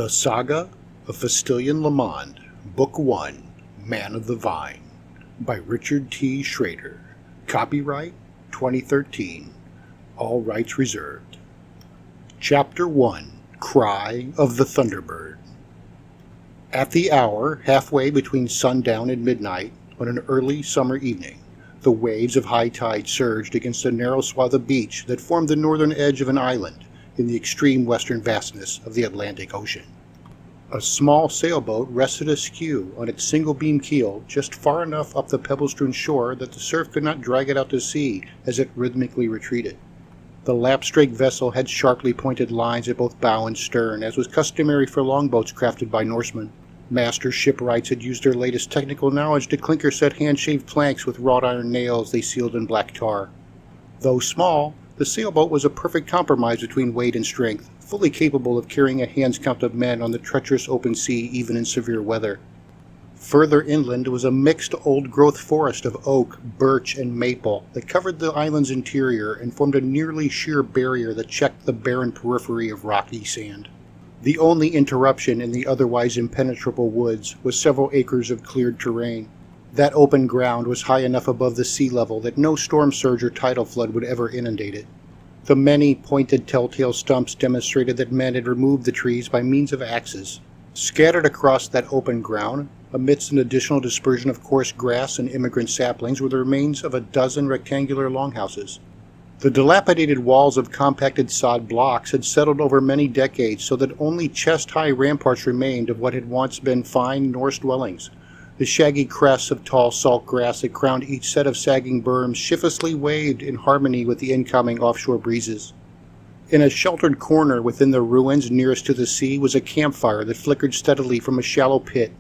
The Saga of Festilian Lamond, Book 1, Man of the Vine, by Richard T. Schrader. Copyright 2013. All rights reserved. Chapter 1, Cry of the Thunderbird. At the hour halfway between sundown and midnight, on an early summer evening, the waves of high tide surged against a narrow swath of beach that formed the northern edge of an island in the extreme western vastness of the Atlantic Ocean. A small sailboat rested askew on its single-beam keel just far enough up the pebble-strewn shore that the surf could not drag it out to sea as it rhythmically retreated. The lapstrake vessel had sharply pointed lines at both bow and stern, as was customary for longboats crafted by Norsemen. Master shipwrights had used their latest technical knowledge to clinker-set hand-shaved planks with wrought-iron nails they sealed in black tar. Though small, the sailboat was a perfect compromise between weight and strength, fully capable of carrying a hand's count of men on the treacherous open sea even in severe weather. Further inland was a mixed old-growth forest of oak, birch, and maple that covered the island's interior and formed a nearly sheer barrier that checked the barren periphery of rocky sand. The only interruption in the otherwise impenetrable woods was several acres of cleared terrain. That open ground was high enough above the sea level that no storm surge or tidal flood would ever inundate it. The many pointed telltale stumps demonstrated that men had removed the trees by means of axes. Scattered across that open ground, amidst an additional dispersion of coarse grass and immigrant saplings, were the remains of a dozen rectangular longhouses. The dilapidated walls of compacted sod blocks had settled over many decades so that only chest-high ramparts remained of what had once been fine Norse dwellings. The shaggy crests of tall salt grass that crowned each set of sagging berms shiftlessly waved in harmony with the incoming offshore breezes. In a sheltered corner within the ruins nearest to the sea was a campfire that flickered steadily from a shallow pit.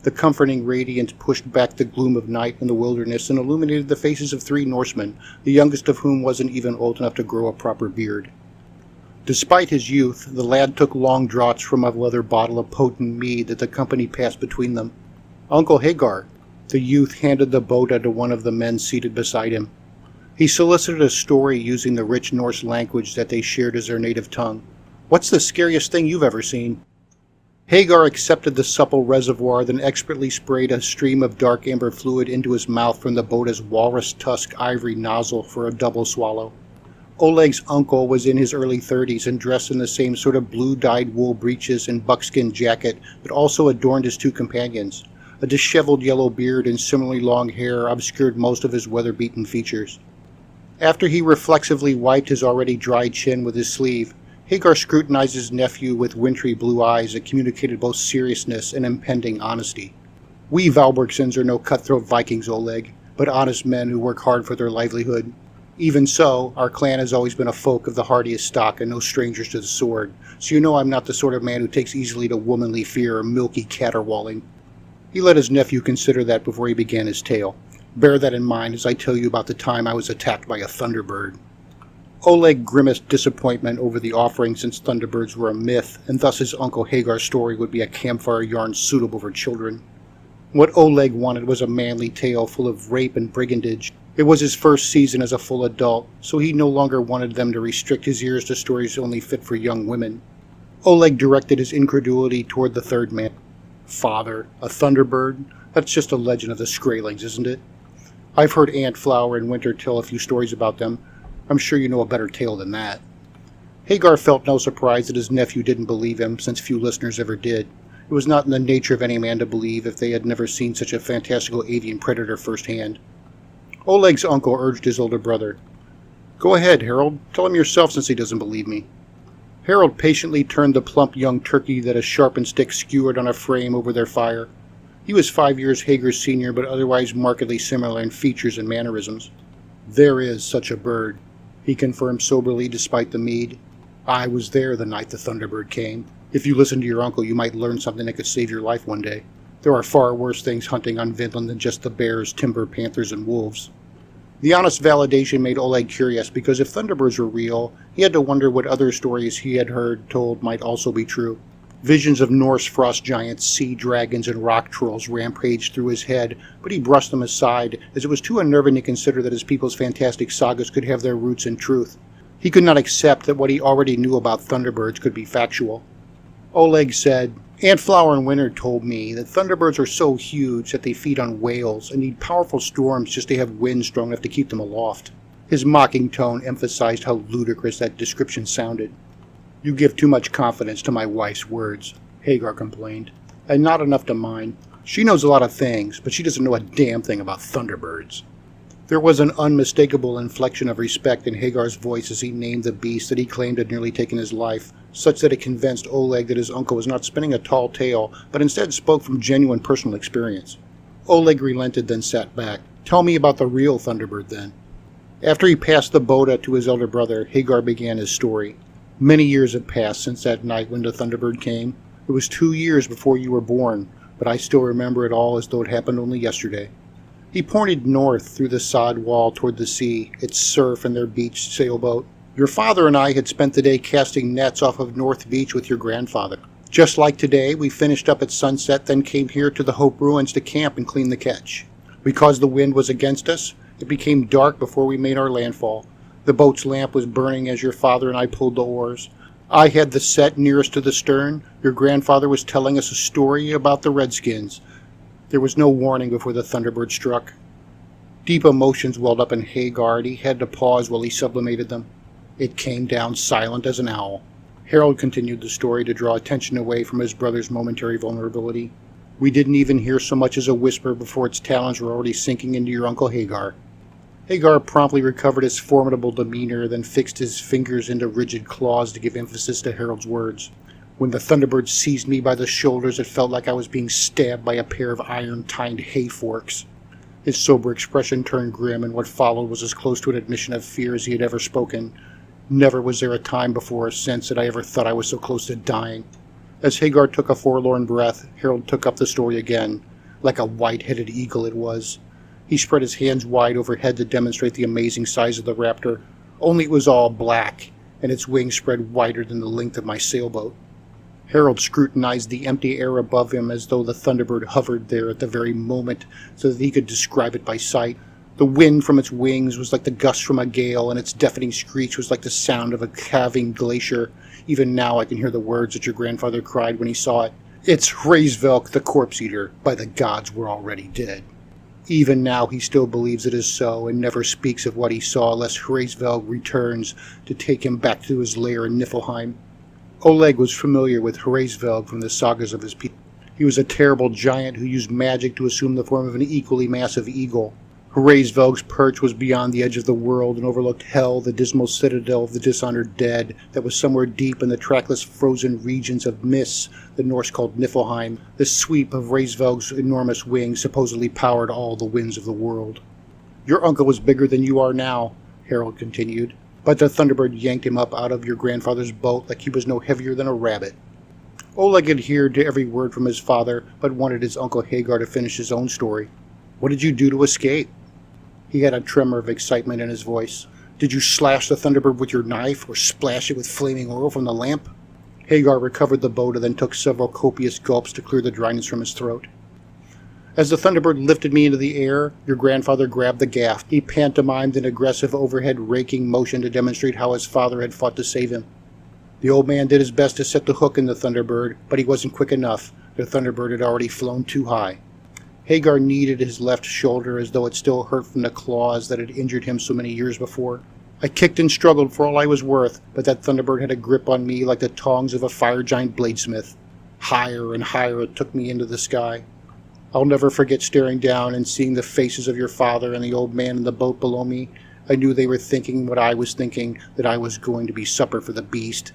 The comforting radiance pushed back the gloom of night in the wilderness and illuminated the faces of 3 Norsemen, the youngest of whom wasn't even old enough to grow a proper beard. Despite his youth, the lad took long draughts from a leather bottle of potent mead that the company passed between them. "Uncle Hagar," the youth handed the bota to one of the men seated beside him. He solicited a story using the rich Norse language that they shared as their native tongue. "What's the scariest thing you've ever seen?" Hagar accepted the supple reservoir, then expertly sprayed a stream of dark amber fluid into his mouth from the bota's walrus tusk ivory nozzle for a double swallow. Oleg's uncle was in his early 30s and dressed in the same sort of blue-dyed wool breeches and buckskin jacket that also adorned his 2 companions. A disheveled yellow beard and similarly long hair obscured most of his weather-beaten features. After he reflexively wiped his already dry chin with his sleeve, Hagar scrutinized his nephew with wintry blue eyes that communicated both seriousness and impending honesty. "We Valbergsons are no cutthroat Vikings, Oleg, but honest men who work hard for their livelihood. Even so, our clan has always been a folk of the hardiest stock and no strangers to the sword, so you know I'm not the sort of man who takes easily to womanly fear or milky caterwauling." He let his nephew consider that before he began his tale. "Bear that in mind as I tell you about the time I was attacked by a thunderbird." Oleg grimaced disappointment over the offering since thunderbirds were a myth, and thus his uncle Hagar's story would be a campfire yarn suitable for children. What Oleg wanted was a manly tale full of rape and brigandage. It was his first season as a full adult, so he no longer wanted them to restrict his ears to stories only fit for young women. Oleg directed his incredulity toward the third man. "Father, a thunderbird? That's just a legend of the Skraelings, isn't it? I've heard Aunt Flower and Winter tell a few stories about them. I'm sure you know a better tale than that." Hagar felt no surprise that his nephew didn't believe him, since few listeners ever did. It was not in the nature of any man to believe if they had never seen such a fantastical avian predator firsthand. Oleg's uncle urged his older brother. "Go ahead, Harold. Tell him yourself since he doesn't believe me." Harold patiently turned the plump young turkey that a sharpened stick skewered on a frame over their fire. He was 5 years Hagar's senior, but otherwise markedly similar in features and mannerisms. "There is such a bird," he confirmed soberly despite the mead. "I was there the night the thunderbird came. If you listen to your uncle, you might learn something that could save your life one day. There are far worse things hunting on Vinland than just the bears, timber, panthers, and wolves." The honest validation made Oleg curious, because if thunderbirds were real, he had to wonder what other stories he had heard told might also be true. Visions of Norse frost giants, sea dragons, and rock trolls rampaged through his head, but he brushed them aside, as it was too unnerving to consider that his people's fantastic sagas could have their roots in truth. He could not accept that what he already knew about thunderbirds could be factual. Oleg said, Aunt Flower and Winter told me that thunderbirds are so huge that they feed on whales and need powerful storms just to have wind strong enough to keep them aloft. His mocking tone emphasized how ludicrous that description sounded. You give too much confidence to my wife's words, Hagar complained, and not enough to mine. She knows a lot of things, but she doesn't know a damn thing about thunderbirds. There was an unmistakable inflection of respect in Hagar's voice as he named the beast that he claimed had nearly taken his life, such that it convinced Oleg that his uncle was not spinning a tall tale, but instead spoke from genuine personal experience. Oleg relented, then sat back. Tell me about the real Thunderbird, then. After he passed the Boda to his elder brother, Hagar began his story. Many years had passed since that night when the Thunderbird came. It was 2 years before you were born, but I still remember it all as though it happened only yesterday. He pointed north through the sod wall toward the sea, its surf and their beached sailboat. Your father and I had spent the day casting nets off of North Beach with your grandfather. Just like today, we finished up at sunset, then came here to the Hope Ruins to camp and clean the catch. Because the wind was against us, it became dark before we made our landfall. The boat's lamp was burning as your father and I pulled the oars. I had the set nearest to the stern. Your grandfather was telling us a story about the Redskins. There was no warning before the Thunderbird struck. Deep emotions welled up in Hagar, and he had to pause while he sublimated them. It came down silent as an owl. Harold continued the story to draw attention away from his brother's momentary vulnerability. We didn't even hear so much as a whisper before its talons were already sinking into your Uncle Hagar. Hagar promptly recovered his formidable demeanor, then fixed his fingers into rigid claws to give emphasis to Harold's words. When the Thunderbird seized me by the shoulders, it felt like I was being stabbed by a pair of iron-tined hay forks. His sober expression turned grim, and what followed was as close to an admission of fear as he had ever spoken. Never was there a time before or since that I ever thought I was so close to dying. As Hagar took a forlorn breath, Harold took up the story again. Like a white-headed eagle it was. He spread his hands wide overhead to demonstrate the amazing size of the raptor, only it was all black, and its wings spread wider than the length of my sailboat. Harold scrutinized the empty air above him as though the Thunderbird hovered there at the very moment so that he could describe it by sight. The wind from its wings was like the gust from a gale, and its deafening screech was like the sound of a calving glacier. Even now I can hear the words that your grandfather cried when he saw it. It's Hraesvelg the Corpse Eater. By the gods, we're already dead. Even now he still believes it is so, and never speaks of what he saw lest Hraesvelg returns to take him back to his lair in Niflheim. Oleg was familiar with Hraesvelg from the sagas of his people. He was a terrible giant who used magic to assume the form of an equally massive eagle. Hraesvelg's perch was beyond the edge of the world and overlooked Hell, the dismal citadel of the dishonored dead that was somewhere deep in the trackless frozen regions of Miss, the Norse called Niflheim. The sweep of Hraesvelg's enormous wings supposedly powered all the winds of the world. Your uncle was bigger than you are now, Harold continued, but the Thunderbird yanked him up out of your grandfather's boat like he was no heavier than a rabbit. Oleg adhered to every word from his father, but wanted his Uncle Hagar to finish his own story. What did you do to escape? He had a tremor of excitement in his voice. Did you slash the Thunderbird with your knife, or splash it with flaming oil from the lamp? Hagar recovered the boat and then took several copious gulps to clear the dryness from his throat. As the Thunderbird lifted me into the air, your grandfather grabbed the gaff. He pantomimed an aggressive overhead raking motion to demonstrate how his father had fought to save him. The old man did his best to set the hook in the Thunderbird, but he wasn't quick enough. The Thunderbird had already flown too high. Hagar kneaded his left shoulder as though it still hurt from the claws that had injured him so many years before. I kicked and struggled for all I was worth, but that Thunderbird had a grip on me like the tongs of a fire giant bladesmith. Higher and higher it took me into the sky. I'll never forget staring down and seeing the faces of your father and the old man in the boat below me. I knew they were thinking what I was thinking, that I was going to be supper for the beast.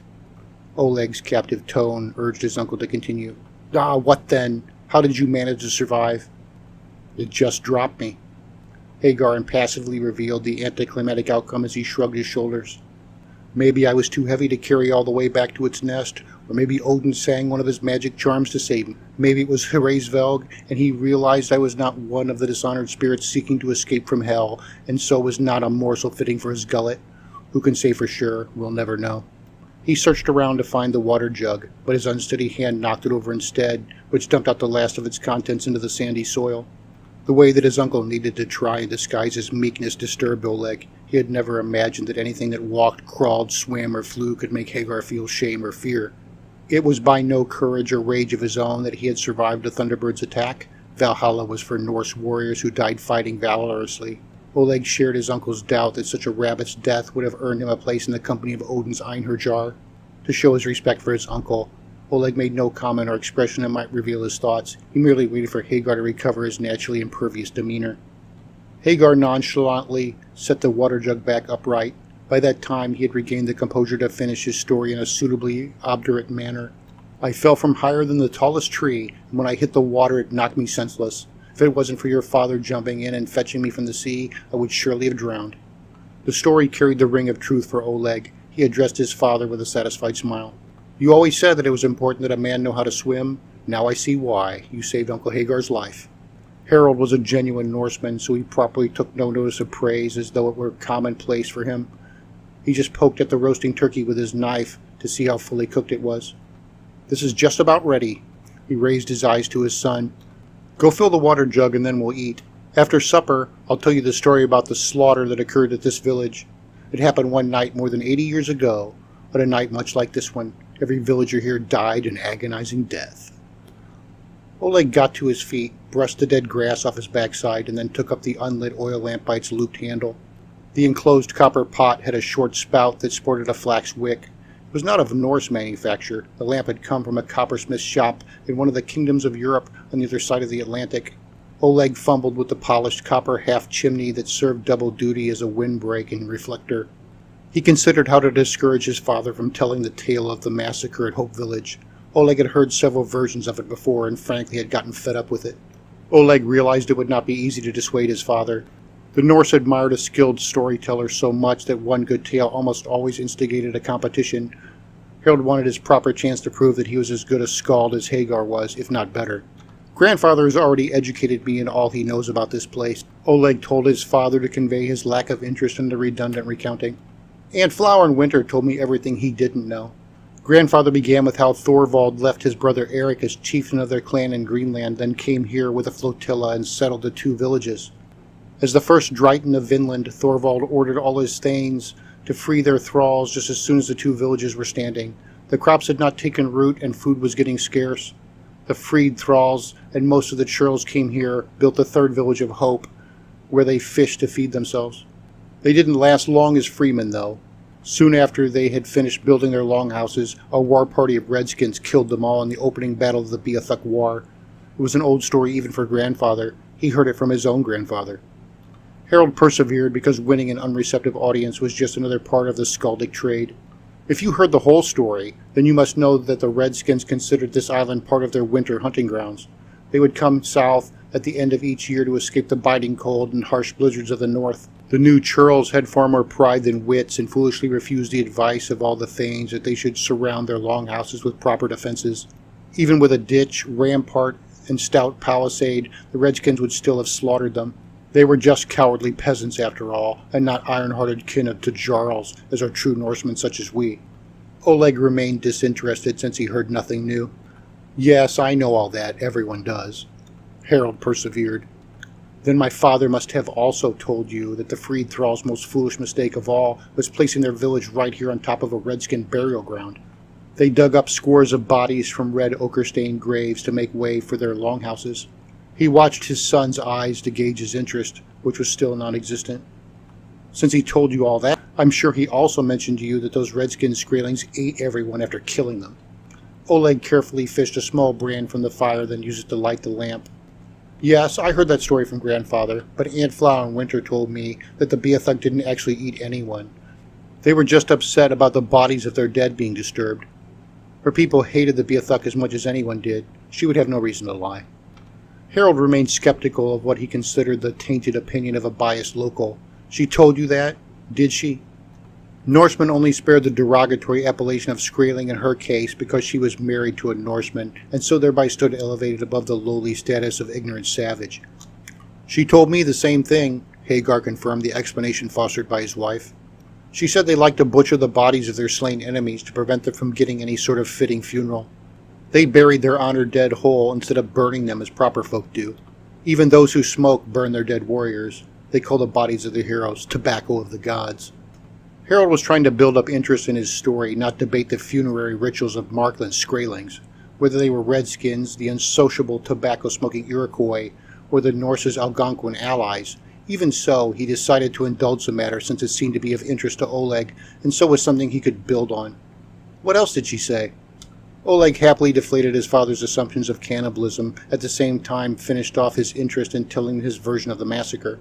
Oleg's captive tone urged his uncle to continue. What then? How did you manage to survive? It just dropped me. Hagar impassively revealed the anticlimactic outcome as he shrugged his shoulders. Maybe I was too heavy to carry all the way back to its nest, or maybe Odin sang one of his magic charms to save me. Maybe it was Hraesvelg, and he realized I was not one of the dishonored spirits seeking to escape from hell, and so was not a morsel fitting for his gullet. Who can say for sure? We'll never know. He searched around to find the water jug, but his unsteady hand knocked it over instead, which dumped out the last of its contents into the sandy soil. The way that his uncle needed to try and disguise his meekness disturbed Oleg. He had never imagined that anything that walked, crawled, swam, or flew could make Hagar feel shame or fear. It was by no courage or rage of his own that he had survived the Thunderbird's attack. Valhalla was for Norse warriors who died fighting valorously. Oleg shared his uncle's doubt that such a rabbit's death would have earned him a place in the company of Odin's Einherjar. To show his respect for his uncle, Oleg made no comment or expression that might reveal his thoughts. He merely waited for Hagar to recover his naturally impervious demeanor. Hagar nonchalantly set the water jug back upright. By that time, he had regained the composure to finish his story in a suitably obdurate manner. I fell from higher than the tallest tree, and when I hit the water it knocked me senseless. If it wasn't for your father jumping in and fetching me from the sea, I would surely have drowned. The story carried the ring of truth for Oleg. He addressed his father with a satisfied smile. You always said that it was important that a man know how to swim. Now I see why. You saved Uncle Hagar's life. Harold was a genuine Norseman, so he properly took no notice of praise as though it were commonplace for him. He just poked at the roasting turkey with his knife to see how fully cooked it was. This is just about ready. He raised his eyes to his son. Go fill the water jug and then we'll eat. After supper, I'll tell you the story about the slaughter that occurred at this village. It happened one night more than 80 years ago, but a night much like this one. Every villager here died an agonizing death. Oleg got to his feet, brushed the dead grass off his backside, and then took up the unlit oil lamp by its looped handle. The enclosed copper pot had a short spout that sported a flax wick. It was not of Norse manufacture. The lamp had come from a coppersmith's shop in one of the kingdoms of Europe on the other side of the Atlantic. Oleg fumbled with the polished copper half-chimney that served double duty as a windbreak and reflector. He considered how to discourage his father from telling the tale of the massacre at Hope Village. Oleg had heard several versions of it before and frankly had gotten fed up with it. Oleg realized it would not be easy to dissuade his father. The Norse admired a skilled storyteller so much that one good tale almost always instigated a competition. Harold wanted his proper chance to prove that he was as good a skald as Hagar was, if not better. Grandfather has already educated me in all he knows about this place. Oleg told his father to convey his lack of interest in the redundant recounting. Aunt Flower in Winter told me everything he didn't know. Grandfather began with how Thorvald left his brother Eric as chieftain of their clan in Greenland, then came here with a flotilla and settled the two villages. As the first Drighten of Vinland, Thorvald ordered all his thanes to free their thralls just as soon as the two villages were standing. The crops had not taken root and food was getting scarce. The freed thralls and most of the churls came here, built the third village of Hope, where they fished to feed themselves. They didn't last long as freemen, though. Soon after they had finished building their longhouses, a war party of redskins killed them all in the opening battle of the Beothuk War. It was an old story even for grandfather. He heard it from his own grandfather. Harold persevered because winning an unreceptive audience was just another part of the skaldic trade. If you heard the whole story, then you must know that the redskins considered this island part of their winter hunting grounds. They would come south at the end of each year to escape the biting cold and harsh blizzards of the north. The new churls had far more pride than wits and foolishly refused the advice of all the thanes that they should surround their longhouses with proper defenses. Even with a ditch, rampart, and stout palisade, the redskins would still have slaughtered them. They were just cowardly peasants after all, and not iron-hearted kin to Jarls, as are true Norsemen such as we. Oleg remained disinterested since he heard nothing new. Yes, I know all that, everyone does. Harold persevered. Then my father must have also told you that the freed thralls' most foolish mistake of all was placing their village right here on top of a redskin burial ground. They dug up scores of bodies from red ochre-stained graves to make way for their longhouses. He watched his son's eyes to gauge his interest, which was still non-existent. Since he told you all that, I'm sure he also mentioned to you that those redskin Skraelings ate everyone after killing them. Oleg carefully fished a small brand from the fire, then used it to light the lamp. Yes, I heard that story from Grandfather, but Aunt Flower in Winter told me that the Beothuk didn't actually eat anyone. They were just upset about the bodies of their dead being disturbed. Her people hated the Beothuk as much as anyone did. She would have no reason to lie. Harold remained skeptical of what he considered the tainted opinion of a biased local. She told you that? Did she? Norsemen only spared the derogatory appellation of Skraeling in her case because she was married to a Norseman, and so thereby stood elevated above the lowly status of ignorant savage. She told me the same thing, Hagar confirmed the explanation fostered by his wife. She said they liked to butcher the bodies of their slain enemies to prevent them from getting any sort of fitting funeral. They buried their honored dead whole instead of burning them as proper folk do. Even those who smoke burn their dead warriors. They call the bodies of their heroes tobacco of the gods. Harold was trying to build up interest in his story, not debate the funerary rituals of Markland Skraelings, whether they were Redskins, the unsociable tobacco-smoking Iroquois, or the Norse's Algonquin allies. Even so, he decided to indulge the matter since it seemed to be of interest to Oleg, and so was something he could build on. What else did she say? Oleg happily deflated his father's assumptions of cannibalism, at the same time finished off his interest in telling his version of the massacre.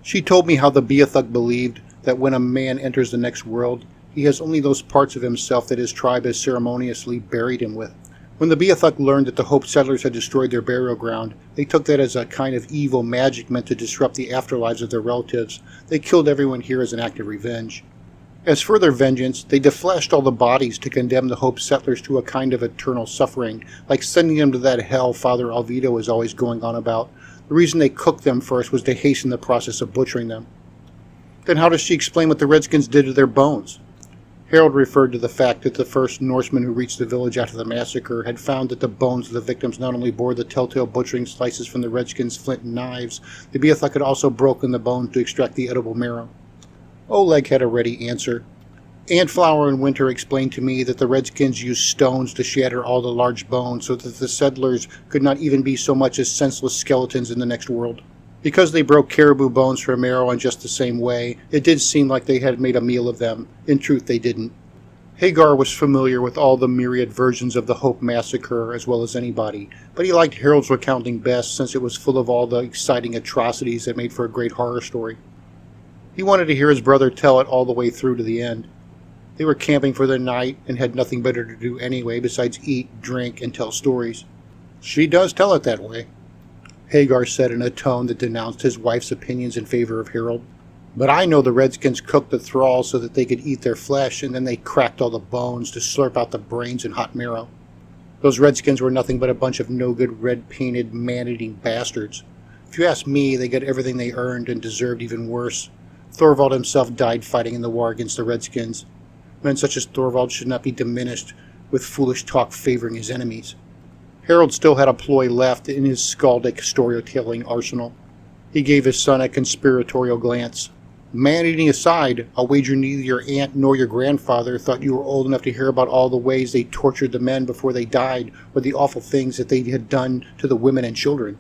She told me how the Beothuk believed that when a man enters the next world, he has only those parts of himself that his tribe has ceremoniously buried him with. When the Beothuk learned that the Hope settlers had destroyed their burial ground, they took that as a kind of evil magic meant to disrupt the afterlives of their relatives. They killed everyone here as an act of revenge. As further vengeance, they defleshed all the bodies to condemn the Hope settlers to a kind of eternal suffering, like sending them to that hell Father Alvido is always going on about. The reason they cooked them first was to hasten the process of butchering them. Then how does she explain what the Redskins did to their bones? Harold referred to the fact that the first Norsemen who reached the village after the massacre had found that the bones of the victims not only bore the telltale butchering slices from the Redskins' flint and knives, the Beothuk had also broken the bones to extract the edible marrow. Oleg had a ready answer. Aunt Flower in Winter explained to me that the Redskins used stones to shatter all the large bones so that the settlers could not even be so much as senseless skeletons in the next world. Because they broke caribou bones for marrow in just the same way, it did seem like they had made a meal of them. In truth, they didn't. Hagar was familiar with all the myriad versions of the Hope massacre as well as anybody, but he liked Harold's recounting best since it was full of all the exciting atrocities that made for a great horror story. He wanted to hear his brother tell it all the way through to the end. They were camping for the night and had nothing better to do anyway besides eat, drink, and tell stories. She does tell it that way, Hagar said in a tone that denounced his wife's opinions in favor of Harold. But I know the Redskins cooked the thralls so that they could eat their flesh, and then they cracked all the bones to slurp out the brains and hot marrow. Those Redskins were nothing but a bunch of no-good, red-painted, man-eating bastards. If you ask me, they got everything they earned and deserved even worse. Thorvald himself died fighting in the war against the Redskins. Men such as Thorvald should not be diminished with foolish talk favoring his enemies. Harold still had a ploy left in his skaldic storytelling arsenal. He gave his son a conspiratorial glance. Man-eating aside, I'll wager neither your aunt nor your grandfather thought you were old enough to hear about all the ways they tortured the men before they died, or the awful things that they had done to the women and children.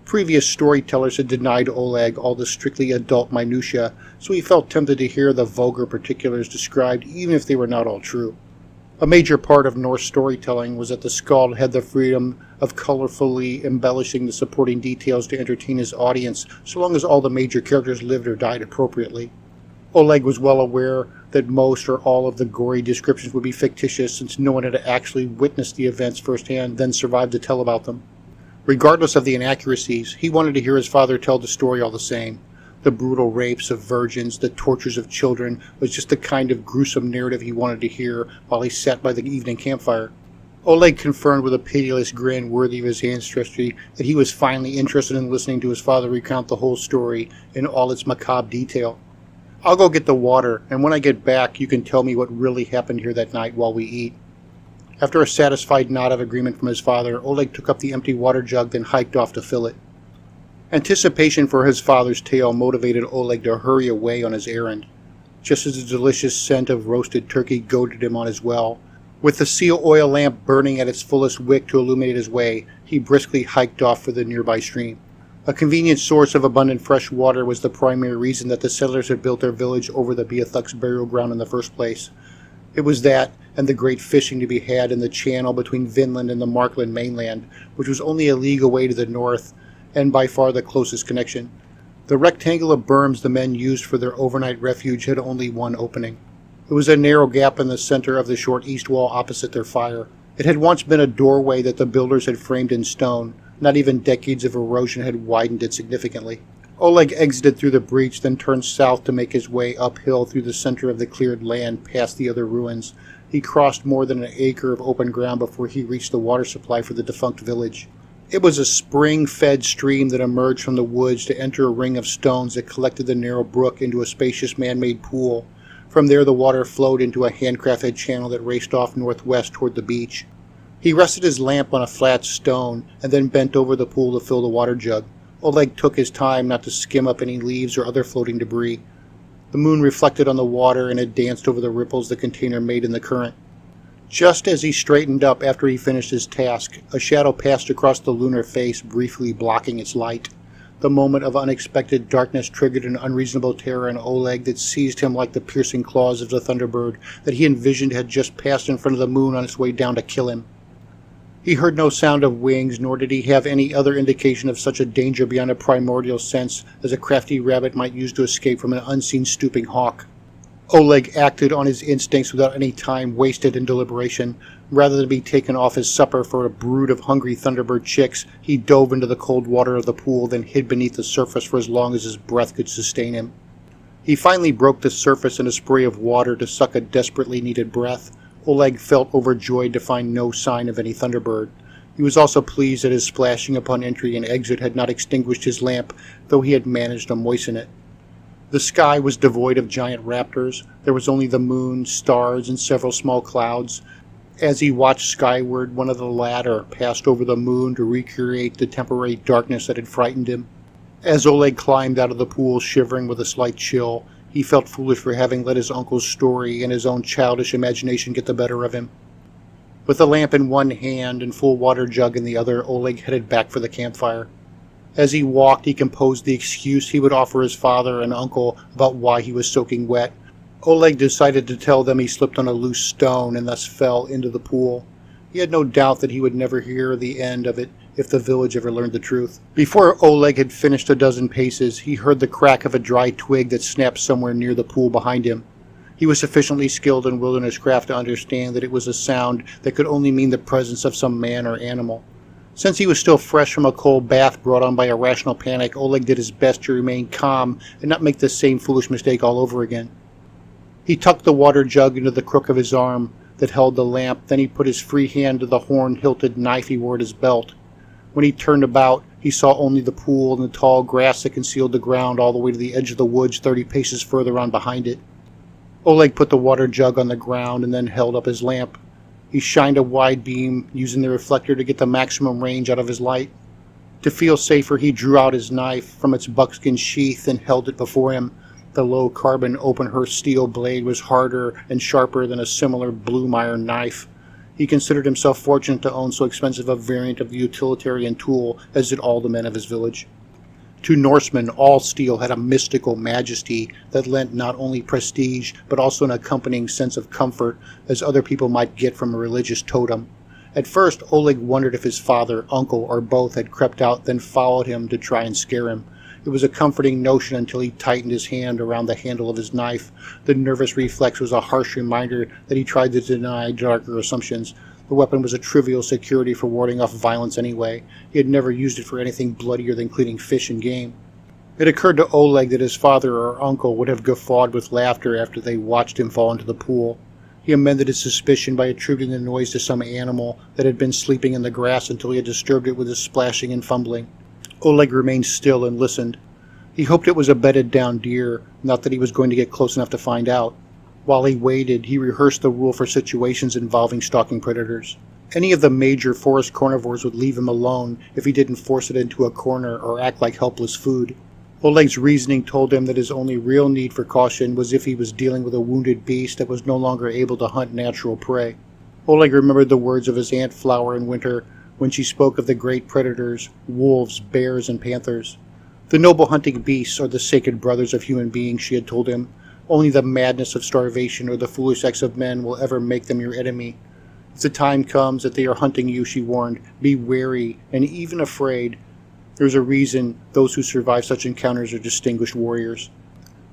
Previous storytellers had denied Oleg all the strictly adult minutiae, so he felt tempted to hear the vulgar particulars described, even if they were not all true. A major part of Norse storytelling was that the skald had the freedom of colorfully embellishing the supporting details to entertain his audience, so long as all the major characters lived or died appropriately. Oleg was well aware that most or all of the gory descriptions would be fictitious, since no one had actually witnessed the events firsthand, then survived to tell about them. Regardless of the inaccuracies, he wanted to hear his father tell the story all the same. The brutal rapes of virgins, the tortures of children, was just the kind of gruesome narrative he wanted to hear while he sat by the evening campfire. Oleg confirmed with a pitiless grin worthy of his ancestry that he was finally interested in listening to his father recount the whole story in all its macabre detail. I'll go get the water, and when I get back you can tell me what really happened here that night while we eat. After a satisfied nod of agreement from his father, Oleg took up the empty water jug, then hiked off to fill it. Anticipation for his father's tale motivated Oleg to hurry away on his errand, just as the delicious scent of roasted turkey goaded him on his well. With the seal oil lamp burning at its fullest wick to illuminate his way, he briskly hiked off for the nearby stream. A convenient source of abundant fresh water was the primary reason that the settlers had built their village over the Beothuk's burial ground in the first place. It was that, and the great fishing to be had in the channel between Vinland and the Markland mainland, which was only a league away to the north, and by far the closest connection. The rectangular berms the men used for their overnight refuge had only one opening. It was a narrow gap in the center of the short east wall opposite their fire. It had once been a doorway that the builders had framed in stone. Not even decades of erosion had widened it significantly. Oleg exited through the breach, then turned south to make his way uphill through the center of the cleared land past the other ruins. He crossed more than an acre of open ground before he reached the water supply for the defunct village. It was a spring-fed stream that emerged from the woods to enter a ring of stones that collected the narrow brook into a spacious man-made pool. From there the water flowed into a handcrafted channel that raced off northwest toward the beach. He rested his lamp on a flat stone and then bent over the pool to fill the water jug. Oleg took his time not to skim up any leaves or other floating debris. The moon reflected on the water, and it danced over the ripples the container made in the current. Just as he straightened up after he finished his task, a shadow passed across the lunar face, briefly blocking its light. The moment of unexpected darkness triggered an unreasonable terror in Oleg that seized him like the piercing claws of the Thunderbird that he envisioned had just passed in front of the moon on its way down to kill him. He heard no sound of wings, nor did he have any other indication of such a danger beyond a primordial sense as a crafty rabbit might use to escape from an unseen stooping hawk. Oleg acted on his instincts without any time wasted in deliberation. Rather than be taken off his supper for a brood of hungry Thunderbird chicks, he dove into the cold water of the pool, then hid beneath the surface for as long as his breath could sustain him. He finally broke the surface in a spray of water to suck a desperately needed breath. Oleg felt overjoyed to find no sign of any Thunderbird. He was also pleased that his splashing upon entry and exit had not extinguished his lamp, though he had managed to moisten it. The sky was devoid of giant raptors. There was only the moon, stars, and several small clouds. As he watched skyward, one of the latter passed over the moon to recreate the temporary darkness that had frightened him. As Oleg climbed out of the pool, shivering with a slight chill, he felt foolish for having let his uncle's story and his own childish imagination get the better of him. With the lamp in one hand and full water jug in the other, Oleg headed back for the campfire. As he walked, he composed the excuse he would offer his father and uncle about why he was soaking wet. Oleg decided to tell them he slipped on a loose stone and thus fell into the pool. He had no doubt that he would never hear the end of it if the village ever learned the truth. Before Oleg had finished a dozen paces, he heard the crack of a dry twig that snapped somewhere near the pool behind him. He was sufficiently skilled in wilderness craft to understand that it was a sound that could only mean the presence of some man or animal. Since he was still fresh from a cold bath brought on by irrational panic, Oleg did his best to remain calm and not make the same foolish mistake all over again. He tucked the water jug into the crook of his arm that held the lamp, then he put his free hand to the horn-hilted knife he wore at his belt. When he turned about, he saw only the pool and the tall grass that concealed the ground all the way to the edge of the woods 30 paces further on behind it. Oleg put the water jug on the ground and then held up his lamp. He shined a wide beam, using the reflector to get the maximum range out of his light. To feel safer, he drew out his knife from its buckskin sheath and held it before him. The low-carbon Openhurst steel blade was harder and sharper than a similar Blumeyer knife. He considered himself fortunate to own so expensive a variant of the utilitarian tool, as did all the men of his village. To Norsemen, all steel had a mystical majesty that lent not only prestige, but also an accompanying sense of comfort, as other people might get from a religious totem. At first, Oleg wondered if his father, uncle, or both had crept out, then followed him to try and scare him. It was a comforting notion until he tightened his hand around the handle of his knife. The nervous reflex was a harsh reminder that he tried to deny darker assumptions. The weapon was a trivial security for warding off violence anyway. He had never used it for anything bloodier than cleaning fish and game. It occurred to Oleg that his father or uncle would have guffawed with laughter after they watched him fall into the pool. He amended his suspicion by attributing the noise to some animal that had been sleeping in the grass until he had disturbed it with his splashing and fumbling. Oleg remained still and listened. He hoped it was a bedded-down deer, not that he was going to get close enough to find out. While he waited, he rehearsed the rule for situations involving stalking predators. Any of the major forest carnivores would leave him alone if he didn't force it into a corner or act like helpless food. Oleg's reasoning told him that his only real need for caution was if he was dealing with a wounded beast that was no longer able to hunt natural prey. Oleg remembered the words of his Aunt Flower in winter when she spoke of the great predators, wolves, bears, and panthers. The noble hunting beasts are the sacred brothers of human beings, she had told him. Only the madness of starvation or the foolish acts of men will ever make them your enemy. If the time comes that they are hunting you, she warned, be wary and even afraid. There's a reason those who survive such encounters are distinguished warriors.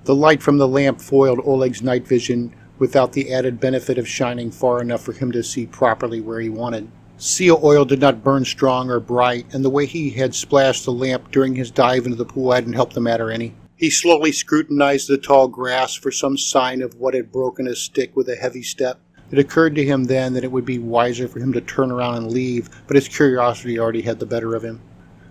The light from the lamp foiled Oleg's night vision without the added benefit of shining far enough for him to see properly where he wanted. Seal oil did not burn strong or bright, and the way he had splashed the lamp during his dive into the pool hadn't helped the matter any. He slowly scrutinized the tall grass for some sign of what had broken his stick with a heavy step. It occurred to him then that it would be wiser for him to turn around and leave, but his curiosity already had the better of him.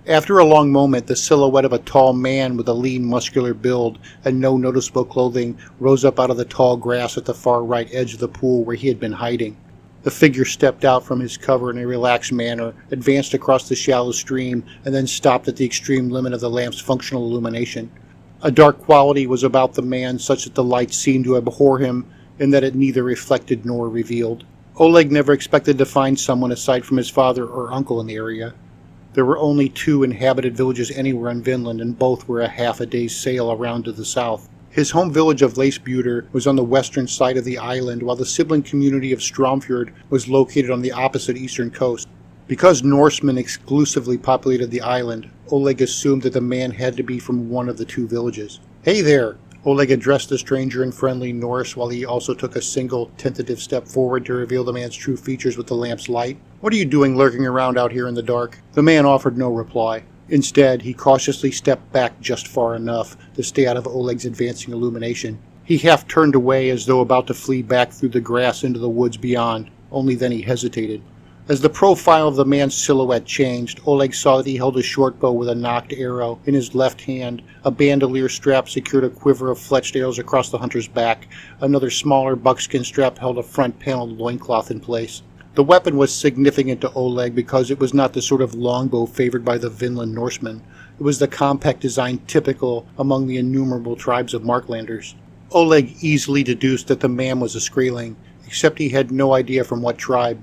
After a long moment, the silhouette of a tall man with a lean, muscular build and no noticeable clothing rose up out of the tall grass at the far right edge of the pool where he had been hiding. The figure stepped out from his cover in a relaxed manner, advanced across the shallow stream, and then stopped at the extreme limit of the lamp's functional illumination. A dark quality was about the man such that the light seemed to abhor him, and that it neither reflected nor revealed. Oleg never expected to find someone aside from his father or uncle in the area. There were only 2 inhabited villages anywhere in Vinland, and both were a half a day's sail around to the south. His home village of Leisbuter was on the western side of the island, while the sibling community of Stromfjord was located on the opposite eastern coast. Because Norsemen exclusively populated the island, Oleg assumed that the man had to be from one of the 2 villages. "Hey there!" Oleg addressed the stranger in friendly Norse while he also took a single tentative step forward to reveal the man's true features with the lamp's light. "What are you doing lurking around out here in the dark?" The man offered no reply. Instead, he cautiously stepped back just far enough to stay out of Oleg's advancing illumination. He half turned away as though about to flee back through the grass into the woods beyond, only then he hesitated. As the profile of the man's silhouette changed, Oleg saw that he held a short bow with a nocked arrow in his left hand. A bandolier strap secured a quiver of fletched arrows across the hunter's back. Another smaller buckskin strap held a front-paneled loincloth in place. The weapon was significant to Oleg because it was not the sort of longbow favored by the Vinland Norsemen. It was the compact design typical among the innumerable tribes of Marklanders. Oleg easily deduced that the man was a Skraeling, except he had no idea from what tribe.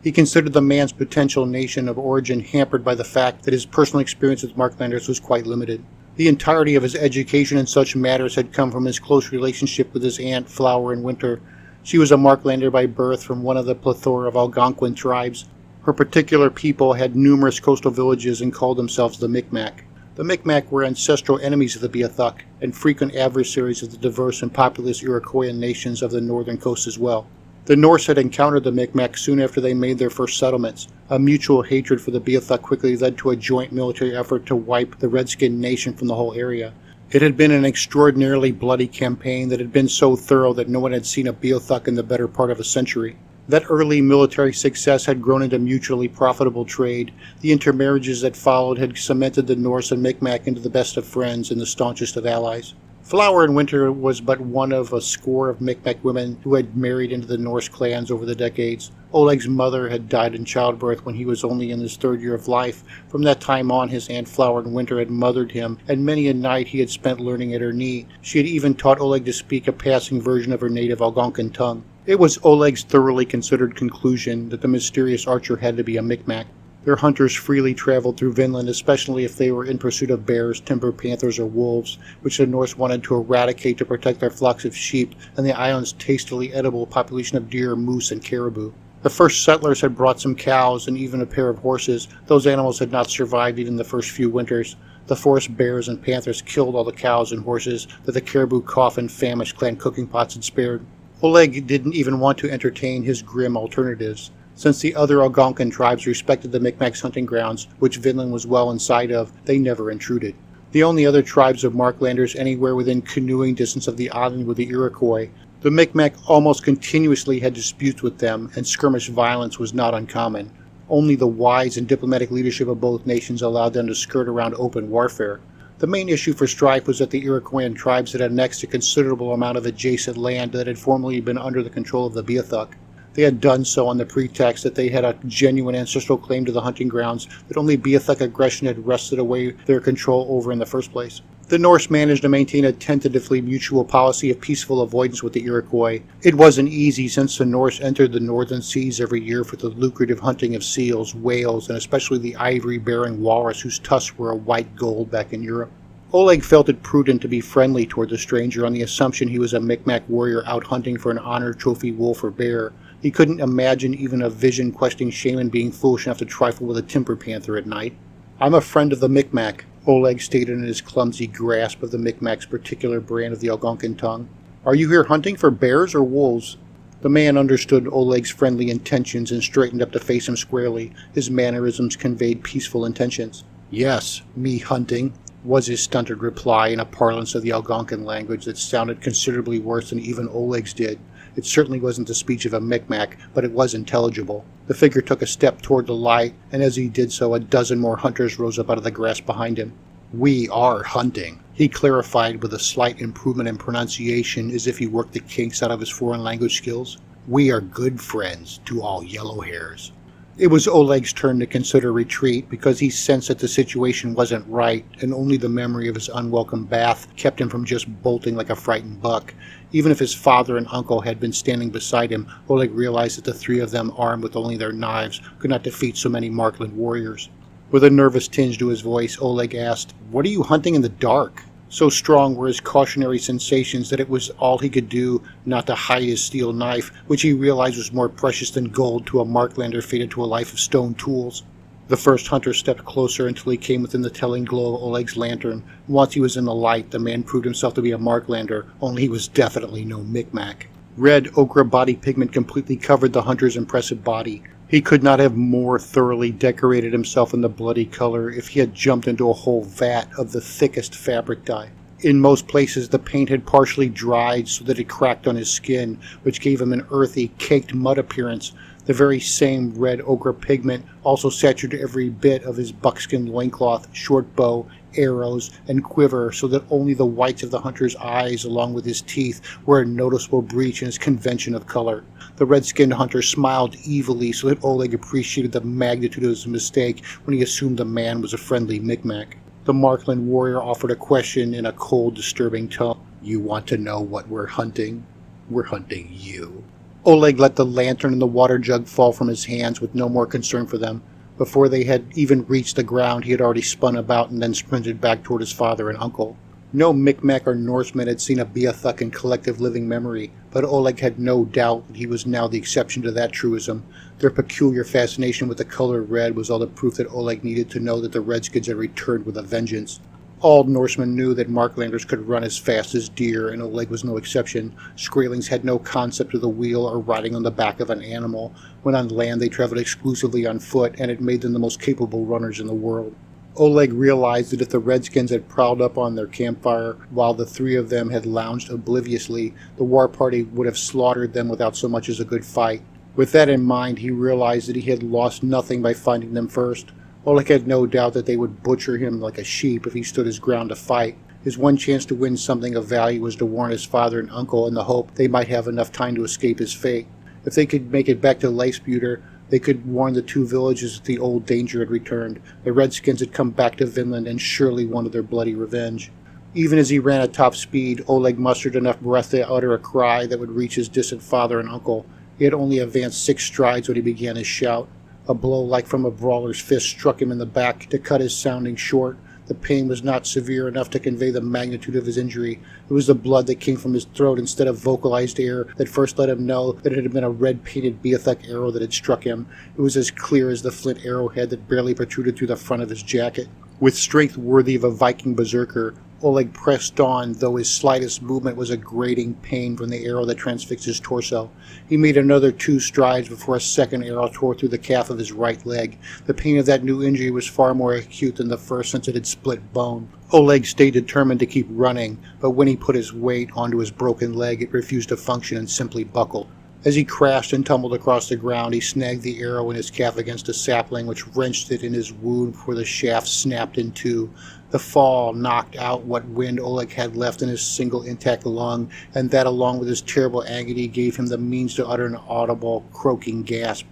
He considered the man's potential nation of origin hampered by the fact that his personal experience with Marklanders was quite limited. The entirety of his education in such matters had come from his close relationship with his aunt Flower in Winter. She was a Marklander by birth from one of the plethora of Algonquin tribes. Her particular people had numerous coastal villages and called themselves the Micmac. The Micmac were ancestral enemies of the Beothuk and frequent adversaries of the diverse and populous Iroquoian nations of the northern coast as well. The Norse had encountered the Micmac soon after they made their first settlements. A mutual hatred for the Beothuk quickly led to a joint military effort to wipe the Redskin nation from the whole area. It had been an extraordinarily bloody campaign that had been so thorough that no one had seen a Beothuk in the better part of a century. That early military success had grown into mutually profitable trade. The intermarriages that followed had cemented the Norse and Micmac into the best of friends and the staunchest of allies. Flower in Winter was but one of a score of Micmac women who had married into the Norse clans over the decades. Oleg's mother had died in childbirth when he was only in his 3rd year of life. From that time on, his Aunt Flower in Winter had mothered him, and many a night he had spent learning at her knee. She had even taught Oleg to speak a passing version of her native Algonquin tongue. It was Oleg's thoroughly considered conclusion that the mysterious archer had to be a Micmac. Their hunters freely traveled through Vinland, especially if they were in pursuit of bears, timber panthers, or wolves, which the Norse wanted to eradicate to protect their flocks of sheep and the island's tastily edible population of deer, moose, and caribou. The first settlers had brought some cows and even a pair of horses. Those animals had not survived even the first few winters. The forest bears and panthers killed all the cows and horses that the caribou cough and famished clan cooking pots had spared. Oleg didn't even want to entertain his grim alternatives. Since the other Algonquin tribes respected the Micmac's hunting grounds, which Vinland was well inside of, they never intruded. The only other tribes of Marklanders anywhere within canoeing distance of the island were the Iroquois. The Micmac almost continuously had disputes with them, and skirmish violence was not uncommon. Only the wise and diplomatic leadership of both nations allowed them to skirt around open warfare. The main issue for strife was that the Iroquoian tribes had annexed a considerable amount of adjacent land that had formerly been under the control of the Beothuk. They had done so on the pretext that they had a genuine ancestral claim to the hunting grounds that only Beothuk aggression had wrested away their control over in the first place. The Norse managed to maintain a tentatively mutual policy of peaceful avoidance with the Iroquois. It wasn't easy since the Norse entered the northern seas every year for the lucrative hunting of seals, whales, and especially the ivory-bearing walrus whose tusks were a white gold back in Europe. Oleg felt it prudent to be friendly toward the stranger on the assumption he was a Micmac warrior out hunting for an honor trophy wolf or bear. He couldn't imagine even a vision-questing shaman being foolish enough to trifle with a timber panther at night. "I'm a friend of the Micmac," Oleg stated in his clumsy grasp of the Micmac's particular brand of the Algonquin tongue. "Are you here hunting for bears or wolves?" The man understood Oleg's friendly intentions and straightened up to face him squarely. His mannerisms conveyed peaceful intentions. "Yes, me hunting," was his stunted reply in a parlance of the Algonquin language that sounded considerably worse than even Oleg's did. It certainly wasn't the speech of a Micmac, but it was intelligible. The figure took a step toward the light, and as he did so, a dozen more hunters rose up out of the grass behind him. "We are hunting," he clarified with a slight improvement in pronunciation as if he worked the kinks out of his foreign language skills. "We are good friends to all yellow hairs." It was Oleg's turn to consider retreat because he sensed that the situation wasn't right, and only the memory of his unwelcome bath kept him from just bolting like a frightened buck. Even if his father and uncle had been standing beside him, Oleg realized that the three of them, armed with only their knives, could not defeat so many Markland warriors. With a nervous tinge to his voice, Oleg asked, "What are you hunting in the dark?" So strong were his cautionary sensations that it was all he could do not to hide his steel knife, which he realized was more precious than gold to a Marklander fated to a life of stone tools. The first hunter stepped closer until he came within the telling glow of Oleg's lantern. Once he was in the light, the man proved himself to be a Marklander, only he was definitely no Micmac. Red ochre body pigment completely covered the hunter's impressive body. He could not have more thoroughly decorated himself in the bloody color if he had jumped into a whole vat of the thickest fabric dye. In most places the paint had partially dried so that it cracked on his skin, which gave him an earthy, caked mud appearance. The very same red ochre pigment also saturated every bit of his buckskin loincloth, short bow, arrows, and quiver, so that only the whites of the hunter's eyes, along with his teeth, were a noticeable breach in his convention of color. The red-skinned hunter smiled evilly so that Oleg appreciated the magnitude of his mistake when he assumed the man was a friendly Micmac. The Markland warrior offered a question in a cold, disturbing tone. "You want to know what we're hunting? We're hunting you." Oleg let the lantern and the water jug fall from his hands with no more concern for them. Before they had even reached the ground, he had already spun about and then sprinted back toward his father and uncle. No Micmac or Norseman had seen a Beothuk in collective living memory, but Oleg had no doubt that he was now the exception to that truism. Their peculiar fascination with the color red was all the proof that Oleg needed to know that the Redskins had returned with a vengeance. All Norsemen knew that Marklanders could run as fast as deer, and Oleg was no exception. Skraelings had no concept of the wheel or riding on the back of an animal. When on land, they traveled exclusively on foot, and it made them the most capable runners in the world. Oleg realized that if the Redskins had prowled up on their campfire while the three of them had lounged obliviously, the war party would have slaughtered them without so much as a good fight. With that in mind, he realized that he had lost nothing by finding them first. Oleg had no doubt that they would butcher him like a sheep if he stood his ground to fight. His one chance to win something of value was to warn his father and uncle in the hope they might have enough time to escape his fate. If they could make it back to Leifsbuter, they could warn the two villages that the old danger had returned. The Redskins had come back to Vinland and surely wanted their bloody revenge. Even as he ran at top speed, Oleg mustered enough breath to utter a cry that would reach his distant father and uncle. He had only advanced 6 strides when he began his shout. A blow like from a brawler's fist struck him in the back to cut his sounding short. The pain was not severe enough to convey the magnitude of his injury. It was the blood that came from his throat instead of vocalized air that first let him know that it had been a red-painted Beothuk arrow that had struck him. It was as clear as the flint arrowhead that barely protruded through the front of his jacket. With strength worthy of a Viking berserker, Oleg pressed on, though his slightest movement was a grating pain from the arrow that transfixed his torso. He made another 2 strides before a second arrow tore through the calf of his right leg. The pain of that new injury was far more acute than the first, since it had split bone. Oleg stayed determined to keep running, but when he put his weight onto his broken leg, it refused to function and simply buckled. As he crashed and tumbled across the ground, he snagged the arrow in his calf against a sapling, which wrenched it in his wound before the shaft snapped in two. The fall knocked out what wind Oleg had left in his single intact lung, and that, along with his terrible agony, gave him the means to utter an audible, croaking gasp.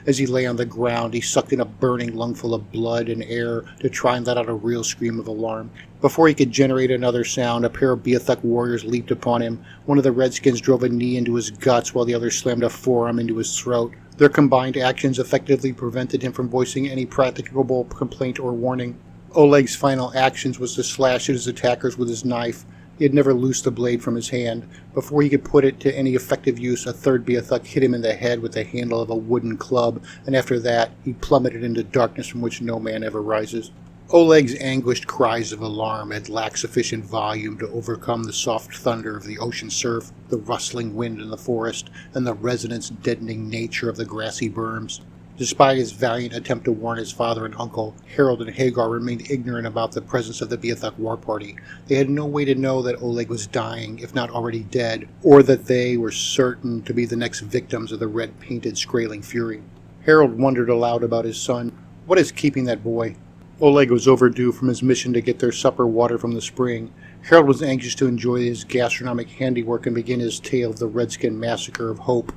As he lay on the ground, he sucked in a burning lungful of blood and air to try and let out a real scream of alarm. Before he could generate another sound, a pair of Beothuk warriors leaped upon him. One of the Redskins drove a knee into his guts, while the other slammed a forearm into his throat. Their combined actions effectively prevented him from voicing any practicable complaint or warning. Oleg's final actions was to slash at his attackers with his knife. He had never loosed the blade from his hand. Before he could put it to any effective use, a third Beothuk hit him in the head with the handle of a wooden club, and after that he plummeted into darkness from which no man ever rises. Oleg's anguished cries of alarm had lacked sufficient volume to overcome the soft thunder of the ocean surf, the rustling wind in the forest, and the resonance-deadening nature of the grassy berms. Despite his valiant attempt to warn his father and uncle, Harold and Hagar remained ignorant about the presence of the Beothuk war party. They had no way to know that Oleg was dying, if not already dead, or that they were certain to be the next victims of the red-painted Skraeling fury. Harold wondered aloud about his son. What is keeping that boy? Oleg was overdue from his mission to get their supper water from the spring. Harold was anxious to enjoy his gastronomic handiwork and begin his tale of the Redskin massacre of Hope.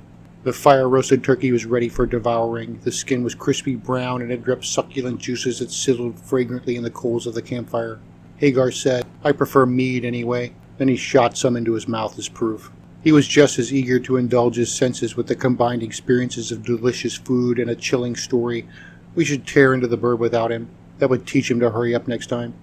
The fire-roasted turkey was ready for devouring. The skin was crispy brown and it dripped succulent juices that sizzled fragrantly in the coals of the campfire. Hagar said, "I prefer meat anyway." Then he shot some into his mouth as proof. He was just as eager to indulge his senses with the combined experiences of delicious food and a chilling story. We should tear into the bird without him. That would teach him to hurry up next time.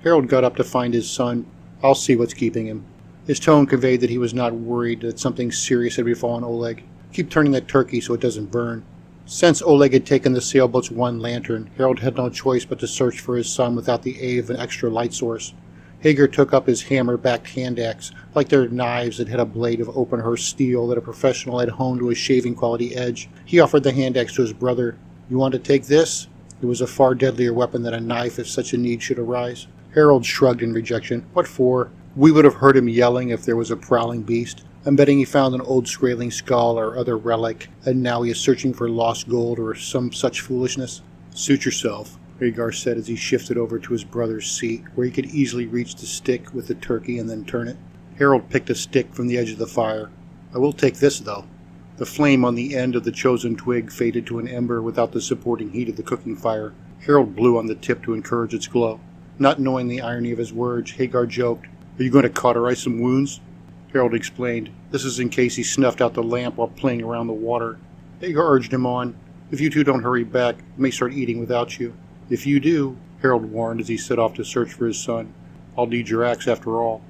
Harold got up to find his son. "I'll see what's keeping him." His tone conveyed that he was not worried that something serious had befallen Oleg. "Keep turning that turkey so it doesn't burn." Since Oleg had taken the sailboat's one lantern, Harold had no choice but to search for his son without the aid of an extra light source. Hagar took up his hammer-backed hand axe, like their knives that had a blade of open-hearth steel that a professional had honed to a shaving-quality edge. He offered the hand axe to his brother. "You want to take this?" It was a far deadlier weapon than a knife if such a need should arise. Harold shrugged in rejection. "What for? We would have heard him yelling if there was a prowling beast. I'm betting he found an old Skraeling skull or other relic, and now he is searching for lost gold or some such foolishness." "Suit yourself," Hagar said as he shifted over to his brother's seat, where he could easily reach the stick with the turkey and then turn it. Harold picked a stick from the edge of the fire. "I will take this, though." The flame on the end of the chosen twig faded to an ember without the supporting heat of the cooking fire. Harold blew on the tip to encourage its glow. Not knowing the irony of his words, Hagar joked, "Are you going to cauterize some wounds?" Harold explained, "This is in case he snuffed out the lamp while playing around the water." Hagar urged him on. "If you two don't hurry back, it may start eating without you." "If you do," Harold warned as he set off to search for his son, "I'll need your axe after all."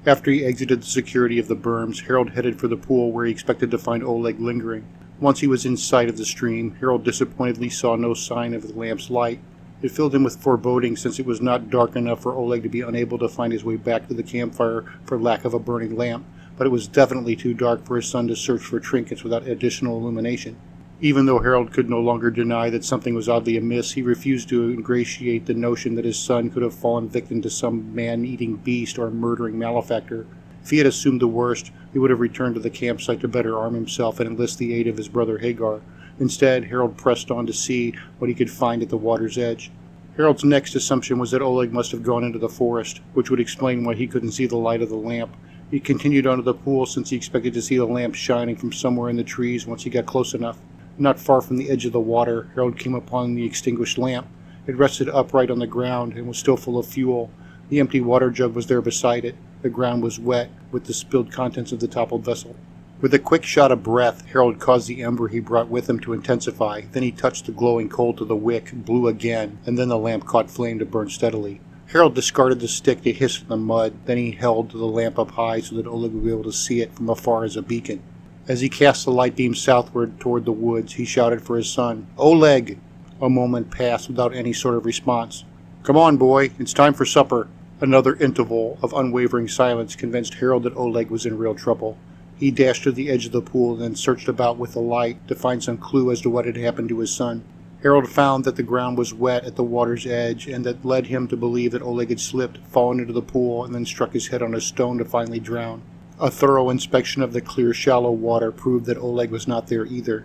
After he exited the security of the berms, Harold headed for the pool where he expected to find Oleg lingering. Once he was in sight of the stream, Harold disappointedly saw no sign of the lamp's light. It filled him with foreboding since it was not dark enough for Oleg to be unable to find his way back to the campfire for lack of a burning lamp, but it was definitely too dark for his son to search for trinkets without additional illumination. Even though Harold could no longer deny that something was oddly amiss, he refused to ingratiate the notion that his son could have fallen victim to some man-eating beast or murdering malefactor. If he had assumed the worst, he would have returned to the campsite to better arm himself and enlist the aid of his brother Hagar. Instead, Harold pressed on to see what he could find at the water's edge. Harold's next assumption was that Oleg must have gone into the forest, which would explain why he couldn't see the light of the lamp. He continued onto the pool since he expected to see the lamp shining from somewhere in the trees once he got close enough. Not far from the edge of the water, Harold came upon the extinguished lamp. It rested upright on the ground and was still full of fuel. The empty water jug was there beside it. The ground was wet with the spilled contents of the toppled vessel. With a quick shot of breath, Harold caused the ember he brought with him to intensify. Then he touched the glowing coal to the wick, blew again, and then the lamp caught flame to burn steadily. Harold discarded the stick to hiss in the mud. Then he held the lamp up high so that Oleg would be able to see it from afar as a beacon. As he cast the light beam southward toward the woods, he shouted for his son, "Oleg!" A moment passed without any sort of response. "Come on, boy, it's time for supper." Another interval of unwavering silence convinced Harold that Oleg was in real trouble. He dashed to the edge of the pool and then searched about with the light to find some clue as to what had happened to his son. Harold found that the ground was wet at the water's edge, and that led him to believe that Oleg had slipped, fallen into the pool, and then struck his head on a stone to finally drown. A thorough inspection of the clear, shallow water proved that Oleg was not there either.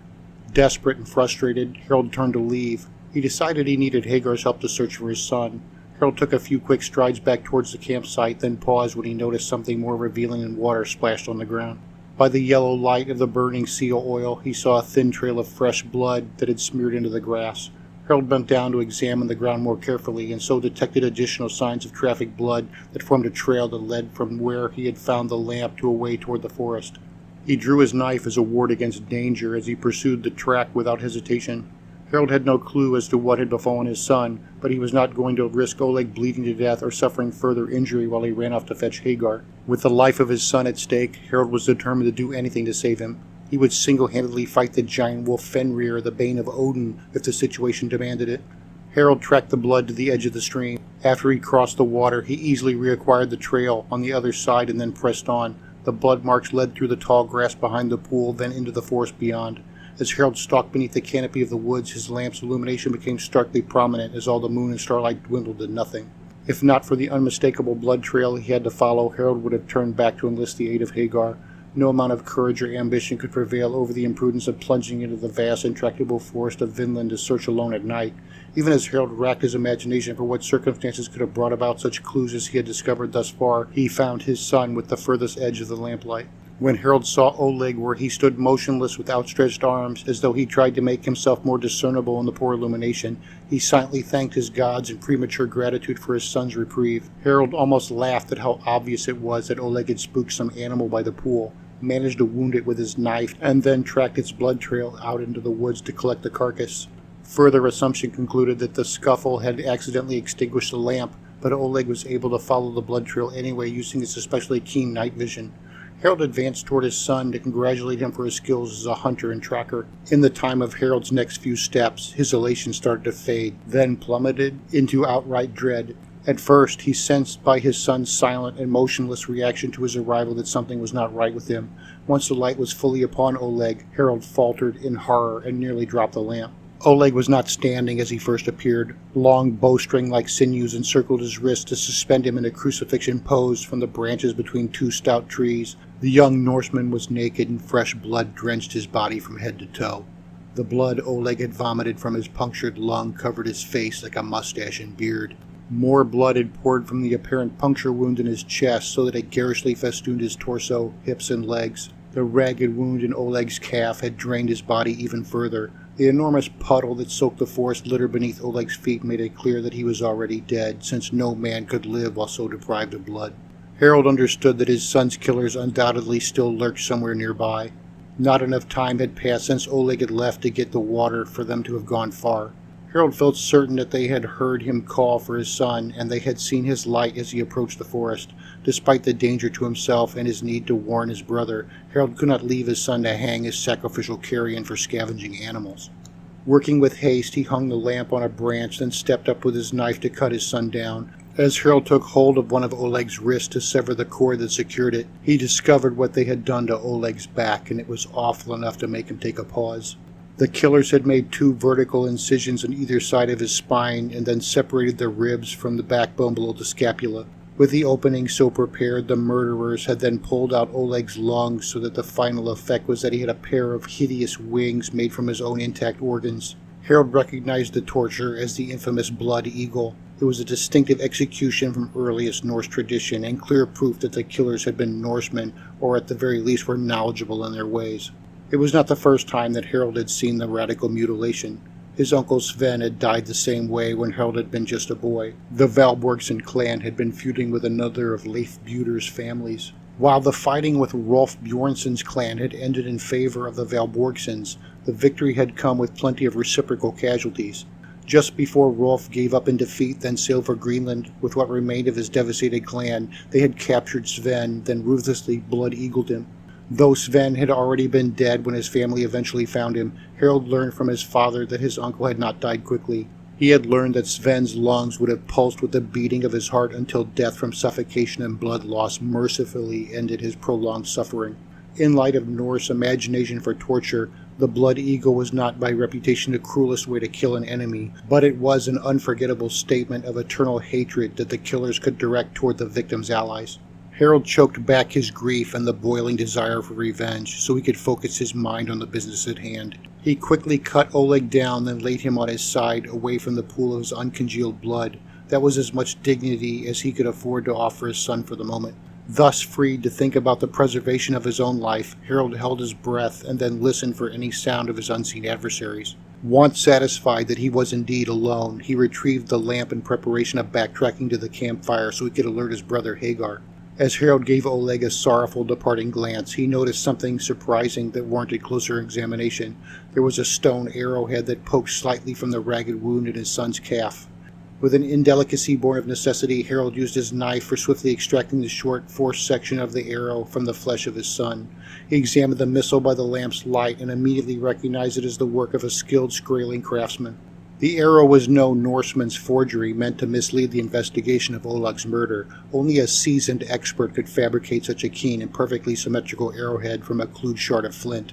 Desperate and frustrated, Harold turned to leave. He decided he needed Hagar's help to search for his son. Harold took a few quick strides back towards the campsite, then paused when he noticed something more revealing than water splashed on the ground. By the yellow light of the burning seal oil, he saw a thin trail of fresh blood that had smeared into the grass. Harold bent down to examine the ground more carefully, and so detected additional signs of trafficked blood that formed a trail that led from where he had found the lamp to a way toward the forest. He drew his knife as a ward against danger as he pursued the track without hesitation. Harold had no clue as to what had befallen his son, but he was not going to risk Oleg bleeding to death or suffering further injury while he ran off to fetch Hagar. With the life of his son at stake, Harold was determined to do anything to save him. He would single-handedly fight the giant wolf Fenrir, the bane of Odin, if the situation demanded it. Harold tracked the blood to the edge of the stream. After he crossed the water, he easily reacquired the trail on the other side and then pressed on. The blood marks led through the tall grass behind the pool, then into the forest beyond. As Harold stalked beneath the canopy of the woods, his lamp's illumination became starkly prominent as all the moon and starlight dwindled to nothing. If not for the unmistakable blood trail he had to follow, Harold would have turned back to enlist the aid of Hagar. No amount of courage or ambition could prevail over the imprudence of plunging into the vast, intractable forest of Vinland to search alone at night. Even as Harold racked his imagination for what circumstances could have brought about such clues as he had discovered thus far, he found his son with the furthest edge of the lamplight. When Harold saw Oleg where he stood motionless with outstretched arms, as though he tried to make himself more discernible in the poor illumination, he silently thanked his gods in premature gratitude for his son's reprieve. Harold almost laughed at how obvious it was that Oleg had spooked some animal by the pool, managed to wound it with his knife, and then tracked its blood trail out into the woods to collect the carcass. Further assumption concluded that the scuffle had accidentally extinguished the lamp, but Oleg was able to follow the blood trail anyway using his especially keen night vision. Harold advanced toward his son to congratulate him for his skills as a hunter and tracker. In the time of Harold's next few steps, his elation started to fade, then plummeted into outright dread. At first, he sensed by his son's silent and motionless reaction to his arrival that something was not right with him. Once the light was fully upon Oleg, Harold faltered in horror and nearly dropped the lamp. Oleg was not standing as he first appeared. Long bowstring-like sinews encircled his wrist to suspend him in a crucifixion pose from the branches between two stout trees. The young Norseman was naked and fresh blood drenched his body from head to toe. The blood Oleg had vomited from his punctured lung covered his face like a mustache and beard. More blood had poured from the apparent puncture wound in his chest so that it garishly festooned his torso, hips, and legs. The ragged wound in Oleg's calf had drained his body even further. The enormous puddle that soaked the forest litter beneath Oleg's feet made it clear that he was already dead, since no man could live while so deprived of blood. Harold understood that his son's killers undoubtedly still lurked somewhere nearby. Not enough time had passed since Oleg had left to get the water for them to have gone far. Harold felt certain that they had heard him call for his son, and they had seen his light as he approached the forest. Despite the danger to himself and his need to warn his brother, Harold could not leave his son to hang as sacrificial carrion for scavenging animals. Working with haste, he hung the lamp on a branch, then stepped up with his knife to cut his son down. As Harold took hold of one of Oleg's wrists to sever the cord that secured it, he discovered what they had done to Oleg's back, and it was awful enough to make him take a pause. The killers had made 2 vertical incisions on either side of his spine and then separated the ribs from the backbone below the scapula. With the opening so prepared, the murderers had then pulled out Oleg's lungs so that the final effect was that he had a pair of hideous wings made from his own intact organs. Harold recognized the torture as the infamous Blood Eagle. It was a distinctive execution from earliest Norse tradition and clear proof that the killers had been Norsemen, or at the very least were knowledgeable in their ways. It was not the first time that Harold had seen the radical mutilation. His uncle Sven had died the same way when Harold had been just a boy. The Valborgson clan had been feuding with another of Leif Buder's families. While the fighting with Rolf Bjornsson's clan had ended in favor of the Valborgsons, the victory had come with plenty of reciprocal casualties. Just before Rolf gave up in defeat, then sailed for Greenland with what remained of his devastated clan, they had captured Sven, then ruthlessly blood-eagled him. Though Sven had already been dead when his family eventually found him, Harold learned from his father that his uncle had not died quickly. He had learned that Sven's lungs would have pulsed with the beating of his heart until death from suffocation and blood loss mercifully ended his prolonged suffering. In light of Norse imagination for torture, the Blood Eagle was not by reputation the cruelest way to kill an enemy, but it was an unforgettable statement of eternal hatred that the killers could direct toward the victim's allies. Harold choked back his grief and the boiling desire for revenge so he could focus his mind on the business at hand. He quickly cut Oleg down, then laid him on his side, away from the pool of his uncongealed blood. That was as much dignity as he could afford to offer his son for the moment. Thus freed to think about the preservation of his own life, Harold held his breath and then listened for any sound of his unseen adversaries. Once satisfied that he was indeed alone, he retrieved the lamp in preparation of backtracking to the campfire so he could alert his brother Hagar. As Harold gave Oleg a sorrowful departing glance, he noticed something surprising that warranted closer examination. There was a stone arrowhead that poked slightly from the ragged wound in his son's calf. With an indelicacy born of necessity, Harold used his knife for swiftly extracting the short, forced section of the arrow from the flesh of his son. He examined the missile by the lamp's light and immediately recognized it as the work of a skilled Skraeling craftsman. The arrow was no Norseman's forgery meant to mislead the investigation of Oleg's murder. Only a seasoned expert could fabricate such a keen and perfectly symmetrical arrowhead from a crude shard of flint.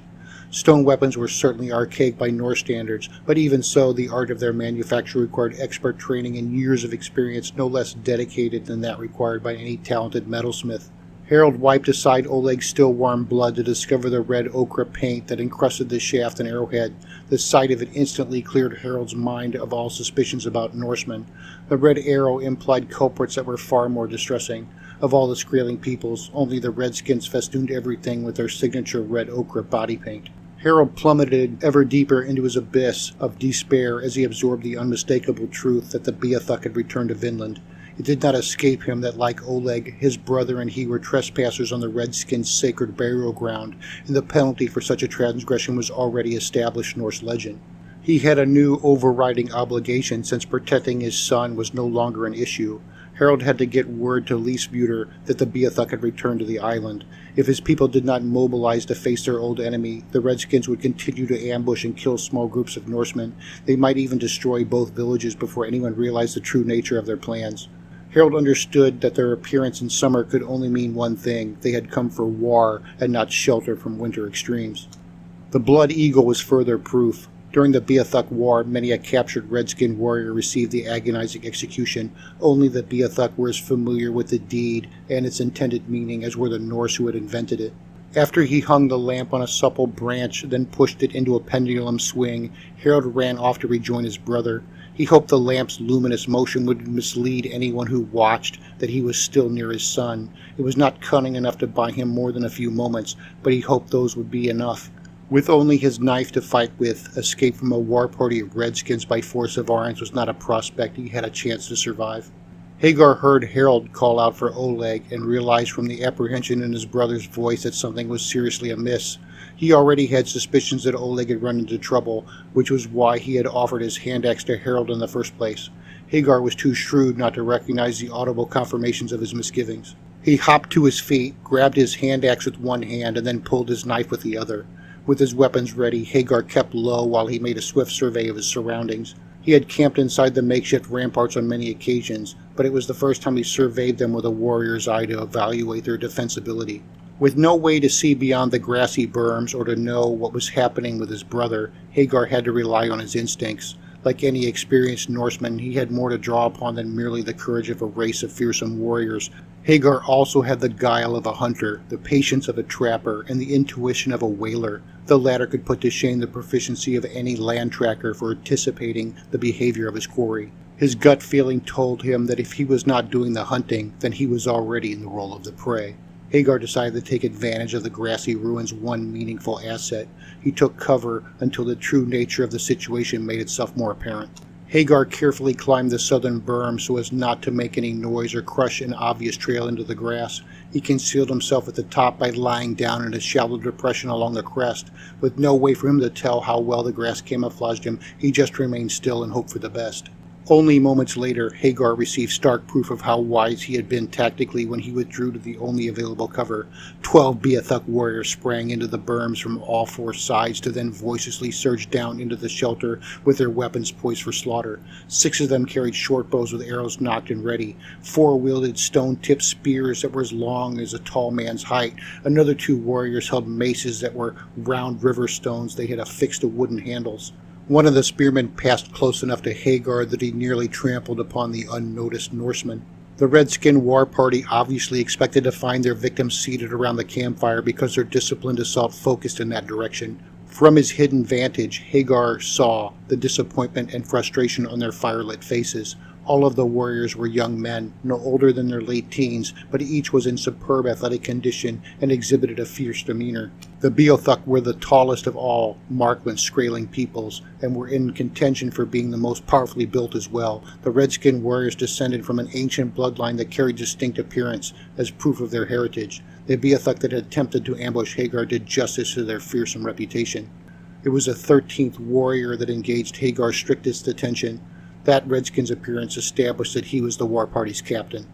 Stone weapons were certainly archaic by Norse standards, but even so, the art of their manufacture required expert training and years of experience no less dedicated than that required by any talented metalsmith. Harold wiped aside Oleg's still warm blood to discover the red ochre paint that encrusted the shaft and arrowhead. The sight of it instantly cleared Harold's mind of all suspicions about Norsemen. The red arrow implied culprits that were far more distressing. Of all the Skraeling peoples, only the Redskins festooned everything with their signature red ochre body paint. Harold plummeted ever deeper into his abyss of despair as he absorbed the unmistakable truth that the Beothuk had returned to Vinland. It did not escape him that, like Oleg, his brother and he were trespassers on the Redskins' sacred burial ground, and the penalty for such a transgression was already established Norse legend. He had a new overriding obligation since protecting his son was no longer an issue. Harold had to get word to Leifsbudir that the Beothuk had returned to the island. If his people did not mobilize to face their old enemy, the Redskins would continue to ambush and kill small groups of Norsemen. They might even destroy both villages before anyone realized the true nature of their plans. Harold understood that their appearance in summer could only mean one thing: they had come for war and not shelter from winter extremes. The Blood Eagle was further proof. During the Beothuk War, many a captured Redskin warrior received the agonizing execution. Only the Beothuk were as familiar with the deed and its intended meaning as were the Norse who had invented it. After he hung the lamp on a supple branch, then pushed it into a pendulum swing, Harold ran off to rejoin his brother. He hoped the lamp's luminous motion would mislead anyone who watched that he was still near his son. It was not cunning enough to buy him more than a few moments, but he hoped those would be enough. With only his knife to fight with, escape from a war party of Redskins by force of arms was not a prospect he had a chance to survive. Hagar heard Harold call out for Oleg and realized from the apprehension in his brother's voice that something was seriously amiss. He already had suspicions that Oleg had run into trouble, which was why he had offered his hand axe to Harold in the first place. Hagar was too shrewd not to recognize the audible confirmations of his misgivings. He hopped to his feet, grabbed his hand axe with one hand, and then pulled his knife with the other. With his weapons ready, Hagar kept low while he made a swift survey of his surroundings. He had camped inside the makeshift ramparts on many occasions, but it was the first time he surveyed them with a warrior's eye to evaluate their defensibility. With no way to see beyond the grassy berms or to know what was happening with his brother, Hagar had to rely on his instincts. Like any experienced Norseman, he had more to draw upon than merely the courage of a race of fearsome warriors. Hagar also had the guile of a hunter, the patience of a trapper, and the intuition of a whaler. The latter could put to shame the proficiency of any land tracker for anticipating the behavior of his quarry. His gut feeling told him that if he was not doing the hunting, then he was already in the role of the prey. Hagar decided to take advantage of the grassy ruins' one meaningful asset. He took cover until the true nature of the situation made itself more apparent. Hagar carefully climbed the southern berm so as not to make any noise or crush an obvious trail into the grass. He concealed himself at the top by lying down in a shallow depression along the crest. With no way for him to tell how well the grass camouflaged him, he just remained still and hoped for the best. Only moments later, Hagar received stark proof of how wise he had been tactically when he withdrew to the only available cover. 12 Beothuk warriors sprang into the berms from all four sides to then voicelessly surge down into the shelter with their weapons poised for slaughter. 6 of them carried short bows with arrows nocked and ready. 4 wielded stone-tipped spears that were as long as a tall man's height. Another 2 warriors held maces that were round river stones they had affixed to wooden handles. One of the spearmen passed close enough to Hagar that he nearly trampled upon the unnoticed Norseman. The Redskin war party obviously expected to find their victims seated around the campfire because their disciplined assault focused in that direction. From his hidden vantage, Hagar saw the disappointment and frustration on their firelit faces. All of the warriors were young men, no older than their late teens, but each was in superb athletic condition and exhibited a fierce demeanor. The Beothuk were the tallest of all Markland Skraeling peoples, and were in contention for being the most powerfully built as well. The Redskin warriors descended from an ancient bloodline that carried distinct appearance as proof of their heritage. The Beothuk that had attempted to ambush Hagar did justice to their fearsome reputation. It was the 13th warrior that engaged Hagar's strictest attention. That Redskin's appearance established that he was the war party's captain.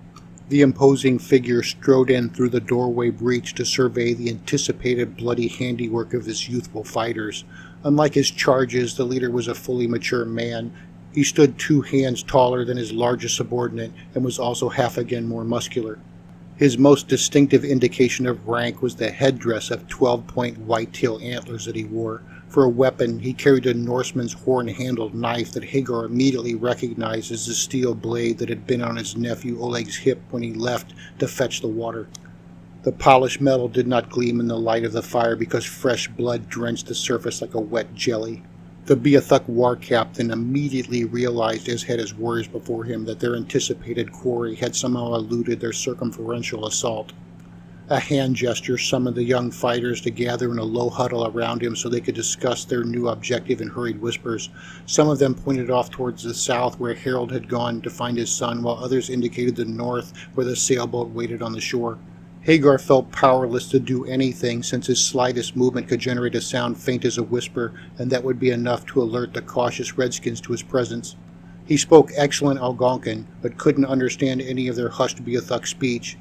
The imposing figure strode in through the doorway breach to survey the anticipated bloody handiwork of his youthful fighters. Unlike his charges, the leader was a fully mature man. He stood 2 hands taller than his largest subordinate and was also half again more muscular. His most distinctive indication of rank was the headdress of 12-point white-tail antlers that he wore. For a weapon, he carried a Norseman's horn-handled knife that Hagar immediately recognized as the steel blade that had been on his nephew Oleg's hip when he left to fetch the water. The polished metal did not gleam in the light of the fire because fresh blood drenched the surface like a wet jelly. The Beothuk war captain immediately realized, as had his warriors before him, that their anticipated quarry had somehow eluded their circumferential assault. A hand gesture summoned the young fighters to gather in a low huddle around him so they could discuss their new objective in hurried whispers. Some of them pointed off towards the south where Harold had gone to find his son, while others indicated the north where the sailboat waited on the shore. Hagar felt powerless to do anything, since his slightest movement could generate a sound faint as a whisper, and that would be enough to alert the cautious redskins to his presence. He spoke excellent Algonquin, but couldn't understand any of their hushed Beothuk speech.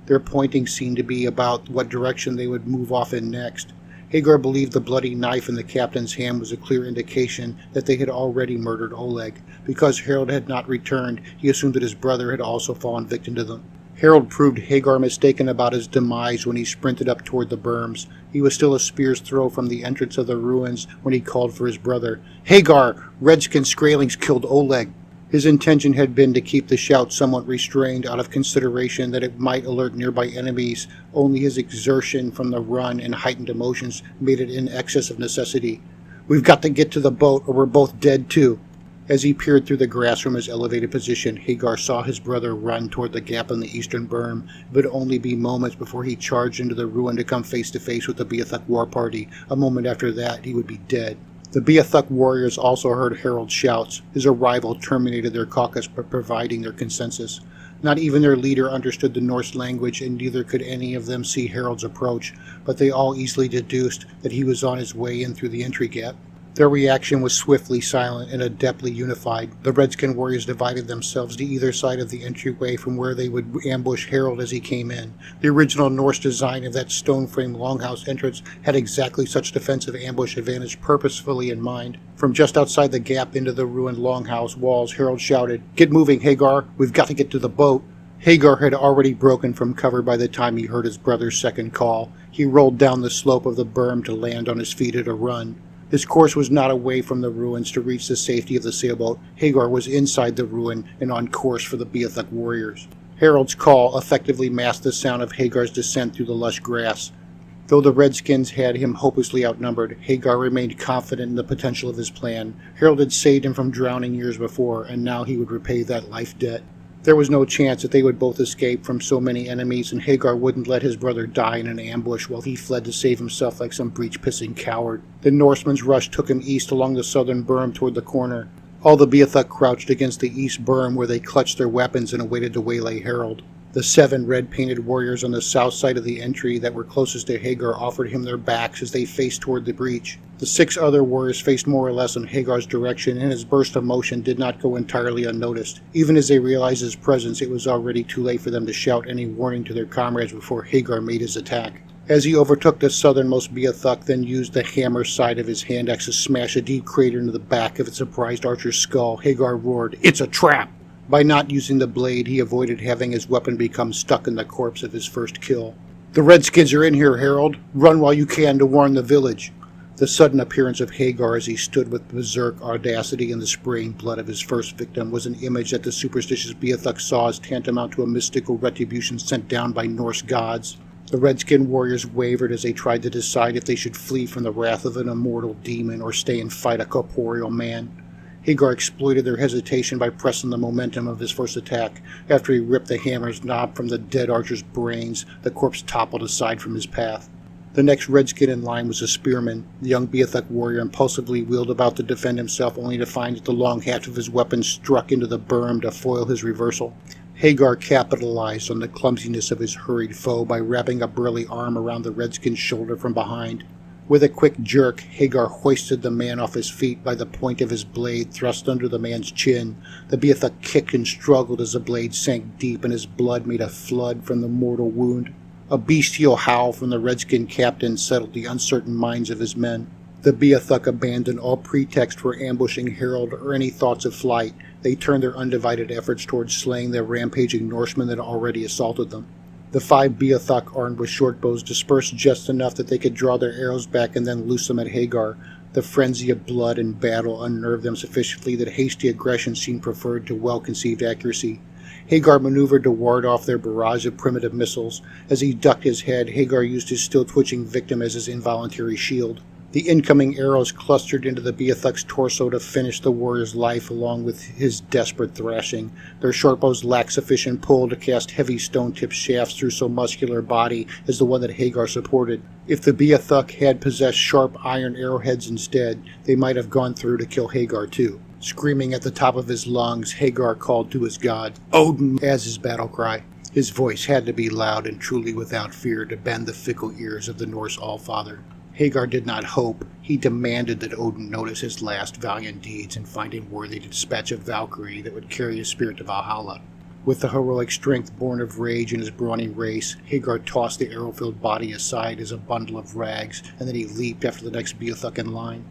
Their pointing seemed to be about what direction they would move off in next. Hagar believed the bloody knife in the captain's hand was a clear indication that they had already murdered Oleg. Because Harold had not returned, he assumed that his brother had also fallen victim to them. Harold proved Hagar mistaken about his demise when he sprinted up toward the berms. He was still a spear's throw from the entrance of the ruins when he called for his brother. "Hagar! Redskin Skraelings killed Oleg!" His intention had been to keep the shout somewhat restrained out of consideration that it might alert nearby enemies. Only his exertion from the run and heightened emotions made it in excess of necessity. "We've got to get to the boat or we're both dead too." As he peered through the grass from his elevated position, Hagar saw his brother run toward the gap in the eastern berm. It would only be moments before he charged into the ruin to come face to face with the Beothuk war party. A moment after that, he would be dead. The Beothuk warriors also heard Harold's shouts. His arrival terminated their caucus by providing their consensus. Not even their leader understood the Norse language, and neither could any of them see Harold's approach, but they all easily deduced that he was on his way in through the entry gap. Their reaction was swiftly silent and adeptly unified. The Redskin warriors divided themselves to either side of the entryway from where they would ambush Harold as he came in. The original Norse design of that stone-frame longhouse entrance had exactly such defensive ambush advantage purposefully in mind. From just outside the gap into the ruined longhouse walls, Harold shouted, "Get moving, Hagar! We've got to get to the boat!" Hagar had already broken from cover by the time he heard his brother's second call. He rolled down the slope of the berm to land on his feet at a run. His course was not away from the ruins to reach the safety of the sailboat. Hagar was inside the ruin and on course for the Beothuk warriors. Harold's call effectively masked the sound of Hagar's descent through the lush grass. Though the Redskins had him hopelessly outnumbered, Hagar remained confident in the potential of his plan. Harold had saved him from drowning years before, and now he would repay that life debt. There was no chance that they would both escape from so many enemies, and Hagar wouldn't let his brother die in an ambush while he fled to save himself like some breech-pissing coward. The Norseman's rush took him east along the southern berm toward the corner. All the Beothuk crouched against the east berm where they clutched their weapons and awaited to waylay Harold. The 7 red-painted warriors on the south side of the entry that were closest to Hagar offered him their backs as they faced toward the breach. The 6 other warriors faced more or less in Hagar's direction, and his burst of motion did not go entirely unnoticed. Even as they realized his presence, it was already too late for them to shout any warning to their comrades before Hagar made his attack. As he overtook the southernmost Beothuk, then used the hammer side of his hand axe to smash a deep crater into the back of its surprised archer's skull, Hagar roared, "It's a trap!" By not using the blade, he avoided having his weapon become stuck in the corpse of his first kill. "The Redskins are in here, Harold. Run while you can to warn the village." The sudden appearance of Hagar as he stood with berserk audacity in the spraying blood of his first victim was an image that the superstitious Beothuk saw as tantamount to a mystical retribution sent down by Norse gods. The Redskin warriors wavered as they tried to decide if they should flee from the wrath of an immortal demon or stay and fight a corporeal man. Hagar exploited their hesitation by pressing the momentum of his first attack. After he ripped the hammer's knob from the dead archer's brains, the corpse toppled aside from his path. The next Redskin in line was a spearman. The young Beothuk warrior impulsively wheeled about to defend himself, only to find that the long haft of his weapon struck into the berm to foil his reversal. Hagar capitalized on the clumsiness of his hurried foe by wrapping a burly arm around the Redskin's shoulder from behind. With a quick jerk, Hagar hoisted the man off his feet by the point of his blade thrust under the man's chin. The Beothuk kicked and struggled as the blade sank deep and his blood made a flood from the mortal wound. A bestial howl from the Redskin captain settled the uncertain minds of his men. The Beothuk abandoned all pretext for ambushing Harold or any thoughts of flight. They turned their undivided efforts towards slaying the rampaging Norsemen that already assaulted them. The 5 Beothuk armed with short bows dispersed just enough that they could draw their arrows back and then loose them at Hagar. The frenzy of blood and battle unnerved them sufficiently that hasty aggression seemed preferred to well-conceived accuracy. Hagar maneuvered to ward off their barrage of primitive missiles. As he ducked his head, Hagar used his still-twitching victim as his involuntary shield. The incoming arrows clustered into the Beothuk's torso to finish the warrior's life along with his desperate thrashing. Their short bows lacked sufficient pull to cast heavy stone-tipped shafts through so muscular a body as the one that Hagar supported. If the Beothuk had possessed sharp iron arrowheads instead, they might have gone through to kill Hagar too. Screaming at the top of his lungs, Hagar called to his god, Odin, as his battle cry. His voice had to be loud and truly without fear to bend the fickle ears of the Norse Allfather. Hagar did not hope. He demanded that Odin notice his last valiant deeds and find him worthy to dispatch a Valkyrie that would carry his spirit to Valhalla. With the heroic strength born of rage in his brawny race, Hagar tossed the arrow-filled body aside as a bundle of rags, and then he leaped after the next Beothuk in line.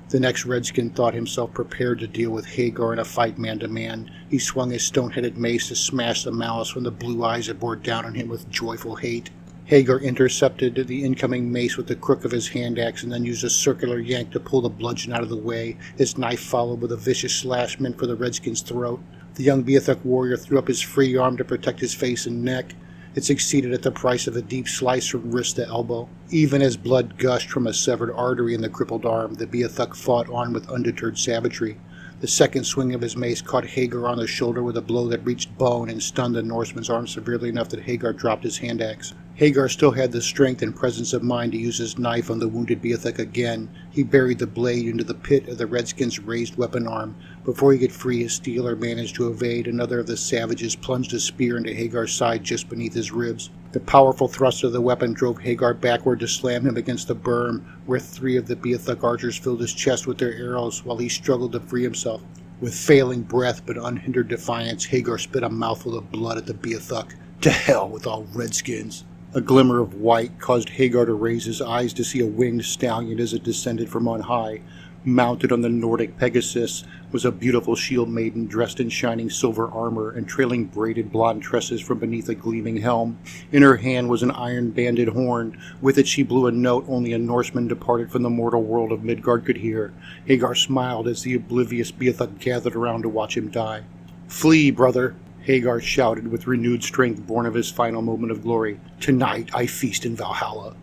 The next redskin thought himself prepared to deal with Hagar in a fight man-to-man. He swung his stone-headed mace to smash the malice from the blue eyes that bore down on him with joyful hate. Hagar intercepted the incoming mace with the crook of his hand axe and then used a circular yank to pull the bludgeon out of the way. His knife followed with a vicious slash meant for the redskin's throat. The young Beothuk warrior threw up his free arm to protect his face and neck. It succeeded at the price of a deep slice from wrist to elbow. Even as blood gushed from a severed artery in the crippled arm, the Beothuk fought on with undeterred savagery. The second swing of his mace caught Hagar on the shoulder with a blow that reached bone and stunned the Norseman's arm severely enough that Hagar dropped his hand axe. Hagar still had the strength and presence of mind to use his knife on the wounded Beothuk again. He buried the blade into the pit of the redskin's raised weapon arm. Before he could free his steel or manage to evade, another of the savages plunged a spear into Hagar's side just beneath his ribs. The powerful thrust of the weapon drove Hagar backward to slam him against the berm, where 3 of the Beothuk archers filled his chest with their arrows while he struggled to free himself. With failing breath but unhindered defiance, Hagar spit a mouthful of blood at the Beothuk. To hell with all redskins! A glimmer of white caused Hagar to raise his eyes to see a winged stallion as it descended from on high. Mounted on the Nordic Pegasus was a beautiful shield maiden dressed in shining silver armor and trailing braided blonde tresses from beneath a gleaming helm. In her hand was an iron-banded horn. With it she blew a note only a Norseman departed from the mortal world of Midgard could hear. Hagar smiled as the oblivious Beothuk gathered around to watch him die. "Flee, brother!" Hagar shouted with renewed strength born of his final moment of glory. "Tonight I feast in Valhalla."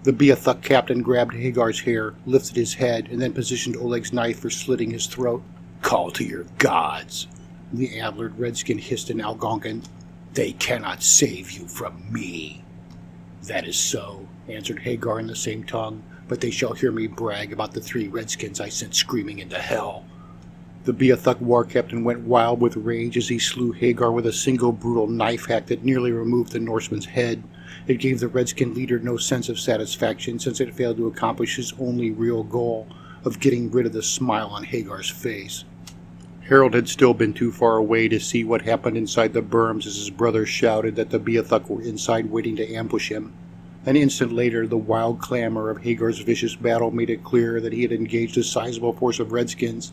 The Beothuk captain grabbed Hagar's hair, lifted his head, and then positioned Oleg's knife for slitting his throat. "Call to your gods," the antlered redskin hissed in Algonquin. "They cannot save you from me." "That is so," answered Hagar in the same tongue, "but they shall hear me brag about the 3 redskins I sent screaming into hell." The Beothuk war captain went wild with rage as he slew Hagar with a single brutal knife hack that nearly removed the Norseman's head. It gave the redskin leader no sense of satisfaction since it failed to accomplish his only real goal of getting rid of the smile on Hagar's face. Harold had still been too far away to see what happened inside the berms as his brother shouted that the Beothuk were inside waiting to ambush him. An instant later, the wild clamor of Hagar's vicious battle made it clear that he had engaged a sizable force of redskins.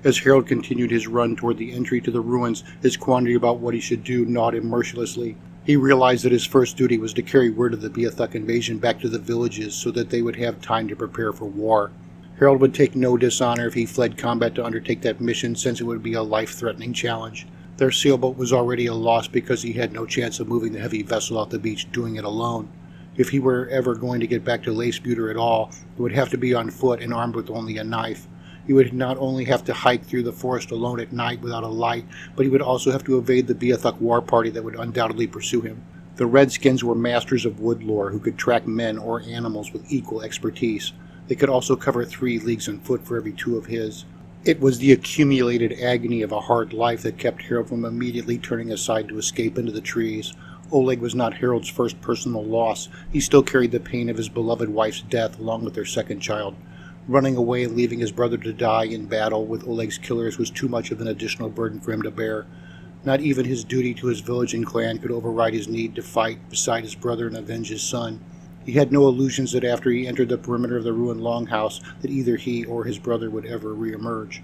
As Harold continued his run toward the entry to the ruins, his quandary about what he should do gnawed him mercilessly. He realized that his first duty was to carry word of the Beothuk invasion back to the villages so that they would have time to prepare for war. Harold would take no dishonor if he fled combat to undertake that mission, since it would be a life-threatening challenge. Their sailboat was already a loss because he had no chance of moving the heavy vessel off the beach doing it alone. If he were ever going to get back to Leifsbudir at all, it would have to be on foot and armed with only a knife. He would not only have to hike through the forest alone at night without a light, but he would also have to evade the Beothuk war party that would undoubtedly pursue him. The Redskins were masters of wood lore who could track men or animals with equal expertise. They could also cover 3 leagues on foot for every 2 of his. It was the accumulated agony of a hard life that kept Harold from immediately turning aside to escape into the trees. Oleg was not Harold's first personal loss. He still carried the pain of his beloved wife's death along with their second child. Running away and leaving his brother to die in battle with Oleg's killers was too much of an additional burden for him to bear. Not even his duty to his village and clan could override his need to fight beside his brother and avenge his son. He had no illusions that after he entered the perimeter of the ruined longhouse that either he or his brother would ever reemerge.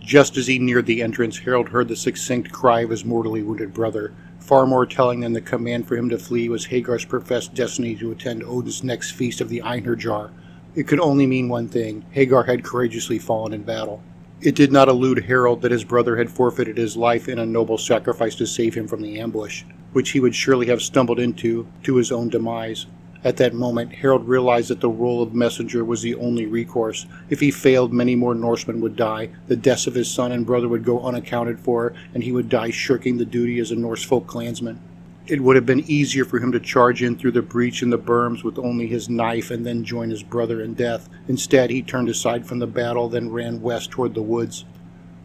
Just as he neared the entrance, Harold heard the succinct cry of his mortally wounded brother. Far more telling than the command for him to flee was Hagar's professed destiny to attend Odin's next feast of the Einherjar. It could only mean one thing: Hagar had courageously fallen in battle. It did not elude Harold that his brother had forfeited his life in a noble sacrifice to save him from the ambush, which he would surely have stumbled into to his own demise. At that moment, Harold realized that the role of messenger was the only recourse. If he failed, many more Norsemen would die, the deaths of his son and brother would go unaccounted for, and he would die shirking the duty as a Norsefolk clansman. It would have been easier for him to charge in through the breach in the berms with only his knife and then join his brother in death. Instead, he turned aside from the battle, then ran west toward the woods.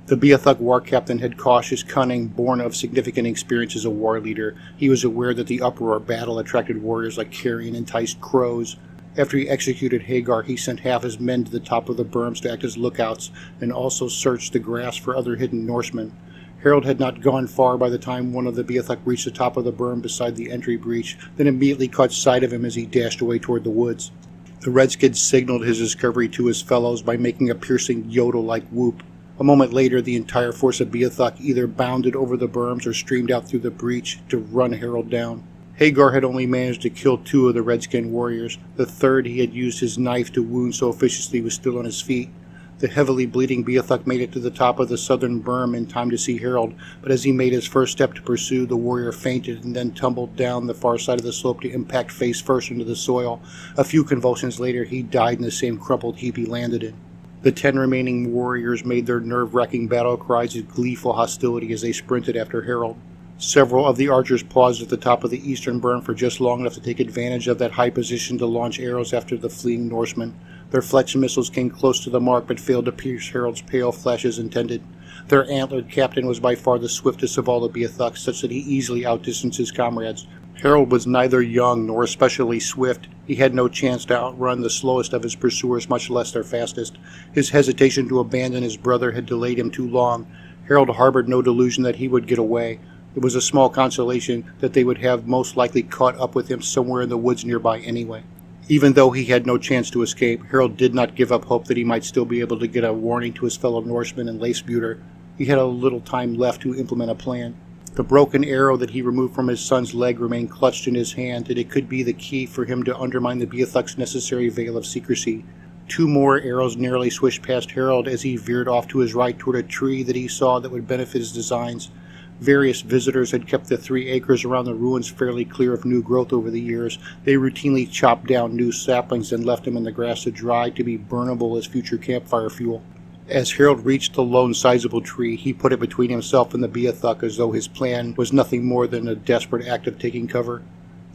The Beothuk war captain had cautious cunning, born of significant experience as a war leader. He was aware that the uproar battle attracted warriors like carrion and enticed crows. After he executed Hagar, he sent half his men to the top of the berms to act as lookouts, and also searched the grass for other hidden Norsemen. Harold had not gone far by the time one of the Beothuk reached the top of the berm beside the entry breach, then immediately caught sight of him as he dashed away toward the woods. The redskin signaled his discovery to his fellows by making a piercing yodel-like whoop. A moment later, the entire force of Beothuk either bounded over the berms or streamed out through the breach to run Harold down. Hagar had only managed to kill 2 of the redskin warriors. The third he had used his knife to wound so efficiently was still on his feet. The heavily bleeding Beothuk made it to the top of the southern berm in time to see Harold, but as he made his first step to pursue, the warrior fainted and then tumbled down the far side of the slope to impact face first into the soil. A few convulsions later, he died in the same crumpled heap he landed in. The 10 remaining warriors made their nerve-wracking battle cries with gleeful hostility as they sprinted after Harold. Several of the archers paused at the top of the eastern berm for just long enough to take advantage of that high position to launch arrows after the fleeing Norsemen. Their Fletch missiles came close to the mark but failed to pierce Harold's pale flesh as intended. Their antlered captain was by far the swiftest of all the Beothuks, such that he easily outdistanced his comrades. Harold was neither young nor especially swift. He had no chance to outrun the slowest of his pursuers, much less their fastest. His hesitation to abandon his brother had delayed him too long. Harold harbored no delusion that he would get away. It was a small consolation that they would have most likely caught up with him somewhere in the woods nearby anyway. Even though he had no chance to escape, Harold did not give up hope that he might still be able to get a warning to his fellow Norsemen in Leifsbuter. He had a little time left to implement a plan. The broken arrow that he removed from his son's leg remained clutched in his hand, and it could be the key for him to undermine the Beothuk's necessary veil of secrecy. 2 more arrows narrowly swished past Harold as he veered off to his right toward a tree that he saw that would benefit his designs. Various visitors had kept the 3 acres around the ruins fairly clear of new growth over the years. They routinely chopped down new saplings and left them in the grass to dry to be burnable as future campfire fuel. As Harold reached the lone sizable tree, he put it between himself and the Beothuk as though his plan was nothing more than a desperate act of taking cover.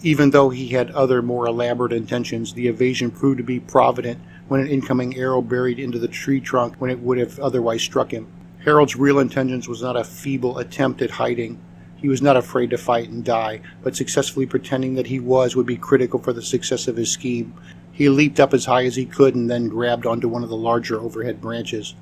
Even though he had other more elaborate intentions, the evasion proved to be provident when an incoming arrow buried into the tree trunk when it would have otherwise struck him. Harold's real intentions was not a feeble attempt at hiding. He was not afraid to fight and die, but successfully pretending that he would be critical for the success of his scheme. He leaped up as high as he could and then grabbed onto one of the larger overhead branches.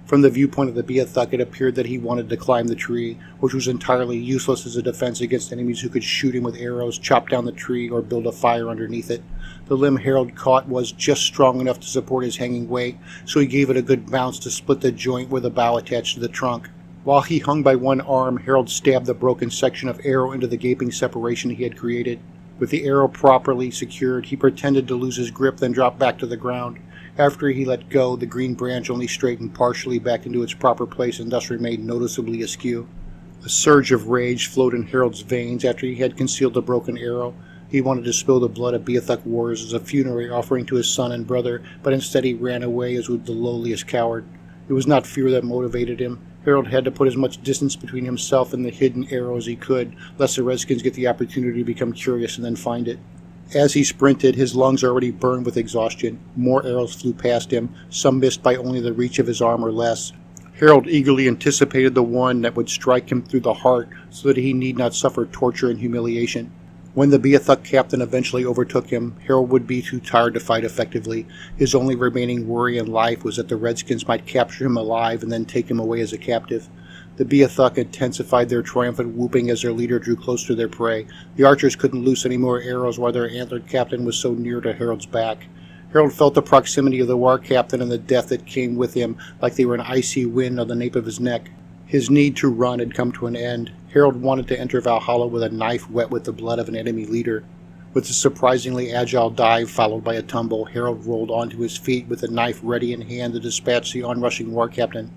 From the viewpoint of the Beothuk, it appeared that he wanted to climb the tree, which was entirely useless as a defense against enemies who could shoot him with arrows, chop down the tree, or build a fire underneath it. The limb Harold caught was just strong enough to support his hanging weight, so he gave it a good bounce to split the joint with a bough attached to the trunk. While he hung by one arm, Harold stabbed the broken section of arrow into the gaping separation he had created. With the arrow properly secured, he pretended to lose his grip, then dropped back to the ground. After he let go, the green branch only straightened partially back into its proper place and thus remained noticeably askew. A surge of rage flowed in Harold's veins after he had concealed the broken arrow. He wanted to spill the blood of Beothuk warriors as a funerary offering to his son and brother, but instead he ran away as would the lowliest coward. It was not fear that motivated him. Harold had to put as much distance between himself and the hidden arrow as he could, lest the Redskins get the opportunity to become curious and then find it. As he sprinted, his lungs already burned with exhaustion. More arrows flew past him, some missed by only the reach of his arm or less. Harold eagerly anticipated the one that would strike him through the heart so that he need not suffer torture and humiliation. When the Beothuk captain eventually overtook him, Harold would be too tired to fight effectively. His only remaining worry in life was that the Redskins might capture him alive and then take him away as a captive. The Beothuk intensified their triumphant whooping as their leader drew close to their prey. The archers couldn't loose any more arrows while their antlered captain was so near to Harold's back. Harold felt the proximity of the war captain and the death that came with him like they were an icy wind on the nape of his neck. His need to run had come to an end. Harold wanted to enter Valhalla with a knife wet with the blood of an enemy leader. With a surprisingly agile dive followed by a tumble, Harold rolled onto his feet with the knife ready in hand to dispatch the onrushing war captain.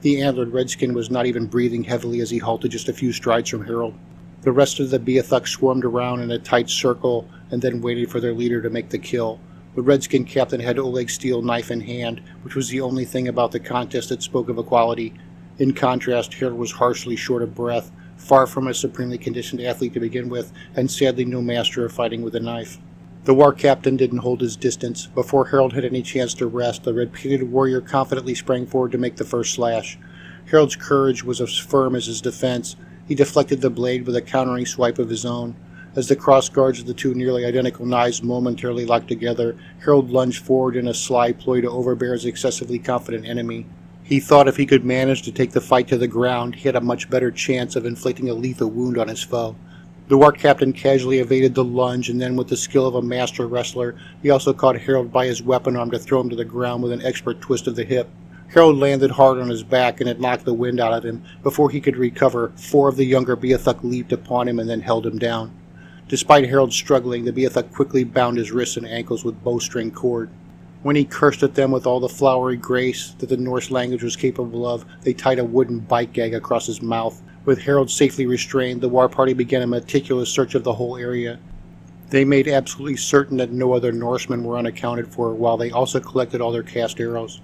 The antlered redskin was not even breathing heavily as he halted just a few strides from Harold. The rest of the Beothuk swarmed around in a tight circle, and then waited for their leader to make the kill. The Redskin captain had Oleg's steel knife in hand, which was the only thing about the contest that spoke of equality. In contrast, Harold was harshly short of breath, far from a supremely conditioned athlete to begin with, and sadly no master of fighting with a knife. The war captain didn't hold his distance. Before Harold had any chance to rest, the red-painted warrior confidently sprang forward to make the first slash. Harold's courage was as firm as his defense. He deflected the blade with a countering swipe of his own. As the cross guards of the two nearly identical knives momentarily locked together, Harold lunged forward in a sly ploy to overbear his excessively confident enemy. He thought if he could manage to take the fight to the ground, he had a much better chance of inflicting a lethal wound on his foe. The war captain casually evaded the lunge, and then with the skill of a master wrestler, he also caught Harold by his weapon arm to throw him to the ground with an expert twist of the hip. Harold landed hard on his back, and it knocked the wind out of him. Before he could recover, 4 of the younger Beothuk leaped upon him and then held him down. Despite Harold struggling, the Beothuk quickly bound his wrists and ankles with bowstring cord. When he cursed at them with all the flowery grace that the Norse language was capable of, they tied a wooden bite gag across his mouth. With Harold safely restrained, the war party began a meticulous search of the whole area. They made absolutely certain that no other Norsemen were unaccounted for, while they also collected all their cast arrows.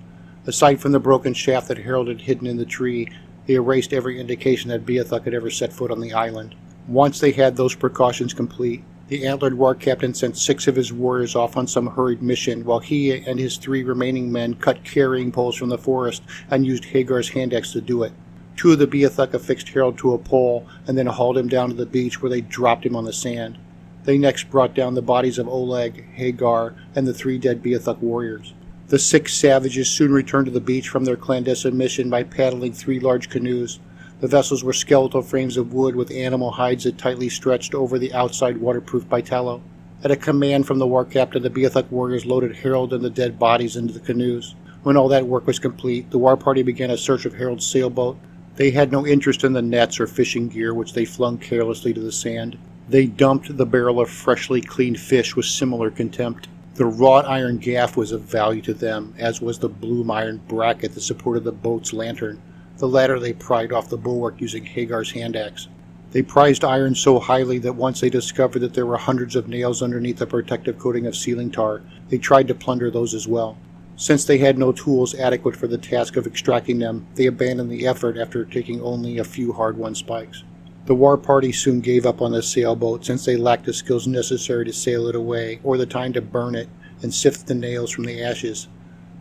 Aside from the broken shaft that Harold had hidden in the tree, they erased every indication that Beothuk had ever set foot on the island. Once they had those precautions complete, the antlered war captain sent 6 of his warriors off on some hurried mission, while he and his 3 remaining men cut carrying poles from the forest and used Hagar's hand axe to do it. 2 of the Beothuk affixed Harold to a pole and then hauled him down to the beach, where they dropped him on the sand. They next brought down the bodies of Oleg, Hagar, and the 3 dead Beothuk warriors. The 6 savages soon returned to the beach from their clandestine mission by paddling 3 large canoes. The vessels were skeletal frames of wood with animal hides that tightly stretched over the outside, waterproofed by tallow. At a command from the war captain, the Beothuk warriors loaded Harold and the dead bodies into the canoes. When all that work was complete, the war party began a search of Harold's sailboat. They had no interest in the nets or fishing gear, which they flung carelessly to the sand. They dumped the barrel of freshly cleaned fish with similar contempt. The wrought iron gaff was of value to them, as was the bloom iron bracket that supported the boat's lantern. The latter they pried off the bulwark using Hagar's hand axe. They prized iron so highly that once they discovered that there were hundreds of nails underneath a protective coating of sealing tar, they tried to plunder those as well. Since they had no tools adequate for the task of extracting them, they abandoned the effort after taking only a few hard-won spikes. The war party soon gave up on the sailboat, since they lacked the skills necessary to sail it away, or the time to burn it and sift the nails from the ashes.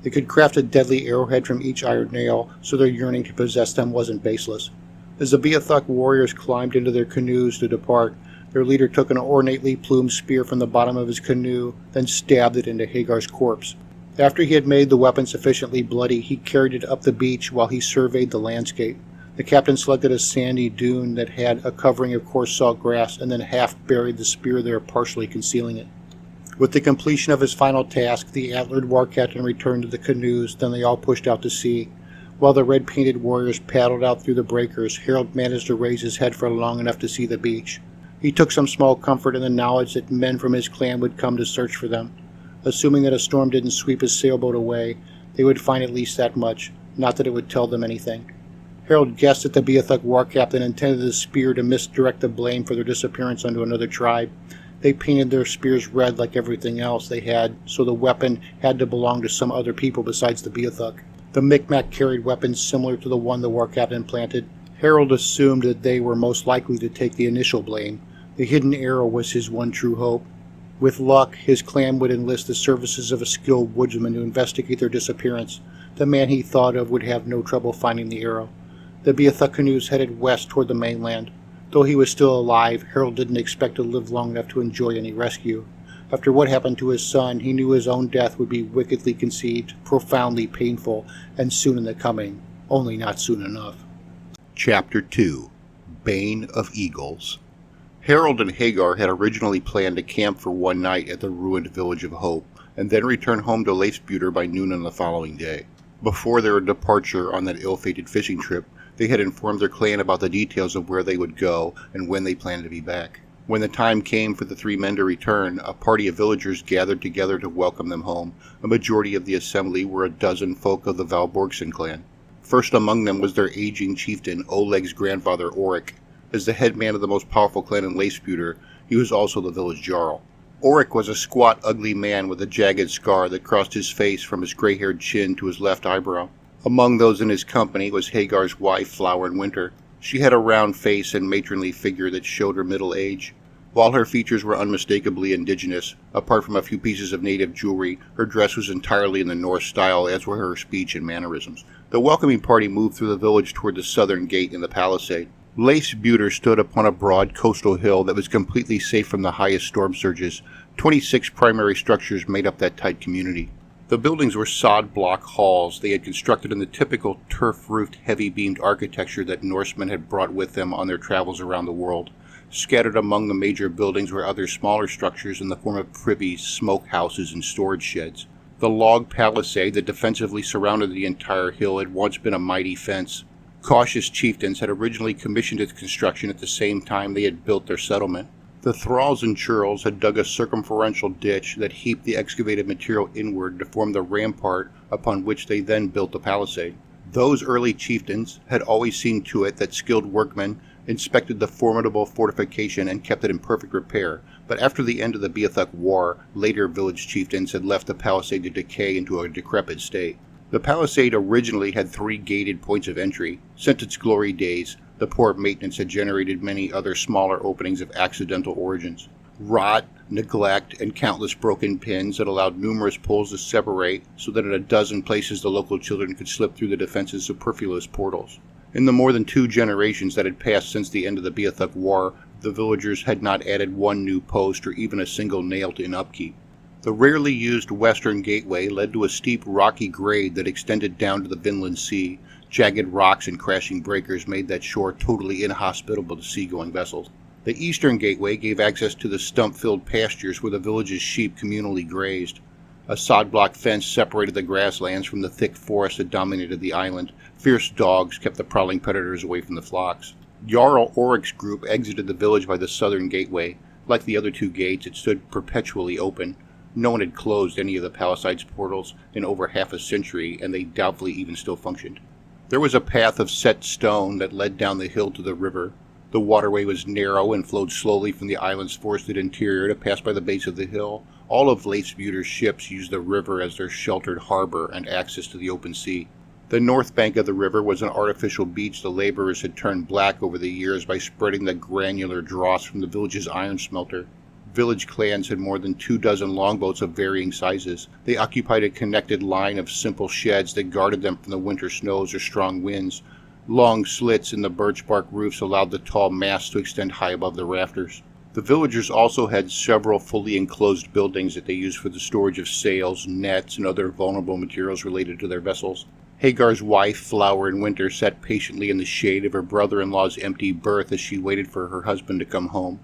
They could craft a deadly arrowhead from each iron nail, so their yearning to possess them wasn't baseless. As the Beothuk warriors climbed into their canoes to depart, their leader took an ornately plumed spear from the bottom of his canoe, then stabbed it into Hagar's corpse. After he had made the weapon sufficiently bloody, he carried it up the beach while he surveyed the landscape. The captain selected a sandy dune that had a covering of coarse salt grass, and then half buried the spear there, partially concealing it. With the completion of his final task, the antlered war captain returned to the canoes, then they all pushed out to sea. While the red-painted warriors paddled out through the breakers, Harold managed to raise his head for long enough to see the beach. He took some small comfort in the knowledge that men from his clan would come to search for them. Assuming that a storm didn't sweep his sailboat away, they would find at least that much, not that it would tell them anything. Harold guessed that the Beothuk war captain intended the spear to misdirect the blame for their disappearance onto another tribe. They painted their spears red like everything else they had, so the weapon had to belong to some other people besides the Beothuk. The Micmac carried weapons similar to the one the war captain planted. Harold assumed that they were most likely to take the initial blame. The hidden arrow was his one true hope. With luck, his clan would enlist the services of a skilled woodsman to investigate their disappearance. The man he thought of would have no trouble finding the arrow. The Beothuk canoes headed west toward the mainland. Though he was still alive, Harold didn't expect to live long enough to enjoy any rescue. After what happened to his son, he knew his own death would be wickedly conceived, profoundly painful, and soon in the coming, only not soon enough. Chapter 2 Bane of Eagles. Harold and Hagar had originally planned to camp for one night at the ruined village of Hope, and then return home to Leifsbuter by noon on the following day. Before their departure on that ill-fated fishing trip, they had informed their clan about the details of where they would go and when they planned to be back. When the time came for the 3 men to return, a party of villagers gathered together to welcome them home. A majority of the assembly were a dozen folk of the Valborgson clan. First among them was their aging chieftain, Oleg's grandfather Oric. As the head man of the most powerful clan in Leifsbuter, he was also the village jarl. Oric was a squat, ugly man with a jagged scar that crossed his face from his gray-haired chin to his left eyebrow. Among those in his company was Hagar's wife, Flower in Winter. She had a round face and matronly figure that showed her middle age. While her features were unmistakably indigenous, apart from a few pieces of native jewelry, her dress was entirely in the Norse style, as were her speech and mannerisms. The welcoming party moved through the village toward the southern gate in the palisade. Leifsbuter stood upon a broad coastal hill that was completely safe from the highest storm surges. 26 primary structures made up that tight community. The buildings were sod block halls they had constructed in the typical turf-roofed, heavy-beamed architecture that Norsemen had brought with them on their travels around the world. Scattered among the major buildings were other smaller structures in the form of privies, smokehouses, and storage sheds. The log palisade that defensively surrounded the entire hill had once been a mighty fence. Cautious chieftains had originally commissioned its construction at the same time they had built their settlement. The thralls and churls had dug a circumferential ditch that heaped the excavated material inward to form the rampart upon which they then built the palisade. Those early chieftains had always seen to it that skilled workmen inspected the formidable fortification and kept it in perfect repair, but after the end of the Beothuk War, later village chieftains had left the palisade to decay into a decrepit state. The palisade originally had 3 gated points of entry. Since its glory days, the poor maintenance had generated many other smaller openings of accidental origins. Rot, neglect, and countless broken pins had allowed numerous pulls to separate so that in a dozen places the local children could slip through the defense's superfluous portals. In the more than 2 generations that had passed since the end of the Beothuk War, the villagers had not added one new post or even a single nail in upkeep. The rarely used western gateway led to a steep rocky grade that extended down to the Vinland Sea. Jagged rocks and crashing breakers made that shore totally inhospitable to seagoing vessels. The eastern gateway gave access to the stump-filled pastures where the village's sheep communally grazed. A sod-block fence separated the grasslands from the thick forest that dominated the island. Fierce dogs kept the prowling predators away from the flocks. Jarl Oric's group exited the village by the southern gateway. Like the other 2 gates, it stood perpetually open. No one had closed any of the palisade's portals in over half a century, and they doubtfully even still functioned. There was a path of set stone that led down the hill to the river. The waterway was narrow and flowed slowly from the island's forested interior to pass by the base of the hill. All of Leifsbuter's ships used the river as their sheltered harbor and access to the open sea. The north bank of the river was an artificial beach the laborers had turned black over the years by spreading the granular dross from the village's iron smelter. Village clans had more than 24 longboats of varying sizes. They occupied a connected line of simple sheds that guarded them from the winter snows or strong winds. Long slits in the birch bark roofs allowed the tall masts to extend high above the rafters. The villagers also had several fully enclosed buildings that they used for the storage of sails, nets, and other vulnerable materials related to their vessels. Hagar's wife, Flower in Winter, sat patiently in the shade of her brother-in-law's empty berth as she waited for her husband to come home.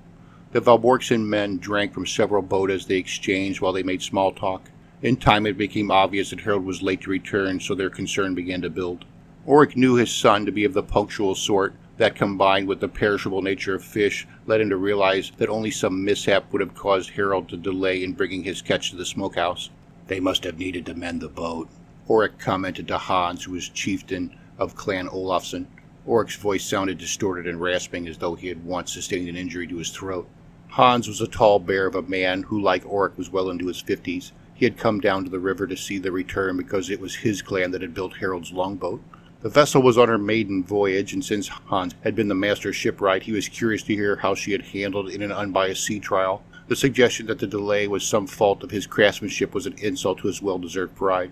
The Valborgson men drank from several botas they exchanged while they made small talk. In time it became obvious that Harold was late to return, so their concern began to build. Oric knew his son to be of the punctual sort. That, combined with the perishable nature of fish, led him to realize that only some mishap would have caused Harold to delay in bringing his catch to the smokehouse. "They must have needed to mend the boat," Oric commented to Hans, who was chieftain of Clan Olafsson. Oric's voice sounded distorted and rasping as though he had once sustained an injury to his throat. Hans was a tall bear of a man who, like Oric, was well into his 50s. He had come down to the river to see the return because it was his clan that had built Harold's longboat. The vessel was on her maiden voyage, and since Hans had been the master shipwright, he was curious to hear how she had handled in an unbiased sea trial. The suggestion that the delay was some fault of his craftsmanship was an insult to his well-deserved pride.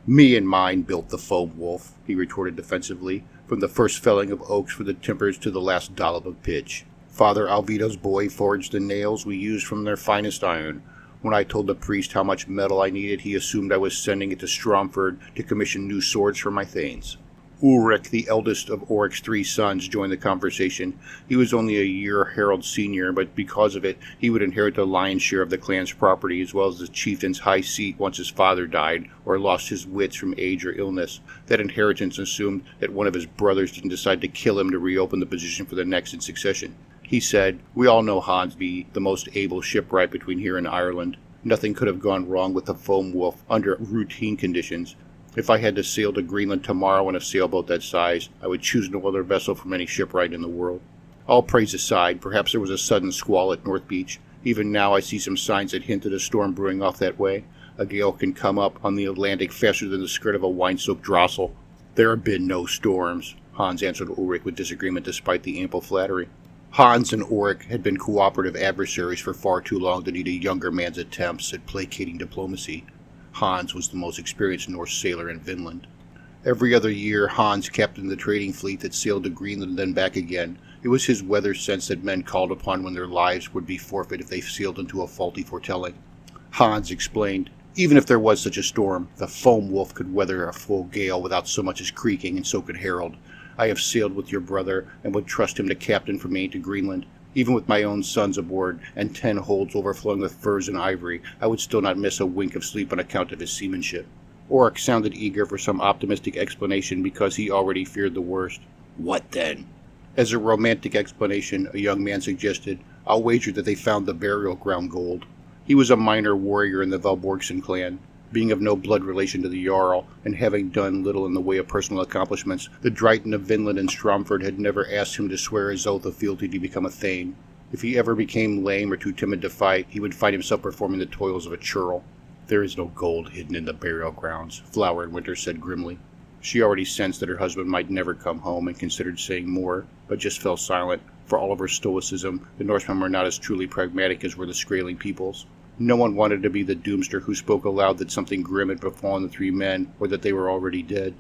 "Me and mine built the foam wolf," he retorted defensively, "from the first felling of oaks for the timbers to the last dollop of pitch. Father Alvido's boy forged the nails we used from their finest iron. When I told the priest how much metal I needed, he assumed I was sending it to Stromford to commission new swords for my thanes." Ulrich, the eldest of Oric's 3 sons, joined the conversation. He was only a year Harold's senior, but because of it, he would inherit the lion's share of the clan's property, as well as the chieftain's high seat once his father died or lost his wits from age or illness. That inheritance assumed that one of his brothers didn't decide to kill him to reopen the position for the next in succession. He said, "We all know Hans be the most able shipwright between here and Ireland. Nothing could have gone wrong with the foam wolf under routine conditions. If I had to sail to Greenland tomorrow in a sailboat that size, I would choose no other vessel from any shipwright in the world." All praise aside, perhaps there was a sudden squall at North Beach. Even now I see some signs that hint at a storm brewing off that way. A gale can come up on the Atlantic faster than the skirt of a wine-soaked drossel. There have been no storms, Hans answered Ulrich with disagreement despite the ample flattery. Hans and Ulrich had been cooperative adversaries for far too long to need a younger man's attempts at placating diplomacy. Hans was the most experienced Norse sailor in Vinland. Every other year, Hans captained the trading fleet that sailed to Greenland and then back again. It was his weather sense that men called upon when their lives would be forfeit if they sailed into a faulty foretelling. Hans explained, even if there was such a storm, the foam wolf could weather a full gale without so much as creaking, and so could Harold. I have sailed with your brother, and would trust him to captain from Maine to Greenland. Even with my own sons aboard, and 10 holds overflowing with furs and ivory, I would still not miss a wink of sleep on account of his seamanship. Ulrich sounded eager for some optimistic explanation because he already feared the worst. What then? As a romantic explanation, a young man suggested, I'll wager that they found the burial ground gold. He was a minor warrior in the Valborgson clan. Being of no blood relation to the Jarl, and having done little in the way of personal accomplishments, the Drighton of Vinland and Stromford had never asked him to swear his oath of fealty to become a thane. If he ever became lame or too timid to fight, he would find himself performing the toils of a churl. There is no gold hidden in the burial grounds, Flower in Winter said grimly. She already sensed that her husband might never come home and considered saying more, but just fell silent. For all of her stoicism, the Norsemen were not as truly pragmatic as were the Skraeling peoples. No one wanted to be the doomster who spoke aloud that something grim had befallen the 3 men, or that they were already dead.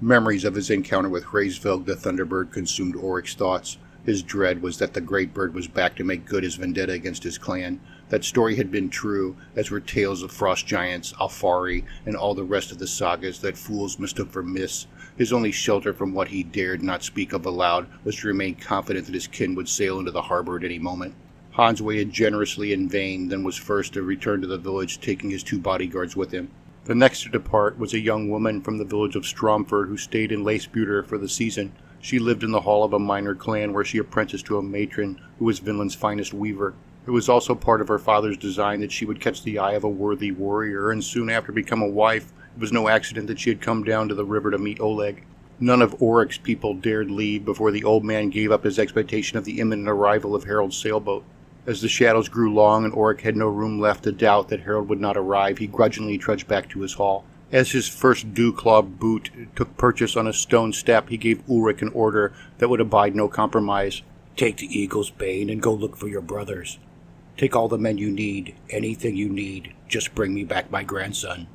Memories of his encounter with Hraesvelg the Thunderbird consumed Ulrich's thoughts. His dread was that the Great Bird was back to make good his vendetta against his clan. That story had been true, as were tales of frost giants, Alfari, and all the rest of the sagas that fools mistook for myths. His only shelter from what he dared not speak of aloud was to remain confident that his kin would sail into the harbor at any moment. Hans waited generously in vain, then was first to return to the village, taking his 2 bodyguards with him. The next to depart was a young woman from the village of Stromford who stayed in Leifsbudir for the season. She lived in the hall of a minor clan where she apprenticed to a matron who was Vinland's finest weaver. It was also part of her father's design that she would catch the eye of a worthy warrior and soon after become a wife. It was no accident that she had come down to the river to meet Oleg. None of Ulrich's people dared leave before the old man gave up his expectation of the imminent arrival of Harold's sailboat. As the shadows grew long and Ulrich had no room left to doubt that Harold would not arrive, he grudgingly trudged back to his hall. As his first dew-claw boot took purchase on a stone step, he gave Ulrich an order that would abide no compromise. Take the Eagle's Bane and go look for your brothers. Take all the men you need, anything you need. Just bring me back my grandson.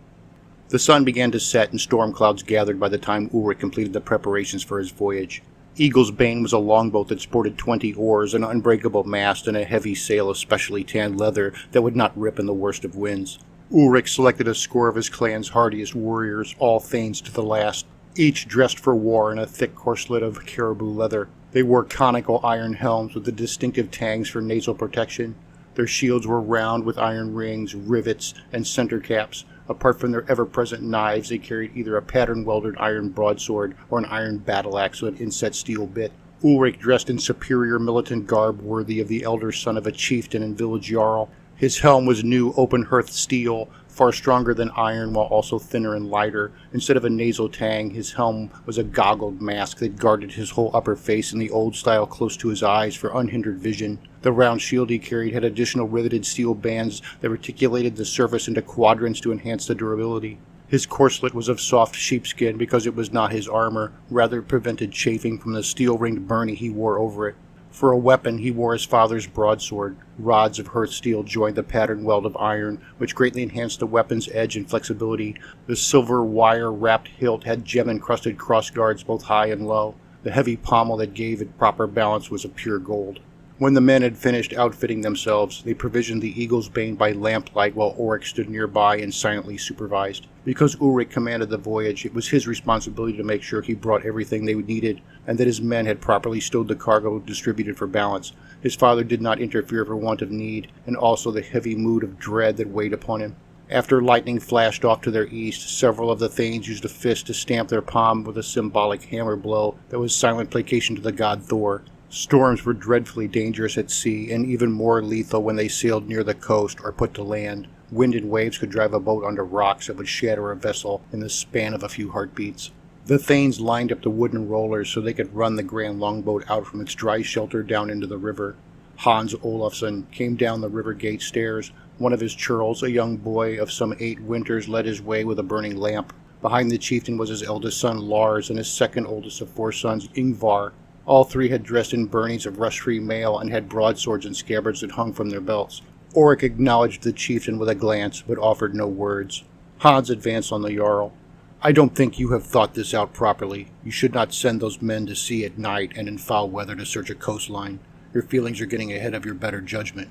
The sun began to set and storm clouds gathered by the time Ulrich completed the preparations for his voyage. Eagle's Bane was a longboat that sported 20 oars, an unbreakable mast, and a heavy sail of specially tanned leather that would not rip in the worst of winds. Ulrich selected a score of his clan's hardiest warriors, all thanes to the last, each dressed for war in a thick corselet of caribou leather. They wore conical iron helms with the distinctive tangs for nasal protection. Their shields were round with iron rings, rivets, and center caps. Apart from their ever-present knives, they carried either a pattern-welded iron broadsword or an iron battle-axe with an inset steel bit. Ulrich dressed in superior militant garb worthy of the elder son of a chieftain and village jarl. His helm was new open-hearth steel, far stronger than iron while also thinner and lighter. Instead of a nasal tang, his helm was a goggled mask that guarded his whole upper face in the old style close to his eyes for unhindered vision. The round shield he carried had additional riveted steel bands that reticulated the surface into quadrants to enhance the durability. His corselet was of soft sheepskin because it was not his armor, rather it prevented chafing from the steel-ringed byrnie he wore over it. For a weapon, he wore his father's broadsword. Rods of hearth steel joined the pattern weld of iron, which greatly enhanced the weapon's edge and flexibility. The silver wire-wrapped hilt had gem-encrusted crossguards both high and low. The heavy pommel that gave it proper balance was of pure gold. When the men had finished outfitting themselves, they provisioned the Eagle's Bane by lamplight while Ulrich stood nearby and silently supervised. Because Ulrich commanded the voyage, it was his responsibility to make sure he brought everything they needed, and that his men had properly stowed the cargo distributed for balance. His father did not interfere for want of need, and also the heavy mood of dread that weighed upon him. After lightning flashed off to their east, several of the thanes used a fist to stamp their palm with a symbolic hammer blow that was silent placation to the god Thor. Storms were dreadfully dangerous at sea, and even more lethal when they sailed near the coast or put to land. Wind and waves could drive a boat onto rocks that would shatter a vessel in the span of a few heartbeats. The thanes lined up the wooden rollers so they could run the grand longboat out from its dry shelter down into the river. Hans Olafsson came down the river gate stairs. One of his churls, a young boy of some 8 winters, led his way with a burning lamp. Behind the chieftain was his eldest son, Lars, and his second oldest of 4 sons, Ingvar. All 3 had dressed in burnings of rust-free mail and had broadswords and scabbards that hung from their belts. Ulrich acknowledged the chieftain with a glance, but offered no words. Hans advanced on the Jarl. "I don't think you have thought this out properly. You should not send those men to sea at night and in foul weather to search a coastline. Your feelings are getting ahead of your better judgment."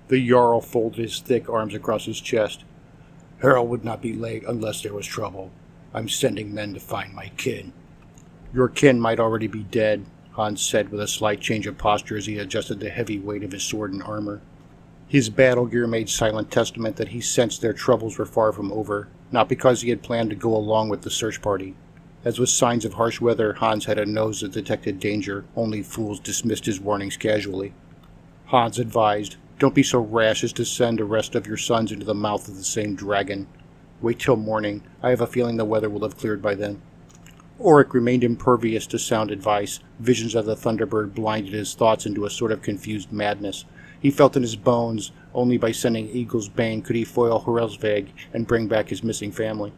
The Jarl folded his thick arms across his chest. "Harald would not be late unless there was trouble. I'm sending men to find my kin." "Your kin might already be dead," Hans said with a slight change of posture as he adjusted the heavy weight of his sword and armor. His battle gear made silent testament that he sensed their troubles were far from over, not because he had planned to go along with the search party. As with signs of harsh weather, Hans had a nose that detected danger. Only fools dismissed his warnings casually. Hans advised, "Don't be so rash as to send the rest of your sons into the mouth of the same dragon. Wait till morning. I have a feeling the weather will have cleared by then." Ulrich remained impervious to sound advice. Visions of the Thunderbird blinded his thoughts into a sort of confused madness. He felt in his bones only by sending Eagle's Bane could he foil Hrolsveg and bring back his missing family.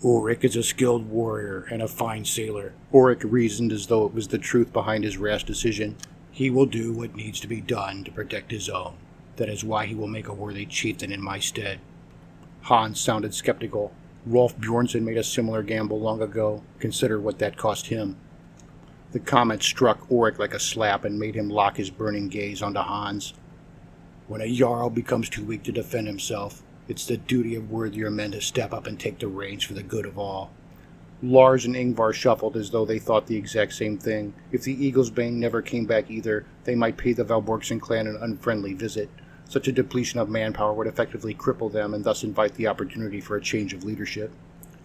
"Ulrich is a skilled warrior and a fine sailor," Ulrich reasoned as though it was the truth behind his rash decision. "He will do what needs to be done to protect his own. That is why he will make a worthy chieftain in my stead." Hans sounded skeptical. Rolf Bjornsson made a similar gamble long ago. Consider what that cost him. The comment struck Ulrich like a slap and made him lock his burning gaze onto Hans. "When a Jarl becomes too weak to defend himself, it's the duty of worthier men to step up and take the reins for the good of all." Lars and Ingvar shuffled as though they thought the exact same thing. If the Eagle's Bane never came back either, they might pay the Valborgson clan an unfriendly visit. Such a depletion of manpower would effectively cripple them and thus invite the opportunity for a change of leadership.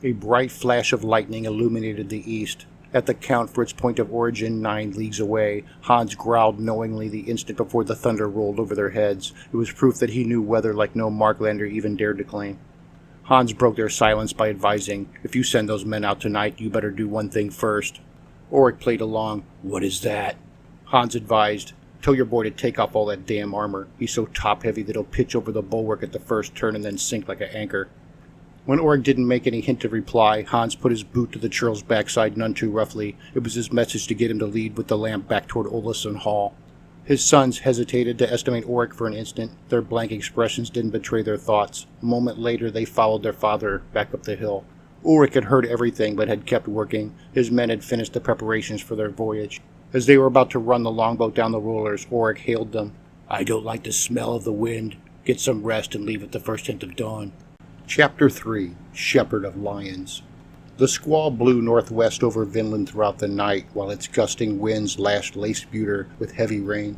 A bright flash of lightning illuminated the east. At the count for its point of origin 9 leagues away, Hans growled knowingly the instant before the thunder rolled over their heads. It was proof that he knew weather like no Marklander even dared to claim. Hans broke their silence by advising, "If you send those men out tonight, you better do one thing first." Ulrich played along. "What is that?" Hans advised, "Tell your boy to take off all that damn armor. He's so top-heavy that he'll pitch over the bulwark at the first turn and then sink like an anchor." When Ulrich didn't make any hint of reply, Hans put his boot to the churl's backside none too roughly. It was his message to get him to lead with the lamp back toward Olafsson Hall. His sons hesitated to estimate Ulrich for an instant. Their blank expressions didn't betray their thoughts. A moment later, they followed their father back up the hill. Ulrich had heard everything but had kept working. His men had finished the preparations for their voyage. As they were about to run the longboat down the rollers, Ulrich hailed them. "I don't like the smell of the wind. Get some rest and leave at the first hint of dawn." Chapter 3. Shepherd of Lions. The squall blew northwest over Vinland throughout the night, while its gusting winds lashed Leifsbudir with heavy rain.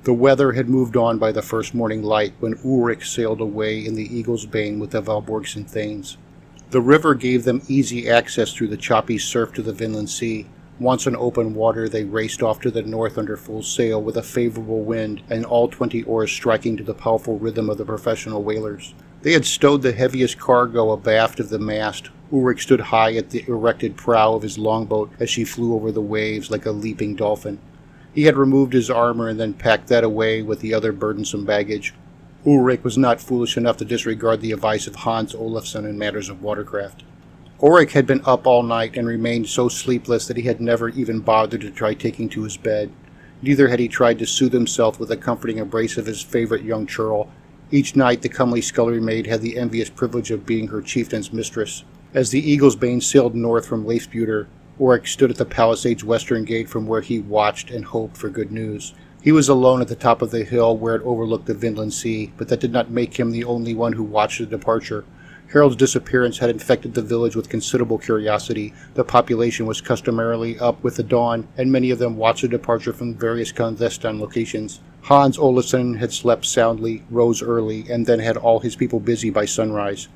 The weather had moved on by the first morning light when Ulrich sailed away in the Eagle's Bane with the Valborgson Thanes. The river gave them easy access through the choppy surf to the Vinland Sea. Once on open water, they raced off to the north under full sail with a favorable wind and all 20 oars striking to the powerful rhythm of the professional whalers. They had stowed the heaviest cargo abaft of the mast. Ulrich stood high at the erected prow of his longboat as she flew over the waves like a leaping dolphin. He had removed his armor and then packed that away with the other burdensome baggage. Ulrich was not foolish enough to disregard the advice of Hans Olafsson in matters of watercraft. Ulrich had been up all night and remained so sleepless that he had never even bothered to try taking to his bed. Neither had he tried to soothe himself with the comforting embrace of his favorite young churl. Each night the comely scullery maid had the envious privilege of being her chieftain's mistress. As the Eagle's Bane sailed north from Leifsbudir, Ulrich stood at the palisade's western gate from where he watched and hoped for good news. He was alone at the top of the hill where it overlooked the Vinland Sea, but that did not make him the only one who watched the departure. Harald's disappearance had infected the village with considerable curiosity. The population was customarily up with the dawn, and many of them watched the departure from various clandestine locations. Hans Olafsson had slept soundly, rose early, and then had all his people busy by sunrise.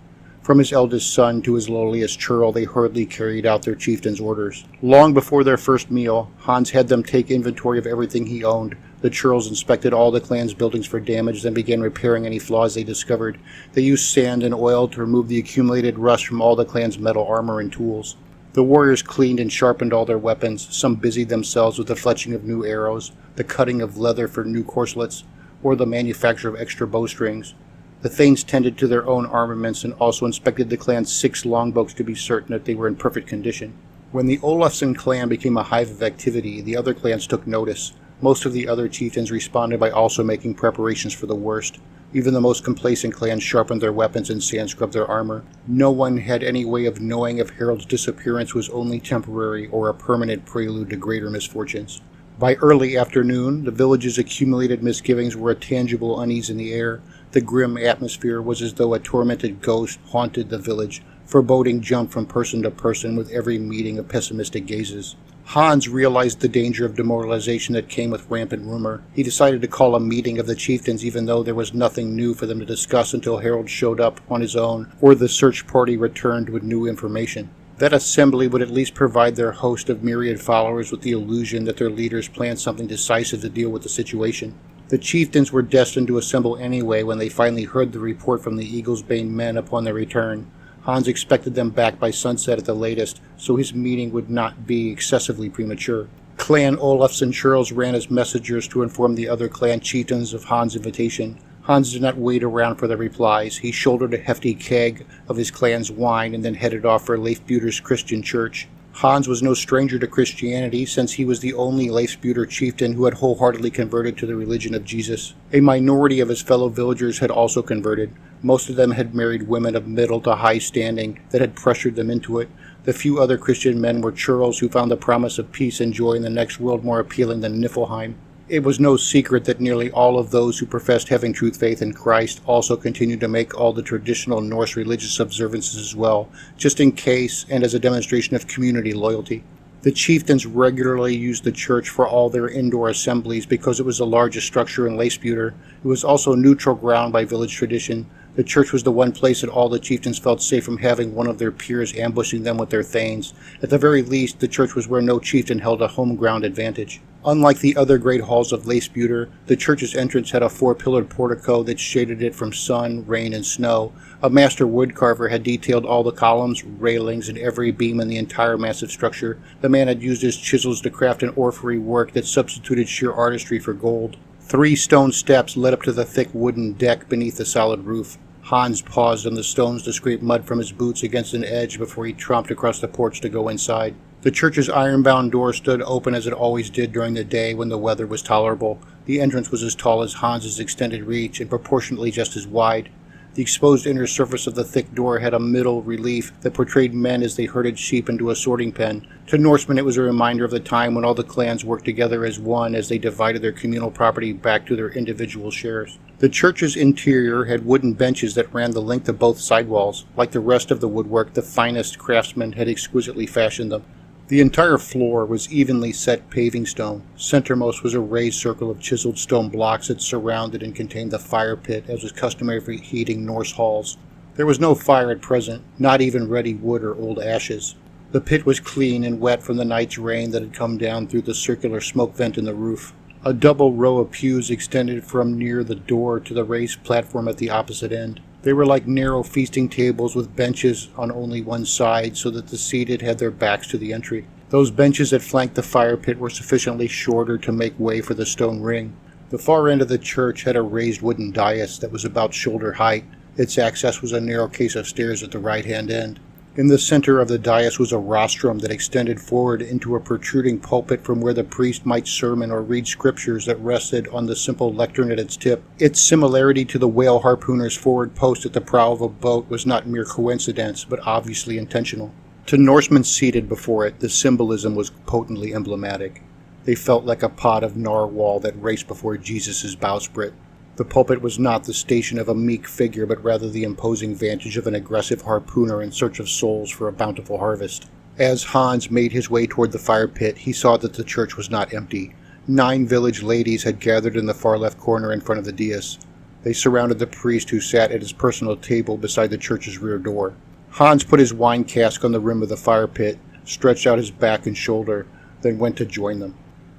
From his eldest son to his lowliest churl, they hurriedly carried out their chieftain's orders. Long before their first meal, Hans had them take inventory of everything he owned. The churls inspected all the clan's buildings for damage, then began repairing any flaws they discovered. They used sand and oil to remove the accumulated rust from all the clan's metal armor and tools. The warriors cleaned and sharpened all their weapons. Some busied themselves with the fletching of new arrows, the cutting of leather for new corselets. or the manufacture of extra bowstrings. The Thanes tended to their own armaments and also inspected the clan's 6 longbows to be certain that they were in perfect condition. When the Olafsson clan became a hive of activity, the other clans took notice. Most of the other chieftains responded by also making preparations for the worst. Even the most complacent clans sharpened their weapons and sand-scrubbed their armor. No one had any way of knowing if Harold's disappearance was only temporary or a permanent prelude to greater misfortunes. By early afternoon, the village's accumulated misgivings were a tangible unease in the air. The grim atmosphere was as though a tormented ghost haunted the village. Foreboding jumped from person to person with every meeting of pessimistic gazes. Hans realized the danger of demoralization that came with rampant rumor. He decided to call a meeting of the chieftains even though there was nothing new for them to discuss until Harold showed up on his own or the search party returned with new information. That assembly would at least provide their host of myriad followers with the illusion that their leaders planned something decisive to deal with the situation. The chieftains were destined to assemble anyway when they finally heard the report from the Eagle's Bane men upon their return. Hans expected them back by sunset at the latest, so his meeting would not be excessively premature. Clan Olafsson churls ran as messengers to inform the other clan chieftains of Hans' invitation. Hans did not wait around for their replies. He shouldered a hefty keg of his clan's wine and then headed off for Leifbjorn's Christian church. Hans was no stranger to Christianity, since he was the only Leifsbjorn chieftain who had wholeheartedly converted to the religion of Jesus. A minority of his fellow villagers had also converted. Most of them had married women of middle to high standing that had pressured them into it. The few other Christian men were churls who found the promise of peace and joy in the next world more appealing than Niflheim. It was no secret that nearly all of those who professed having true faith in Christ also continued to make all the traditional Norse religious observances as well, just in case and as a demonstration of community loyalty. The chieftains regularly used the church for all their indoor assemblies because it was the largest structure in Leifsbjorn. It was also neutral ground by village tradition. The church was the one place that all the chieftains felt safe from having one of their peers ambushing them with their thanes. At the very least, the church was where no chieftain held a home ground advantage. Unlike the other great halls of Leifsbjorn, the church's entrance had a 4-pillared portico that shaded it from sun, rain, and snow. A master woodcarver had detailed all the columns, railings, and every beam in the entire massive structure. The man had used his chisels to craft an orphery work that substituted sheer artistry for gold. 3 stone steps led up to the thick wooden deck beneath the solid roof. Hans paused on the stones to scrape mud from his boots against an edge before he tromped across the porch to go inside. The church's iron-bound door stood open as it always did during the day when the weather was tolerable. The entrance was as tall as Hans's extended reach and proportionately just as wide. The exposed inner surface of the thick door had a middle relief that portrayed men as they herded sheep into a sorting pen. To Norsemen, it was a reminder of the time when all the clans worked together as one as they divided their communal property back to their individual shares. The church's interior had wooden benches that ran the length of both side walls. Like the rest of the woodwork, the finest craftsmen had exquisitely fashioned them. The entire floor was evenly set paving stone. Centermost was a raised circle of chiseled stone blocks that surrounded and contained the fire pit, as was customary for heating Norse halls. There was no fire at present, not even ready wood or old ashes. The pit was clean and wet from the night's rain that had come down through the circular smoke vent in the roof. A double row of pews extended from near the door to the raised platform at the opposite end. They were like narrow feasting tables with benches on only one side so that the seated had their backs to the entry. Those benches that flanked the fire pit were sufficiently shorter to make way for the stone ring. The far end of the church had a raised wooden dais that was about shoulder height. Its access was a narrow case of stairs at the right-hand end. In the center of the dais was a rostrum that extended forward into a protruding pulpit from where the priest might sermon or read scriptures that rested on the simple lectern at its tip. Its similarity to the whale harpooner's forward post at the prow of a boat was not mere coincidence, but obviously intentional. To Norsemen seated before it, the symbolism was potently emblematic. They felt like a pod of narwhal that raced before Jesus' bowsprit. The pulpit was not the station of a meek figure, but rather the imposing vantage of an aggressive harpooner in search of souls for a bountiful harvest. As Hans made his way toward the fire pit, he saw that the church was not empty. 9 village ladies had gathered in the far left corner in front of the dais. They surrounded the priest, who sat at his personal table beside the church's rear door. Hans put his wine cask on the rim of the fire pit, stretched out his back and shoulder, then went to join them.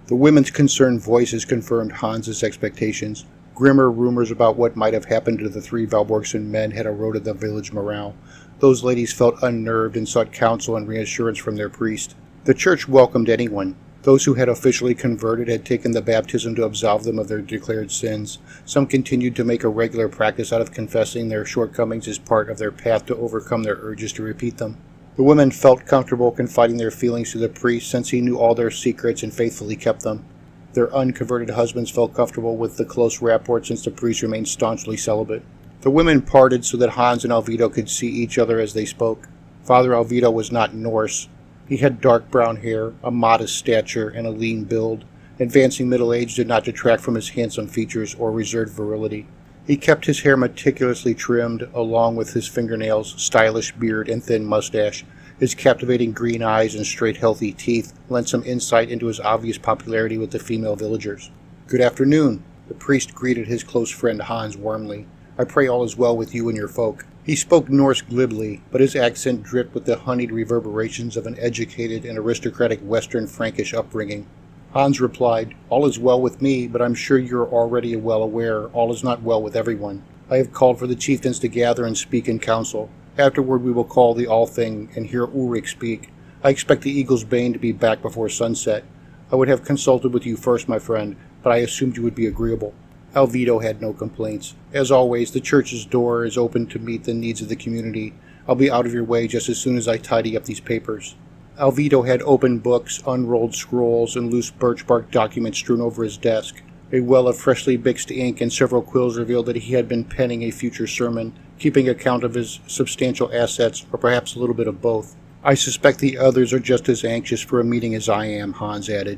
The women's concerned voices confirmed Hans's expectations. Grimmer rumors about what might have happened to the 3 Valborgsson men had eroded the village morale. Those ladies felt unnerved and sought counsel and reassurance from their priest. The church welcomed anyone. Those who had officially converted had taken the baptism to absolve them of their declared sins. Some continued to make a regular practice out of confessing their shortcomings as part of their path to overcome their urges to repeat them. The women felt comfortable confiding their feelings to the priest since he knew all their secrets and faithfully kept them. Their unconverted husbands felt comfortable with the close rapport since the priest remained staunchly celibate. The women parted so that Hans and Alvido could see each other as they spoke. Father Alvido was not Norse. He had dark brown hair, a modest stature, and a lean build. Advancing middle age did not detract from his handsome features or reserved virility. He kept his hair meticulously trimmed, along with his fingernails, stylish beard, and thin mustache. His captivating green eyes and straight, healthy teeth lent some insight into his obvious popularity with the female villagers. "Good afternoon." The priest greeted his close friend Hans warmly. "I pray all is well with you and your folk." He spoke Norse glibly, but his accent dripped with the honeyed reverberations of an educated and aristocratic Western Frankish upbringing. Hans replied, "All is well with me, but I'm sure you're already well aware all is not well with everyone. I have called for the chieftains to gather and speak in council. Afterward we will call the All-Thing and hear Ulrich speak. I expect the Eagle's Bane to be back before sunset. I would have consulted with you first, my friend, but I assumed you would be agreeable." Alvido had no complaints. "As always, the church's door is open to meet the needs of the community. I'll be out of your way just as soon as I tidy up these papers." Alvido had open books, unrolled scrolls, and loose birch bark documents strewn over his desk. A well of freshly mixed ink and several quills revealed that he had been penning a future sermon, keeping account of his substantial assets, or perhaps a little bit of both. "I suspect the others are just as anxious for a meeting as I am," Hans added.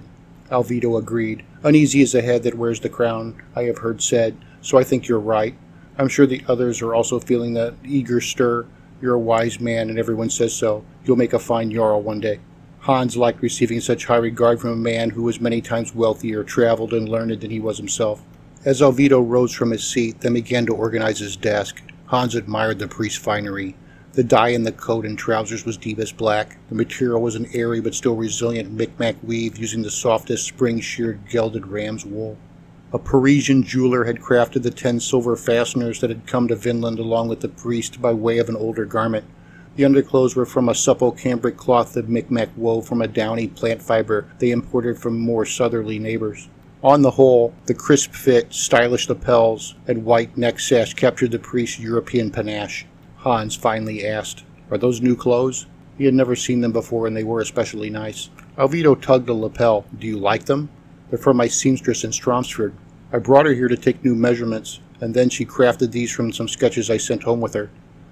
Alvido agreed. "Uneasy is the head that wears the crown, I have heard said, so I think you're right. I'm sure the others are also feeling that eager stir. You're a wise man, and everyone says so. You'll make a fine Jarl one day." Hans liked receiving such high regard from a man who was many times wealthier, traveled, and learned than he was himself. As Alvido rose from his seat, then began to organize his desk, Hans admired the priest's finery. The dye in the coat and trousers was deepest black. The material was an airy but still resilient Micmac weave using the softest spring-sheared gelded ram's wool. A Parisian jeweler had crafted the 10 silver fasteners that had come to Vinland along with the priest by way of an older garment. The underclothes were from a supple cambric cloth the Micmac wove from a downy plant fiber they imported from more southerly neighbors. On the whole, the crisp fit, stylish lapels, and white neck sash captured the priest's European panache. Hans finally asked, "Are those new clothes?" He had never seen them before, and they were especially nice. Alvido tugged a lapel. "Do you like them?" "They're from my seamstress in Stromsfjord. I brought her here to take new measurements, and then she crafted these from some sketches I sent home with her.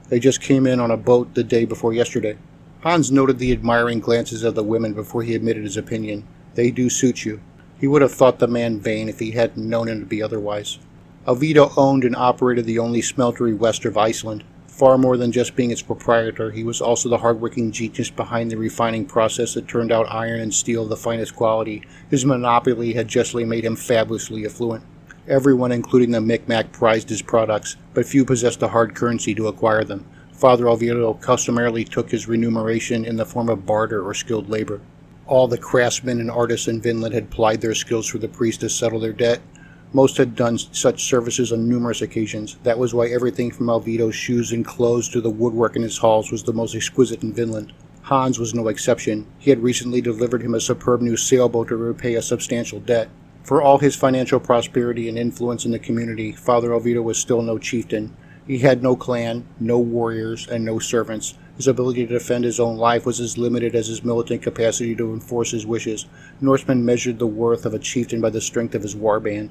They just came in on a boat the day before yesterday." Hans noted the admiring glances of the women before he admitted his opinion. "They do suit you." He would have thought the man vain if he hadn't known him to be otherwise. Alvido owned and operated the only smeltery west of Iceland. Far more than just being its proprietor, he was also the hard-working genius behind the refining process that turned out iron and steel of the finest quality. His monopoly had justly made him fabulously affluent. Everyone, including the Micmac, prized his products, but few possessed the hard currency to acquire them. Father Alvido customarily took his remuneration in the form of barter or skilled labor. All the craftsmen and artists in Vinland had plied their skills for the priest to settle their debt. Most had done such services on numerous occasions. That was why everything from Alvido's shoes and clothes to the woodwork in his halls was the most exquisite in Vinland. Hans was no exception. He had recently delivered him a superb new sailboat to repay a substantial debt. For all his financial prosperity and influence in the community, Father Alvido was still no chieftain. He had no clan, no warriors, and no servants. His ability to defend his own life was as limited as his militant capacity to enforce his wishes. Norsemen measured the worth of a chieftain by the strength of his warband.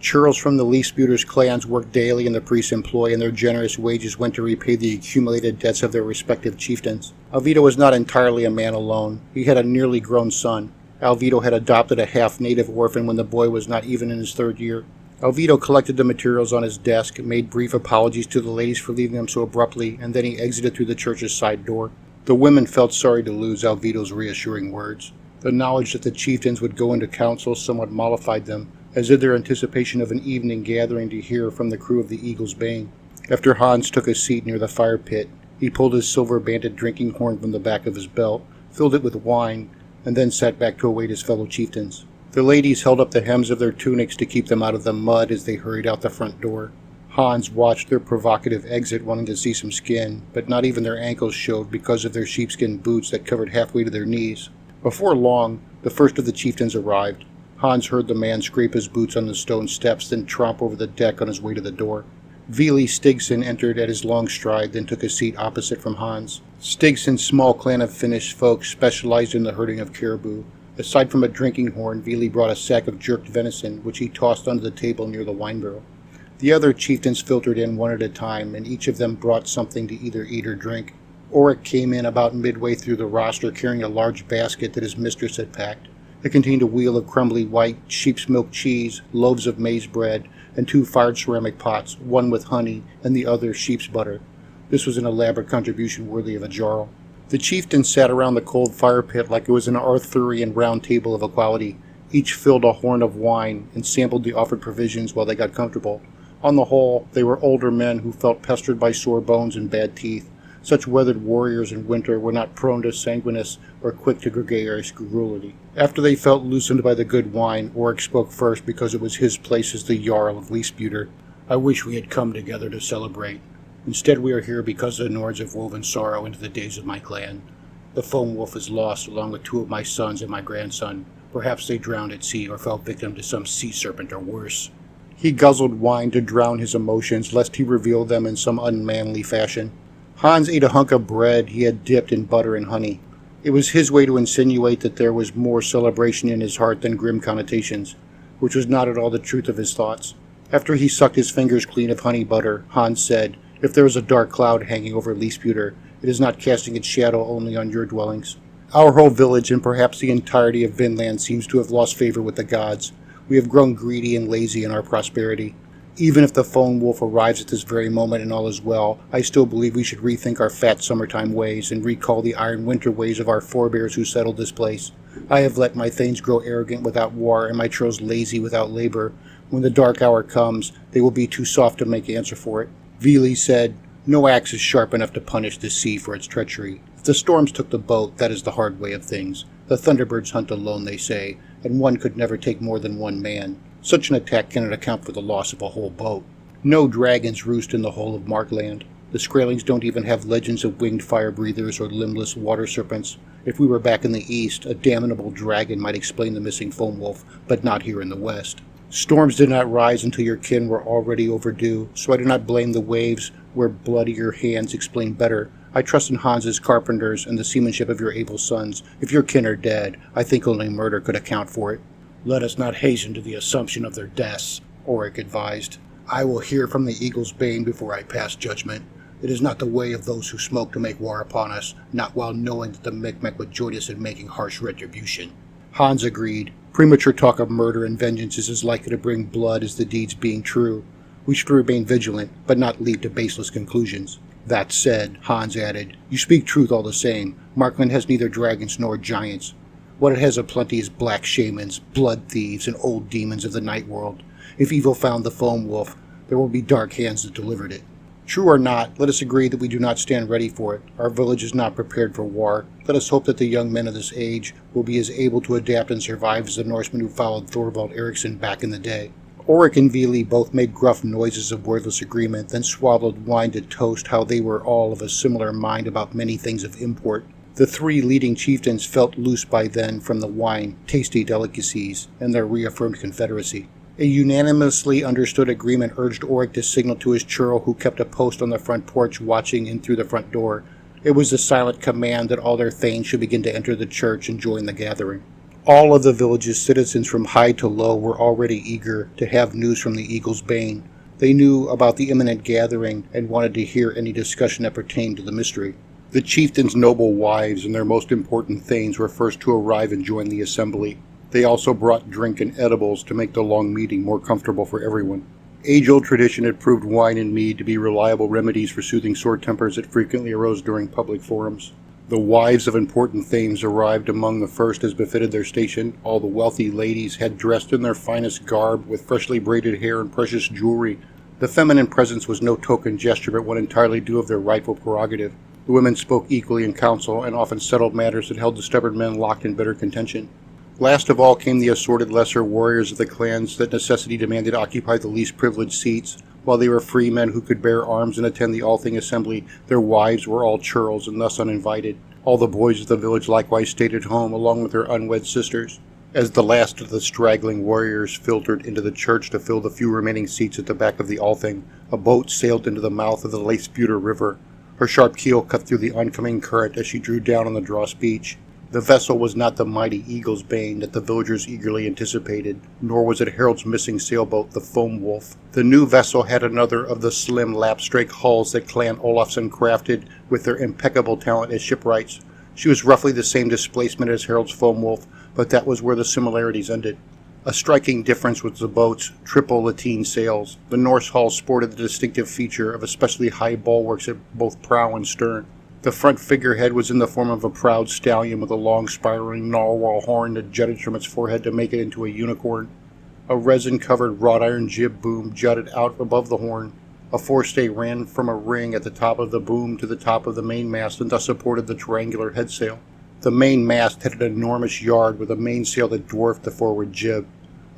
Churls from the Leafsbuter's clans worked daily in the priest's employ, and their generous wages went to repay the accumulated debts of their respective chieftains. Alvido was not entirely a man alone. He had a nearly grown son. Alvido had adopted a half-native orphan when the boy was not even in his 3rd year. Alvido collected the materials on his desk, made brief apologies to the ladies for leaving them so abruptly, and then he exited through the church's side door. The women felt sorry to lose Alvido's reassuring words. The knowledge that the chieftains would go into council somewhat mollified them, as did their anticipation of an evening gathering to hear from the crew of the Eagle's Bane. After Hans took a seat near the fire pit, he pulled his silver-banded drinking horn from the back of his belt, filled it with wine, and then sat back to await his fellow chieftains. The ladies held up the hems of their tunics to keep them out of the mud as they hurried out the front door. Hans watched their provocative exit, wanting to see some skin, but not even their ankles showed because of their sheepskin boots that covered halfway to their knees. Before long, the first of the chieftains arrived. Hans heard the man scrape his boots on the stone steps, then tromp over the deck on his way to the door. Vili Stigson entered at his long stride, then took a seat opposite from Hans. Stigson's small clan of Finnish folk specialized in the herding of caribou. Aside from a drinking horn, Vili brought a sack of jerked venison, which he tossed under the table near the wine barrel. The other chieftains filtered in one at a time, and each of them brought something to either eat or drink. Oric came in about midway through the roster carrying a large basket that his mistress had packed. It contained a wheel of crumbly white sheep's milk cheese, loaves of maize bread, and 2 fired ceramic pots, one with honey and the other sheep's butter. This was an elaborate contribution worthy of a jarl. The chieftains sat around the cold fire pit like it was an Arthurian round table of equality. Each filled a horn of wine and sampled the offered provisions while they got comfortable. On the whole, they were older men who felt pestered by sore bones and bad teeth. Such weathered warriors in winter were not prone to sanguineness or quick to gregarious garrulity. After they felt loosened by the good wine, Oric spoke first because it was his place as the Jarl of Leafsbuter. I wish we had come together to celebrate. Instead we are here because the Nords have woven sorrow into the days of my clan. The foam wolf is lost along with 2 of my sons and my grandson. Perhaps they drowned at sea or fell victim to some sea serpent or worse. He guzzled wine to drown his emotions, lest he reveal them in some unmanly fashion. Hans ate a hunk of bread he had dipped in butter and honey. It was his way to insinuate that there was more celebration in his heart than grim connotations, which was not at all the truth of his thoughts. After he sucked his fingers clean of honey butter, Hans said, "If there is a dark cloud hanging over Leafsbuter, it is not casting its shadow only on your dwellings. Our whole village and perhaps the entirety of Vinland seems to have lost favor with the gods. We have grown greedy and lazy in our prosperity. Even if the foam wolf arrives at this very moment and all is well, I still believe we should rethink our fat summertime ways and recall the iron winter ways of our forebears who settled this place. I have let my thanes grow arrogant without war and my trolls lazy without labor. When the dark hour comes, they will be too soft to make answer for it." Vili said, "No axe is sharp enough to punish the sea for its treachery. If the storms took the boat, that is the hard way of things. The thunderbirds hunt alone, they say, and one could never take more than 1 man. Such an attack cannot account for the loss of a whole boat. No dragons roost in the whole of Markland. The Skraelings don't even have legends of winged fire-breathers or limbless water serpents. If we were back in the east, a damnable dragon might explain the missing foam wolf, but not here in the west. Storms did not rise until your kin were already overdue, so I do not blame the waves where bloodier hands explain better. I trust in Hans's carpenters and the seamanship of your able sons. If your kin are dead, I think only murder could account for it." "Let us not hasten to the assumption of their deaths," Oric advised. "I will hear from the Eagle's Bane before I pass judgment. It is not the way of those who smoke to make war upon us, not while knowing that the Micmac would join us in making harsh retribution." Hans agreed. Premature talk of murder and vengeance is as likely to bring blood as the deeds being true. We should remain vigilant, but not leap to baseless conclusions. That said, Hans added, "You speak truth all the same. Markland has neither dragons nor giants. What it has aplenty is black shamans, blood thieves, and old demons of the night world. If evil found the foam wolf, there will be dark hands that delivered it. True or not, let us agree that we do not stand ready for it. Our village is not prepared for war. Let us hope that the young men of this age will be as able to adapt and survive as the Norsemen who followed Thorvald Eriksson back in the day." Oric and Vili both made gruff noises of wordless agreement, then swallowed wine to toast how they were all of a similar mind about many things of import. The 3 leading chieftains felt loose by then from the wine, tasty delicacies, and their reaffirmed confederacy. A unanimously understood agreement urged Oric to signal to his churl who kept a post on the front porch watching in through the front door. It was the silent command that all their thanes should begin to enter the church and join the gathering. All of the village's citizens from high to low were already eager to have news from the Eagle's Bane. They knew about the imminent gathering and wanted to hear any discussion that pertained to the mystery. The chieftains' noble wives and their most important thanes were first to arrive and join the assembly. They also brought drink and edibles to make the long meeting more comfortable for everyone. Age-old tradition had proved wine and mead to be reliable remedies for soothing sore tempers that frequently arose during public forums. The wives of important thanes arrived among the first as befitted their station. All the wealthy ladies had dressed in their finest garb with freshly braided hair and precious jewelry. The feminine presence was no token gesture but one entirely due of their rightful prerogative. The women spoke equally in council and often settled matters that held the stubborn men locked in bitter contention. Last of all came the assorted lesser warriors of the clans that necessity demanded occupy the least privileged seats. While they were free men who could bear arms and attend the Althing assembly, their wives were all churls and thus uninvited. All the boys of the village likewise stayed at home, along with their unwed sisters. As the last of the straggling warriors filtered into the church to fill the few remaining seats at the back of the Althing, a boat sailed into the mouth of the Leifsbuter River. Her sharp keel cut through the oncoming current as she drew down on the Dross beach. The vessel was not the mighty Eagle's Bane that the villagers eagerly anticipated, nor was it Harold's missing sailboat, the Foam Wolf. The new vessel had another of the slim lapstrake hulls that Clan Olafson crafted with their impeccable talent as shipwrights. She was roughly the same displacement as Harold's Foam Wolf, but that was where the similarities ended. A striking difference was the boat's triple lateen sails. The Norse hull sported the distinctive feature of especially high bulwarks at both prow and stern. The front figurehead was in the form of a proud stallion with a long spiraling narwhal horn that jutted from its forehead to make it into a unicorn. A resin-covered wrought iron jib boom jutted out above the horn. A forestay ran from a ring at the top of the boom to the top of the mainmast and thus supported the triangular headsail. The mainmast had an enormous yard with a mainsail that dwarfed the forward jib.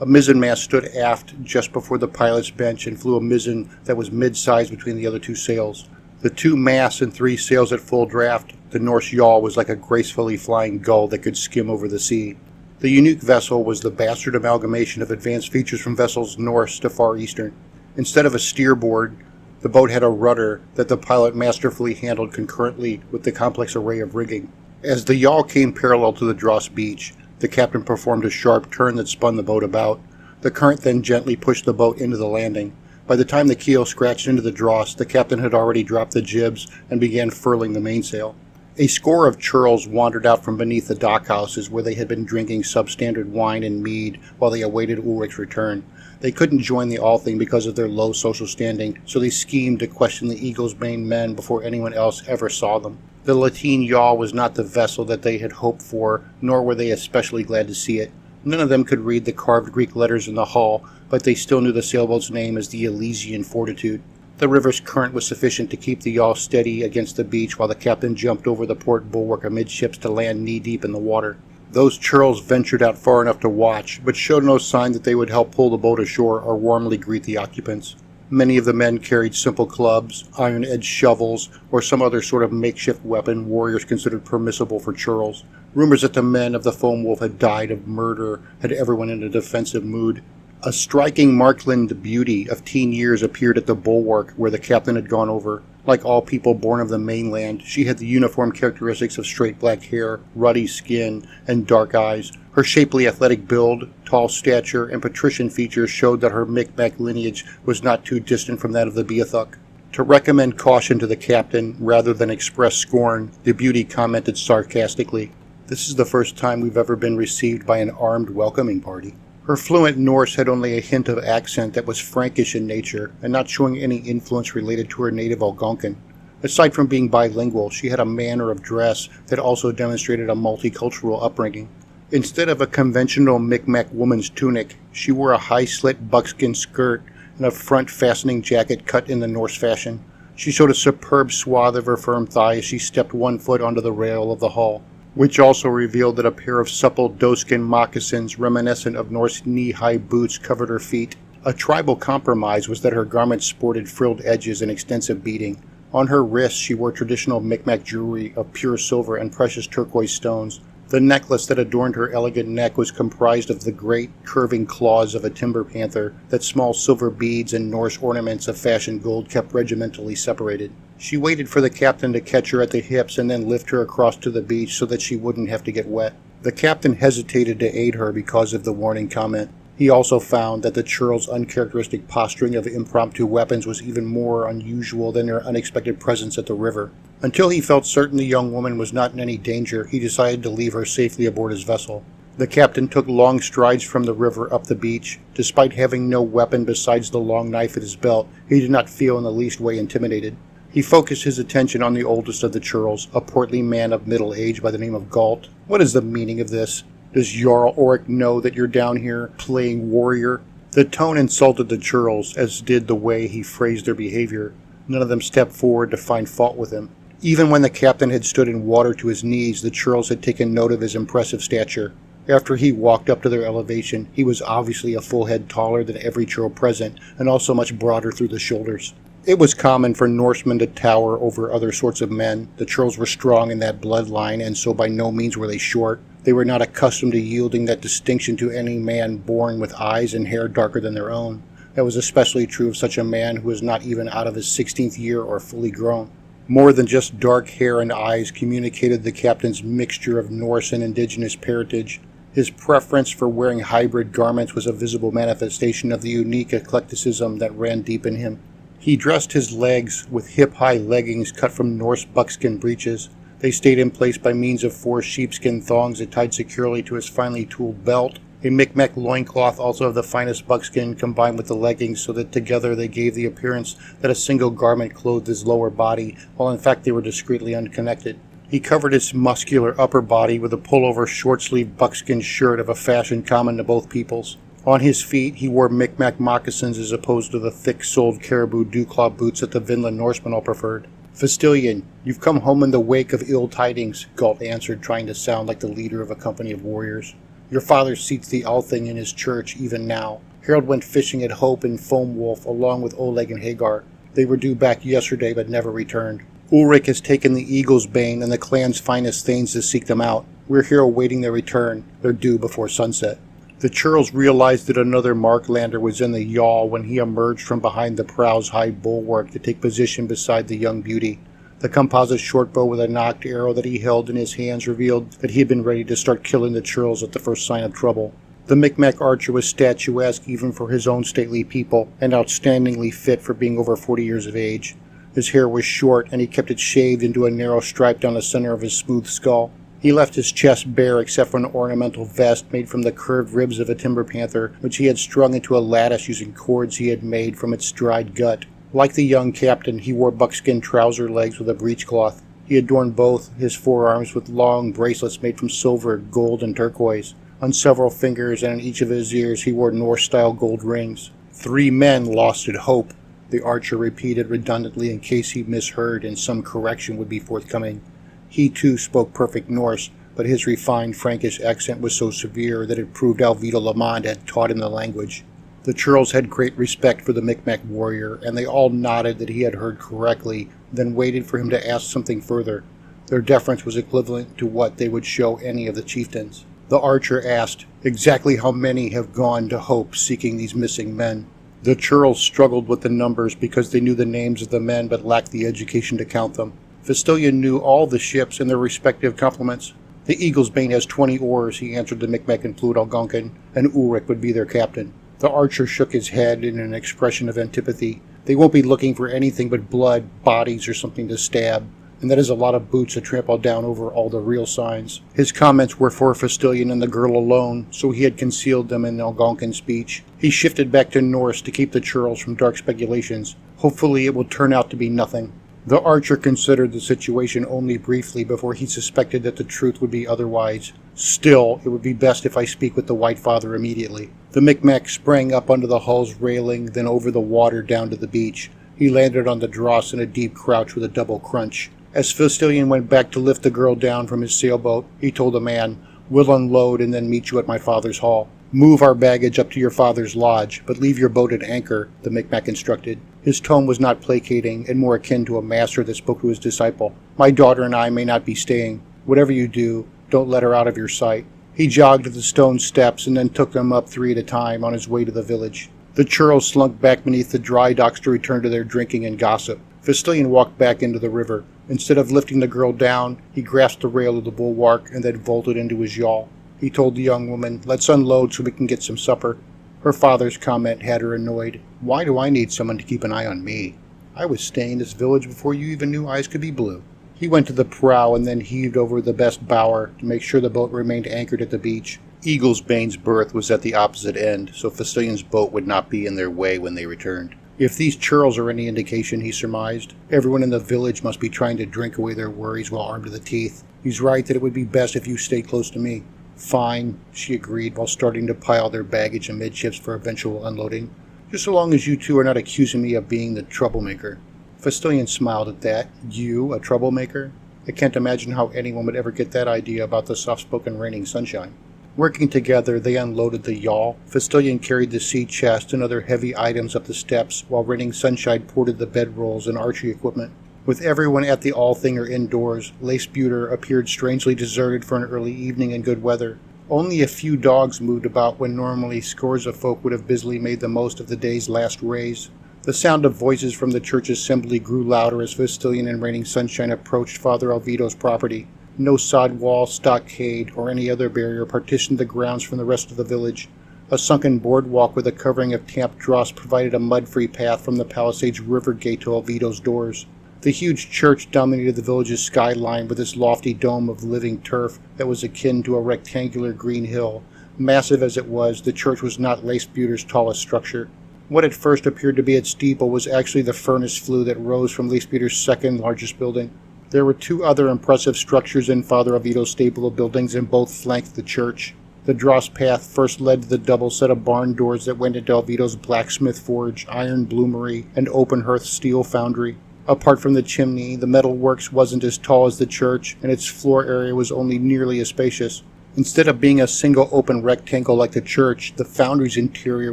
A mizzenmast stood aft just before the pilot's bench and flew a mizzen that was mid-sized between the other two sails. The two masts and three sails at full draft, the Norse yawl was like a gracefully flying gull that could skim over the sea. The unique vessel was the bastard amalgamation of advanced features from vessels Norse to Far Eastern. Instead of a steerboard, the boat had a rudder that the pilot masterfully handled concurrently with the complex array of rigging. As the yawl came parallel to the Dross beach, the captain performed a sharp turn that spun the boat about. The current then gently pushed the boat into the landing. By the time the keel scratched into the Dross, the captain had already dropped the jibs and began furling the mainsail. A score of churls wandered out from beneath the dockhouses where they had been drinking substandard wine and mead while they awaited Ulrich's return. They couldn't join the Althing because of their low social standing, so they schemed to question the Eagle's Bane men before anyone else ever saw them. The lateen yawl was not the vessel that they had hoped for, nor were they especially glad to see it. None of them could read the carved Greek letters in the hull, but they still knew the sailboat's name as the Elysian Fortitude. The river's current was sufficient to keep the yawl steady against the beach while the captain jumped over the port bulwark amidships to land knee-deep in the water. Those churls ventured out far enough to watch, but showed no sign that they would help pull the boat ashore or warmly greet the occupants. Many of the men carried simple clubs, iron-edged shovels, or some other sort of makeshift weapon warriors considered permissible for churls. Rumors that the men of the Foam Wolf had died of murder had everyone in a defensive mood. A striking Markland beauty of teen years appeared at the bulwark where the captain had gone over. Like all people born of the mainland, she had the uniform characteristics of straight black hair, ruddy skin, and dark eyes. Her shapely athletic build, tall stature, and patrician features showed that her Micmac lineage was not too distant from that of the Beothuk. To recommend caution to the captain rather than express scorn, the beauty commented sarcastically, "This is the first time we've ever been received by an armed welcoming party." Her fluent Norse had only a hint of accent that was Frankish in nature and not showing any influence related to her native Algonquin. Aside from being bilingual, she had a manner of dress that also demonstrated a multicultural upbringing. Instead of a conventional Micmac woman's tunic, she wore a high-slit buckskin skirt and a front-fastening jacket cut in the Norse fashion. She showed a superb swath of her firm thigh as she stepped one foot onto the rail of the hull, which also revealed that a pair of supple doeskin moccasins reminiscent of Norse knee-high boots covered her feet. A tribal compromise was that her garments sported frilled edges and extensive beading. On her wrists she wore traditional Micmac jewelry of pure silver and precious turquoise stones. The necklace that adorned her elegant neck was comprised of the great, curving claws of a timber panther that small silver beads and Norse ornaments of fashioned gold kept regimentally separated. She waited for the captain to catch her at the hips and then lift her across to the beach so that she wouldn't have to get wet. The captain hesitated to aid her because of the warning comment. He also found that the churl's uncharacteristic posturing of impromptu weapons was even more unusual than their unexpected presence at the river. Until he felt certain the young woman was not in any danger, he decided to leave her safely aboard his vessel. The captain took long strides from the river up the beach. Despite having no weapon besides the long knife at his belt, he did not feel in the least way intimidated. He focused his attention on the oldest of the churls, a portly man of middle age by the name of Galt. "What is the meaning of this? Does Jarl Oric know that you're down here playing warrior?" The tone insulted the churls, as did the way he phrased their behavior. None of them stepped forward to find fault with him. Even when the captain had stood in water to his knees, the churls had taken note of his impressive stature. After he walked up to their elevation, he was obviously a full head taller than every churl present, and also much broader through the shoulders. It was common for Norsemen to tower over other sorts of men. The churls were strong in that bloodline, and so by no means were they short. They were not accustomed to yielding that distinction to any man born with eyes and hair darker than their own. That was especially true of such a man who was not even out of his 16th year or fully grown. More than just dark hair and eyes communicated the captain's mixture of Norse and indigenous parentage. His preference for wearing hybrid garments was a visible manifestation of the unique eclecticism that ran deep in him. He dressed his legs with hip-high leggings cut from Norse buckskin breeches. They stayed in place by means of 4 sheepskin thongs that tied securely to his finely tooled belt. A Micmac loincloth, also of the finest buckskin, combined with the leggings so that together they gave the appearance that a single garment clothed his lower body, while in fact they were discreetly unconnected. He covered his muscular upper body with a pullover short-sleeved buckskin shirt of a fashion common to both peoples. On his feet, he wore Micmac moccasins as opposed to the thick-soled caribou dew-claw boots that the Vinland Norsemen all preferred. "Fistilian, you've come home in the wake of ill tidings," Galt answered, trying to sound like the leader of a company of warriors. "Your father seats the Althing in his church even now. Harold went fishing at Hope and Foam Wolf along with Oleg and Hagar. They were due back yesterday but never returned. Ulrich has taken the Eagle's Bane and the clan's finest thanes to seek them out. We're here awaiting their return. They're due before sunset." The churls realized that another Marklander was in the yawl when he emerged from behind the prow's high bulwark to take position beside the young beauty. The composite shortbow with a nocked arrow that he held in his hands revealed that he had been ready to start killing the churls at the first sign of trouble. The Micmac archer was statuesque even for his own stately people, and outstandingly fit for being over 40 years of age. His hair was short, and he kept it shaved into a narrow stripe down the center of his smooth skull. He left his chest bare except for an ornamental vest made from the curved ribs of a timber panther, which he had strung into a lattice using cords he had made from its dried gut. Like the young captain, he wore buckskin trouser legs with a breechcloth. He adorned both his forearms with long bracelets made from silver, gold, and turquoise. On several fingers and in each of his ears he wore Norse-style gold rings. 3 men lost at Hope, the archer repeated redundantly in case he misheard and some correction would be forthcoming. He too spoke perfect Norse, but his refined Frankish accent was so severe that it proved Alvida Lamond had taught him the language. The churls had great respect for the Micmac warrior, and they all nodded that he had heard correctly, then waited for him to ask something further. Their deference was equivalent to what they would show any of the chieftains. The archer asked, "Exactly how many have gone to Hope seeking these missing men?" The churls struggled with the numbers because they knew the names of the men but lacked the education to count them. Fistilian knew all the ships and their respective complements. "The Eagle's Bane has 20 oars," he answered the Micmac and fluent Algonquin, "and Ulrich would be their captain." The archer shook his head in an expression of antipathy. "They won't be looking for anything but blood, bodies, or something to stab, and that is a lot of boots to trample down over all the real signs." His comments were for Fistilian and the girl alone, so he had concealed them in Algonquin speech. He shifted back to Norse to keep the churls from dark speculations. "Hopefully it will turn out to be nothing." The archer considered the situation only briefly before he suspected that the truth would be otherwise. "Still, it would be best if I speak with the White Father immediately." The Micmac sprang up under the hull's railing, then over the water down to the beach. He landed on the dross in a deep crouch with a double crunch. As Fistilian went back to lift the girl down from his sailboat, he told the man, "We'll unload and then meet you at my father's hall. Move our baggage up to your father's lodge, but leave your boat at anchor," the Micmac instructed. His tone was not placating and more akin to a master that spoke to his disciple. "My daughter and I may not be staying. Whatever you do, don't let her out of your sight." He jogged to the stone steps and then took them up 3 at a time on his way to the village. The churls slunk back beneath the dry docks to return to their drinking and gossip. Fistilian walked back into the river. Instead of lifting the girl down, he grasped the rail of the bulwark and then vaulted into his yawl. He told the young woman, "Let's unload so we can get some supper." Her father's comment had her annoyed. "Why do I need someone to keep an eye on me? I was staying in this village before you even knew eyes could be blue." He went to the prow and then heaved over the best bower to make sure the boat remained anchored at the beach. Eagle's Bane's berth was at the opposite end, so Fistilian's boat would not be in their way when they returned. If these churls are any indication, he surmised, everyone in the village must be trying to drink away their worries while armed to the teeth. He's right that it would be best if you stayed close to me. "Fine," she agreed while starting to pile their baggage amidships for eventual unloading. "Just so long as you two are not accusing me of being the troublemaker." Fistilian smiled at that. "You, a troublemaker? I can't imagine how anyone would ever get that idea about the soft-spoken raining sunshine." Working together, they unloaded the yawl. Fistilian carried the sea chest and other heavy items up the steps, while Raining Sunshine ported the bedrolls and archery equipment. With everyone at the Allthinger indoors, Lace Buter appeared strangely deserted for an early evening in good weather. Only a few dogs moved about when normally scores of folk would have busily made the most of the day's last rays. The sound of voices from the church assembly grew louder as Fistilian and Raining Sunshine approached Father Alvito's property. No sod wall, stockade, or any other barrier partitioned the grounds from the rest of the village. A sunken boardwalk with a covering of tamped dross provided a mud-free path from the Palisades River Gate to Alvito's doors. The huge church dominated the village's skyline with its lofty dome of living turf that was akin to a rectangular green hill. Massive as it was, the church was not Lace Buter's tallest structure. What at first appeared to be its steeple was actually the furnace flue that rose from Lace Buter's second largest building. There were two other impressive structures in Father Alvito's stable of buildings, and both flanked the church. The dross path first led to the double set of barn doors that went into Alvito's blacksmith forge, iron bloomery, and open hearth steel foundry. Apart from the chimney, the metal works wasn't as tall as the church, and its floor area was only nearly as spacious. Instead of being a single open rectangle like the church, the foundry's interior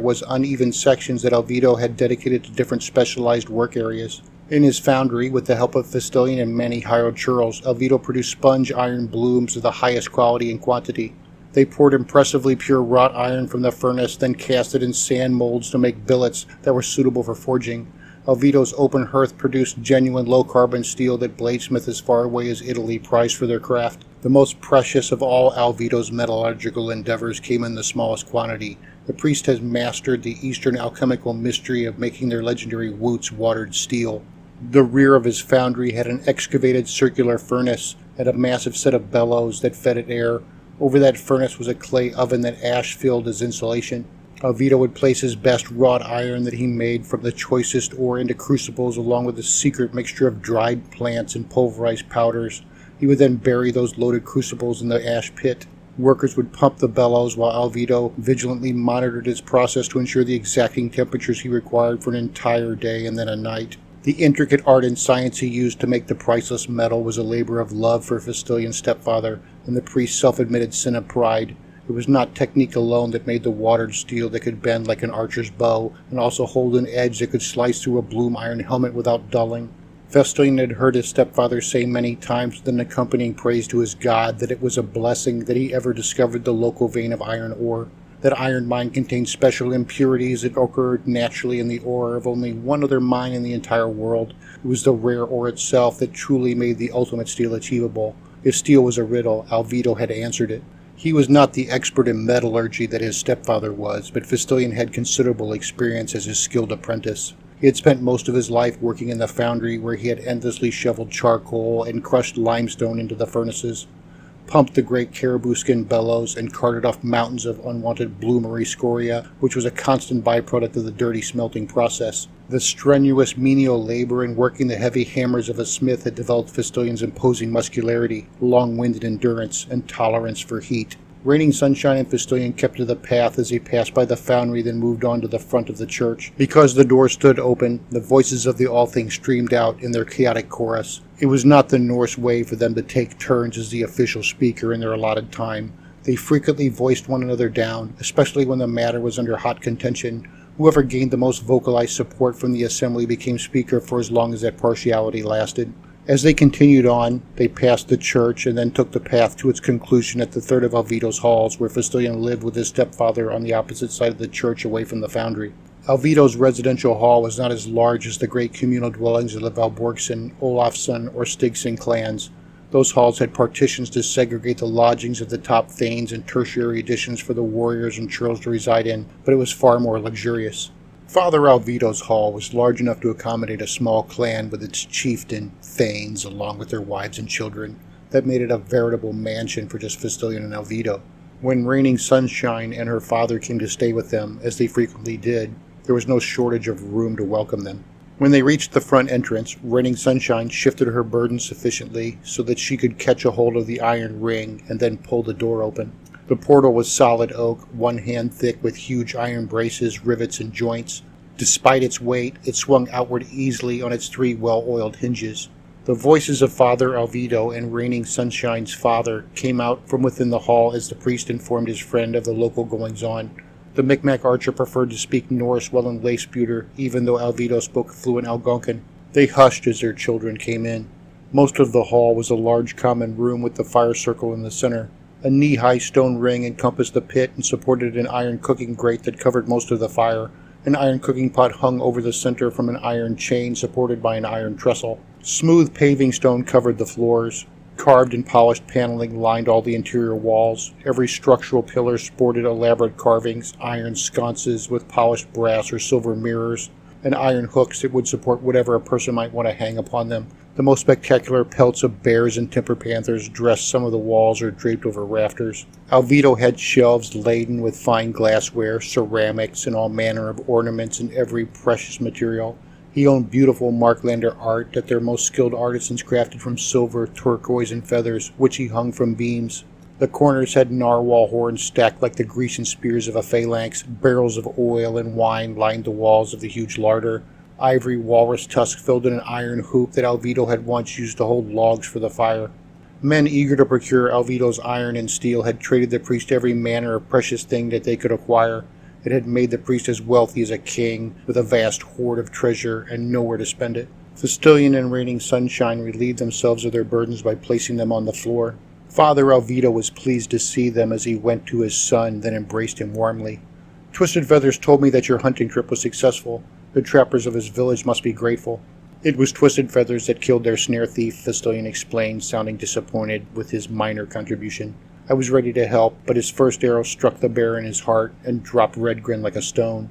was uneven sections that Alvito had dedicated to different specialized work areas. In his foundry, with the help of Fistilian and many hired churls, Alvito produced sponge iron blooms of the highest quality and quantity. They poured impressively pure wrought iron from the furnace, then cast it in sand molds to make billets that were suitable for forging. Alvito's open hearth produced genuine low-carbon steel that bladesmiths as far away as Italy prized for their craft. The most precious of all Alvito's metallurgical endeavors came in the smallest quantity. The priest has mastered the Eastern alchemical mystery of making their legendary woots watered steel. The rear of his foundry had an excavated circular furnace and a massive set of bellows that fed it air. Over that furnace was a clay oven that ash filled as insulation. Alvito would place his best wrought iron that he made from the choicest ore into crucibles along with a secret mixture of dried plants and pulverized powders. He would then bury those loaded crucibles in the ash pit. Workers would pump the bellows while Alvito vigilantly monitored its process to ensure the exacting temperatures he required for an entire day and then a night. The intricate art and science he used to make the priceless metal was a labor of love for Fistilian's stepfather, and the priest's self-admitted sin of pride. It was not technique alone that made the watered steel that could bend like an archer's bow, and also hold an edge that could slice through a bloom iron helmet without dulling. Fistilian had heard his stepfather say many times with an accompanying praise to his God that it was a blessing that he ever discovered the local vein of iron ore. That iron mine contained special impurities that occurred naturally in the ore of only one other mine in the entire world. It was the rare ore itself that truly made the ultimate steel achievable. If steel was a riddle, Alvito had answered it. He was not the expert in metallurgy that his stepfather was, but Fistilian had considerable experience as his skilled apprentice. He had spent most of his life working in the foundry where he had endlessly shoveled charcoal and crushed limestone into the furnaces, pumped the great caribou skin bellows, and carted off mountains of unwanted bloomery scoria, which was a constant byproduct of the dirty smelting process. The strenuous menial labor in working the heavy hammers of a smith had developed Fistilian's imposing muscularity, long-winded endurance, and tolerance for heat. Raining Sunshine and Fistilian kept to the path as they passed by the foundry, then moved on to the front of the church. Because the door stood open, the voices of the Allthing streamed out in their chaotic chorus. It was not the Norse way for them to take turns as the official speaker in their allotted time. They frequently voiced one another down, especially when the matter was under hot contention. Whoever gained the most vocalized support from the assembly became speaker for as long as that partiality lasted. As they continued on, they passed the church and then took the path to its conclusion at the third of Alvito's halls, where Fistilian lived with his stepfather on the opposite side of the church away from the foundry. Alvito's residential hall was not as large as the great communal dwellings of the Valborgson, Olafsson, or Stigson clans. Those halls had partitions to segregate the lodgings of the top thanes and tertiary additions for the warriors and churls to reside in, but it was far more luxurious. Father Alvito's hall was large enough to accommodate a small clan with its chieftain, thanes, along with their wives and children. That made it a veritable mansion for just Fistilian and Alvito. When Raining Sunshine and her father came to stay with them, as they frequently did, there was no shortage of room to welcome them. When they reached the front entrance, Raining Sunshine shifted her burden sufficiently so that she could catch a hold of the iron ring and then pull the door open. The portal was solid oak, 1 hand thick with huge iron braces, rivets, and joints. Despite its weight, it swung outward easily on its 3 well-oiled hinges. The voices of Father Alvido and Reigning Sunshine's father came out from within the hall as the priest informed his friend of the local goings-on. The Micmac archer preferred to speak Norse while in Leifsbuter, even though Alvido spoke fluent Algonquin. They hushed as their children came in. Most of the hall was a large common room with the fire circle in the center. A knee-high stone ring encompassed the pit and supported an iron cooking grate that covered most of the fire. An iron cooking pot hung over the center from an iron chain supported by an iron trestle. Smooth paving stone covered the floors. Carved and polished paneling lined all the interior walls. Every structural pillar sported elaborate carvings, iron sconces with polished brass or silver mirrors, and iron hooks that would support whatever a person might want to hang upon them. The most spectacular pelts of bears and timber panthers dressed some of the walls or draped over rafters. Alvido had shelves laden with fine glassware, ceramics, and all manner of ornaments in every precious material. He owned beautiful Marklander art that their most skilled artisans crafted from silver, turquoise, and feathers, which he hung from beams. The corners had narwhal horns stacked like the Grecian spears of a phalanx. Barrels of oil and wine lined the walls of the huge larder. Ivory walrus tusk filled in an iron hoop that Alvido had once used to hold logs for the fire. Men eager to procure Alvido's iron and steel had traded the priest every manner of precious thing that they could acquire. It had made the priest as wealthy as a king, with a vast hoard of treasure and nowhere to spend it. Fistilian and Reigning Sunshine relieved themselves of their burdens by placing them on the floor. Father Alvido was pleased to see them as he went to his son, then embraced him warmly. Twisted Feathers told me that your hunting trip was successful. The trappers of his village must be grateful. It was Twisted Feathers that killed their snare thief, Fistilian explained, sounding disappointed with his minor contribution. I was ready to help, but his first arrow struck the bear in his heart and dropped Redgrin like a stone.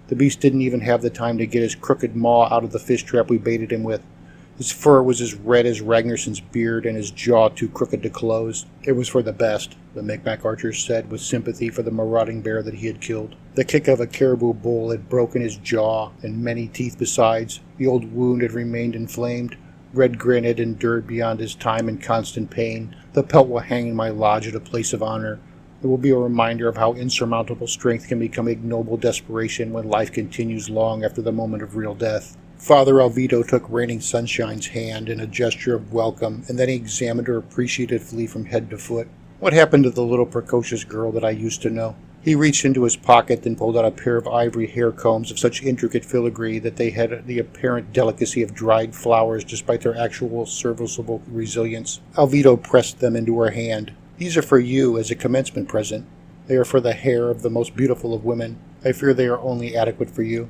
The beast didn't even have the time to get his crooked maw out of the fish trap we baited him with. His fur was as red as Ragnarsson's beard and his jaw too crooked to close. It was for the best, the Micmac archer said with sympathy for the marauding bear that he had killed. The kick of a caribou bull had broken his jaw and many teeth besides. The old wound had remained inflamed. Redgrin had endured beyond his time in constant pain. The pelt will hang in my lodge at a place of honor. It will be a reminder of how insurmountable strength can become ignoble desperation when life continues long after the moment of real death. Father Alvido took Reigning Sunshine's hand in a gesture of welcome, and then he examined her appreciatively from head to foot. What happened to the little precocious girl that I used to know? He reached into his pocket and pulled out a pair of ivory hair combs of such intricate filigree that they had the apparent delicacy of dried flowers despite their actual serviceable resilience. Alvido pressed them into her hand. These are for you as a commencement present. They are for the hair of the most beautiful of women. I fear they are only adequate for you.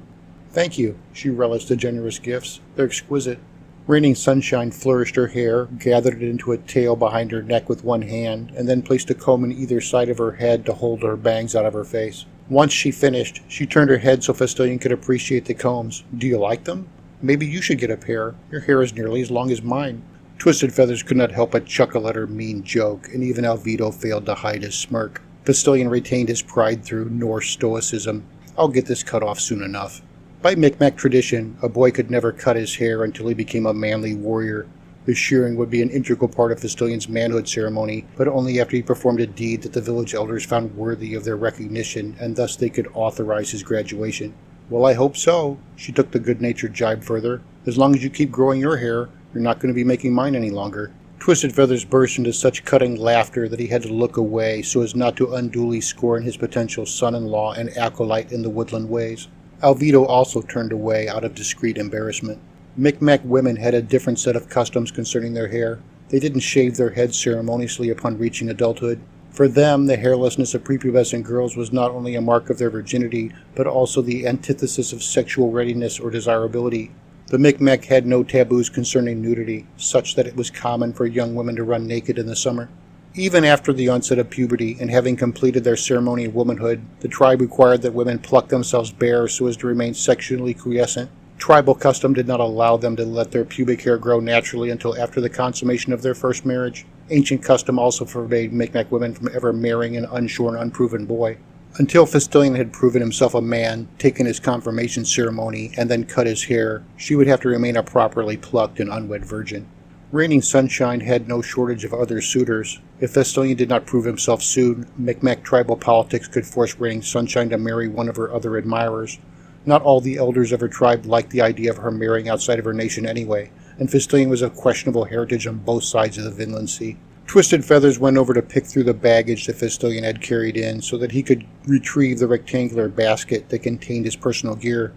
Thank you. She relished the generous gifts. They're exquisite. Reigning Sunshine flourished her hair, gathered it into a tail behind her neck with one hand, and then placed a comb in either side of her head to hold her bangs out of her face. Once she finished, she turned her head so Fistilian could appreciate the combs. Do you like them? Maybe you should get a pair. Your hair is nearly as long as mine. Twisted Feathers could not help but chuckle at her mean joke, and even Alvido failed to hide his smirk. Fistilian retained his pride through Norse stoicism. I'll get this cut off soon enough. By Micmac tradition, a boy could never cut his hair until he became a manly warrior. His shearing would be an integral part of Fistilian's manhood ceremony, but only after he performed a deed that the village elders found worthy of their recognition, and thus they could authorize his graduation. Well, I hope so, she took the good-natured jibe further. As long as you keep growing your hair, you're not going to be making mine any longer. Twisted Feathers burst into such cutting laughter that he had to look away so as not to unduly scorn his potential son-in-law and acolyte in the woodland ways. Alvido also turned away out of discreet embarrassment. Micmac women had a different set of customs concerning their hair. They didn't shave their heads ceremoniously upon reaching adulthood. For them, the hairlessness of prepubescent girls was not only a mark of their virginity, but also the antithesis of sexual readiness or desirability. The Micmac had no taboos concerning nudity, such that it was common for young women to run naked in the summer. Even after the onset of puberty and having completed their ceremony of womanhood, the tribe required that women pluck themselves bare so as to remain sexually quiescent. Tribal custom did not allow them to let their pubic hair grow naturally until after the consummation of their first marriage. Ancient custom also forbade Micmac women from ever marrying an unshorn, unproven boy. Until Fistilian had proven himself a man, taken his confirmation ceremony, and then cut his hair, she would have to remain a properly plucked and unwed virgin. Reigning Sunshine had no shortage of other suitors. If Fistilian did not prove himself soon, Micmac tribal politics could force Reigning Sunshine to marry one of her other admirers. Not all the elders of her tribe liked the idea of her marrying outside of her nation anyway, and Fistilian was of questionable heritage on both sides of the Vinland Sea. Twisted Feathers went over to pick through the baggage that Fistilian had carried in so that he could retrieve the rectangular basket that contained his personal gear.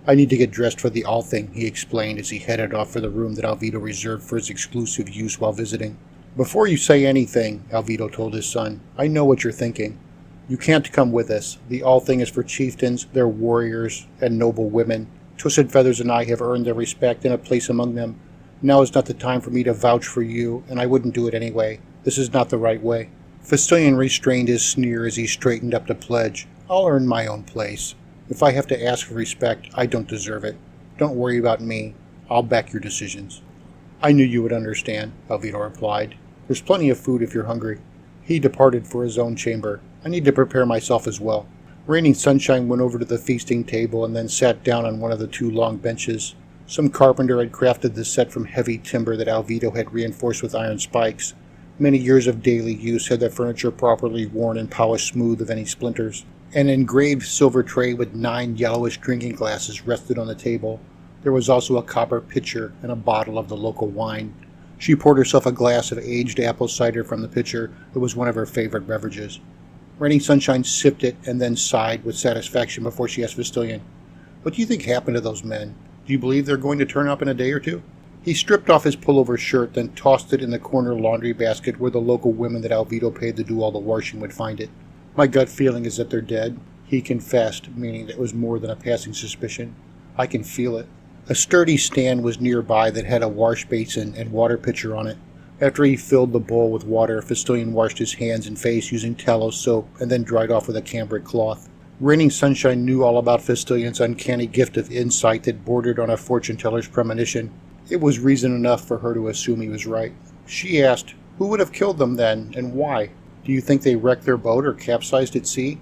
"I need to get dressed for the Althing," he explained as he headed off for the room that Alvido reserved for his exclusive use while visiting. "Before you say anything," Alvido told his son, "I know what you're thinking. You can't come with us. The Althing is for chieftains, their warriors, and noble women. Twisted Feathers and I have earned their respect and a place among them. Now is not the time for me to vouch for you, and I wouldn't do it anyway. This is not the right way." Fistilian restrained his sneer as he straightened up to pledge, "I'll earn my own place. If I have to ask for respect, I don't deserve it. Don't worry about me. I'll back your decisions." "I knew you would understand," Alvido replied. "There's plenty of food if you're hungry." He departed for his own chamber. "I need to prepare myself as well." Raining Sunshine went over to the feasting table and then sat down on one of the two long benches. Some carpenter had crafted the set from heavy timber that Alvido had reinforced with iron spikes. Many years of daily use had the furniture properly worn and polished smooth of any splinters. An engraved silver tray with 9 yellowish drinking glasses rested on the table. There was also a copper pitcher and a bottle of the local wine. She poured herself a glass of aged apple cider from the pitcher that was one of her favorite beverages. Raining Sunshine sipped it and then sighed with satisfaction before she asked Fistilian, "What do you think happened to those men? Do you believe they're going to turn up in a day or two?" He stripped off his pullover shirt, then tossed it in the corner laundry basket where the local women that Alvido paid to do all the washing would find it. "My gut feeling is that they're dead," he confessed, meaning that it was more than a passing suspicion. "I can feel it." A sturdy stand was nearby that had a wash basin and water pitcher on it. After he filled the bowl with water, Fistilian washed his hands and face using tallow soap and then dried off with a cambric cloth. Raining Sunshine knew all about Fistilian's uncanny gift of insight that bordered on a fortune-teller's premonition. It was reason enough for her to assume he was right. She asked, "Who would have killed them then, and why? Do you think they wrecked their boat or capsized at sea?"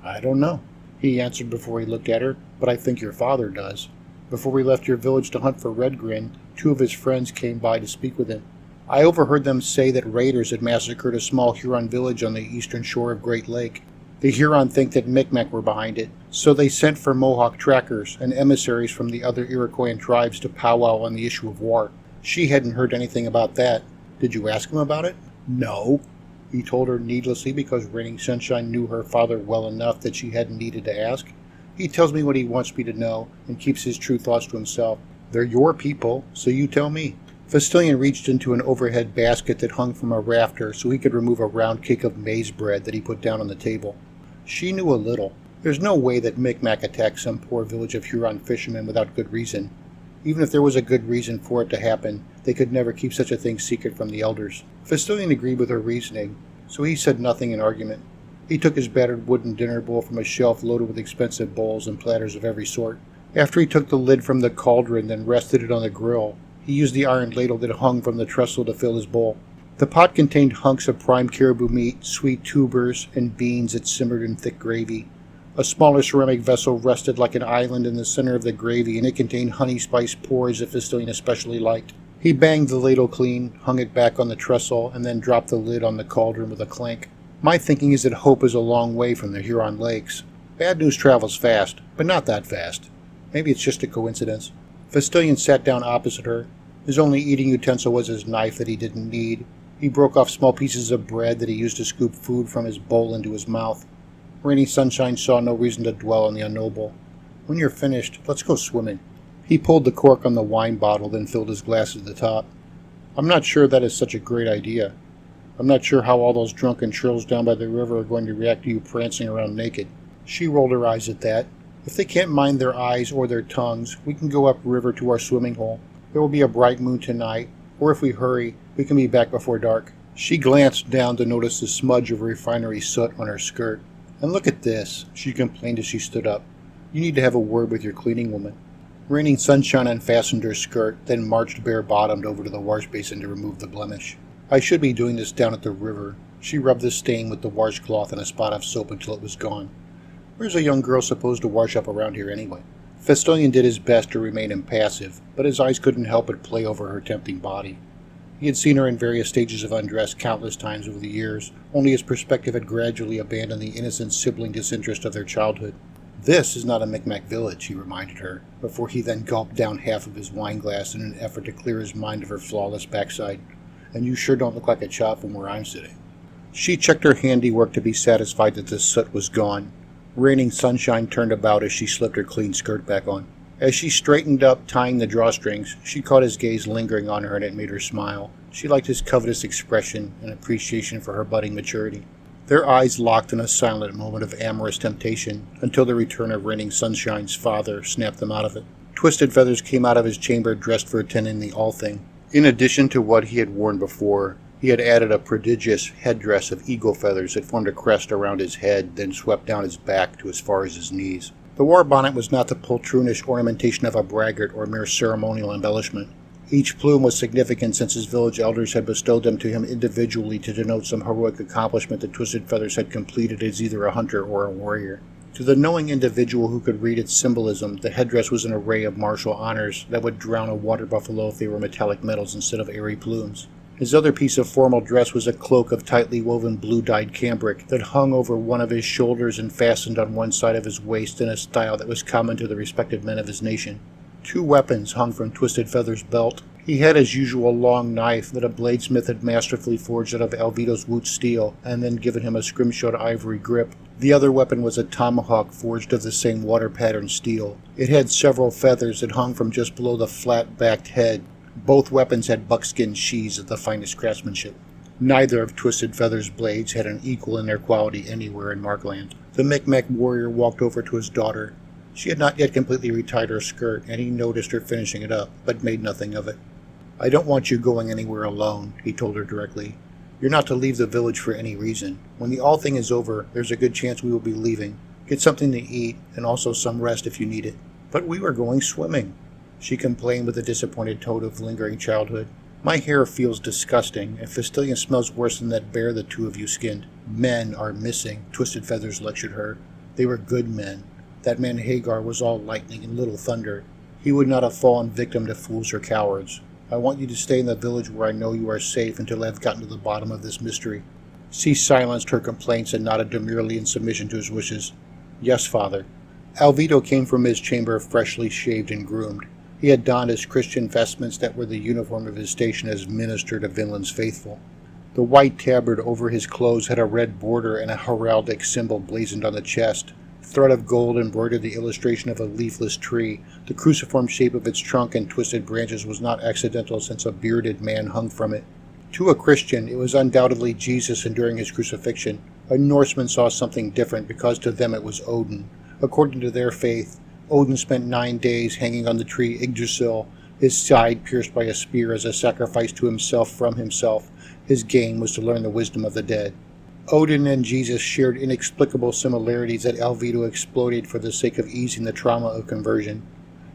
"I don't know," he answered before he looked at her, "but I think your father does. Before we left your village to hunt for Redgrin, 2 of his friends came by to speak with him. I overheard them say that raiders had massacred a small Huron village on the eastern shore of Great Lake. The Huron think that Micmac were behind it, so they sent for Mohawk trackers and emissaries from the other Iroquoian tribes to powwow on the issue of war. She hadn't heard anything about that. Did you ask him about it?" "No," he told her needlessly because Raining Sunshine knew her father well enough that she hadn't needed to ask. "He tells me what he wants me to know and keeps his true thoughts to himself. They're your people, so you tell me." Fistilian reached into an overhead basket that hung from a rafter so he could remove a round cake of maize bread that he put down on the table. She knew a little. There's no way that Micmac attacked some poor village of Huron fishermen without good reason. Even if there was a good reason for it to happen, they could never keep such a thing secret from the elders. Fistilian agreed with her reasoning, so he said nothing in argument. He took his battered wooden dinner bowl from a shelf loaded with expensive bowls and platters of every sort. After he took the lid from the cauldron and rested it on the grill, he used the iron ladle that hung from the trestle to fill his bowl. The pot contained hunks of prime caribou meat, sweet tubers, and beans that simmered in thick gravy. A smaller ceramic vessel rested like an island in the center of the gravy, and it contained honey-spiced porridge that Fistilian especially liked. He banged the ladle clean, hung it back on the trestle, and then dropped the lid on the cauldron with a clank. "My thinking is that Hope is a long way from the Huron Lakes. Bad news travels fast, but not that fast. Maybe it's just a coincidence." Fistilian sat down opposite her. His only eating utensil was his knife that he didn't need. He broke off small pieces of bread that he used to scoop food from his bowl into his mouth. Raining Sunshine saw no reason to dwell on the unknowable. "When you're finished, let's go swimming." He pulled the cork on the wine bottle, then filled his glass to the top. "I'm not sure that is such a great idea. I'm not sure how all those drunken churls down by the river are going to react to you prancing around naked." She rolled her eyes at that. "If they can't mind their eyes or their tongues, we can go upriver to our swimming hole. There will be a bright moon tonight, or if we hurry, we can be back before dark." She glanced down to notice the smudge of refinery soot on her skirt. "And look at this," she complained as she stood up. "You need to have a word with your cleaning woman." Raining Sunshine unfastened her skirt, then marched bare-bottomed over to the wash basin to remove the blemish. "I should be doing this down at the river." She rubbed the stain with the washcloth and a spot of soap until it was gone. "Where's a young girl supposed to wash up around here anyway?" Fistilian did his best to remain impassive, but his eyes couldn't help but play over her tempting body. He had seen her in various stages of undress countless times over the years, only his perspective had gradually abandoned the innocent sibling disinterest of their childhood. "This is not a Micmac village," he reminded her, before he then gulped down half of his wine glass in an effort to clear his mind of her flawless backside. "And you sure don't look like a chop from where I'm sitting." She checked her handiwork to be satisfied that the soot was gone. Raining Sunshine turned about as she slipped her clean skirt back on. As she straightened up, tying the drawstrings, she caught his gaze lingering on her, and it made her smile. She liked his covetous expression and appreciation for her budding maturity. Their eyes locked in a silent moment of amorous temptation, until the return of Raining Sunshine's father snapped them out of it. Twisted Feathers came out of his chamber dressed for attending the All-Thing. In addition to what he had worn before, he had added a prodigious headdress of eagle feathers that formed a crest around his head, then swept down his back to as far as his knees. The war bonnet was not the poltroonish ornamentation of a braggart or mere ceremonial embellishment. Each plume was significant since his village elders had bestowed them to him individually to denote some heroic accomplishment that Twisted Feathers had completed as either a hunter or a warrior. To the knowing individual who could read its symbolism, the headdress was an array of martial honors that would drown a water buffalo if they were metallic metals instead of airy plumes. His other piece of formal dress was a cloak of tightly woven blue-dyed cambric that hung over one of his shoulders and fastened on one side of his waist in a style that was common to the respective men of his nation. 2 weapons hung from Twisted Feather's belt. He had his usual long knife that a bladesmith had masterfully forged out of Alvido's woot steel and then given him a scrimshawed ivory grip. The other weapon was a tomahawk forged of the same water-patterned steel. It had several feathers that hung from just below the flat-backed head. Both weapons had buckskin sheaths of the finest craftsmanship. Neither of Twisted Feather's blades had an equal in their quality anywhere in Markland. The Micmac warrior walked over to his daughter. She had not yet completely retied her skirt, and he noticed her finishing it up, but made nothing of it. "I don't want you going anywhere alone," he told her directly. "You're not to leave the village for any reason. When the All-Thing is over, there's a good chance we will be leaving. Get something to eat, and also some rest if you need it." "But we were going swimming," she complained with a disappointed tone of lingering childhood. "My hair feels disgusting, and Fistilian smells worse than that bear the 2 of you skinned." "Men are missing," Twisted Feathers lectured her. "They were good men. That man Hagar was all lightning and little thunder. He would not have fallen victim to fools or cowards. I want you to stay in the village where I know you are safe until I have gotten to the bottom of this mystery." She silenced her complaints and nodded demurely in submission to his wishes. "Yes, father." Alvido came from his chamber freshly shaved and groomed. He had donned his Christian vestments that were the uniform of his station as minister to Vinland's faithful. The white tabard over his clothes had a red border and a heraldic symbol blazoned on the chest. Thread of gold embroidered the illustration of a leafless tree. The cruciform shape of its trunk and twisted branches was not accidental, since a bearded man hung from it. To a Christian, it was undoubtedly Jesus enduring his crucifixion. A Norseman saw something different, because to them it was Odin. According to their faith, Odin spent 9 days hanging on the tree Yggdrasil, his side pierced by a spear as a sacrifice to himself from himself. His gain was to learn the wisdom of the dead. Odin and Jesus shared inexplicable similarities that Alvido exploited for the sake of easing the trauma of conversion.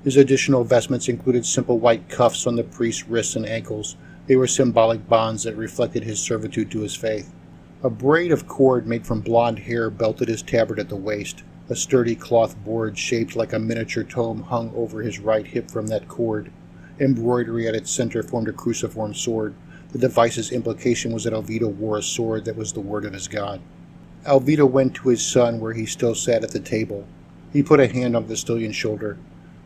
His additional vestments included simple white cuffs on the priest's wrists and ankles. They were symbolic bonds that reflected his servitude to his faith. A braid of cord made from blonde hair belted his tabard at the waist. A sturdy cloth board shaped like a miniature tome hung over his right hip from that cord. Embroidery at its center formed a cruciform sword. The device's implication was that Alvido wore a sword that was the word of his god. Alvido went to his son where he still sat at the table. He put a hand on Fistillion's shoulder.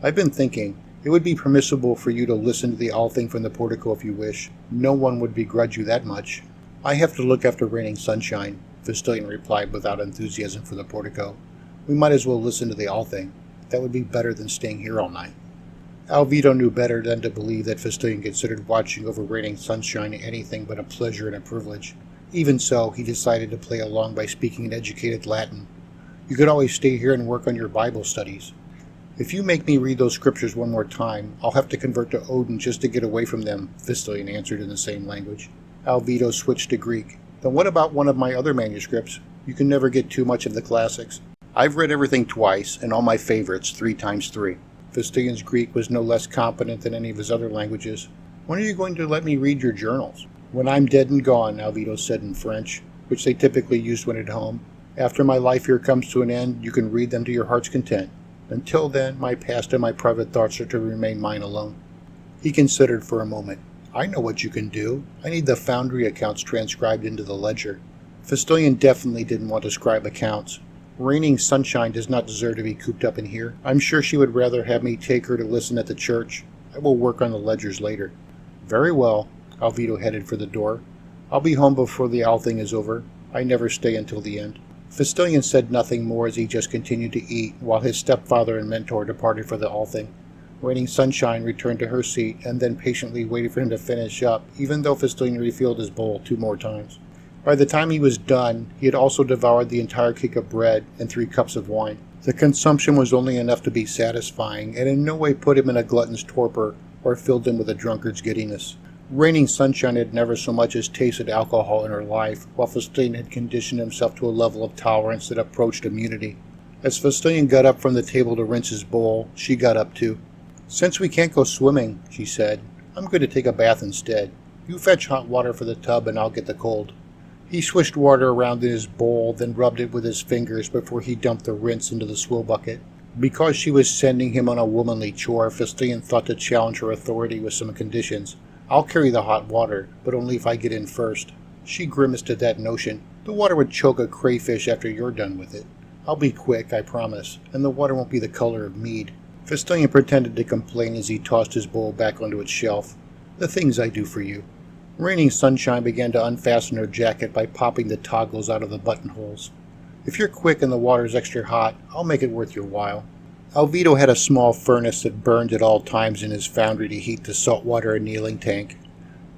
"I've been thinking. It would be permissible for you to listen to the All-Thing from the portico if you wish. No one would begrudge you that much." "I have to look after Raining Sunshine," Fistillion replied without enthusiasm for the portico. "We might as well listen to the All-Thing. That would be better than staying here all night." Alvido knew better than to believe that Fistillion considered watching over Raining Sunshine anything but a pleasure and a privilege. Even so, he decided to play along by speaking in educated Latin. "You could always stay here and work on your Bible studies." "If you make me read those scriptures one more time, I'll have to convert to Odin just to get away from them," Fistillion answered in the same language. Alvido switched to Greek. "Then what about one of my other manuscripts? You can never get too much of the classics." "I've read everything twice, and all my favorites 3 times 3. Fistillion's Greek was no less competent than any of his other languages. "When are you going to let me read your journals?" "When I'm dead and gone," Alvido said in French, which they typically used when at home. "After my life here comes to an end, you can read them to your heart's content. Until then, my past and my private thoughts are to remain mine alone." He considered for a moment. "I know what you can do. I need the Foundry accounts transcribed into the ledger." Fistillion definitely didn't want to scribe accounts. Raining Sunshine does not deserve to be cooped up in here. I'm sure she would rather have me take her to listen at the church. I will work on the ledgers later. Very well. Alvito headed for the door. I'll be home before the owl thing is over. I never stay until the end. Fistilian said nothing more as he just continued to eat, while his stepfather and mentor departed for the owl thing. Raining Sunshine returned to her seat and then patiently waited for him to finish up, even though Fistilian refilled his bowl 2 more times. By the time he was done, he had also devoured the entire cake of bread and 3 cups of wine. The consumption was only enough to be satisfying, and in no way put him in a glutton's torpor or filled him with a drunkard's giddiness. Raining Sunshine had never so much as tasted alcohol in her life, while Fistilian had conditioned himself to a level of tolerance that approached immunity. As Fistilian got up from the table to rinse his bowl, she got up too. "Since we can't go swimming," she said, "I'm going to take a bath instead. You fetch hot water for the tub and I'll get the cold." He swished water around in his bowl, then rubbed it with his fingers before he dumped the rinse into the swill bucket. Because she was sending him on a womanly chore, Fistilian thought to challenge her authority with some conditions. "I'll carry the hot water, but only if I get in first." She grimaced at that notion. "The water would choke a crayfish after you're done with it. I'll be quick, I promise, and the water won't be the color of mead." Fistilian pretended to complain as he tossed his bowl back onto its shelf. "The things I do for you." Raining Sunshine began to unfasten her jacket by popping the toggles out of the buttonholes. "If you're quick and the water's extra hot, I'll make it worth your while." Alvito had a small furnace that burned at all times in his foundry to heat the saltwater annealing tank.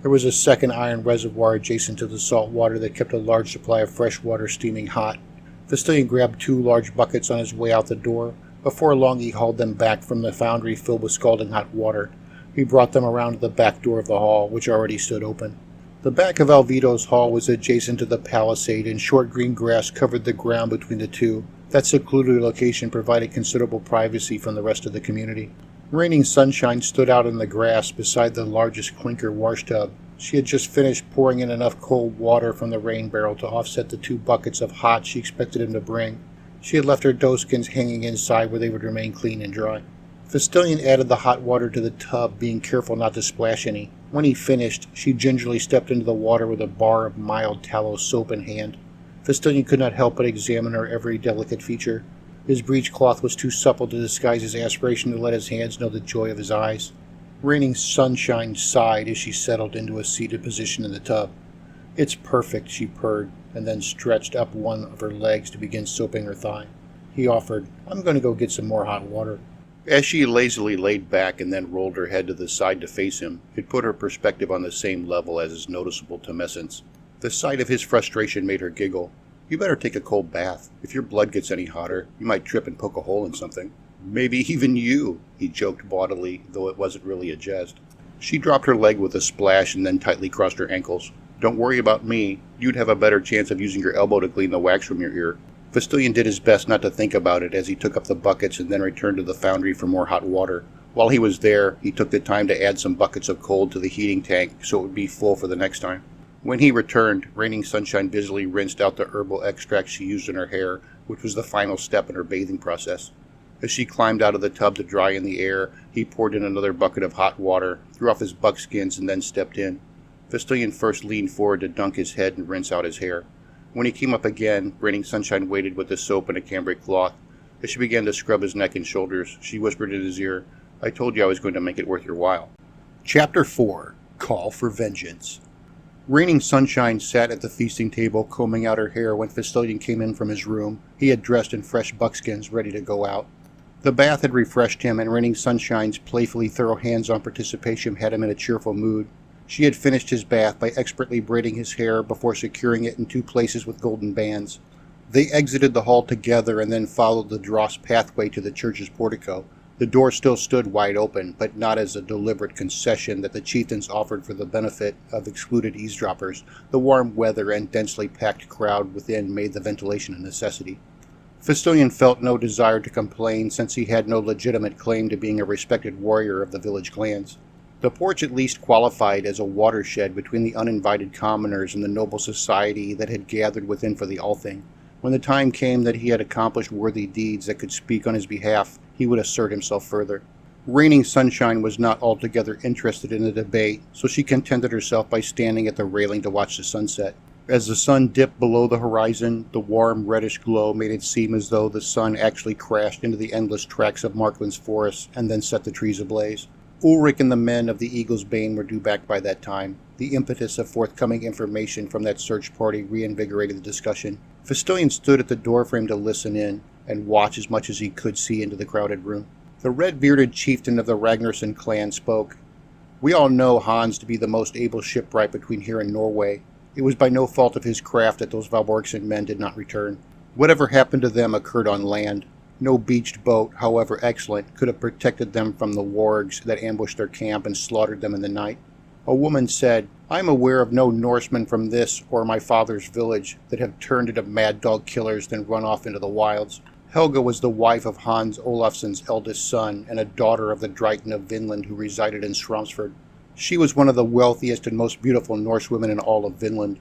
There was a second iron reservoir adjacent to the salt water that kept a large supply of fresh water steaming hot. Fistilian grabbed 2 large buckets on his way out the door. Before long he hauled them back from the foundry filled with scalding hot water. He brought them around to the back door of the hall, which already stood open. The back of Alvito's hall was adjacent to the palisade, and short green grass covered the ground between the two. That secluded location provided considerable privacy from the rest of the community. Raining Sunshine stood out in the grass beside the largest clinker washtub. She had just finished pouring in enough cold water from the rain barrel to offset the 2 buckets of hot she expected him to bring. She had left her doeskins hanging inside where they would remain clean and dry. Fistilian added the hot water to the tub, being careful not to splash any. When he finished, she gingerly stepped into the water with a bar of mild tallow soap in hand. Fistilian could not help but examine her every delicate feature. His breechcloth was too supple to disguise his aspiration to let his hands know the joy of his eyes. Raining Sunshine sighed as she settled into a seated position in the tub. "It's perfect," she purred, and then stretched up one of her legs to begin soaping her thigh. He offered, "I'm going to go get some more hot water." As she lazily laid back and then rolled her head to the side to face him, it put her perspective on the same level as his noticeable tumescence. The sight of his frustration made her giggle. "You better take a cold bath. If your blood gets any hotter, you might trip and poke a hole in something." "Maybe even you," he joked bodily, though it wasn't really a jest. She dropped her leg with a splash and then tightly crossed her ankles. "Don't worry about me. You'd have a better chance of using your elbow to clean the wax from your ear." Fistilian did his best not to think about it as he took up the buckets and then returned to the foundry for more hot water. While he was there, he took the time to add some buckets of cold to the heating tank so it would be full for the next time. When he returned, Raining Sunshine busily rinsed out the herbal extract she used in her hair, which was the final step in her bathing process. As she climbed out of the tub to dry in the air, he poured in another bucket of hot water, threw off his buckskins, and then stepped in. Fistilian first leaned forward to dunk his head and rinse out his hair. When he came up again, Raining Sunshine waited with the soap and a cambric cloth. As she began to scrub his neck and shoulders, she whispered in his ear, "I told you I was going to make it worth your while." Chapter 4. Call for Vengeance. Raining Sunshine sat at the feasting table combing out her hair when Fistilian came in from his room. He had dressed in fresh buckskins, ready to go out. The bath had refreshed him, and Raining Sunshine's playfully thorough hands-on participation had him in a cheerful mood. She had finished his bath by expertly braiding his hair before securing it in 2 places with golden bands. They exited the hall together and then followed the dross pathway to the church's portico. The door still stood wide open, but not as a deliberate concession that the chieftains offered for the benefit of excluded eavesdroppers. The warm weather and densely packed crowd within made the ventilation a necessity. Fistilian felt no desire to complain, since he had no legitimate claim to being a respected warrior of the village clans. The porch at least qualified as a watershed between the uninvited commoners and the noble society that had gathered within for the Althing. When the time came that he had accomplished worthy deeds that could speak on his behalf, he would assert himself further. Raining Sunshine was not altogether interested in the debate, so she contented herself by standing at the railing to watch the sunset. As the sun dipped below the horizon, the warm reddish glow made it seem as though the sun actually crashed into the endless tracts of Markland's forests and then set the trees ablaze. Ulrich and the men of the Eagle's Bane were due back by that time. The impetus of forthcoming information from that search party reinvigorated the discussion. Fistilian stood at the doorframe to listen in and watch as much as he could see into the crowded room. The red-bearded chieftain of the Ragnarsson clan spoke. "We all know Hans to be the most able shipwright between here and Norway. It was by no fault of his craft that those Valborgson men did not return. Whatever happened to them occurred on land. No beached boat, however excellent, could have protected them from the wargs that ambushed their camp and slaughtered them in the night." A woman said, "I am aware of no Norsemen from this or my father's village that have turned into mad dog killers then run off into the wilds." Helga was the wife of Hans Olafsson's eldest son and a daughter of the Drayton of Vinland who resided in Stromsford. She was one of the wealthiest and most beautiful Norsewomen in all of Vinland.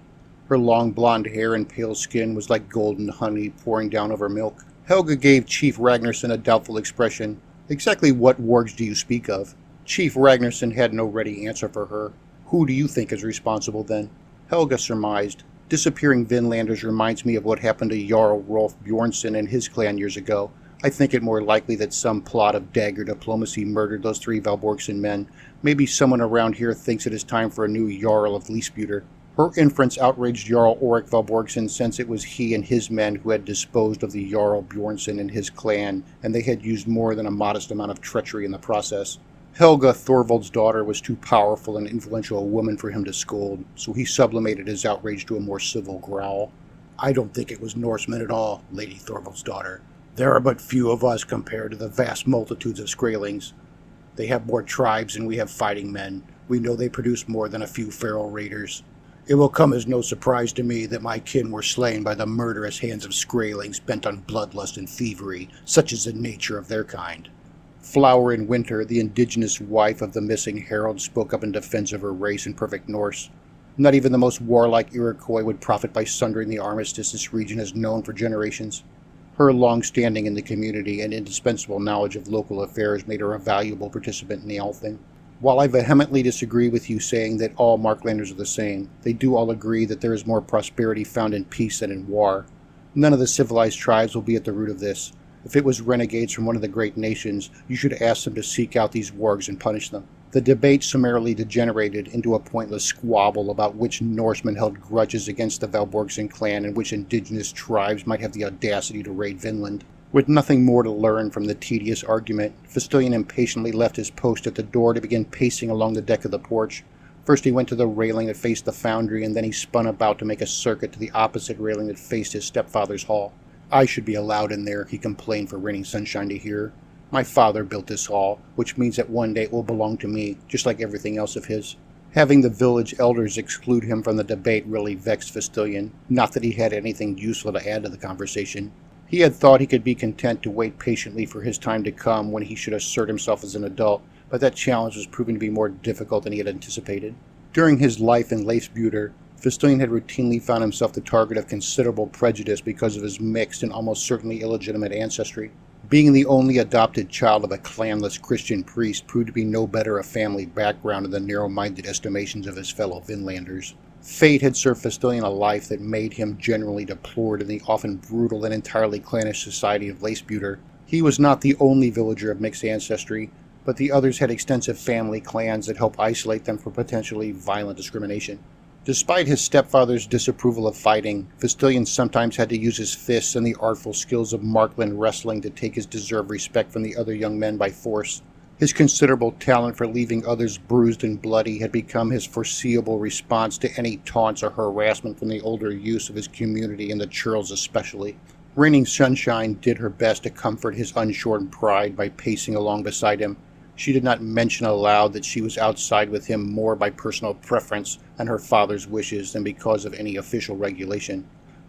Her long blonde hair and pale skin was like golden honey pouring down over milk. Helga gave Chief Ragnarsson a doubtful expression. "Exactly what wargs do you speak of?" Chief Ragnarsson had no ready answer for her. "Who do you think is responsible then?" Helga surmised. "Disappearing Vinlanders reminds me of what happened to Jarl Rolf Bjornsson and his clan years ago. I think it more likely that some plot of dagger diplomacy murdered those 3 Valborgson men. Maybe someone around here thinks it is time for a new Jarl of Leisbuter." Her inference outraged Jarl Ulrich Valborgsson, since it was he and his men who had disposed of the Jarl Bjornsson and his clan, and they had used more than a modest amount of treachery in the process. Helga, Thorvald's daughter, was too powerful and influential a woman for him to scold, so he sublimated his outrage to a more civil growl. "I don't think it was Norsemen at all, Lady Thorvald's daughter. There are but few of us compared to the vast multitudes of Skraelings. They have more tribes and we have fighting men. We know they produce more than a few feral raiders. It will come as no surprise to me that my kin were slain by the murderous hands of Skraelings bent on bloodlust and thievery, such is the nature of their kind." Flower in Winter, the indigenous wife of the missing herald, spoke up in defense of her race in perfect Norse. "Not even the most warlike Iroquois would profit by sundering the armistice this region has known for generations." Her long standing in the community and indispensable knowledge of local affairs made her a valuable participant in the Althing. "While I vehemently disagree with you saying that all Marklanders are the same, they do all agree that there is more prosperity found in peace than in war. None of the civilized tribes will be at the root of this. If it was renegades from one of the great nations, you should ask them to seek out these wargs and punish them." The debate summarily degenerated into a pointless squabble about which Norsemen held grudges against the Valborgson clan and which indigenous tribes might have the audacity to raid Vinland. With nothing more to learn from the tedious argument, Fistilian impatiently left his post at the door to begin pacing along the deck of the porch. First he went to the railing that faced the foundry, and then he spun about to make a circuit to the opposite railing that faced his stepfather's hall. "I should be allowed in there," he complained for Raining Sunshine to hear. "My father built this hall, which means that one day it will belong to me, just like everything else of his." Having the village elders exclude him from the debate really vexed Fistilian, not that he had anything useful to add to the conversation. He had thought he could be content to wait patiently for his time to come when he should assert himself as an adult, but that challenge was proving to be more difficult than he had anticipated. During his life in Leifsbuter, Fistilian had routinely found himself the target of considerable prejudice because of his mixed and almost certainly illegitimate ancestry. Being the only adopted child of a clanless Christian priest proved to be no better a family background in the narrow-minded estimations of his fellow Vinlanders. Fate had served Fistilian a life that made him generally deplored in the often brutal and entirely clannish society of Leifsbuter. He was not the only villager of mixed ancestry, but the others had extensive family clans that helped isolate them from potentially violent discrimination. Despite his stepfather's disapproval of fighting, Fistilian sometimes had to use his fists and the artful skills of Markland wrestling to take his deserved respect from the other young men by force. His considerable talent for leaving others bruised and bloody had become his foreseeable response to any taunts or harassment from the older youths of his community and the churls especially. Raining Sunshine did her best to comfort his unshorn pride by pacing along beside him. She did not mention aloud that she was outside with him more by personal preference and her father's wishes than because of any official regulation.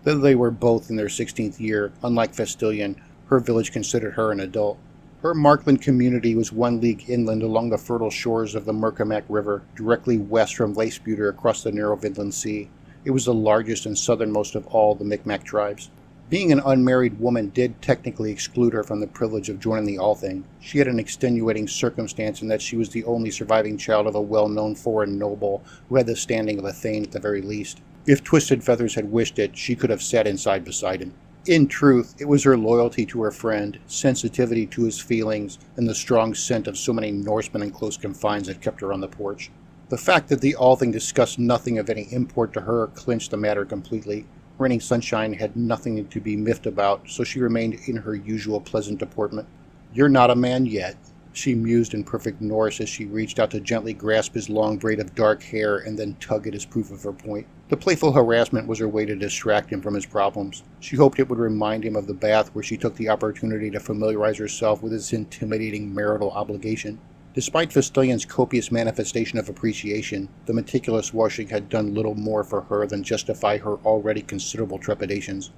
Though they were both in their 16th year, unlike Fistilian, her village considered her an adult. Her Markland community was 1 league inland along the fertile shores of the Merkimack River, directly west from Leifsbuter across the narrow Vinland Sea. It was the largest and southernmost of all the Micmac tribes. Being an unmarried woman did technically exclude her from the privilege of joining the Althing. She had an extenuating circumstance in that she was the only surviving child of a well-known foreign noble who had the standing of a thane at the very least. If Twisted Feathers had wished it, she could have sat inside beside him. In truth, it was her loyalty to her friend, sensitivity to his feelings, and the strong scent of so many Norsemen in close confines that kept her on the porch. The fact that the Althing discussed nothing of any import to her clinched the matter completely. Raining Sunshine had nothing to be miffed about, so she remained in her usual pleasant deportment. "You're not a man yet," she mused in perfect Norse as she reached out to gently grasp his long braid of dark hair and then tug at his proof of her point. The playful harassment was her way to distract him from his problems. She hoped it would remind him of the bath where she took the opportunity to familiarize herself with his intimidating marital obligation. Despite Fistillion's copious manifestation of appreciation, the meticulous washing had done little more for her than justify her already considerable trepidations.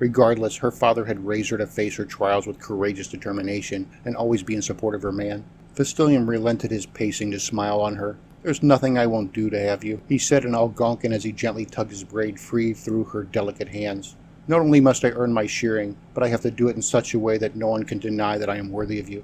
Regardless, her father had raised her to face her trials with courageous determination and always be in support of her man. Fistilion relented his pacing to smile on her. "There's nothing I won't do to have you," he said in Algonquin as he gently tugged his braid free through her delicate hands. "Not only must I earn my shearing, but I have to do it in such a way that no one can deny that I am worthy of you."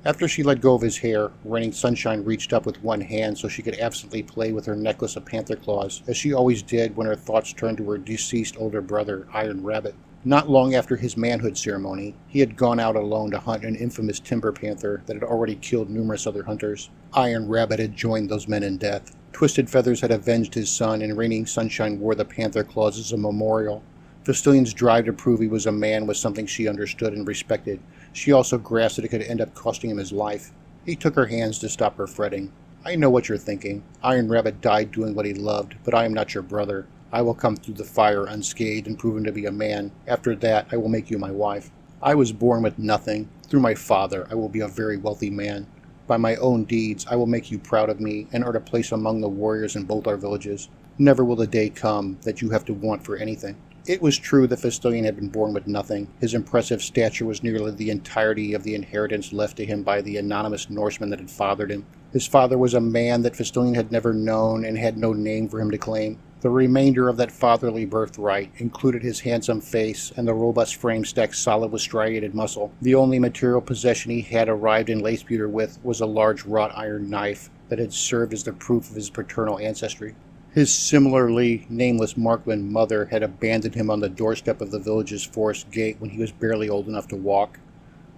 After she let go of his hair, Raining Sunshine reached up with one hand so she could absently play with her necklace of panther claws, as she always did when her thoughts turned to her deceased older brother, Iron Rabbit. Not long after his manhood ceremony, he had gone out alone to hunt an infamous timber panther that had already killed numerous other hunters. Iron Rabbit had joined those men in death. Twisted Feathers had avenged his son, and Raining Sunshine wore the panther claws as a memorial. Fistillion's drive to prove he was a man was something she understood and respected. She also grasped that it could end up costing him his life. He took her hands to stop her fretting. "I know what you're thinking. Iron Rabbit died doing what he loved, but I am not your brother. I will come through the fire unscathed and proven to be a man. After that, I will make you my wife. I was born with nothing. Through my father, I will be a very wealthy man. By my own deeds, I will make you proud of me and earn a place among the warriors in both our villages. Never will the day come that you have to want for anything." It was true that Fistilion had been born with nothing. His impressive stature was nearly the entirety of the inheritance left to him by the anonymous Norseman that had fathered him. His father was a man that Fistilion had never known and had no name for him to claim. The remainder of that fatherly birthright included his handsome face and the robust frame stacked solid with striated muscle. The only material possession he had arrived in Leifsbuter with was a large wrought iron knife that had served as the proof of his paternal ancestry. His similarly nameless Markman mother had abandoned him on the doorstep of the village's forest gate when he was barely old enough to walk.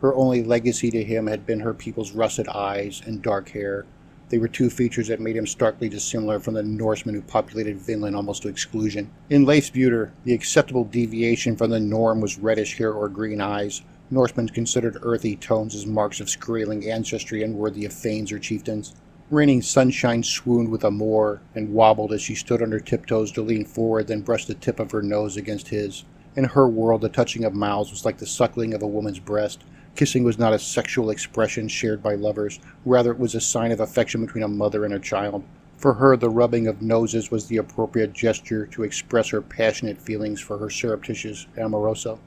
Her only legacy to him had been her people's russet eyes and dark hair. They were two features that made him starkly dissimilar from the Norsemen who populated Vinland almost to exclusion. In Leifsbuter, the acceptable deviation from the norm was reddish hair or green eyes. Norsemen considered earthy tones as marks of scaling ancestry unworthy of thanes or chieftains. Raining Sunshine swooned with amour and wobbled as she stood on her tiptoes to lean forward, then brushed the tip of her nose against his. In her world, the touching of mouths was like the suckling of a woman's breast. Kissing was not a sexual expression shared by lovers. Rather, it was a sign of affection between a mother and her child. For her, the rubbing of noses was the appropriate gesture to express her passionate feelings for her surreptitious amoroso.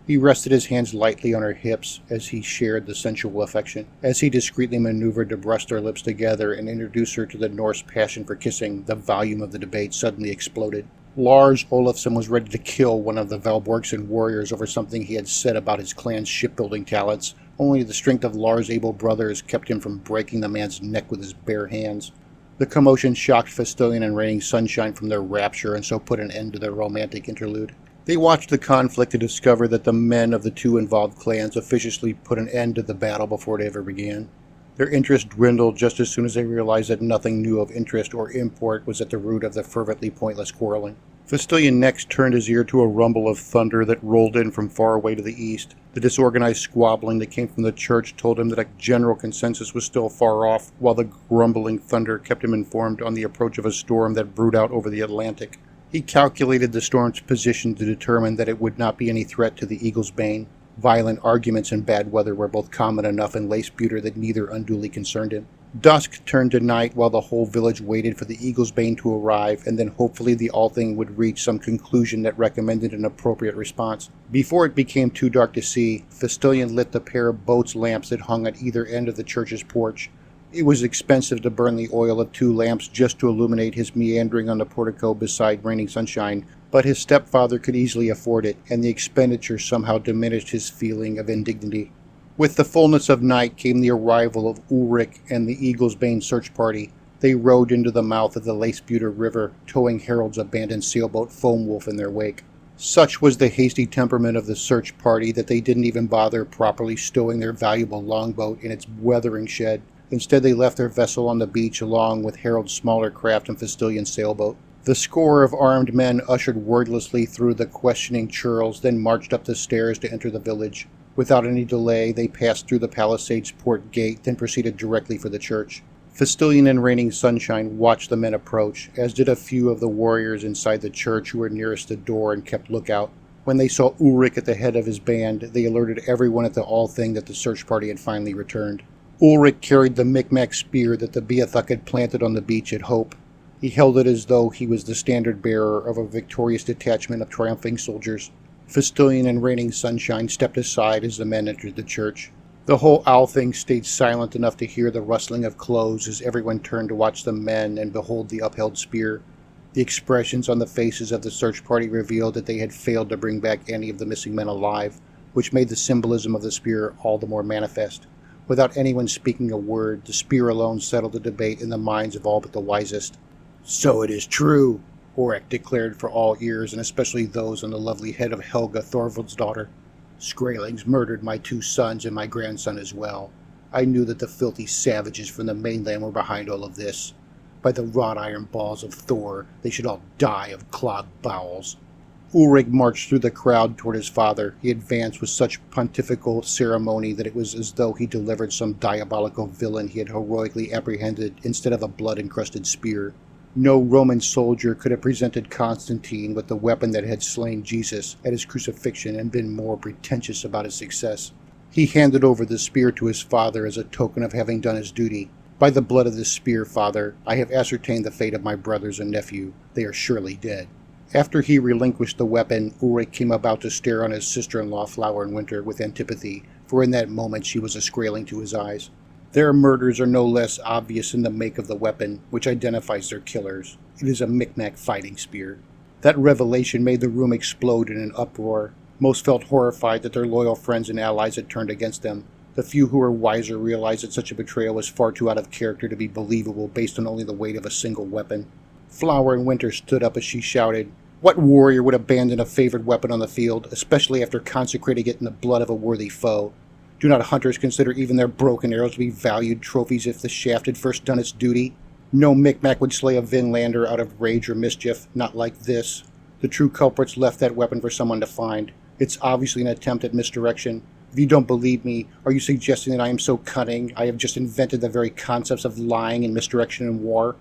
He rested his hands lightly on her hips as he shared the sensual affection. As he discreetly maneuvered to brush their lips together and introduce her to the Norse passion for kissing, the volume of the debate suddenly exploded. Lars Olafsson was ready to kill one of the Valborgson warriors over something he had said about his clan's shipbuilding talents. Only the strength of Lars' able brothers kept him from breaking the man's neck with his bare hands. The commotion shocked Fistilion and Raining Sunshine from their rapture and so put an end to their romantic interlude. They watched the conflict to discover that the men of the two involved clans officiously put an end to the battle before it ever began. Their interest dwindled just as soon as they realized that nothing new of interest or import was at the root of the fervently pointless quarreling. Fistilion next turned his ear to a rumble of thunder that rolled in from far away to the east. The disorganized squabbling that came from the church told him that a general consensus was still far off, while the grumbling thunder kept him informed on the approach of a storm that brewed out over the Atlantic. He calculated the storm's position to determine that it would not be any threat to the Eagle's Bane. Violent arguments in bad weather were both common enough in Leifsbuter that neither unduly concerned him. Dusk turned to night while the whole village waited for the Eagle's Bane to arrive, and then hopefully the Althing would reach some conclusion that recommended an appropriate response. Before it became too dark to see, Fistilion lit the pair of boat's lamps that hung at either end of the church's porch. It was expensive to burn the oil of 2 lamps just to illuminate his meandering on the portico beside Raining Sunshine, but his stepfather could easily afford it, and the expenditure somehow diminished his feeling of indignity. With the fullness of night came the arrival of Ulrich and the Eagle's Bane search party. They rowed into the mouth of the Lacebuter River, towing Harold's abandoned sailboat Foamwolf in their wake. Such was the hasty temperament of the search party that they didn't even bother properly stowing their valuable longboat in its weathering shed. Instead, they left their vessel on the beach along with Harold's smaller craft and Fistilian sailboat. The score of armed men ushered wordlessly through the questioning churls, then marched up the stairs to enter the village. Without any delay, they passed through the palisade's port gate, then proceeded directly for the church. Fistilian and Raining Sunshine watched the men approach, as did a few of the warriors inside the church who were nearest the door and kept lookout. When they saw Ulrich at the head of his band, they alerted everyone at the Althing that the search party had finally returned. Ulrich carried the Micmac spear that the Beathuk had planted on the beach at Hope. He held it as though he was the standard-bearer of a victorious detachment of triumphing soldiers. Fistilian and Raining Sunshine stepped aside as the men entered the church. The whole Althing stayed silent enough to hear the rustling of clothes as everyone turned to watch the men and behold the upheld spear. The expressions on the faces of the search party revealed that they had failed to bring back any of the missing men alive, which made the symbolism of the spear all the more manifest. Without anyone speaking a word, the spear alone settled the debate in the minds of all but the wisest. "So it is true," Ulrich declared for all ears, and especially those on the lovely head of Helga Thorvaldsdottir. "Skraelings murdered my 2 sons and my grandson as well. I knew that the filthy savages from the mainland were behind all of this. By the wrought iron balls of Thor, they should all die of clogged bowels." Ulrich marched through the crowd toward his father. He advanced with such pontifical ceremony that it was as though he delivered some diabolical villain he had heroically apprehended instead of a blood-encrusted spear. No Roman soldier could have presented Constantine with the weapon that had slain Jesus at his crucifixion and been more pretentious about his success. He handed over the spear to his father as a token of having done his duty. "By the blood of this spear, father, I have ascertained the fate of my brothers and nephew. They are surely dead." After he relinquished the weapon, Ulrich came about to stare on his sister-in-law Flower and Winter with antipathy, for in that moment she was a Skraeling to his eyes. Their murders are no less obvious in the make of the weapon, which identifies their killers. It is a Micmac fighting spear. That revelation made the room explode in an uproar. Most felt horrified that their loyal friends and allies had turned against them. The few who were wiser realized that such a betrayal was far too out of character to be believable based on only the weight of a single weapon. Flower and Winter stood up as she shouted, "What warrior would abandon a favored weapon on the field, especially after consecrating it in the blood of a worthy foe? Do not hunters consider even their broken arrows to be valued trophies if the shaft had first done its duty? No Micmac would slay a Vinlander out of rage or mischief, not like this. The true culprits left that weapon for someone to find. It's obviously an attempt at misdirection. If you don't believe me, are you suggesting that I am so cunning I have just invented the very concepts of lying and misdirection in war?"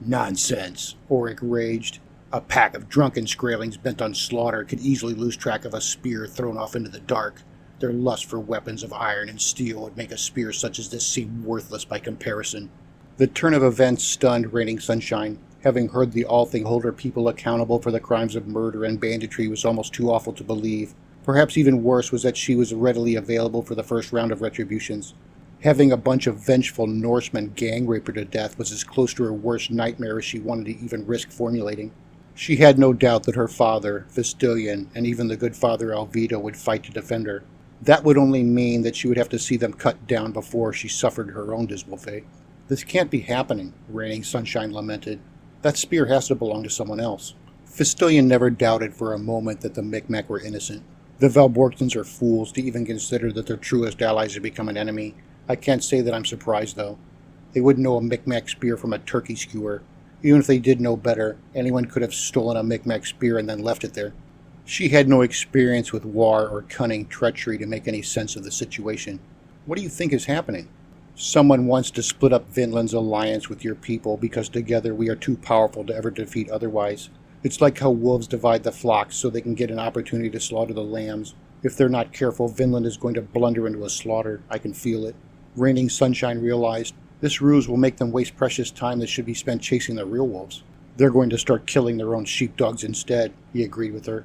"Nonsense," Ulrich raged. "A pack of drunken Skraelings bent on slaughter could easily lose track of a spear thrown off into the dark. Their lust for weapons of iron and steel would make a spear such as this seem worthless by comparison." The turn of events stunned Raining Sunshine. Having heard the Althing hold her people accountable for the crimes of murder and banditry was almost too awful to believe. Perhaps even worse was that she was readily available for the first round of retributions. Having a bunch of vengeful Norsemen gang rape her to death was as close to her worst nightmare as she wanted to even risk formulating. She had no doubt that her father, Fistilian, and even the good Father Alvito would fight to defend her. That would only mean that she would have to see them cut down before she suffered her own dismal fate. "This can't be happening," Raining Sunshine lamented. "That spear has to belong to someone else." Fistilian never doubted for a moment that the Micmac were innocent. The Valborgsons are fools to even consider that their truest allies have become an enemy. I can't say that I'm surprised, though. They wouldn't know a Micmac spear from a turkey skewer. Even if they did know better, anyone could have stolen a Micmac spear and then left it there. She had no experience with war or cunning treachery to make any sense of the situation. "What do you think is happening?" "Someone wants to split up Vinland's alliance with your people because together we are too powerful to ever defeat otherwise. It's like how wolves divide the flocks so they can get an opportunity to slaughter the lambs. If they're not careful, Vinland is going to blunder into a slaughter. I can feel it." Raining Sunshine realized this ruse will make them waste precious time that should be spent chasing the real wolves. "They're going to start killing their own sheepdogs instead," he agreed with her.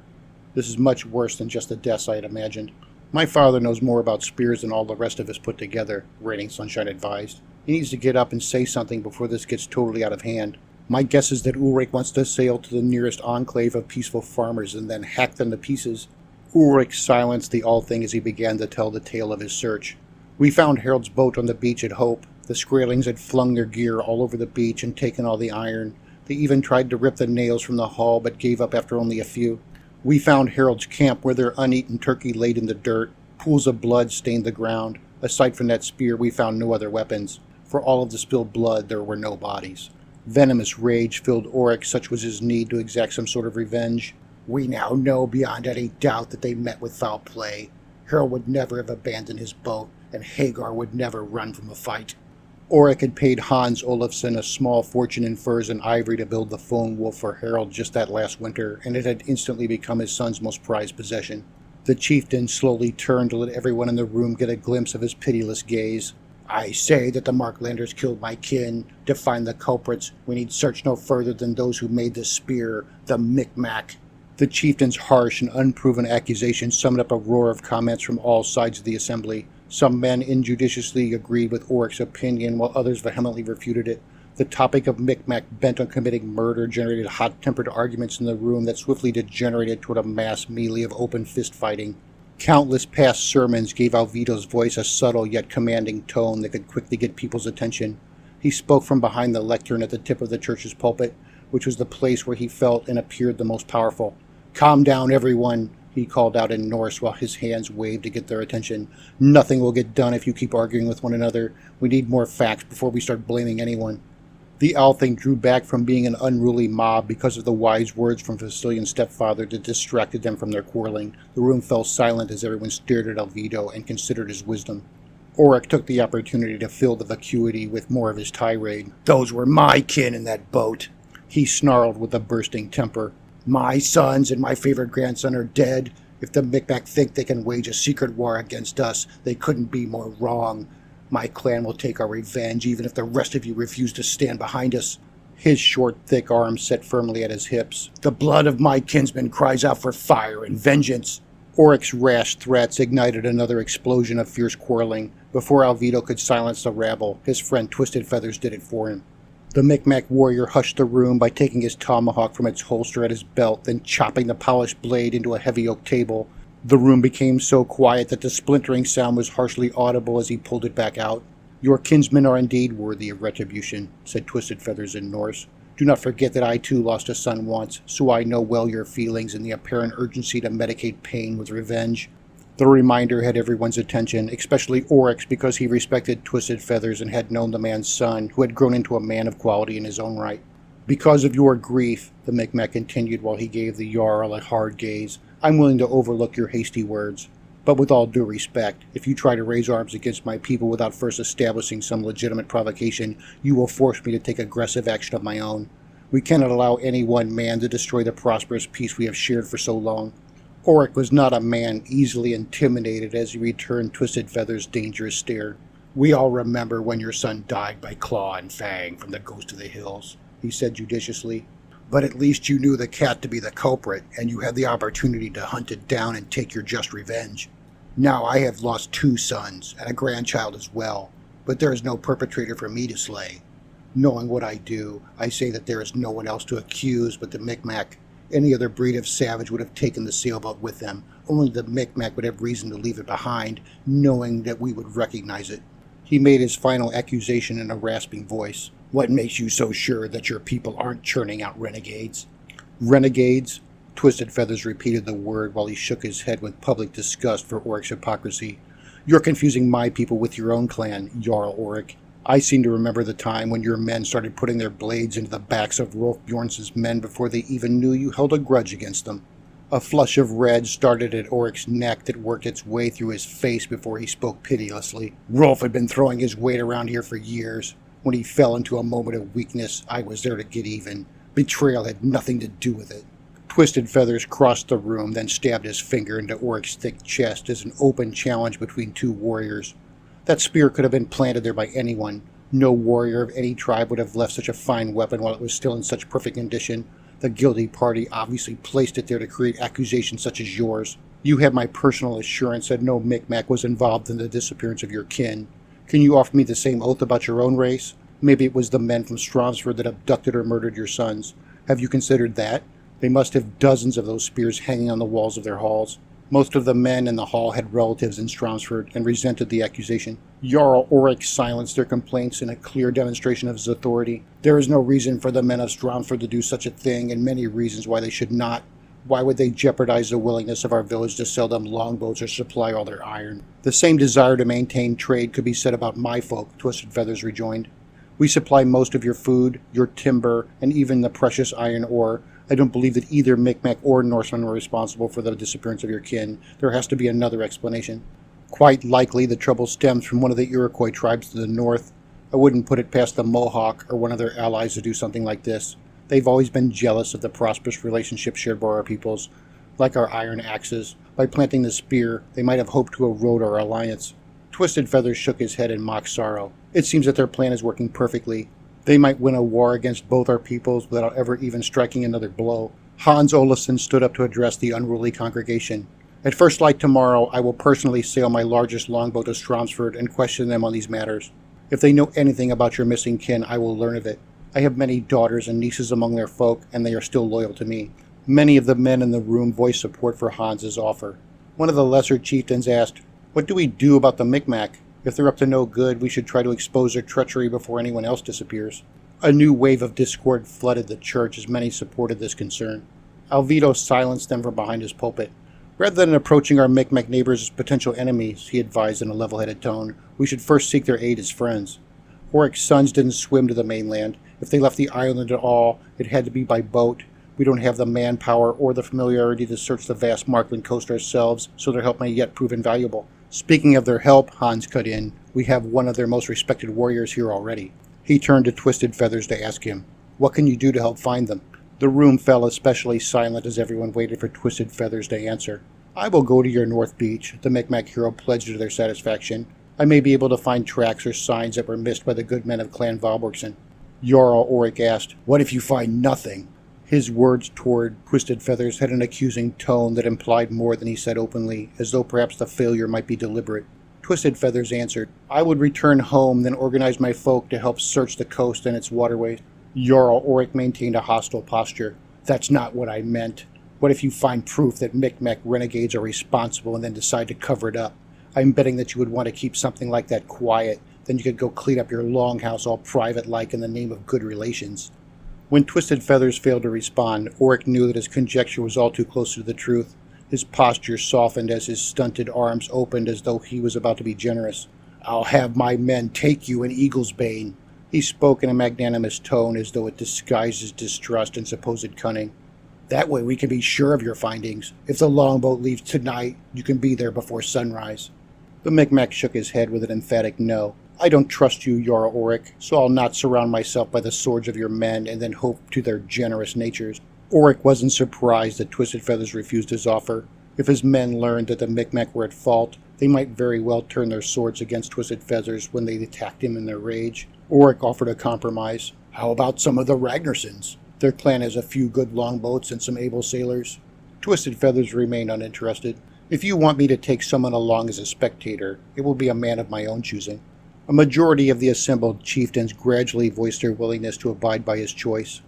"This is much worse than just the deaths I had imagined." "My father knows more about spears than all the rest of us put together," Raining Sunshine advised. "He needs to get up and say something before this gets totally out of hand. My guess is that Ulrich wants to sail to the nearest enclave of peaceful farmers and then hack them to pieces." Ulrich silenced the Althing as he began to tell the tale of his search. "We found Harold's boat on the beach at Hope. The Skraelings had flung their gear all over the beach and taken all the iron. They even tried to rip the nails from the hull, but gave up after only a few. We found Harold's camp where their uneaten turkey laid in the dirt. Pools of blood stained the ground. Aside from that spear, we found no other weapons. For all of the spilled blood, there were no bodies. Venomous rage filled Oryx, such was his need to exact some sort of revenge. We now know beyond any doubt that they met with foul play. Harold would never have abandoned his boat, and Hagar would never run from a fight. Oryx had paid Hans Olafsson a small fortune in furs and ivory to build the Foam Wolf for Harold just that last winter, and it had instantly become his son's most prized possession. The chieftain slowly turned to let everyone in the room get a glimpse of his pitiless gaze. I say that the Marklanders killed my kin. To find the culprits, we need search no further than those who made the spear, the Micmac. The chieftain's harsh and unproven accusation summoned up a roar of comments from all sides of the assembly. Some men injudiciously agreed with Oryx's opinion, while others vehemently refuted it. The topic of Micmac bent on committing murder generated hot-tempered arguments in the room that swiftly degenerated toward a mass melee of open fist-fighting. Countless past sermons gave Alvido's voice a subtle yet commanding tone that could quickly get people's attention. He spoke from behind the lectern at the tip of the church's pulpit, which was the place where he felt and appeared the most powerful. "Calm down, everyone," he called out in Norse while his hands waved to get their attention. "Nothing will get done if you keep arguing with one another. We need more facts before we start blaming anyone." The Althing drew back from being an unruly mob because of the wise words from Fistillion's stepfather that distracted them from their quarreling. The room fell silent as everyone stared at Alvido and considered his wisdom. Oryx took the opportunity to fill the vacuity with more of his tirade. "Those were my kin in that boat," he snarled with a bursting temper. "My sons and my favorite grandson are dead. If the Micmac think they can wage a secret war against us, they couldn't be more wrong. My clan will take our revenge, even if the rest of you refuse to stand behind us." His short, thick arms set firmly at his hips. "The blood of my kinsmen cries out for fire and vengeance." Oryx's rash threats ignited another explosion of fierce quarreling. Before Alvido could silence the rabble, his friend Twisted Feathers did it for him. The Micmac warrior hushed the room by taking his tomahawk from its holster at his belt, then chopping the polished blade into a heavy oak table. The room became so quiet that the splintering sound was harshly audible as he pulled it back out. "Your kinsmen are indeed worthy of retribution," said Twisted Feathers in Norse. "Do not forget that I too lost a son once, so I know well your feelings and the apparent urgency to medicate pain with revenge." The reminder had everyone's attention, especially Oryx, because he respected Twisted Feathers and had known the man's son, who had grown into a man of quality in his own right. "Because of your grief," the Micmac continued while he gave the Jarl a hard gaze, "I'm willing to overlook your hasty words. But with all due respect, if you try to raise arms against my people without first establishing some legitimate provocation, you will force me to take aggressive action of my own. We cannot allow any one man to destroy the prosperous peace we have shared for so long." Oryx was not a man easily intimidated as he returned Twisted Feathers' dangerous stare. "We all remember when your son died by claw and fang from the Ghost of the Hills," he said judiciously. "But at least you knew the cat to be the culprit, and you had the opportunity to hunt it down and take your just revenge. Now I have lost 2 sons, and a grandchild as well, but there is no perpetrator for me to slay. Knowing what I do, I say that there is no one else to accuse but the Micmac. Any other breed of savage would have taken the sailboat with them. Only the Micmac would have reason to leave it behind, knowing that we would recognize it." He made his final accusation in a rasping voice. "What makes you so sure that your people aren't churning out renegades?" "Renegades?" Twisted Feathers repeated the word while he shook his head with public disgust for Oryx's hypocrisy. "You're confusing my people with your own clan, Jarl Oryx. I seem to remember the time when your men started putting their blades into the backs of Rolf Bjornson's men before they even knew you held a grudge against them." A flush of red started at Oryx's neck that worked its way through his face before he spoke pitilessly. "Rolf had been throwing his weight around here for years. When he fell into a moment of weakness, I was there to get even. Betrayal had nothing to do with it." Twisted Feathers crossed the room, then stabbed his finger into Oryx's thick chest as an open challenge between 2 warriors. That spear could have been planted there by anyone. No warrior of any tribe would have left such a fine weapon while it was still in such perfect condition. The guilty party obviously placed it there to create accusations such as yours. You have my personal assurance that no Micmac was involved in the disappearance of your kin. Can you offer me the same oath about your own race? Maybe it was the men from Stromsford that abducted or murdered your sons. Have you considered that? They must have dozens of those spears hanging on the walls of their halls. Most of the men in the hall had relatives in Stromsford and resented the accusation. Jarl Ulrich silenced their complaints in a clear demonstration of his authority. There is no reason for the men of Stromsford to do such a thing, and many reasons why they should not. Why would they jeopardize the willingness of our village to sell them longboats or supply all their iron? The same desire to maintain trade could be said about my folk, Twisted Feathers rejoined. We supply most of your food, your timber, and even the precious iron ore. I don't believe that either Micmac or Norseman were responsible for the disappearance of your kin. There has to be another explanation. Quite likely the trouble stems from one of the Iroquois tribes to the north. I wouldn't put it past the Mohawk or one of their allies to do something like this. They've always been jealous of the prosperous relationship shared by our peoples, like our iron axes. By planting the spear, they might have hoped to erode our alliance. Twisted Feathers shook his head in mock sorrow. It seems that their plan is working perfectly. They might win a war against both our peoples without ever even striking another blow. Hans Olafsson stood up to address the unruly congregation. At first light tomorrow, I will personally sail my largest longboat to Stromsford and question them on these matters. If they know anything about your missing kin, I will learn of it. I have many daughters and nieces among their folk, and they are still loyal to me. Many of the men in the room voiced support for Hans's offer. One of the lesser chieftains asked, "What do we do about the Micmac? If they're up to no good, we should try to expose their treachery before anyone else disappears." A new wave of discord flooded the church as many supported this concern. Alvido silenced them from behind his pulpit. "Rather than approaching our Micmac neighbors as potential enemies," he advised in a level-headed tone, "we should first seek their aid as friends. Horic's sons didn't swim to the mainland. If they left the island at all, it had to be by boat. We don't have the manpower or the familiarity to search the vast Markland coast ourselves, so their help may yet prove invaluable." "Speaking of their help," Hans cut in, "we have one of their most respected warriors here already." He turned to Twisted Feathers to ask him, "What can you do to help find them?" The room fell especially silent as everyone waited for Twisted Feathers to answer. "I will go to your North Beach," the Micmac hero pledged to their satisfaction. "I may be able to find tracks or signs that were missed by the good men of Clan Valborgson." Jarl Ulrich asked, "What if you find nothing?" His words toward Twisted Feathers had an accusing tone that implied more than he said openly, as though perhaps the failure might be deliberate. Twisted Feathers answered, "I would return home, then organize my folk to help search the coast and its waterways." Jarl Ulrich maintained a hostile posture. "That's not what I meant. What if you find proof that Micmac renegades are responsible and then decide to cover it up? I'm betting that you would want to keep something like that quiet. Then you could go clean up your longhouse all private-like in the name of good relations." When Twisted Feathers failed to respond, Ulrich knew that his conjecture was all too close to the truth. His posture softened as his stunted arms opened as though he was about to be generous. "I'll have my men take you in Eaglesbane." He spoke in a magnanimous tone as though it disguised his distrust and supposed cunning. "That way we can be sure of your findings. If the longboat leaves tonight, you can be there before sunrise." The Micmac shook his head with an emphatic no. "I don't trust you, Jarl Ulrich, so I'll not surround myself by the swords of your men and then hope to their generous natures." Ulrich wasn't surprised that Twisted Feathers refused his offer. If his men learned that the Micmac were at fault, they might very well turn their swords against Twisted Feathers when they attacked him in their rage. Ulrich offered a compromise. "How about some of the Ragnarsons? Their clan has a few good longboats and some able sailors." Twisted Feathers remained uninterested. "If you want me to take someone along as a spectator, it will be a man of my own choosing." A majority of the assembled chieftains gradually voiced their willingness to abide by his choice.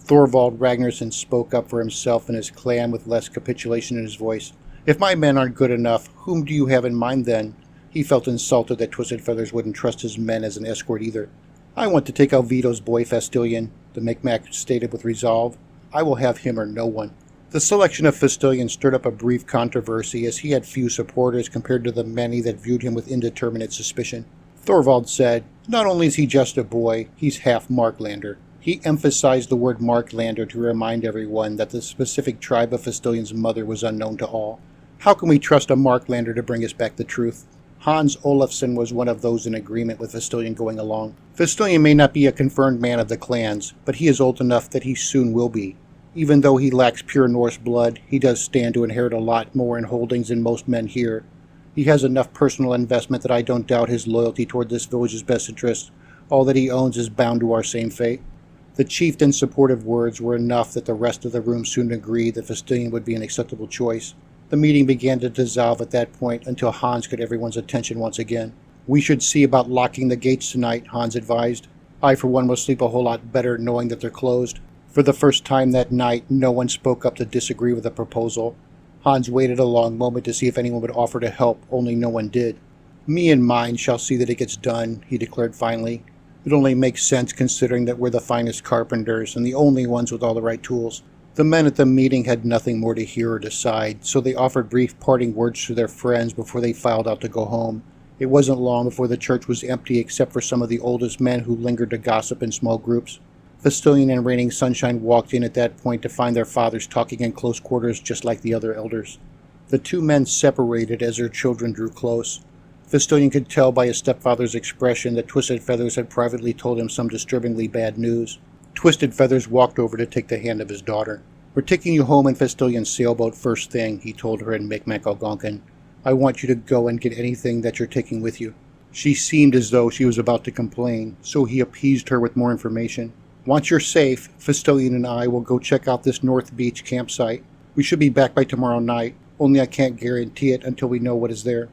Thorvald Ragnarsson spoke up for himself and his clan with less capitulation in his voice. "If my men aren't good enough, whom do you have in mind then?" He felt insulted that Twisted Feathers wouldn't trust his men as an escort either. "I want to take Alvido's boy, Fastilian," the Micmac stated with resolve. "I will have him or no one." The selection of Fastilian stirred up a brief controversy as he had few supporters compared to the many that viewed him with indeterminate suspicion. Thorvald said, "Not only is he just a boy, he's half Marklander." He emphasized the word Marklander to remind everyone that the specific tribe of Fastilian's mother was unknown to all. How can we trust a Marklander to bring us back the truth? Hans Olafsson was one of those in agreement with Fastilian going along. Fastilian may not be a confirmed man of the clans, but he is old enough that he soon will be. Even though he lacks pure Norse blood, he does stand to inherit a lot more in holdings than most men here. He has enough personal investment that I don't doubt his loyalty toward this village's best interests. All that he owns is bound to our same fate. The chieftain's supportive words were enough that the rest of the room soon agreed that Fastilian would be an acceptable choice. The meeting began to dissolve at that point until Hans got everyone's attention once again. "We should see about locking the gates tonight," Hans advised. "I for one will sleep a whole lot better knowing that they're closed." For the first time that night, no one spoke up to disagree with the proposal. Hans waited a long moment to see if anyone would offer to help, only no one did. "Me and mine shall see that it gets done," he declared finally. "It only makes sense considering that we're the finest carpenters and the only ones with all the right tools." The men at the meeting had nothing more to hear or decide, so they offered brief parting words to their friends before they filed out to go home. It wasn't long before the church was empty except for some of the oldest men who lingered to gossip in small groups. Fistolian and Reigning Sunshine walked in at that point to find their fathers talking in close quarters just like the other elders. The two men separated as their children drew close. Fistolian could tell by his stepfather's expression that Twisted Feathers had privately told him some disturbingly bad news. Twisted Feathers walked over to take the hand of his daughter. "We're taking you home in Fistolian's sailboat first thing," he told her in Micmac Algonquin. "I want you to go and get anything that you're taking with you." She seemed as though she was about to complain, so he appeased her with more information. "Once you're safe, Fistolian and I will go check out this North Beach campsite. We should be back by tomorrow night, only I can't guarantee it until we know what is there."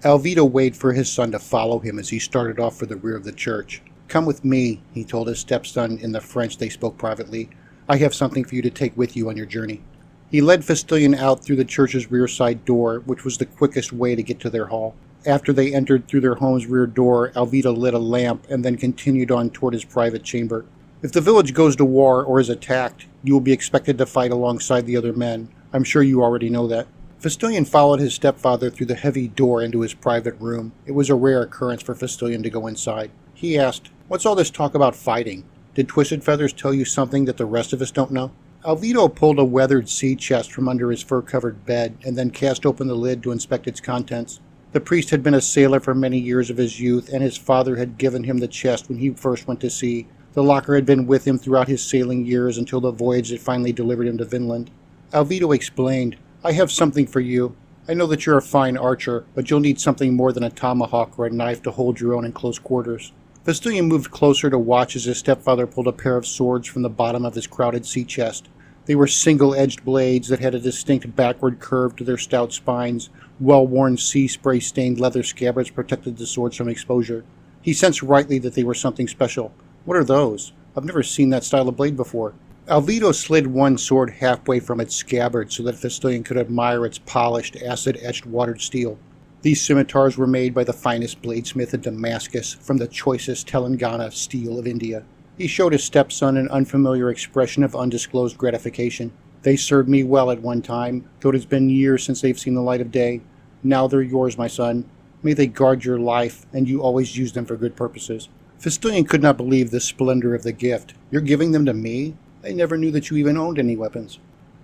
Alvido waited for his son to follow him as he started off for the rear of the church. "Come with me," he told his stepson in the French they spoke privately. "I have something for you to take with you on your journey." He led Fistolian out through the church's rear side door, which was the quickest way to get to their hall. After they entered through their home's rear door, Alvido lit a lamp and then continued on toward his private chamber. "If the village goes to war or is attacked, you will be expected to fight alongside the other men. I'm sure you already know that." Fistolian followed his stepfather through the heavy door into his private room. It was a rare occurrence for Fistolian to go inside. He asked, "What's all this talk about fighting? Did Twisted Feathers tell you something that the rest of us don't know?" Alvido pulled a weathered sea chest from under his fur-covered bed and then cast open the lid to inspect its contents. The priest had been a sailor for many years of his youth, and his father had given him the chest when he first went to sea. The locker had been with him throughout his sailing years until the voyage that finally delivered him to Vinland. Alvido explained, "I have something for you. I know that you're a fine archer, but you'll need something more than a tomahawk or a knife to hold your own in close quarters." Fistolian moved closer to watch as his stepfather pulled a pair of swords from the bottom of his crowded sea chest. They were single-edged blades that had a distinct backward curve to their stout spines. Well-worn sea spray-stained leather scabbards protected the swords from exposure. He sensed rightly that they were something special. "What are those? I've never seen that style of blade before." Alvido slid one sword halfway from its scabbard so that Fistolian could admire its polished, acid-etched watered steel. These scimitars were made by the finest bladesmith in Damascus from the choicest Telangana steel of India. He showed his stepson an unfamiliar expression of undisclosed gratification. "They served me well at one time, though it has been years since they've seen the light of day. Now they're yours, my son. May they guard your life, and you always use them for good purposes." Fistolian could not believe the splendor of the gift. "You're giving them to me? I never knew that you even owned any weapons."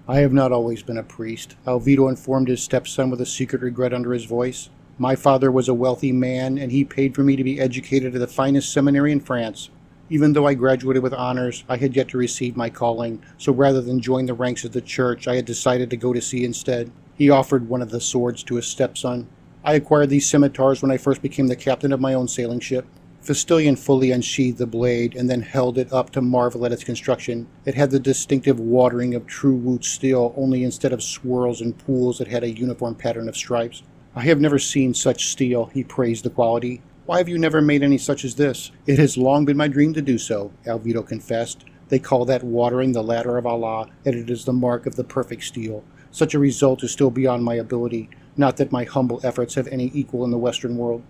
"I have not always been a priest," Alvido informed his stepson with a secret regret under his voice. "My father was a wealthy man, and he paid for me to be educated at the finest seminary in France. Even though I graduated with honors, I had yet to receive my calling, so rather than join the ranks of the church, I had decided to go to sea instead." He offered one of the swords to his stepson. "I acquired these scimitars when I first became the captain of my own sailing ship." Fistolian fully unsheathed the blade and then held it up to marvel at its construction. It had the distinctive watering of true woot steel, only instead of swirls and pools it had a uniform pattern of stripes. "I have never seen such steel," he praised the quality. "Why have you never made any such as this?" "It has long been my dream to do so," Alvido confessed. "They call that watering the ladder of Allah, and it is the mark of the perfect steel. Such a result is still beyond my ability, not that my humble efforts have any equal in the Western world."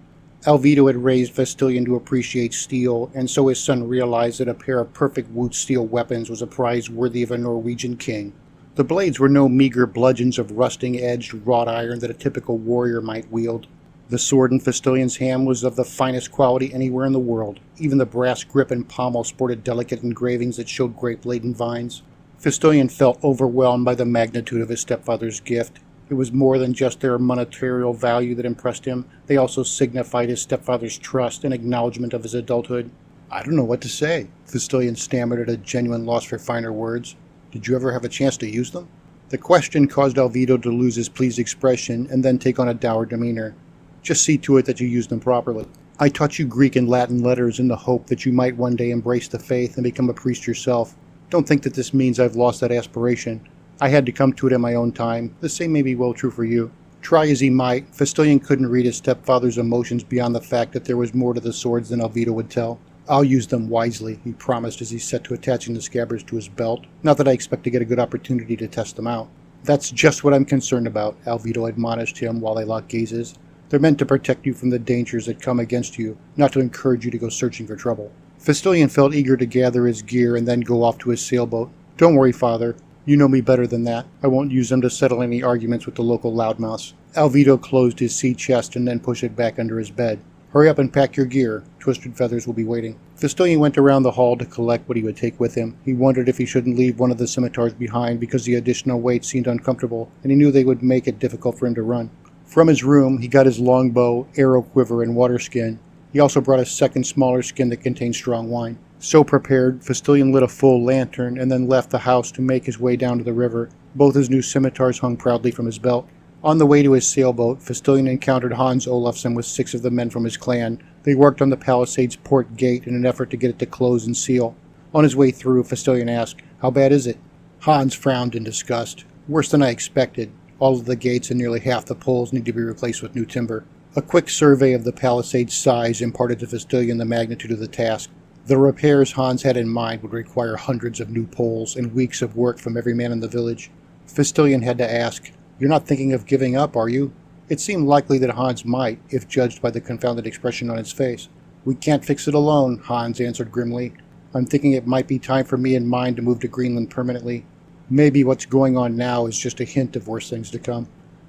Alvido had raised Fistolian to appreciate steel, and so his son realized that a pair of perfect woot steel weapons was a prize worthy of a Norwegian king. The blades were no meager bludgeons of rusting-edged wrought iron that a typical warrior might wield. The sword in Fistolian's hand was of the finest quality anywhere in the world. Even the brass grip and pommel sported delicate engravings that showed grape-laden vines. Fistolian felt overwhelmed by the magnitude of his stepfather's gift. It was more than just their monetary value that impressed him. They also signified his stepfather's trust and acknowledgement of his adulthood. "I don't know what to say," Fistolian stammered at a genuine loss for finer words. "Did you ever have a chance to use them?" The question caused Alvido to lose his pleased expression and then take on a dour demeanor. "Just see to it that you use them properly. I taught you Greek and Latin letters in the hope that you might one day embrace the faith and become a priest yourself. Don't think that this means I've lost that aspiration. I had to come to it in my own time. The same may be well true for you." Try as he might, Fistolian couldn't read his stepfather's emotions beyond the fact that there was more to the swords than Alvido would tell. "I'll use them wisely," he promised as he set to attaching the scabbards to his belt. "Not that I expect to get a good opportunity to test them out." That's just what I'm concerned about, Alvido admonished him while they locked gazes. They're meant to protect you from the dangers that come against you, not to encourage you to go searching for trouble. Fistilian felt eager to gather his gear and then go off to his sailboat. Don't worry, Father. You know me better than that. I won't use them to settle any arguments with the local loudmouths. Alvido closed his sea chest and then pushed it back under his bed. Hurry up and pack your gear. Twisted Feathers will be waiting. Fistilian went around the hall to collect what he would take with him. He wondered if he shouldn't leave one of the scimitars behind because the additional weight seemed uncomfortable, and he knew they would make it difficult for him to run. From his room, he got his longbow, arrow quiver, and water skin. He also brought a second smaller skin that contained strong wine. So prepared, Fistilian lit a full lantern and then left the house to make his way down to the river. Both his new scimitars hung proudly from his belt. On the way to his sailboat, Fistilian encountered Hans Olafsson with 6 of the men from his clan. They worked on the palisade's port gate in an effort to get it to close and seal. On his way through, Fistilian asked, "How bad is it?" Hans frowned in disgust. "Worse than I expected. All of the gates and nearly half the poles need to be replaced with new timber." A quick survey of the palisade's size imparted to Fistilian the magnitude of the task. The repairs Hans had in mind would require hundreds of new poles and weeks of work from every man in the village. Fistilian had to ask, "You're not thinking of giving up, are you?" It seemed likely that Hans might, if judged by the confounded expression on his face. "We can't fix it alone," Hans answered grimly. "I'm thinking it might be time for me and mine to move to Greenland permanently. Maybe what's going on now is just a hint of worse things to come."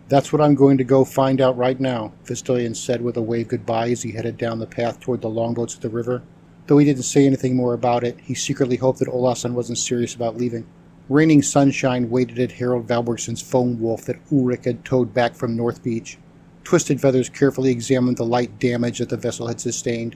"That's what I'm going to go find out right now," Fistilian said with a wave goodbye as he headed down the path toward the longboats at the river. Though he didn't say anything more about it, he secretly hoped that Olafsson wasn't serious about leaving. Raining Sunshine waited at Harold Valbergson's foam wolf that Ulrich had towed back from North Beach. Twisted Feathers carefully examined the light damage that the vessel had sustained.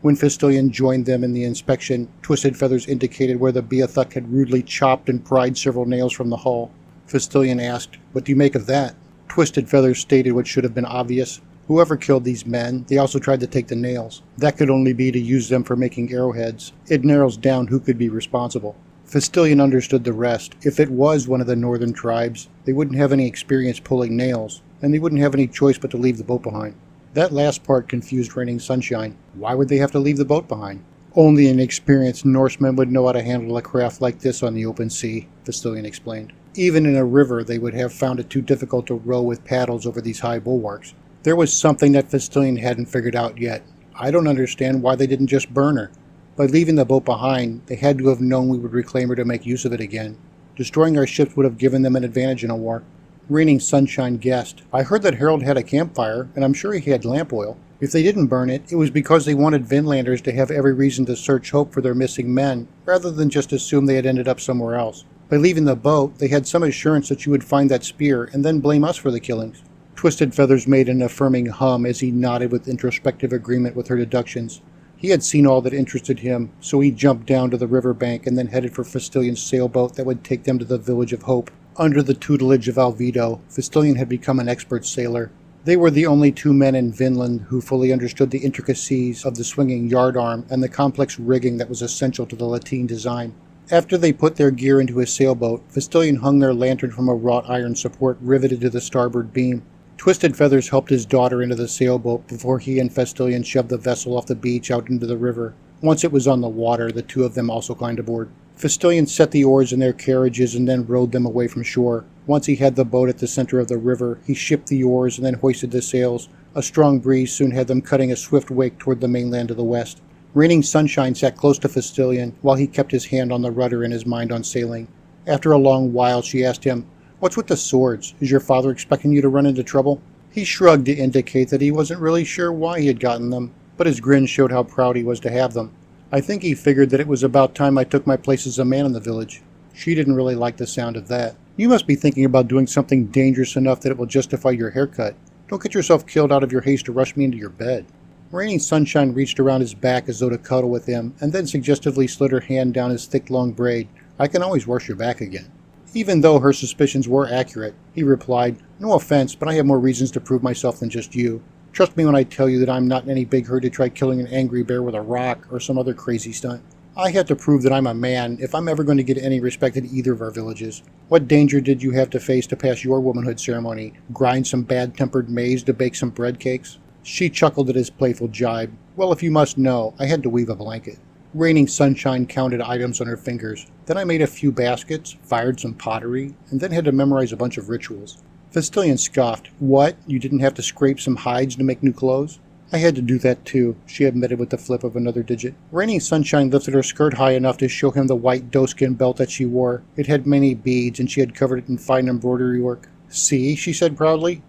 When Fistilian joined them in the inspection, Twisted Feathers indicated where the Beothuk had rudely chopped and pried several nails from the hull. Fistilian asked, "What do you make of that?" Twisted Feathers stated what should have been obvious. Whoever killed these men, they also tried to take the nails. That could only be to use them for making arrowheads. It narrows down who could be responsible. Fistilian understood the rest. If it was one of the northern tribes, they wouldn't have any experience pulling nails, and they wouldn't have any choice but to leave the boat behind. That last part confused Raining Sunshine. Why would they have to leave the boat behind? Only an experienced Norseman would know how to handle a craft like this on the open sea, Fistilian explained. Even in a river, they would have found it too difficult to row with paddles over these high bulwarks. There was something that Fistilian hadn't figured out yet. I don't understand why they didn't just burn her. By leaving the boat behind, they had to have known we would reclaim her to make use of it again. Destroying our ships would have given them an advantage in a war. Raining Sunshine guessed. I heard that Harold had a campfire, and I'm sure he had lamp oil. If they didn't burn it, it was because they wanted Vinlanders to have every reason to search Hope for their missing men, rather than just assume they had ended up somewhere else. By leaving the boat, they had some assurance that you would find that spear, and then blame us for the killings. Twisted Feathers made an affirming hum as he nodded with introspective agreement with her deductions. He had seen all that interested him, so he jumped down to the river bank and then headed for Fistilian's sailboat that would take them to the village of Hope. Under the tutelage of Alvido, Fistilian had become an expert sailor. They were the only 2 men in Vinland who fully understood the intricacies of the swinging yardarm and the complex rigging that was essential to the lateen design. After they put their gear into his sailboat, Fistilian hung their lantern from a wrought iron support riveted to the starboard beam. Twisted Feathers helped his daughter into the sailboat before he and Fistilian shoved the vessel off the beach out into the river. Once it was on the water, the 2 of them also climbed aboard. Fistilian set the oars in their carriages and then rowed them away from shore. Once he had the boat at the center of the river, he shipped the oars and then hoisted the sails. A strong breeze soon had them cutting a swift wake toward the mainland to the west. Raining Sunshine sat close to Fistilian while he kept his hand on the rudder and his mind on sailing. After a long while, she asked him, "What's with the swords? Is your father expecting you to run into trouble?" He shrugged to indicate that he wasn't really sure why he had gotten them, but his grin showed how proud he was to have them. "I think he figured that it was about time I took my place as a man in the village." She didn't really like the sound of that. "You must be thinking about doing something dangerous enough that it will justify your haircut. Don't get yourself killed out of your haste to rush me into your bed." Raining Sunshine reached around his back as though to cuddle with him, and then suggestively slid her hand down his thick long braid. "I can always wash your back again." Even though her suspicions were accurate, he replied, "No offense, but I have more reasons to prove myself than just you. Trust me when I tell you that I'm not in any big hurry to try killing an angry bear with a rock or some other crazy stunt. I had to prove that I'm a man if I'm ever going to get any respect in either of our villages. What danger did you have to face to pass your womanhood ceremony? Grind some bad-tempered maize to bake some bread cakes?" She chuckled at his playful jibe. "Well, if you must know, I had to weave a blanket." Raining Sunshine counted items on her fingers. Then I made a few baskets, fired some pottery, and then had to memorize a bunch of rituals. Fistilian scoffed. What? You didn't have to scrape some hides to make new clothes? I had to do that too, she admitted with the flip of another digit. Raining Sunshine lifted her skirt high enough to show him the white doeskin belt that she wore. It had many beads, and she had covered it in fine embroidery work. See, she said proudly.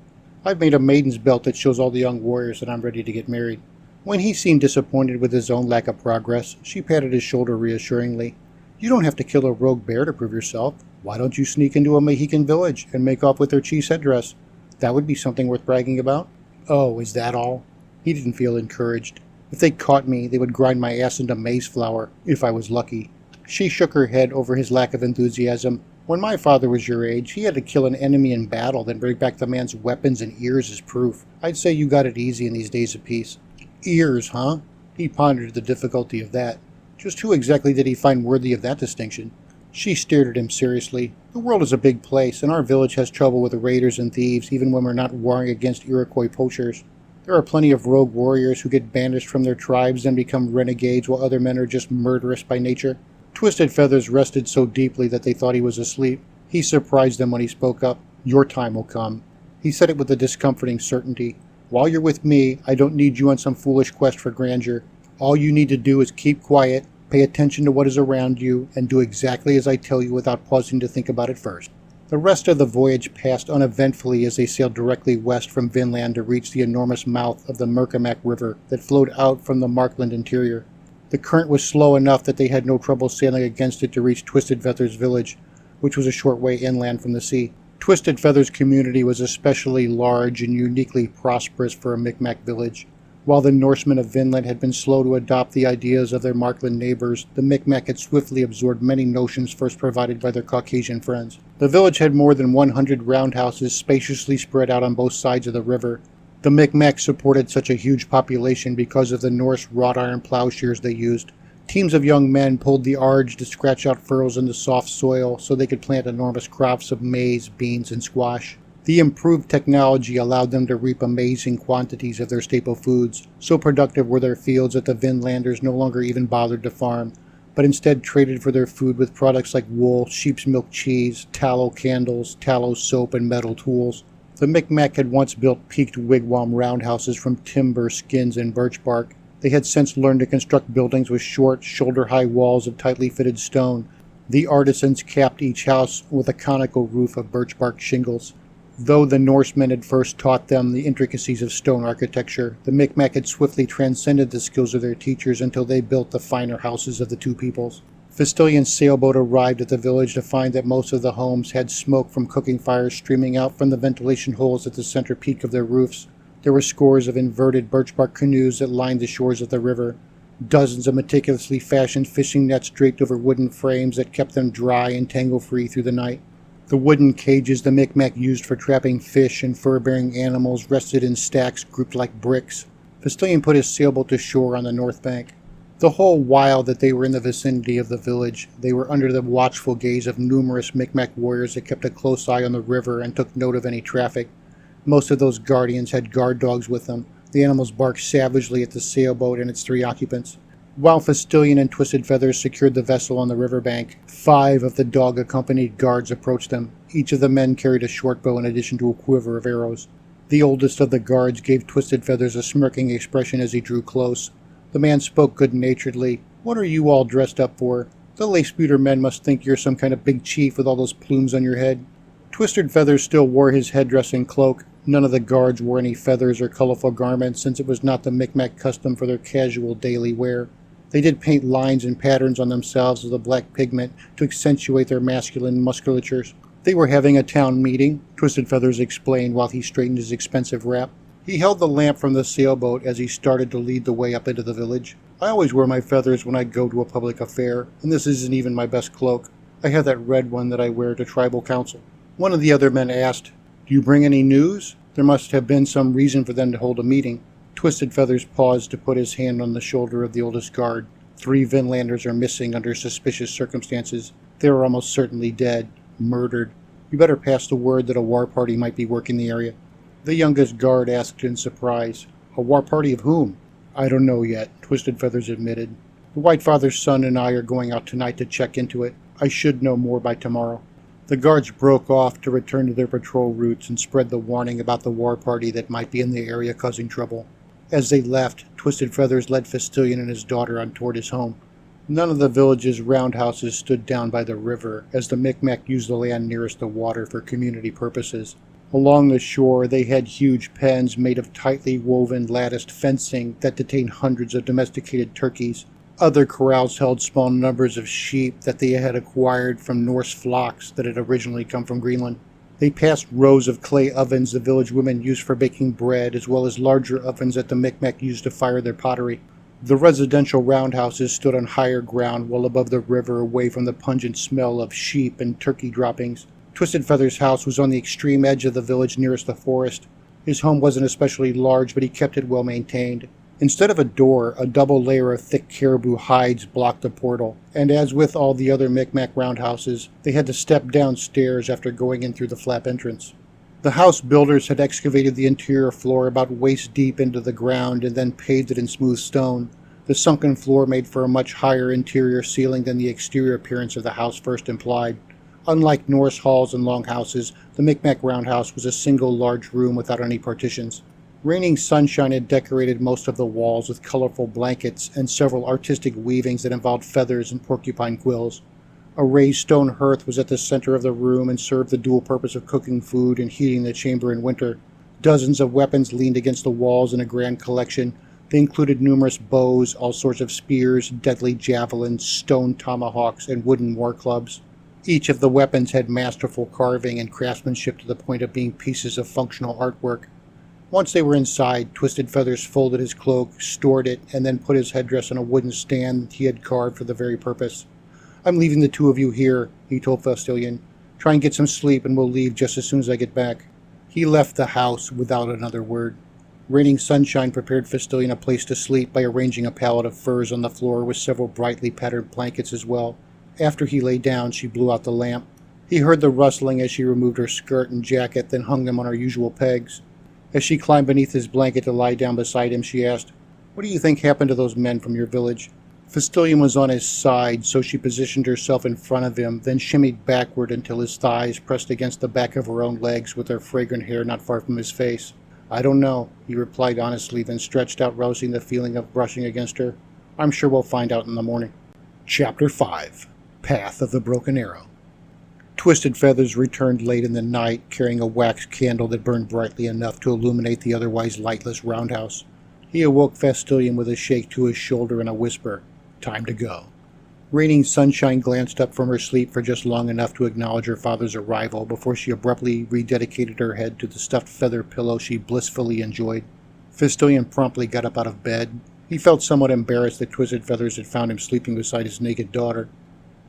I've made a maiden's belt that shows all the young warriors that I'm ready to get married. When he seemed disappointed with his own lack of progress, she patted his shoulder reassuringly. You don't have to kill a rogue bear to prove yourself. Why don't you sneak into a Mohican village and make off with their chief's headdress? That would be something worth bragging about. Oh, is that all? He didn't feel encouraged. If they caught me, they would grind my ass into maize flour, if I was lucky. She shook her head over his lack of enthusiasm. When my father was your age, he had to kill an enemy in battle, then bring back the man's weapons and ears as proof. I'd say you got it easy in these days of peace. Ears, huh? He pondered the difficulty of that. Just who exactly did he find worthy of that distinction? She stared at him seriously. The world is a big place, and our village has trouble with raiders and thieves, even when we're not warring against Iroquois poachers. There are plenty of rogue warriors who get banished from their tribes and become renegades while other men are just murderous by nature. Twisted Feathers rested so deeply that they thought he was asleep. He surprised them when he spoke up. Your time will come. He said it with a discomforting certainty. While you're with me, I don't need you on some foolish quest for grandeur. All you need to do is keep quiet, pay attention to what is around you, and do exactly as I tell you without pausing to think about it first. The rest of the voyage passed uneventfully as they sailed directly west from Vinland to reach the enormous mouth of the Merrimack River that flowed out from the Markland interior. The current was slow enough that they had no trouble sailing against it to reach Twisted Feathers village, which was a short way inland from the sea. Twisted Feathers community was especially large and uniquely prosperous for a Micmac village. While the Norsemen of Vinland had been slow to adopt the ideas of their Markland neighbors, the Micmac had swiftly absorbed many notions first provided by their Caucasian friends. The village had more than 100 roundhouses spaciously spread out on both sides of the river. The Micmac supported such a huge population because of the Norse wrought iron plowshares they used. Teams of young men pulled the arge to scratch out furrows in the soft soil so they could plant enormous crops of maize, beans, and squash. The improved technology allowed them to reap amazing quantities of their staple foods. So productive were their fields that the Vinlanders no longer even bothered to farm, but instead traded for their food with products like wool, sheep's milk cheese, tallow candles, tallow soap, and metal tools. The Micmac had once built peaked wigwam roundhouses from timber, skins, and birch bark. They had since learned to construct buildings with short, shoulder-high walls of tightly fitted stone. The artisans capped each house with a conical roof of birch bark shingles. Though the Norsemen had first taught them the intricacies of stone architecture, the Micmac had swiftly transcended the skills of their teachers until they built the finer houses of the two peoples. Fistilian's sailboat arrived at the village to find that most of the homes had smoke from cooking fires streaming out from the ventilation holes at the center peak of their roofs. There were scores of inverted birch bark canoes that lined the shores of the river. Dozens of meticulously fashioned fishing nets draped over wooden frames that kept them dry and tangle-free through the night. The wooden cages the Micmac used for trapping fish and fur-bearing animals rested in stacks grouped like bricks. Fistilian put his sailboat to shore on the north bank. The whole while that they were in the vicinity of the village, they were under the watchful gaze of numerous Micmac warriors that kept a close eye on the river and took note of any traffic. Most of those guardians had guard dogs with them. The animals barked savagely at the sailboat and its 3 occupants. While Fistilian and Twisted Feathers secured the vessel on the riverbank, 5 of the dog-accompanied guards approached them. Each of the men carried a short bow in addition to a quiver of arrows. The oldest of the guards gave Twisted Feathers a smirking expression as he drew close. The man spoke good-naturedly. What are you all dressed up for? The Lacebuter men must think you're some kind of big chief with all those plumes on your head. Twisted Feathers still wore his headdress and cloak. None of the guards wore any feathers or colorful garments, since it was not the Micmac custom for their casual daily wear. They did paint lines and patterns on themselves with a black pigment to accentuate their masculine musculatures. They were having a town meeting, Twisted Feathers explained while he straightened his expensive wrap. He held the lamp from the sailboat as he started to lead the way up into the village. I always wear my feathers when I go to a public affair, and this isn't even my best cloak. I have that red one that I wear to tribal council. One of the other men asked, Do you bring any news? There must have been some reason for them to hold a meeting. Twisted Feathers paused to put his hand on the shoulder of the oldest guard. 3 Vinlanders are missing under suspicious circumstances. They are almost certainly dead, murdered. You better pass the word that a war party might be working the area. The youngest guard asked in surprise, A war party of whom? I don't know yet, Twisted Feathers admitted. The White Father's son and I are going out tonight to check into it. I should know more by tomorrow." The guards broke off to return to their patrol routes and spread the warning about the war party that might be in the area causing trouble. As they left, Twisted Feathers led Fistilian and his daughter on toward his home. None of the village's roundhouses stood down by the river, as the Micmac used the land nearest the water for community purposes. Along the shore, they had huge pens made of tightly woven latticed fencing that detained hundreds of domesticated turkeys. Other corrals held small numbers of sheep that they had acquired from Norse flocks that had originally come from Greenland. They passed rows of clay ovens the village women used for baking bread, as well as larger ovens that the Micmac used to fire their pottery. The residential roundhouses stood on higher ground well above the river, away from the pungent smell of sheep and turkey droppings. Twisted Feather's house was on the extreme edge of the village nearest the forest. His home wasn't especially large, but he kept it well maintained. Instead of a door, a double layer of thick caribou hides blocked the portal, and as with all the other Micmac roundhouses, they had to step downstairs after going in through the flap entrance. The house builders had excavated the interior floor about waist deep into the ground and then paved it in smooth stone. The sunken floor made for a much higher interior ceiling than the exterior appearance of the house first implied. Unlike Norse halls and longhouses, the Micmac roundhouse was a single large room without any partitions. Raining Sunshine had decorated most of the walls with colorful blankets and several artistic weavings that involved feathers and porcupine quills. A raised stone hearth was at the center of the room and served the dual purpose of cooking food and heating the chamber in winter. Dozens of weapons leaned against the walls in a grand collection. They included numerous bows, all sorts of spears, deadly javelins, stone tomahawks, and wooden war clubs. Each of the weapons had masterful carving and craftsmanship to the point of being pieces of functional artwork. Once they were inside, Twisted Feathers folded his cloak, stored it, and then put his headdress on a wooden stand he had carved for the very purpose. "I'm leaving the two of you here," he told Fistilian. "Try and get some sleep, and we'll leave just as soon as I get back." He left the house without another word. Raining Sunshine prepared Fistilian a place to sleep by arranging a pallet of furs on the floor with several brightly patterned blankets as well. After he lay down, she blew out the lamp. He heard the rustling as she removed her skirt and jacket, then hung them on her usual pegs. As she climbed beneath his blanket to lie down beside him, she asked, "What do you think happened to those men from your village?" Fistilian was on his side, so she positioned herself in front of him, then shimmied backward until his thighs pressed against the back of her own legs with her fragrant hair not far from his face. "I don't know," he replied honestly, then stretched out, rousing the feeling of brushing against her. "I'm sure we'll find out in the morning." Chapter 5. Path of the Broken Arrow. Twisted Feathers returned late in the night, carrying a wax candle that burned brightly enough to illuminate the otherwise lightless roundhouse. He awoke Fistilian with a shake to his shoulder and a whisper, "Time to go." Raining Sunshine glanced up from her sleep for just long enough to acknowledge her father's arrival before she abruptly rededicated her head to the stuffed feather pillow she blissfully enjoyed. Fistilian promptly got up out of bed. He felt somewhat embarrassed that Twisted Feathers had found him sleeping beside his naked daughter.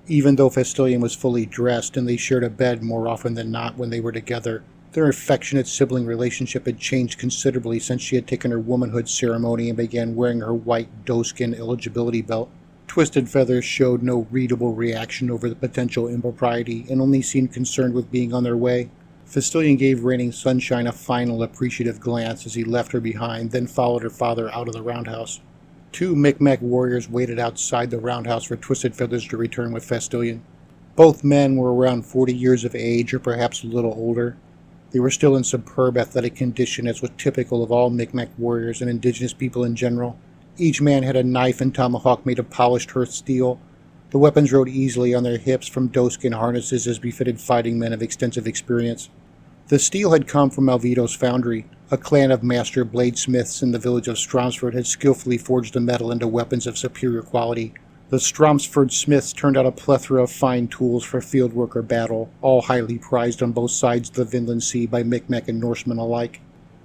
Even though Fistilian was fully dressed and they shared a bed more often than not when they were together, their affectionate sibling relationship had changed considerably since she had taken her womanhood ceremony and began wearing her white doeskin eligibility belt. Twisted Feathers showed no readable reaction over the potential impropriety and only seemed concerned with being on their way. Fistilian gave Raining Sunshine a final appreciative glance as he left her behind, then followed her father out of the roundhouse. Two Micmac warriors waited outside the roundhouse for Twisted Feathers to return with Fistilian. Both men were around 40 years of age or perhaps a little older. They were still in superb athletic condition, as was typical of all Micmac warriors and indigenous people in general. Each man had a knife and tomahawk made of polished hearth steel. The weapons rode easily on their hips from doeskin harnesses as befitted fighting men of extensive experience. The steel had come from Alvido's foundry. A clan of master bladesmiths in the village of Stromsford had skillfully forged the metal into weapons of superior quality. The Stromsford smiths turned out a plethora of fine tools for fieldwork or battle, all highly prized on both sides of the Vinland Sea by Micmac and Norsemen alike.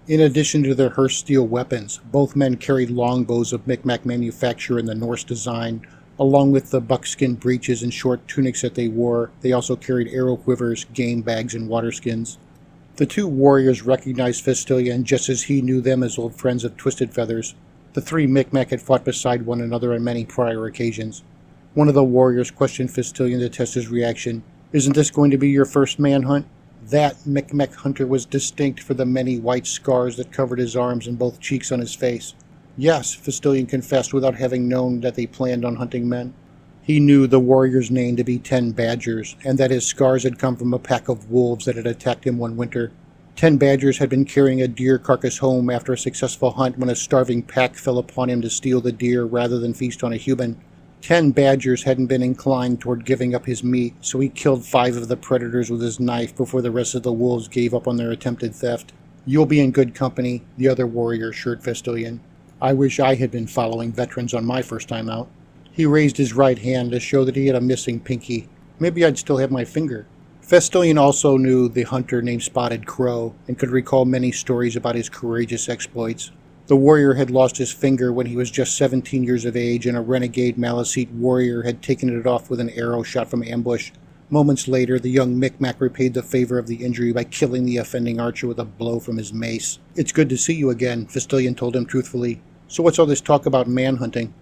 In addition to their hearth steel weapons, both men carried longbows of Micmac manufacture in the Norse design. Along with the buckskin breeches and short tunics that they wore, they also carried arrow quivers, game bags, and waterskins. The two warriors recognized Fistilian just as he knew them as old friends of Twisted Feathers. The three Micmac had fought beside one another on many prior occasions. One of the warriors questioned Fistilian to test his reaction. "Isn't this going to be your first manhunt?" That Micmac hunter was distinct for the many white scars that covered his arms and both cheeks on his face. Yes, Fistilian confessed without having known that they planned on hunting men. He knew the warrior's name to be 10 Badgers, and that his scars had come from a pack of wolves that had attacked him one winter. 10 Badgers had been carrying a deer carcass home after a successful hunt when a starving pack fell upon him to steal the deer rather than feast on a human. 10 Badgers hadn't been inclined toward giving up his meat, so he killed 5 of the predators with his knife before the rest of the wolves gave up on their attempted theft. You'll be in good company, the other warrior assured Fistilian. I wish I had been following veterans on my first time out. He raised his right hand to show that he had a missing pinky. Maybe I'd still have my finger. Fistilian also knew the hunter named Spotted Crow and could recall many stories about his courageous exploits. The warrior had lost his finger when he was just 17 years of age, and a renegade Malicete warrior had taken it off with an arrow shot from ambush. Moments later, the young Micmac repaid the favor of the injury by killing the offending archer with a blow from his mace. It's good to see you again, Fistilian told him truthfully. So what's all this talk about man-hunting?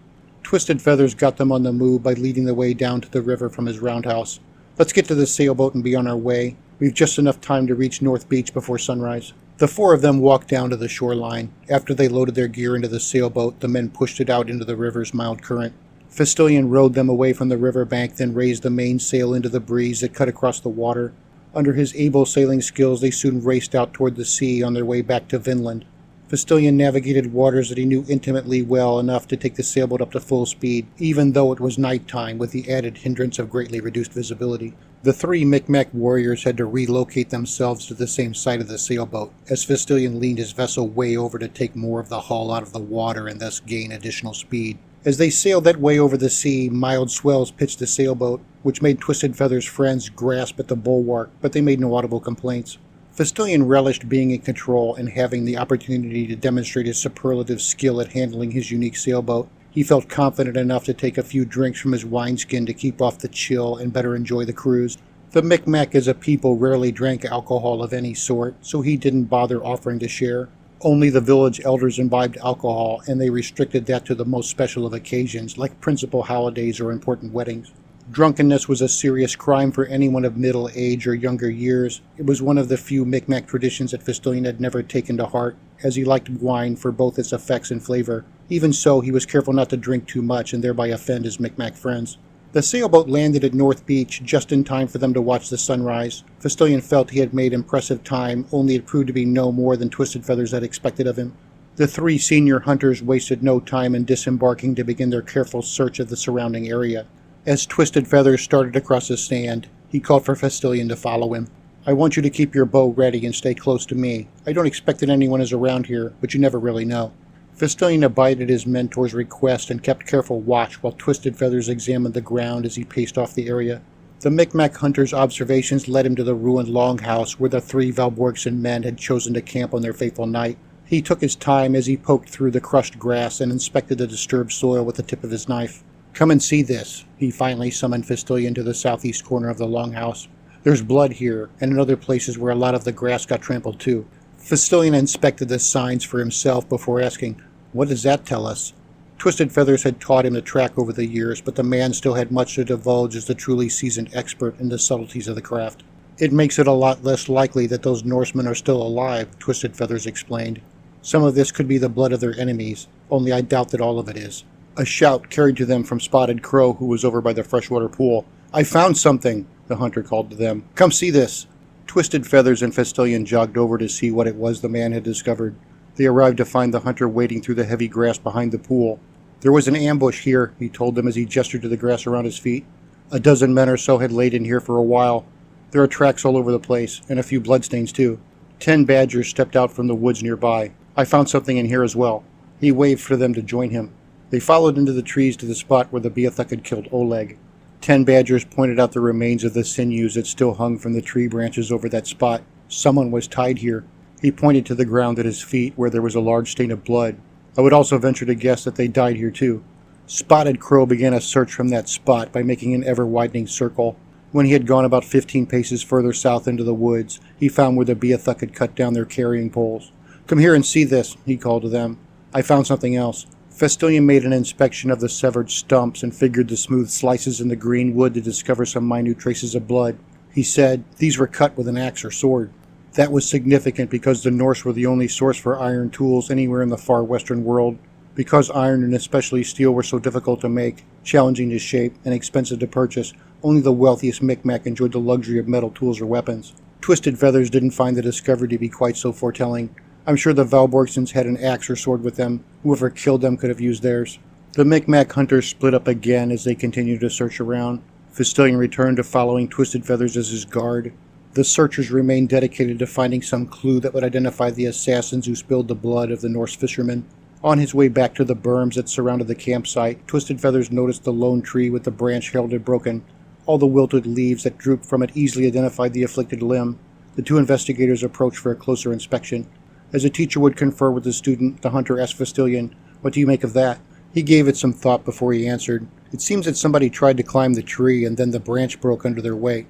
Twisted Feathers got them on the move by leading the way down to the river from his roundhouse. Let's get to the sailboat and be on our way. We've just enough time to reach North Beach before sunrise. The 4 of them walked down to the shoreline. After they loaded their gear into the sailboat, the men pushed it out into the river's mild current. Fistilian rowed them away from the riverbank, then raised the mainsail into the breeze that cut across the water. Under his able sailing skills, they soon raced out toward the sea on their way back to Vinland. Fistilian navigated waters that he knew intimately well enough to take the sailboat up to full speed, even though it was nighttime, with the added hindrance of greatly reduced visibility. The 3 Micmac warriors had to relocate themselves to the same side of the sailboat, as Fistilian leaned his vessel way over to take more of the hull out of the water and thus gain additional speed. As they sailed that way over the sea, mild swells pitched the sailboat, which made Twisted Feather's friends grasp at the bulwark, but they made no audible complaints. Fistilian relished being in control and having the opportunity to demonstrate his superlative skill at handling his unique sailboat. He felt confident enough to take a few drinks from his wineskin to keep off the chill and better enjoy the cruise. The Micmac as a people rarely drank alcohol of any sort, so he didn't bother offering to share. Only the village elders imbibed alcohol, and they restricted that to the most special of occasions, like principal holidays or important weddings. Drunkenness was a serious crime for anyone of middle age or younger years. It was one of the few Micmac traditions that Fistilian had never taken to heart, as he liked wine for both its effects and flavor. Even so, he was careful not to drink too much and thereby offend his Micmac friends. The sailboat landed at North Beach just in time for them to watch the sunrise. Fistilian felt he had made impressive time, only it proved to be no more than Twisted Feathers had expected of him. The 3 senior hunters wasted no time in disembarking to begin their careful search of the surrounding area. As Twisted Feathers started across the sand, he called for Fistilian to follow him. I want you to keep your bow ready and stay close to me. I don't expect that anyone is around here, but you never really know. Fistilian abided his mentor's request and kept careful watch while Twisted Feathers examined the ground as he paced off the area. The Micmac hunter's observations led him to the ruined longhouse where the 3 Valborgson men had chosen to camp on their fateful night. He took his time as he poked through the crushed grass and inspected the disturbed soil with the tip of his knife. Come and see this. He finally summoned Fistilian to the southeast corner of the longhouse. There's blood here, and in other places where a lot of the grass got trampled too. Fistilian inspected the signs for himself before asking, "What does that tell us?" Twisted Feathers had taught him to track over the years, but the man still had much to divulge as the truly seasoned expert in the subtleties of the craft. It makes it a lot less likely that those Norsemen are still alive, Twisted Feathers explained. Some of this could be the blood of their enemies, only I doubt that all of it is. A shout carried to them from Spotted Crow, who was over by the freshwater pool. "I found something," the hunter called to them. "Come see this." Twisted Feathers and Fistilian jogged over to see what it was the man had discovered. They arrived to find the hunter wading through the heavy grass behind the pool. "There was an ambush here," he told them as he gestured to the grass around his feet. "A dozen men or so had laid in here for a while. There are tracks all over the place, and a few bloodstains too. 10 badgers stepped out from the woods nearby. I found something in here as well." He waved for them to join him. They followed into the trees to the spot where the Beothuk had killed Oleg. 10 badgers pointed out the remains of the sinews that still hung from the tree branches over that spot. Someone was tied here. He pointed to the ground at his feet where there was a large stain of blood. I would also venture to guess that they died here too. Spotted Crow began a search from that spot by making an ever-widening circle. When he had gone about 15 paces further south into the woods, he found where the Beothuk had cut down their carrying poles. "Come here and see this," he called to them. "I found something else." Fistilian made an inspection of the severed stumps and figured the smooth slices in the green wood to discover some minute traces of blood. He said these were cut with an axe or sword. That was significant because the Norse were the only source for iron tools anywhere in the far western world. Because iron and especially steel were so difficult to make, challenging to shape, and expensive to purchase, only the wealthiest Micmac enjoyed the luxury of metal tools or weapons. Twisted Feathers didn't find the discovery to be quite so foretelling. I'm sure the Valborgsons had an axe or sword with them. Whoever killed them could have used theirs. The Micmac hunters split up again as they continued to search around. Fistilion returned to following Twisted Feathers as his guard. The searchers remained dedicated to finding some clue that would identify the assassins who spilled the blood of the Norse fishermen. On his way back to the berms that surrounded the campsite, Twisted Feathers noticed the lone tree with the branch Harold had broken. All the wilted leaves that drooped from it easily identified the afflicted limb. The two investigators approached for a closer inspection. As a teacher would confer with the student, the hunter asked Fistilion, "What do you make of that?" He gave it some thought before he answered. "It seems that somebody tried to climb the tree and then the branch broke under their weight."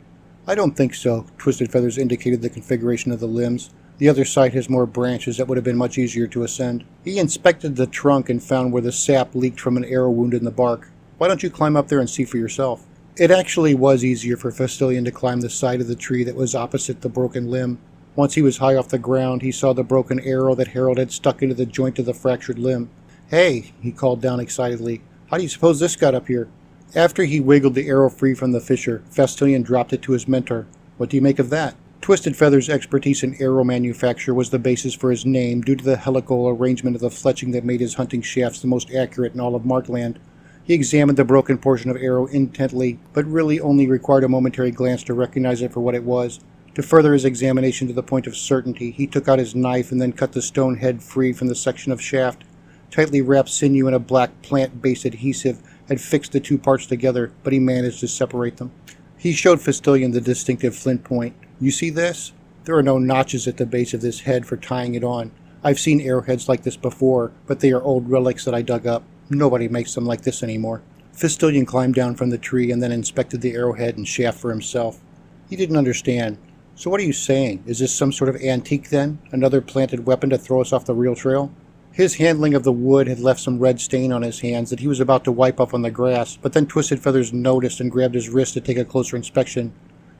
"I don't think so." Twisted Feathers indicated the configuration of the limbs. "The other side has more branches that would have been much easier to ascend." He inspected the trunk and found where the sap leaked from an arrow wound in the bark. "Why don't you climb up there and see for yourself?" It actually was easier for Fistilion to climb the side of the tree that was opposite the broken limb. Once he was high off the ground, he saw the broken arrow that Harold had stuck into the joint of the fractured limb. "Hey," he called down excitedly, "how do you suppose this got up here?" After he wiggled the arrow free from the fissure, Fistilion dropped it to his mentor. "What do you make of that?" Twisted Feathers' expertise in arrow manufacture was the basis for his name due to the helical arrangement of the fletching that made his hunting shafts the most accurate in all of Markland. He examined the broken portion of arrow intently, but really only required a momentary glance to recognize it for what it was. To further his examination to the point of certainty, he took out his knife and then cut the stone head free from the section of shaft. Tightly wrapped sinew and a black plant-based adhesive had fixed the two parts together, but he managed to separate them. He showed Fistilion the distinctive flint point. "You see this? There are no notches at the base of this head for tying it on. I've seen arrowheads like this before, but they are old relics that I dug up. Nobody makes them like this anymore." Fistilion climbed down from the tree and then inspected the arrowhead and shaft for himself. He didn't understand. "So what are you saying? Is this some sort of antique then? Another planted weapon to throw us off the real trail?" His handling of the wood had left some red stain on his hands that he was about to wipe off on the grass, but then Twisted Feathers noticed and grabbed his wrist to take a closer inspection.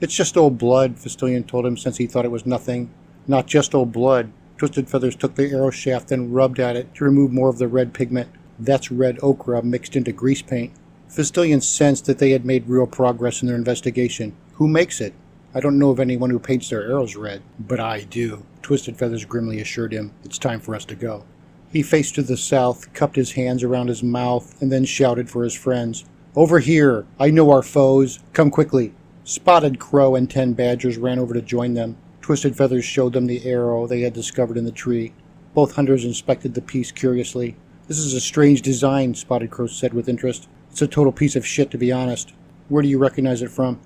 "It's just old blood," Fistilion told him, since he thought it was nothing. "Not just old blood." Twisted Feathers took the arrow shaft and rubbed at it to remove more of the red pigment. "That's red ochre mixed into grease paint." Fistilion sensed that they had made real progress in their investigation. "Who makes it?" "I don't know of anyone who paints their arrows red." "But I do," Twisted Feathers grimly assured him. "It's time for us to go." He faced to the south, cupped his hands around his mouth, and then shouted for his friends. "Over here! I know our foes! Come quickly!" Spotted Crow and 10 badgers ran over to join them. Twisted Feathers showed them the arrow they had discovered in the tree. Both hunters inspected the piece curiously. "This is a strange design," Spotted Crow said with interest. "It's a total piece of shit, to be honest. Where do you recognize it from?"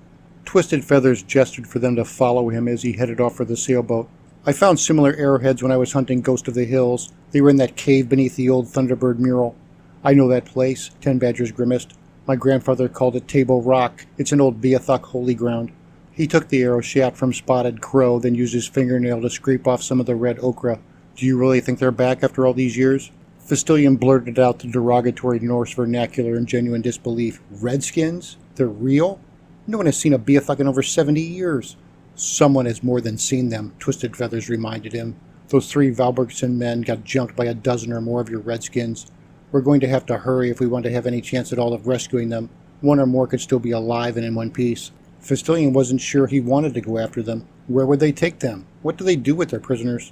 Twisted Feathers gestured for them to follow him as he headed off for the sailboat. "I found similar arrowheads when I was hunting Ghost of the Hills. They were in that cave beneath the old Thunderbird mural." "I know that place," 10 badgers grimaced. "My grandfather called it Table Rock. It's an old Beathuk holy ground." He took the arrow shaft from Spotted Crow, then used his fingernail to scrape off some of the red ochre. "Do you really think they're back after all these years?" Fistilion blurted out the derogatory Norse vernacular in genuine disbelief. "Redskins? They're real? No one has seen a Beathuk in over 70 years. "Someone has more than seen them," Twisted Feathers reminded him. "Those 3 Valborgson men got jumped by a dozen or more of your redskins. We're going to have to hurry if we want to have any chance at all of rescuing them. 1 or more could still be alive and in one piece." Fistilion wasn't sure he wanted to go after them. Where would they take them? What do they do with their prisoners?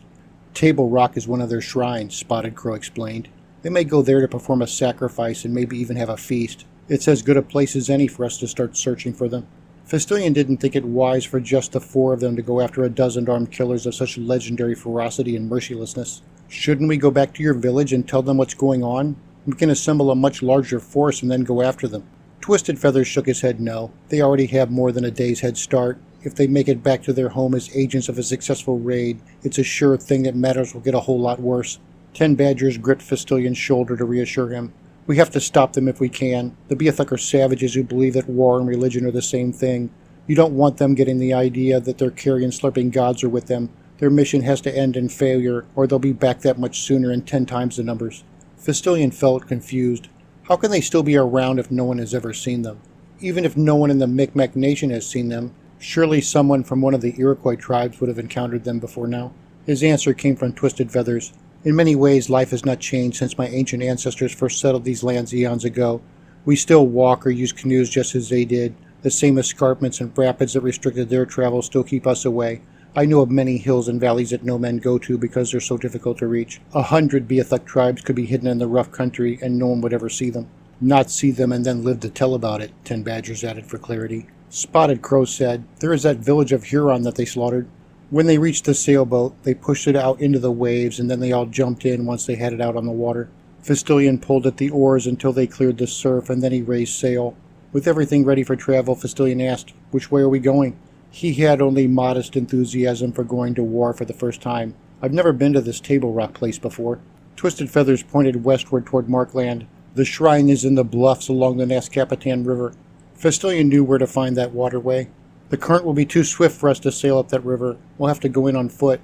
"Table Rock is one of their shrines," Spotted Crow explained. "They may go there to perform a sacrifice and maybe even have a feast. It's as good a place as any for us to start searching for them." Fistilion didn't think it wise for just the 4 of them to go after a dozen armed killers of such legendary ferocity and mercilessness. "Shouldn't we go back to your village and tell them what's going on? We can assemble a much larger force and then go after them." Twisted Feathers shook his head no. They already have more than a day's head start. If they make it back to their home as agents of a successful raid, it's a sure thing that matters will get a whole lot worse. 10 badgers gripped Fistilion's shoulder to reassure him. "We have to stop them if we can. The Beathuk are savages who believe that war and religion are the same thing. You don't want them getting the idea that their carrion slurping gods are with them. Their mission has to end in failure, or they'll be back that much sooner in 10 times the numbers." Fistilion felt confused. How can they still be around if no one has ever seen them? Even if no one in the Micmac nation has seen them, surely someone from one of the Iroquois tribes would have encountered them before now. His answer came from Twisted Feathers. In many ways, life has not changed since my ancient ancestors first settled these lands eons ago. We still walk or use canoes just as they did. The same escarpments and rapids that restricted their travel still keep us away. I know of many hills and valleys that no men go to because they're so difficult to reach. 100 Beothuk tribes could be hidden in the rough country and no one would ever see them. Not see them and then live to tell about it, 10 Badgers added for clarity. Spotted Crow said, "There is that village of Huron that they slaughtered." When they reached the sailboat, they pushed it out into the waves and then they all jumped in once they had it out on the water. Fistilian pulled at the oars until they cleared the surf and then he raised sail. With everything ready for travel, Fistilian asked, "Which way are we going?" He had only modest enthusiasm for going to war for the first time. "I've never been to this Table Rock place before." Twisted Feathers pointed westward toward Markland. "The shrine is in the bluffs along the Nascapitan River." Fistilian knew where to find that waterway. "The current will be too swift for us to sail up that river. We'll have to go in on foot."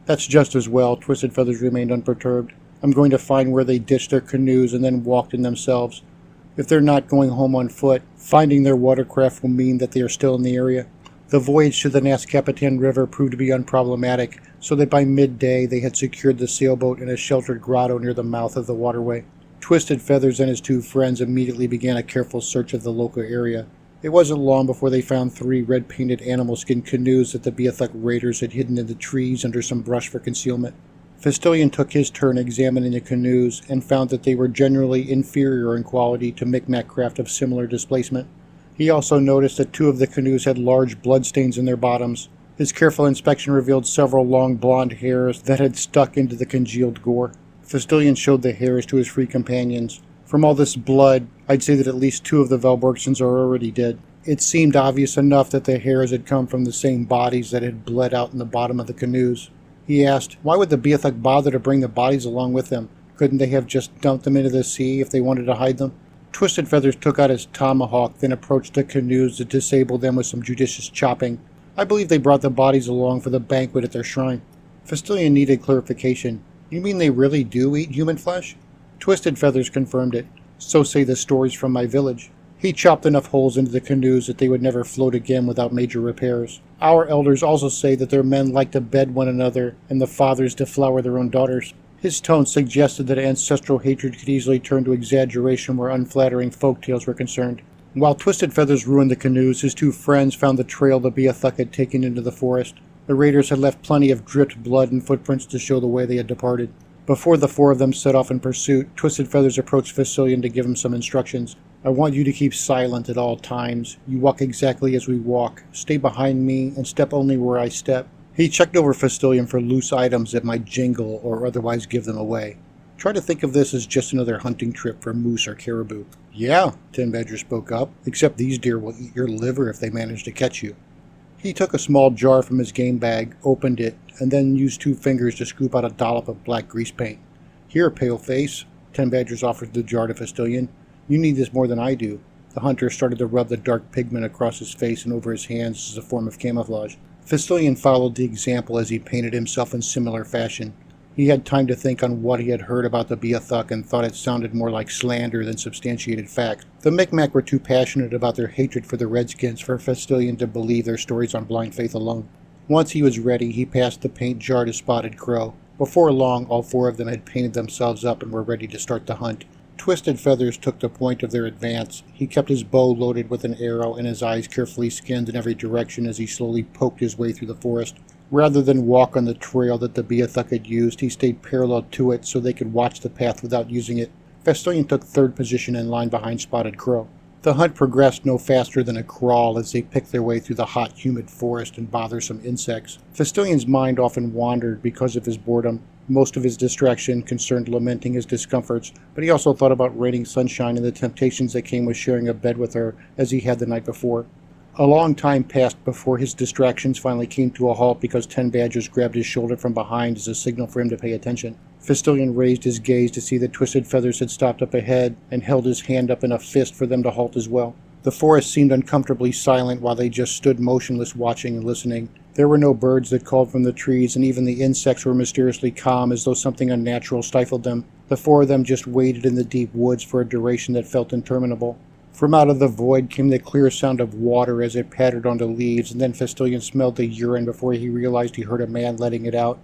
"That's just as well." Twisted Feathers remained unperturbed. "I'm going to find where they ditched their canoes and then walked in themselves. If they're not going home on foot, finding their watercraft will mean that they are still in the area." The voyage to the Nascapitan River proved to be unproblematic, so that by midday they had secured the sailboat in a sheltered grotto near the mouth of the waterway. Twisted Feathers and his two friends immediately began a careful search of the local area. It wasn't long before they found 3 red-painted animal-skin canoes that the Beothuk raiders had hidden in the trees under some brush for concealment. Fistilian took his turn examining the canoes and found that they were generally inferior in quality to Micmac craft of similar displacement. He also noticed that 2 of the canoes had large bloodstains in their bottoms. His careful inspection revealed several long blonde hairs that had stuck into the congealed gore. Fistilian showed the hairs to his free companions. "From all this blood, I'd say that at least 2 of the Valborgsons are already dead." It seemed obvious enough that the hairs had come from the same bodies that had bled out in the bottom of the canoes. He asked, "Why would the Beothuk bother to bring the bodies along with them? Couldn't they have just dumped them into the sea if they wanted to hide them?" Twisted Feathers took out his tomahawk, then approached the canoes to disable them with some judicious chopping. "I believe they brought the bodies along for the banquet at their shrine." Fistilian needed clarification. "You mean they really do eat human flesh?" Twisted Feathers confirmed it. "So say the stories from my village." He chopped enough holes into the canoes that they would never float again without major repairs. "Our elders also say that their men like to bed one another and the fathers deflower their own daughters." His tone suggested that ancestral hatred could easily turn to exaggeration where unflattering folk tales were concerned. While Twisted Feathers ruined the canoes, his 2 friends found the trail the Beothuk had taken into the forest. The raiders had left plenty of dripped blood and footprints to show the way they had departed. Before the 4 of them set off in pursuit, Twisted Feathers approached Fistilian to give him some instructions. "I want you to keep silent at all times. You walk exactly as we walk. Stay behind me and step only where I step." He checked over Fistilian for loose items that might jingle or otherwise give them away. "Try to think of this as just another hunting trip for moose or caribou." "Yeah," 10 Badger spoke up, "except these deer will eat your liver if they manage to catch you." He took a small jar from his game bag, opened it, and then used 2 fingers to scoop out a dollop of black grease paint. "Here, Paleface," 10 Badgers offered the jar to Fistilian. "You need this more than I do." The hunter started to rub the dark pigment across his face and over his hands as a form of camouflage. Fistilian followed the example as he painted himself in similar fashion. He had time to think on what he had heard about the Beothuk and thought it sounded more like slander than substantiated fact. The Micmac were too passionate about their hatred for the Redskins for Fistilian to believe their stories on blind faith alone. Once he was ready, he passed the paint jar to Spotted Crow. Before long, all 4 of them had painted themselves up and were ready to start the hunt. Twisted Feathers took the point of their advance. He kept his bow loaded with an arrow and his eyes carefully scanned in every direction as he slowly poked his way through the forest. Rather than walk on the trail that the Beothuk had used, he stayed parallel to it so they could watch the path without using it. Fistilian took 3rd position in line behind Spotted Crow. The hunt progressed no faster than a crawl as they picked their way through the hot, humid forest and bothersome insects. Fistilian's mind often wandered because of his boredom. Most of his distraction concerned lamenting his discomforts, but he also thought about raining sunshine and the temptations that came with sharing a bed with her, as he had the night before. A long time passed before his distractions finally came to a halt because 10 Badgers grabbed his shoulder from behind as a signal for him to pay attention. Fistilian raised his gaze to see that Twisted Feathers had stopped up ahead and held his hand up in a fist for them to halt as well. The forest seemed uncomfortably silent while they just stood motionless watching and listening. There were no birds that called from the trees, and even the insects were mysteriously calm as though something unnatural stifled them. The 4 of them just waited in the deep woods for a duration that felt interminable. From out of the void came the clear sound of water as it pattered onto leaves, and then Fistilian smelled the urine before he realized he heard a man letting it out.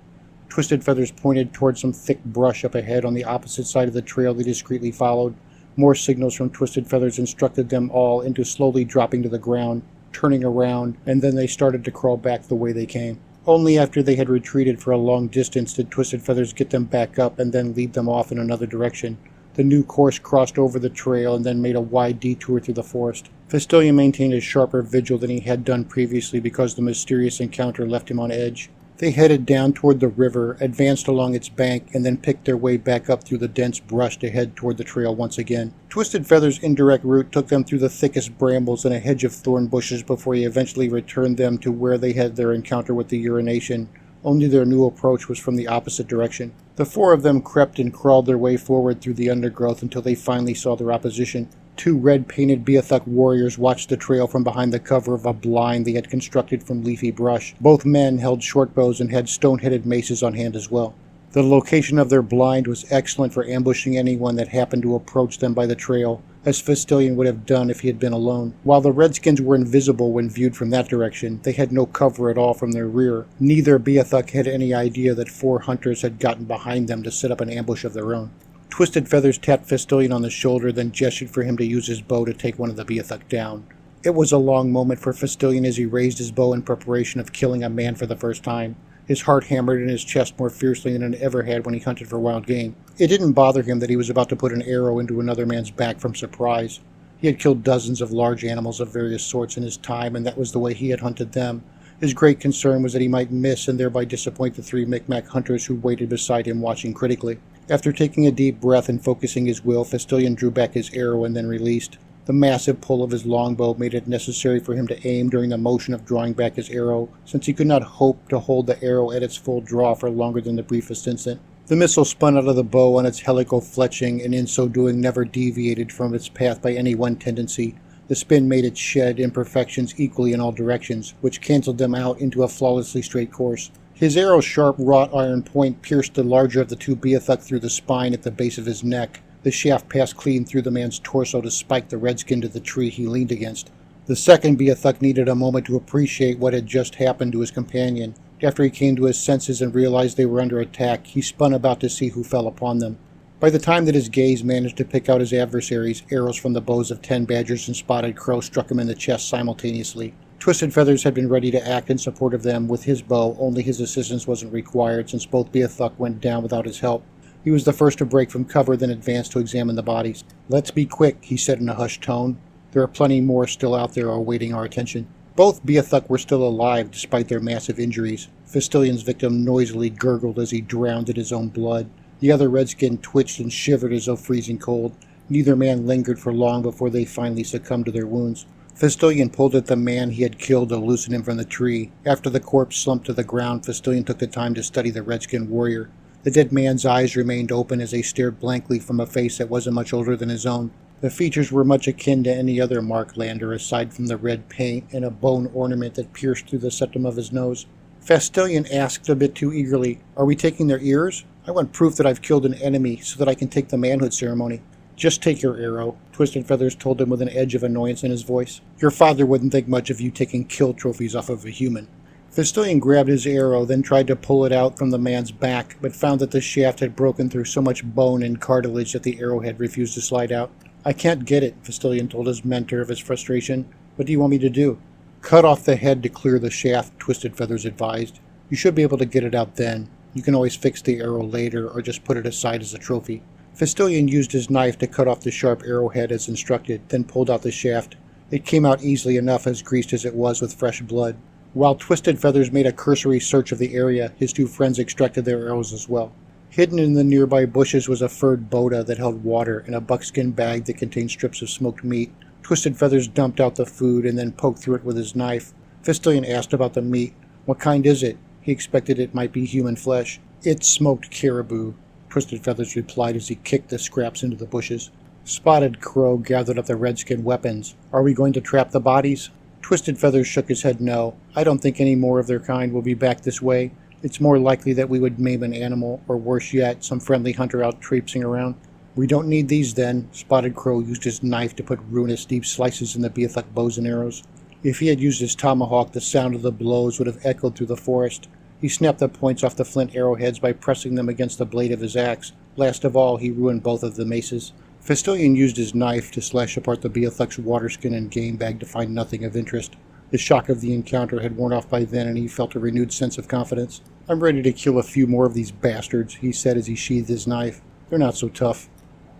Twisted Feathers pointed toward some thick brush up ahead on the opposite side of the trail they discreetly followed. More signals from Twisted Feathers instructed them all into slowly dropping to the ground, turning around, and then they started to crawl back the way they came. Only after they had retreated for a long distance did Twisted Feathers get them back up and then lead them off in another direction. The new course crossed over the trail and then made a wide detour through the forest. Fistilian maintained a sharper vigil than he had done previously because the mysterious encounter left him on edge. They headed down toward the river, advanced along its bank, and then picked their way back up through the dense brush to head toward the trail once again. Twisted Feathers' indirect route took them through the thickest brambles and a hedge of thorn bushes before he eventually returned them to where they had their encounter with the urination. Only their new approach was from the opposite direction. The four of them crept and crawled their way forward through the undergrowth until they finally saw their opposition. Two red-painted Beothuk warriors watched the trail from behind the cover of a blind they had constructed from leafy brush. Both men held short bows and had stone-headed maces on hand as well. The location of their blind was excellent for ambushing anyone that happened to approach them by the trail, as Fistilian would have done if he had been alone. While the Redskins were invisible when viewed from that direction, they had no cover at all from their rear. Neither Beothuk had any idea that four hunters had gotten behind them to set up an ambush of their own. Twisted Feathers tapped Fistilian on the shoulder, then gestured for him to use his bow to take one of the Beothuk down. It was a long moment for Fistilian as he raised his bow in preparation of killing a man for the first time. His heart hammered in his chest more fiercely than it ever had when he hunted for wild game. It didn't bother him that he was about to put an arrow into another man's back from surprise. He had killed dozens of large animals of various sorts in his time, and that was the way he had hunted them. His great concern was that he might miss and thereby disappoint the three Micmac hunters who waited beside him watching critically. After taking a deep breath and focusing his will, Fistilian drew back his arrow and then released. The massive pull of his longbow made it necessary for him to aim during the motion of drawing back his arrow, since he could not hope to hold the arrow at its full draw for longer than the briefest instant. The missile spun out of the bow on its helical fletching, and in so doing never deviated from its path by any one tendency. The spin made it shed imperfections equally in all directions, which canceled them out into a flawlessly straight course. His arrow's sharp wrought iron point pierced the larger of the two Beothuk through the spine at the base of his neck. The shaft passed clean through the man's torso to spike the redskin to the tree he leaned against. The second Beothuk needed a moment to appreciate what had just happened to his companion. After he came to his senses and realized they were under attack, he spun about to see who fell upon them. By the time that his gaze managed to pick out his adversaries, arrows from the bows of 10 badgers and Spotted Crow struck him in the chest simultaneously. Twisted Feathers had been ready to act in support of them with his bow, only his assistance wasn't required since both Beothuk went down without his help. He was the first to break from cover, then advanced to examine the bodies. "Let's be quick," he said in a hushed tone. "There are plenty more still out there awaiting our attention." Both Beothuk were still alive despite their massive injuries. Fistilian's victim noisily gurgled as he drowned in his own blood. The other redskin twitched and shivered as though freezing cold. Neither man lingered for long before they finally succumbed to their wounds. Fistilian pulled at the man he had killed to loosen him from the tree. After the corpse slumped to the ground, Fistilian took the time to study the redskin warrior. The dead man's eyes remained open as they stared blankly from a face that wasn't much older than his own. The features were much akin to any other Marklander, aside from the red paint and a bone ornament that pierced through the septum of his nose. Fistilian asked a bit too eagerly, "Are we taking their ears? I want proof that I've killed an enemy so that I can take the manhood ceremony." "Just take your arrow," Twisted Feathers told him with an edge of annoyance in his voice. "Your father wouldn't think much of you taking kill trophies off of a human." Fistilian grabbed his arrow, then tried to pull it out from the man's back, but found that the shaft had broken through so much bone and cartilage that the arrowhead refused to slide out. "I can't get it," Fistilian told his mentor of his frustration. "What do you want me to do?" "Cut off the head to clear the shaft," Twisted Feathers advised. "You should be able to get it out then. You can always fix the arrow later or just put it aside as a trophy." Fistilian used his knife to cut off the sharp arrowhead as instructed, then pulled out the shaft. It came out easily enough, as greased as it was with fresh blood. While Twisted Feathers made a cursory search of the area, his two friends extracted their arrows as well. Hidden in the nearby bushes was a furred boda that held water and a buckskin bag that contained strips of smoked meat. Twisted Feathers dumped out the food and then poked through it with his knife. Fistilian asked about the meat. "What kind is it?" He expected it might be human flesh. "It's smoked caribou," Twisted Feathers replied as he kicked the scraps into the bushes. Spotted Crow gathered up the redskin weapons. "Are we going to trap the bodies?" Twisted Feathers shook his head no. "I don't think any more of their kind will be back this way. It's more likely that we would maim an animal, or worse yet, some friendly hunter out traipsing around." "We don't need these then." Spotted Crow used his knife to put ruinous deep slices in the Beothuk bows and arrows. If he had used his tomahawk, the sound of the blows would have echoed through the forest. He snapped the points off the flint arrowheads by pressing them against the blade of his axe. Last of all, he ruined both of the maces. Fistilion used his knife to slash apart the Beothuk's waterskin and game bag to find nothing of interest. The shock of the encounter had worn off by then, and he felt a renewed sense of confidence. "I'm ready to kill a few more of these bastards," he said as he sheathed his knife. "They're not so tough."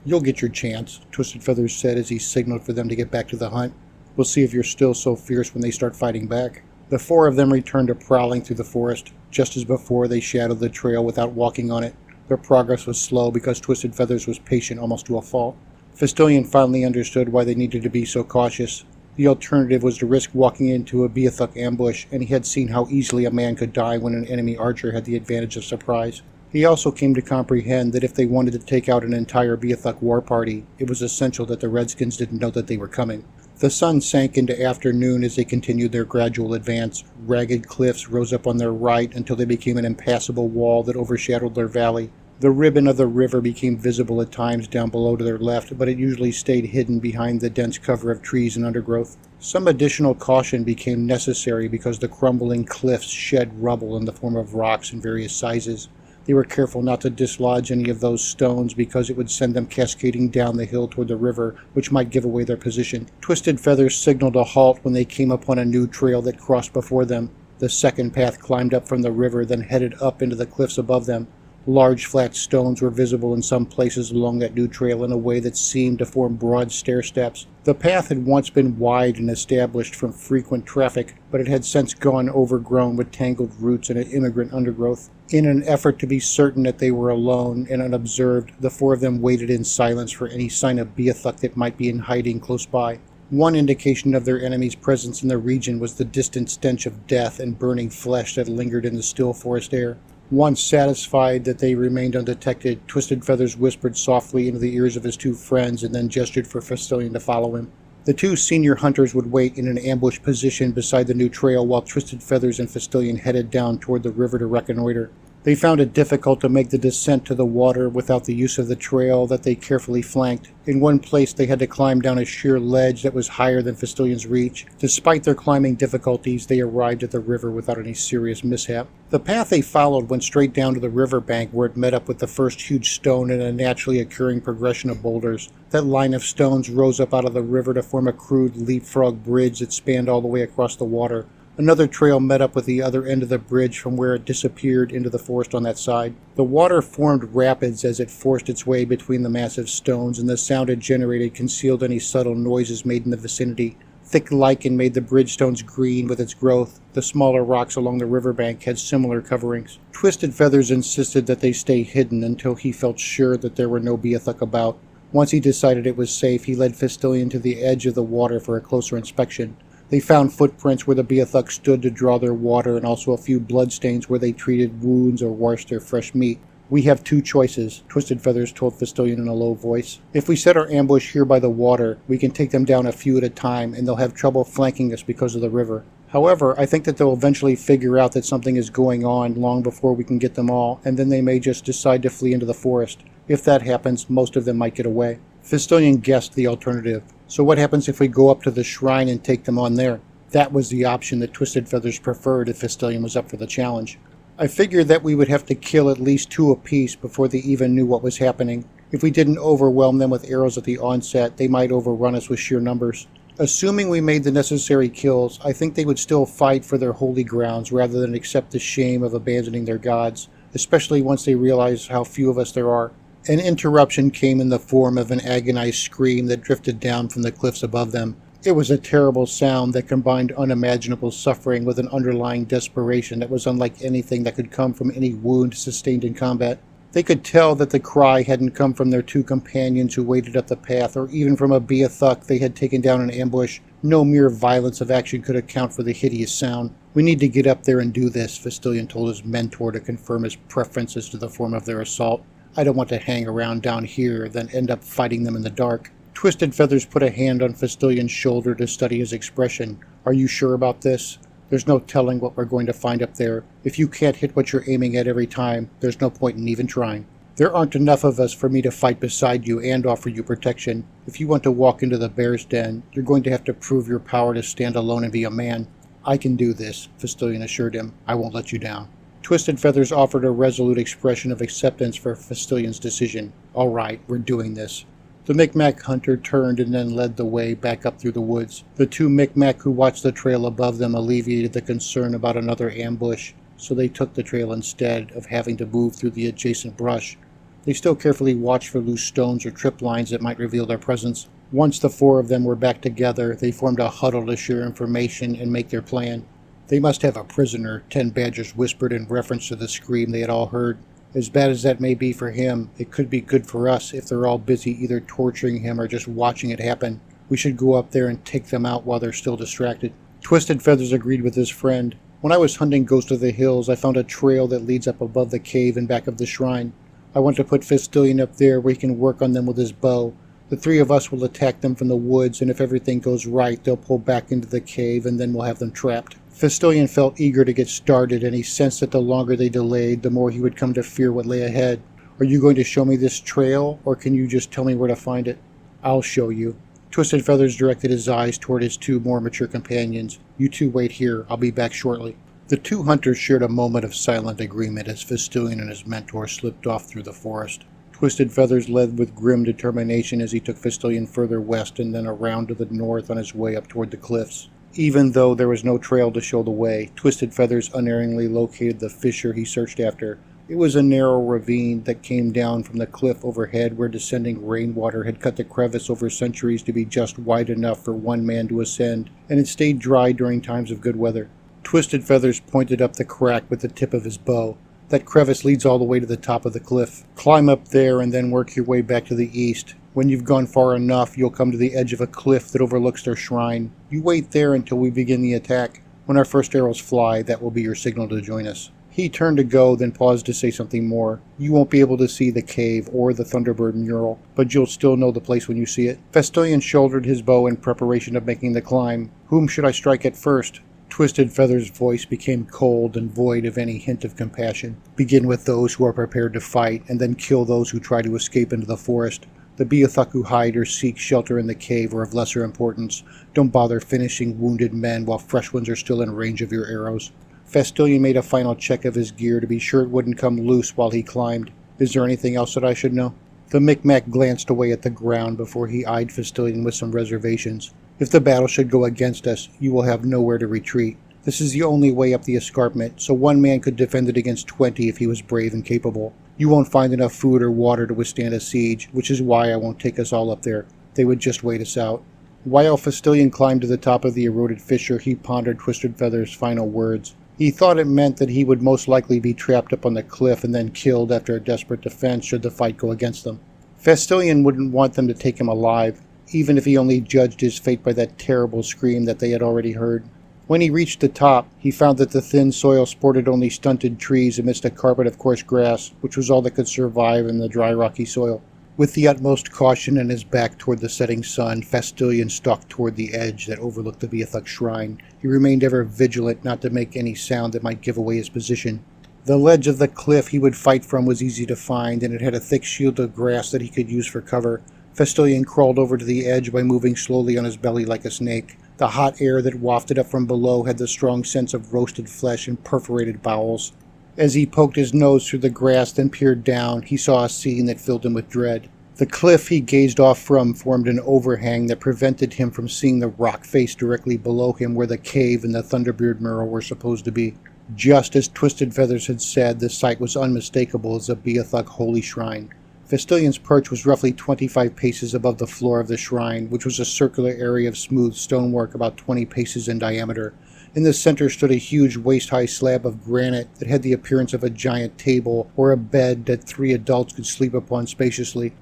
"You'll get your chance," Twisted Feathers said as he signaled for them to get back to the hunt. "We'll see if you're still so fierce when they start fighting back." The four of them returned to prowling through the forest. Just as before, they shadowed the trail without walking on it. Their progress was slow because Twisted Feathers was patient almost to a fault. Fistilion finally understood why they needed to be so cautious. The alternative was to risk walking into a Beothuk ambush, and he had seen how easily a man could die when an enemy archer had the advantage of surprise. He also came to comprehend that if they wanted to take out an entire Beothuk war party, it was essential that the Redskins didn't know that they were coming. The sun sank into afternoon as they continued their gradual advance. Ragged cliffs rose up on their right until they became an impassable wall that overshadowed their valley. The ribbon of the river became visible at times down below to their left, but it usually stayed hidden behind the dense cover of trees and undergrowth. Some additional caution became necessary because the crumbling cliffs shed rubble in the form of rocks in various sizes. They were careful not to dislodge any of those stones because it would send them cascading down the hill toward the river, which might give away their position. Twisted Feathers signaled a halt when they came upon a new trail that crossed before them. The second path climbed up from the river, then headed up into the cliffs above them. Large flat stones were visible in some places along that new trail in a way that seemed to form broad stair steps. The path had once been wide and established from frequent traffic, but it had since gone overgrown with tangled roots and immigrant undergrowth. In an effort to be certain that they were alone and unobserved, the four of them waited in silence for any sign of Beothuk that might be in hiding close by. One indication of their enemy's presence in the region was the distant stench of death and burning flesh that lingered in the still forest air. Once satisfied that they remained undetected, Twisted Feathers whispered softly into the ears of his two friends and then gestured for Fistilion to follow him. The two senior hunters would wait in an ambush position beside the new trail while Twisted Feathers and Fistilion headed down toward the river to reconnoiter. They found it difficult to make the descent to the water without the use of the trail that they carefully flanked. In one place they had to climb down a sheer ledge that was higher than Fistilion's reach. Despite their climbing difficulties, they arrived at the river without any serious mishap. The path they followed went straight down to the river bank where it met up with the first huge stone in a naturally occurring progression of boulders. That line of stones rose up out of the river to form a crude leapfrog bridge that spanned all the way across the water. Another trail met up with the other end of the bridge from where it disappeared into the forest on that side. The water formed rapids as it forced its way between the massive stones, and the sound it generated concealed any subtle noises made in the vicinity. Thick lichen made the bridge stones green with its growth. The smaller rocks along the riverbank had similar coverings. Twisted Feathers insisted that they stay hidden until he felt sure that there were no Beothuk about. Once he decided it was safe, he led Fistilion to the edge of the water for a closer inspection. They found footprints where the Beothuk stood to draw their water and also a few bloodstains where they treated wounds or washed their fresh meat. "We have two choices," Twisted Feathers told Fistilion in a low voice. "If we set our ambush here by the water, we can take them down a few at a time, and they'll have trouble flanking us because of the river. However, I think that they'll eventually figure out that something is going on long before we can get them all, and then they may just decide to flee into the forest. If that happens, most of them might get away." Fistilion guessed the alternative. "So what happens if we go up to the shrine and take them on there?" That was the option that Twisted Feathers preferred if Fistilion was up for the challenge. "I figured that we would have to kill at least two apiece before they even knew what was happening. If we didn't overwhelm them with arrows at the onset, they might overrun us with sheer numbers. Assuming we made the necessary kills, I think they would still fight for their holy grounds rather than accept the shame of abandoning their gods, especially once they realize how few of us there are." An interruption came in the form of an agonized scream that drifted down from the cliffs above them. It was a terrible sound that combined unimaginable suffering with an underlying desperation that was unlike anything that could come from any wound sustained in combat. They could tell that the cry hadn't come from their two companions who waited up the path, or even from a Beothuk they had taken down in ambush. No mere violence of action could account for the hideous sound. "We need to get up there and do this," Fistilion told his mentor to confirm his preference as to the form of their assault. "I don't want to hang around down here, then end up fighting them in the dark." Twisted Feathers put a hand on Fistilion's shoulder to study his expression. "Are you sure about this? There's no telling what we're going to find up there. If you can't hit what you're aiming at every time, there's no point in even trying. There aren't enough of us for me to fight beside you and offer you protection. If you want to walk into the bear's den, you're going to have to prove your power to stand alone and be a man." "I can do this," Fistilion assured him. "I won't let you down." Twisted Feathers offered a resolute expression of acceptance for Festillion's decision. "All right, we're doing this." The Micmac hunter turned and then led the way back up through the woods. The two Micmac who watched the trail above them alleviated the concern about another ambush, so they took the trail instead of having to move through the adjacent brush. They still carefully watched for loose stones or trip lines that might reveal their presence. Once the four of them were back together, they formed a huddle to share information and make their plan. "They must have a prisoner," 10 Badgers whispered in reference to the scream they had all heard. "As bad as that may be for him, it could be good for us if they're all busy either torturing him or just watching it happen. We should go up there and take them out while they're still distracted." Twisted Feathers agreed with his friend. "When I was hunting Ghost of the Hills, I found a trail that leads up above the cave and back of the shrine. I want to put Festillion up there where he can work on them with his bow. The three of us will attack them from the woods, and if everything goes right, they'll pull back into the cave, and then we'll have them trapped." Festillion felt eager to get started, and he sensed that the longer they delayed, the more he would come to fear what lay ahead. "Are you going to show me this trail, or can you just tell me where to find it?" "I'll show you." Twisted Feathers directed his eyes toward his two more mature companions. "You two wait here. I'll be back shortly." The two hunters shared a moment of silent agreement as Festillion and his mentor slipped off through the forest. Twisted Feathers led with grim determination as he took Festillion further west and then around to the north on his way up toward the cliffs. Even though there was no trail to show the way, Twisted Feathers unerringly located the fissure he searched after. It was a narrow ravine that came down from the cliff overhead where descending rainwater had cut the crevice over centuries to be just wide enough for one man to ascend, and it stayed dry during times of good weather. Twisted Feathers pointed up the crack with the tip of his bow. "That crevice leads all the way to the top of the cliff. Climb up there and then work your way back to the east. When you've gone far enough, you'll come to the edge of a cliff that overlooks their shrine. You wait there until we begin the attack. When our first arrows fly, that will be your signal to join us." He turned to go, then paused to say something more. "You won't be able to see the cave or the Thunderbird mural, but you'll still know the place when you see it." Festillion shouldered his bow in preparation of making the climb. "Whom should I strike at first?" Twisted Feathers' voice became cold and void of any hint of compassion. "Begin with those who are prepared to fight, and then kill those who try to escape into the forest. The Beothuk who hide or seek shelter in the cave are of lesser importance. Don't bother finishing wounded men while fresh ones are still in range of your arrows." Festillion made a final check of his gear to be sure it wouldn't come loose while he climbed. "Is there anything else that I should know?" The Micmac glanced away at the ground before he eyed Festillion with some reservations. "If the battle should go against us, you will have nowhere to retreat. This is the only way up the escarpment, so one man could defend it against 20 if he was brave and capable. You won't find enough food or water to withstand a siege, which is why I won't take us all up there. They would just wait us out." While Festillion climbed to the top of the eroded fissure, he pondered Twisted Feathers' final words. He thought it meant that he would most likely be trapped up on the cliff and then killed after a desperate defense should the fight go against them. Festillion wouldn't want them to take him alive, even if he only judged his fate by that terrible scream that they had already heard. When he reached the top, he found that the thin soil sported only stunted trees amidst a carpet of coarse grass, which was all that could survive in the dry, rocky soil. With the utmost caution and his back toward the setting sun, Festillion stalked toward the edge that overlooked the Beothuk shrine. He remained ever vigilant not to make any sound that might give away his position. The ledge of the cliff he would fight from was easy to find, and it had a thick shield of grass that he could use for cover. Festillion crawled over to the edge by moving slowly on his belly like a snake. The hot air that wafted up from below had the strong sense of roasted flesh and perforated bowels. As he poked his nose through the grass, then peered down, he saw a scene that filled him with dread. The cliff he gazed off from formed an overhang that prevented him from seeing the rock face directly below him where the cave and the Thunderbird mural were supposed to be. Just as Twisted Feathers had said, the sight was unmistakable as a Beothuk holy shrine. Festillion's perch was roughly 25 paces above the floor of the shrine, which was a circular area of smooth stonework about 20 paces in diameter. In the center stood a huge waist-high slab of granite that had the appearance of a giant table or a bed that 3 adults could sleep upon spaciously.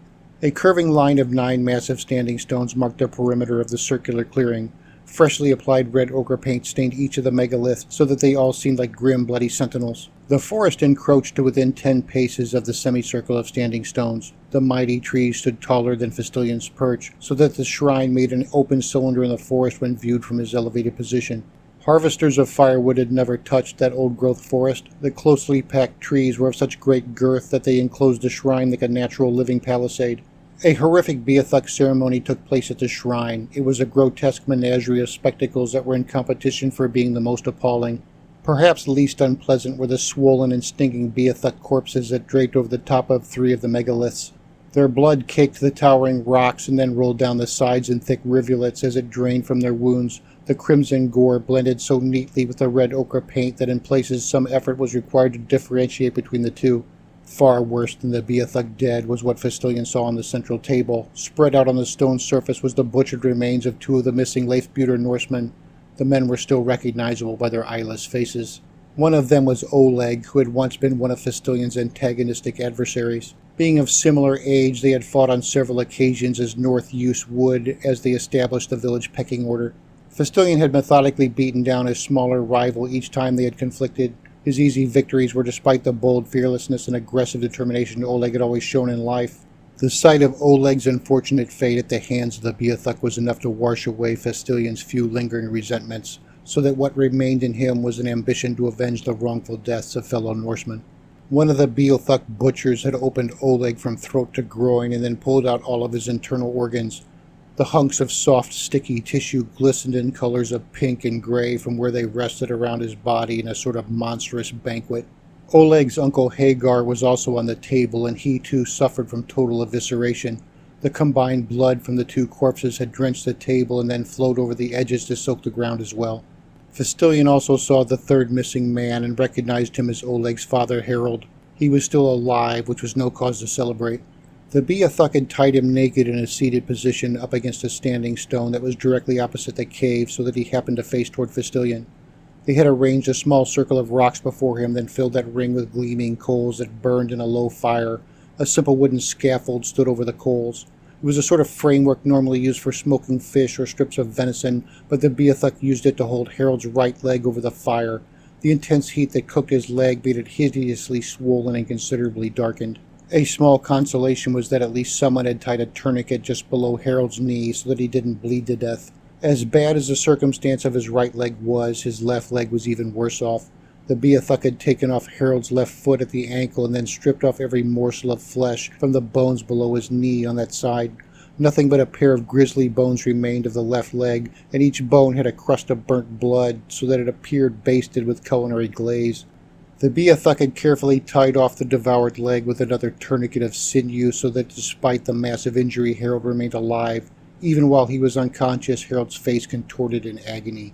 A curving line of 9 massive standing stones marked the perimeter of the circular clearing. Freshly applied red ochre paint stained each of the megaliths so that they all seemed like grim, bloody sentinels. The forest encroached to within 10 paces of the semicircle of standing stones. The mighty trees stood taller than Festillion's perch, so that the shrine made an open cylinder in the forest when viewed from his elevated position. Harvesters of firewood had never touched that old-growth forest. The closely packed trees were of such great girth that they enclosed the shrine like a natural living palisade. A horrific Beothuk ceremony took place at the shrine. It was a grotesque menagerie of spectacles that were in competition for being the most appalling. Perhaps least unpleasant were the swollen and stinking Beothuk corpses that draped over the top of 3 of the megaliths. Their blood caked the towering rocks and then rolled down the sides in thick rivulets as it drained from their wounds. The crimson gore blended so neatly with the red ochre paint that in places some effort was required to differentiate between the two. Far worse than the Beothuk dead was what Fistilian saw on the central table. Spread out on the stone surface was the butchered remains of 2 of the missing Leifbüter Norsemen. The men were still recognizable by their eyeless faces. One of them was Oleg, who had once been one of Fistilian's antagonistic adversaries. Being of similar age, they had fought on several occasions as North Use would as they established the village pecking order. Fistilian had methodically beaten down his smaller rival each time they had conflicted. His easy victories were despite the bold fearlessness and aggressive determination Oleg had always shown in life. The sight of Oleg's unfortunate fate at the hands of the Beothuk was enough to wash away Fistilian's few lingering resentments, so that what remained in him was an ambition to avenge the wrongful deaths of fellow Norsemen. One of the Beothuk butchers had opened Oleg from throat to groin and then pulled out all of his internal organs. The hunks of soft, sticky tissue glistened in colors of pink and gray from where they rested around his body in a sort of monstrous banquet. Oleg's uncle Hagar was also on the table, and he too suffered from total evisceration. The combined blood from the 2 corpses had drenched the table and then flowed over the edges to soak the ground as well. Fistilian also saw the 3rd missing man and recognized him as Oleg's father, Harold. He was still alive, which was no cause to celebrate. The Beothuk had tied him naked in a seated position up against a standing stone that was directly opposite the cave so that he happened to face toward Fistilian. They had arranged a small circle of rocks before him, then filled that ring with gleaming coals that burned in a low fire. A simple wooden scaffold stood over the coals. It was a sort of framework normally used for smoking fish or strips of venison, but the Beothuk used it to hold Harold's right leg over the fire. The intense heat that cooked his leg made it hideously swollen and considerably darkened. A small consolation was that at least someone had tied a tourniquet just below Harold's knee so that he didn't bleed to death. As bad as the circumstance of his right leg was, his left leg was even worse off. The Beothuk had taken off Harold's left foot at the ankle and then stripped off every morsel of flesh from the bones below his knee on that side. Nothing but a pair of grisly bones remained of the left leg, and each bone had a crust of burnt blood so that it appeared basted with culinary glaze. The Beothuk had carefully tied off the devoured leg with another tourniquet of sinew so that despite the massive injury Harold remained alive. Even while he was unconscious, Harold's face contorted in agony.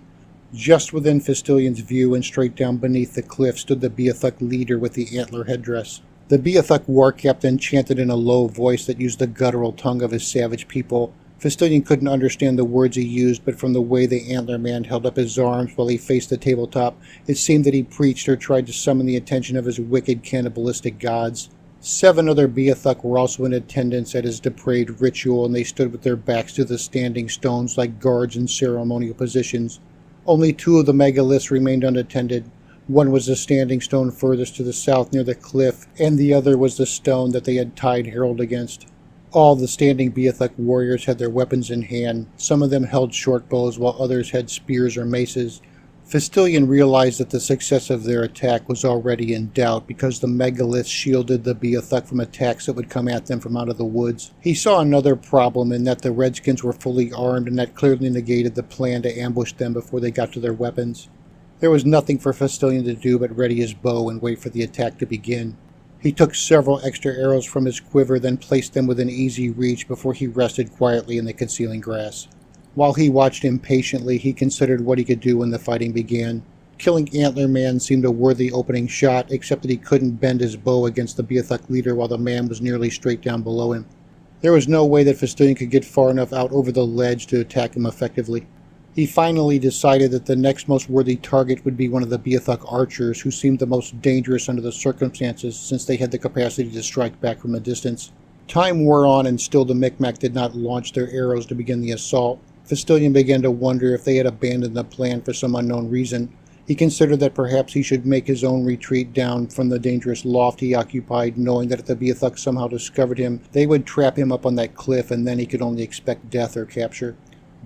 Just within Fistilian's view and straight down beneath the cliff stood the Beothuk leader with the antler headdress. The Beothuk war captain chanted in a low voice that used the guttural tongue of his savage people. Fistilian couldn't understand the words he used, but from the way the antler man held up his arms while he faced the tabletop, it seemed that he preached or tried to summon the attention of his wicked cannibalistic gods. 7 other Beothuk were also in attendance at his depraved ritual, and they stood with their backs to the standing stones like guards in ceremonial positions. Only 2 of the megaliths remained unattended. One was the standing stone furthest to the south near the cliff, and the other was the stone that they had tied Harold against. All the standing Beothuk warriors had their weapons in hand. Some of them held short bows, while others had spears or maces. Fistilian realized that the success of their attack was already in doubt because the megaliths shielded the Beothuk from attacks that would come at them from out of the woods. He saw another problem in that the Redskins were fully armed, and that clearly negated the plan to ambush them before they got to their weapons. There was nothing for Fistilian to do but ready his bow and wait for the attack to begin. He took several extra arrows from his quiver, then placed them within easy reach before he rested quietly in the concealing grass. While he watched impatiently, he considered what he could do when the fighting began. Killing Antler Man seemed a worthy opening shot, except that he couldn't bend his bow against the Beothuk leader while the man was nearly straight down below him. There was no way that Fistilian could get far enough out over the ledge to attack him effectively. He finally decided that the next most worthy target would be one of the Beothuk archers, who seemed the most dangerous under the circumstances since they had the capacity to strike back from a distance. Time wore on and still the Micmac did not launch their arrows to begin the assault. Fistilian began to wonder if they had abandoned the plan for some unknown reason. He considered that perhaps he should make his own retreat down from the dangerous loft he occupied, knowing that if the Beothuk somehow discovered him, they would trap him up on that cliff, and then he could only expect death or capture.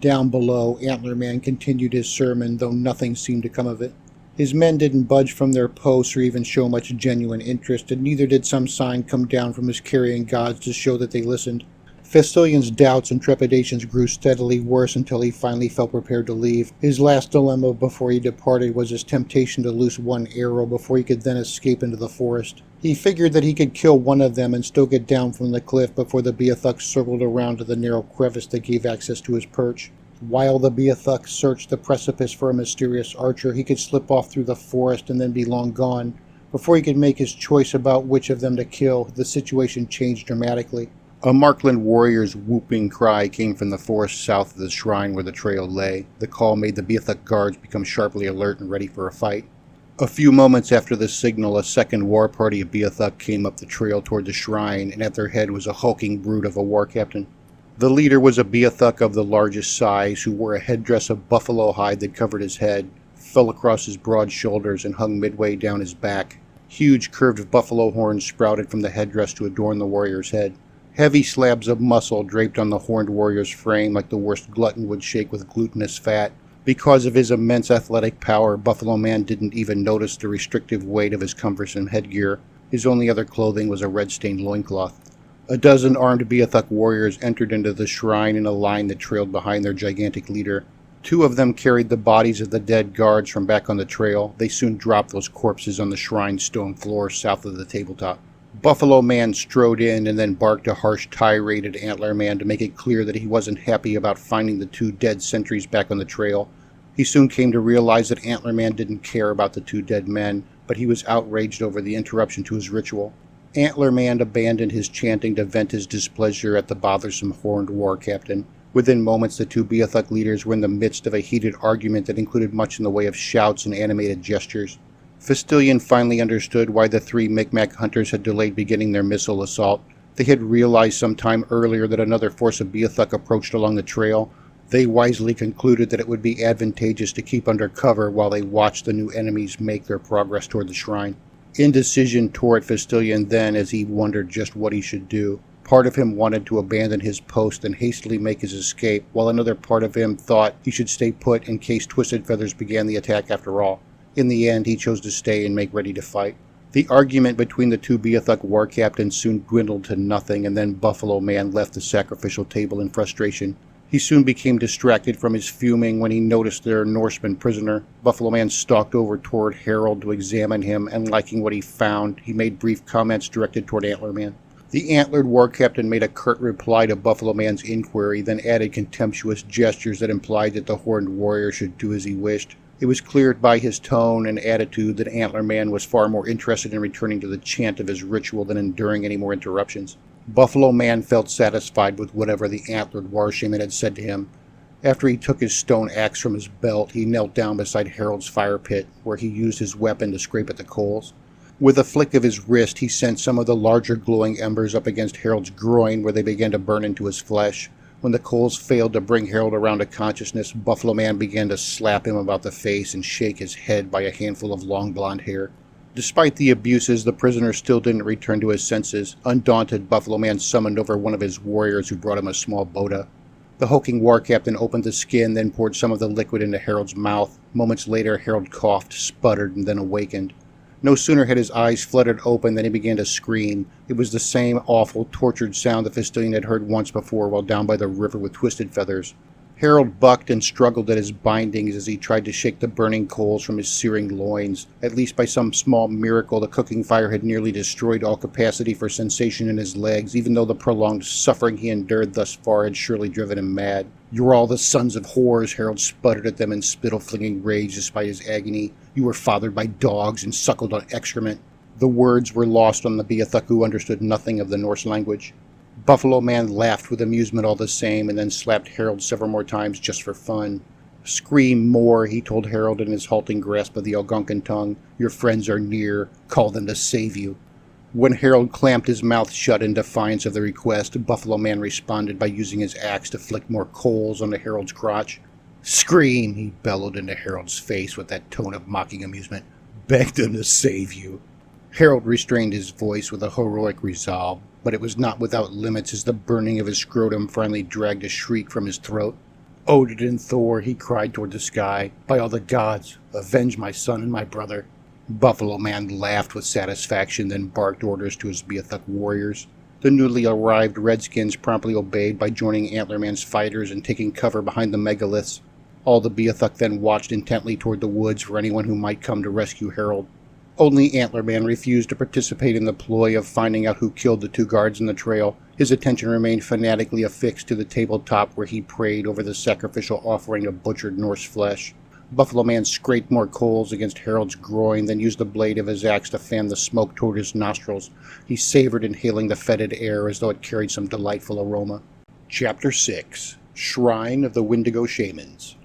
Down below, Antler Man continued his sermon, though nothing seemed to come of it. His men didn't budge from their posts or even show much genuine interest, and neither did some sign come down from his carrion gods to show that they listened. Festillion's doubts and trepidations grew steadily worse until he finally felt prepared to leave. His last dilemma before he departed was his temptation to loose one arrow before he could then escape into the forest. He figured that he could kill one of them and still get down from the cliff before the Beothuk circled around to the narrow crevice that gave access to his perch. While the Beothuk searched the precipice for a mysterious archer, he could slip off through the forest and then be long gone. Before he could make his choice about which of them to kill, the situation changed dramatically. A Markland warrior's whooping cry came from the forest south of the shrine where the trail lay. The call made the Beothuk guards become sharply alert and ready for a fight. A few moments after the signal, a second war party of Beothuk came up the trail toward the shrine, and at their head was a hulking brute of a war captain. The leader was a Beothuk of the largest size, who wore a headdress of buffalo hide that covered his head, fell across his broad shoulders, and hung midway down his back. Huge curved buffalo horns sprouted from the headdress to adorn the warrior's head. Heavy slabs of muscle draped on the horned warrior's frame like the worst glutton would shake with glutinous fat. Because of his immense athletic power, Buffalo Man didn't even notice the restrictive weight of his cumbersome headgear. His only other clothing was a red-stained loincloth. A dozen armed Beothuk warriors entered into the shrine in a line that trailed behind their gigantic leader. Two of them carried the bodies of the dead guards from back on the trail. They soon dropped those corpses on the shrine's stone floor south of the tabletop. Buffalo Man strode in and then barked a harsh tirade at Antler Man to make it clear that he wasn't happy about finding the two dead sentries back on the trail. He soon came to realize that Antler Man didn't care about the two dead men, but he was outraged over the interruption to his ritual. Antler Man abandoned his chanting to vent his displeasure at the bothersome horned war captain. Within moments, the two Beothuk leaders were in the midst of a heated argument that included much in the way of shouts and animated gestures. Festillion finally understood why the three Micmac hunters had delayed beginning their missile assault. They had realized some time earlier that another force of Beothuk approached along the trail. They wisely concluded that it would be advantageous to keep under cover while they watched the new enemies make their progress toward the shrine. Indecision tore at Festillion then as he wondered just what he should do. Part of him wanted to abandon his post and hastily make his escape, while another part of him thought he should stay put in case Twisted Feathers began the attack after all. In the end, he chose to stay and make ready to fight. The argument between the two Beothuk war captains soon dwindled to nothing, and then Buffalo Man left the sacrificial table in frustration. He soon became distracted from his fuming when he noticed their Norseman prisoner. Buffalo Man stalked over toward Harold to examine him, and liking what he found, he made brief comments directed toward Antler Man. The antlered war captain made a curt reply to Buffalo Man's inquiry, then added contemptuous gestures that implied that the horned warrior should do as he wished. It was clear by his tone and attitude that Antler Man was far more interested in returning to the chant of his ritual than enduring any more interruptions. Buffalo Man felt satisfied with whatever the antlered war shaman had said to him. After he took his stone axe from his belt, he knelt down beside Harold's fire pit, where he used his weapon to scrape at the coals. With a flick of his wrist, he sent some of the larger glowing embers up against Harold's groin, where they began to burn into his flesh. When the coals failed to bring Harold around to consciousness, Buffalo Man began to slap him about the face and shake his head by a handful of long blonde hair. Despite the abuses, the prisoner still didn't return to his senses. Undaunted, Buffalo Man summoned over one of his warriors who brought him a small boda. The hulking war captain opened the skin, then poured some of the liquid into Harold's mouth. Moments later, Harold coughed, sputtered, and then awakened. No sooner had his eyes fluttered open than he began to scream. It was the same awful, tortured sound that Festillion had heard once before while down by the river with Twisted Feathers. Harold bucked and struggled at his bindings as he tried to shake the burning coals from his searing loins. At least by some small miracle, the cooking fire had nearly destroyed all capacity for sensation in his legs, even though the prolonged suffering he endured thus far had surely driven him mad. "You're all the sons of whores," Harold sputtered at them in spittle-flinging rage despite his agony. "You were fathered by dogs and suckled on excrement." The words were lost on the Beothuk, who understood nothing of the Norse language. Buffalo Man laughed with amusement all the same, and then slapped Harold several more times just for fun. "Scream more," he told Harold in his halting grasp of the Algonquin tongue. "Your friends are near. Call them to save you." When Harold clamped his mouth shut in defiance of the request, Buffalo Man responded by using his axe to flick more coals onto Harold's crotch. "Scream," he bellowed into Harold's face with that tone of mocking amusement. "Beg them to save you." Harold restrained his voice with a heroic resolve, but it was not without limits as the burning of his scrotum finally dragged a shriek from his throat. "Odin Thor," he cried toward the sky, "by all the gods, avenge my son and my brother." Buffalo Man laughed with satisfaction, then barked orders to his Beothuk warriors. The newly arrived Redskins promptly obeyed by joining Antlerman's fighters and taking cover behind the megaliths. All the Beothuk then watched intently toward the woods for anyone who might come to rescue Harold. Only Antlerman refused to participate in the ploy of finding out who killed the two guards in the trail. His attention remained fanatically affixed to the tabletop where he prayed over the sacrificial offering of butchered Norse flesh. Buffalo Man scraped more coals against Harold's groin, then used the blade of his axe to fan the smoke toward his nostrils. He savored inhaling the fetid air as though it carried some delightful aroma. Chapter 6. Shrine of the Wendigo Shamans.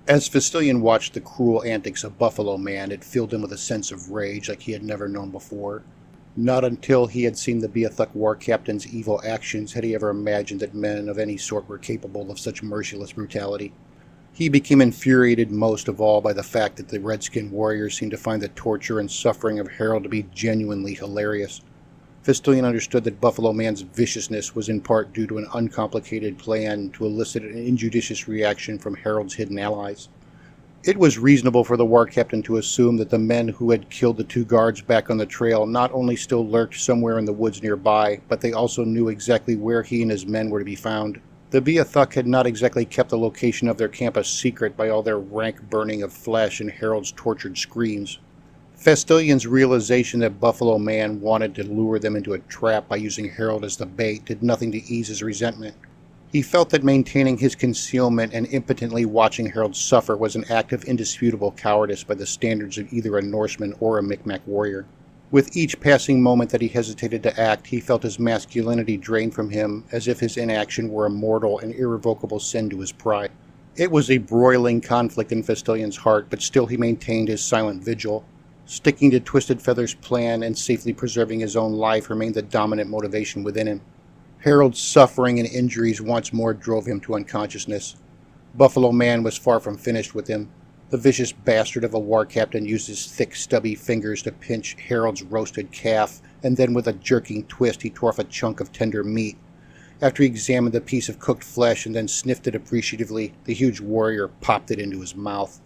As Fistilion watched the cruel antics of Buffalo Man, it filled him with a sense of rage like he had never known before. Not until he had seen the Beothuk war captain's evil actions had he ever imagined that men of any sort were capable of such merciless brutality. He became infuriated most of all by the fact that the Redskin warriors seemed to find the torture and suffering of Harold to be genuinely hilarious. Fistilion understood that Buffalo Man's viciousness was in part due to an uncomplicated plan to elicit an injudicious reaction from Harold's hidden allies. It was reasonable for the war captain to assume that the men who had killed the two guards back on the trail not only still lurked somewhere in the woods nearby, but they also knew exactly where he and his men were to be found. The Beothuk had not exactly kept the location of their camp a secret by all their rank burning of flesh and Harold's tortured screams. Fastilion's realization that Buffalo Man wanted to lure them into a trap by using Harold as the bait did nothing to ease his resentment. He felt that maintaining his concealment and impotently watching Harold suffer was an act of indisputable cowardice by the standards of either a Norseman or a Micmac warrior. With each passing moment that he hesitated to act, he felt his masculinity drained from him, as if his inaction were a mortal and irrevocable sin to his pride. It was a broiling conflict in Fastilion's heart, but still he maintained his silent vigil. Sticking to Twisted Feather's plan and safely preserving his own life remained the dominant motivation within him. Harold's suffering and injuries once more drove him to unconsciousness. Buffalo Man was far from finished with him. The vicious bastard of a war captain used his thick, stubby fingers to pinch Harold's roasted calf, and then with a jerking twist he tore off a chunk of tender meat. After he examined the piece of cooked flesh and then sniffed it appreciatively, the huge warrior popped it into his mouth.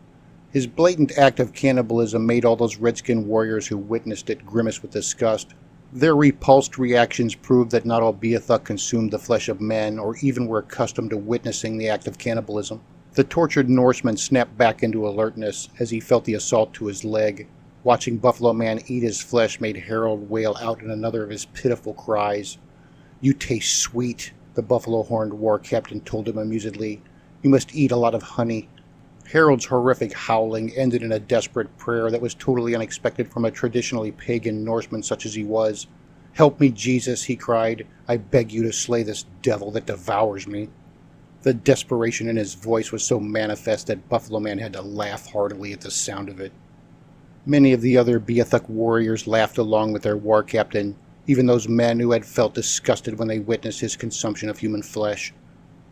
His blatant act of cannibalism made all those Redskin warriors who witnessed it grimace with disgust. Their repulsed reactions proved that not all Beothuk consumed the flesh of men, or even were accustomed to witnessing the act of cannibalism. The tortured Norseman snapped back into alertness as he felt the assault to his leg. Watching Buffalo Man eat his flesh made Harold wail out in another of his pitiful cries. "You taste sweet," the buffalo-horned war captain told him amusedly. "You must eat a lot of honey." Harold's horrific howling ended in a desperate prayer that was totally unexpected from a traditionally pagan Norseman such as he was. "Help me, Jesus," he cried. "I beg you to slay this devil that devours me." The desperation in his voice was so manifest that Buffalo Man had to laugh heartily at the sound of it. Many of the other Beothuk warriors laughed along with their war captain, even those men who had felt disgusted when they witnessed his consumption of human flesh.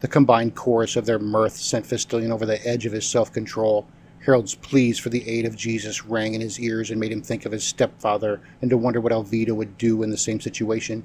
The combined chorus of their mirth sent Fistilion over the edge of his self-control. Harold's pleas for the aid of Jesus rang in his ears and made him think of his stepfather and to wonder what Alvida would do in the same situation.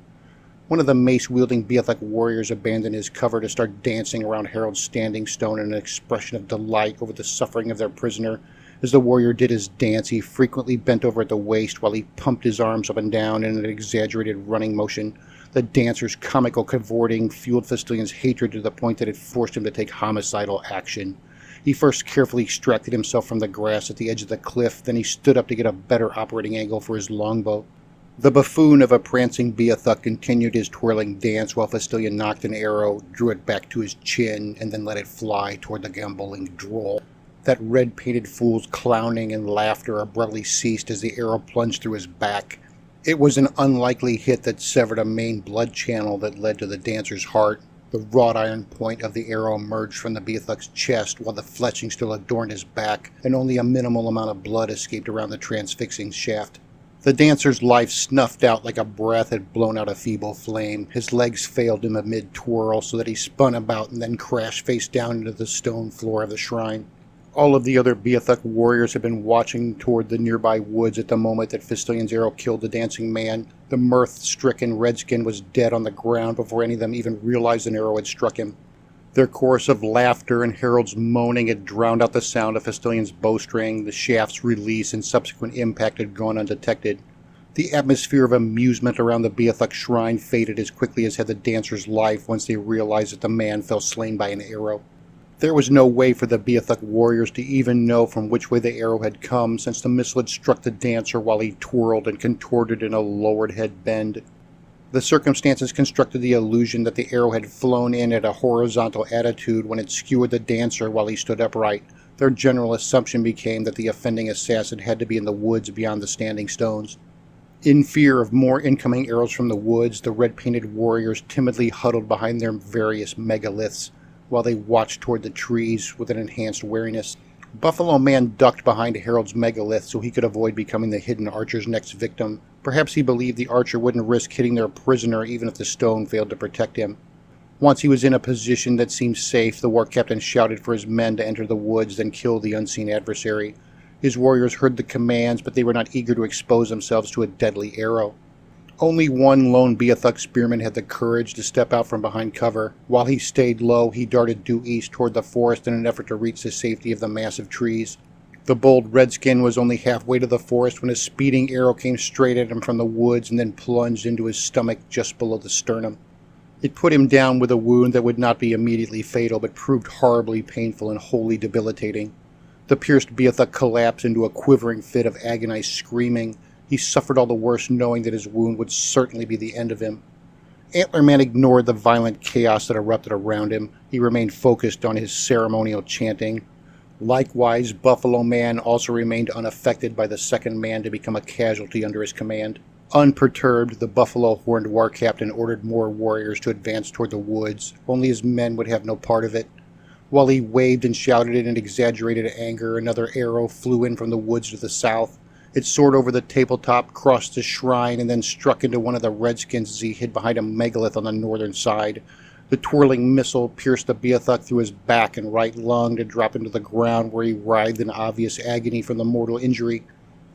One of the mace-wielding Beothuk warriors abandoned his cover to start dancing around Harold's standing stone in an expression of delight over the suffering of their prisoner. As the warrior did his dance, he frequently bent over at the waist while he pumped his arms up and down in an exaggerated running motion. The dancer's comical cavorting fueled Fastilion's hatred to the point that it forced him to take homicidal action. He first carefully extracted himself from the grass at the edge of the cliff, then he stood up to get a better operating angle for his longbow. The buffoon of a prancing Beothuk continued his twirling dance while Fastilion knocked an arrow, drew it back to his chin, and then let it fly toward the gamboling droll. That red-painted fool's clowning and laughter abruptly ceased as the arrow plunged through his back. It was an unlikely hit that severed a main blood channel that led to the dancer's heart. The wrought iron point of the arrow emerged from the Beothuk's chest while the fletching still adorned his back, and only a minimal amount of blood escaped around the transfixing shaft. The dancer's life snuffed out like a breath had blown out a feeble flame. His legs failed him amid twirl so that he spun about and then crashed face down into the stone floor of the shrine. All of the other Beothuk warriors had been watching toward the nearby woods at the moment that Fastilion's arrow killed the dancing man. The mirth-stricken Redskin was dead on the ground before any of them even realized an arrow had struck him. Their chorus of laughter and Harold's moaning had drowned out the sound of Fastilion's bowstring. The shaft's release and subsequent impact had gone undetected. The atmosphere of amusement around the Beothuk shrine faded as quickly as had the dancer's life once they realized that the man fell slain by an arrow. There was no way for the Beothuk warriors to even know from which way the arrow had come, since the missile had struck the dancer while he twirled and contorted in a lowered head bend. The circumstances constructed the illusion that the arrow had flown in at a horizontal attitude when it skewered the dancer while he stood upright. Their general assumption became that the offending assassin had to be in the woods beyond the standing stones. In fear of more incoming arrows from the woods, the red-painted warriors timidly huddled behind their various megaliths, while they watched toward the trees with an enhanced wariness. Buffalo Man ducked behind Harold's megalith so he could avoid becoming the hidden archer's next victim. Perhaps he believed the archer wouldn't risk hitting their prisoner even if the stone failed to protect him. Once he was in a position that seemed safe, the war captain shouted for his men to enter the woods and kill the unseen adversary. His warriors heard the commands, but they were not eager to expose themselves to a deadly arrow. Only one lone Beothuk spearman had the courage to step out from behind cover. While he stayed low, he darted due east toward the forest in an effort to reach the safety of the massive trees. The bold redskin was only halfway to the forest when a speeding arrow came straight at him from the woods and then plunged into his stomach just below the sternum. It put him down with a wound that would not be immediately fatal, but proved horribly painful and wholly debilitating. The pierced Beothuk collapsed into a quivering fit of agonized screaming. He suffered all the worse knowing that his wound would certainly be the end of him. Antlerman ignored the violent chaos that erupted around him. He remained focused on his ceremonial chanting. Likewise, Buffalo Man also remained unaffected by the second man to become a casualty under his command. Unperturbed, the buffalo-horned war captain ordered more warriors to advance toward the woods. Only his men would have no part of it. While he waved and shouted in exaggerated anger, another arrow flew in from the woods to the south. It soared over the tabletop, crossed the shrine, and then struck into one of the redskins as he hid behind a megalith on the northern side. The twirling missile pierced the Beothuk through his back and right lung to drop into the ground where he writhed in obvious agony from the mortal injury.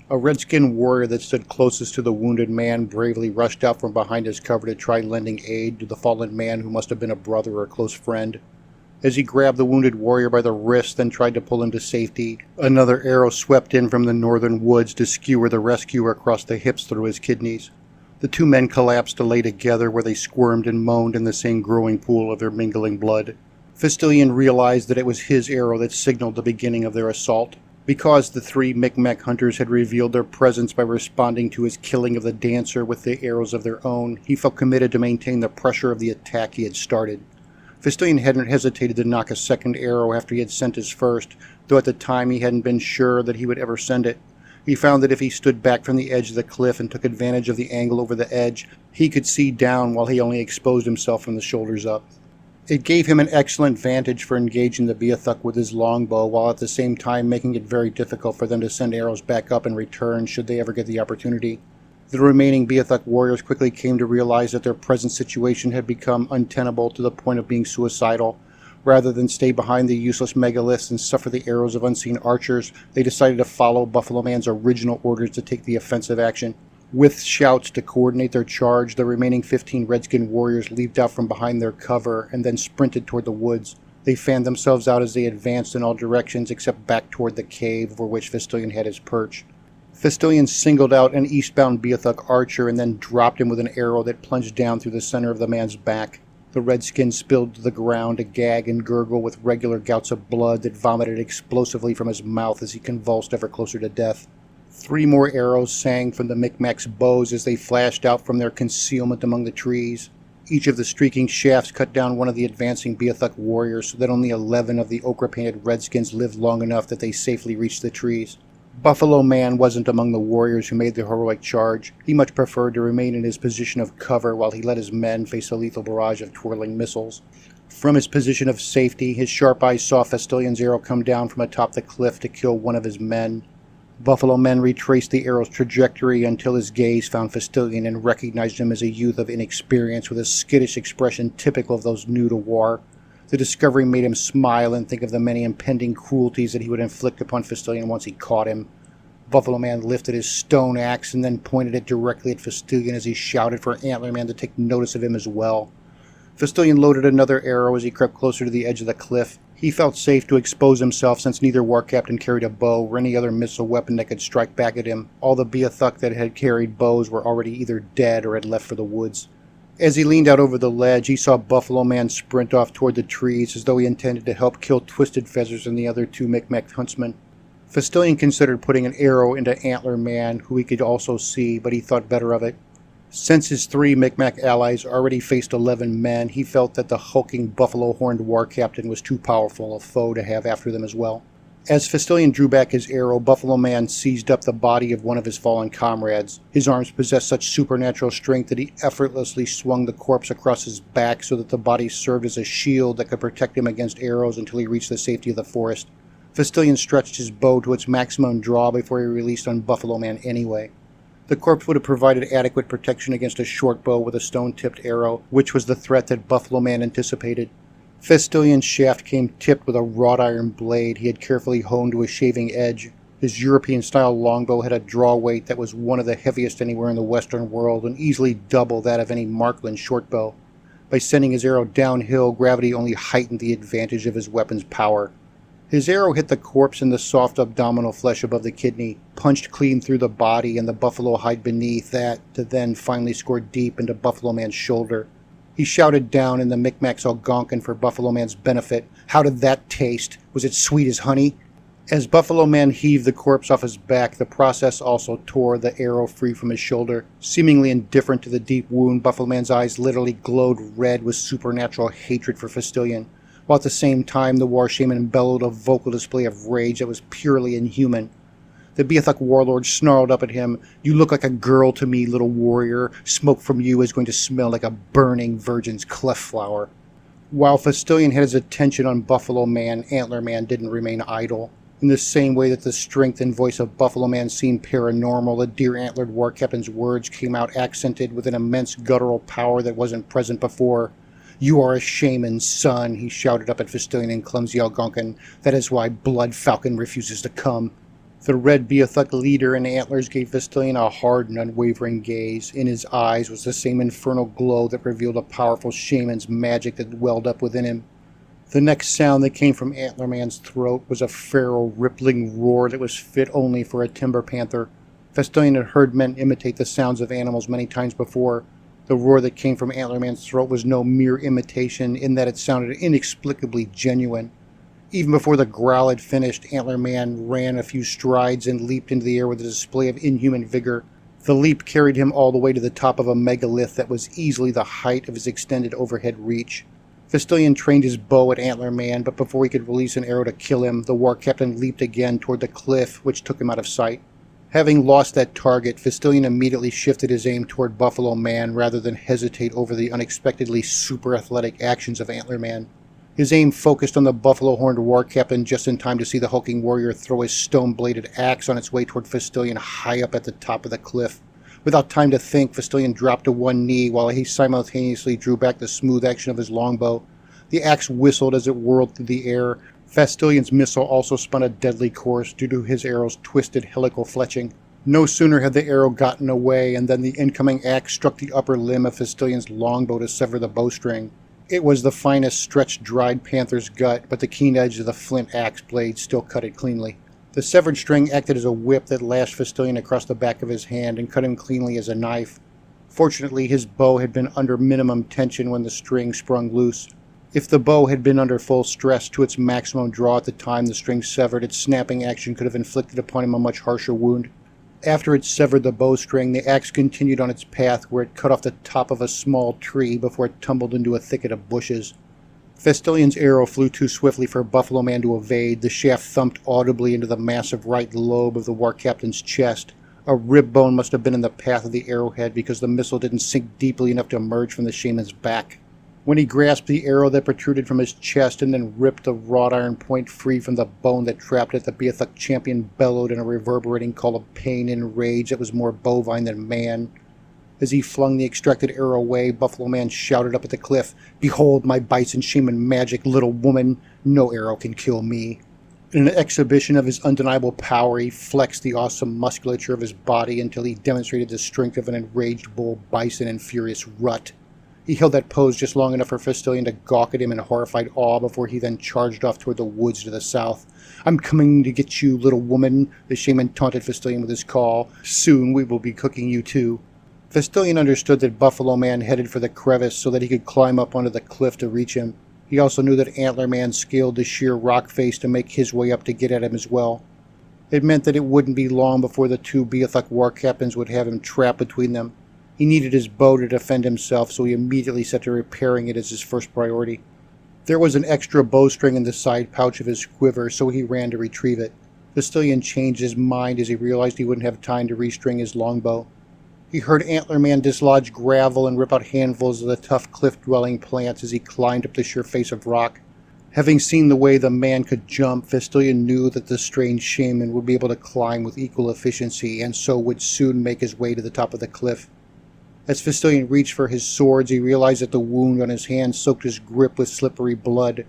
A redskin warrior that stood closest to the wounded man bravely rushed out from behind his cover to try lending aid to the fallen man who must have been a brother or a close friend. As he grabbed the wounded warrior by the wrist and tried to pull him to safety, another arrow swept in from the northern woods to skewer the rescuer across the hips through his kidneys. The two men collapsed to lay together where they squirmed and moaned in the same growing pool of their mingling blood. Fistilian realized that it was his arrow that signaled the beginning of their assault. Because the three Micmac hunters had revealed their presence by responding to his killing of the dancer with the arrows of their own, he felt committed to maintain the pressure of the attack he had started. Fistilian hadn't hesitated to knock a second arrow after he had sent his first, though at the time he hadn't been sure that he would ever send it. He found that if he stood back from the edge of the cliff and took advantage of the angle over the edge, he could see down while he only exposed himself from the shoulders up. It gave him an excellent vantage for engaging the Beothuk with his longbow, while at the same time making it very difficult for them to send arrows back up in return should they ever get the opportunity. The remaining Beothuk warriors quickly came to realize that their present situation had become untenable to the point of being suicidal. Rather than stay behind the useless megaliths and suffer the arrows of unseen archers, they decided to follow Buffalo Man's original orders to take the offensive action. With shouts to coordinate their charge, the remaining 15 redskin warriors leaped out from behind their cover and then sprinted toward the woods. They fanned themselves out as they advanced in all directions except back toward the cave over which Fistilian had his perch. Fistilian singled out an eastbound Beothuk archer and then dropped him with an arrow that plunged down through the center of the man's back. The redskin spilled to the ground to gag and gurgle with regular gouts of blood that vomited explosively from his mouth as he convulsed ever closer to death. 3 more arrows sang from the Micmac's bows as they flashed out from their concealment among the trees. Each of the streaking shafts cut down one of the advancing Beothuk warriors so that only 11 of the ochre-painted redskins lived long enough that they safely reached the trees. Buffalo Man wasn't among the warriors who made the heroic charge. He much preferred to remain in his position of cover while he let his men face a lethal barrage of twirling missiles. From his position of safety, his sharp eyes saw Fistilian's arrow come down from atop the cliff to kill one of his men. Buffalo Man retraced the arrow's trajectory until his gaze found Fistilian and recognized him as a youth of inexperience with a skittish expression typical of those new to war. The discovery made him smile and think of the many impending cruelties that he would inflict upon Fistilian once he caught him. Buffalo Man lifted his stone axe and then pointed it directly at Fistilian as he shouted for Antlerman to take notice of him as well. Fistilian loaded another arrow as he crept closer to the edge of the cliff. He felt safe to expose himself since neither war captain carried a bow or any other missile weapon that could strike back at him. All the Beothuk that had carried bows were already either dead or had left for the woods. As he leaned out over the ledge, he saw Buffalo Man sprint off toward the trees as though he intended to help kill Twisted Feathers and the other two Micmac huntsmen. Festilian considered putting an arrow into Antler Man, who he could also see, but he thought better of it. Since his 3 Micmac allies already faced 11 men, he felt that the hulking buffalo-horned war captain was too powerful a foe to have after them as well. As Festilian drew back his arrow, Buffalo Man seized up the body of one of his fallen comrades. His arms possessed such supernatural strength that he effortlessly swung the corpse across his back so that the body served as a shield that could protect him against arrows until he reached the safety of the forest. Festilian stretched his bow to its maximum draw before he released on Buffalo Man anyway. The corpse would have provided adequate protection against a short bow with a stone-tipped arrow, which was the threat that Buffalo Man anticipated. Festilian's shaft came tipped with a wrought iron blade he had carefully honed to a shaving edge. His European-style longbow had a draw weight that was one of the heaviest anywhere in the Western world and easily double that of any Markland shortbow. By sending his arrow downhill, gravity only heightened the advantage of his weapon's power. His arrow hit the corpse in the soft abdominal flesh above the kidney, punched clean through the body and the buffalo hide beneath that, to then finally score deep into Buffalo Man's shoulder. He shouted down in the Micmac's Algonquin for Buffalo Man's benefit. How did that taste? Was it sweet as honey? As Buffalo Man heaved the corpse off his back, the process also tore the arrow free from his shoulder. Seemingly indifferent to the deep wound, Buffalo Man's eyes literally glowed red with supernatural hatred for Festilian, while at the same time the war shaman bellowed a vocal display of rage that was purely inhuman. The Beothuk warlord snarled up at him. "You look like a girl to me, little warrior. Smoke from you is going to smell like a burning virgin's cleft flower." While Festilian had his attention on Buffalo Man, Antler Man didn't remain idle. In the same way that the strength and voice of Buffalo Man seemed paranormal, the deer-antlered war captain's words came out accented with an immense guttural power that wasn't present before. "You are a shaman's son," he shouted up at Festilian in clumsy Algonquin. "That is why Blood Falcon refuses to come." The red Beothuk leader in antlers gave Festilian a hard and unwavering gaze. In his eyes was the same infernal glow that revealed a powerful shaman's magic that welled up within him. The next sound that came from Antler Man's throat was a feral, rippling roar that was fit only for a timber panther. Festilian had heard men imitate the sounds of animals many times before. The roar that came from Antler Man's throat was no mere imitation, in that it sounded inexplicably genuine. Even before the growl had finished, Antler Man ran a few strides and leaped into the air with a display of inhuman vigor. The leap carried him all the way to the top of a megalith that was easily the height of his extended overhead reach. Festilian trained his bow at Antler Man, but before he could release an arrow to kill him, the war captain leaped again toward the cliff, which took him out of sight. Having lost that target, Festilian immediately shifted his aim toward Buffalo Man rather than hesitate over the unexpectedly super-athletic actions of Antler Man. His aim focused on the buffalo-horned war captain just in time to see the hulking warrior throw his stone-bladed axe on its way toward Festilian high up at the top of the cliff. Without time to think, Festilian dropped to one knee while he simultaneously drew back the smooth action of his longbow. The axe whistled as it whirled through the air. Festilian's missile also spun a deadly course due to his arrow's twisted helical fletching. No sooner had the arrow gotten away and then the incoming axe struck the upper limb of Festilian's longbow to sever the bowstring. It was the finest stretched dried panther's gut, but the keen edge of the flint axe blade still cut it cleanly. The severed string acted as a whip that lashed Festilian across the back of his hand and cut him cleanly as a knife. Fortunately, his bow had been under minimum tension when the string sprung loose. If the bow had been under full stress to its maximum draw at the time the string severed, its snapping action could have inflicted upon him a much harsher wound. After it severed the bowstring, the axe continued on its path where it cut off the top of a small tree before it tumbled into a thicket of bushes. Festilian's arrow flew too swiftly for Buffalo Man to evade. The shaft thumped audibly into the massive right lobe of the war captain's chest. A rib bone must have been in the path of the arrowhead because the missile didn't sink deeply enough to emerge from the shaman's back. When he grasped the arrow that protruded from his chest and then ripped the wrought iron point free from the bone that trapped it, the Beothuk champion bellowed in a reverberating call of pain and rage that was more bovine than man. As he flung the extracted arrow away, Buffalo Man shouted up at the cliff, "Behold my bison shaman magic, little woman! No arrow can kill me." In an exhibition of his undeniable power, he flexed the awesome musculature of his body until he demonstrated the strength of an enraged bull bison in furious rut. He held that pose just long enough for Fistilion to gawk at him in horrified awe before he then charged off toward the woods to the south. "I'm coming to get you, little woman," the shaman taunted Fistilion with his call. "Soon we will be cooking you too." Fistilion understood that Buffalo Man headed for the crevice so that he could climb up onto the cliff to reach him. He also knew that Antler Man scaled the sheer rock face to make his way up to get at him as well. It meant that it wouldn't be long before the two Beothuk war captains would have him trapped between them. He needed his bow to defend himself, so he immediately set to repairing it as his first priority. There was an extra bowstring in the side pouch of his quiver, so he ran to retrieve it. Fistilion changed his mind as he realized he wouldn't have time to restring his longbow. He heard Antler Man dislodge gravel and rip out handfuls of the tough cliff-dwelling plants as he climbed up the sheer face of rock. Having seen the way the man could jump, Fistilion knew that the strange shaman would be able to climb with equal efficiency, and so would soon make his way to the top of the cliff. As Fistilion reached for his swords, he realized that the wound on his hand soaked his grip with slippery blood.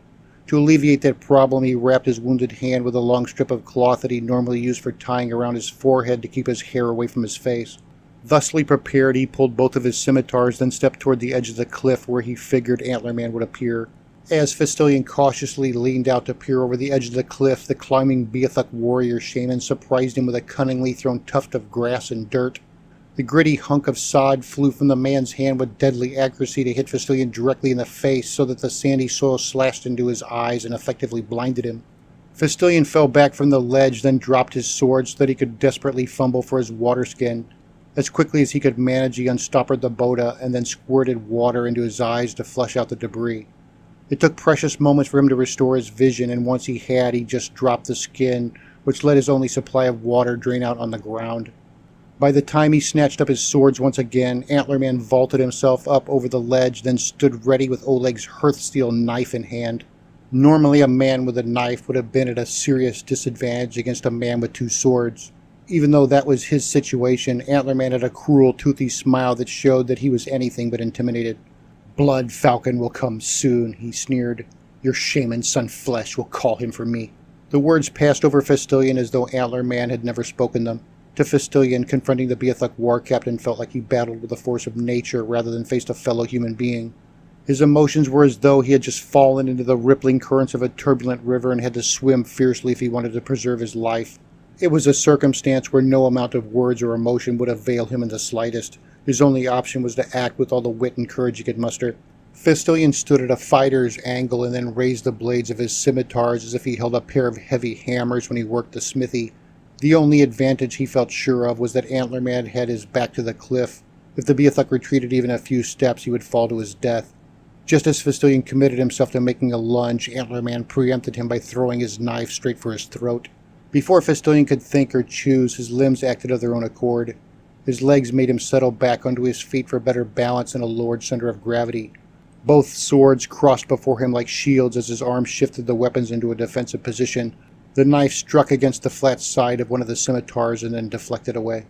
To alleviate that problem, he wrapped his wounded hand with a long strip of cloth that he normally used for tying around his forehead to keep his hair away from his face. Thusly prepared, he pulled both of his scimitars, then stepped toward the edge of the cliff where he figured Antler Man would appear. As Fistilion cautiously leaned out to peer over the edge of the cliff, the climbing Beothuk warrior shaman surprised him with a cunningly thrown tuft of grass and dirt. The gritty hunk of sod flew from the man's hand with deadly accuracy to hit Fistilion directly in the face, so that the sandy soil slashed into his eyes and effectively blinded him. Fistilion fell back from the ledge, then dropped his sword so that he could desperately fumble for his water skin. As quickly as he could manage, he unstoppered the boda and then squirted water into his eyes to flush out the debris. It took precious moments for him to restore his vision, and once he had, he just dropped the skin, which let his only supply of water drain out on the ground. By the time he snatched up his swords once again, Antler Man vaulted himself up over the ledge, then stood ready with Oleg's hearthsteel knife in hand. Normally a man with a knife would have been at a serious disadvantage against a man with two swords. Even though that was his situation, Antler Man had a cruel, toothy smile that showed that he was anything but intimidated. "Blood Falcon will come soon," he sneered. "Your shaman son Flesh will call him for me." The words passed over Fistilion as though Antler Man had never spoken them. To Fistilion, confronting the Beothuk war captain felt like he battled with the force of nature rather than faced a fellow human being. His emotions were as though he had just fallen into the rippling currents of a turbulent river and had to swim fiercely if he wanted to preserve his life. It was a circumstance where no amount of words or emotion would avail him in the slightest. His only option was to act with all the wit and courage he could muster. Fistilion stood at a fighter's angle and then raised the blades of his scimitars as if he held a pair of heavy hammers when he worked the smithy. The only advantage he felt sure of was that Antler Man had his back to the cliff. If the Beothuk retreated even a few steps, he would fall to his death. Just as Fistilion committed himself to making a lunge, Antler Man preempted him by throwing his knife straight for his throat. Before Fistilion could think or choose, his limbs acted of their own accord. His legs made him settle back onto his feet for better balance and a lowered center of gravity. Both swords crossed before him like shields as his arms shifted the weapons into a defensive position. The knife struck against the flat side of one of the scimitars and then deflected away.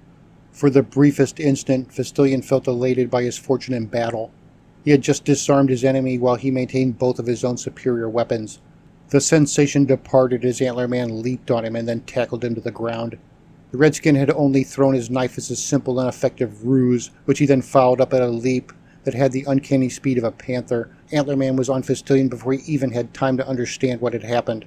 For the briefest instant, Fistilion felt elated by his fortune in battle. He had just disarmed his enemy while he maintained both of his own superior weapons. The sensation departed as Antler Man leaped on him and then tackled him to the ground. The redskin had only thrown his knife as a simple and effective ruse, which he then followed up at a leap that had the uncanny speed of a panther. Antler Man was on Fistilion before he even had time to understand what had happened.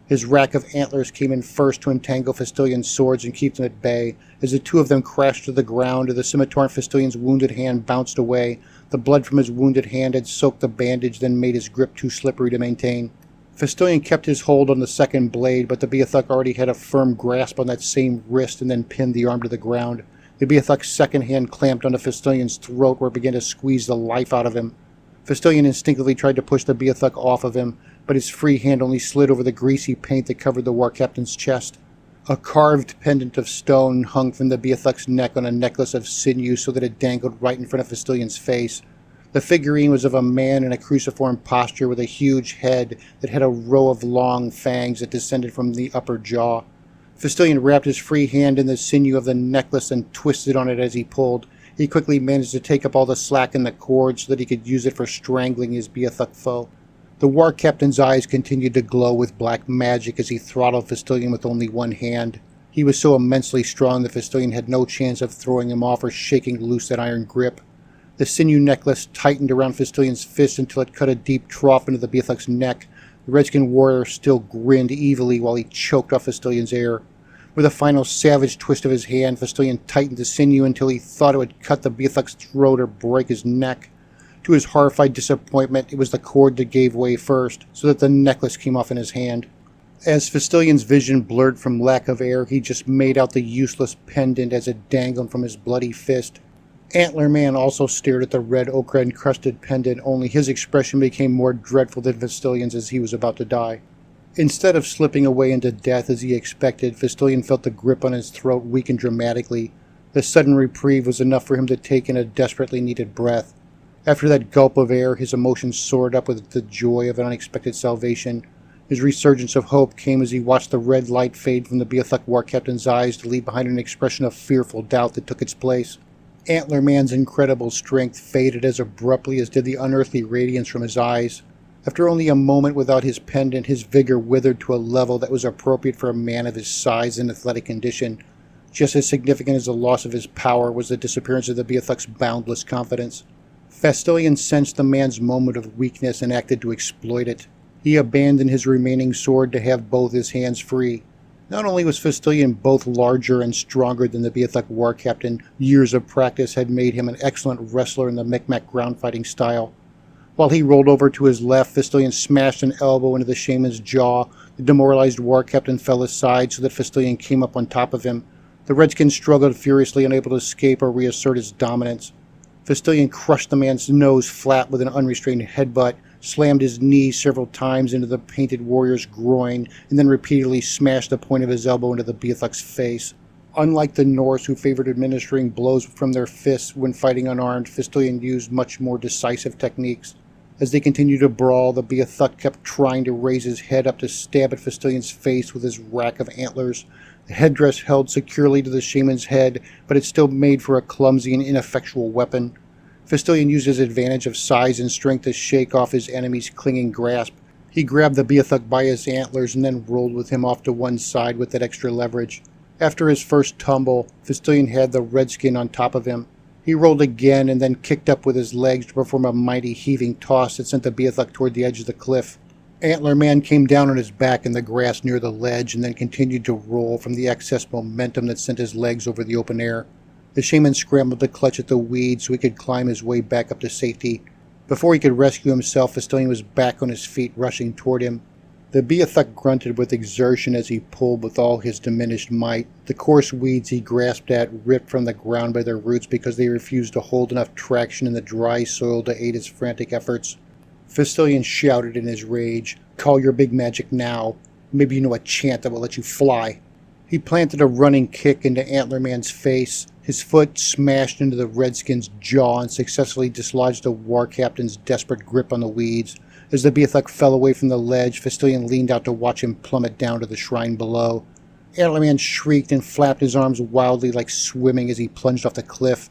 His rack of antlers came in first to entangle Fistilion's swords and keep them at bay. As the two of them crashed to the ground, the scimitar in Fistilion's wounded hand bounced away. The blood from his wounded hand had soaked the bandage, then made his grip too slippery to maintain. Fistilion kept his hold on the second blade, but the Beothuk already had a firm grasp on that same wrist and then pinned the arm to the ground. The Beothuk's second hand clamped onto Fistilion's throat where it began to squeeze the life out of him. Fistilion instinctively tried to push the Beothuk off of him, but his free hand only slid over the greasy paint that covered the war captain's chest. A carved pendant of stone hung from the Beothuk's neck on a necklace of sinew so that it dangled right in front of Fistilion's face. The figurine was of a man in a cruciform posture with a huge head that had a row of long fangs that descended from the upper jaw. Fistilion wrapped his free hand in the sinew of the necklace and twisted on it as he pulled. He quickly managed to take up all the slack in the cord so that he could use it for strangling his Beothuk foe. The war captain's eyes continued to glow with black magic as he throttled Fistilion with only one hand. He was so immensely strong that Fistilion had no chance of throwing him off or shaking loose that iron grip. The sinew necklace tightened around Fistillion's fist until it cut a deep trough into the Beothuk's neck. The redskin warrior still grinned evilly while he choked off Fistillion's air. With a final savage twist of his hand, Fistilion tightened the sinew until he thought it would cut the Beothuk's throat or break his neck. To his horrified disappointment, it was the cord that gave way first, so that the necklace came off in his hand. As Fistillion's vision blurred from lack of air, he just made out the useless pendant as it dangled from his bloody fist. Antler Man also stared at the red ochre-encrusted pendant, only his expression became more dreadful than Fistillion's as he was about to die. Instead of slipping away into death as he expected, Fistilion felt the grip on his throat weaken dramatically. The sudden reprieve was enough for him to take in a desperately needed breath. After that gulp of air, his emotions soared up with the joy of an unexpected salvation. His resurgence of hope came as he watched the red light fade from the Beothuk war captain's eyes to leave behind an expression of fearful doubt that took its place. Antler Man's incredible strength faded as abruptly as did the unearthly radiance from his eyes. After only a moment without his pendant, his vigor withered to a level that was appropriate for a man of his size and athletic condition. Just as significant as the loss of his power was the disappearance of the Beothuk's boundless confidence. Fistilion sensed the man's moment of weakness and acted to exploit it. He abandoned his remaining sword to have both his hands free. Not only was Fistilion both larger and stronger than the Beothuk war captain, years of practice had made him an excellent wrestler in the Micmac ground fighting style. While he rolled over to his left, Fistilion smashed an elbow into the shaman's jaw. The demoralized war captain fell aside so that Fistilion came up on top of him. The redskin struggled furiously, unable to escape or reassert his dominance. Fistilion crushed the man's nose flat with an unrestrained headbutt, slammed his knee several times into the painted warrior's groin, and then repeatedly smashed the point of his elbow into the Beothuk's face. Unlike the Norse, who favored administering blows from their fists when fighting unarmed, Fistilion used much more decisive techniques. As they continued to brawl, the Beothuk kept trying to raise his head up to stab at Fistilion's face with his rack of antlers. The headdress held securely to the shaman's head, but it still made for a clumsy and ineffectual weapon. Fistilion used his advantage of size and strength to shake off his enemy's clinging grasp. He grabbed the Beothuk by his antlers and then rolled with him off to one side with that extra leverage. After his first tumble, Fistilion had the redskin on top of him. He rolled again and then kicked up with his legs to perform a mighty heaving toss that sent the Beothuk toward the edge of the cliff. Antler Man came down on his back in the grass near the ledge and then continued to roll from the excess momentum that sent his legs over the open air. The shaman scrambled to clutch at the weeds so he could climb his way back up to safety. Before he could rescue himself, Fistilion was back on his feet, rushing toward him. The Beothuk grunted with exertion as he pulled with all his diminished might. The coarse weeds he grasped at ripped from the ground by their roots because they refused to hold enough traction in the dry soil to aid his frantic efforts. Fistilion shouted in his rage, "Call your big magic now. Maybe you know a chant that will let you fly." He planted a running kick into Antler Man's face. His foot smashed into the redskin's jaw and successfully dislodged the war captain's desperate grip on the weeds. As the Beothuk fell away from the ledge, Fistilion leaned out to watch him plummet down to the shrine below. Antler Man shrieked and flapped his arms wildly like swimming as he plunged off the cliff.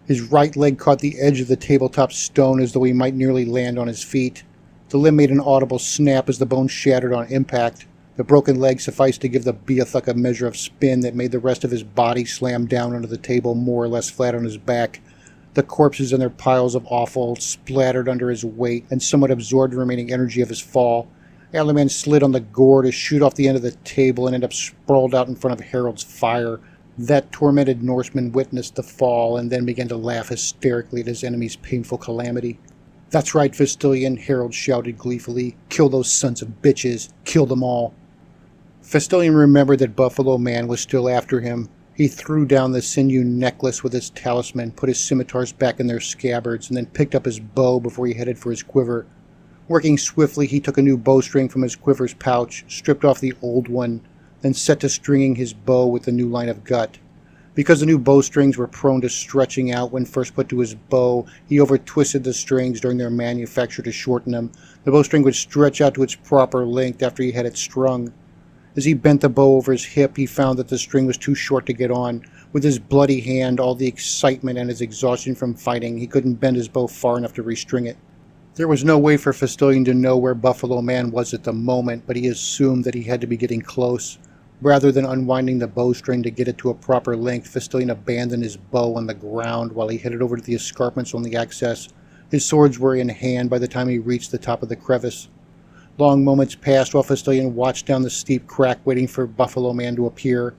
His right leg caught the edge of the tabletop stone as though he might nearly land on his feet. The limb made an audible snap as the bone shattered on impact. The broken leg sufficed to give the Beothuk a measure of spin that made the rest of his body slam down onto the table more or less flat on his back. The corpses and their piles of offal splattered under his weight and somewhat absorbed the remaining energy of his fall. Antler Man slid on the gore to shoot off the end of the table and end up sprawled out in front of Harold's fire. That tormented Norseman witnessed the fall and then began to laugh hysterically at his enemy's painful calamity. "That's right, Fistilion," Harold shouted gleefully. "Kill those sons of bitches. Kill them all." Fistilion remembered that Buffalo Man was still after him. He threw down the sinew necklace with its talisman, put his scimitars back in their scabbards, and then picked up his bow before he headed for his quiver. Working swiftly, he took a new bowstring from his quiver's pouch, stripped off the old one, then set to stringing his bow with the new line of gut. Because the new bowstrings were prone to stretching out when first put to his bow, he over-twisted the strings during their manufacture to shorten them. The bowstring would stretch out to its proper length after he had it strung. As he bent the bow over his hip, he found that the string was too short to get on. With his bloody hand, all the excitement and his exhaustion from fighting, he couldn't bend his bow far enough to restring it. There was no way for Fistilion to know where Buffalo Man was at the moment, but he assumed that he had to be getting close. Rather than unwinding the bowstring to get it to a proper length, Fistilian abandoned his bow on the ground while he headed over to the escarpments on the access. His swords were in hand by the time he reached the top of the crevice. Long moments passed while Fistilian watched down the steep crack waiting for Buffalo Man to appear.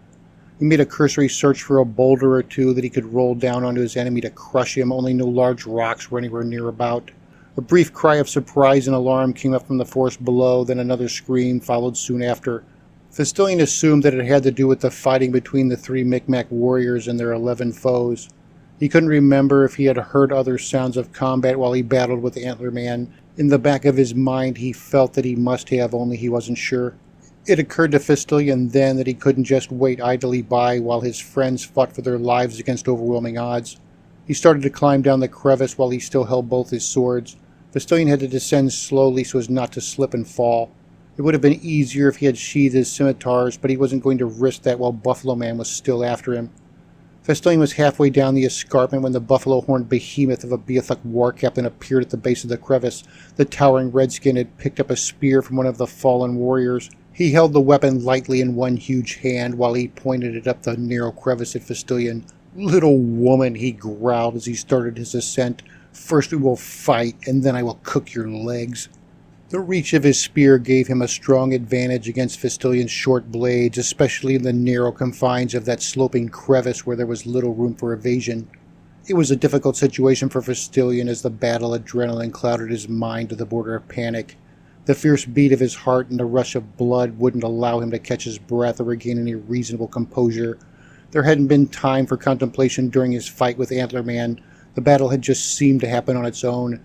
He made a cursory search for a boulder or two that he could roll down onto his enemy to crush him, only no large rocks were anywhere near about. A brief cry of surprise and alarm came up from the forest below, then another scream followed soon after. Fistilian assumed that it had to do with the fighting between the 3 Micmac warriors and their 11 foes. He couldn't remember if he had heard other sounds of combat while he battled with Antler Man. In the back of his mind he felt that he must have, only he wasn't sure. It occurred to Fistilian then that he couldn't just wait idly by while his friends fought for their lives against overwhelming odds. He started to climb down the crevice while he still held both his swords. Fistilian had to descend slowly so as not to slip and fall. It would have been easier if he had sheathed his scimitars, but he wasn't going to risk that while Buffalo Man was still after him. Fistilian was halfway down the escarpment when the buffalo-horned behemoth of a Beothuk war captain appeared at the base of the crevice. The towering redskin had picked up a spear from one of the fallen warriors. He held the weapon lightly in one huge hand while he pointed it up the narrow crevice at Fistilian. "Little woman," he growled as he started his ascent. "First we will fight, and then I will cook your legs." The reach of his spear gave him a strong advantage against Fistilian's short blades, especially in the narrow confines of that sloping crevice where there was little room for evasion. It was a difficult situation for Fistilian as the battle adrenaline clouded his mind to the border of panic. The fierce beat of his heart and the rush of blood wouldn't allow him to catch his breath or regain any reasonable composure. There hadn't been time for contemplation during his fight with Antler Man. The battle had just seemed to happen on its own.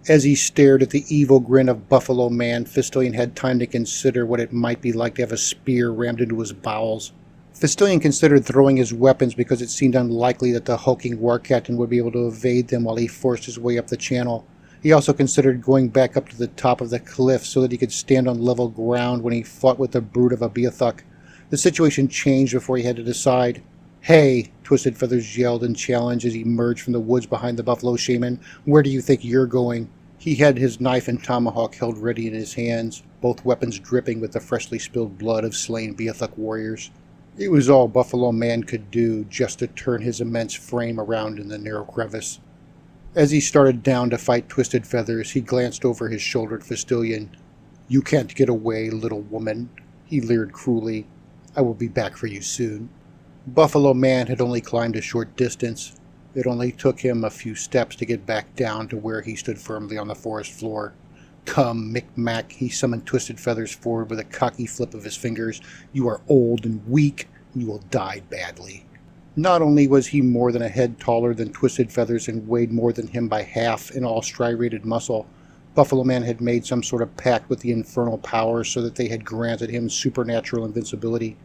As he stared at the evil grin of Buffalo Man, Fistilian had time to consider what it might be like to have a spear rammed into his bowels. Fistilian considered throwing his weapons because it seemed unlikely that the hulking war captain would be able to evade them while he forced his way up the channel. He also considered going back up to the top of the cliff so that he could stand on level ground when he fought with the brute of a Beothuk. The situation changed before he had to decide. "Hey!" Twisted Feathers yelled in challenge as he emerged from the woods behind the buffalo shaman. "Where do you think you're going?" He had his knife and tomahawk held ready in his hands, both weapons dripping with the freshly spilled blood of slain Beothuk warriors. It was all Buffalo Man could do just to turn his immense frame around in the narrow crevice. As he started down to fight Twisted Feathers, he glanced over his shoulder at Fistilian. "You can't get away, little woman," he leered cruelly. "I will be back for you soon." Buffalo Man had only climbed a short distance. It only took him a few steps to get back down to where he stood firmly on the forest floor. "Come, Micmac," he summoned Twisted Feathers forward with a cocky flip of his fingers. "You are old and weak, and you will die badly." Not only was he more than a head taller than Twisted Feathers and weighed more than him by half in all striated muscle, Buffalo Man had made some sort of pact with the infernal powers so that they had granted him supernatural invincibility.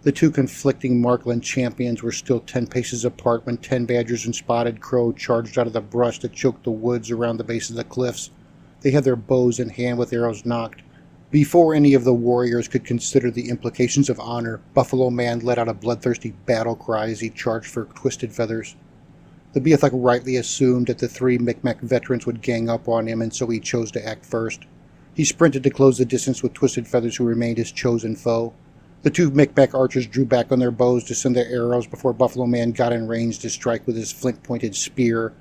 The two conflicting Markland champions were still 10 paces apart when 10 badgers and Spotted Crow charged out of the brush that choked the woods around the base of the cliffs. They had their bows in hand with arrows nocked. Before any of the warriors could consider the implications of honor, Buffalo Man let out a bloodthirsty battle cry as he charged for Twisted Feathers. The Beothuk rightly assumed that the 3 Micmac veterans would gang up on him, and so he chose to act first. He sprinted to close the distance with Twisted Feathers, who remained his chosen foe. The 2 Micmac archers drew back on their bows to send their arrows before Buffalo Man got in range to strike with his flint-pointed spear.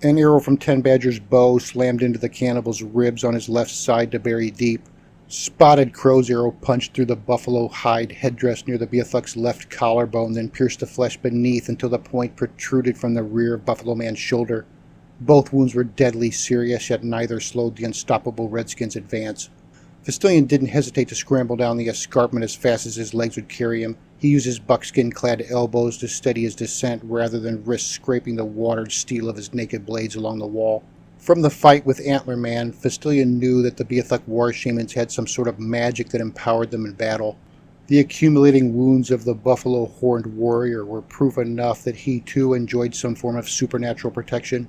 An arrow from 10 Badger's bow slammed into the cannibal's ribs on his left side to bury deep. Spotted Crow's arrow punched through the buffalo hide headdress near the Beothuk's left collarbone, then pierced the flesh beneath until the point protruded from the rear of Buffalo Man's shoulder. Both wounds were deadly serious, yet neither slowed the unstoppable Redskin's advance. Fistilian didn't hesitate to scramble down the escarpment as fast as his legs would carry him. He used his buckskin-clad elbows to steady his descent rather than risk scraping the watered steel of his naked blades along the wall. From the fight with Antler Man, Fistilian knew that the Beothuk war shamans had some sort of magic that empowered them in battle. The accumulating wounds of the buffalo-horned warrior were proof enough that he too enjoyed some form of supernatural protection.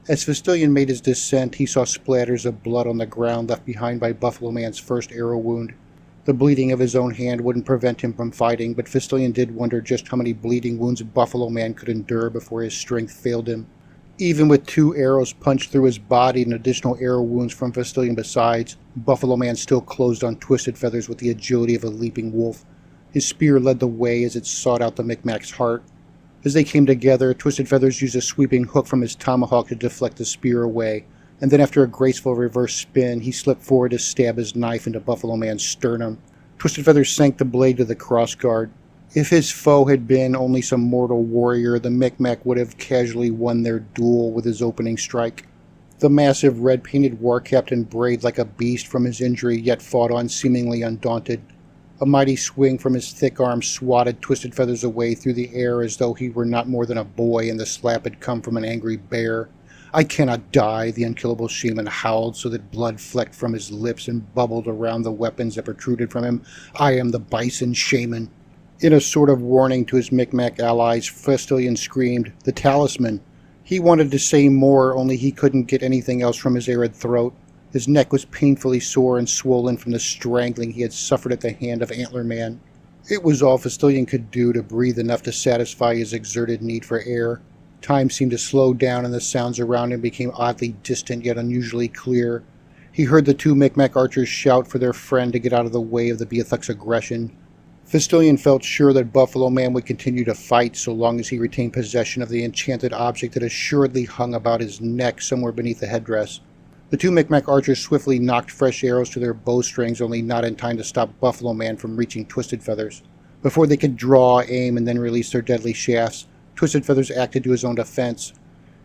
As Fistilian made his descent, he saw splatters of blood on the ground left behind by Buffalo Man's first arrow wound. The bleeding of his own hand wouldn't prevent him from fighting, but Fistilian did wonder just how many bleeding wounds Buffalo Man could endure before his strength failed him. Even with 2 arrows punched through his body and additional arrow wounds from Fistilian besides, Buffalo Man still closed on Twisted Feathers with the agility of a leaping wolf. His spear led the way as it sought out the Micmac's heart. As they came together, Twisted Feathers used a sweeping hook from his tomahawk to deflect the spear away, and then after a graceful reverse spin, he slipped forward to stab his knife into Buffalo Man's sternum. Twisted Feathers sank the blade to the crossguard. If his foe had been only some mortal warrior, the Micmac would have casually won their duel with his opening strike. The massive red-painted war captain brayed like a beast from his injury, yet fought on seemingly undaunted. A mighty swing from his thick arm swatted Twisted Feathers away through the air as though he were not more than a boy and the slap had come from an angry bear. "I cannot die," the unkillable shaman howled so that blood flecked from his lips and bubbled around the weapons that protruded from him. "I am the Bison Shaman." In a sort of warning to his Micmac allies, Festilian screamed, "The talisman!" He wanted to say more, only he couldn't get anything else from his arid throat. His neck was painfully sore and swollen from the strangling he had suffered at the hand of Antler Man. It was all Festilian could do to breathe enough to satisfy his exerted need for air. Time seemed to slow down and the sounds around him became oddly distant yet unusually clear. He heard the two Micmac archers shout for their friend to get out of the way of the Beothuk's aggression. Festilian felt sure that Buffalo Man would continue to fight so long as he retained possession of the enchanted object that assuredly hung about his neck somewhere beneath the headdress. The two Micmac archers swiftly knocked fresh arrows to their bowstrings, only not in time to stop Buffalo Man from reaching Twisted Feathers. Before they could draw, aim, and then release their deadly shafts, Twisted Feathers acted to his own defense.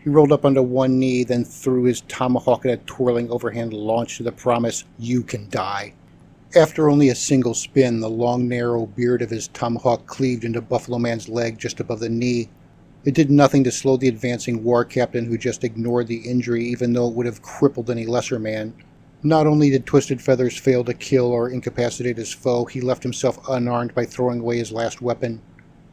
He rolled up onto one knee, then threw his tomahawk in a twirling overhand launch to the promise, "You can die." After only a single spin, the long, narrow beard of his tomahawk cleaved into Buffalo Man's leg just above the knee. It did nothing to slow the advancing war captain, who just ignored the injury even though it would have crippled any lesser man. Not only did Twisted Feathers fail to kill or incapacitate his foe, he left himself unarmed by throwing away his last weapon.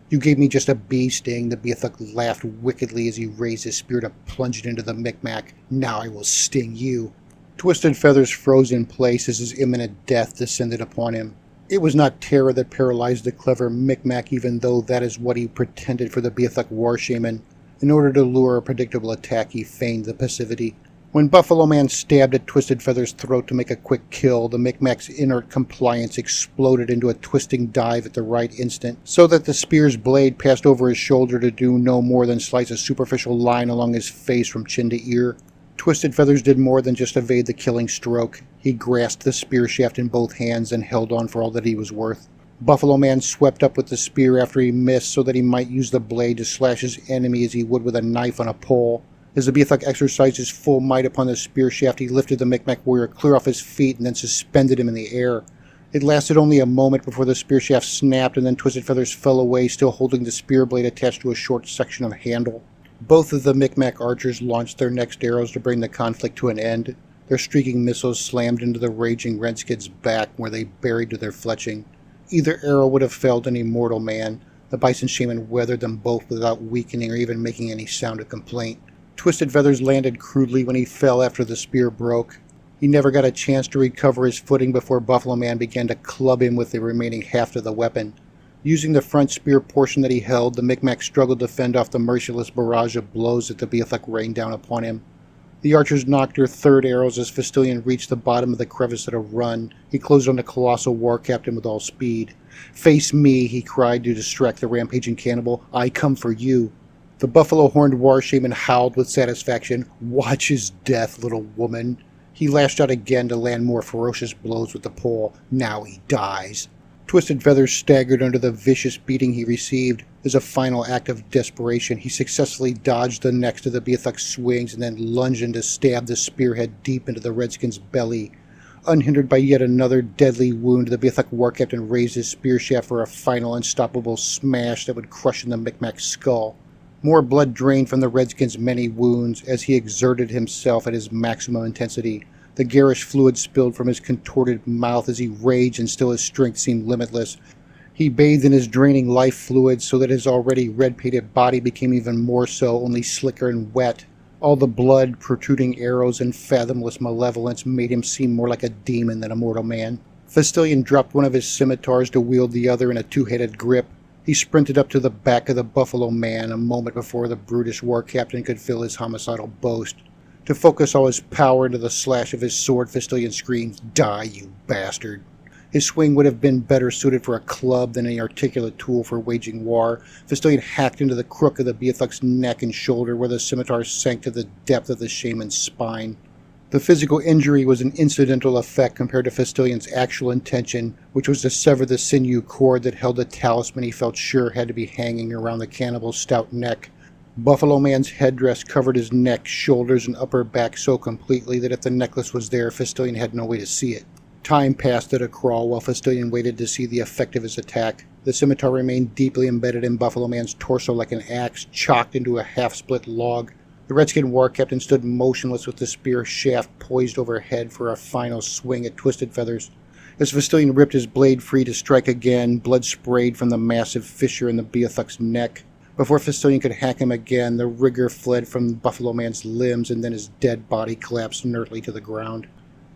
"You gave me just a bee sting," the Beothuk laughed wickedly as he raised his spear to plunge it into the Micmac. "Now I will sting you." Twisted Feathers froze in place as his imminent death descended upon him. It was not terror that paralyzed the clever Micmac, even though that is what he pretended for the Beothuk war shaman. In order to lure a predictable attack, he feigned the passivity. When Buffalo Man stabbed at Twisted Feathers' throat to make a quick kill, the Micmac's inert compliance exploded into a twisting dive at the right instant, so that the spear's blade passed over his shoulder to do no more than slice a superficial line along his face from chin to ear. Twisted Feathers did more than just evade the killing stroke. He grasped the spear shaft in both hands and held on for all that he was worth. Buffalo Man swept up with the spear after he missed so that he might use the blade to slash his enemy as he would with a knife on a pole. As the Beothuk exercised his full might upon the spear shaft, he lifted the Micmac warrior clear off his feet and then suspended him in the air. It lasted only a moment before the spear shaft snapped and then Twisted Feathers fell away, still holding the spear blade attached to a short section of handle. Both of the Micmac archers launched their next arrows to bring the conflict to an end. Their streaking missiles slammed into the raging Redskin's back, where they buried to their fletching. Either arrow would have felled any mortal man. The Bison Shaman weathered them both without weakening or even making any sound of complaint. Twisted Feathers landed crudely when he fell after the spear broke. He never got a chance to recover his footing before Buffalo Man began to club him with the remaining haft of the weapon. Using the front spear portion that he held, the Micmac struggled to fend off the merciless barrage of blows that the Beothuk rained down upon him. The archers knocked their third arrows as Festilian reached the bottom of the crevice at a run. He closed on the colossal war captain with all speed. "Face me," he cried to distract the rampaging cannibal. "I come for you." The buffalo-horned war shaman howled with satisfaction. "Watch his death, little woman." He lashed out again to land more ferocious blows with the pole. "Now he dies." Twisted Feathers staggered under the vicious beating he received. As a final act of desperation, he successfully dodged the next of the Beothuk's swings and then lunged in to stab the spearhead deep into the Redskin's belly. Unhindered by yet another deadly wound, the Beothuk war captain raised his spear shaft for a final unstoppable smash that would crush in the Micmac's skull. More blood drained from the Redskin's many wounds as he exerted himself at his maximum intensity. The garish fluid spilled from his contorted mouth as he raged, and still his strength seemed limitless. He bathed in his draining life fluid so that his already red-painted body became even more so, only slicker and wet. All the blood, protruding arrows, and fathomless malevolence made him seem more like a demon than a mortal man. Festilian dropped one of his scimitars to wield the other in a two-handed grip. He sprinted up to the back of the Buffalo Man a moment before the brutish war captain could fill his homicidal boast. To focus all his power into the slash of his sword, Festilian screamed, "Die, you bastard!" His swing would have been better suited for a club than any articulate tool for waging war. Fistolian hacked into the crook of the Beothuk's neck and shoulder, where the scimitar sank to the depth of the shaman's spine. The physical injury was an incidental effect compared to Fistolian's actual intention, which was to sever the sinew cord that held the talisman he felt sure had to be hanging around the cannibal's stout neck. Buffalo Man's headdress covered his neck, shoulders, and upper back so completely that if the necklace was there, Fistolian had no way to see it. Time passed at a crawl while Fistolian waited to see the effect of his attack. The scimitar remained deeply embedded in Buffalo Man's torso like an axe, chocked into a half-split log. The Redskin war captain stood motionless with the spear shaft poised overhead for a final swing at Twisted Feathers. As Fistolian ripped his blade free to strike again, blood sprayed from the massive fissure in the Beothuk's neck. Before Fistolian could hack him again, the rigor fled from Buffalo Man's limbs, and then his dead body collapsed inertly to the ground.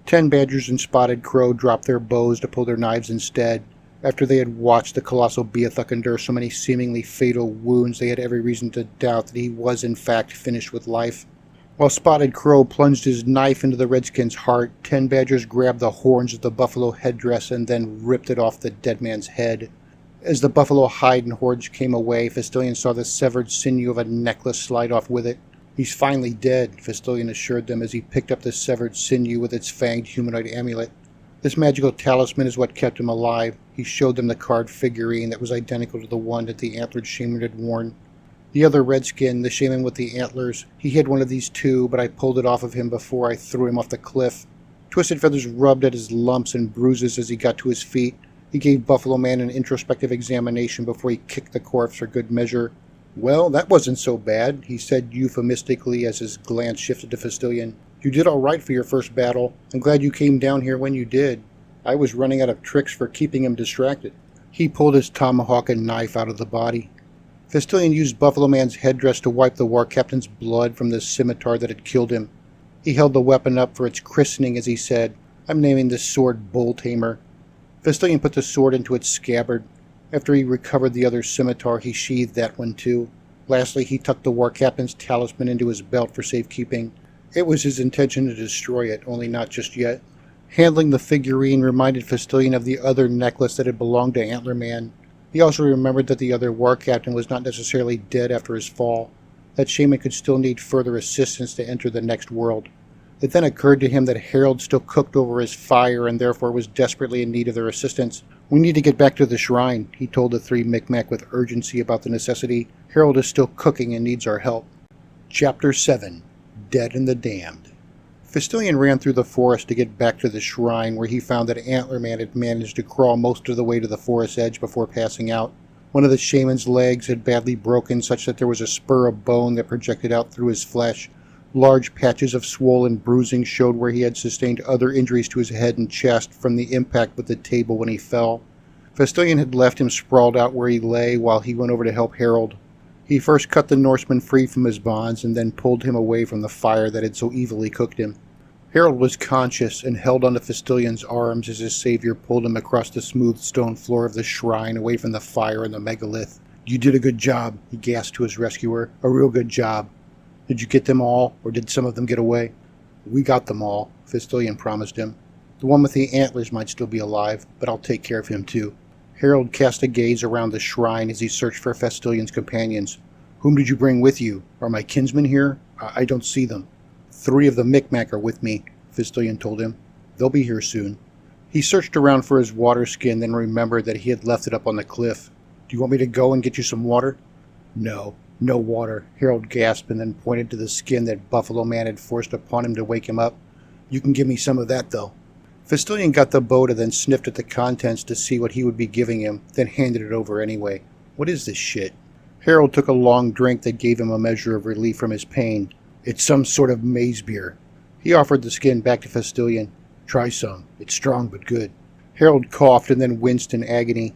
10 Badgers and Spotted Crow dropped their bows to pull their knives instead. After they had watched the colossal Beothuk endure so many seemingly fatal wounds, they had every reason to doubt that he was in fact finished with life. While Spotted Crow plunged his knife into the Redskin's heart, 10 Badgers grabbed the horns of the buffalo headdress and then ripped it off the dead man's head. As the buffalo hide and horns came away, Fistolian saw the severed sinew of a necklace slide off with it. "He's finally dead," Fistolian assured them as he picked up the severed sinew with its fanged humanoid amulet. This magical talisman is what kept him alive. He showed them the carved figurine that was identical to the one that the antlered shaman had worn. The other Redskin, the shaman with the antlers, he had one of these too, but I pulled it off of him before I threw him off the cliff. Twisted Feathers rubbed at his lumps and bruises as he got to his feet. He gave Buffalo Man an introspective examination before he kicked the corpse for good measure. "Well, that wasn't so bad," he said euphemistically as his glance shifted to Fistolian. "You did all right for your first battle. I'm glad you came down here when you did. I was running out of tricks for keeping him distracted." He pulled his tomahawk and knife out of the body. Fistolian used Buffalo Man's headdress to wipe the war captain's blood from the scimitar that had killed him. He held the weapon up for its christening as he said, "I'm naming this sword Bull Tamer." Fistolian put the sword into its scabbard. After he recovered the other scimitar, he sheathed that one too. Lastly, he tucked the war captain's talisman into his belt for safekeeping. It was his intention to destroy it, only not just yet. Handling the figurine reminded Fistolian of the other necklace that had belonged to Antler Man. He also remembered that the other war captain was not necessarily dead after his fall. That shaman could still need further assistance to enter the next world. It then occurred to him that Harold still cooked over his fire and therefore was desperately in need of their assistance. "We need to get back to the shrine," he told the 3 Micmac with urgency about the necessity. "Harold is still cooking and needs our help." Chapter 7. Dead and the Damned. Fistolian ran through the forest to get back to the shrine, where he found that Antler Man had managed to crawl most of the way to the forest edge before passing out. One of the shaman's legs had badly broken such that there was a spur of bone that projected out through his flesh. Large patches of swollen bruising showed where he had sustained other injuries to his head and chest from the impact with the table when he fell. Fistolian had left him sprawled out where he lay while he went over to help Harold. He first cut the Norseman free from his bonds and then pulled him away from the fire that had so evilly cooked him. Harold was conscious and held onto Fistolian's arms as his savior pulled him across the smooth stone floor of the shrine away from the fire and the megalith. "You did a good job," he gasped to his rescuer. "A real good job. Did you get them all, or did some of them get away?" "We got them all," Fistolian promised him. "The one with the antlers might still be alive, but I'll take care of him too." Harold cast a gaze around the shrine as he searched for Fistolian's companions. "Whom did you bring with you? Are my kinsmen here? I don't see them." "3 of the Micmac are with me," Fistolian told him. "They'll be here soon." He searched around for his water skin, then remembered that he had left it up on the cliff. "Do you want me to go and get you some water?" "No. No water," Harold gasped and then pointed to the skin that Buffalo Man had forced upon him to wake him up. "You can give me some of that, though." Fistolian got the boat and then sniffed at the contents to see what he would be giving him, then handed it over anyway. "What is this shit?" Harold took a long drink that gave him a measure of relief from his pain. "It's some sort of maize beer." He offered the skin back to Fistolian. "Try some. It's strong but good." Harold coughed and then winced in agony.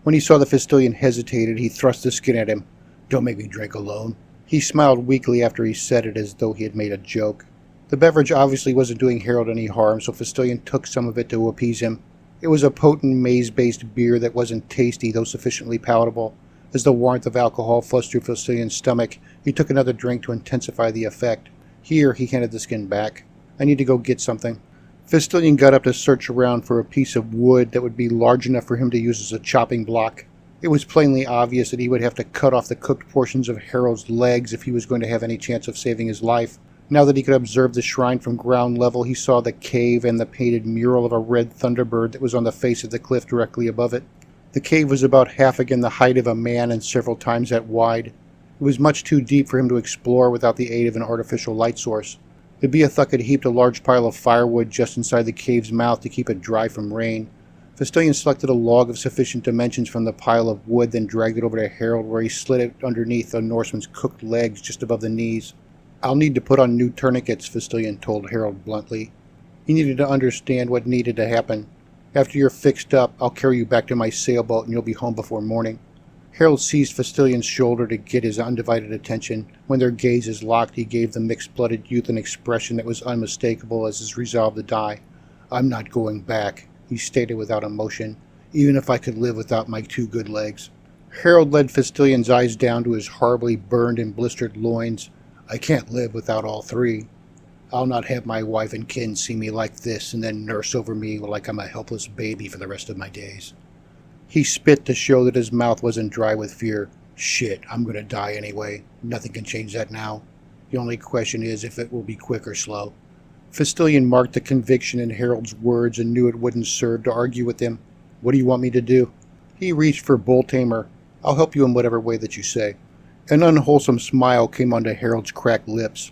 When he saw the Fistolian hesitated, he thrust the skin at him. "Don't make me drink alone." He smiled weakly after he said it, as though he had made a joke. The beverage obviously wasn't doing Harold any harm, so Fistolian took some of it to appease him. It was a potent maize-based beer that wasn't tasty, though sufficiently palatable. As the warmth of alcohol flushed through Fistolian's stomach, he took another drink to intensify the effect. "Here," he handed the skin back. "I need to go get something." Fistilian got up to search around for a piece of wood that would be large enough for him to use as a chopping block. It was plainly obvious that he would have to cut off the cooked portions of Harold's legs if he was going to have any chance of saving his life. Now that he could observe the shrine from ground level, he saw the cave and the painted mural of a red thunderbird that was on the face of the cliff directly above it. The cave was about half again the height of a man and several times that wide. It was much too deep for him to explore without the aid of an artificial light source. The Beothuk had heaped a large pile of firewood just inside the cave's mouth to keep it dry from rain. Fistilian selected a log of sufficient dimensions from the pile of wood, then dragged it over to Harold, where he slid it underneath the Norseman's cooked legs just above the knees. "I'll need to put on new tourniquets," Fistilian told Harold bluntly. He needed to understand what needed to happen. "After you're fixed up, I'll carry you back to my sailboat and you'll be home before morning." Harold seized Fistilian's shoulder to get his undivided attention. When their gazes locked, he gave the mixed-blooded youth an expression that was unmistakable as his resolve to die. "I'm not going back," he stated without emotion, "even if I could live without my two good legs." Harold led Fistilian's eyes down to his horribly burned and blistered loins. "I can't live without all three. I'll not have my wife and kin see me like this and then nurse over me like I'm a helpless baby for the rest of my days." He spit to show that his mouth wasn't dry with fear. "Shit, I'm gonna die anyway. Nothing can change that now. The only question is if it will be quick or slow." Fistilian marked the conviction in Harold's words and knew it wouldn't serve to argue with him. "What do you want me to do?" He reached for Bull Tamer. "I'll help you in whatever way that you say." An unwholesome smile came onto Harold's cracked lips.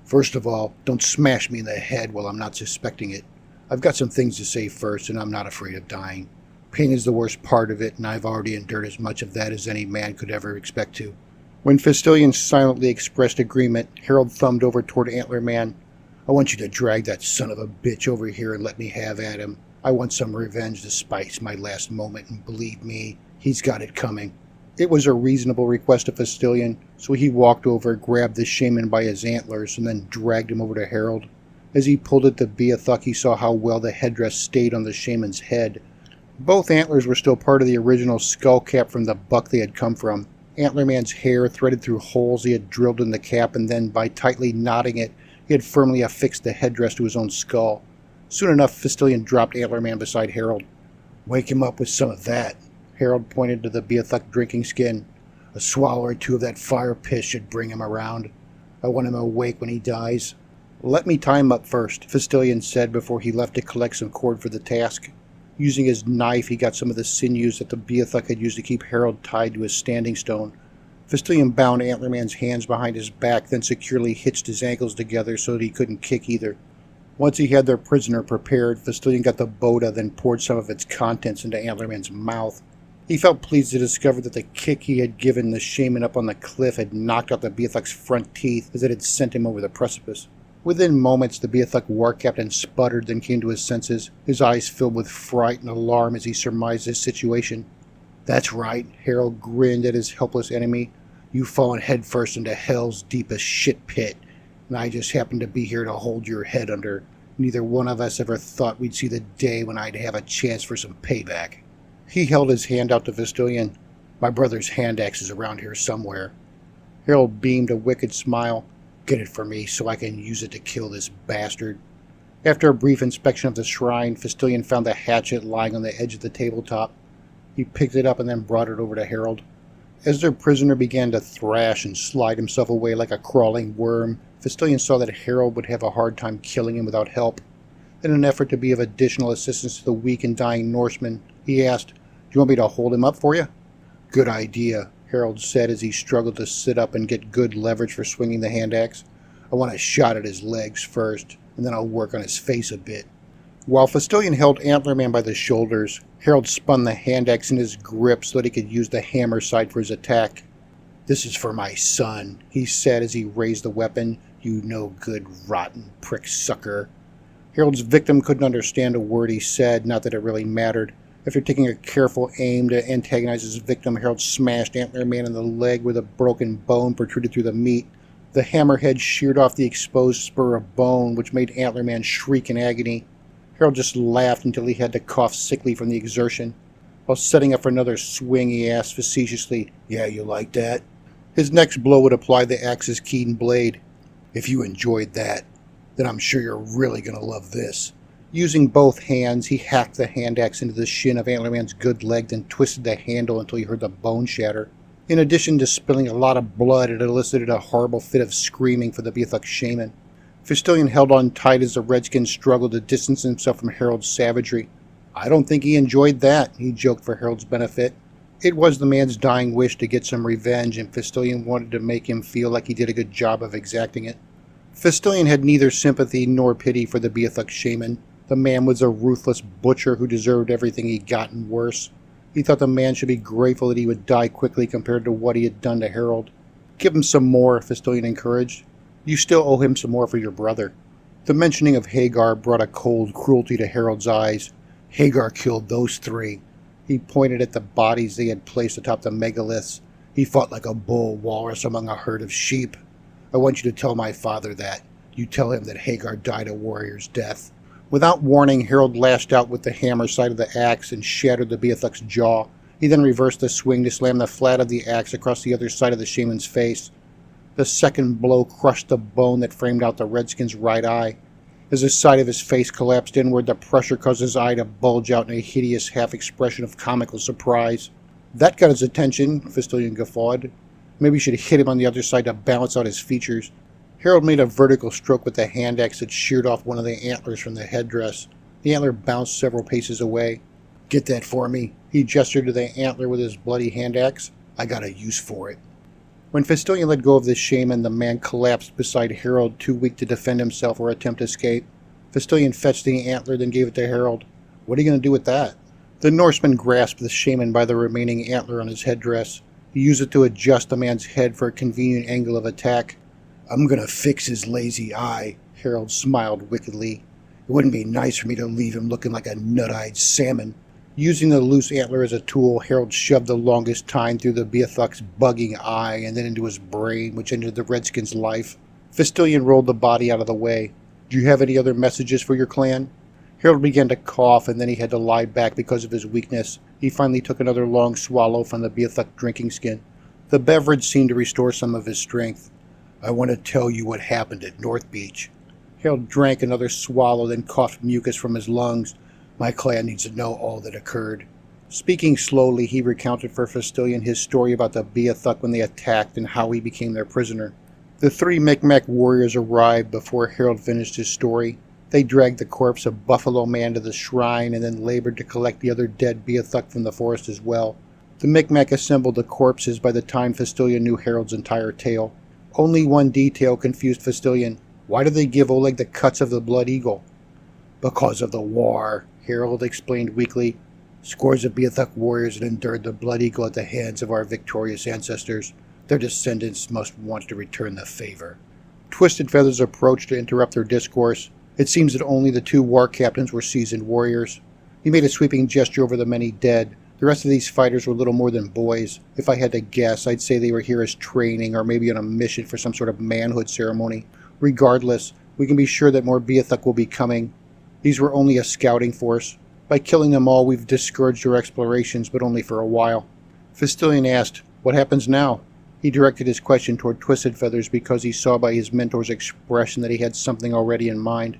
"First of all, don't smash me in the head while I'm not suspecting it. I've got some things to say first, and I'm not afraid of dying. Pain is the worst part of it, and I've already endured as much of that as any man could ever expect to." When Fistilian silently expressed agreement, Harold thumbed over toward Antlerman. "I want you to drag that son of a bitch over here and let me have at him. I want some revenge despite my last moment, and believe me, he's got it coming." It was a reasonable request of Fistilian, so he walked over, grabbed the shaman by his antlers, and then dragged him over to Harold. As he pulled at the Beothuk, he saw how well the headdress stayed on the shaman's head. Both antlers were still part of the original skull cap from the buck they had come from. Antlerman's hair threaded through holes he had drilled in the cap, and then, by tightly knotting it, he had firmly affixed the headdress to his own skull. Soon enough, Fistilian dropped Antlerman beside Harold. "Wake him up with some of that." Harold pointed to the Beothuk drinking skin. "A swallow or two of that fire piss should bring him around. I want him awake when he dies." "Let me tie him up first," Fistilian said before he left to collect some cord for the task. Using his knife, he got some of the sinews that the Beothuk had used to keep Harold tied to his standing stone. Fistilian bound Antlerman's hands behind his back, then securely hitched his ankles together so that he couldn't kick either. Once he had their prisoner prepared, Fistilian got the boda, then poured some of its contents into Antlerman's mouth. He felt pleased to discover that the kick he had given the shaman up on the cliff had knocked out the Beothuk's front teeth as it had sent him over the precipice. Within moments, the Beothuk war captain sputtered, then came to his senses, his eyes filled with fright and alarm as he surmised his situation. "That's right," Harold grinned at his helpless enemy. "You've fallen headfirst into hell's deepest shit pit, and I just happened to be here to hold your head under. Neither one of us ever thought we'd see the day when I'd have a chance for some payback." He held his hand out to Fistilian. "My brother's hand axe is around here somewhere." Harold beamed a wicked smile. "Get it for me so I can use it to kill this bastard." After a brief inspection of the shrine, Fistilian found the hatchet lying on the edge of the tabletop. He picked it up and then brought it over to Harold. As their prisoner began to thrash and slide himself away like a crawling worm, Fistilian saw that Harold would have a hard time killing him without help. In an effort to be of additional assistance to the weak and dying Norseman, he asked, "Do you want me to hold him up for you?" "Good idea," Harold said as he struggled to sit up and get good leverage for swinging the hand axe. "I want a shot at his legs first, and then I'll work on his face a bit." While Fistilian held Antlerman by the shoulders, Harold spun the hand axe in his grip so that he could use the hammer side for his attack. "This is for my son," he said as he raised the weapon. "You no good, rotten prick sucker." Harold's victim couldn't understand a word he said, not that it really mattered. After taking a careful aim to antagonize his victim, Harold smashed Antlerman in the leg where the broken bone protruded through the meat. The hammerhead sheared off the exposed spur of bone, which made Antlerman shriek in agony. Harold just laughed until he had to cough sickly from the exertion. While setting up for another swing, he asked facetiously, "Yeah, you like that?" His next blow would apply the axe's keen blade. "If you enjoyed that, then I'm sure you're really going to love this." Using both hands, he hacked the hand axe into the shin of Antlerman's good leg, then twisted the handle until he heard the bone shatter. In addition to spilling a lot of blood, it elicited a horrible fit of screaming for the Beothuk shaman. Fistilian held on tight as the redskin struggled to distance himself from Harold's savagery. I don't think he enjoyed that, he joked for Harold's benefit. It was the man's dying wish to get some revenge, and Fistilian wanted to make him feel like he did a good job of exacting it. Fistilian had neither sympathy nor pity for the Beothuk shaman. The man was a ruthless butcher who deserved everything he'd gotten worse. He thought the man should be grateful that he would die quickly compared to what he had done to Harold. Give him some more, Fistilian encouraged. You still owe him some more for your brother. The mentioning of Hagar brought a cold cruelty to Harold's eyes. Hagar killed those three. He pointed at the bodies they had placed atop the megaliths. He fought like a bull walrus among a herd of sheep. I want you to tell my father that. You tell him that Hagar died a warrior's death. Without warning, Harold lashed out with the hammer side of the axe and shattered the Beothuk's jaw. He then reversed the swing to slam the flat of the axe across the other side of the shaman's face. The second blow crushed the bone that framed out the redskin's right eye. As the side of his face collapsed inward, the pressure caused his eye to bulge out in a hideous half-expression of comical surprise. That got his attention, Fistilian guffawed. Maybe you should hit him on the other side to balance out his features. Harold made a vertical stroke with the hand axe that sheared off one of the antlers from the headdress. The antler bounced several paces away. Get that for me. He gestured to the antler with his bloody hand axe. I got a use for it. When Fistilian let go of the shaman, the man collapsed beside Harold, too weak to defend himself or attempt escape. Fistilian fetched the antler, then gave it to Harold. What are you going to do with that? The Norseman grasped the shaman by the remaining antler on his headdress. He used it to adjust the man's head for a convenient angle of attack. I'm going to fix his lazy eye, Harold smiled wickedly. It wouldn't be nice for me to leave him looking like a nut-eyed salmon. Using the loose antler as a tool, Harold shoved the longest tine through the Beothuk's bugging eye and then into his brain, which ended the redskin's life. Fistilian rolled the body out of the way. Do you have any other messages for your clan? Harold began to cough, and then he had to lie back because of his weakness. He finally took another long swallow from the Beothuk drinking skin. The beverage seemed to restore some of his strength. I want to tell you what happened at North Beach. Harold drank another swallow, then coughed mucus from his lungs. My clan needs to know all that occurred. Speaking slowly, he recounted for Fistilian his story about the Beothuk when they attacked and how he became their prisoner. The three Micmac warriors arrived before Harold finished his story. They dragged the corpse of Buffalo Man to the shrine and then labored to collect the other dead Beothuk from the forest as well. The Micmac assembled the corpses by the time Fistilian knew Harold's entire tale. Only one detail confused Fistilian. Why did they give Oleg the cuts of the Blood Eagle? Because of the war, Harold explained weakly. Scores of Beothuk warriors had endured the Blood Eagle at the hands of our victorious ancestors. Their descendants must want to return the favor. Twisted Feathers approached to interrupt their discourse. It seems that only the two war captains were seasoned warriors. He made a sweeping gesture over the many dead. The rest of these fighters were little more than boys. If I had to guess, I'd say they were here as training or maybe on a mission for some sort of manhood ceremony. Regardless, we can be sure that more Beothuk will be coming. These were only a scouting force. By killing them all, we've discouraged their explorations, but only for a while. Fistilian asked, what happens now? He directed his question toward Twisted Feathers because he saw by his mentor's expression that he had something already in mind.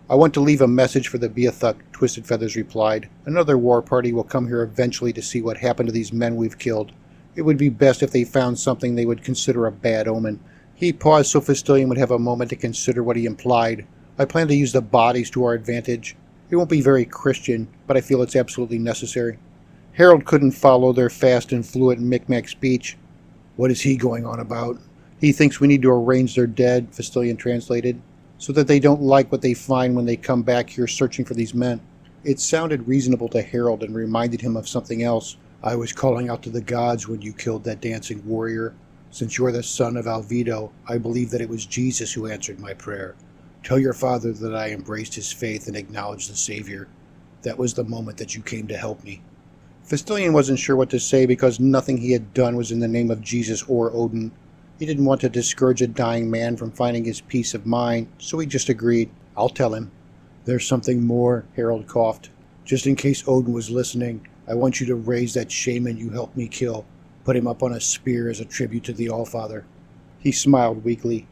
I want to leave a message for the Beothuk, Twisted Feathers replied. Another war party will come here eventually to see what happened to these men we've killed. It would be best if they found something they would consider a bad omen. He paused so Fistilian would have a moment to consider what he implied. I plan to use the bodies to our advantage. It won't be very Christian, but I feel it's absolutely necessary. Harold couldn't follow their fast and fluent Micmac speech. What is he going on about? He thinks we need to arrange their dead, Fistilian translated, so that they don't like what they find when they come back here searching for these men. It sounded reasonable to Harold and reminded him of something else. I was calling out to the gods when you killed that dancing warrior. Since you're the son of Alvido, I believe that it was Jesus who answered my prayer. Tell your father that I embraced his faith and acknowledged the Savior. That was the moment that you came to help me. Fistilian wasn't sure what to say because nothing he had done was in the name of Jesus or Odin. He didn't want to discourage a dying man from finding his peace of mind, so he just agreed. I'll tell him. There's something more, Harold coughed. Just in case Odin was listening, I want you to raise that shaman you helped me kill. Put him up on a spear as a tribute to the Allfather. He smiled weakly.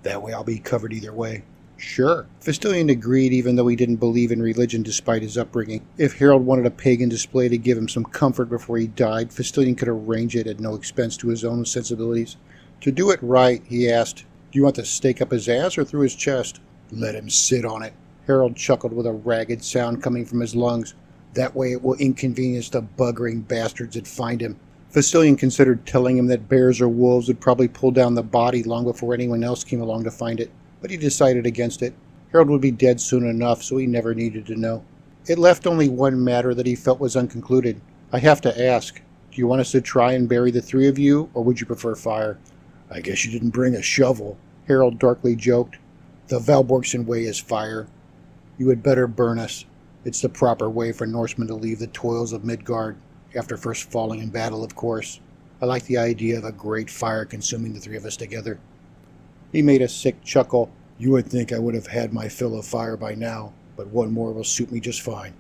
That way I'll be covered either way. Sure. Fistilian agreed, even though he didn't believe in religion despite his upbringing. If Harold wanted a pagan display to give him some comfort before he died, Fistilian could arrange it at no expense to his own sensibilities. To do it right, he asked, "Do you want the stake up his ass or through his chest?" "Let him sit on it." Harold chuckled with a ragged sound coming from his lungs. "That way it will inconvenience the buggering bastards that find him." Fistilian considered telling him that bears or wolves would probably pull down the body long before anyone else came along to find it, but he decided against it. Harold would be dead soon enough, so he never needed to know. It left only one matter that he felt was unconcluded. "I have to ask, do you want us to try and bury the three of you, or would you prefer fire?" "I guess you didn't bring a shovel," Harold darkly joked. "The Valborgson way is fire. You had better burn us. It's the proper way for Norsemen to leave the toils of Midgard, after first falling in battle, of course. I like the idea of a great fire consuming the three of us together." He made a sick chuckle. "You would think I would have had my fill of fire by now, but one more will suit me just fine."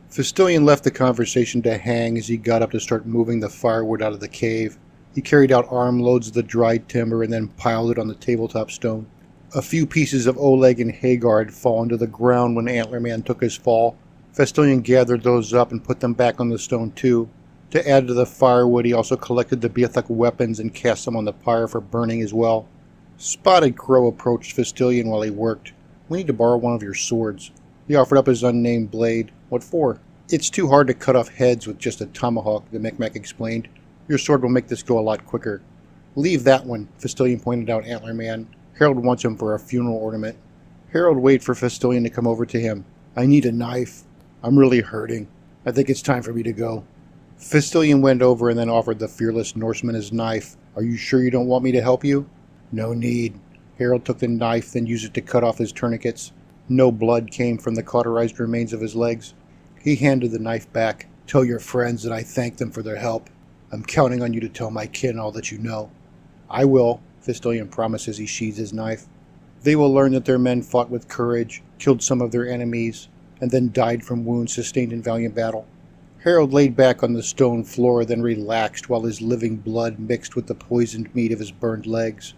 Fistilian left the conversation to hang as he got up to start moving the firewood out of the cave. He carried out armloads of the dried timber and then piled it on the tabletop stone. A few pieces of Oleg and Hagar had fallen to the ground when Antlerman took his fall. Fistilian gathered those up and put them back on the stone too. To add to the firewood, he also collected the Beothuk weapons and cast them on the pyre for burning as well. Spotted Crow approached Fistilian while he worked. "We need to borrow one of your swords." He offered up his unnamed blade. "What for?" "It's too hard to cut off heads with just a tomahawk," the Micmac explained. "Your sword will make this go a lot quicker." "Leave that one," Fistilian pointed out Antlerman. "Harold wants him for a funeral ornament." Harold waited for Fistilian to come over to him. "I need a knife. I'm really hurting. I think it's time for me to go." Fistilian went over and then offered the fearless Norseman his knife. "Are you sure you don't want me to help you?" "No need." Harold took the knife, then used it to cut off his tourniquets. No blood came from the cauterized remains of his legs. He handed the knife back. "Tell your friends that I thank them for their help. I'm counting on you to tell my kin all that you know." "I will," Fistilian promised as he sheathed his knife. "They will learn that their men fought with courage, killed some of their enemies, and then died from wounds sustained in valiant battle." Harold laid back on the stone floor, then relaxed while his living blood mixed with the poisoned meat of his burned legs.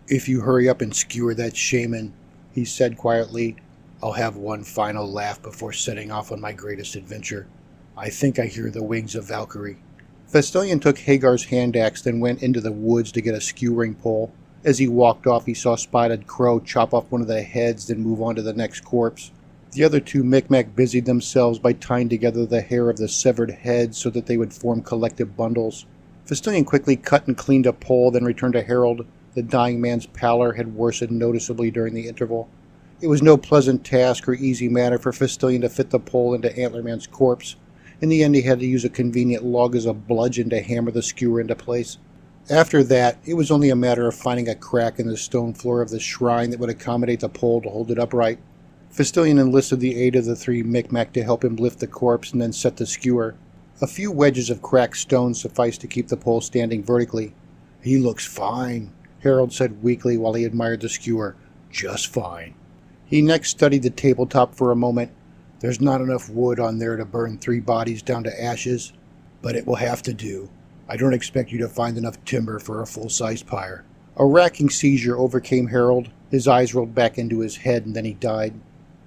"If you hurry up and skewer that shaman," he said quietly, "I'll have one final laugh before setting off on my greatest adventure. I think I hear the wings of Valkyrie." Fistilian took Hagar's hand axe, then went into the woods to get a skewering pole. As he walked off, he saw Spotted Crow chop off one of the heads, then move on to the next corpse. The other two Micmac busied themselves by tying together the hair of the severed heads so that they would form collective bundles. Fistilian quickly cut and cleaned a pole, then returned to Harold. The dying man's pallor had worsened noticeably during the interval. It was no pleasant task or easy matter for Fistilian to fit the pole into Antlerman's corpse. In the end, he had to use a convenient log as a bludgeon to hammer the skewer into place. After that, it was only a matter of finding a crack in the stone floor of the shrine that would accommodate the pole to hold it upright. Fistilian enlisted the aid of the three Micmac to help him lift the corpse and then set the skewer. A few wedges of cracked stone sufficed to keep the pole standing vertically. "He looks fine," Harold said weakly while he admired the skewer. "Just fine." He next studied the tabletop for a moment. "There's not enough wood on there to burn 3 bodies down to ashes, but it will have to do. I don't expect you to find enough timber for a full-sized pyre." A racking seizure overcame Harold. His eyes rolled back into his head, and then he died.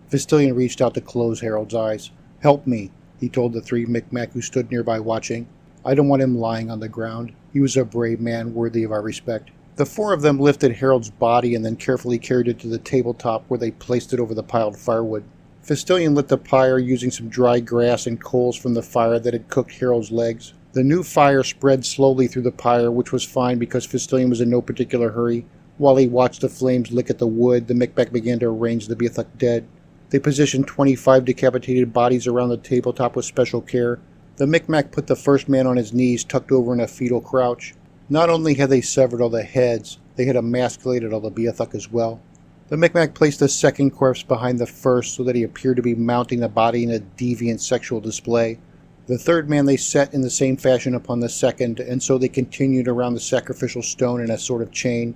Fistilian reached out to close Harold's eyes. "Help me," he told the 3 Micmac who stood nearby watching. "I don't want him lying on the ground. He was a brave man worthy of our respect." The 4 of them lifted Harold's body and then carefully carried it to the tabletop where they placed it over the piled firewood. Fistilian lit the pyre using some dry grass and coals from the fire that had cooked Harold's legs. The new fire spread slowly through the pyre, which was fine because Fistilian was in no particular hurry. While he watched the flames lick at the wood, the Micmac began to arrange the Beothuk dead. They positioned 25 decapitated bodies around the tabletop with special care. The Micmac put the first man on his knees, tucked over in a fetal crouch. Not only had they severed all the heads, they had emasculated all the Beothuk as well. The Micmac placed the second corpse behind the first so that he appeared to be mounting the body in a deviant sexual display. The third man they set in the same fashion upon the second, and so they continued around the sacrificial stone in a sort of chain.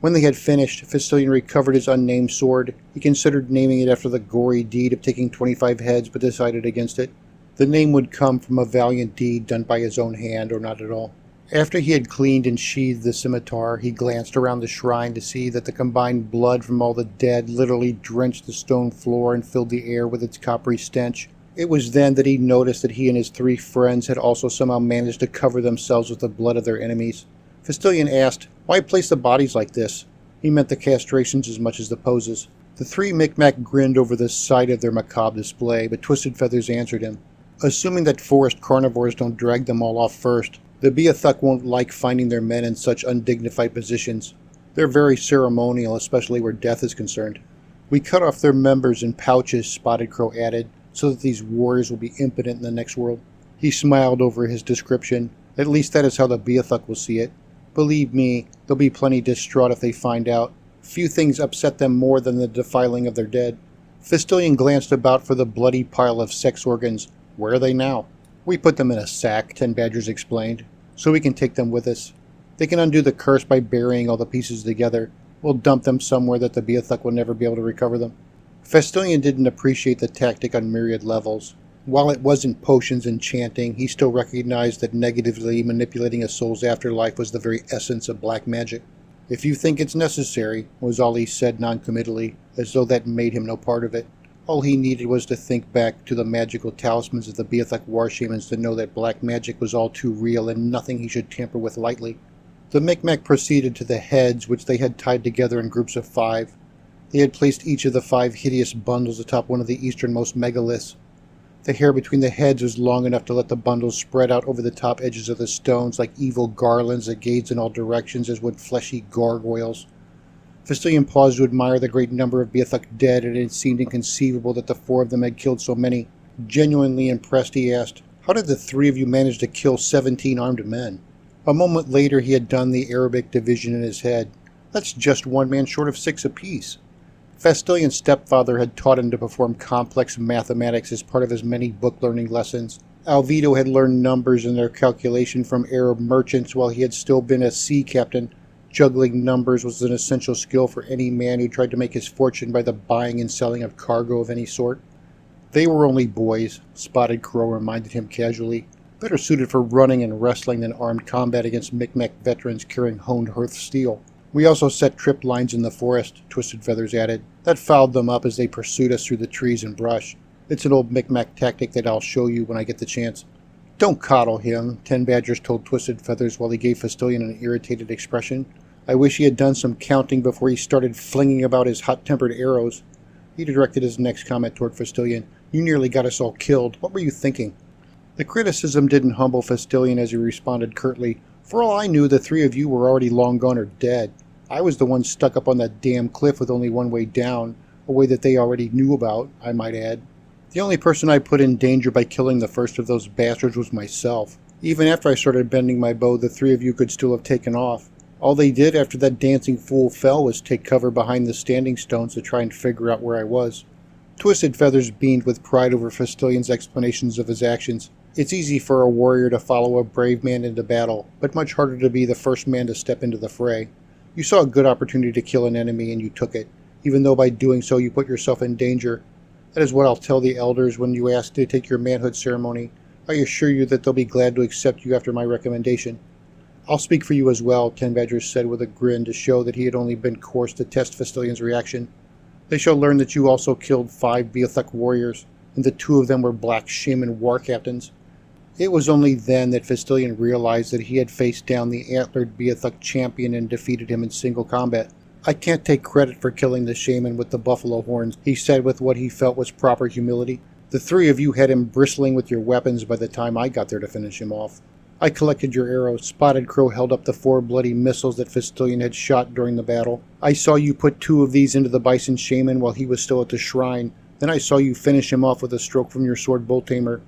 When they had finished, Fistilian recovered his unnamed sword. He considered naming it after the gory deed of taking 25 heads, but decided against it. The name would come from a valiant deed done by his own hand, or not at all. After he had cleaned and sheathed the scimitar, he glanced around the shrine to see that the combined blood from all the dead literally drenched the stone floor and filled the air with its coppery stench. It was then that he noticed that he and his 3 friends had also somehow managed to cover themselves with the blood of their enemies. Fistilion asked, "Why place the bodies like this?" He meant the castrations as much as the poses. The 3 Micmac grinned over the sight of their macabre display, but Twisted Feathers answered him. Assuming that forest carnivores don't drag them all off first, the Beothuk won't like finding their men in such undignified positions. They're very ceremonial, especially where death is concerned. "We cut off their members in pouches," Spotted Crow added, "so that these warriors will be impotent in the next world." He smiled over his description. "At least that is how the Beothuk will see it. Believe me, they'll be plenty distraught if they find out. Few things upset them more than the defiling of their dead." Fistilion glanced about for the bloody pile of sex organs. "Where are they now?" "We put them in a sack," Ten Badgers explained, "so we can take them with us. They can undo the curse by burying all the pieces together. We'll dump them somewhere that the Beothuk will never be able to recover them." Fistilion didn't appreciate the tactic on myriad levels. While it wasn't potions and chanting, he still recognized that negatively manipulating a soul's afterlife was the very essence of black magic. "If you think it's necessary," was all he said noncommittally, as though that made him no part of it. All he needed was to think back to the magical talismans of the Beothuk war shamans to know that black magic was all too real and nothing he should tamper with lightly. The Micmac proceeded to the heads, which they had tied together in groups of 5. They had placed each of the 5 hideous bundles atop one of the easternmost megaliths. The hair between the heads was long enough to let the bundles spread out over the top edges of the stones like evil garlands that gazed in all directions as would fleshy gargoyles. Fistilion paused to admire the great number of Beothuk dead, and it seemed inconceivable that the 4 of them had killed so many. Genuinely impressed, he asked, "How did the 3 of you manage to kill 17 armed men?" A moment later he had done the Arabic division in his head. "That's just 1 man short of 6 apiece." Fistilion's stepfather had taught him to perform complex mathematics as part of his many book-learning lessons. Alvido had learned numbers and their calculation from Arab merchants while he had still been a sea captain. Juggling numbers was an essential skill for any man who tried to make his fortune by the buying and selling of cargo of any sort. "They were only boys," Spotted Crow reminded him casually. "Better suited for running and wrestling than armed combat against Micmac veterans carrying honed hearth steel." "We also set trip lines in the forest," Twisted Feathers added. "That fouled them up as they pursued us through the trees and brush. It's an old Micmac tactic that I'll show you when I get the chance." "Don't coddle him," Ten Badgers told Twisted Feathers while he gave Fistilion an irritated expression. "I wish he had done some counting before he started flinging about his hot-tempered arrows." He directed his next comment toward Fistilion. "You nearly got us all killed. What were you thinking?" The criticism didn't humble Fistilion as he responded curtly. "For all I knew, the 3 of you were already long gone or dead. I was the one stuck up on that damn cliff with only one way down, a way that they already knew about, I might add. The only person I put in danger by killing the first of those bastards was myself. Even after I started bending my bow, the 3 of you could still have taken off. All they did after that dancing fool fell was take cover behind the standing stones to try and figure out where I was." Twisted Feathers beamed with pride over Fistilion's explanations of his actions. "It's easy for a warrior to follow a brave man into battle, but much harder to be the first man to step into the fray. You saw a good opportunity to kill an enemy and you took it, even though by doing so you put yourself in danger. That is what I'll tell the elders when you ask to take your manhood ceremony. I assure you that they'll be glad to accept you after my recommendation." "I'll speak for you as well," Ten Badgers said with a grin to show that he had only been coarse to test Fistilion's reaction. "They shall learn that you also killed 5 Beothuk warriors, and that 2 of them were black shaman war captains." It was only then that Fistilion realized that he had faced down the antlered Beothuk champion and defeated him in single combat. "I can't take credit for killing the shaman with the buffalo horns," he said with what he felt was proper humility. "The 3 of you had him bristling with your weapons by the time I got there to finish him off. I collected your arrows." Spotted Crow held up the 4 bloody missiles that Fistilion had shot during the battle. "I saw you put 2 of these into the bison shaman while he was still at the shrine. Then I saw you finish him off with a stroke from your sword bolt tamer.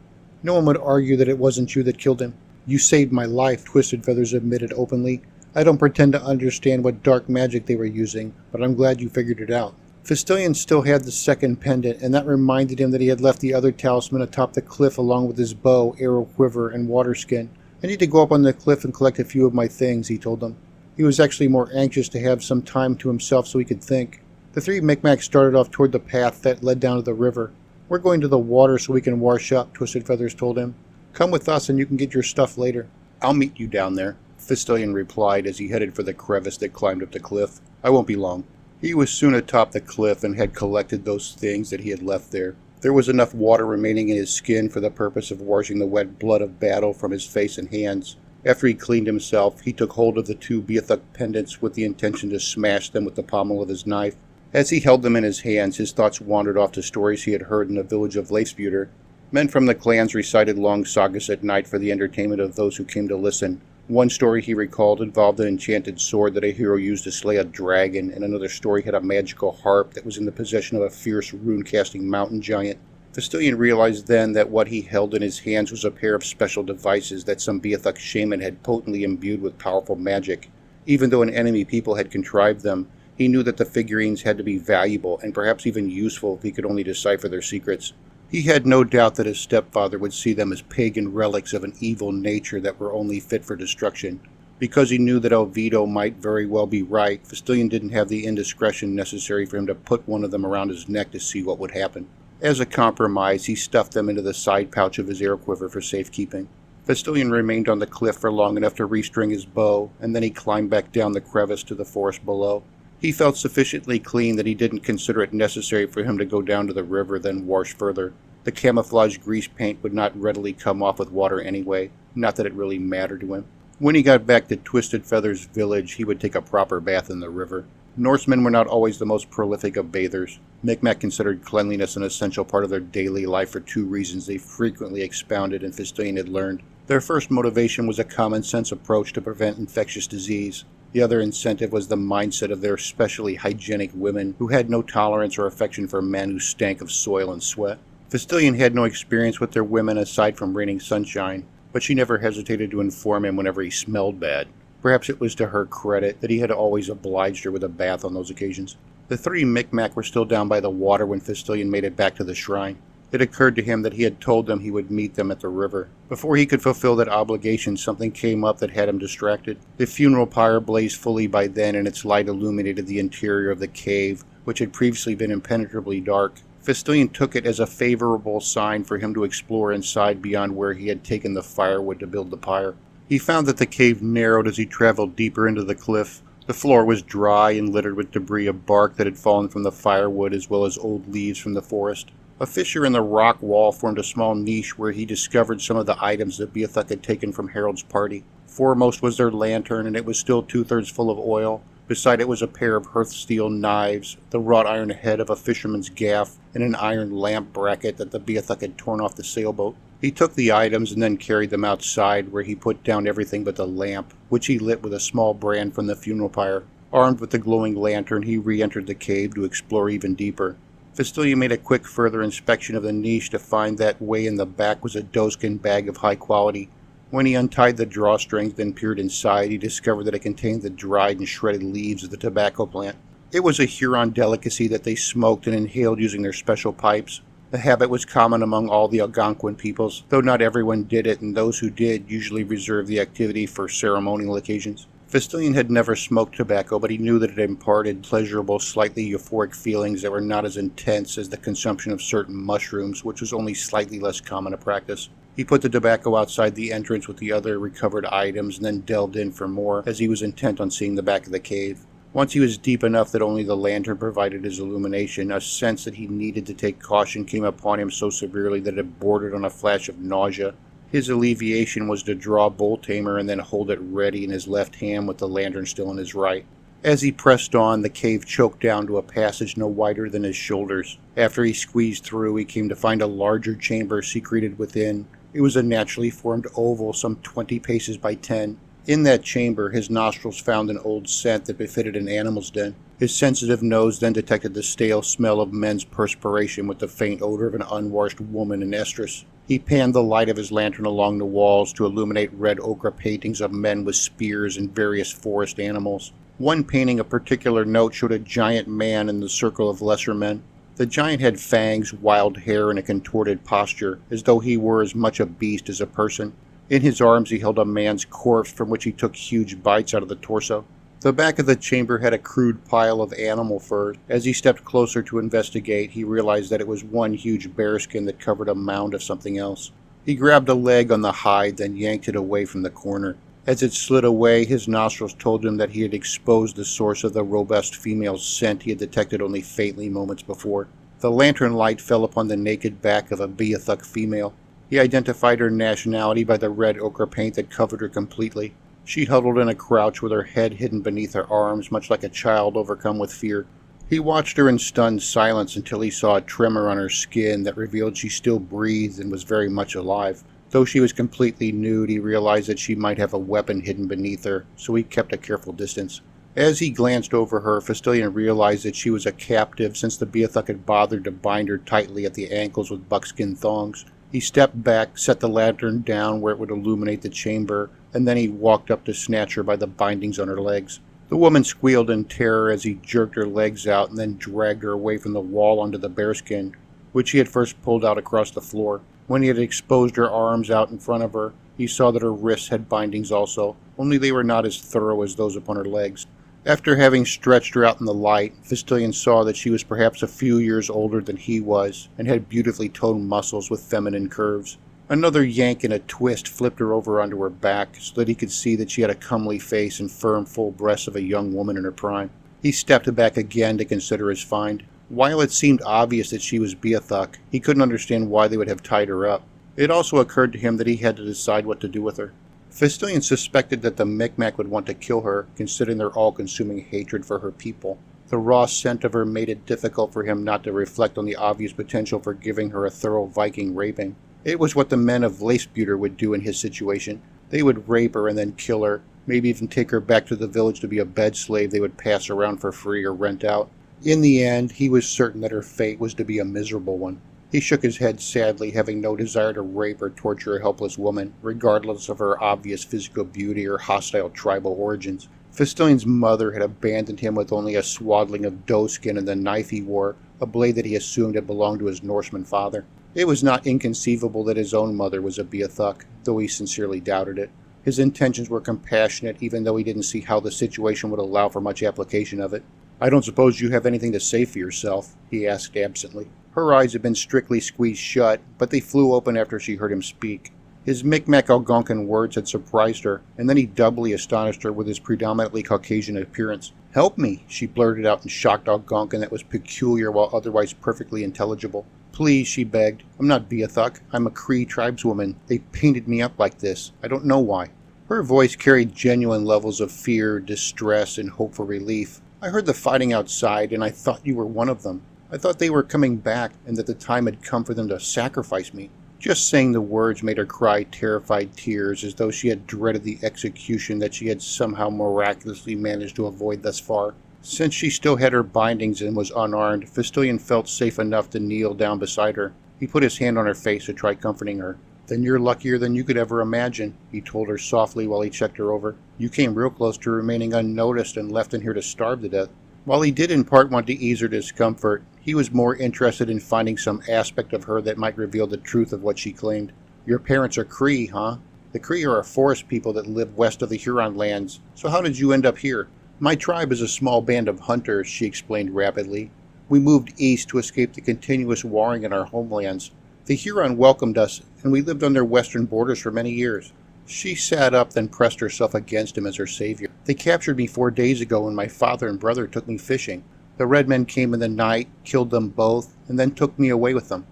No one would argue that it wasn't you that killed him." "You saved my life," Twisted Feathers admitted openly. "I don't pretend to understand what dark magic they were using, but I'm glad you figured it out." Fistilion still had the second pendant, and that reminded him that he had left the other talisman atop the cliff along with his bow, arrow quiver, and water skin. "I need to go up on the cliff and collect a few of my things," he told them. He was actually more anxious to have some time to himself so he could think. The 3 Micmacs started off toward the path that led down to the river. "We're going to the water so we can wash up," Twisted Feathers told him. "Come with us and you can get your stuff later." "I'll meet you down there." Fistilion replied as he headed for the crevice that climbed up the cliff. "I won't be long." He was soon atop the cliff and had collected those things that he had left there. There was enough water remaining in his skin for the purpose of washing the wet blood of battle from his face and hands. After he cleaned himself, he took hold of the 2 Beothuk pendants with the intention to smash them with the pommel of his knife. As he held them in his hands, his thoughts wandered off to stories he had heard in the village of Leifsbuter. Men from the clans recited long sagas at night for the entertainment of those who came to listen. One story he recalled involved an enchanted sword that a hero used to slay a dragon, and another story had a magical harp that was in the possession of a fierce rune-casting mountain giant. Fistilion realized then that what he held in his hands was a pair of special devices that some Beothuk shaman had potently imbued with powerful magic. Even though an enemy people had contrived them, he knew that the figurines had to be valuable and perhaps even useful if he could only decipher their secrets. He had no doubt that his stepfather would see them as pagan relics of an evil nature that were only fit for destruction. Because he knew that Elvido might very well be right, Fistilion didn't have the indiscretion necessary for him to put one of them around his neck to see what would happen. As a compromise, he stuffed them into the side pouch of his air quiver for safekeeping. Fistilion remained on the cliff for long enough to restring his bow, and then he climbed back down the crevice to the forest below. He felt sufficiently clean that he didn't consider it necessary for him to go down to the river, then wash further. The camouflage grease paint would not readily come off with water anyway, not that it really mattered to him. When he got back to Twisted Feather's village, he would take a proper bath in the river. Norsemen were not always the most prolific of bathers. Micmac considered cleanliness an essential part of their daily life for 2 reasons they frequently expounded and Fistilion had learned. Their first motivation was a common-sense approach to prevent infectious disease. The other incentive was the mindset of their specially hygienic women who had no tolerance or affection for men who stank of soil and sweat. Fistilion had no experience with their women aside from raining sunshine, but she never hesitated to inform him whenever he smelled bad. Perhaps it was to her credit that he had always obliged her with a bath on those occasions. The 3 Micmac were still down by the water when Fistilion made it back to the shrine. It occurred to him that he had told them he would meet them at the river. Before he could fulfill that obligation, something came up that had him distracted. The funeral pyre blazed fully by then, and its light illuminated the interior of the cave, which had previously been impenetrably dark. Fistilion took it as a favorable sign for him to explore inside beyond where he had taken the firewood to build the pyre. He found that the cave narrowed as he traveled deeper into the cliff. The floor was dry and littered with debris of bark that had fallen from the firewood as well as old leaves from the forest. A fissure in the rock wall formed a small niche where he discovered some of the items that Beothuk had taken from Harold's party. Foremost was their lantern, and it was still 2/3 full of oil. Beside it was a pair of hearth-steel knives, the wrought iron head of a fisherman's gaff, and an iron lamp bracket that the Beothuk had torn off the sailboat. He took the items and then carried them outside, where he put down everything but the lamp, which he lit with a small brand from the funeral pyre. Armed with the glowing lantern, he re-entered the cave to explore even deeper. Fistilion made a quick further inspection of the niche to find that way in the back was a doeskin bag of high quality. When he untied the drawstrings and peered inside, he discovered that it contained the dried and shredded leaves of the tobacco plant. It was a Huron delicacy that they smoked and inhaled using their special pipes. The habit was common among all the Algonquin peoples, though not everyone did it, and those who did usually reserved the activity for ceremonial occasions. Fistilion had never smoked tobacco, but he knew that it imparted pleasurable, slightly euphoric feelings that were not as intense as the consumption of certain mushrooms, which was only slightly less common a practice. He put the tobacco outside the entrance with the other recovered items and then delved in for more, as he was intent on seeing the back of the cave. Once he was deep enough that only the lantern provided his illumination, a sense that he needed to take caution came upon him so severely that it bordered on a flash of nausea. His alleviation was to draw Bolt Tamer and then hold it ready in his left hand with the lantern still in his right. As he pressed on, the cave choked down to a passage no wider than his shoulders. After he squeezed through, he came to find a larger chamber secreted within. It was a naturally formed oval some 20 paces by 10. In that chamber, his nostrils found an old scent that befitted an animal's den. His sensitive nose then detected the stale smell of men's perspiration with the faint odor of an unwashed woman in estrus. He panned the light of his lantern along the walls to illuminate red ochre paintings of men with spears and various forest animals. One painting of particular note showed a giant man in the circle of lesser men. The giant had fangs, wild hair, and a contorted posture, as though he were as much a beast as a person. In his arms he held a man's corpse from which he took huge bites out of the torso. The back of the chamber had a crude pile of animal fur. As he stepped closer to investigate, he realized that it was one huge bearskin that covered a mound of something else. He grabbed a leg on the hide, then yanked it away from the corner. As it slid away, his nostrils told him that he had exposed the source of the robust female's scent he had detected only faintly moments before. The lantern light fell upon the naked back of a Beothuk female. He identified her nationality by the red ochre paint that covered her completely. She huddled in a crouch with her head hidden beneath her arms, much like a child overcome with fear. He watched her in stunned silence until he saw a tremor on her skin that revealed she still breathed and was very much alive. Though she was completely nude, he realized that she might have a weapon hidden beneath her, so he kept a careful distance. As he glanced over her, Fistilian realized that she was a captive since the Beothuk had bothered to bind her tightly at the ankles with buckskin thongs. He stepped back, set the lantern down where it would illuminate the chamber, and then he walked up to snatch her by the bindings on her legs. The woman squealed in terror as he jerked her legs out and then dragged her away from the wall onto the bearskin, which he had first pulled out across the floor. When he had exposed her arms out in front of her, he saw that her wrists had bindings also, only they were not as thorough as those upon her legs. After having stretched her out in the light, Fistilian saw that she was perhaps a few years older than he was, and had beautifully toned muscles with feminine curves. Another yank and a twist flipped her over onto her back, so that he could see that she had a comely face and firm, full breasts of a young woman in her prime. He stepped back again to consider his find. While it seemed obvious that she was Beothuk, he couldn't understand why they would have tied her up. It also occurred to him that he had to decide what to do with her. Fistilian suspected that the Micmac would want to kill her, considering their all-consuming hatred for her people. The raw scent of her made it difficult for him not to reflect on the obvious potential for giving her a thorough Viking raping. It was what the men of Leifsbudir would do in his situation. They would rape her and then kill her, maybe even take her back to the village to be a bed slave they would pass around for free or rent out. In the end, he was certain that her fate was to be a miserable one. He shook his head sadly, having no desire to rape or torture a helpless woman, regardless of her obvious physical beauty or hostile tribal origins. Fistilian's mother had abandoned him with only a swaddling of doeskin and the knife he wore, a blade that he assumed had belonged to his Norseman father. It was not inconceivable that his own mother was a Beothuk, though he sincerely doubted it. His intentions were compassionate, even though he didn't see how the situation would allow for much application of it. "I don't suppose you have anything to say for yourself?" he asked absently. Her eyes had been strictly squeezed shut, but they flew open after she heard him speak. His Micmac Algonquin words had surprised her, and then he doubly astonished her with his predominantly Caucasian appearance. "Help me," she blurted out in shocked Algonquin that was peculiar while otherwise perfectly intelligible. "Please," she begged. "I'm not Beothuk. I'm a Cree tribeswoman. They painted me up like this. I don't know why." Her voice carried genuine levels of fear, distress, and hope for relief. "I heard the fighting outside, and I thought you were one of them. I thought they were coming back, and that the time had come for them to sacrifice me." Just saying the words made her cry terrified tears, as though she had dreaded the execution that she had somehow miraculously managed to avoid thus far. Since she still had her bindings and was unarmed, Fistilian felt safe enough to kneel down beside her. He put his hand on her face to try comforting her. "Then you're luckier than you could ever imagine," he told her softly while he checked her over. "You came real close to remaining unnoticed and left in here to starve to death." While he did in part want to ease her discomfort, he was more interested in finding some aspect of her that might reveal the truth of what she claimed. "Your parents are Cree, huh? The Cree are a forest people that live west of the Huron lands. So how did you end up here?" "My tribe is a small band of hunters," she explained rapidly. "We moved east to escape the continuous warring in our homelands. The Huron welcomed us, and we lived on their western borders for many years." She sat up, then pressed herself against him as her savior. "They captured me 4 days ago when my father and brother took me fishing. The red men came in the night, killed them both, and then took me away with them.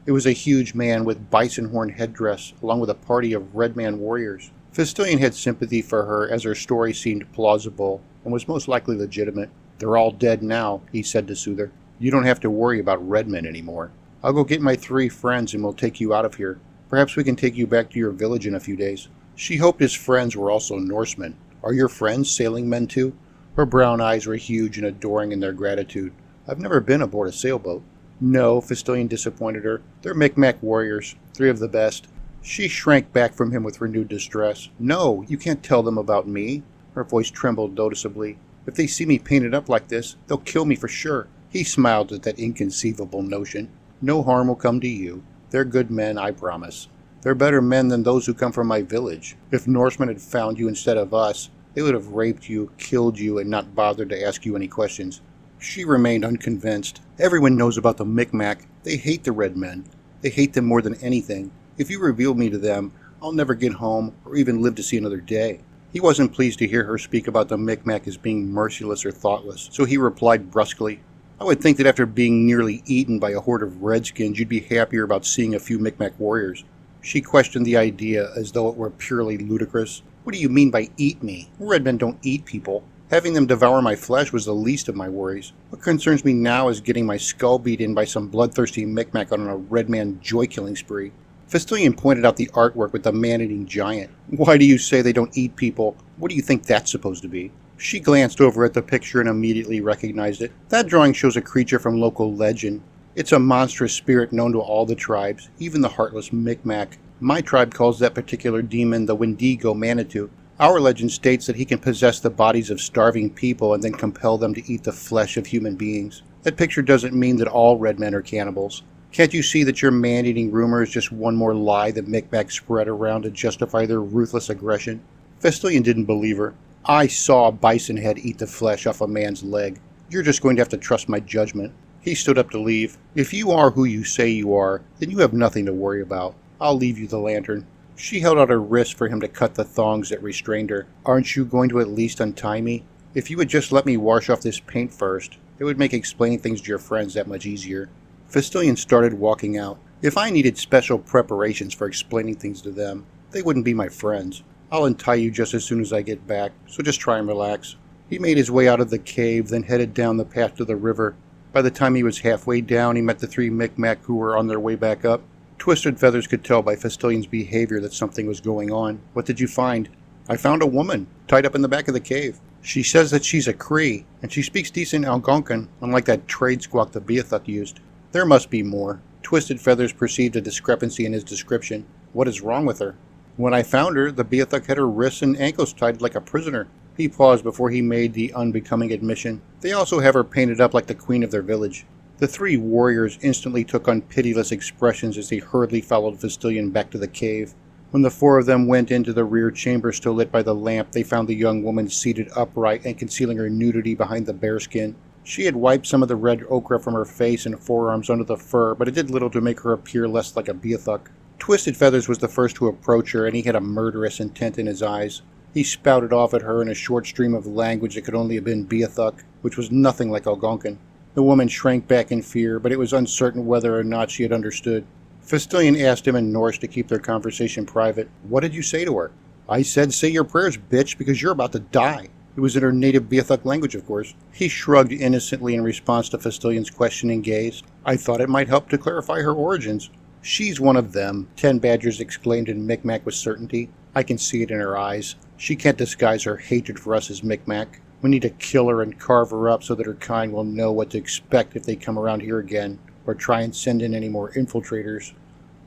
It was a huge man with bison horn headdress, along with a party of red man warriors." Fistilian had sympathy for her, as her story seemed plausible, and was most likely legitimate. "They're all dead now," he said to soothe her. "You don't have to worry about red men anymore. I'll go get my 3 friends and we'll take you out of here. Perhaps we can take you back to your village in a few days." She hoped his friends were also Norsemen. "Are your friends sailing men too?" Her brown eyes were huge and adoring in their gratitude. "I've never been aboard a sailboat." "No," Fistilian disappointed her. "They're Micmac warriors, 3 of the best." She shrank back from him with renewed distress. "No, you can't tell them about me." Her voice trembled noticeably. "If they see me painted up like this, they'll kill me for sure." He smiled at that inconceivable notion. "No harm will come to you. They're good men, I promise. They're better men than those who come from my village. If Norsemen had found you instead of us, they would have raped you, killed you, and not bothered to ask you any questions." She remained unconvinced. "Everyone knows about the Micmac. They hate the red men. They hate them more than anything. If you reveal me to them, I'll never get home or even live to see another day." He wasn't pleased to hear her speak about the Micmac as being merciless or thoughtless, so he replied brusquely, "I would think that after being nearly eaten by a horde of redskins, you'd be happier about seeing a few Micmac warriors." She questioned the idea as though it were purely ludicrous. "What do you mean by eat me? Red men don't eat people. Having them devour my flesh was the least of my worries. What concerns me now is getting my skull beat in by some bloodthirsty Micmac on a red man joy-killing spree." Fistilian pointed out the artwork with the man-eating giant. "Why do you say they don't eat people? What do you think that's supposed to be?" She glanced over at the picture and immediately recognized it. "That drawing shows a creature from local legend. It's a monstrous spirit known to all the tribes, even the heartless Micmac. My tribe calls that particular demon the Wendigo Manitou. Our legend states that he can possess the bodies of starving people and then compel them to eat the flesh of human beings. That picture doesn't mean that all red men are cannibals. Can't you see that your man-eating rumor is just one more lie that Micmac spread around to justify their ruthless aggression?" Fistilian didn't believe her. "I saw a bison head eat the flesh off a man's leg. You're just going to have to trust my judgment." He stood up to leave. "If you are who you say you are, then you have nothing to worry about. I'll leave you the lantern." She held out her wrist for him to cut the thongs that restrained her. "Aren't you going to at least untie me? If you would just let me wash off this paint first, it would make explaining things to your friends that much easier." Fistilian started walking out. If I needed special preparations for explaining things to them, they wouldn't be my friends. "I'll untie you just as soon as I get back, so just try and relax." He made his way out of the cave, then headed down the path to the river. By the time he was halfway down, he met the three Micmac who were on their way back up. Twisted Feathers could tell by Fistilian's behavior that something was going on. "What did you find?" "I found a woman, tied up in the back of the cave. She says that she's a Cree, and she speaks decent Algonquin, unlike that trade squawk the Beothuk used." "There must be more." Twisted Feathers perceived a discrepancy in his description. "What is wrong with her?" "When I found her, the Beothuk had her wrists and ankles tied like a prisoner." He paused before he made the unbecoming admission. "They also have her painted up like the queen of their village." The three warriors instantly took on pitiless expressions as they hurriedly followed Fistilian back to the cave. When the four of them went into the rear chamber still lit by the lamp, they found the young woman seated upright and concealing her nudity behind the bearskin. She had wiped some of the red ochre from her face and forearms under the fur, but it did little to make her appear less like a Beothuk. Twisted Feathers was the first to approach her, and he had a murderous intent in his eyes. He spouted off at her in a short stream of language that could only have been Beothuk, which was nothing like Algonquin. The woman shrank back in fear, but it was uncertain whether or not she had understood. Fistilian asked him in Norse to keep their conversation private. "What did you say to her?" "I said, 'Say your prayers, bitch, because you're about to die.'" It was in her native Beothuk language, of course. He shrugged innocently in response to Fistilian's questioning gaze. "I thought it might help to clarify her origins." "She's one of them," 10 Badgers exclaimed in Micmac with certainty. "I can see it in her eyes. She can't disguise her hatred for us as Micmac. We need to kill her and carve her up so that her kind will know what to expect if they come around here again, or try and send in any more infiltrators."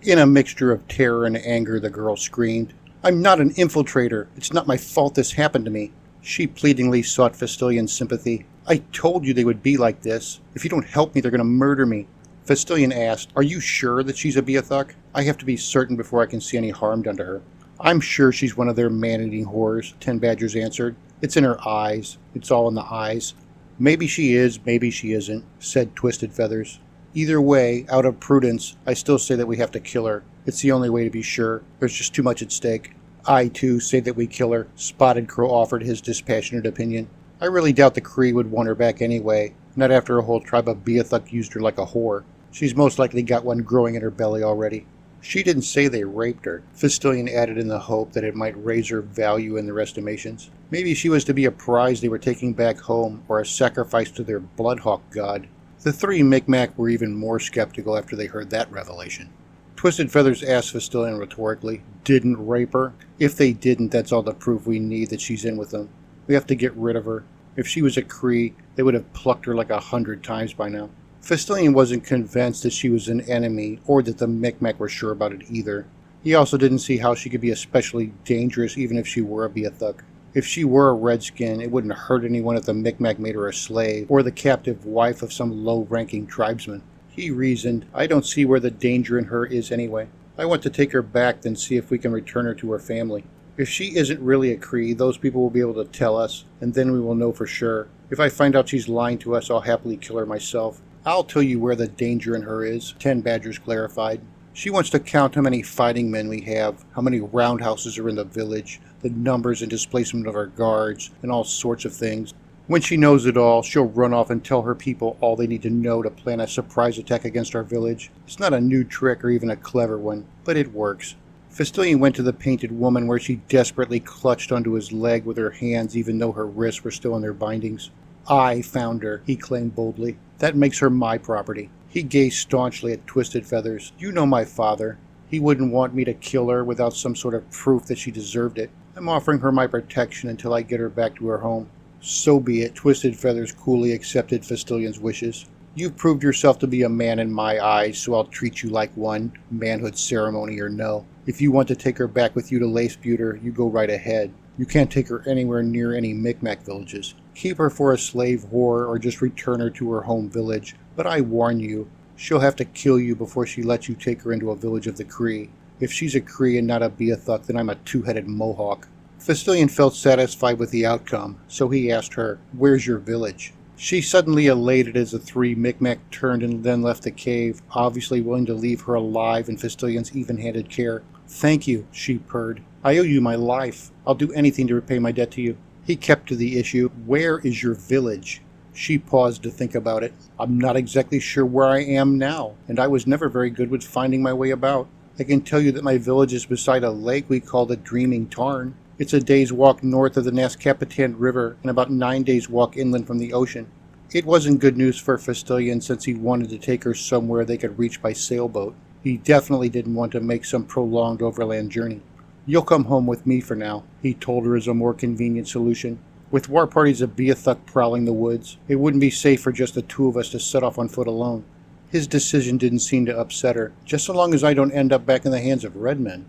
In a mixture of terror and anger, the girl screamed, "I'm not an infiltrator. It's not my fault this happened to me." She pleadingly sought Fistilian's sympathy. "I told you they would be like this. If you don't help me, they're going to murder me." Fistilian asked, "Are you sure that she's a Beothuk? I have to be certain before I can see any harm done to her." "I'm sure she's one of their man-eating horrors," 10 Badgers answered. "It's in her eyes. It's all in the eyes." "Maybe she is, maybe she isn't," said Twisted Feathers. "Either way, out of prudence, I still say that we have to kill her. It's the only way to be sure. There's just too much at stake." "I, too, say that we kill her," Spotted Crow offered his dispassionate opinion. "I really doubt the Cree would want her back anyway, not after a whole tribe of Beothuk used her like a whore. She's most likely got one growing in her belly already." "She didn't say they raped her," Fistilian added in the hope that it might raise her value in their estimations. "Maybe she was to be a prize they were taking back home, or a sacrifice to their Bloodhawk god." The three Micmac were even more skeptical after they heard that revelation. Twisted Feathers asked Fistilian rhetorically, "Didn't rape her? If they didn't, that's all the proof we need that she's in with them. We have to get rid of her. If she was a Cree, they would have plucked her like 100 times by now." Fistilian wasn't convinced that she was an enemy, or that the Micmac were sure about it either. He also didn't see how she could be especially dangerous even if she were a Beothuk. If she were a redskin, it wouldn't hurt anyone if the Micmac made her a slave, or the captive wife of some low-ranking tribesman. He reasoned, "I don't see where the danger in her is anyway. I want to take her back, then see if we can return her to her family. If she isn't really a Cree, those people will be able to tell us, and then we will know for sure. If I find out she's lying to us, I'll happily kill her myself." "I'll tell you where the danger in her is," 10 Badgers clarified. She wants to count how many fighting men we have, how many roundhouses are in the village, the numbers and displacement of our guards, and all sorts of things. When she knows it all, she'll run off and tell her people all they need to know to plan a surprise attack against our village. It's not a new trick or even a clever one, but it works. Fistilian went to the painted woman where she desperately clutched onto his leg with her hands even though her wrists were still in their bindings. I found her, he claimed boldly. That makes her my property. He gazed staunchly at Twisted Feathers. You know my father. He wouldn't want me to kill her without some sort of proof that she deserved it. I'm offering her my protection until I get her back to her home. So be it, Twisted Feathers coolly accepted Fistilian's wishes. You've proved yourself to be a man in my eyes, so I'll treat you like one, manhood ceremony or no. If you want to take her back with you to Lacebuter, you go right ahead. You can't take her anywhere near any Micmac villages. Keep her for a slave whore or just return her to her home village. But I warn you, she'll have to kill you before she lets you take her into a village of the Cree. If she's a Cree and not a Beathuk, then I'm a two-headed Mohawk. Fistilian felt satisfied with the outcome, so he asked her, Where's your village? She suddenly elated as the three Micmac turned and then left the cave, obviously willing to leave her alive in Fistilian's even-handed care. Thank you, she purred. I owe you my life. I'll do anything to repay my debt to you. He kept to the issue. Where is your village? She paused to think about it. I'm not exactly sure where I am now, and I was never very good with finding my way about. I can tell you that my village is beside a lake we call the Dreaming Tarn. It's a day's walk north of the Nascapitan River and about 9 days' walk inland from the ocean. It wasn't good news for Fistilian since he wanted to take her somewhere they could reach by sailboat. He definitely didn't want to make some prolonged overland journey. You'll come home with me for now, he told her as a more convenient solution. With war parties of Beathuk prowling the woods, it wouldn't be safe for just the two of us to set off on foot alone. His decision didn't seem to upset her, just so long as I don't end up back in the hands of red men.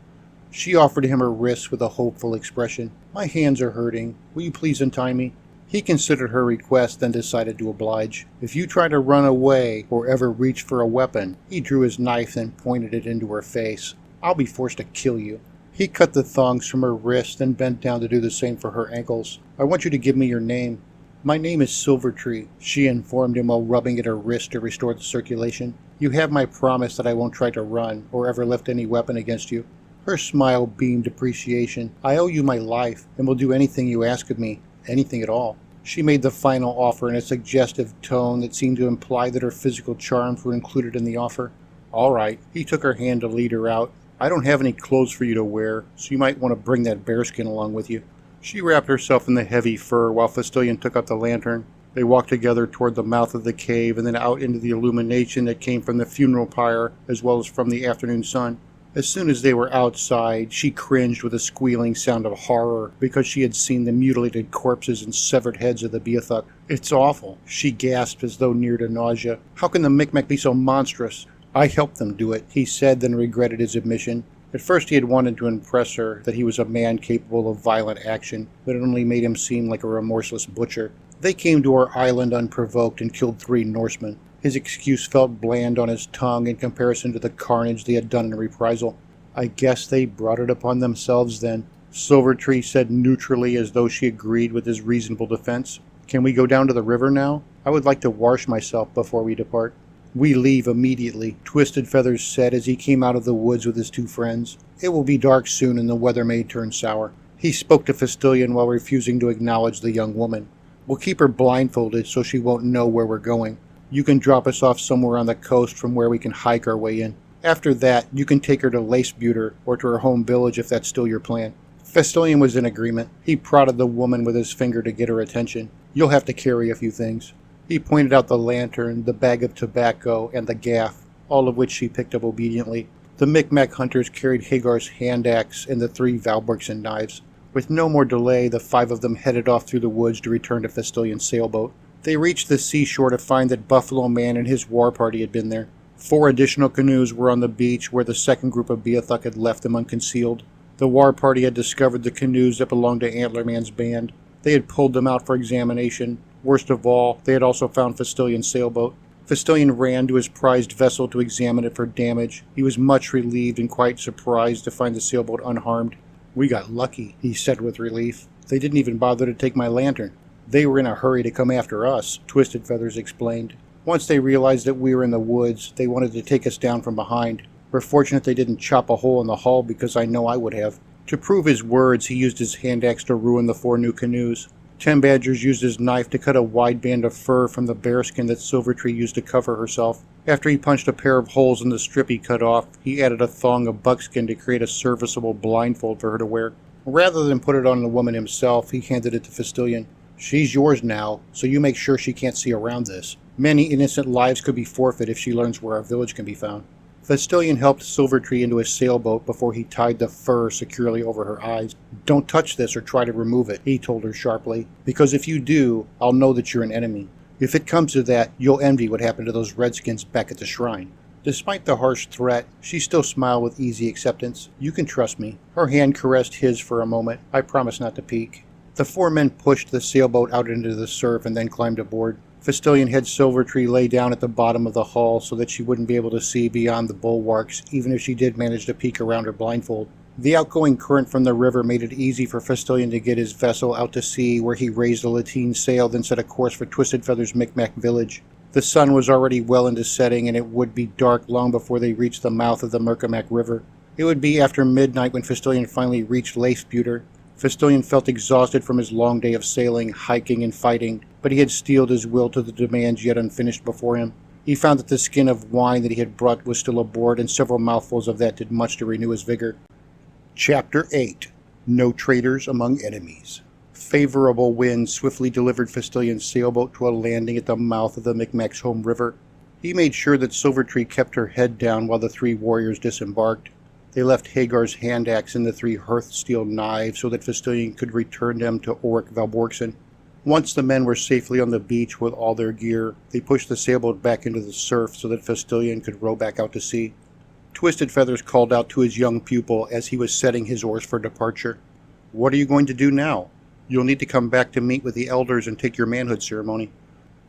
She offered him her wrist with a hopeful expression. My hands are hurting. Will you please untie me? He considered her request, then decided to oblige. If you try to run away or ever reach for a weapon, he drew his knife and pointed it into her face. I'll be forced to kill you. He cut the thongs from her wrist and bent down to do the same for her ankles. I want you to give me your name. My name is Silvertree, she informed him while rubbing at her wrist to restore the circulation. You have my promise that I won't try to run or ever lift any weapon against you. Her smile beamed appreciation. I owe you my life and will do anything you ask of me, anything at all. She made the final offer in a suggestive tone that seemed to imply that her physical charms were included in the offer. All right, he took her hand to lead her out. I don't have any clothes for you to wear, so you might want to bring that bearskin along with you. She wrapped herself in the heavy fur while Fistilian took up the lantern. They walked together toward the mouth of the cave and then out into the illumination that came from the funeral pyre as well as from the afternoon sun. As soon as they were outside, she cringed with a squealing sound of horror because she had seen the mutilated corpses and severed heads of the Beathuk. It's awful, she gasped as though near to nausea. How can the Micmac be so monstrous? I helped them do it, he said, then regretted his admission. At first he had wanted to impress her that he was a man capable of violent action, but it only made him seem like a remorseless butcher. They came to our island unprovoked and killed 3 Norsemen. His excuse felt bland on his tongue in comparison to the carnage they had done in reprisal. I guess they brought it upon themselves then, Silvertree said neutrally as though she agreed with his reasonable defense. Can we go down to the river now? I would like to wash myself before we depart. We leave immediately, Twisted Feathers said as he came out of the woods with his 2 friends. It will be dark soon and the weather may turn sour. He spoke to Fistilian while refusing to acknowledge the young woman. We'll keep her blindfolded so she won't know where we're going. You can drop us off somewhere on the coast from where we can hike our way in. After that, you can take her to Lacebuter or to her home village if that's still your plan. Fistilian was in agreement. He prodded the woman with his finger to get her attention. You'll have to carry a few things. He pointed out the lantern, the bag of tobacco, and the gaff, all of which she picked up obediently. The Micmac hunters carried Hagar's hand axe and the 3 Valbergson knives. With no more delay, the 5 of them headed off through the woods to return to Fistilian's sailboat. They reached the seashore to find that Buffalo Man and his war party had been there. 4 additional canoes were on the beach where the second group of Beathuk had left them unconcealed. The war party had discovered the canoes that belonged to Antlerman's band. They had pulled them out for examination. Worst of all, they had also found Fistilian's sailboat. Fistilian ran to his prized vessel to examine it for damage. He was much relieved and quite surprised to find the sailboat unharmed. We got lucky, he said with relief. They didn't even bother to take my lantern. They were in a hurry to come after us, Twisted Feathers explained. Once they realized that we were in the woods, they wanted to take us down from behind. We're fortunate they didn't chop a hole in the hull because I know I would have. To prove his words, he used his hand axe to ruin the 4 new canoes. 10 Badgers used his knife to cut a wide band of fur from the bearskin that Silvertree used to cover herself. After he punched a pair of holes in the strip he cut off, he added a thong of buckskin to create a serviceable blindfold for her to wear. Rather than put it on the woman himself, he handed it to Fistilian. She's yours now, so you make sure she can't see around this. Many innocent lives could be forfeit if she learns where our village can be found. Fistilian helped Silvertree into his sailboat before he tied the fur securely over her eyes. Don't touch this or try to remove it, he told her sharply, because if you do, I'll know that you're an enemy. If it comes to that, you'll envy what happened to those redskins back at the shrine. Despite the harsh threat, she still smiled with easy acceptance. You can trust me. Her hand caressed his for a moment. I promise not to peek. The 4 men pushed the sailboat out into the surf and then climbed aboard. Fistilian had Silvertree lay down at the bottom of the hull so that she wouldn't be able to see beyond the bulwarks, even if she did manage to peek around her blindfold. The outgoing current from the river made it easy for Fistilian to get his vessel out to sea, where he raised a lateen sail, then set a course for Twisted Feather's Micmac village. The sun was already well into setting, and it would be dark long before they reached the mouth of the Merrimack River. It would be after midnight when Fistilian finally reached Leifsbuter. Fistilian felt exhausted from his long day of sailing, hiking, and fighting, but he had steeled his will to the demands yet unfinished before him. He found that the skin of wine that he had brought was still aboard, and several mouthfuls of that did much to renew his vigor. Chapter 8. No Traitors Among Enemies. Favorable winds swiftly delivered Fistilian's sailboat to a landing at the mouth of the Micmac's home river. He made sure that Silvertree kept her head down while the 3 warriors disembarked. They left Hagar's hand axe and the 3 hearth-steel knives so that Fistilian could return them to Ulrich Valborgson. Once the men were safely on the beach with all their gear, they pushed the sailboat back into the surf so that Fistilian could row back out to sea. Twisted Feathers called out to his young pupil as he was setting his oars for departure. What are you going to do now? You'll need to come back to meet with the elders and take your manhood ceremony.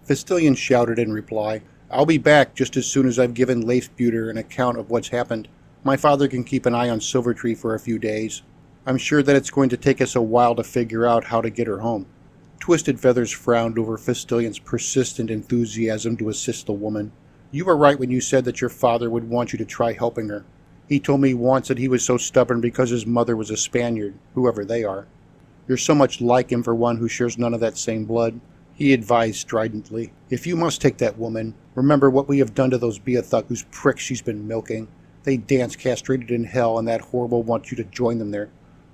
Fistilian shouted in reply, I'll be back just as soon as I've given Leifsbuter an account of what's happened. My father can keep an eye on Silvertree for a few days. I'm sure that it's going to take us a while to figure out how to get her home. Twisted Feathers frowned over Fistilian's persistent enthusiasm to assist the woman. You were right when you said that your father would want you to try helping her. He told me once that he was so stubborn because his mother was a Spaniard, whoever they are. You're so much like him for one who shares none of that same blood. He advised stridently. If you must take that woman, remember what we have done to those Beathuk whose pricks she's been milking. They dance castrated in hell, and that horrible wants you to join them there.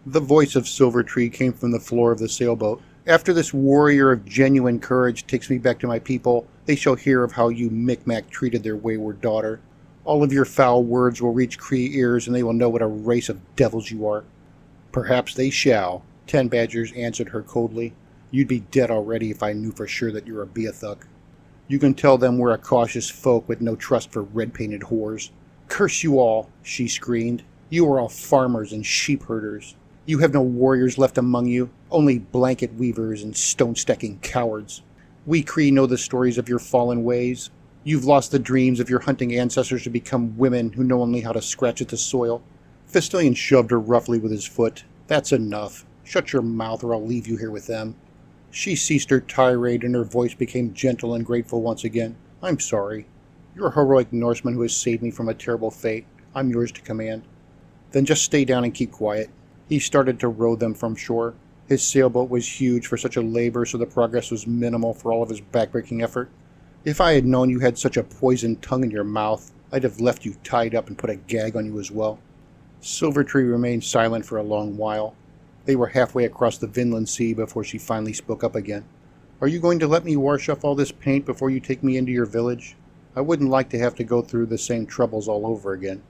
The voice of Silvertree came from the floor of the sailboat. After this warrior of genuine courage takes me back to my people, they shall hear of how you Micmac treated their wayward daughter. All of your foul words will reach Cree ears, and they will know what a race of devils you are. Perhaps they shall, 10 Badgers answered her coldly. You'd be dead already if I knew for sure that you're a Beathuk. You can tell them we're a cautious folk with no trust for red-painted whores. Curse you all, she screamed. You are all farmers and sheep herders. You have no warriors left among you, only blanket weavers and stone-stacking cowards. We Cree know the stories of your fallen ways. You've lost the dreams of your hunting ancestors to become women who know only how to scratch at the soil. Fistilian shoved her roughly with his foot. That's enough. Shut your mouth or I'll leave you here with them. She ceased her tirade and her voice became gentle and grateful once again. I'm sorry. You're a heroic Norseman who has saved me from a terrible fate. I'm yours to command. Then just stay down and keep quiet. He started to row them from shore. His sailboat was huge for such a labor, so the progress was minimal for all of his backbreaking effort. If I had known you had such a poisoned tongue in your mouth, I'd have left you tied up and put a gag on you as well. Silvertree remained silent for a long while. They were halfway across the Vinland Sea before she finally spoke up again. Are you going to let me wash off all this paint before you take me into your village? I wouldn't like to have to go through the same troubles all over again.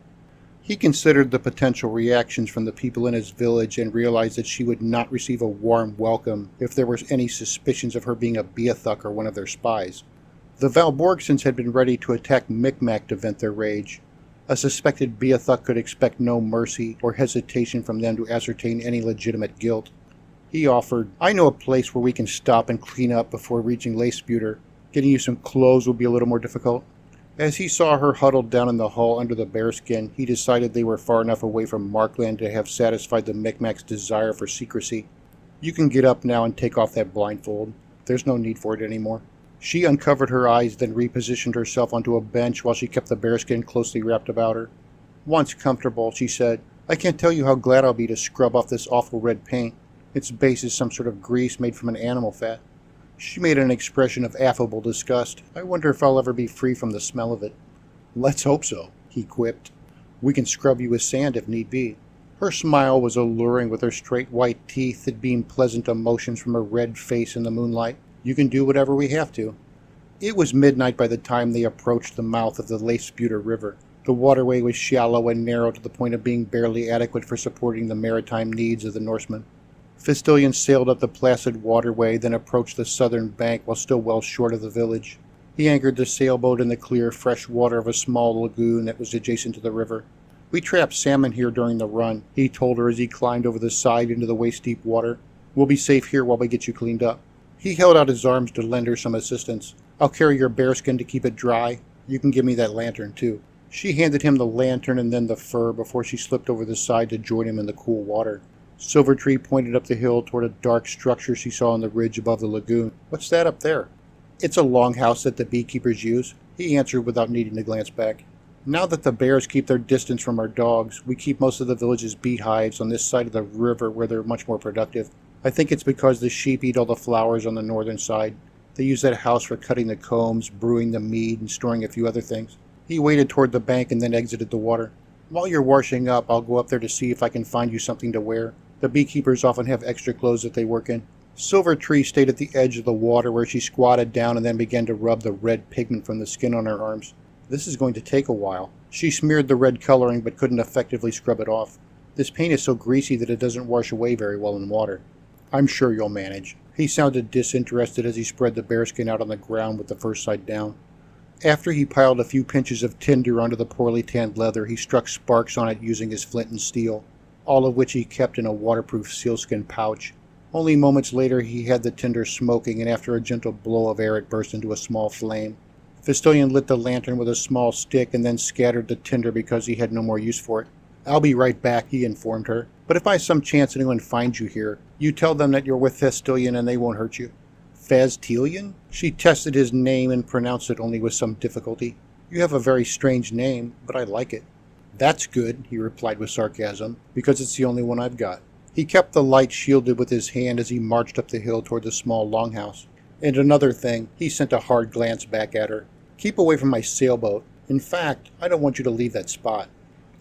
He considered the potential reactions from the people in his village and realized that she would not receive a warm welcome if there were any suspicions of her being a Beathuk or one of their spies. The Valborgsons had been ready to attack Micmac to vent their rage. A suspected Beathuk could expect no mercy or hesitation from them to ascertain any legitimate guilt. He offered, I know a place where we can stop and clean up before reaching Leifsbuter. Getting you some clothes will be a little more difficult. As he saw her huddled down in the hull under the bearskin, he decided they were far enough away from Markland to have satisfied the Micmac's desire for secrecy. You can get up now and take off that blindfold. There's no need for it anymore. She uncovered her eyes, then repositioned herself onto a bench while she kept the bearskin closely wrapped about her. Once comfortable, she said, "I can't tell you how glad I'll be to scrub off this awful red paint. Its base is some sort of grease made from an animal fat." She made an expression of affable disgust. "I wonder if I'll ever be free from the smell of it." "Let's hope so," he quipped. "We can scrub you with sand if need be." Her smile was alluring with her straight white teeth that beamed pleasant emotions from her red face in the moonlight. "You can do whatever we have to." It was midnight by the time they approached the mouth of the Leifsbuter River. The waterway was shallow and narrow to the point of being barely adequate for supporting the maritime needs of the Norsemen. Fistilion sailed up the placid waterway, then approached the southern bank while still well short of the village. He anchored the sailboat in the clear, fresh water of a small lagoon that was adjacent to the river. "We trapped salmon here during the run," he told her as he climbed over the side into the waist-deep water. "We'll be safe here while we get you cleaned up." He held out his arms to lend her some assistance. "I'll carry your bearskin to keep it dry. You can give me that lantern, too." She handed him the lantern and then the fur before she slipped over the side to join him in the cool water. Silvertree pointed up the hill toward a dark structure she saw on the ridge above the lagoon. "What's that up there?" "It's a longhouse that the beekeepers use," he answered without needing to glance back. "Now that the bears keep their distance from our dogs, we keep most of the village's beehives on this side of the river where they're much more productive. I think it's because the sheep eat all the flowers on the northern side. They use that house for cutting the combs, brewing the mead, and storing a few other things." He waded toward the bank and then exited the water. "While you're washing up, I'll go up there to see if I can find you something to wear. The beekeepers often have extra clothes that they work in." Silvertree stayed at the edge of the water where she squatted down and then began to rub the red pigment from the skin on her arms. "This is going to take a while." She smeared the red coloring but couldn't effectively scrub it off. "This paint is so greasy that it doesn't wash away very well in water." "I'm sure you'll manage." He sounded disinterested as he spread the bearskin out on the ground with the first side down. After he piled a few pinches of tinder onto the poorly tanned leather, he struck sparks on it using his flint and steel, all of which he kept in a waterproof sealskin pouch. Only moments later he had the tinder smoking, and after a gentle blow of air it burst into a small flame. Fistilion lit the lantern with a small stick and then scattered the tinder because he had no more use for it. "I'll be right back," he informed her. "But if by some chance anyone finds you here, you tell them that you're with Fistilion and they won't hurt you." "Fastilion?" She tested his name and pronounced it only with some difficulty. "You have a very strange name, but I like it." "That's good," he replied with sarcasm, "because it's the only one I've got." He kept the light shielded with his hand as he marched up the hill toward the small longhouse. "And another thing," he sent a hard glance back at her. "Keep away from my sailboat. In fact, I don't want you to leave that spot."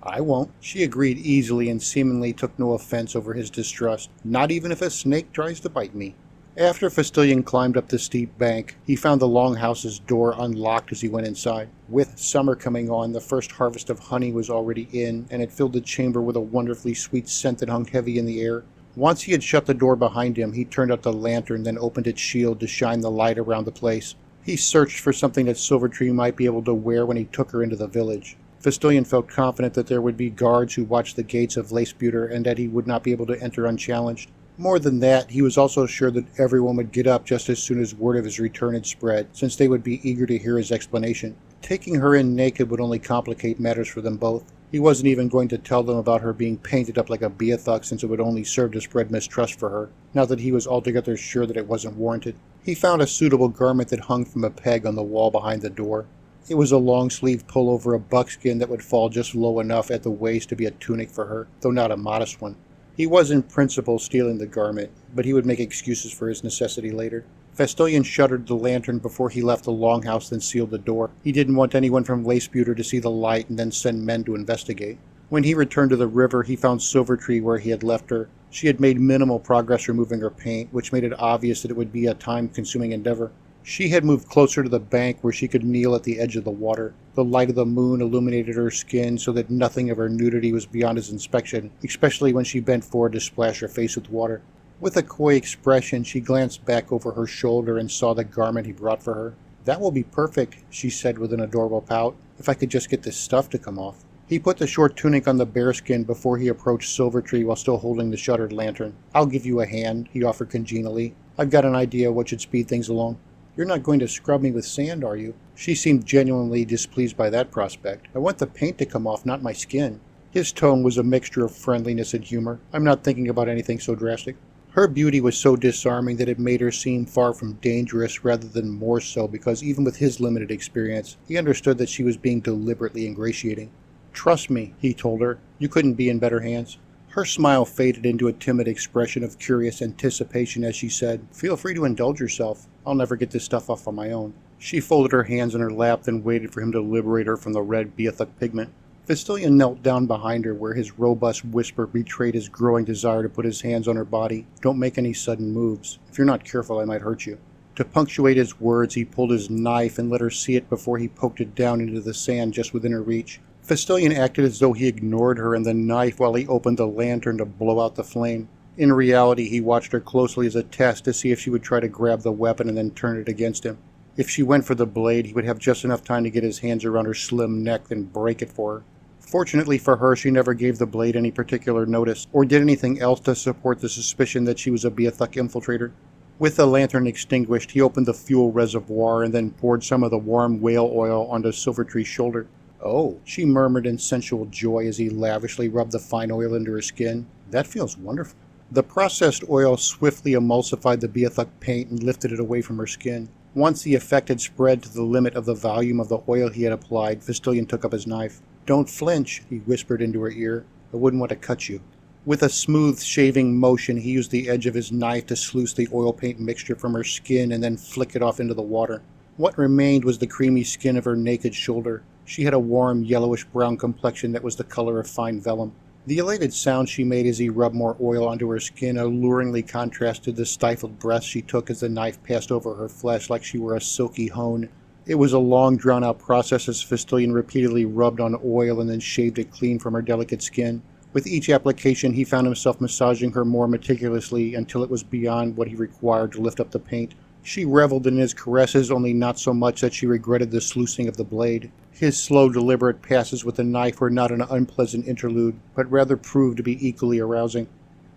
"I won't." She agreed easily and seemingly took no offense over his distrust. "Not even if a snake tries to bite me." After Fistilion climbed up the steep bank, he found the longhouse's door unlocked as he went inside. With summer coming on, the first harvest of honey was already in, and it filled the chamber with a wonderfully sweet scent that hung heavy in the air. Once he had shut the door behind him, he turned out the lantern, then opened its shield to shine the light around the place. He searched for something that Silvertree might be able to wear when he took her into the village. Fistilion felt confident that there would be guards who watched the gates of Leifsbuter and that he would not be able to enter unchallenged. More than that, he was also sure that everyone would get up just as soon as word of his return had spread, since they would be eager to hear his explanation. Taking her in naked would only complicate matters for them both. He wasn't even going to tell them about her being painted up like a Beathuk, since it would only serve to spread mistrust for her, now that he was altogether sure that it wasn't warranted. He found a suitable garment that hung from a peg on the wall behind the door. It was a long-sleeved pullover of buckskin that would fall just low enough at the waist to be a tunic for her, though not a modest one. He was in principle stealing the garment, but he would make excuses for his necessity later. Fistilion shuttered the lantern before he left the longhouse, then sealed the door. He didn't want anyone from Leifsbuter to see the light and then send men to investigate. When he returned to the river, he found Silvertree where he had left her. She had made minimal progress removing her paint, which made it obvious that it would be a time-consuming endeavor. She had moved closer to the bank where she could kneel at the edge of the water. The light of the moon illuminated her skin so that nothing of her nudity was beyond his inspection, especially when she bent forward to splash her face with water. With a coy expression, she glanced back over her shoulder and saw the garment he brought for her. "That will be perfect," she said with an adorable pout, "if I could just get this stuff to come off." He put the short tunic on the bearskin before he approached Silvertree while still holding the shuttered lantern. "I'll give you a hand," he offered congenially. "I've got an idea what should speed things along." "You're not going to scrub me with sand, are you?" She seemed genuinely displeased by that prospect. "I want the paint to come off, not my skin." His tone was a mixture of friendliness and humor. "I'm not thinking about anything so drastic." Her beauty was so disarming that it made her seem far from dangerous rather than more so, because even with his limited experience, he understood that she was being deliberately ingratiating. "Trust me," he told her. "You couldn't be in better hands." Her smile faded into a timid expression of curious anticipation as she said, "Feel free to indulge yourself. I'll never get this stuff off on my own." She folded her hands in her lap, then waited for him to liberate her from the red Beathuk pigment. Fistilian knelt down behind her, where his robust whisper betrayed his growing desire to put his hands on her body. "Don't make any sudden moves. If you're not careful, I might hurt you." To punctuate his words, he pulled his knife and let her see it before he poked it down into the sand just within her reach. Fistilian acted as though he ignored her and the knife while he opened the lantern to blow out the flame. In reality, he watched her closely as a test to see if she would try to grab the weapon and then turn it against him. If she went for the blade, he would have just enough time to get his hands around her slim neck, then break it for her. Fortunately for her, she never gave the blade any particular notice, or did anything else to support the suspicion that she was a Beathuk infiltrator. With the lantern extinguished, he opened the fuel reservoir and then poured some of the warm whale oil onto Silvertree's shoulder. "Oh," she murmured in sensual joy as he lavishly rubbed the fine oil into her skin. "That feels wonderful." The processed oil swiftly emulsified the Beathuk paint and lifted it away from her skin. Once the effect had spread to the limit of the volume of the oil he had applied, Fistilian took up his knife. "Don't flinch," he whispered into her ear. "I wouldn't want to cut you." With a smooth shaving motion, he used the edge of his knife to sluice the oil paint mixture from her skin and then flick it off into the water. What remained was the creamy skin of her naked shoulder. She had a warm, yellowish-brown complexion that was the color of fine vellum. The elated sound she made as he rubbed more oil onto her skin alluringly contrasted the stifled breaths she took as the knife passed over her flesh like she were a silky hone. It was a long, drawn-out process as Fistilian repeatedly rubbed on oil and then shaved it clean from her delicate skin. With each application, he found himself massaging her more meticulously until it was beyond what he required to lift up the paint. She reveled in his caresses, only not so much that she regretted the sluicing of the blade. His slow, deliberate passes with the knife were not an unpleasant interlude, but rather proved to be equally arousing.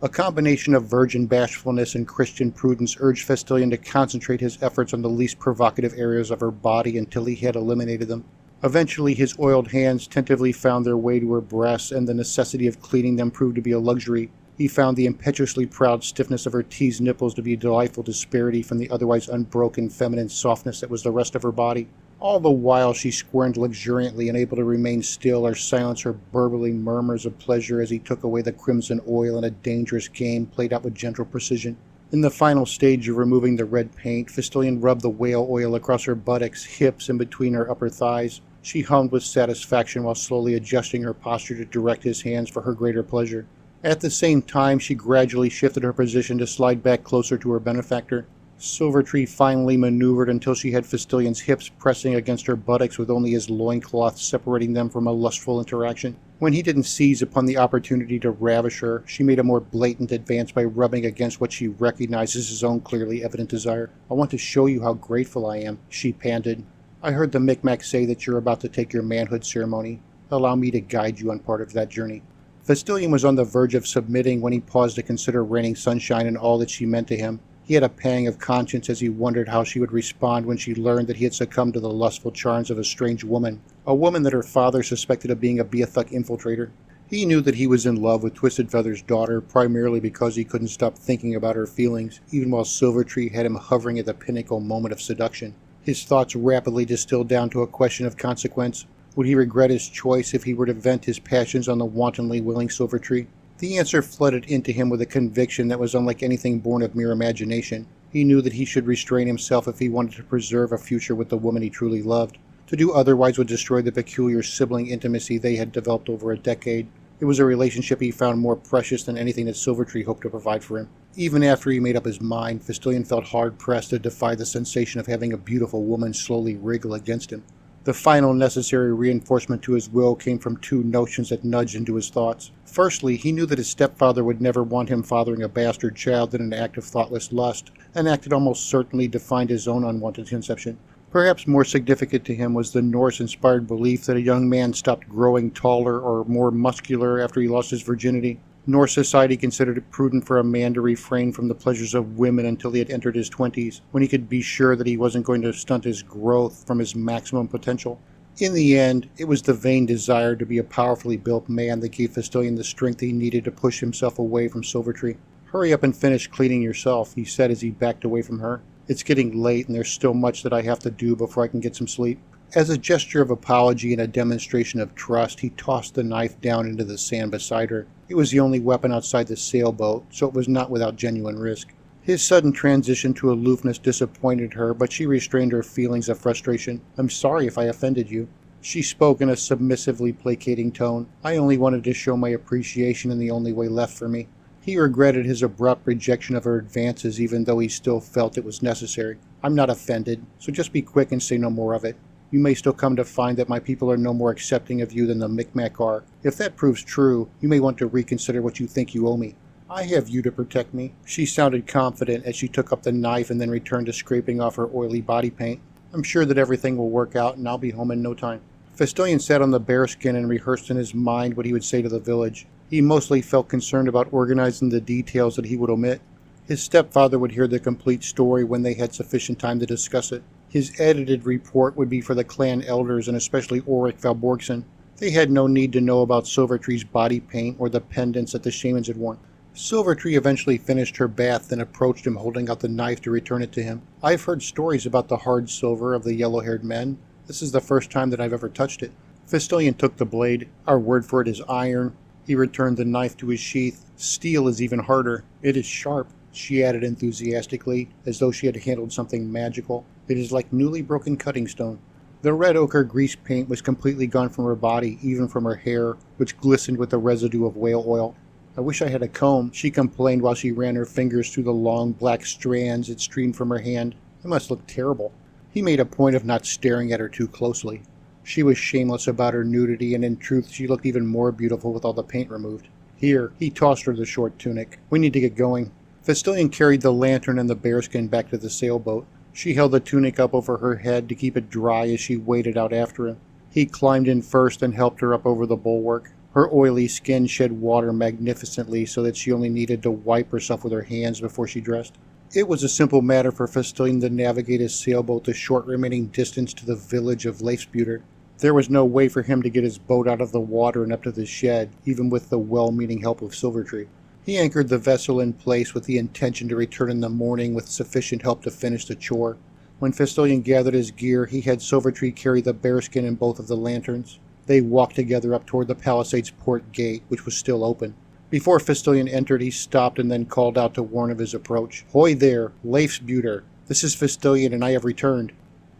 A combination of virgin bashfulness and Christian prudence urged Fistilian to concentrate his efforts on the least provocative areas of her body until he had eliminated them. Eventually, his oiled hands tentatively found their way to her breasts, and the necessity of cleaning them proved to be a luxury. He found the impetuously proud stiffness of her teased nipples to be a delightful disparity from the otherwise unbroken feminine softness that was the rest of her body. All the while she squirmed luxuriantly, unable to remain still or silence her burbling murmurs of pleasure as he took away the crimson oil in a dangerous game played out with gentle precision. In the final stage of removing the red paint, Fistilian rubbed the whale oil across her buttocks, hips, and between her upper thighs. She hummed with satisfaction while slowly adjusting her posture to direct his hands for her greater pleasure. At the same time, she gradually shifted her position to slide back closer to her benefactor. Silvertree finally maneuvered until she had Fistilian's hips pressing against her buttocks with only his loincloth separating them from a lustful interaction. When he didn't seize upon the opportunity to ravish her, she made a more blatant advance by rubbing against what she recognized as his own clearly evident desire. "I want to show you how grateful I am," she panted. "I heard the Micmacs say that you're about to take your manhood ceremony. Allow me to guide you on part of that journey." Fistilian was on the verge of submitting when he paused to consider raining sunshine and all that she meant to him. He had a pang of conscience as he wondered how she would respond when she learned that he had succumbed to the lustful charms of a strange woman, a woman that her father suspected of being a Beathuk infiltrator. He knew that he was in love with Twisted Feather's daughter primarily because he couldn't stop thinking about her feelings, even while Silvertree had him hovering at the pinnacle moment of seduction. His thoughts rapidly distilled down to a question of consequence. Would he regret his choice if he were to vent his passions on the wantonly willing Silvertree? The answer flooded into him with a conviction that was unlike anything born of mere imagination. He knew that he should restrain himself if he wanted to preserve a future with the woman he truly loved. To do otherwise would destroy the peculiar sibling intimacy they had developed over a decade. It was a relationship he found more precious than anything that Silvertree hoped to provide for him. Even after he made up his mind, Fistilian felt hard-pressed to defy the sensation of having a beautiful woman slowly wriggle against him. The final necessary reinforcement to his will came from two notions that nudged into his thoughts. Firstly, he knew that his stepfather would never want him fathering a bastard child in an act of thoughtless lust, an act that almost certainly defined his own unwanted conception. Perhaps more significant to him was the Norse-inspired belief that a young man stopped growing taller or more muscular after he lost his virginity. Norse society considered it prudent for a man to refrain from the pleasures of women until he had entered his 20s, when he could be sure that he wasn't going to stunt his growth from his maximum potential. In the end, it was the vain desire to be a powerfully built man that gave Fistilian the strength he needed to push himself away from Silvertree. "Hurry up and finish cleaning yourself," he said as he backed away from her. "It's getting late and there's still much that I have to do before I can get some sleep." As a gesture of apology and a demonstration of trust, he tossed the knife down into the sand beside her. It was the only weapon outside the sailboat, so it was not without genuine risk. His sudden transition to aloofness disappointed her, but she restrained her feelings of frustration. "I'm sorry if I offended you." She spoke in a submissively placating tone. "I only wanted to show my appreciation in the only way left for me." He regretted his abrupt rejection of her advances, even though he still felt it was necessary. "I'm not offended, so just be quick and say no more of it. You may still come to find that my people are no more accepting of you than the Micmac are. If that proves true, you may want to reconsider what you think you owe me. I have you to protect me." She sounded confident as she took up the knife and then returned to scraping off her oily body paint. "I'm sure that everything will work out and I'll be home in no time." Fistolian sat on the bearskin and rehearsed in his mind what he would say to the village. He mostly felt concerned about organizing the details that he would omit. His stepfather would hear the complete story when they had sufficient time to discuss it. His edited report would be for the clan elders and especially Ulrich Valborgson. They had no need to know about Silvertree's body paint or the pendants that the shamans had worn. Silvertree eventually finished her bath, then approached him holding out the knife to return it to him. "I've heard stories about the hard silver of the yellow-haired men. This is the first time that I've ever touched it." Fistolian took the blade. "Our word for it is iron." He returned the knife to his sheath. "Steel is even harder. It is sharp," she added enthusiastically, as though she had handled something magical. "It is like newly broken cutting stone." The red ochre grease paint was completely gone from her body, even from her hair, which glistened with the residue of whale oil. "I wish I had a comb," she complained while she ran her fingers through the long black strands that streamed from her hand. "It must look terrible." He made a point of not staring at her too closely. She was shameless about her nudity, and in truth she looked even more beautiful with all the paint removed. "Here," he tossed her the short tunic. "We need to get going." Fistolian carried the lantern and the bearskin back to the sailboat. She held the tunic up over her head to keep it dry as she waded out after him. He climbed in first and helped her up over the bulwark. Her oily skin shed water magnificently so that she only needed to wipe herself with her hands before she dressed. It was a simple matter for Fistolian to navigate his sailboat the short remaining distance to the village of Leifsbuter. There was no way for him to get his boat out of the water and up to the shed, even with the well-meaning help of Silvertree. He anchored the vessel in place with the intention to return in the morning with sufficient help to finish the chore. When Fistolian gathered his gear, he had Silvertree carry the bearskin and both of the lanterns. They walked together up toward the Palisades port gate, which was still open. Before Fistolian entered, he stopped and then called out to warn of his approach. "Hoy there, Leifsbuter. This is Fistolian, and I have returned."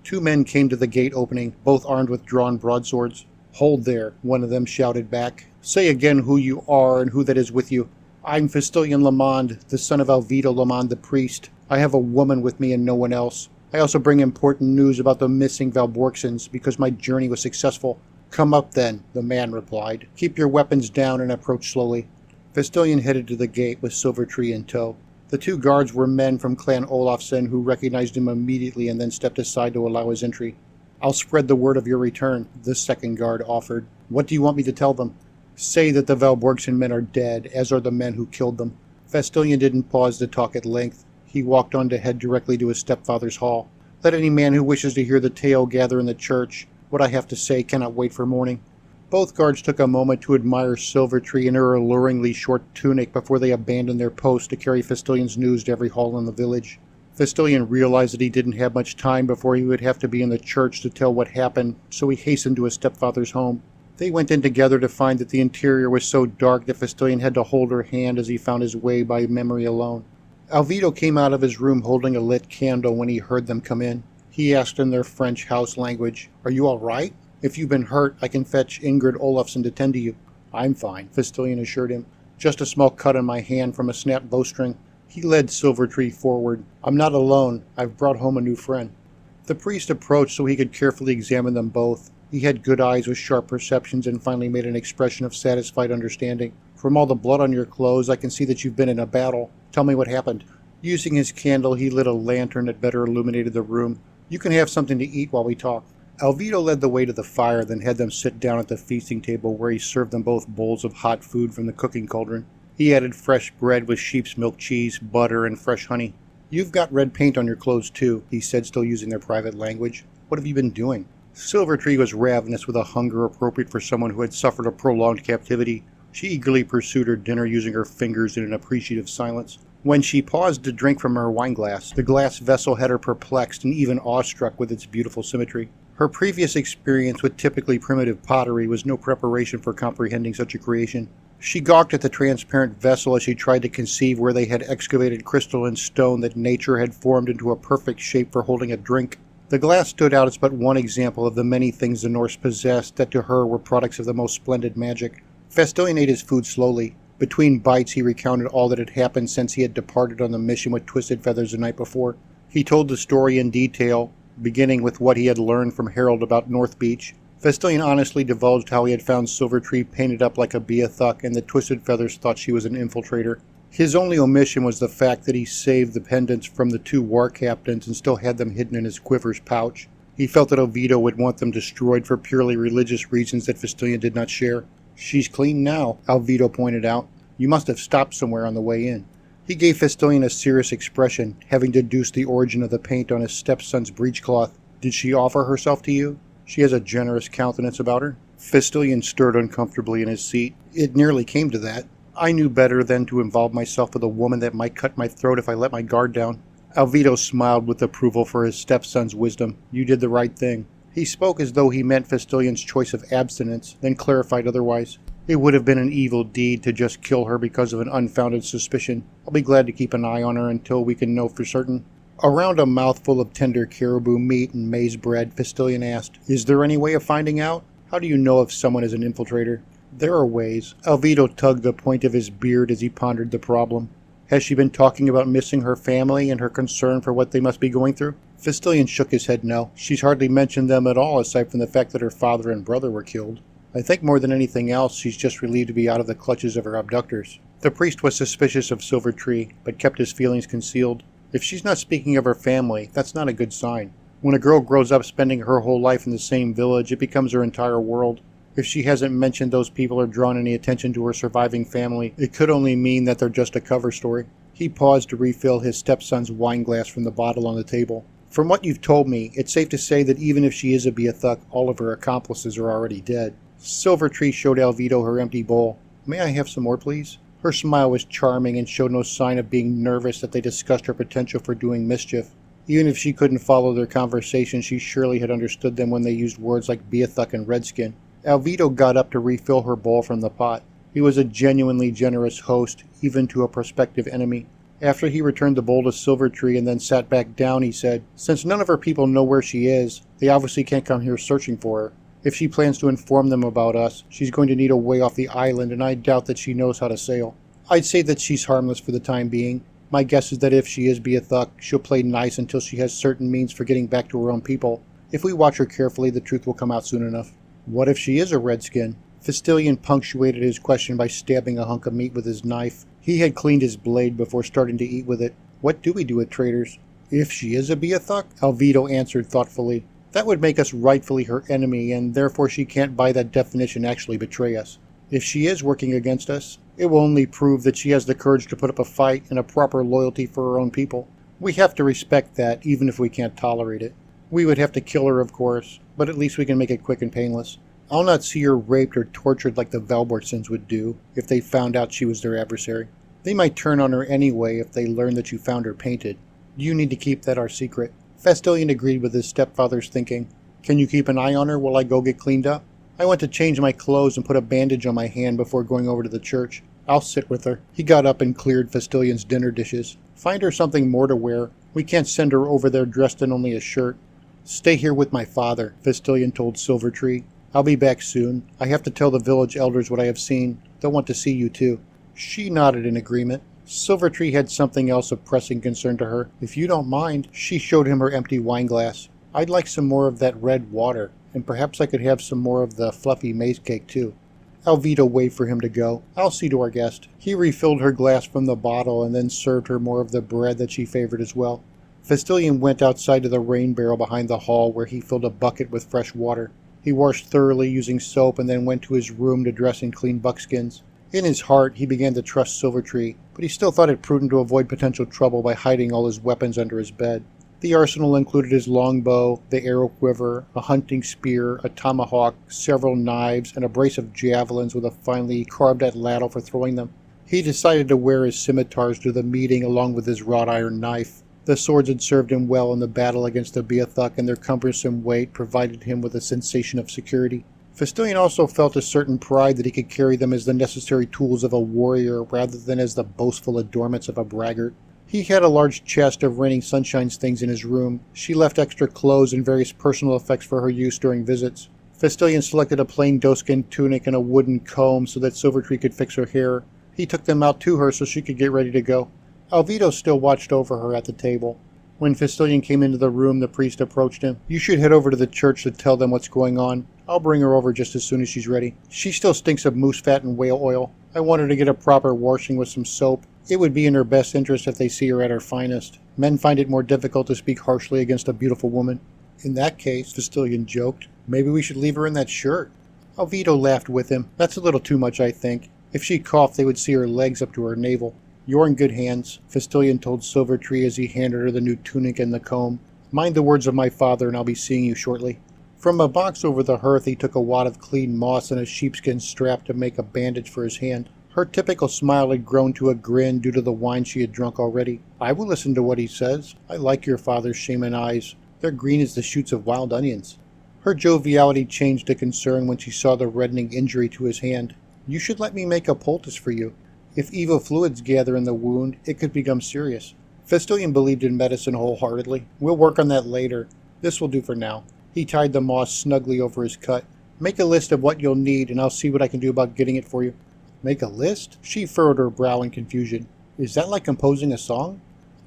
Two men came to the gate opening, both armed with drawn broadswords. "Hold there," one of them shouted back. "Say again who you are and who that is with you." "I'm Fistolian Lamond, the son of Alvido Lamond the priest. I have a woman with me and no one else. I also bring important news about the missing Valborgsons because my journey was successful." "Come up then," the man replied. "Keep your weapons down and approach slowly." Fistolian headed to the gate with Silvertree in tow. The two guards were men from Clan Olafsson who recognized him immediately and then stepped aside to allow his entry. "I'll spread the word of your return," the second guard offered. "What do you want me to tell them?" "Say that the Valborgson men are dead, as are the men who killed them." Fistolian didn't pause to talk at length. He walked on to head directly to his stepfather's hall. "Let any man who wishes to hear the tale gather in the church. What I have to say cannot wait for morning." Both guards took a moment to admire Silvertree in her alluringly short tunic before they abandoned their post to carry Fistolian's news to every hall in the village. Fistolian realized that he didn't have much time before he would have to be in the church to tell what happened, so he hastened to his stepfather's home. They went in together to find that the interior was so dark that Fistolian had to hold her hand as he found his way by memory alone. Alvido came out of his room holding a lit candle when he heard them come in. He asked in their French house language, "Are you all right? If you've been hurt, I can fetch Ingrid Olafsson to tend to you." "I'm fine," Fistolian assured him. "Just a small cut on my hand from a snapped bowstring." He led Silvertree forward. "I'm not alone. I've brought home a new friend." The priest approached so he could carefully examine them both. He had good eyes with sharp perceptions and finally made an expression of satisfied understanding. "From all the blood on your clothes, I can see that you've been in a battle. Tell me what happened." Using his candle, he lit a lantern that better illuminated the room. "You can have something to eat while we talk." Alvido led the way to the fire, then had them sit down at the feasting table where he served them both bowls of hot food from the cooking cauldron. He added fresh bread with sheep's milk cheese, butter, and fresh honey. "You've got red paint on your clothes too," he said, still using their private language. "What have you been doing?" Silvertree was ravenous with a hunger appropriate for someone who had suffered a prolonged captivity. She eagerly pursued her dinner using her fingers in an appreciative silence. When she paused to drink from her wineglass, the glass vessel had her perplexed and even awestruck with its beautiful symmetry. Her previous experience with typically primitive pottery was no preparation for comprehending such a creation. She gawked at the transparent vessel as she tried to conceive where they had excavated crystalline stone that nature had formed into a perfect shape for holding a drink. The glass stood out as but one example of the many things the Norse possessed that to her were products of the most splendid magic. Festilian ate his food slowly. Between bites he recounted all that had happened since he had departed on the mission with Twisted Feathers the night before. He told the story in detail, beginning with what he had learned from Harold about North Beach. Festilian honestly divulged how he had found Silvertree painted up like a Beathuk and that Twisted Feathers thought she was an infiltrator. His only omission was the fact that he saved the pendants from the 2 war captains and still had them hidden in his quiver's pouch. He felt that Alvido would want them destroyed for purely religious reasons that Festilian did not share. "She's clean now," Alvido pointed out. "You must have stopped somewhere on the way in." He gave Festilian a serious expression, having deduced the origin of the paint on his stepson's breechcloth. "Did she offer herself to you? She has a generous countenance about her." Festilian stirred uncomfortably in his seat. "It nearly came to that. I knew better than to involve myself with a woman that might cut my throat if I let my guard down." Alvido smiled with approval for his stepson's wisdom. "You did the right thing." He spoke as though he meant Festilian's choice of abstinence, then clarified otherwise. "It would have been an evil deed to just kill her because of an unfounded suspicion. I'll be glad to keep an eye on her until we can know for certain." Around a mouthful of tender caribou meat and maize bread, Festilian asked, "Is there any way of finding out? How do you know if someone is an infiltrator?" "There are ways." Alvido tugged the point of his beard as he pondered the problem. "Has she been talking about missing her family and her concern for what they must be going through?" Festilian shook his head no. "She's hardly mentioned them at all aside from the fact that her father and brother were killed. I think more than anything else she's just relieved to be out of the clutches of her abductors." The priest was suspicious of Silvertree, but kept his feelings concealed. If she's not speaking of her family, that's not a good sign. When a girl grows up spending her whole life in the same village, it becomes her entire world. If she hasn't mentioned those people or drawn any attention to her surviving family, it could only mean that they're just a cover story. He paused to refill his stepson's wine glass from the bottle on the table. "From what you've told me, it's safe to say that even if she is a Beathuk, all of her accomplices are already dead." Silvertree showed Alvido her empty bowl. "May I have some more, please?" Her smile was charming and showed no sign of being nervous that they discussed her potential for doing mischief. Even if she couldn't follow their conversation, she surely had understood them when they used words like Beathuk and Redskin. Alvido got up to refill her bowl from the pot. He was a genuinely generous host, even to a prospective enemy. After he returned the bowl to Silvertree and then sat back down, he said, "Since none of her people know where she is, they obviously can't come here searching for her. If she plans to inform them about us, she's going to need a way off the island, and I doubt that she knows how to sail. I'd say that she's harmless for the time being. My guess is that if she is Beathuk, she'll play nice until she has certain means for getting back to her own people. If we watch her carefully, the truth will come out soon enough." "What if she is a Redskin?" Festilian punctuated his question by stabbing a hunk of meat with his knife. He had cleaned his blade before starting to eat with it. "What do we do with traitors?" "If she is a Beathuk," Alvido answered thoughtfully, "that would make us rightfully her enemy, and therefore she can't by that definition actually betray us. If she is working against us, it will only prove that she has the courage to put up a fight and a proper loyalty for her own people. We have to respect that, even if we can't tolerate it. We would have to kill her, of course, but at least we can make it quick and painless. I'll not see her raped or tortured like the Valborgsons would do if they found out she was their adversary. They might turn on her anyway if they learn that you found her painted. You need to keep that our secret." Festilian agreed with his stepfather's thinking. "Can you keep an eye on her while I go get cleaned up? I want to change my clothes and put a bandage on my hand before going over to the church. I'll sit with her." He got up and cleared Festilian's dinner dishes. "Find her something more to wear. We can't send her over there dressed in only a shirt." "Stay here with my father," Festilian told Silvertree. "I'll be back soon. I have to tell the village elders what I have seen. They'll want to see you too." She nodded in agreement. Silvertree had something else of pressing concern to her. "If you don't mind," she showed him her empty wine glass. "I'd like some more of that red water, and perhaps I could have some more of the fluffy maize cake too." Alvido waved for him to go. "I'll see to our guest." He refilled her glass from the bottle and then served her more of the bread that she favored as well. Festilian went outside to the rain barrel behind the hall where he filled a bucket with fresh water. He washed thoroughly using soap and then went to his room to dress in clean buckskins. In his heart, he began to trust Silvertree, but he still thought it prudent to avoid potential trouble by hiding all his weapons under his bed. The arsenal included his longbow, the arrow quiver, a hunting spear, a tomahawk, several knives, and a brace of javelins with a finely carved-out ladle for throwing them. He decided to wear his scimitars to the meeting along with his wrought iron knife. The swords had served him well in the battle against the Beothuk, and their cumbersome weight provided him with a sensation of security. Fistilion also felt a certain pride that he could carry them as the necessary tools of a warrior rather than as the boastful adornments of a braggart. He had a large chest of Raining Sunshine's things in his room. She left extra clothes and various personal effects for her use during visits. Fistilion selected a plain doeskin tunic and a wooden comb so that Silvertree could fix her hair. He took them out to her so she could get ready to go. Alvido still watched over her at the table. When Fistilion came into the room, the priest approached him. "You should head over to the church to tell them what's going on. I'll bring her over just as soon as she's ready. She still stinks of moose fat and whale oil. I want her to get a proper washing with some soap. It would be in her best interest if they see her at her finest. Men find it more difficult to speak harshly against a beautiful woman." "In that case," Fistilion joked, "maybe we should leave her in that shirt." Alvido laughed with him. "That's a little too much, I think. If she coughed, they would see her legs up to her navel." "You're in good hands," Fistilion told Silvertree as he handed her the new tunic and the comb. "Mind the words of my father, and I'll be seeing you shortly." From a box over the hearth he took a wad of clean moss and a sheepskin strap to make a bandage for his hand. Her typical smile had grown to a grin due to the wine she had drunk already. "I will listen to what he says. I like your father's shaman eyes. They're green as the shoots of wild onions." Her joviality changed to concern when she saw the reddening injury to his hand. "You should let me make a poultice for you. If evil fluids gather in the wound, it could become serious." Fistilion believed in medicine wholeheartedly. "We'll work on that later. This will do for now." He tied the moss snugly over his cut. "Make a list of what you'll need, and I'll see what I can do about getting it for you." "Make a list?" She furrowed her brow in confusion. "Is that like composing a song?"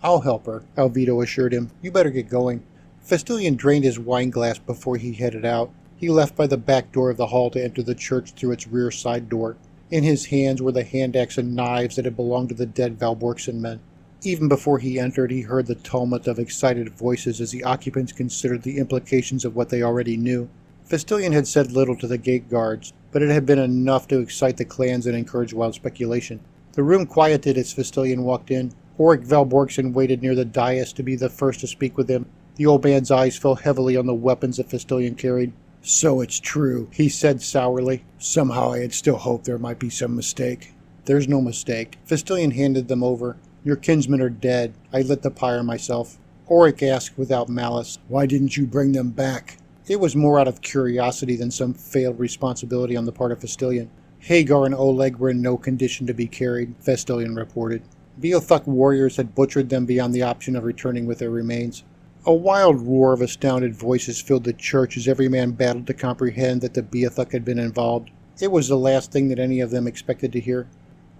"I'll help her," Alvido assured him. "You better get going." Fistilion drained his wineglass before he headed out. He left by the back door of the hall to enter the church through its rear side door. In his hands were the hand axe and knives that had belonged to the dead Valborgson men. Even before he entered, he heard the tumult of excited voices as the occupants considered the implications of what they already knew. Fistilion had said little to the gate guards, but it had been enough to excite the clans and encourage wild speculation. The room quieted as Fistilion walked in. Oric Valborgson waited near the dais to be the first to speak with him. The old man's eyes fell heavily on the weapons that Fistilion carried. "So it's true," he said sourly. "Somehow I had still hoped there might be some mistake." "There's no mistake." Fistilion handed them over. "Your kinsmen are dead. I lit the pyre myself." Oric asked without malice, "Why didn't you bring them back?" It was more out of curiosity than some failed responsibility on the part of Fistilion. Hagar and Oleg were in no condition to be carried, Fistilion reported. Beothuk warriors had butchered them beyond the option of returning with their remains. A wild roar of astounded voices filled the church as every man battled to comprehend that the Beothuk had been involved. It was the last thing that any of them expected to hear.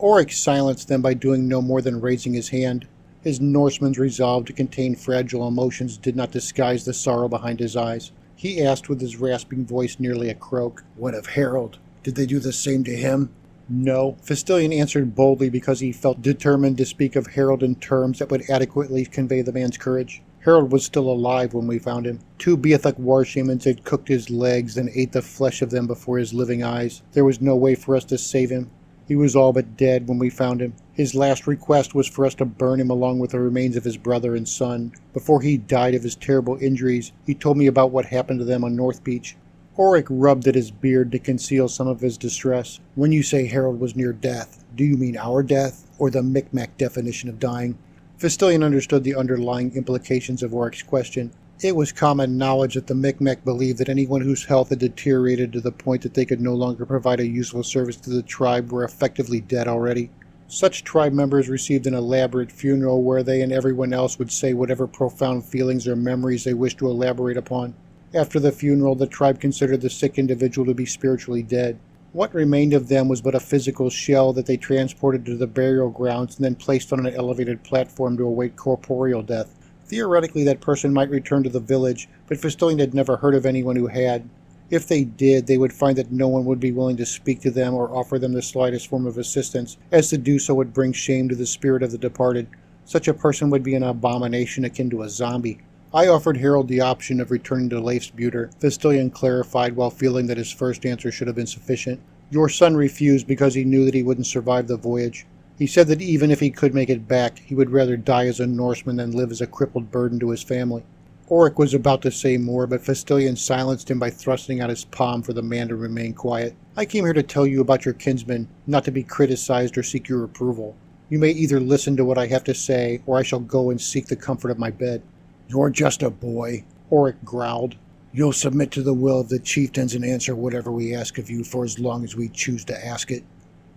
Oric silenced them by doing no more than raising his hand. His Norseman's resolve to contain fragile emotions did not disguise the sorrow behind his eyes. He asked with his rasping voice nearly a croak, "What of Harold? Did they do the same to him?" "No." Fistilion answered boldly because he felt determined to speak of Harold in terms that would adequately convey the man's courage. Harold was still alive when we found him. 2 Beothuk war shamans had cooked his legs and ate the flesh of them before his living eyes. There was no way for us to save him. He was all but dead when we found him. His last request was for us to burn him along with the remains of his brother and son. Before he died of his terrible injuries, he told me about what happened to them on North Beach. Oric rubbed at his beard to conceal some of his distress. "When you say Harold was near death, do you mean our death, or the Micmac definition of dying?" Fistilion understood the underlying implications of Oric's question. It was common knowledge that the Micmac believed that anyone whose health had deteriorated to the point that they could no longer provide a useful service to the tribe were effectively dead already. Such tribe members received an elaborate funeral where they and everyone else would say whatever profound feelings or memories they wished to elaborate upon. After the funeral, the tribe considered the sick individual to be spiritually dead. What remained of them was but a physical shell that they transported to the burial grounds and then placed on an elevated platform to await corporeal death. Theoretically, that person might return to the village, but Fistilion had never heard of anyone who had. If they did, they would find that no one would be willing to speak to them or offer them the slightest form of assistance, as to do so would bring shame to the spirit of the departed. Such a person would be an abomination akin to a zombie. I offered Harold the option of returning to Leifsbuter, Fistilion clarified while feeling that his first answer should have been sufficient. Your son refused because he knew that he wouldn't survive the voyage. He said that even if he could make it back, he would rather die as a Norseman than live as a crippled burden to his family. Oric was about to say more, but Fistilion silenced him by thrusting out his palm for the man to remain quiet. "I came here to tell you about your kinsman, not to be criticized or seek your approval." You may either listen to what I have to say, or I shall go and seek the comfort of my bed." "You're just a boy," Oric growled. "You'll submit to the will of the chieftains and answer whatever we ask of you for as long as we choose to ask it."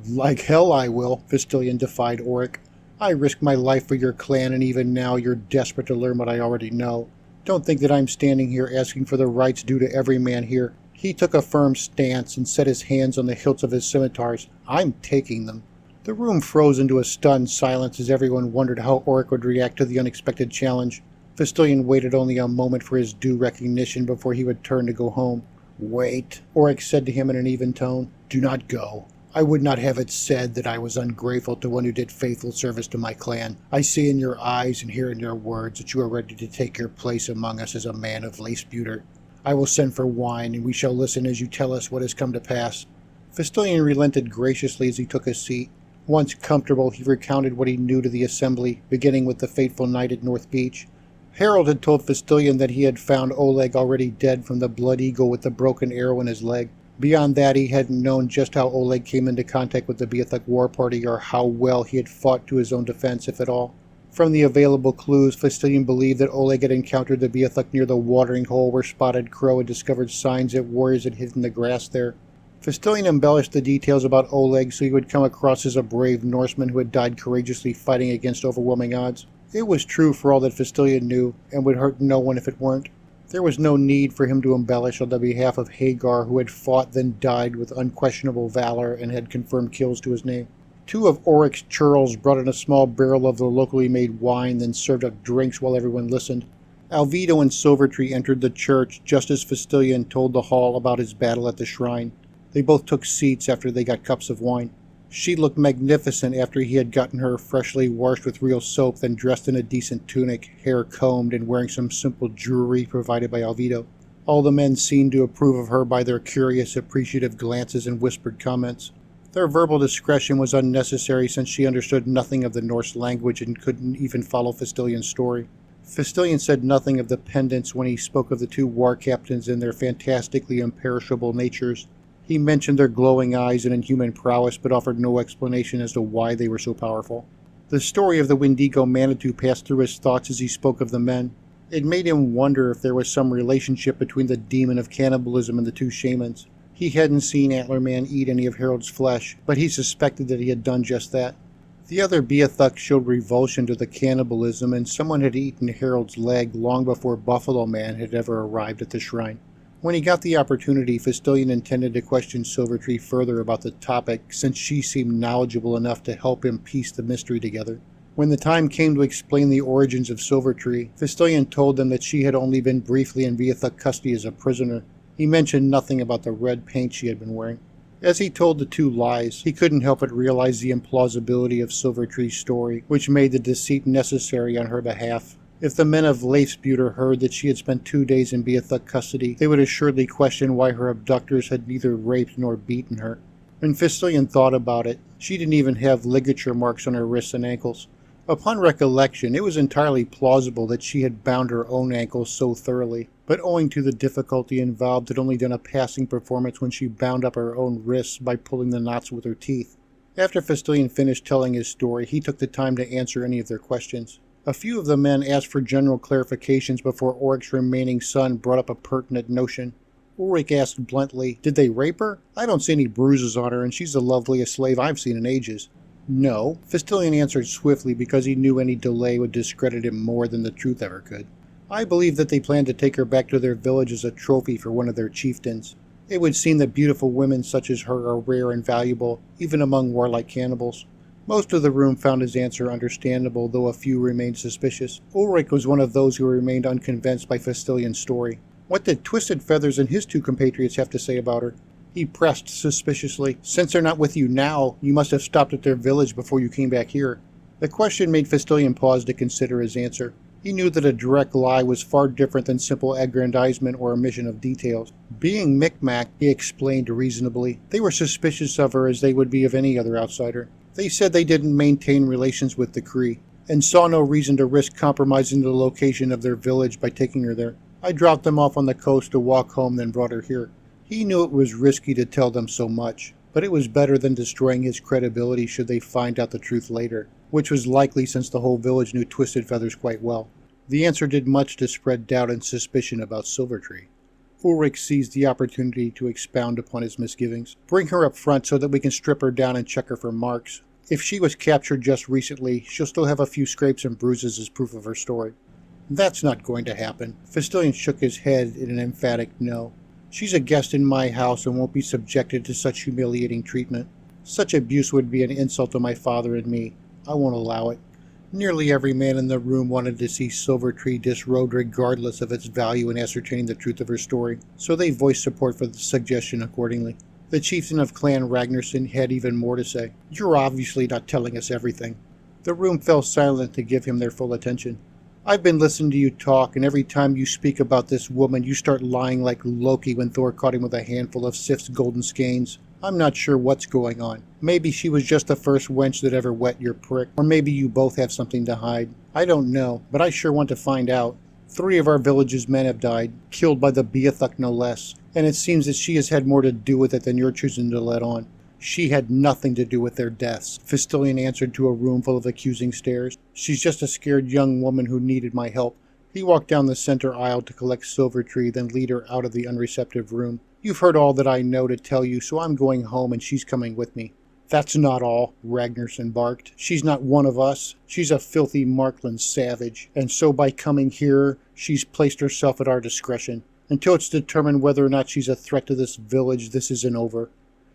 "Like hell I will," Fistilion defied Oric. "I risked my life for your clan, and even now you're desperate to learn what I already know. Don't think that I'm standing here asking for the rights due to every man here." He took a firm stance and set his hands on the hilts of his scimitars. "I'm taking them." The room froze into a stunned silence as everyone wondered how Oric would react to the unexpected challenge. Fistilion waited only a moment for his due recognition before he would turn to go home. "Wait," Oric said to him in an even tone. "Do not go. I would not have it said that I was ungrateful to one who did faithful service to my clan. I see in your eyes and hear in your words that you are ready to take your place among us as a man of Leifsbuter. I will send for wine, and we shall listen as you tell us what has come to pass." Fistilion relented graciously as he took a seat. Once comfortable, he recounted what he knew to the assembly, beginning with the fateful night at North Beach. Harold had told Fistilion that he had found Oleg already dead from the Blood Eagle with the broken arrow in his leg. Beyond that, he hadn't known just how Oleg came into contact with the Beothuk war party or how well he had fought to his own defense, if at all. From the available clues, Fistilion believed that Oleg had encountered the Beothuk near the watering hole where Spotted Crow had discovered signs that warriors had hidden the grass there. Fistilion embellished the details about Oleg so he would come across as a brave Norseman who had died courageously fighting against overwhelming odds. It was true for all that Fistilion knew, and would hurt no one if it weren't. There was no need for him to embellish on the behalf of Hagar, who had fought then died with unquestionable valor and had confirmed kills to his name. 2 of Oric's churls brought in a small barrel of the locally made wine, then served up drinks while everyone listened. Alvido and Silvertree entered the church just as Fistilion told the hall about his battle at the shrine. They both took seats after they got cups of wine. She looked magnificent after he had gotten her freshly washed with real soap, then dressed in a decent tunic, hair combed, and wearing some simple jewelry provided by Alvido. All the men seemed to approve of her by their curious, appreciative glances and whispered comments. Their verbal discretion was unnecessary since she understood nothing of the Norse language and couldn't even follow Fistilion's story. Fistilion said nothing of the pendants when he spoke of the 2 war captains and their fantastically imperishable natures. He mentioned their glowing eyes and inhuman prowess, but offered no explanation as to why they were so powerful. The story of the Wendigo Manitou passed through his thoughts as he spoke of the men. It made him wonder if there was some relationship between the demon of cannibalism and the 2 shamans. He hadn't seen Antlerman eat any of Harold's flesh, but he suspected that he had done just that. The other Beothuk showed revulsion to the cannibalism, and someone had eaten Harold's leg long before Buffalo Man had ever arrived at the shrine. When he got the opportunity, Fistilion intended to question Silvertree further about the topic, since she seemed knowledgeable enough to help him piece the mystery together. When the time came to explain the origins of Silvertree, Fistilion told them that she had only been briefly in Beothuk custody as a prisoner. He mentioned nothing about the red paint she had been wearing. As he told the 2 lies, he couldn't help but realize the implausibility of Silvertree's story, which made the deceit necessary on her behalf. If the men of Leifsbuter heard that she had spent 2 days in Beothuk custody, they would assuredly question why her abductors had neither raped nor beaten her. When Fistilion thought about it, she didn't even have ligature marks on her wrists and ankles. Upon recollection, it was entirely plausible that she had bound her own ankles so thoroughly, but owing to the difficulty involved had only done a passing performance when she bound up her own wrists by pulling the knots with her teeth. After Fistilion finished telling his story, he took the time to answer any of their questions. A few of the men asked for general clarifications before Oric's remaining son brought up a pertinent notion. Oric asked bluntly, "Did they rape her? I don't see any bruises on her, and she's the loveliest slave I've seen in ages." "No," Fistilion answered swiftly because he knew any delay would discredit him more than the truth ever could. "I believe that they plan to take her back to their village as a trophy for one of their chieftains. It would seem that beautiful women such as her are rare and valuable, even among warlike cannibals." Most of the room found his answer understandable, though a few remained suspicious. Ulrich was one of those who remained unconvinced by Fistilion's story. What did Twisted Feathers and his 2 compatriots have to say about her? He pressed suspiciously. "Since they're not with you now, you must have stopped at their village before you came back here." The question made Fistilion pause to consider his answer. He knew that a direct lie was far different than simple aggrandizement or omission of details. Being Micmac, he explained reasonably, they were suspicious of her as they would be of any other outsider. They said they didn't maintain relations with the Cree, and saw no reason to risk compromising the location of their village by taking her there. I dropped them off on the coast to walk home, then brought her here. He knew it was risky to tell them so much, but it was better than destroying his credibility should they find out the truth later. which was likely since the whole village knew Twisted Feathers quite well. The answer did much to spread doubt and suspicion about Silvertree. Ulrich seized the opportunity to expound upon his misgivings. Bring her up front so that we can strip her down and check her for marks. If she was captured just recently, she'll still have a few scrapes and bruises as proof of her story. That's not going to happen. Fistilian shook his head in an emphatic no. She's a guest in my house and won't be subjected to such humiliating treatment. Such abuse would be an insult to my father and me. I won't allow it. Nearly every man in the room wanted to see Silvertree disrobed regardless of its value in ascertaining the truth of her story, so they voiced support for the suggestion accordingly. The chieftain of Clan Ragnarsson had even more to say. You're obviously not telling us everything. The room fell silent to give him their full attention. I've been listening to you talk, and every time you speak about this woman, you start lying like Loki when Thor caught him with a handful of Sif's golden skeins. I'm not sure what's going on. Maybe she was just the first wench that ever wet your prick, or maybe you both have something to hide. I don't know, but I sure want to find out. 3 of our village's men have died, killed by the Beathuk no less, and it seems that she has had more to do with it than you're choosing to let on. She had nothing to do with their deaths, Fistilian answered to a room full of accusing stares. She's just a scared young woman who needed my help. He walked down the center aisle to collect Silvertree, then lead her out of the unreceptive room. You've heard all that I know to tell you, so I'm going home and she's coming with me. That's not all, Ragnarsson barked. She's not one of us. She's a filthy Markland savage, and so by coming here, she's placed herself at our discretion. Until it's determined whether or not she's a threat to this village, this isn't over.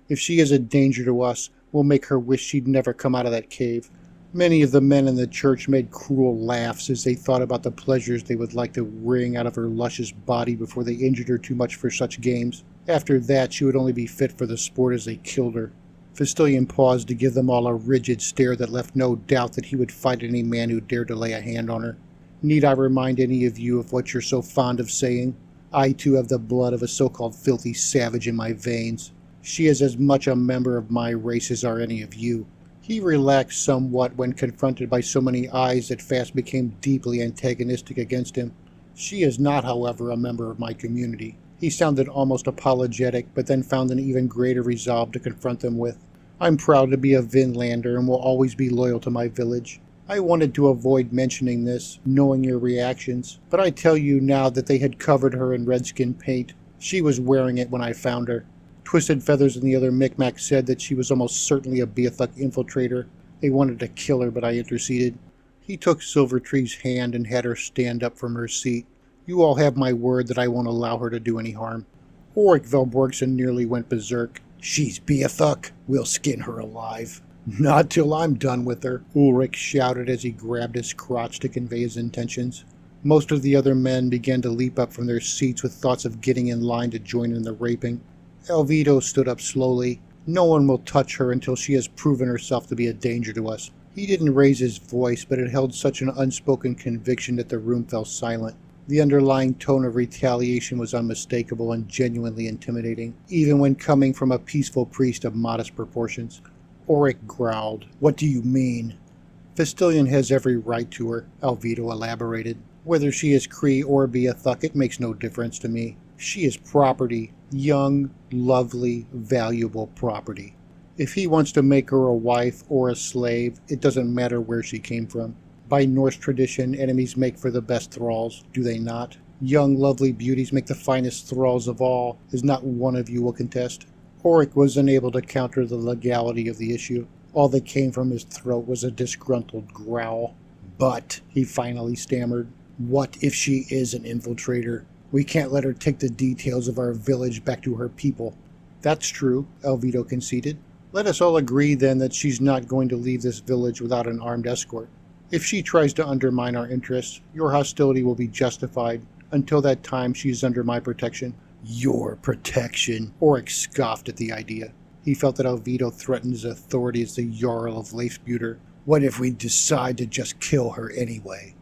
If she is a danger to us, we'll make her wish she'd never come out of that cave. Many of the men in the church made cruel laughs as they thought about the pleasures they would like to wring out of her luscious body before they injured her too much for such games. After that, she would only be fit for the sport as they killed her. Fistilian paused to give them all a rigid stare that left no doubt that he would fight any man who dared to lay a hand on her. Need I remind any of you of what you're so fond of saying? I too have the blood of a so-called filthy savage in my veins. She is as much a member of my race as are any of you. He relaxed somewhat when confronted by so many eyes that fast became deeply antagonistic against him. She is not, however, a member of my community. He sounded almost apologetic, but then found an even greater resolve to confront them with. I'm proud to be a Vinlander and will always be loyal to my village. I wanted to avoid mentioning this, knowing your reactions, but I tell you now that they had covered her in redskin paint. She was wearing it when I found her. Twisted Feathers and the other Micmacs said that she was almost certainly a Beathuk infiltrator. They wanted to kill her, but I interceded. He took Silvertree's hand and had her stand up from her seat. You all have my word that I won't allow her to do any harm. Ulrich Velborgson nearly went berserk. She's Beathuk. We'll skin her alive. Not till I'm done with her, Ulrich shouted as he grabbed his crotch to convey his intentions. Most of the other men began to leap up from their seats with thoughts of getting in line to join in the raping. Alvido stood up slowly. No one will touch her until she has proven herself to be a danger to us. He didn't raise his voice, but it held such an unspoken conviction that the room fell silent. The underlying tone of retaliation was unmistakable and genuinely intimidating, even when coming from a peaceful priest of modest proportions. Ulrich growled, "What do you mean?" Fistilian has every right to her, Alvido elaborated. Whether she is Cree or Beathuk, it makes no difference to me. She is property, young, lovely, valuable property. If he wants to make her a wife or a slave, it doesn't matter where she came from. By Norse tradition, enemies make for the best thralls, do they not? Young, lovely beauties make the finest thralls of all, as not one of you will contest. Ulrich was unable to counter the legality of the issue. All that came from his throat was a disgruntled growl. But, he finally stammered, what if she is an infiltrator? We can't let her take the details of our village back to her people. That's true, Alvido conceded. Let us all agree then that she's not going to leave this village without an armed escort. If she tries to undermine our interests, your hostility will be justified. Until that time, she is under my protection. Your protection? Ulrich scoffed at the idea. He felt that Alvido threatened his authority as the Jarl of Leifsbuter. What if we decide to just kill her anyway?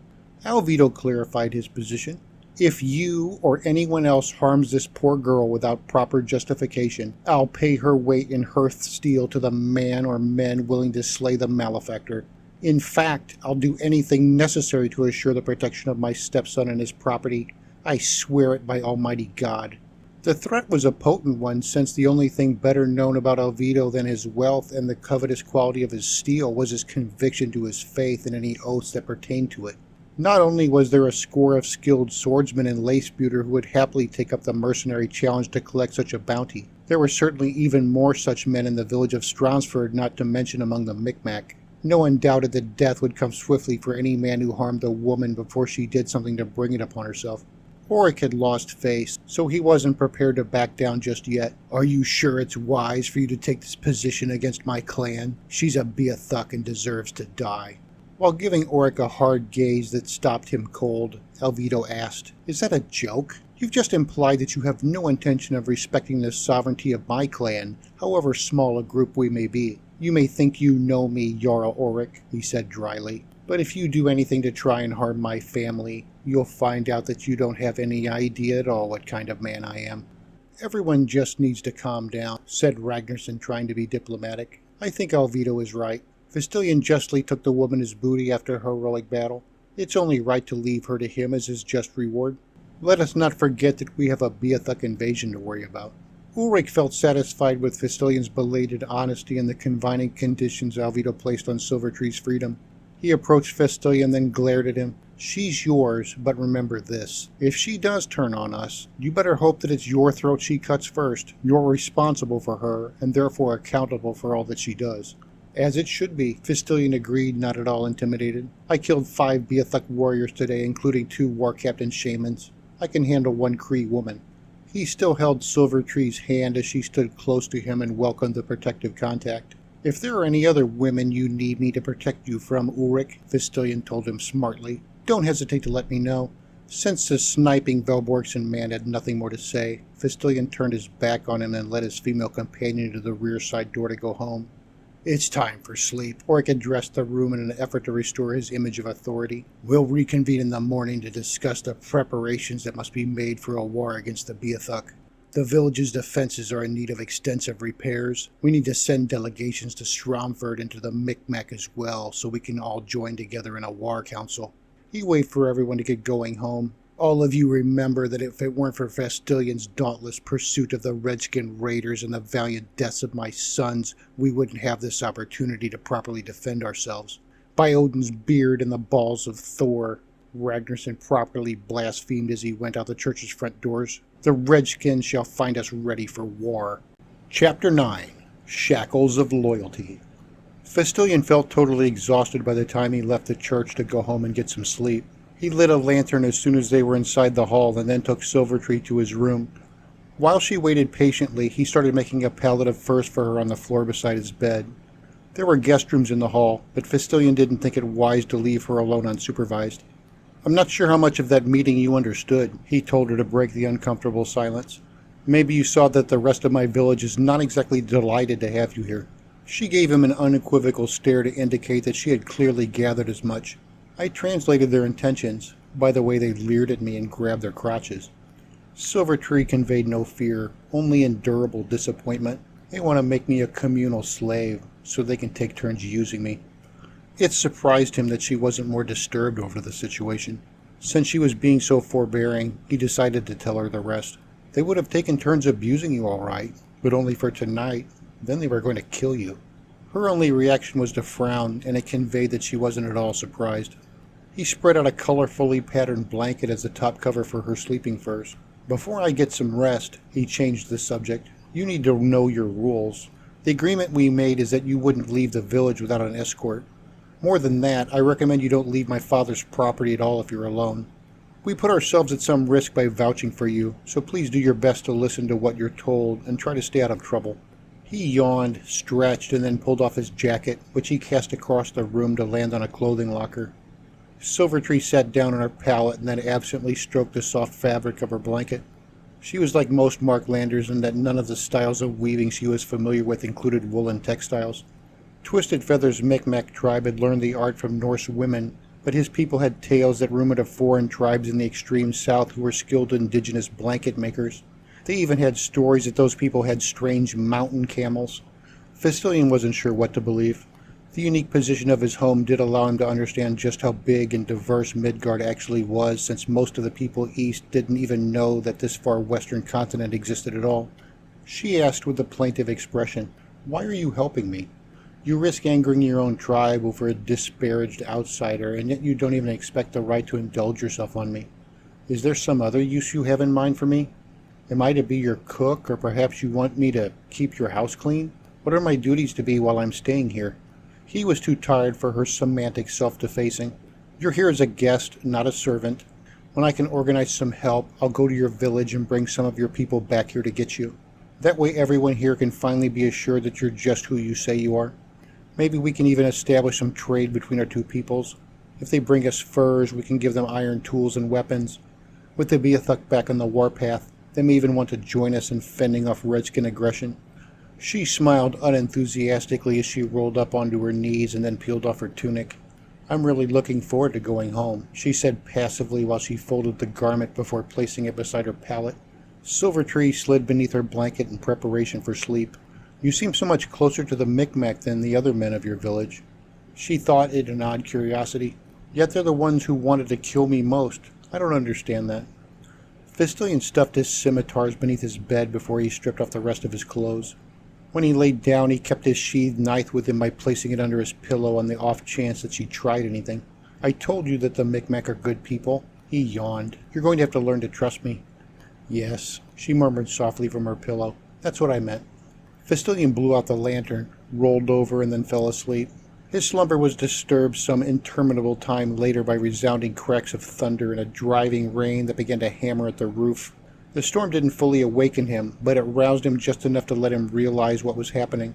Alvido clarified his position. If you or anyone else harms this poor girl without proper justification, I'll pay her weight in hearth steel to the man or men willing to slay the malefactor. In fact, I'll do anything necessary to assure the protection of my stepson and his property. I swear it by Almighty God. The threat was a potent one, since the only thing better known about Alvido than his wealth and the covetous quality of his steel was his conviction to his faith and any oaths that pertained to it. Not only was there a score of skilled swordsmen in Leifsbuter who would happily take up the mercenary challenge to collect such a bounty, there were certainly even more such men in the village of Stromsford, not to mention among the Micmac. No one doubted that death would come swiftly for any man who harmed a woman before she did something to bring it upon herself. Oric had lost face, so he wasn't prepared to back down just yet. "Are you sure it's wise for you to take this position against my clan? She's a Beathuk and deserves to die." While giving Oric a hard gaze that stopped him cold, Alvido asked, "Is that a joke? You've just implied that you have no intention of respecting the sovereignty of my clan, however small a group we may be. You may think you know me, Jarl Oric," he said dryly, "but if you do anything to try and harm my family, you'll find out that you don't have any idea at all what kind of man I am." "Everyone just needs to calm down," said Ragnarsson, trying to be diplomatic. "I think Alvido is right. Fistilian justly took the woman as booty after a heroic battle. It's only right to leave her to him as his just reward. Let us not forget that we have a Beathuk invasion to worry about." Ulrich felt satisfied with Fistilian's belated honesty and the confining conditions Alvido placed on Silvertree's freedom. He approached Fistilian, then glared at him. "She's yours, but remember this. If she does turn on us, you better hope that it's your throat she cuts first. You're responsible for her, and therefore accountable for all that she does." "As it should be," Fistilian agreed, not at all intimidated. "I killed 5 Beathuk warriors today, including 2 war captain shamans. I can handle 1 Cree woman." He still held Silvertree's hand as she stood close to him and welcomed the protective contact. "If there are any other women you need me to protect you from, Ulrich," Fistilian told him smartly, "don't hesitate to let me know." Since the sniping Velborgsen man had nothing more to say, Fistilian turned his back on him and led his female companion to the rear side door to go home. "It's time for sleep." Oric addressed the room in an effort to restore his image of authority. "We'll reconvene in the morning to discuss the preparations that must be made for a war against the Beathuk. The village's defenses are in need of extensive repairs. We need to send delegations to Stromford and to the Micmac as well, so we can all join together in a war council." He waved for everyone to get going home. "All of you remember that if it weren't for Fistilian's dauntless pursuit of the Redskin raiders and the valiant deaths of my sons, we wouldn't have this opportunity to properly defend ourselves. By Odin's beard and the balls of Thor," Ragnarsson properly blasphemed as he went out the church's front doors, "the Redskins shall find us ready for war." Chapter 9. Shackles of Loyalty. Fistilian felt totally exhausted by the time he left the church to go home and get some sleep. He lit a lantern as soon as they were inside the hall and then took Silvertree to his room. While she waited patiently, he started making a pallet of furs for her on the floor beside his bed. There were guest rooms in the hall, but Fistilian didn't think it wise to leave her alone unsupervised. "I'm not sure how much of that meeting you understood," he told her to break the uncomfortable silence. "Maybe you saw that the rest of my village is not exactly delighted to have you here." She gave him an unequivocal stare to indicate that she had clearly gathered as much. "I translated their intentions, by the way they leered at me and grabbed their crotches." Silvertree conveyed no fear, only endurable disappointment. "They want to make me a communal slave, so they can take turns using me." It surprised him that she wasn't more disturbed over the situation. Since she was being so forbearing, he decided to tell her the rest. "They would have taken turns abusing you all right, but only for tonight. Then they were going to kill you." Her only reaction was to frown, and it conveyed that she wasn't at all surprised. He spread out a colorfully patterned blanket as the top cover for her sleeping furs. "Before I get some rest," he changed the subject, "you need to know your rules. The agreement we made is that you wouldn't leave the village without an escort. More than that, I recommend you don't leave my father's property at all if you're alone. We put ourselves at some risk by vouching for you, so please do your best to listen to what you're told and try to stay out of trouble." He yawned, stretched, and then pulled off his jacket, which he cast across the room to land on a clothing locker. Silvertree sat down on her pallet and then absently stroked the soft fabric of her blanket. She was like most Marklanders in that none of the styles of weaving she was familiar with included woolen textiles. Twisted Feather's Micmac tribe had learned the art from Norse women, but his people had tales that rumored of foreign tribes in the extreme south who were skilled indigenous blanket makers. They even had stories that those people had strange mountain camels. Fistilian wasn't sure what to believe. The unique position of his home did allow him to understand just how big and diverse Midgard actually was, since most of the people east didn't even know that this far western continent existed at all. She asked with a plaintive expression, "Why are you helping me? You risk angering your own tribe over a disparaged outsider, and yet you don't even expect the right to indulge yourself on me. Is there some other use you have in mind for me? Am I to be your cook, or perhaps you want me to keep your house clean? What are my duties to be while I'm staying here?" He was too tired for her semantic self-defacing. "You're here as a guest, not a servant. When I can organize some help, I'll go to your village and bring some of your people back here to get you. That way everyone here can finally be assured that you're just who you say you are. Maybe we can even establish some trade between our two peoples. If they bring us furs, we can give them iron tools and weapons. With the Beathuk back on the warpath, they may even want to join us in fending off redskin aggression." She smiled unenthusiastically as she rolled up onto her knees and then peeled off her tunic. "I'm really looking forward to going home," she said passively while she folded the garment before placing it beside her pallet. Silvertree slid beneath her blanket in preparation for sleep. "You seem so much closer to the Micmac than the other men of your village," she thought in an odd curiosity. "Yet they're the ones who wanted to kill me most. I don't understand that." Fistilion stuffed his scimitars beneath his bed before he stripped off the rest of his clothes. When he laid down, he kept his sheathed knife with him by placing it under his pillow on the off chance that she tried anything. "I told you that the Micmac are good people." He yawned. "You're going to have to learn to trust me." "Yes," she murmured softly from her pillow. "That's what I meant." Fistilion blew out the lantern, rolled over, and then fell asleep. His slumber was disturbed some interminable time later by resounding cracks of thunder and a driving rain that began to hammer at the roof. The storm didn't fully awaken him, but it roused him just enough to let him realize what was happening.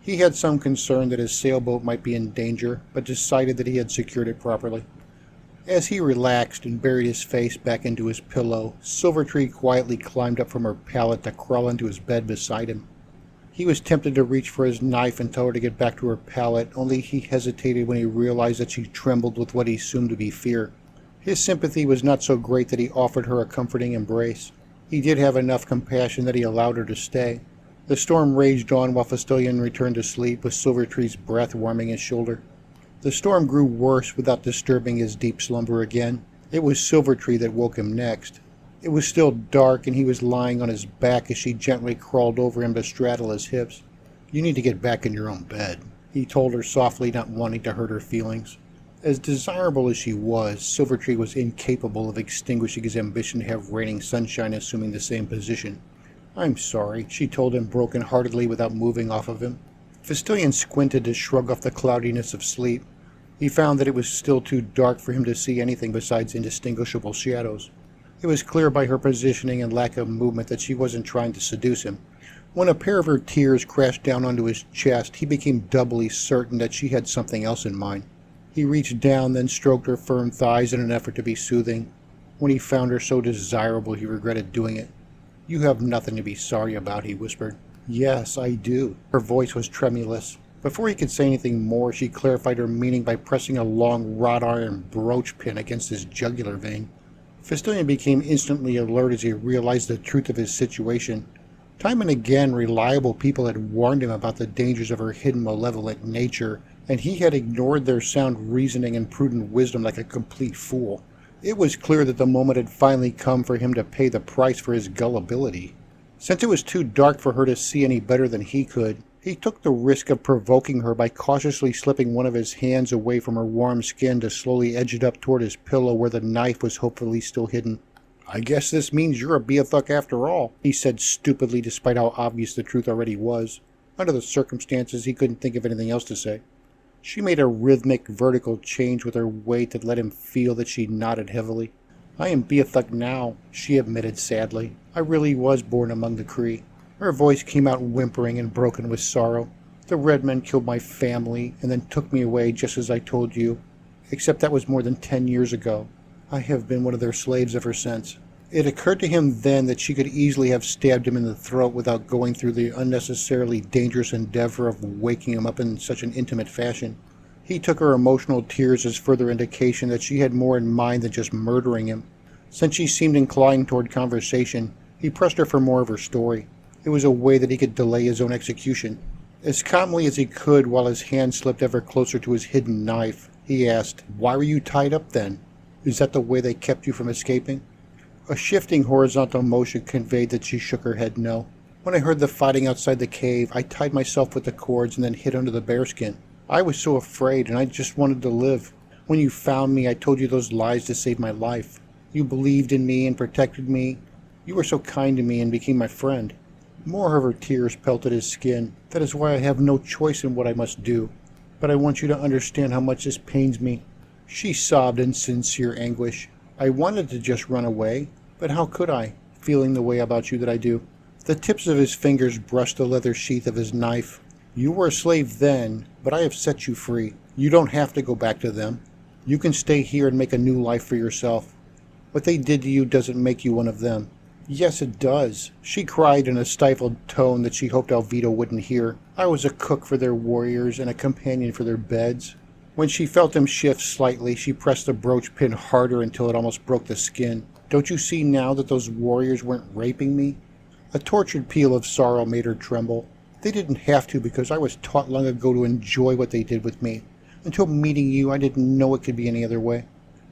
He had some concern that his sailboat might be in danger, but decided that he had secured it properly. As he relaxed and buried his face back into his pillow, Silvertree quietly climbed up from her pallet to crawl into his bed beside him. He was tempted to reach for his knife and tell her to get back to her pallet, only he hesitated when he realized that she trembled with what he assumed to be fear. His sympathy was not so great that he offered her a comforting embrace. He did have enough compassion that he allowed her to stay. The storm raged on while Fistilion returned to sleep, with Silvertree's breath warming his shoulder. The storm grew worse without disturbing his deep slumber again. It was Silvertree that woke him next. It was still dark, and he was lying on his back as she gently crawled over him to straddle his hips. "You need to get back in your own bed," he told her softly, not wanting to hurt her feelings. As desirable as she was, Silvertree was incapable of extinguishing his ambition to have Raining Sunshine assuming the same position. "I'm sorry," she told him broken-heartedly without moving off of him. Fistilion squinted to shrug off the cloudiness of sleep. He found that it was still too dark for him to see anything besides indistinguishable shadows. It was clear by her positioning and lack of movement that she wasn't trying to seduce him. When a pair of her tears crashed down onto his chest, he became doubly certain that she had something else in mind. He reached down, then stroked her firm thighs in an effort to be soothing. When he found her so desirable, he regretted doing it. "You have nothing to be sorry about," he whispered. "Yes, I do." Her voice was tremulous. Before he could say anything more, she clarified her meaning by pressing a long wrought iron brooch pin against his jugular vein. Fistilion became instantly alert as he realized the truth of his situation. Time and again, reliable people had warned him about the dangers of her hidden malevolent nature, and he had ignored their sound reasoning and prudent wisdom like a complete fool. It was clear that the moment had finally come for him to pay the price for his gullibility. Since it was too dark for her to see any better than he could, he took the risk of provoking her by cautiously slipping one of his hands away from her warm skin to slowly edge it up toward his pillow where the knife was hopefully still hidden. "I guess this means you're a Beathuk after all," he said stupidly, despite how obvious the truth already was. Under the circumstances, he couldn't think of anything else to say. She made a rhythmic vertical change with her weight that let him feel that she nodded heavily. "I am Beathuk now," she admitted sadly. "I really was born among the Cree." Her voice came out whimpering and broken with sorrow. "The red men killed my family and then took me away just as I told you. Except that was more than 10 years ago. I have been one of their slaves ever since." It occurred to him then that she could easily have stabbed him in the throat without going through the unnecessarily dangerous endeavor of waking him up in such an intimate fashion. He took her emotional tears as further indication that she had more in mind than just murdering him. Since she seemed inclined toward conversation, he pressed her for more of her story. It was a way that he could delay his own execution. As calmly as he could while his hand slipped ever closer to his hidden knife, he asked, "Why were you tied up then? Is that the way they kept you from escaping?" A shifting horizontal motion conveyed that she shook her head no. "When I heard the fighting outside the cave, I tied myself with the cords and then hid under the bearskin. I was so afraid, and I just wanted to live. When you found me, I told you those lies to save my life. You believed in me and protected me. You were so kind to me and became my friend." More of her tears pelted his skin. "That is why I have no choice in what I must do. But I want you to understand how much this pains me." She sobbed in sincere anguish. "I wanted to just run away, but how could I, feeling the way about you that I do?" The tips of his fingers brushed the leather sheath of his knife. "You were a slave then, but I have set you free. You don't have to go back to them. You can stay here and make a new life for yourself. What they did to you doesn't make you one of them." "Yes, it does," she cried in a stifled tone that she hoped Alvito wouldn't hear. "I was a cook for their warriors and a companion for their beds." When she felt him shift slightly, she pressed the brooch pin harder until it almost broke the skin. "Don't you see now that those warriors weren't raping me?" A tortured peal of sorrow made her tremble. "They didn't have to because I was taught long ago to enjoy what they did with me. Until meeting you, I didn't know it could be any other way."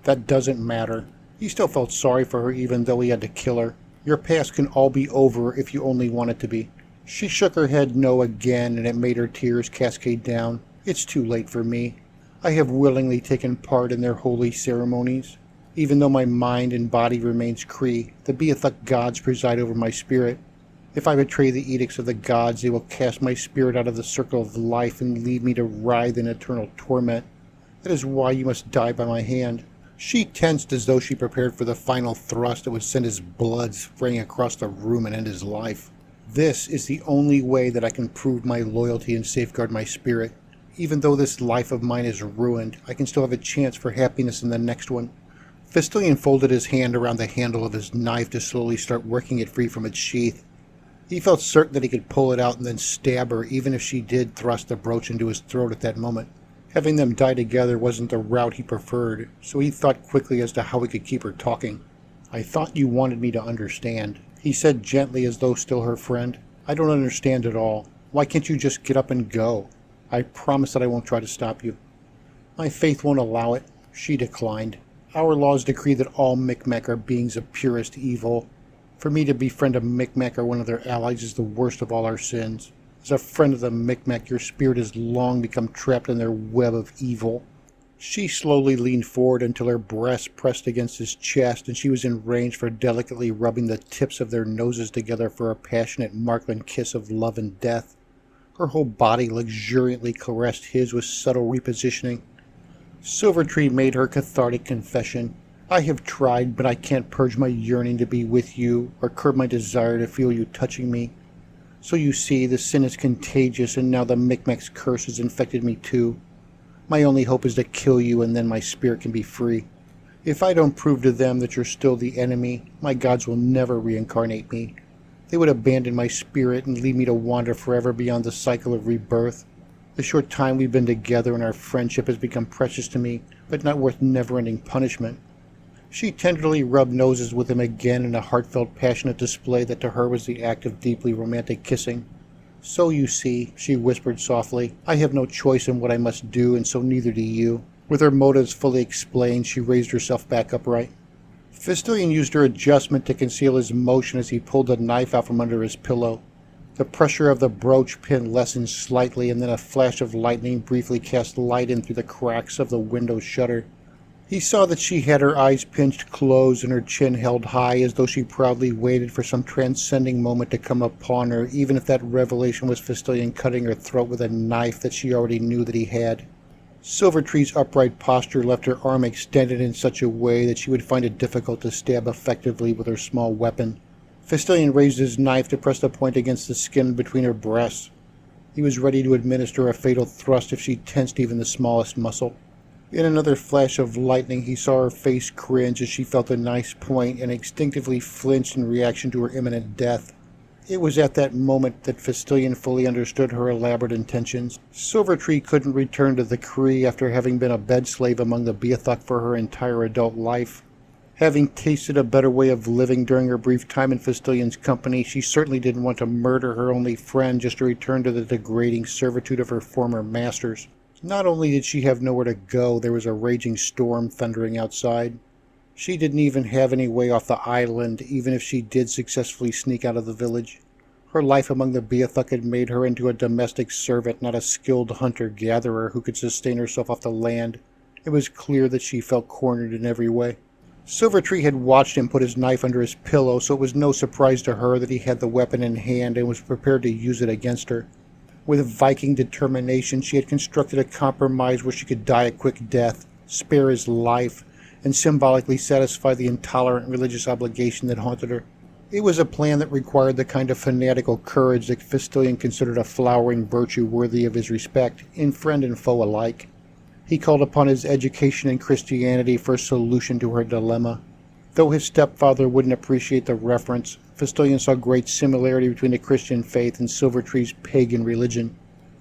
"That doesn't matter." He still felt sorry for her even though he had to kill her. "Your past can all be over if you only want it to be." She shook her head no again, and it made her tears cascade down. "It's too late for me. I have willingly taken part in their holy ceremonies. Even though my mind and body remains Kree, the Beathuk gods preside over my spirit. If I betray the edicts of the gods, they will cast my spirit out of the circle of life and leave me to writhe in eternal torment. That is why you must die by my hand." She tensed as though she prepared for the final thrust that would send his blood spraying across the room and end his life. "This is the only way that I can prove my loyalty and safeguard my spirit. Even though this life of mine is ruined, I can still have a chance for happiness in the next one." Fistilian folded his hand around the handle of his knife to slowly start working it free from its sheath. He felt certain that he could pull it out and then stab her, even if she did thrust the brooch into his throat at that moment. Having them die together wasn't the route he preferred, so he thought quickly as to how he could keep her talking. "I thought you wanted me to understand," he said gently as though still her friend. "I don't understand at all. Why can't you just get up and go? I promise that I won't try to stop you." "My faith won't allow it," she declined. "Our laws decree that all Micmac are beings of purest evil. For me to befriend a Micmac or one of their allies is the worst of all our sins. As a friend of the Micmac, your spirit has long become trapped in their web of evil." She slowly leaned forward until her breast pressed against his chest and she was in range for delicately rubbing the tips of their noses together for a passionate Markland kiss of love and death. Her whole body luxuriantly caressed his with subtle repositioning. Silvertree made her cathartic confession. "I have tried, but I can't purge my yearning to be with you or curb my desire to feel you touching me. So you see, the sin is contagious, and now the Micmac's curse has infected me too. My only hope is to kill you, and then my spirit can be free. If I don't prove to them that you're still the enemy, my gods will never reincarnate me. They would abandon my spirit and leave me to wander forever beyond the cycle of rebirth. The short time we've been together and our friendship has become precious to me, but not worth never-ending punishment." She tenderly rubbed noses with him again in a heartfelt, passionate display that to her was the act of deeply romantic kissing. "So you see," she whispered softly, "I have no choice in what I must do, and so neither do you." With her motives fully explained, she raised herself back upright. Fistilian used her adjustment to conceal his emotion as he pulled the knife out from under his pillow. The pressure of the brooch pin lessened slightly, and then a flash of lightning briefly cast light in through the cracks of the window shutter. He saw that she had her eyes pinched closed and her chin held high, as though she proudly waited for some transcending moment to come upon her, even if that revelation was Fistilian cutting her throat with a knife that she already knew that he had. Silvertree's upright posture left her arm extended in such a way that she would find it difficult to stab effectively with her small weapon. Fistilian raised his knife to press the point against the skin between her breasts. He was ready to administer a fatal thrust if she tensed even the smallest muscle. In another flash of lightning, he saw her face cringe as she felt the knife's point and instinctively flinched in reaction to her imminent death. It was at that moment that Fistilian fully understood her elaborate intentions. Silvertree couldn't return to the Kree after having been a bed slave among the Beathuk for her entire adult life. Having tasted a better way of living during her brief time in Fistillion's company, she certainly didn't want to murder her only friend just to return to the degrading servitude of her former masters. Not only did she have nowhere to go, there was a raging storm thundering outside. She didn't even have any way off the island, even if she did successfully sneak out of the village. Her life among the Beothuk had made her into a domestic servant, not a skilled hunter-gatherer who could sustain herself off the land. It was clear that she felt cornered in every way. Silvertree had watched him put his knife under his pillow, so it was no surprise to her that he had the weapon in hand and was prepared to use it against her. With Viking determination, she had constructed a compromise where she could die a quick death, spare his life, and symbolically satisfy the intolerant religious obligation that haunted her. It was a plan that required the kind of fanatical courage that Fistilion considered a flowering virtue worthy of his respect, in friend and foe alike. He called upon his education in Christianity for a solution to her dilemma. Though his stepfather wouldn't appreciate the reference, Fistilion saw great similarity between the Christian faith and Silvertree's pagan religion.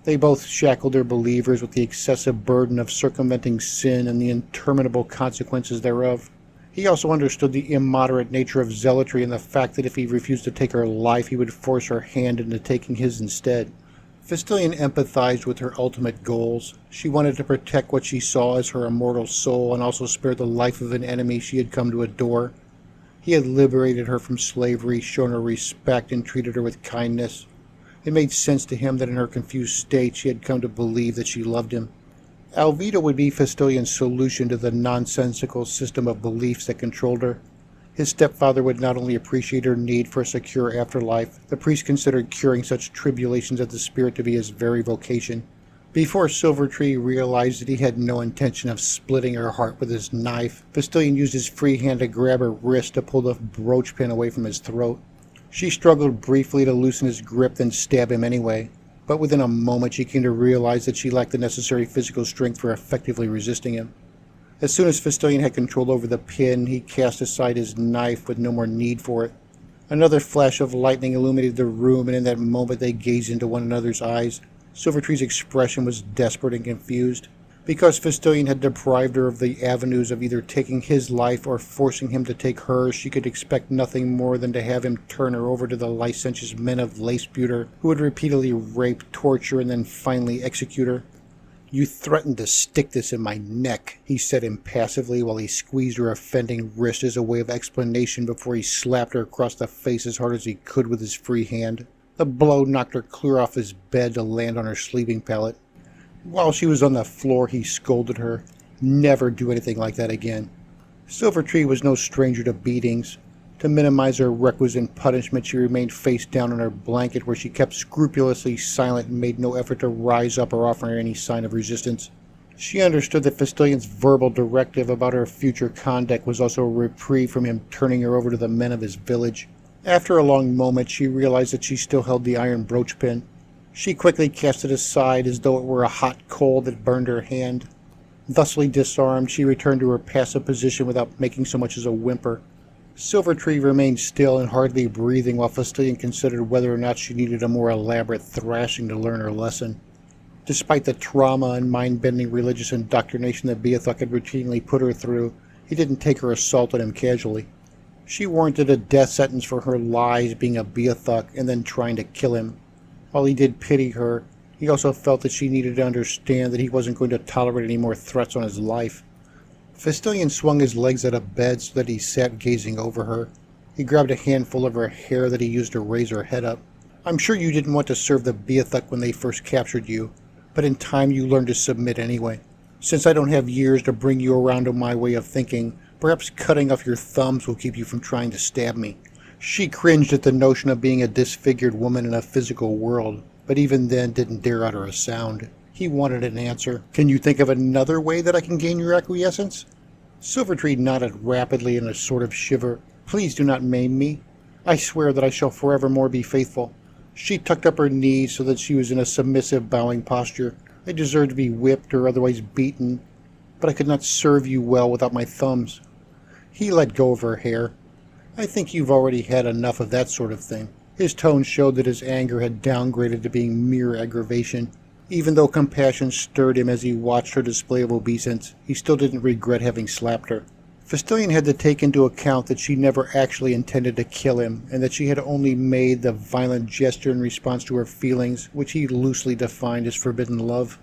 They both shackled their believers with the excessive burden of circumventing sin and the interminable consequences thereof. He also understood the immoderate nature of zealotry and the fact that if he refused to take her life, he would force her hand into taking his instead. Fistilion empathized with her ultimate goals. She wanted to protect what she saw as her immortal soul and also spare the life of an enemy she had come to adore. He had liberated her from slavery, shown her respect, and treated her with kindness. It made sense to him that in her confused state she had come to believe that she loved him. Alvida would be Fistilion's solution to the nonsensical system of beliefs that controlled her. His stepfather would not only appreciate her need for a secure afterlife, the priest considered curing such tribulations of the spirit to be his very vocation. Before Silvertree realized that he had no intention of splitting her heart with his knife, Fistilion used his free hand to grab her wrist to pull the brooch pin away from his throat. She struggled briefly to loosen his grip, then stab him anyway. But within a moment she came to realize that she lacked the necessary physical strength for effectively resisting him. As soon as Fistilion had control over the pin, he cast aside his knife with no more need for it. Another flash of lightning illuminated the room, and in that moment they gazed into one another's eyes. Silvertree's expression was desperate and confused. Because Fistilion had deprived her of the avenues of either taking his life or forcing him to take hers, she could expect nothing more than to have him turn her over to the licentious men of Leifsbuter, who would repeatedly rape, torture, and then finally execute her. "You threatened to stick this in my neck," he said impassively while he squeezed her offending wrist as a way of explanation before he slapped her across the face as hard as he could with his free hand. The blow knocked her clear off his bed to land on her sleeping pallet. While she was on the floor, he scolded her. Never do anything like that again. Silvertree was no stranger to beatings. To minimize her requisite punishment, she remained face down on her blanket, where she kept scrupulously silent and made no effort to rise up or offer any sign of resistance. She understood that Fistilion's verbal directive about her future conduct was also a reprieve from him turning her over to the men of his village. After a long moment, she realized that she still held the iron brooch pin. She quickly cast it aside as though it were a hot coal that burned her hand. Thusly disarmed, she returned to her passive position without making so much as a whimper. Silvertree remained still and hardly breathing while Fistilion considered whether or not she needed a more elaborate thrashing to learn her lesson. Despite the trauma and mind-bending religious indoctrination that Beothuk had routinely put her through, he didn't take her assault on him casually. She warranted a death sentence for her lies, being a Beothuk and then trying to kill him. While he did pity her, he also felt that she needed to understand that he wasn't going to tolerate any more threats on his life. Fistilion swung his legs out of bed so that he sat gazing over her. He grabbed a handful of her hair that he used to raise her head up. "I'm sure you didn't want to serve the Beothuk when they first captured you, but in time you learned to submit anyway. Since I don't have years to bring you around to my way of thinking, perhaps cutting off your thumbs will keep you from trying to stab me." She cringed at the notion of being a disfigured woman in a physical world, but even then didn't dare utter a sound. He wanted an answer. "Can you think of another way that I can gain your acquiescence?" Silvertree nodded rapidly in a sort of shiver. "Please do not maim me. I swear that I shall forevermore be faithful." She tucked up her knees so that she was in a submissive bowing posture. "I deserve to be whipped or otherwise beaten, but I could not serve you well without my thumbs." He let go of her hair. "I think you've already had enough of that sort of thing." His tone showed that his anger had downgraded to being mere aggravation. Even though compassion stirred him as he watched her display of obeisance, he still didn't regret having slapped her. Fistilian had to take into account that she never actually intended to kill him, and that she had only made the violent gesture in response to her feelings, which he loosely defined as forbidden love.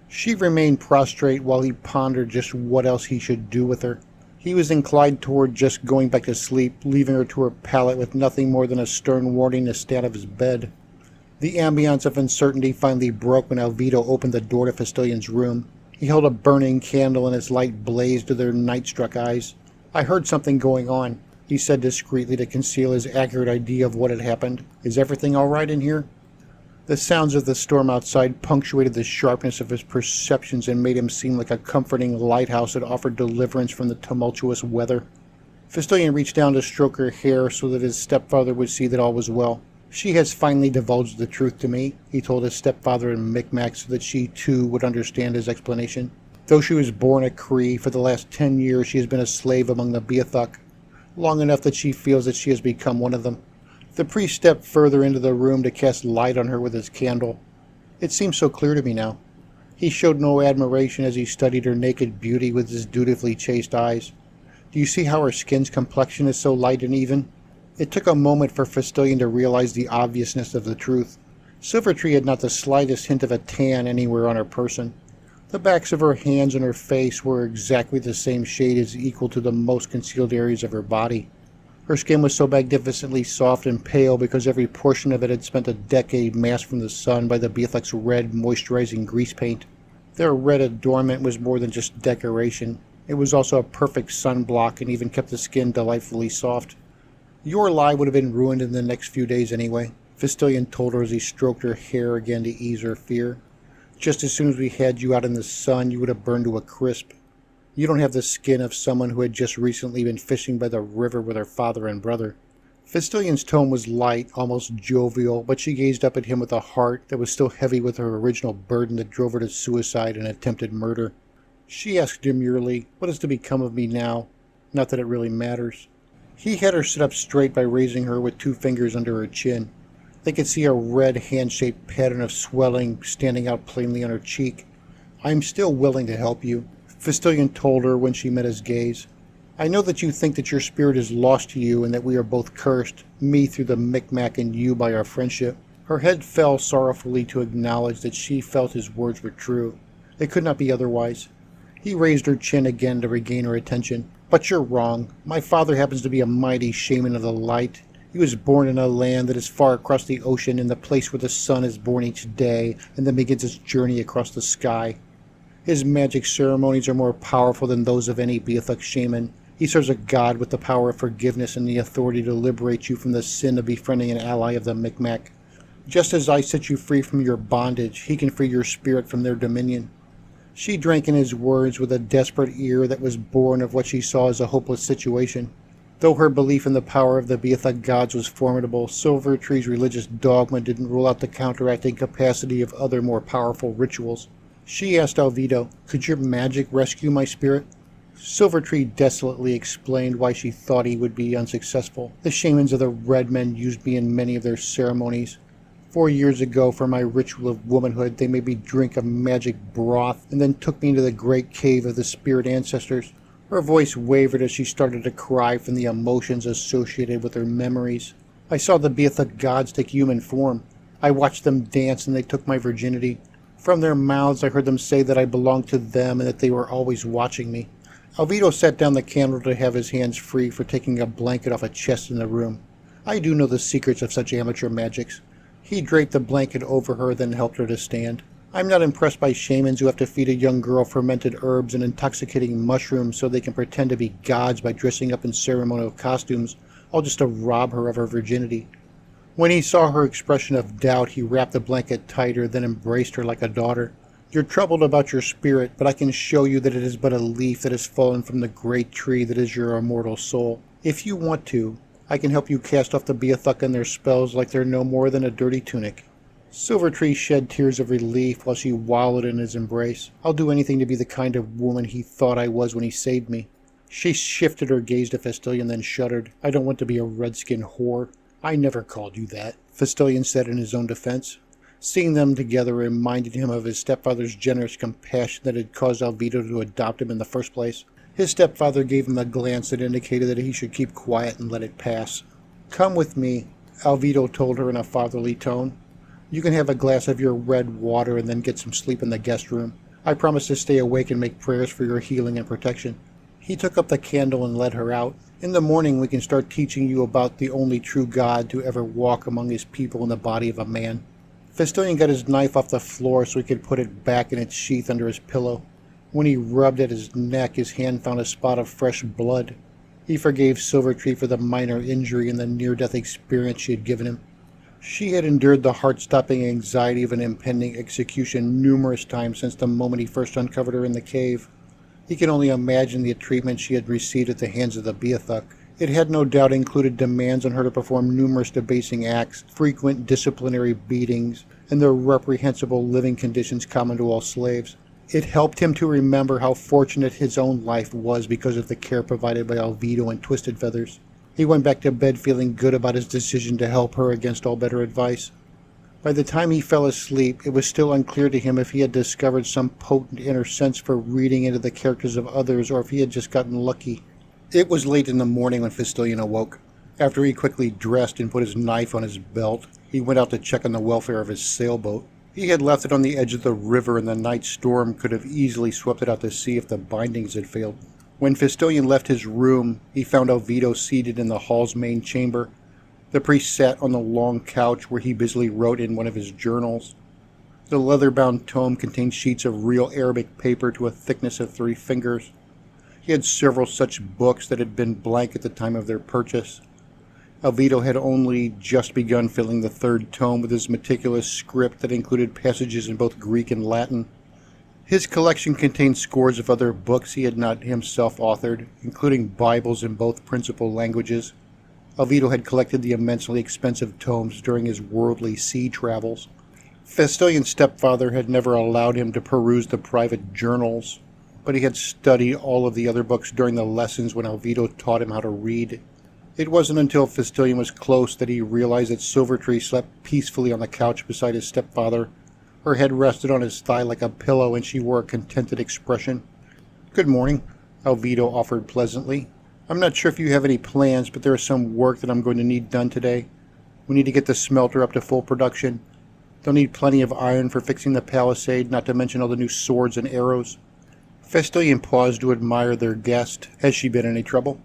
She remained prostrate while he pondered just what else he should do with her. He was inclined toward just going back to sleep, leaving her to her pallet with nothing more than a stern warning to stay out of his bed. The ambiance of uncertainty finally broke when Alvido opened the door to Fistilian's room. He held a burning candle and its light blazed to their night-struck eyes. "I heard something going on," he said discreetly to conceal his accurate idea of what had happened. "Is everything all right in here?" The sounds of the storm outside punctuated the sharpness of his perceptions and made him seem like a comforting lighthouse that offered deliverance from the tumultuous weather. Fistilian reached down to stroke her hair so that his stepfather would see that all was well. "She has finally divulged the truth to me," he told his stepfather in Micmac so that she too would understand his explanation. "Though she was born a Cree, for the last 10 years she has been a slave among the Beothuk, long enough that she feels that she has become one of them." The priest stepped further into the room to cast light on her with his candle. "It seems so clear to me now." He showed no admiration as he studied her naked beauty with his dutifully chaste eyes. "Do you see how her skin's complexion is so light and even?" It took a moment for Fistilian to realize the obviousness of the truth. Silvertree had not the slightest hint of a tan anywhere on her person. The backs of her hands and her face were exactly the same shade as equal to the most concealed areas of her body. Her skin was so magnificently soft and pale because every portion of it had spent a decade masked from the sun by the Beothuk's red, moisturizing grease paint. Their red adornment was more than just decoration. It was also a perfect sunblock and even kept the skin delightfully soft. "Your lie would have been ruined in the next few days anyway," Fistilian told her as he stroked her hair again to ease her fear. "Just as soon as we had you out in the sun, you would have burned to a crisp. You don't have the skin of someone who had just recently been fishing by the river with her father and brother." Fistilian's tone was light, almost jovial, but she gazed up at him with a heart that was still heavy with her original burden that drove her to suicide and attempted murder. She asked demurely, "What is to become of me now? Not that it really matters." He had her sit up straight by raising her with 2 fingers under her chin. They could see a red hand-shaped pattern of swelling standing out plainly on her cheek. "I am still willing to help you," Fistilian told her when she met his gaze. "I know that you think that your spirit is lost to you and that we are both cursed, me through the Micmac and you by our friendship." Her head fell sorrowfully to acknowledge that she felt his words were true. It could not be otherwise. He raised her chin again to regain her attention. "But you're wrong. My father happens to be a mighty shaman of the light. He was born in a land that is far across the ocean, in the place where the sun is born each day and then begins its journey across the sky. His magic ceremonies are more powerful than those of any Beothuk shaman. He serves a god with the power of forgiveness and the authority to liberate you from the sin of befriending an ally of the Micmac. Just as I set you free from your bondage, he can free your spirit from their dominion." She drank in his words with a desperate ear that was born of what she saw as a hopeless situation. Though her belief in the power of the Beothuk gods was formidable, Silvertree's religious dogma didn't rule out the counteracting capacity of other more powerful rituals. She asked Alvido, "Could your magic rescue my spirit?" Silvertree desolately explained why she thought he would be unsuccessful. "The shamans of the Red Men used me in many of their ceremonies. 4 years ago, for my ritual of womanhood, they made me drink a magic broth and then took me into the great cave of the spirit ancestors." Her voice wavered as she started to cry from the emotions associated with her memories. "I saw the Beothuk gods take human form. I watched them dance and they took my virginity. From their mouths I heard them say that I belonged to them and that they were always watching me." Alvido set down the candle to have his hands free for taking a blanket off a chest in the room. "I do know the secrets of such amateur magics." He draped the blanket over her, then helped her to stand. "I'm not impressed by shamans who have to feed a young girl fermented herbs and intoxicating mushrooms so they can pretend to be gods by dressing up in ceremonial costumes, all just to rob her of her virginity." When he saw her expression of doubt, he wrapped the blanket tighter, then embraced her like a daughter. "You're troubled about your spirit, but I can show you that it is but a leaf that has fallen from the great tree that is your immortal soul. If you want to, I can help you cast off the Beothuk and their spells like they're no more than a dirty tunic." Silvertree shed tears of relief while she wallowed in his embrace. "I'll do anything to be the kind of woman he thought I was when he saved me." She shifted her gaze to Fistilian, then shuddered. "I don't want to be a redskin whore." "I never called you that," Fistilian said in his own defense. Seeing them together reminded him of his stepfather's generous compassion that had caused Alvido to adopt him in the first place. His stepfather gave him a glance that indicated that he should keep quiet and let it pass. "Come with me," Alvido told her in a fatherly tone. "You can have a glass of your red water and then get some sleep in the guest room. I promise to stay awake and make prayers for your healing and protection." He took up the candle and led her out. "In the morning we can start teaching you about the only true God to ever walk among his people in the body of a man." Fistolian got his knife off the floor so he could put it back in its sheath under his pillow. When he rubbed at his neck, his hand found a spot of fresh blood. He forgave Silvertree for the minor injury and the near-death experience she had given him. She had endured the heart-stopping anxiety of an impending execution numerous times since the moment he first uncovered her in the cave. He could only imagine the treatment she had received at the hands of the Beathuk. It had no doubt included demands on her to perform numerous debasing acts, frequent disciplinary beatings, and the reprehensible living conditions common to all slaves. It helped him to remember how fortunate his own life was because of the care provided by Alvido and Twisted Feathers. He went back to bed feeling good about his decision to help her against all better advice. By the time he fell asleep, it was still unclear to him if he had discovered some potent inner sense for reading into the characters of others or if he had just gotten lucky. It was late in the morning when Fistolian awoke. After he quickly dressed and put his knife on his belt, he went out to check on the welfare of his sailboat. He had left it on the edge of the river, and the night storm could have easily swept it out to sea if the bindings had failed. When Fistolian left his room, he found Alvido seated in the hall's main chamber. The priest sat on the long couch where he busily wrote in one of his journals. The leather-bound tome contained sheets of real Arabic paper to a thickness of 3 fingers. He had several such books that had been blank at the time of their purchase. Alvido had only just begun filling the 3rd tome with his meticulous script that included passages in both Greek and Latin. His collection contained scores of other books he had not himself authored, including Bibles in both principal languages. Alvido had collected the immensely expensive tomes during his worldly sea travels. Fistolian's stepfather had never allowed him to peruse the private journals, but he had studied all of the other books during the lessons when Alvido taught him how to read. It wasn't until Fistolian was close that he realized that Silvertree slept peacefully on the couch beside his stepfather. Her head rested on his thigh like a pillow, and she wore a contented expression. "Good morning," Alvido offered pleasantly. "I'm not sure if you have any plans, but there is some work that I'm going to need done today. We need to get the smelter up to full production. They'll need plenty of iron for fixing the palisade, not to mention all the new swords and arrows." Fistolian paused to admire their guest. "Has she been any trouble?"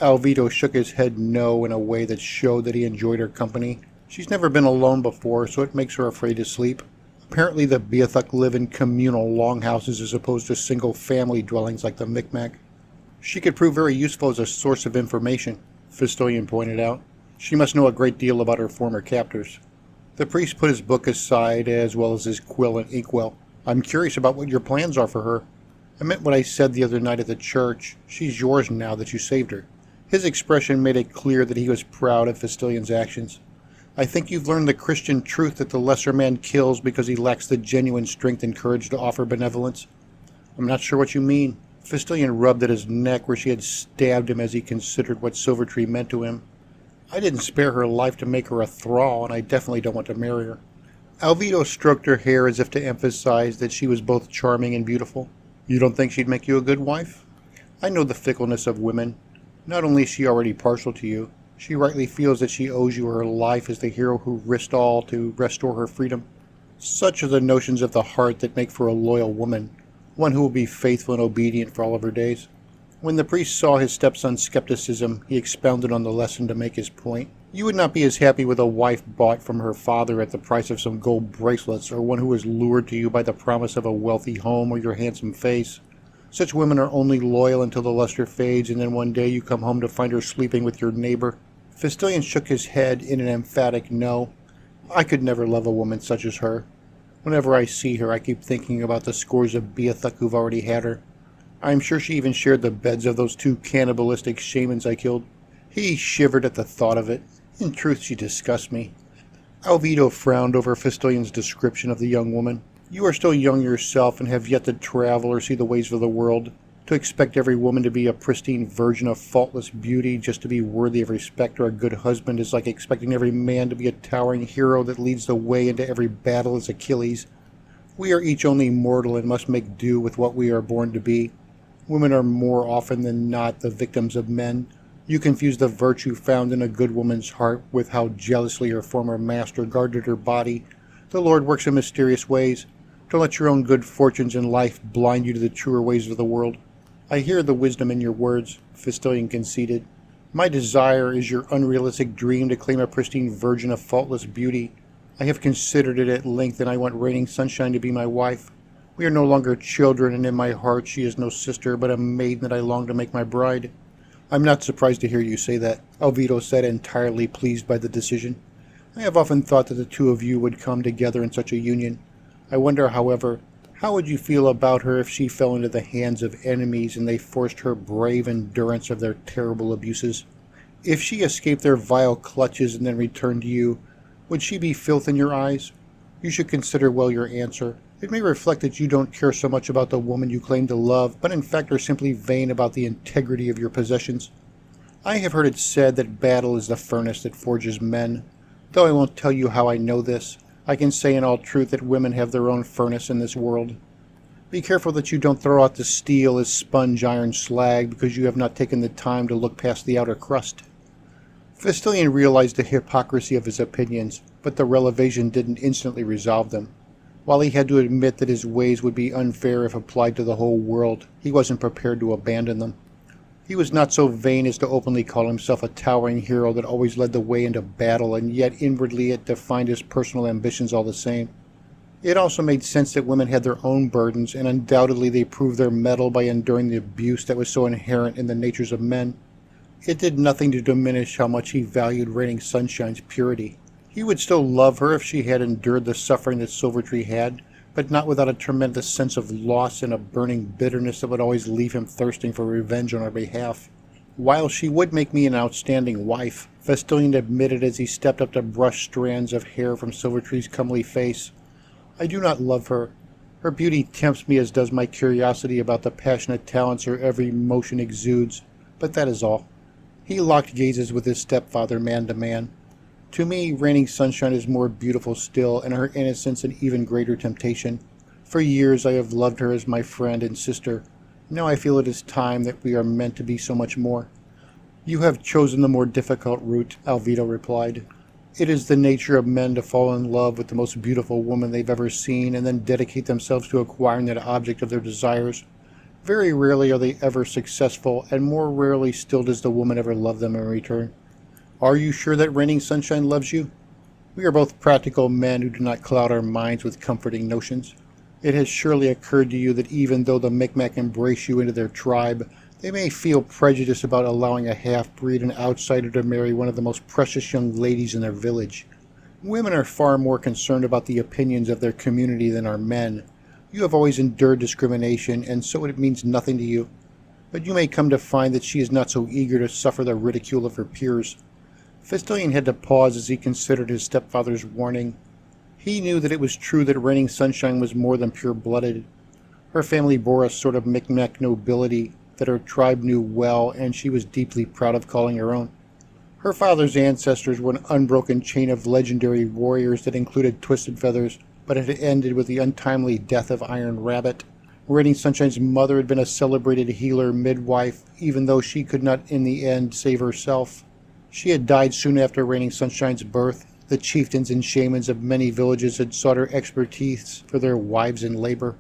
Alvido shook his head no in a way that showed that he enjoyed her company. "She's never been alone before, so it makes her afraid to sleep. Apparently the Beathuk live in communal longhouses as opposed to single-family dwellings like the Micmac. She could prove very useful as a source of information," Fistolian pointed out. "She must know a great deal about her former captors." The priest put his book aside, as well as his quill and inkwell. "I'm curious about what your plans are for her. I meant what I said the other night at the church. She's yours now that you saved her." His expression made it clear that he was proud of Fistolian's actions. "I think you've learned the Christian truth that the lesser man kills because he lacks the genuine strength and courage to offer benevolence." "I'm not sure what you mean." Fistolian rubbed at his neck where she had stabbed him as he considered what Silvertree meant to him. "I didn't spare her life to make her a thrall, and I definitely don't want to marry her." Alvido stroked her hair as if to emphasize that she was both charming and beautiful. "You don't think she'd make you a good wife?" "I know the fickleness of women. Not only is she already partial to you, she rightly feels that she owes you her life as the hero who risked all to restore her freedom. Such are the notions of the heart that make for a loyal woman, one who will be faithful and obedient for all of her days." When the priest saw his stepson's skepticism, he expounded on the lesson to make his point. "You would not be as happy with a wife bought from her father at the price of some gold bracelets, or one who is lured to you by the promise of a wealthy home or your handsome face. Such women are only loyal until the luster fades, and then one day you come home to find her sleeping with your neighbor." Fistolian shook his head in an emphatic no. "I could never love a woman such as her. Whenever I see her, I keep thinking about the scores of Beathuk who've already had her. I am sure she even shared the beds of those 2 cannibalistic shamans I killed." He shivered at the thought of it. "In truth, she disgusts me." Alvido frowned over Fistolian's description of the young woman. "You are still young yourself and have yet to travel or see the ways of the world. To expect every woman to be a pristine virgin of faultless beauty just to be worthy of respect or a good husband is like expecting every man to be a towering hero that leads the way into every battle as Achilles. We are each only mortal and must make do with what we are born to be. Women are more often than not the victims of men. You confuse the virtue found in a good woman's heart with how jealously her former master guarded her body. The Lord works in mysterious ways. Don't let your own good fortunes in life blind you to the truer ways of the world. I hear the wisdom in your words, Fistilian conceded. My desire is your unrealistic dream to claim a pristine virgin of faultless beauty. I have considered it at length, and I want Reigning Sunshine to be my wife. We are no longer children, and in my heart she is no sister, but a maiden that I long to make my bride. I'm not surprised to hear you say that, Alvido said, entirely pleased by the decision. I have often thought that the two of you would come together in such a union. I wonder, however, how would you feel about her if she fell into the hands of enemies and they forced her brave endurance of their terrible abuses? If she escaped their vile clutches and then returned to you, would she be filth in your eyes? You should consider well your answer. It may reflect that you don't care so much about the woman you claim to love, but in fact are simply vain about the integrity of your possessions. I have heard it said that battle is the furnace that forges men. Though I won't tell you how I know this, I can say in all truth that women have their own furnace in this world. Be careful that you don't throw out the steel as sponge iron slag because you have not taken the time to look past the outer crust. Fistilian realized the hypocrisy of his opinions, but the revelation didn't instantly resolve them. While he had to admit that his ways would be unfair if applied to the whole world, he wasn't prepared to abandon them. He was not so vain as to openly call himself a towering hero that always led the way into battle, and yet inwardly it defined his personal ambitions all the same. It also made sense that women had their own burdens, and undoubtedly they proved their mettle by enduring the abuse that was so inherent in the natures of men. It did nothing to diminish how much he valued Reigning Sunshine's purity. He would still love her if she had endured the suffering that Silvertree had, but not without a tremendous sense of loss and a burning bitterness that would always leave him thirsting for revenge on her behalf. While she would make me an outstanding wife, Fistilian admitted as he stepped up to brush strands of hair from Silvertree's comely face, I do not love her. Her beauty tempts me as does my curiosity about the passionate talents her every motion exudes, but that is all. He locked gazes with his stepfather man to man. To me, Reigning Sunshine is more beautiful still, and her innocence an even greater temptation. For years I have loved her as my friend and sister. Now I feel it is time that we are meant to be so much more. You have chosen the more difficult route, Alvido replied. It is the nature of men to fall in love with the most beautiful woman they've ever seen, and then dedicate themselves to acquiring that object of their desires. Very rarely are they ever successful, and more rarely still does the woman ever love them in return. Are you sure that Reigning Sunshine loves you? We are both practical men who do not cloud our minds with comforting notions. It has surely occurred to you that even though the Micmac embrace you into their tribe, they may feel prejudice about allowing a half-breed and outsider to marry one of the most precious young ladies in their village. Women are far more concerned about the opinions of their community than are men. You have always endured discrimination, and so it means nothing to you. But you may come to find that she is not so eager to suffer the ridicule of her peers. Fistilian had to pause as he considered his stepfather's warning. He knew that it was true that Reigning Sunshine was more than pure-blooded. Her family bore a sort of Micmac nobility that her tribe knew well, and she was deeply proud of calling her own. Her father's ancestors were an unbroken chain of legendary warriors that included Twisted Feathers, but it had ended with the untimely death of Iron Rabbit. Reigning Sunshine's mother had been a celebrated healer midwife, even though she could not in the end save herself. She had died soon after Reigning Sunshine's birth. The chieftains and shamans of many villages had sought her expertise for their wives in labor.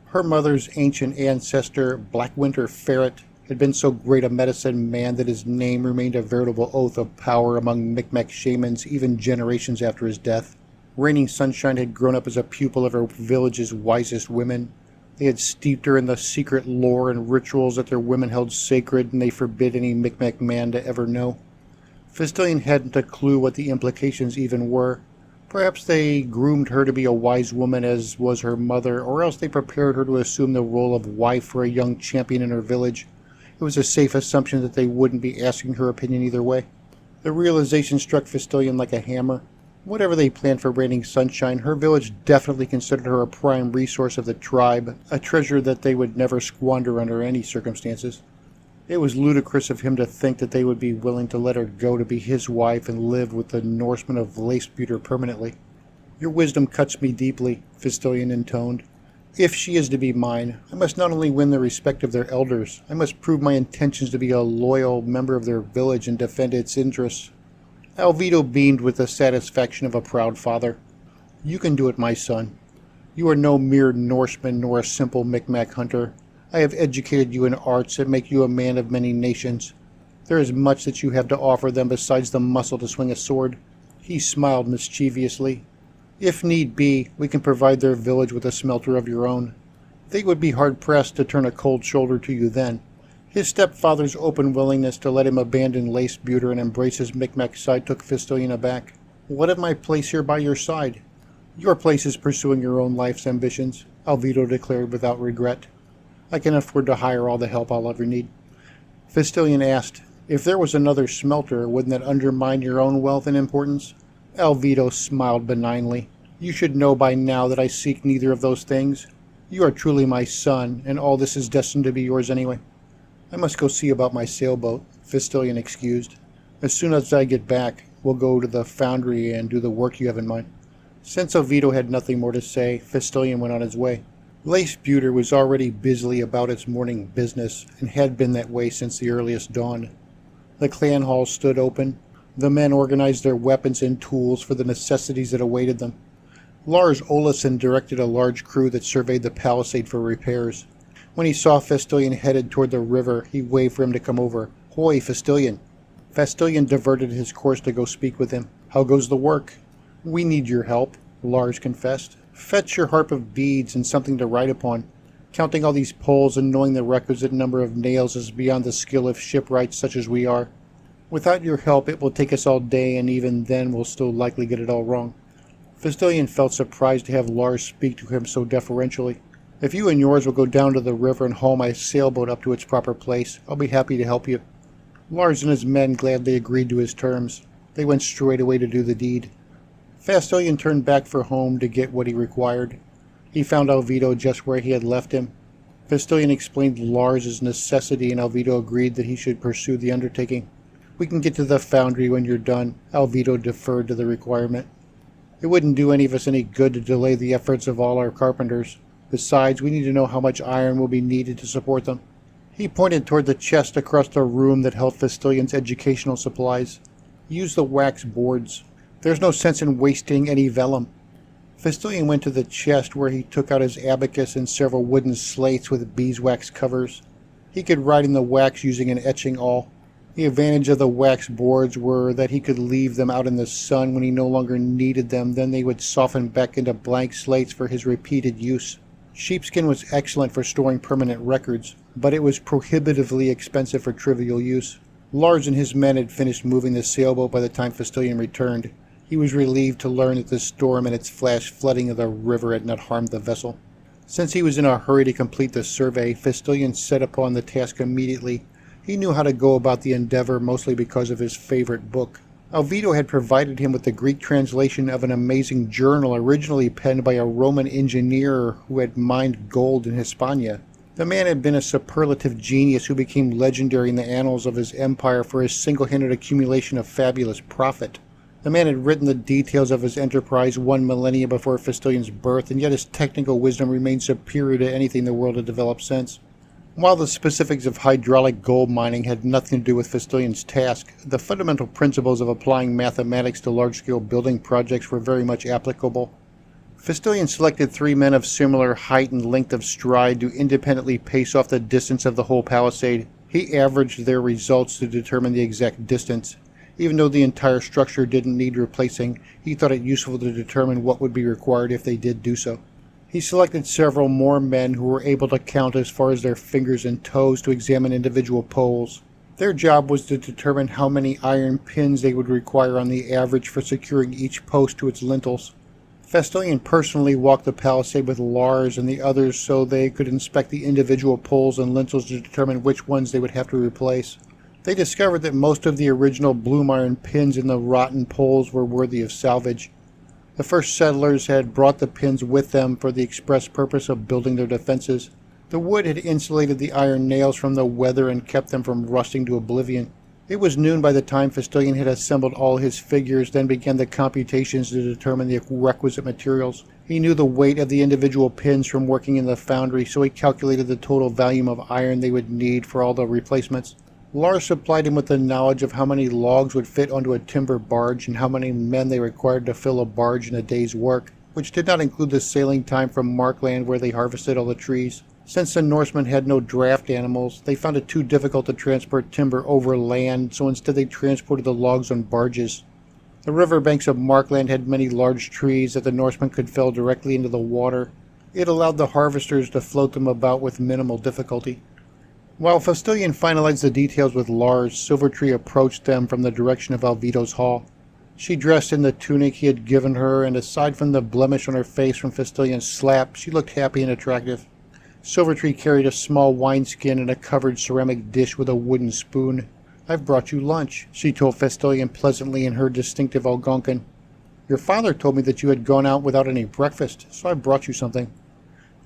Her mother's ancient ancestor, Blackwinter Ferret, had been so great a medicine man that his name remained a veritable oath of power among Micmac shamans even generations after his death. Reigning Sunshine had grown up as a pupil of her village's wisest women. They had steeped her in the secret lore and rituals that their women held sacred, and they forbid any Micmac man to ever know. Fistilian hadn't a clue what the implications even were. Perhaps they groomed her to be a wise woman as was her mother, or else they prepared her to assume the role of wife for a young champion in her village. It was a safe assumption that they wouldn't be asking her opinion either way. The realization struck Fistilian like a hammer. Whatever they planned for Raining Sunshine, her village definitely considered her a prime resource of the tribe, a treasure that they would never squander under any circumstances. It was ludicrous of him to think that they would be willing to let her go to be his wife and live with the Norsemen of Leifsbuter permanently. Your wisdom cuts me deeply, Fistilion intoned. If she is to be mine, I must not only win the respect of their elders, I must prove my intentions to be a loyal member of their village and defend its interests. Alvido beamed with the satisfaction of a proud father. You can do it, my son. You are no mere Norseman nor a simple Micmac hunter. I have educated you in arts that make you a man of many nations. There is much that you have to offer them besides the muscle to swing a sword. He smiled mischievously. If need be, we can provide their village with a smelter of your own. They would be hard-pressed to turn a cold shoulder to you then. His stepfather's open willingness to let him abandon Leifsbuter and embrace his Micmac side took Fistilion aback. What of my place here by your side? Your place is pursuing your own life's ambitions, Alvido declared without regret. I can afford to hire all the help I'll ever need. Fistilion asked, if there was another smelter, wouldn't that undermine your own wealth and importance? Alvido smiled benignly. You should know by now that I seek neither of those things. You are truly my son, and all this is destined to be yours anyway. I must go see about my sailboat, Fistilion excused. As soon as I get back, we'll go to the foundry and do the work you have in mind. Since Alvido had nothing more to say, Fistilion went on his way. Leifsbuter was already busily about its morning business, and had been that way since the earliest dawn. The clan hall stood open. The men organized their weapons and tools for the necessities that awaited them. Lars Olafsson directed a large crew that surveyed the palisade for repairs. When he saw Fistilion headed toward the river, he waved for him to come over. Hoy, Fistilion! Fistilion diverted his course to go speak with him. How goes the work? We need your help, Lars confessed. Fetch your harp of beads and something to write upon. Counting all these poles and knowing the requisite number of nails is beyond the skill of shipwrights such as we are. Without your help, it will take us all day, and even then we'll still likely get it all wrong. Fistilion felt surprised to have Lars speak to him so deferentially. If you and yours will go down to the river and haul my sailboat up to its proper place, I'll be happy to help you. Lars and his men gladly agreed to his terms. They went straight away to do the deed. Fistilion turned back for home to get what he required. He found Alvido just where he had left him. Fistilion explained Lars's necessity, and Alvido agreed that he should pursue the undertaking. We can get to the foundry when you're done, Alvido deferred to the requirement. It wouldn't do any of us any good to delay the efforts of all our carpenters. Besides, we need to know how much iron will be needed to support them. He pointed toward the chest across the room that held Fistilion's educational supplies. Use the wax boards. There's no sense in wasting any vellum. Fistilion went to the chest where he took out his abacus and several wooden slates with beeswax covers. He could write in the wax using an etching awl. The advantage of the wax boards were that he could leave them out in the sun when he no longer needed them, then they would soften back into blank slates for his repeated use. Sheepskin was excellent for storing permanent records, but it was prohibitively expensive for trivial use. Lars and his men had finished moving the sailboat by the time Fistilion returned. He was relieved to learn that the storm and its flash flooding of the river had not harmed the vessel. Since he was in a hurry to complete the survey, Fistilion set upon the task immediately. He knew how to go about the endeavor mostly because of his favorite book. Alvido had provided him with the Greek translation of an amazing journal originally penned by a Roman engineer who had mined gold in Hispania. The man had been a superlative genius who became legendary in the annals of his empire for his single-handed accumulation of fabulous profit. The man had written the details of his enterprise 1 millennia before Fistilion's birth, and yet his technical wisdom remained superior to anything the world had developed since. While the specifics of hydraulic gold mining had nothing to do with Fistilion's task, the fundamental principles of applying mathematics to large-scale building projects were very much applicable. Fistilion selected 3 men of similar height and length of stride to independently pace off the distance of the whole palisade. He averaged their results to determine the exact distance. Even though the entire structure didn't need replacing, he thought it useful to determine what would be required if they did do so. He selected several more men who were able to count as far as their fingers and toes to examine individual poles. Their job was to determine how many iron pins they would require on the average for securing each post to its lintels. Fistilion personally walked the palisade with Lars and the others so they could inspect the individual poles and lintels to determine which ones they would have to replace. They discovered that most of the original Bloom Iron pins in the rotten poles were worthy of salvage. The first settlers had brought the pins with them for the express purpose of building their defenses. The wood had insulated the iron nails from the weather and kept them from rusting to oblivion. It was noon by the time Fistilion had assembled all his figures, then began the computations to determine the requisite materials. He knew the weight of the individual pins from working in the foundry, so he calculated the total volume of iron they would need for all the replacements. Lars supplied him with the knowledge of how many logs would fit onto a timber barge and how many men they required to fill a barge in a day's work, which did not include the sailing time from Markland where they harvested all the trees. Since the Norsemen had no draft animals, they found it too difficult to transport timber over land, so instead they transported the logs on barges. The riverbanks of Markland had many large trees that the Norsemen could fell directly into the water. It allowed the harvesters to float them about with minimal difficulty. While Fistilion finalized the details with Lars, Silvertree approached them from the direction of Alvido's hall. She dressed in the tunic he had given her, and aside from the blemish on her face from Fistilion's slap, she looked happy and attractive. Silvertree carried a small wineskin and a covered ceramic dish with a wooden spoon. "I've brought you lunch," she told Fistilion pleasantly in her distinctive Algonquin. "Your father told me that you had gone out without any breakfast, so I brought you something."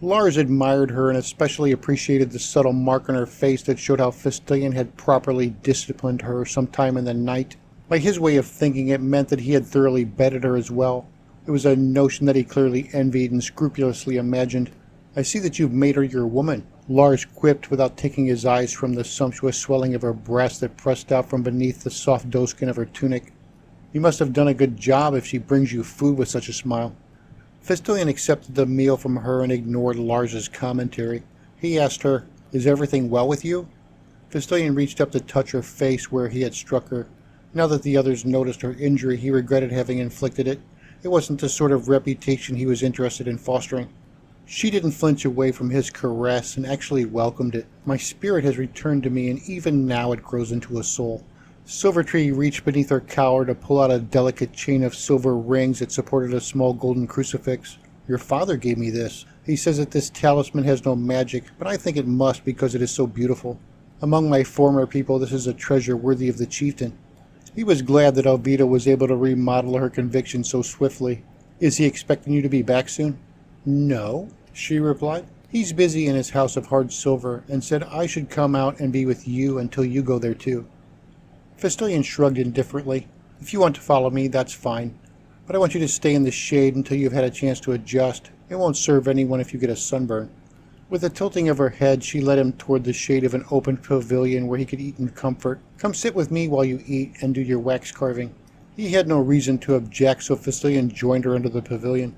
Lars admired her and especially appreciated the subtle mark on her face that showed how Fistilion had properly disciplined her sometime in the night. By his way of thinking, it meant that he had thoroughly bedded her as well. It was a notion that he clearly envied and scrupulously imagined. "I see that you've made her your woman," Lars quipped without taking his eyes from the sumptuous swelling of her breast that pressed out from beneath the soft doeskin of her tunic. "You must have done a good job if she brings you food with such a smile." Fistilion accepted the meal from her and ignored Lars's commentary. He asked her, "Is everything well with you?" Fistilion reached up to touch her face where he had struck her. Now that the others noticed her injury, he regretted having inflicted it. It wasn't the sort of reputation he was interested in fostering. She didn't flinch away from his caress and actually welcomed it. "My spirit has returned to me, and even now it grows into a soul." Silvertree reached beneath her cowl to pull out a delicate chain of silver rings that supported a small golden crucifix. "Your father gave me this. He says that this talisman has no magic, but I think it must because it is so beautiful. Among my former people, this is a treasure worthy of the chieftain." He was glad that Alvida was able to remodel her conviction so swiftly. "Is he expecting you to be back soon?" "No," she replied. "He's busy in his house of hard silver and said I should come out and be with you until you go there too." Fistilion shrugged indifferently. "If you want to follow me, that's fine. But I want you to stay in the shade until you've had a chance to adjust. It won't serve anyone if you get a sunburn." With a tilting of her head, she led him toward the shade of an open pavilion where he could eat in comfort. "Come sit with me while you eat and do your wax carving." He had no reason to object, so Fistilion joined her under the pavilion.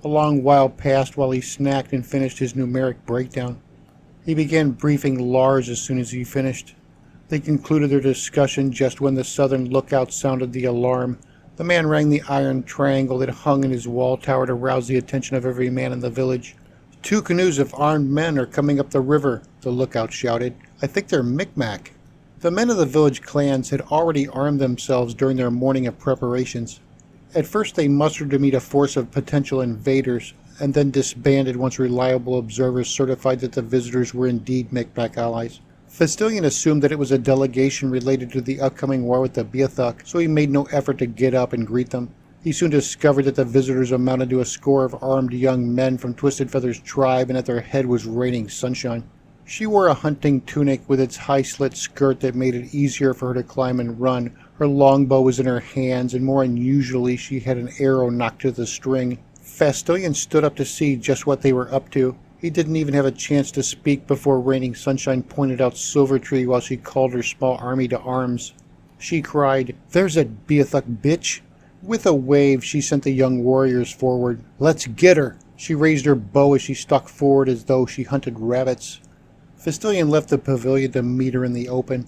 A long while passed while he snacked and finished his numeric breakdown. He began briefing Lars as soon as he finished. They concluded their discussion just when the southern lookout sounded the alarm. The man rang the iron triangle that hung in his wall tower to rouse the attention of every man in the village. "2 canoes of armed men are coming up the river," the lookout shouted. "I think they're Micmac." The men of the village clans had already armed themselves during their morning of preparations. At first they mustered to meet a force of potential invaders, and then disbanded once reliable observers certified that the visitors were indeed Micmac allies. Fistilion assumed that it was a delegation related to the upcoming war with the Beothuk, so he made no effort to get up and greet them. He soon discovered that the visitors amounted to a score of armed young men from Twisted Feather's tribe, and at their head was Raining Sunshine. She wore a hunting tunic with its high-slit skirt that made it easier for her to climb and run. Her longbow was in her hands, and more unusually she had an arrow knocked to the string. Fistilion stood up to see just what they were up to. He didn't even have a chance to speak before Raining Sunshine pointed out Silvertree while she called her small army to arms. She cried, "There's that Beothuk bitch!" With a wave, she sent the young warriors forward. "Let's get her!" She raised her bow as she stalked forward as though she hunted rabbits. Fistilion left the pavilion to meet her in the open.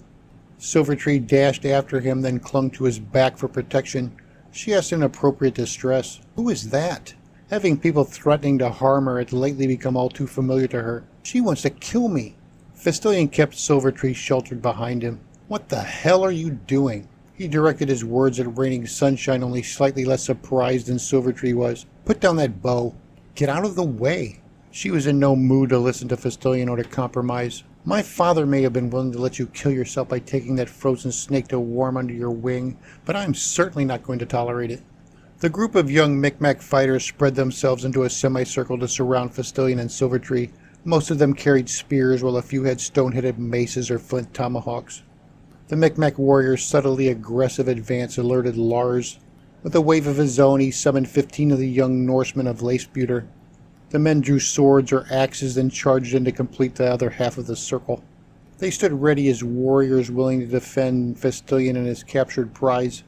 Silvertree dashed after him, then clung to his back for protection. She asked in appropriate distress, "Who is that?" Having people threatening to harm her had lately become all too familiar to her. "She wants to kill me." Fistilion kept Silvertree sheltered behind him. "What the hell are you doing?" He directed his words at Raining Sunshine, only slightly less surprised than Silvertree was. "Put down that bow." "Get out of the way." She was in no mood to listen to Fistilion or to compromise. My father may have been willing to let you kill yourself by taking that frozen snake to warm under your wing, but I'm certainly not going to tolerate it. The group of young Micmac fighters spread themselves into a semicircle to surround Fistilion and Silvertree. Most of them carried spears, while a few had stone-headed maces or flint tomahawks. The Micmac warrior's subtly aggressive advance alerted Lars. With a wave of his own, he summoned 15 of the young Norsemen of Leifsbuter. The men drew swords or axes and charged in to complete the other half of the circle. They stood ready as warriors willing to defend Fistilion and his captured prize.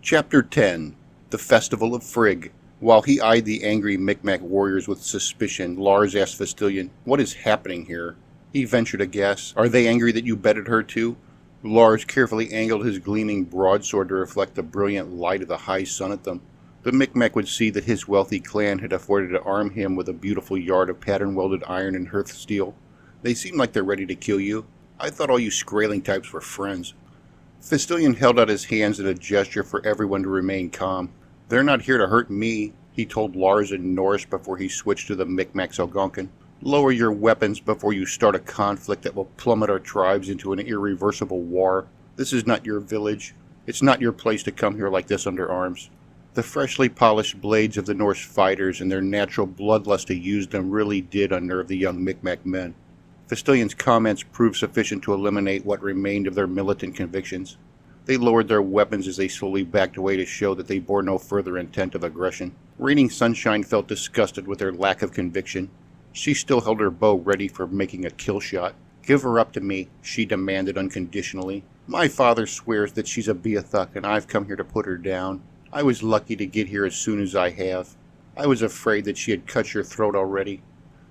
Chapter 10. The Festival of Frigg. While he eyed the angry Micmac warriors with suspicion, Lars asked Fistilion, "What is happening here?" He ventured a guess. "Are they angry that you bedded her too?" Lars carefully angled his gleaming broadsword to reflect the brilliant light of the high sun at them. The Micmac would see that his wealthy clan had afforded to arm him with a beautiful yard of pattern-welded iron and hearth steel. "They seem like they're ready to kill you. I thought all you Skraeling types were friends." Fistilion held out his hands in a gesture for everyone to remain calm. "They're not here to hurt me," he told Lars in Norse before he switched to the Micmac's Algonquin. "Lower your weapons before you start a conflict that will plummet our tribes into an irreversible war. This is not your village. It's not your place to come here like this under arms." The freshly polished blades of the Norse fighters and their natural bloodlust to use them really did unnerve the young Micmac men. Fistilion's comments proved sufficient to eliminate what remained of their militant convictions. They lowered their weapons as they slowly backed away to show that they bore no further intent of aggression. Reigning Sunshine felt disgusted with their lack of conviction. She still held her bow ready for making a kill shot. "Give her up to me," she demanded unconditionally. "My father swears that she's a Beothuk, and I've come here to put her down. I was lucky to get here as soon as I have. I was afraid that she had cut your throat already."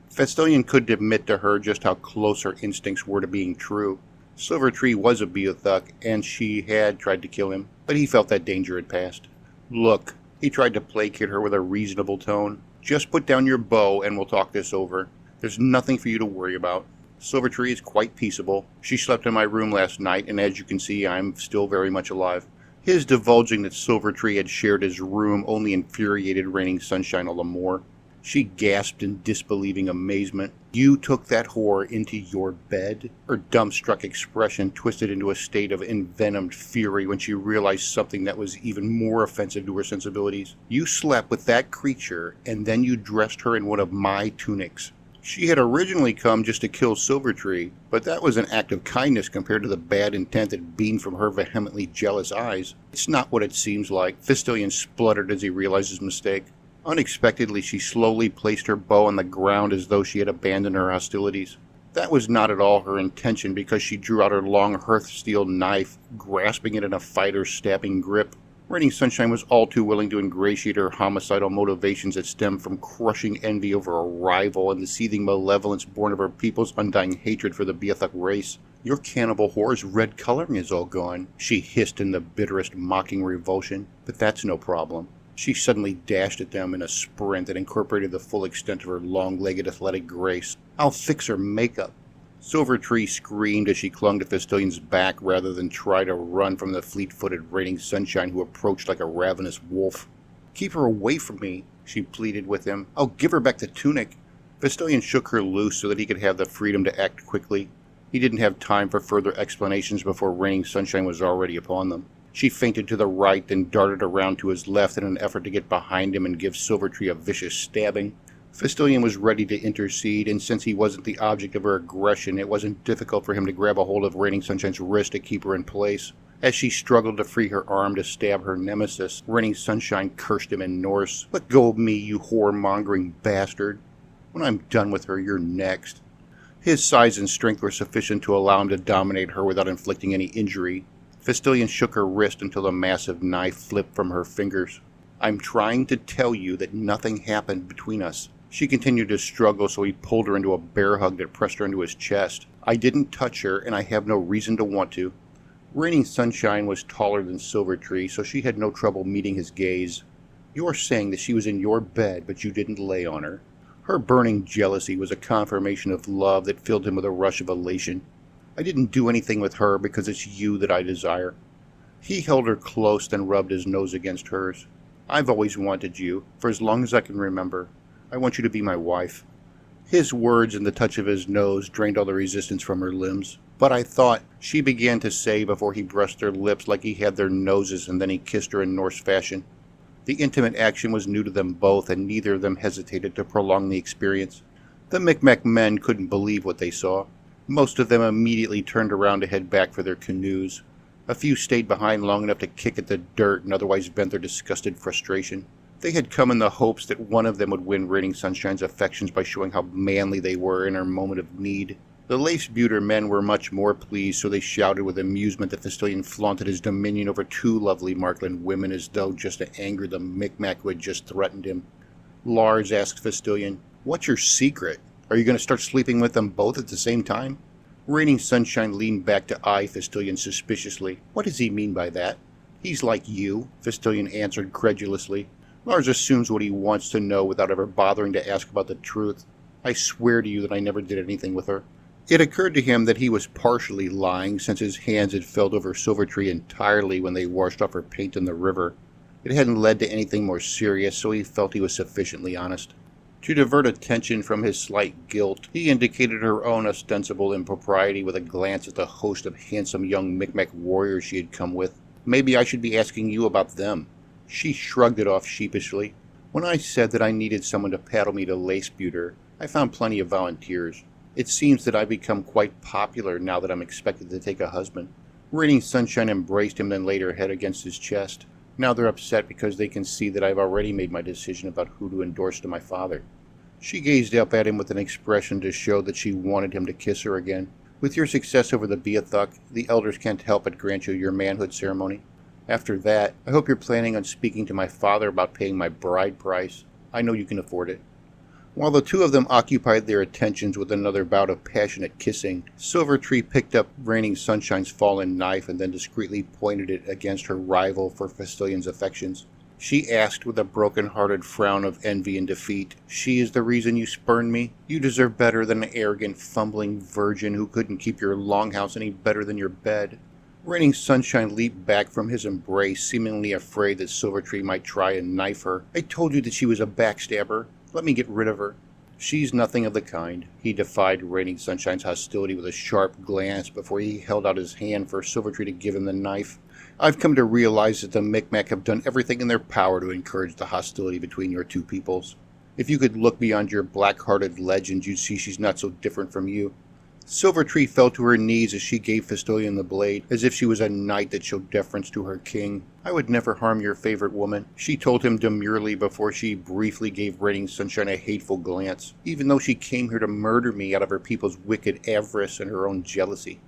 Fistilion couldn't admit to her just how close her instincts were to being true. Silvertree was a Beothuk, and she had tried to kill him, but he felt that danger had passed. "Look," he tried to placate her with a reasonable tone, "just put down your bow and we'll talk this over. There's nothing for you to worry about. Silvertree is quite peaceable. She slept in my room last night, and as you can see, I'm still very much alive." His divulging that Silvertree had shared his room only infuriated Reigning Sunshine all the more. She gasped in disbelieving amazement. "You took that whore into your bed?" Her dumbstruck expression twisted into a state of envenomed fury when she realized something that was even more offensive to her sensibilities. "You slept with that creature, and then you dressed her in one of my tunics." She had originally come just to kill Silvertree, but that was an act of kindness compared to the bad intent that beamed from her vehemently jealous eyes. "It's not what it seems like," Fistilion spluttered as he realized his mistake. Unexpectedly, she slowly placed her bow on the ground as though she had abandoned her hostilities. That was not at all her intention, because she drew out her long hearth steel knife, grasping it in a fighter's stabbing grip. Reigning Sunshine was all too willing to ingratiate her homicidal motivations that stemmed from crushing envy over a rival and the seething malevolence born of her people's undying hatred for the Beothuk race. "Your cannibal whore's red coloring is all gone," she hissed in the bitterest mocking revulsion. "But that's no problem." She suddenly dashed at them in a sprint that incorporated the full extent of her long-legged athletic grace. "I'll fix her makeup." Silvertree screamed as she clung to Fistilion's back rather than try to run from the fleet-footed Reigning Sunshine who approached like a ravenous wolf. "Keep her away from me," she pleaded with him. "I'll give her back the tunic." Fistilion shook her loose so that he could have the freedom to act quickly. He didn't have time for further explanations before Reigning Sunshine was already upon them. She feinted to the right, then darted around to his left in an effort to get behind him and give Silvertree a vicious stabbing. Fistilion was ready to intercede, and since he wasn't the object of her aggression, it wasn't difficult for him to grab a hold of Reigning Sunshine's wrist to keep her in place. As she struggled to free her arm to stab her nemesis, Reigning Sunshine cursed him in Norse. "Let go of me, you whore-mongering bastard. When I'm done with her, you're next." His size and strength were sufficient to allow him to dominate her without inflicting any injury. Fistilion shook her wrist until the massive knife flipped from her fingers. "I'm trying to tell you that nothing happened between us." She continued to struggle, so he pulled her into a bear hug that pressed her into his chest. "I didn't touch her, and I have no reason to want to." Reigning Sunshine was taller than Silvertree, so she had no trouble meeting his gaze. "You're saying that she was in your bed, but you didn't lay on her." Her burning jealousy was a confirmation of love that filled him with a rush of elation. "I didn't do anything with her because it's you that I desire." He held her close, then rubbed his nose against hers. "I've always wanted you, for as long as I can remember. I want you to be my wife." His words and the touch of his nose drained all the resistance from her limbs. But I thought, she began to say before he brushed their lips like he had their noses, and then he kissed her in Norse fashion. The intimate action was new to them both, and neither of them hesitated to prolong the experience. The Micmac men couldn't believe what they saw. Most of them immediately turned around to head back for their canoes. A few stayed behind long enough to kick at the dirt and otherwise vent their disgusted frustration. They had come in the hopes that one of them would win Raining Sunshine's affections by showing how manly they were in her moment of need. The Leifsbuter men were much more pleased, so they shouted with amusement that Fistilion flaunted his dominion over two lovely Markland women as though just to anger the Micmac who had just threatened him. Lars asked Fistilion, "What's your secret? Are you going to start sleeping with them both at the same time?" Raining Sunshine leaned back to eye Fistilion suspiciously. "What does he mean by that?" "He's like you," Fistilion answered credulously. "Lars assumes what he wants to know without ever bothering to ask about the truth. I swear to you that I never did anything with her." It occurred to him that he was partially lying, since his hands had filled over Silvertree entirely when they washed off her paint in the river. It hadn't led to anything more serious, so he felt he was sufficiently honest. To divert attention from his slight guilt, he indicated her own ostensible impropriety with a glance at the host of handsome young Micmac warriors she had come with. "Maybe I should be asking you about them." She shrugged it off sheepishly. "When I said that I needed someone to paddle me to Leifsbuter, I found plenty of volunteers. It seems that I've become quite popular now that I'm expected to take a husband." Raining Sunshine embraced him, then laid her head against his chest. "Now they're upset because they can see that I've already made my decision about who to endorse to my father." She gazed up at him with an expression to show that she wanted him to kiss her again. "With your success over the Beathuk, the elders can't help but grant you your manhood ceremony. After that, I hope you're planning on speaking to my father about paying my bride price. I know you can afford it." While the two of them occupied their attentions with another bout of passionate kissing, Silvertree picked up Raining Sunshine's fallen knife and then discreetly pointed it against her rival for Fistilion's affections. She asked with a broken-hearted frown of envy and defeat, "She is the reason you spurned me? You deserve better than an arrogant, fumbling virgin who couldn't keep your longhouse any better than your bed." Raining Sunshine leaped back from his embrace, seemingly afraid that Silvertree might try and knife her. "I told you that she was a backstabber. Let me get rid of her." "She's nothing of the kind." He defied Raining Sunshine's hostility with a sharp glance before he held out his hand for Silvertree to give him the knife. "I've come to realize that the Micmac have done everything in their power to encourage the hostility between your two peoples. If you could look beyond your black-hearted legends, you'd see she's not so different from you." Silvertree fell to her knees as she gave Fistilion the blade, as if she was a knight that showed deference to her king. "I would never harm your favorite woman," she told him demurely before she briefly gave Raining Sunshine a hateful glance, "even though she came here to murder me out of her people's wicked avarice and her own jealousy."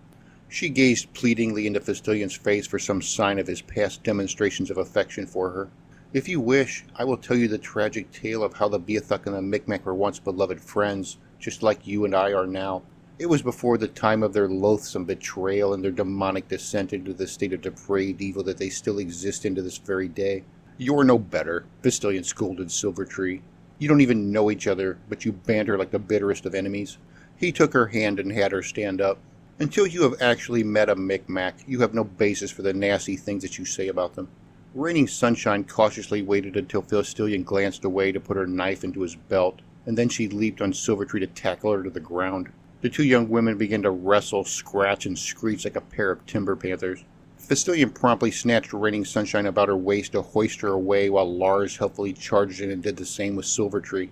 She gazed pleadingly into Fistilion's face for some sign of his past demonstrations of affection for her. "If you wish, I will tell you the tragic tale of how the Beathuk and the Micmac were once beloved friends, just like you and I are now. It was before the time of their loathsome betrayal and their demonic descent into the state of depraved evil that they still exist into this very day." "You're no better," Fistilion scolded Silvertree. "You don't even know each other, but you banter like the bitterest of enemies." He took her hand and had her stand up. "Until you have actually met a Micmac, you have no basis for the nasty things that you say about them." Raining Sunshine cautiously waited until Fistilion glanced away to put her knife into his belt, and then she leaped on Silvertree to tackle her to the ground. The two young women began to wrestle, scratch, and screech like a pair of timber panthers. Fistilion promptly snatched Raining Sunshine about her waist to hoist her away, while Lars helpfully charged in and did the same with Silvertree.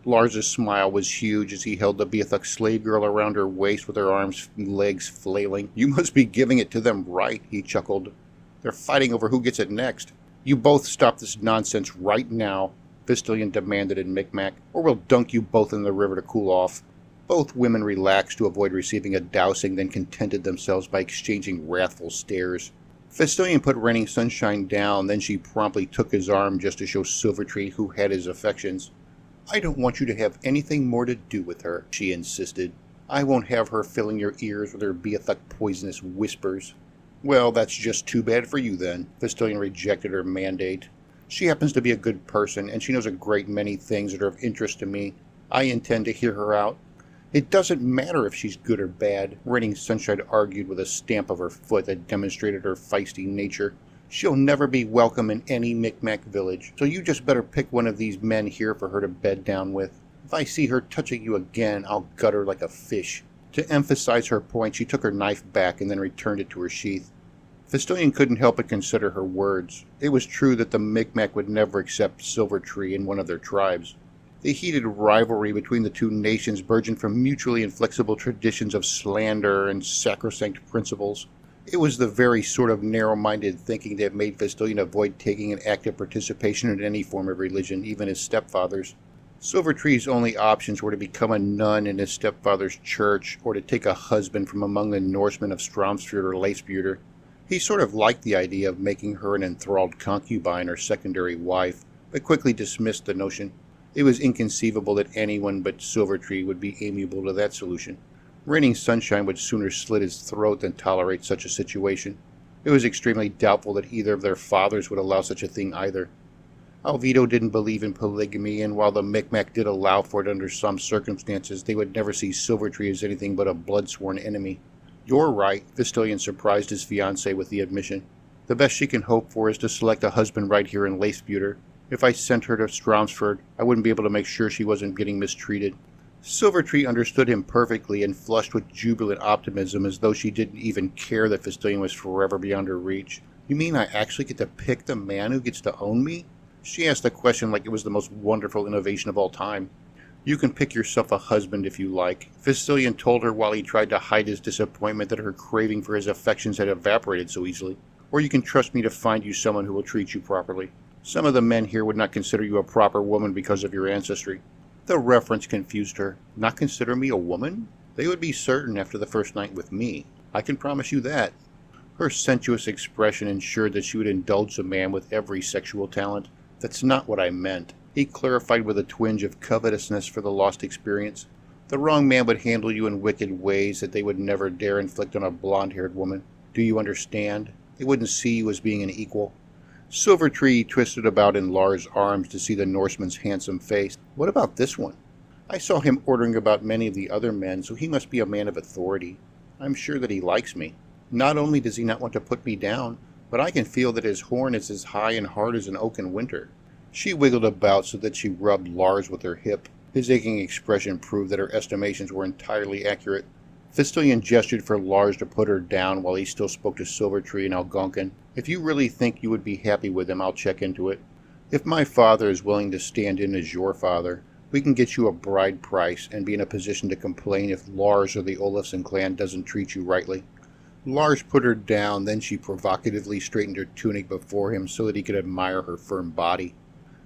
Lars's smile was huge as he held the Beathuk slave girl around her waist with her arms and legs flailing. "You must be giving it to them right," he chuckled. "They're fighting over who gets it next." "You both stop this nonsense right now," Fistilion demanded in Micmac, "or we'll dunk you both in the river to cool off." Both women relaxed to avoid receiving a dousing, then contented themselves by exchanging wrathful stares. Fistilion put Raining Sunshine down, then she promptly took his arm just to show Silvertree who had his affections. "I don't want you to have anything more to do with her," she insisted. "I won't have her filling your ears with her Beathuk poisonous whispers." "Well, that's just too bad for you then." Fistilion rejected her mandate. "She happens to be a good person, and she knows a great many things that are of interest to me. I intend to hear her out." "It doesn't matter if she's good or bad," Raining Sunshine argued with a stamp of her foot that demonstrated her feisty nature. "She'll never be welcome in any Micmac village, so you just better pick one of these men here for her to bed down with." If I see her touching you again, I'll gut her like a fish." To emphasize her point, she took her knife back and then returned it to her sheath. Fistilian couldn't help but consider her words. It was true that the Micmac would never accept Silvertree in one of their tribes. The heated rivalry between the two nations burgeoned from mutually inflexible traditions of slander and sacrosanct principles. It was the very sort of narrow-minded thinking that made Fistilian avoid taking an active participation in any form of religion, even his stepfather's. Silvertree's only options were to become a nun in his stepfather's church or to take a husband from among the Norsemen of Stromsfjord or Leifsbuder. He sort of liked the idea of making her an enthralled concubine or secondary wife, but quickly dismissed the notion. It was inconceivable that anyone but Silvertree would be amiable to that solution. Raining Sunshine would sooner slit his throat than tolerate such a situation. It was extremely doubtful that either of their fathers would allow such a thing either. Alvido didn't believe in polygamy, and while the Micmac did allow for it under some circumstances, they would never see Silvertree as anything but a blood-sworn enemy. "You're right," Fistilian surprised his fiancée with the admission. "The best she can hope for is to select a husband right here in Leifsbuder. If I sent her to Stromsfjord, I wouldn't be able to make sure she wasn't getting mistreated." Silvertree understood him perfectly and flushed with jubilant optimism as though she didn't even care that Fistilian was forever beyond her reach. "You mean I actually get to pick the man who gets to own me?" She asked the question like it was the most wonderful innovation of all time. "You can pick yourself a husband if you like," Fistilian told her while he tried to hide his disappointment that her craving for his affections had evaporated so easily. "Or you can trust me to find you someone who will treat you properly. Some of the men here would not consider you a proper woman because of your ancestry." The reference confused her. Not consider me a woman? They would be certain after the first night with me. I can promise you that. Her sensuous expression ensured that she would indulge the man with every sexual talent. "That's not what I meant," he clarified with a twinge of covetousness for the lost experience. "The wrong man would handle you in wicked ways that they would never dare inflict on a blonde-haired woman. Do you understand? They wouldn't see you as being an equal." Silvertree twisted about in Lars' arms to see the Norseman's handsome face. "What about this one? I saw him ordering about many of the other men, so he must be a man of authority. I'm sure that he likes me. Not only does he not want to put me down, but I can feel that his horn is as high and hard as an oak in winter." She wiggled about so that she rubbed Lars with her hip. His aching expression proved that her estimations were entirely accurate. Fistilian gestured for Lars to put her down while he still spoke to Silvertree and Algonquin. "If you really think you would be happy with him, I'll check into it. If my father is willing to stand in as your father, we can get you a bride price and be in a position to complain if Lars or the Olafson clan doesn't treat you rightly." Lars put her down, then she provocatively straightened her tunic before him so that he could admire her firm body.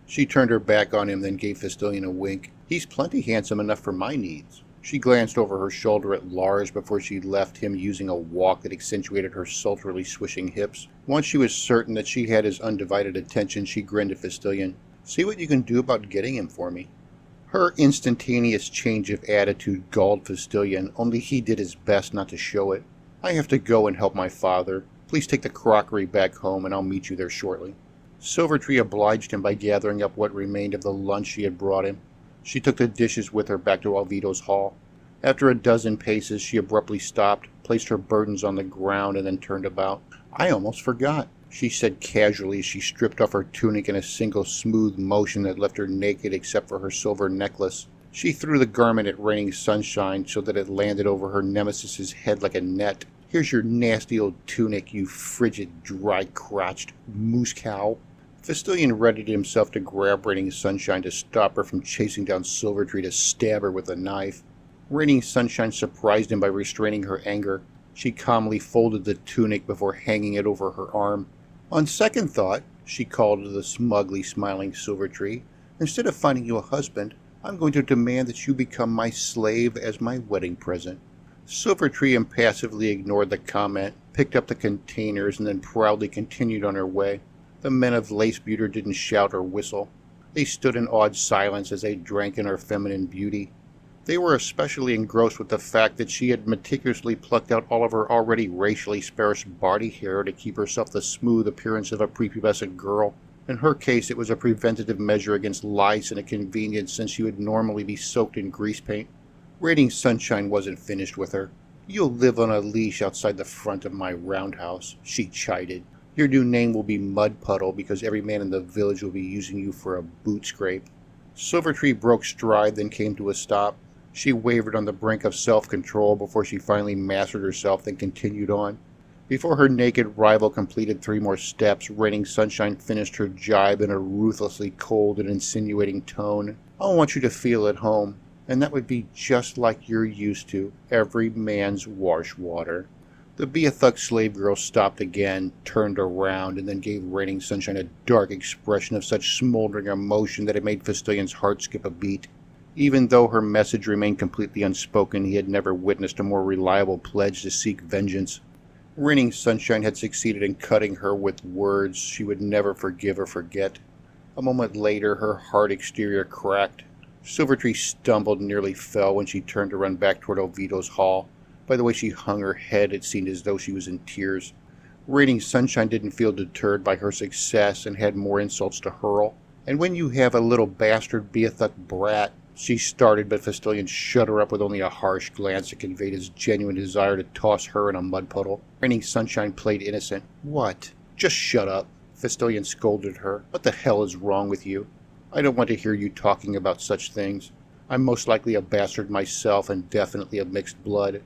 She turned her back on him, then gave Fistilian a wink. "He's plenty handsome enough for my needs." She glanced over her shoulder at Lars before she left him, using a walk that accentuated her sultrily swishing hips. Once she was certain that she had his undivided attention, she grinned at Fistilian. "See what you can do about getting him for me." Her instantaneous change of attitude galled Fistilian, only he did his best not to show it. "I have to go and help my father. Please take the crockery back home, and I'll meet you there shortly." Silvertree obliged him by gathering up what remained of the lunch she had brought him. She took the dishes with her back to Alvido's hall. After a dozen paces, she abruptly stopped, placed her burdens on the ground, and then turned about. "I almost forgot," she said casually as she stripped off her tunic in a single smooth motion that left her naked except for her silver necklace. She threw the garment at Raining Sunshine so that it landed over her nemesis's head like a net. "Here's your nasty old tunic, you frigid, dry-crotched moose cow." Fistilian readied himself to grab Raining Sunshine to stop her from chasing down Silvertree to stab her with a knife. Raining Sunshine surprised him by restraining her anger. She calmly folded the tunic before hanging it over her arm. "On second thought," she called to the smugly smiling Silvertree, "instead of finding you a husband, I'm going to demand that you become my slave as my wedding present." Silvertree impassively ignored the comment, picked up the containers, and then proudly continued on her way. The men of Leifsbuder didn't shout or whistle. They stood in awed silence as they drank in her feminine beauty. They were especially engrossed with the fact that she had meticulously plucked out all of her already racially sparse body hair to keep herself the smooth appearance of a prepubescent girl. In her case, it was a preventative measure against lice and a convenience since she would normally be soaked in grease paint. Raining Sunshine wasn't finished with her. "You'll live on a leash outside the front of my roundhouse," she chided. "Your new name will be Mud Puddle because every man in the village will be using you for a boot scrape." Silvertree broke stride, then came to a stop. She wavered on the brink of self-control before she finally mastered herself, then continued on. Before her naked rival completed 3 more steps, Raining Sunshine finished her jibe in a ruthlessly cold and insinuating tone. "I want you to feel at home, and that would be just like you're used to, every man's wash water." The Beathuk slave girl stopped again, turned around, and then gave Raining Sunshine a dark expression of such smoldering emotion that it made Fastillion's heart skip a beat. Even though her message remained completely unspoken, he had never witnessed a more reliable pledge to seek vengeance. Raining Sunshine had succeeded in cutting her with words she would never forgive or forget. A moment later, her hard exterior cracked. Silvertree stumbled and nearly fell when she turned to run back toward Oviedo's hall. By the way she hung her head, it seemed as though she was in tears. Raining Sunshine didn't feel deterred by her success and had more insults to hurl. "And when you have a little bastard Beathuk brat," she started, but Fastilion shut her up with only a harsh glance that conveyed his genuine desire to toss her in a mud puddle. Raining Sunshine played innocent. "What? Just shut up," Fastilion scolded her. "What the hell is wrong with you? I don't want to hear you talking about such things. I'm most likely a bastard myself and definitely of mixed blood.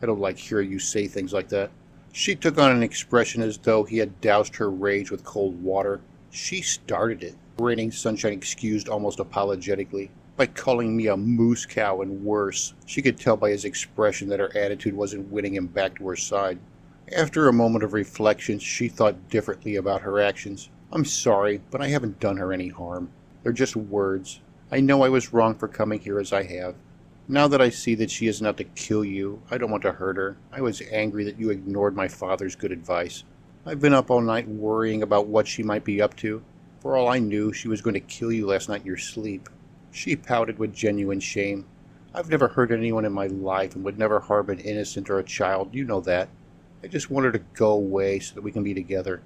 I don't like hearing you say things like that." She took on an expression as though he had doused her rage with cold water. "She started it," Raining Sunshine excused almost apologetically, "by calling me a moose cow and worse." She could tell by his expression that her attitude wasn't winning him back to her side. After a moment of reflection, she thought differently about her actions. "I'm sorry, but I haven't done her any harm. They're just words. I know I was wrong for coming here as I have. Now that I see that she isn't out to kill you, I don't want to hurt her. I was angry that you ignored my father's good advice. I've been up all night worrying about what she might be up to. For all I knew, she was going to kill you last night in your sleep." She pouted with genuine shame. "I've never hurt anyone in my life and would never harm an innocent or a child. You know that. I just want her to go away so that we can be together."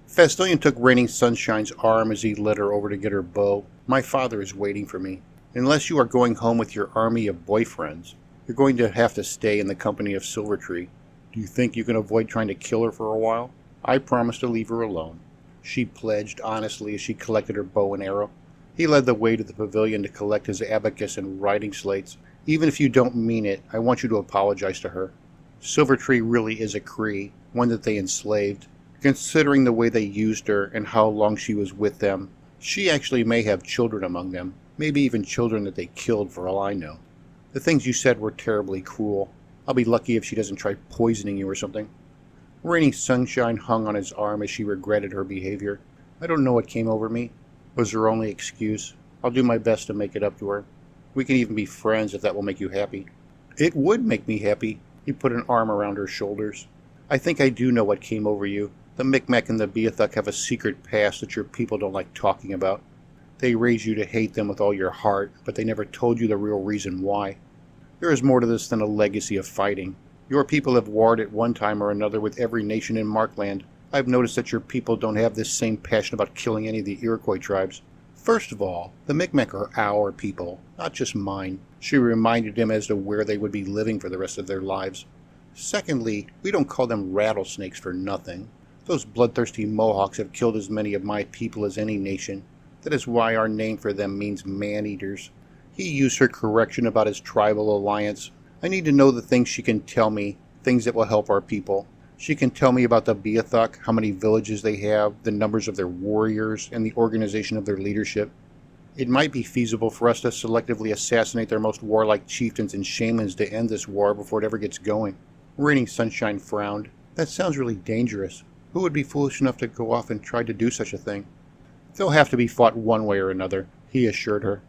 Fastilion took Raining Sunshine's arm as he led her over to get her bow. "My father is waiting for me. Unless you are going home with your army of boyfriends, you're going to have to stay in the company of Silvertree. Do you think you can avoid trying to kill her for a while? I promise to leave her alone." She pledged honestly as she collected her bow and arrow. He led the way to the pavilion to collect his abacus and writing slates. "Even if you don't mean it, I want you to apologize to her. Silvertree really is a Cree, one that they enslaved. Considering the way they used her and how long she was with them, she actually may have children among them, maybe even children that they killed for all I know. The things you said were terribly cruel. I'll be lucky if she doesn't try poisoning you or something." Raining Sunshine hung on his arm as she regretted her behavior. "I don't know what came over me," was her only excuse. "I'll do my best to make it up to her. We can even be friends if that will make you happy." "It would make me happy." He put an arm around her shoulders. "I think I do know what came over you. The Micmac and the Beathuk have a secret past that your people don't like talking about. They raised you to hate them with all your heart, but they never told you the real reason why. There is more to this than a legacy of fighting. Your people have warred at one time or another with every nation in Markland. I've noticed that your people don't have this same passion about killing any of the Iroquois tribes. First of all, the Micmac are our people, not just mine." She reminded him as to where they would be living for the rest of their lives. "Secondly, we don't call them rattlesnakes for nothing. Those bloodthirsty Mohawks have killed as many of my people as any nation. That is why our name for them means man-eaters." He used her correction about his tribal alliance. "I need to know the things she can tell me, things that will help our people. She can tell me about the Beathuk, how many villages they have, the numbers of their warriors, and the organization of their leadership. It might be feasible for us to selectively assassinate their most warlike chieftains and shamans to end this war before it ever gets going." Raining Sunshine frowned. "That sounds really dangerous. Who would be foolish enough to go off and try to do such a thing?" "They'll have to be fought one way or another," he assured her.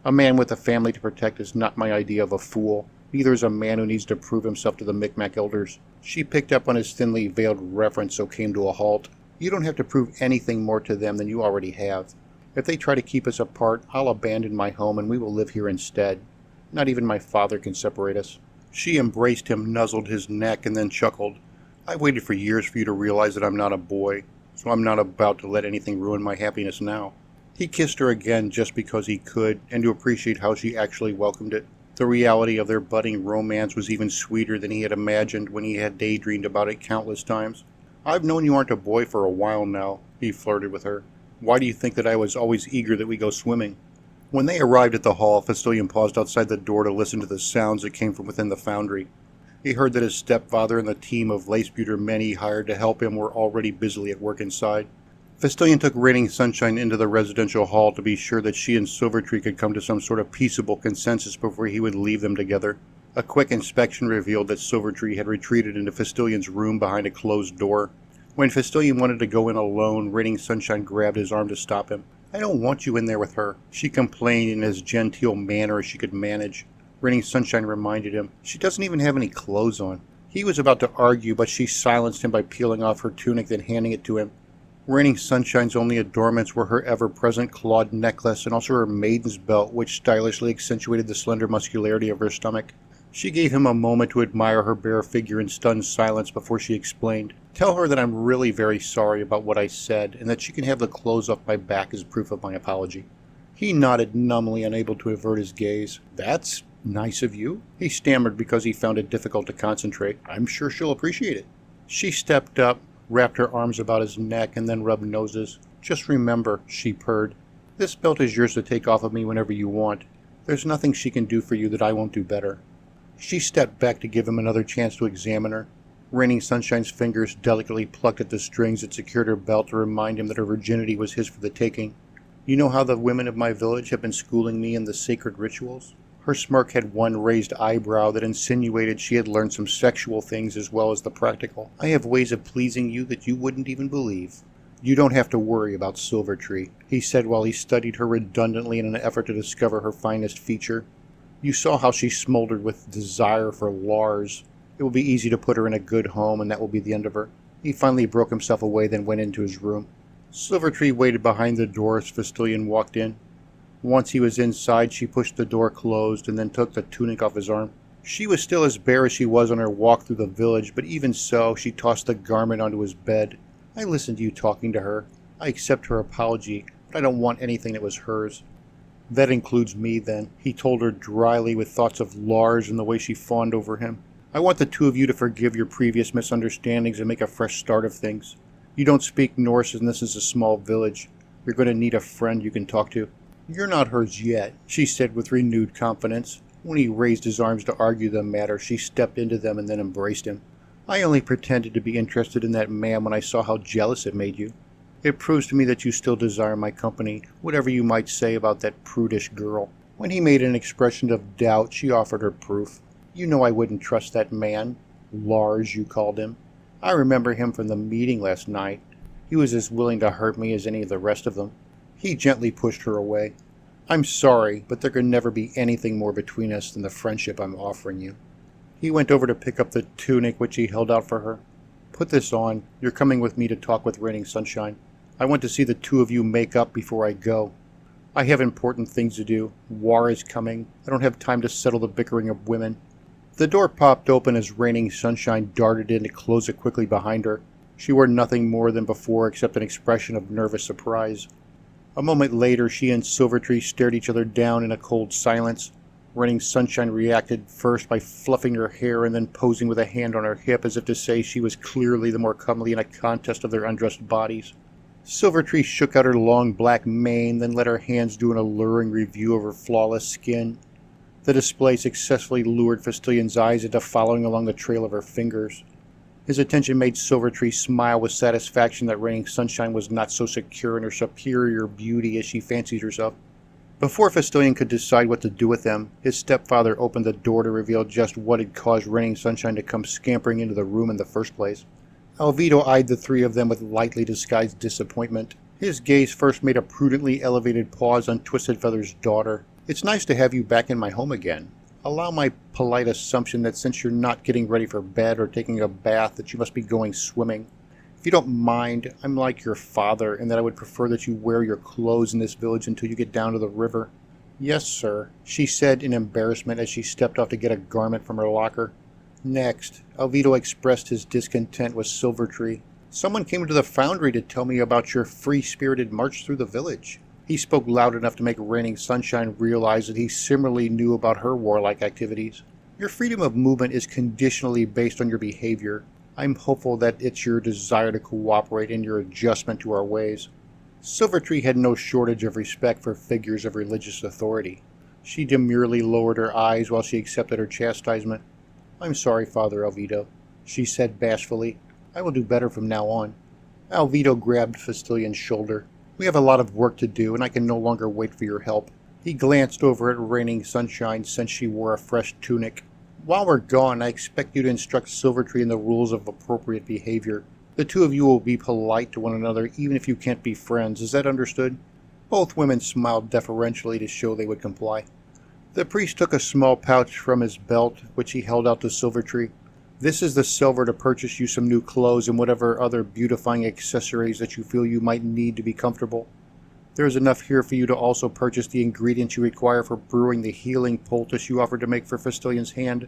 "A man with a family to protect is not my idea of a fool. Neither is a man who needs to prove himself to the Micmac elders." She picked up on his thinly veiled reference, so came to a halt. "You don't have to prove anything more to them than you already have. If they try to keep us apart, I'll abandon my home and we will live here instead. Not even my father can separate us." She embraced him, nuzzled his neck, and then chuckled. "I waited for years for you to realize that I'm not a boy, so I'm not about to let anything ruin my happiness now." He kissed her again just because he could, and to appreciate how she actually welcomed it. The reality of their budding romance was even sweeter than he had imagined when he had daydreamed about it countless times. "I've known you aren't a boy for a while now," he flirted with her. "Why do you think that I was always eager that we go swimming?" When they arrived at the hall, Fistolian paused outside the door to listen to the sounds that came from within the foundry. He heard that his stepfather and the team of Lacebewter men he hired to help him were already busily at work inside. Fistolian took Raining Sunshine into the residential hall to be sure that she and Silvertree could come to some sort of peaceable consensus before he would leave them together. A quick inspection revealed that Silvertree had retreated into Fistolian's room behind a closed door. When Fistolian wanted to go in alone, Raining Sunshine grabbed his arm to stop him. "I don't want you in there with her," she complained in as genteel manner as she could manage. Raining Sunshine reminded him, "She doesn't even have any clothes on." He was about to argue, but she silenced him by peeling off her tunic, then handing it to him. Raining Sunshine's only adornments were her ever-present clawed necklace and also her maiden's belt, which stylishly accentuated the slender muscularity of her stomach. She gave him a moment to admire her bare figure in stunned silence before she explained, "Tell her that I'm really very sorry about what I said, and that she can have the clothes off my back as proof of my apology." He nodded numbly, unable to avert his gaze. "That's nice of you," he stammered because he found it difficult to concentrate. "I'm sure she'll appreciate it." She stepped up, wrapped her arms about his neck, and then rubbed noses. "Just remember," she purred, "this belt is yours to take off of me whenever you want. There's nothing she can do for you that I won't do better." She stepped back to give him another chance to examine her. Raining Sunshine's fingers delicately plucked at the strings that secured her belt to remind him that her virginity was his for the taking. "You know how the women of my village have been schooling me in the sacred rituals?" Her smirk had one raised eyebrow that insinuated she had learned some sexual things as well as the practical. "I have ways of pleasing you that you wouldn't even believe." "You don't have to worry about Silvertree," he said while he studied her redundantly in an effort to discover her finest feature. "You saw how she smoldered with desire for Lars. It will be easy to put her in a good home, and that will be the end of her." He finally broke himself away, then went into his room. Silvertree waited behind the door as Fistolian walked in. Once he was inside, she pushed the door closed and then took the tunic off his arm. She was still as bare as she was on her walk through the village, but even so, she tossed the garment onto his bed. "I listened to you talking to her. I accept her apology, but I don't want anything that was hers." "That includes me, then," he told her dryly, with thoughts of Lars and the way she fawned over him. "I want the two of you to forgive your previous misunderstandings and make a fresh start of things. You don't speak Norse, and this is a small village. You're going to need a friend you can talk to." "You're not hers yet," she said with renewed confidence. When he raised his arms to argue the matter, she stepped into them and then embraced him. "I only pretended to be interested in that man when I saw how jealous it made you. It proves to me that you still desire my company, whatever you might say about that prudish girl." When he made an expression of doubt, she offered her proof. "You know I wouldn't trust that man. Lars, you called him. I remember him from the meeting last night. He was as willing to hurt me as any of the rest of them." He gently pushed her away. "I'm sorry, but there can never be anything more between us than the friendship I'm offering you." He went over to pick up the tunic which he held out for her. "Put this on. You're coming with me to talk with Raining Sunshine. I want to see the two of you make up before I go. I have important things to do. War is coming. I don't have time to settle the bickering of women." The door popped open as Raining Sunshine darted in to close it quickly behind her. She wore nothing more than before except an expression of nervous surprise. A moment later, she and Silvertree stared each other down in a cold silence. Raining Sunshine reacted first by fluffing her hair and then posing with a hand on her hip as if to say she was clearly the more comely in a contest of their undressed bodies. Silvertree shook out her long black mane, then let her hands do an alluring review of her flawless skin. The display successfully lured Fistolian's eyes into following along the trail of her fingers. His attention made Silvertree smile with satisfaction that Raining Sunshine was not so secure in her superior beauty as she fancied herself. Before Fistolian could decide what to do with them, his stepfather opened the door to reveal just what had caused Raining Sunshine to come scampering into the room in the first place. Alvido eyed the three of them with lightly disguised disappointment. His gaze first made a prudently elevated pause on Twisted Feather's daughter. "It's nice to have you back in my home again. Allow my polite assumption that since you're not getting ready for bed or taking a bath, that you must be going swimming. If you don't mind, I'm like your father, in that I would prefer that you wear your clothes in this village until you get down to the river." "Yes, sir," she said in embarrassment as she stepped off to get a garment from her locker. Next, Alvido expressed his discontent with Silvertree. "Someone came into the foundry to tell me about your free-spirited march through the village." He spoke loud enough to make Raining Sunshine realize that he similarly knew about her warlike activities. "Your freedom of movement is conditionally based on your behavior. I'm hopeful that it's your desire to cooperate and your adjustment to our ways." Silvertree had no shortage of respect for figures of religious authority. She demurely lowered her eyes while she accepted her chastisement. "I'm sorry, Father Alvido," she said bashfully. "I will do better from now on." Alvido grabbed Fistillion's shoulder. "We have a lot of work to do, and I can no longer wait for your help." He glanced over at Raining Sunshine since she wore a fresh tunic. "While we're gone, I expect you to instruct Silvertree in the rules of appropriate behavior. The two of you will be polite to one another even if you can't be friends. Is that understood?" Both women smiled deferentially to show they would comply. The priest took a small pouch from his belt, which he held out to Silvertree. "This is the silver to purchase you some new clothes and whatever other beautifying accessories that you feel you might need to be comfortable. There is enough here for you to also purchase the ingredients you require for brewing the healing poultice you offered to make for Fistillion's hand.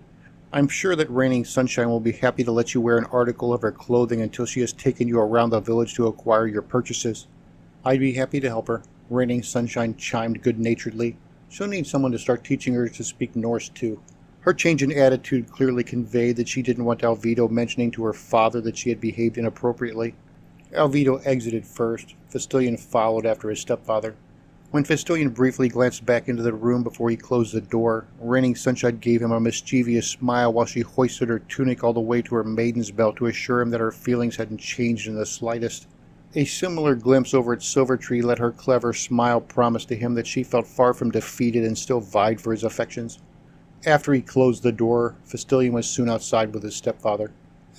I'm sure that Raining Sunshine will be happy to let you wear an article of her clothing until she has taken you around the village to acquire your purchases." "I'd be happy to help her," Raining Sunshine chimed good-naturedly. "She'll need someone to start teaching her to speak Norse, too." Her change in attitude clearly conveyed that she didn't want Alvido mentioning to her father that she had behaved inappropriately. Alvido exited first. Fistilion followed after his stepfather. When Fistilion briefly glanced back into the room before he closed the door, Raining Sunshine gave him a mischievous smile while she hoisted her tunic all the way to her maiden's belt to assure him that her feelings hadn't changed in the slightest. A similar glimpse over at Silvertree let her clever smile promise to him that she felt far from defeated and still vied for his affections. After he closed the door, Fistilion was soon outside with his stepfather.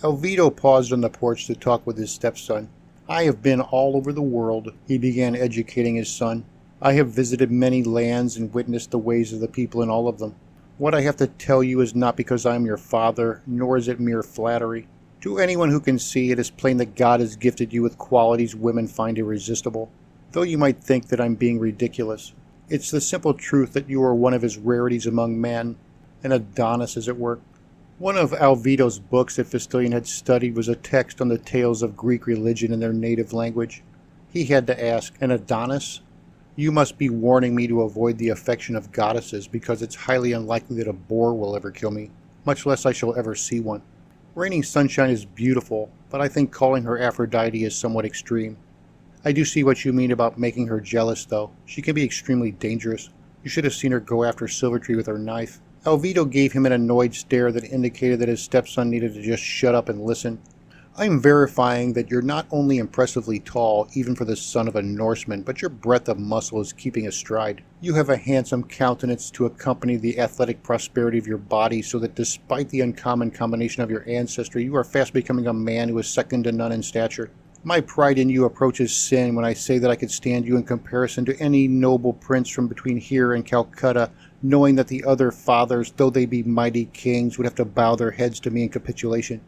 Alvido paused on the porch to talk with his stepson. "I have been all over the world," he began educating his son. "I have visited many lands and witnessed the ways of the people in all of them. What I have to tell you is not because I am your father, nor is it mere flattery. To anyone who can see, it is plain that God has gifted you with qualities women find irresistible. Though you might think that I'm being ridiculous, it's the simple truth that you are one of his rarities among men, an Adonis, as it were." One of Alvido's books that Fistilion had studied was a text on the tales of Greek religion in their native language. He had to ask, "An Adonis? You must be warning me to avoid the affection of goddesses, because it's highly unlikely that a boar will ever kill me, much less I shall ever see one. Raining Sunshine is beautiful, but I think calling her Aphrodite is somewhat extreme. I do see what you mean about making her jealous, though. She can be extremely dangerous. You should have seen her go after Silvertree with her knife." Alvido gave him an annoyed stare that indicated that his stepson needed to just shut up and listen. "I'm verifying that you're not only impressively tall, even for the son of a Norseman, but your breadth of muscle is keeping a stride. You have a handsome countenance to accompany the athletic prosperity of your body, so that despite the uncommon combination of your ancestry, you are fast becoming a man who is second to none in stature. My pride in you approaches sin when I say that I could stand you in comparison to any noble prince from between here and Calcutta, knowing that the other fathers, though they be mighty kings, would have to bow their heads to me in capitulation."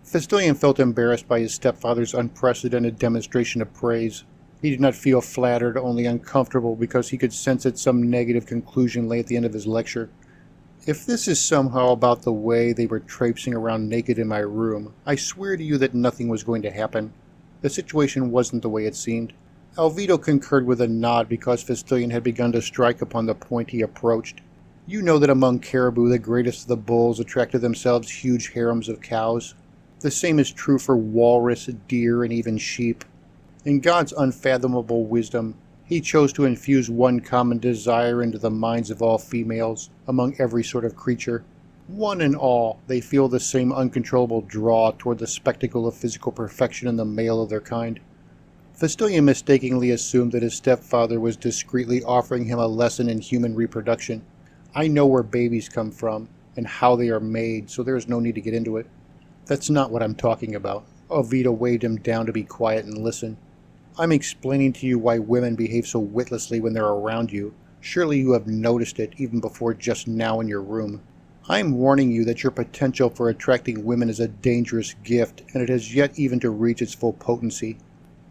Fistilion felt embarrassed by his stepfather's unprecedented demonstration of praise. He did not feel flattered, only uncomfortable, because he could sense that some negative conclusion lay at the end of his lecture. "If this is somehow about the way they were traipsing around naked in my room, I swear to you that nothing was going to happen. The situation wasn't the way it seemed." Alvido concurred with a nod because Fistilion had begun to strike upon the point he approached. "You know that among caribou the greatest of the bulls attract to themselves huge harems of cows. The same is true for walrus, deer, and even sheep. In God's unfathomable wisdom, he chose to infuse one common desire into the minds of all females, among every sort of creature. One and all, they feel the same uncontrollable draw toward the spectacle of physical perfection in the male of their kind." Fistilion mistakenly assumed that his stepfather was discreetly offering him a lesson in human reproduction. "I know where babies come from, and how they are made, so there is no need to get into it." "That's not what I'm talking about." Alvido waved him down to be quiet and listen. "I'm explaining to you why women behave so witlessly when they're around you. Surely you have noticed it, even before just now in your room. I'm warning you that your potential for attracting women is a dangerous gift, and it has yet even to reach its full potency.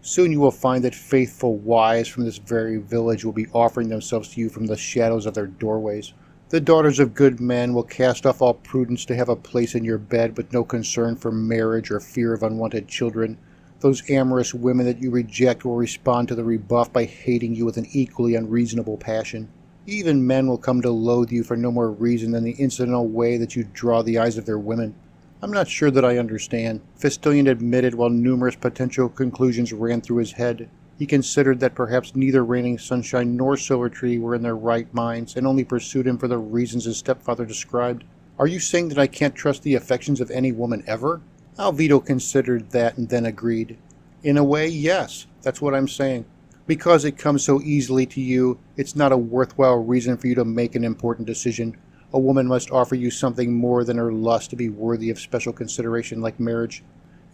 Soon you will find that faithful wives from this very village will be offering themselves to you from the shadows of their doorways. The daughters of good men will cast off all prudence to have a place in your bed with no concern for marriage or fear of unwanted children. Those amorous women that you reject will respond to the rebuff by hating you with an equally unreasonable passion. Even men will come to loathe you for no more reason than the incidental way that you draw the eyes of their women. I'm not sure that I understand," Fistilion admitted while numerous potential conclusions ran through his head. He considered that perhaps neither Raining Sunshine nor Silvertree were in their right minds and only pursued him for the reasons his stepfather described. "Are you saying that I can't trust the affections of any woman ever?" Alvito considered that and then agreed. "In a way, yes, that's what I'm saying. Because it comes so easily to you, it's not a worthwhile reason for you to make an important decision. A woman must offer you something more than her lust to be worthy of special consideration like marriage.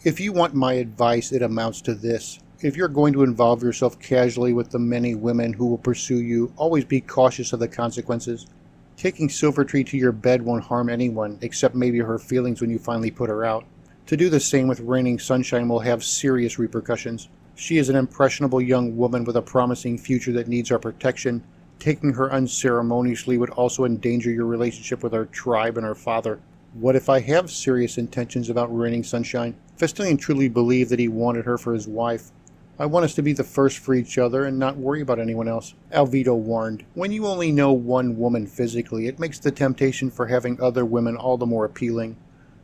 If you want my advice, it amounts to this. If you're going to involve yourself casually with the many women who will pursue you, always be cautious of the consequences. Taking Silvertree to your bed won't harm anyone, except maybe her feelings when you finally put her out. To do the same with Raining Sunshine will have serious repercussions. She is an impressionable young woman with a promising future that needs our protection. Taking her unceremoniously would also endanger your relationship with our tribe and our father." "What if I have serious intentions about Raining Sunshine?" Fistilion truly believed that he wanted her for his wife. "I want us to be the first for each other and not worry about anyone else," Alvito warned. "When you only know one woman physically, it makes the temptation for having other women all the more appealing.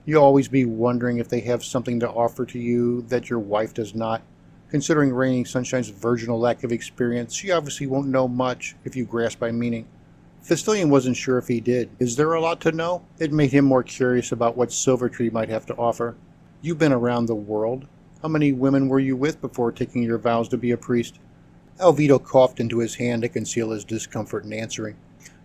You'll always be wondering if they have something to offer to you that your wife does not. Considering Raining Sunshine's virginal lack of experience, she obviously won't know much, if you grasp my meaning." Fistilion wasn't sure if he did. Is there a lot to know? It made him more curious about what Silvertree might have to offer. "You've been around the world. How many women were you with before taking your vows to be a priest?" Alvito coughed into his hand to conceal his discomfort in answering.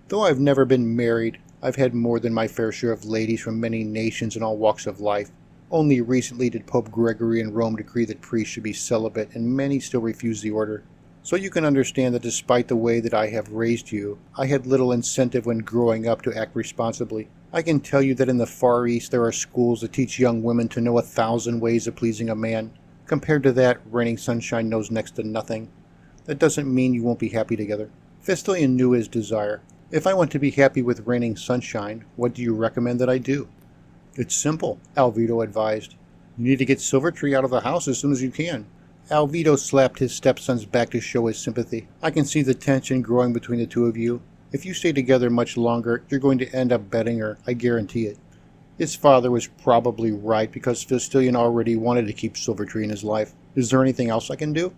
"Though I've never been married, I've had more than my fair share of ladies from many nations and all walks of life. Only recently did Pope Gregory in Rome decree that priests should be celibate, and many still refuse the order. So you can understand that despite the way that I have raised you, I had little incentive when growing up to act responsibly. I can tell you that in the Far East there are schools that teach young women to know 1,000 ways of pleasing a man. Compared to that, Raining Sunshine knows next to nothing. That doesn't mean you won't be happy together." Fistilion knew his desire. "If I want to be happy with Raining Sunshine, what do you recommend that I do?" "It's simple," Alvito advised. "You need to get Silvertree out of the house as soon as you can." Alvito slapped his stepson's back to show his sympathy. "I can see the tension growing between the two of you. If you stay together much longer, you're going to end up betting her, I guarantee it." His father was probably right, because Fistilion already wanted to keep Silvertree in his life. "Is there anything else I can do?"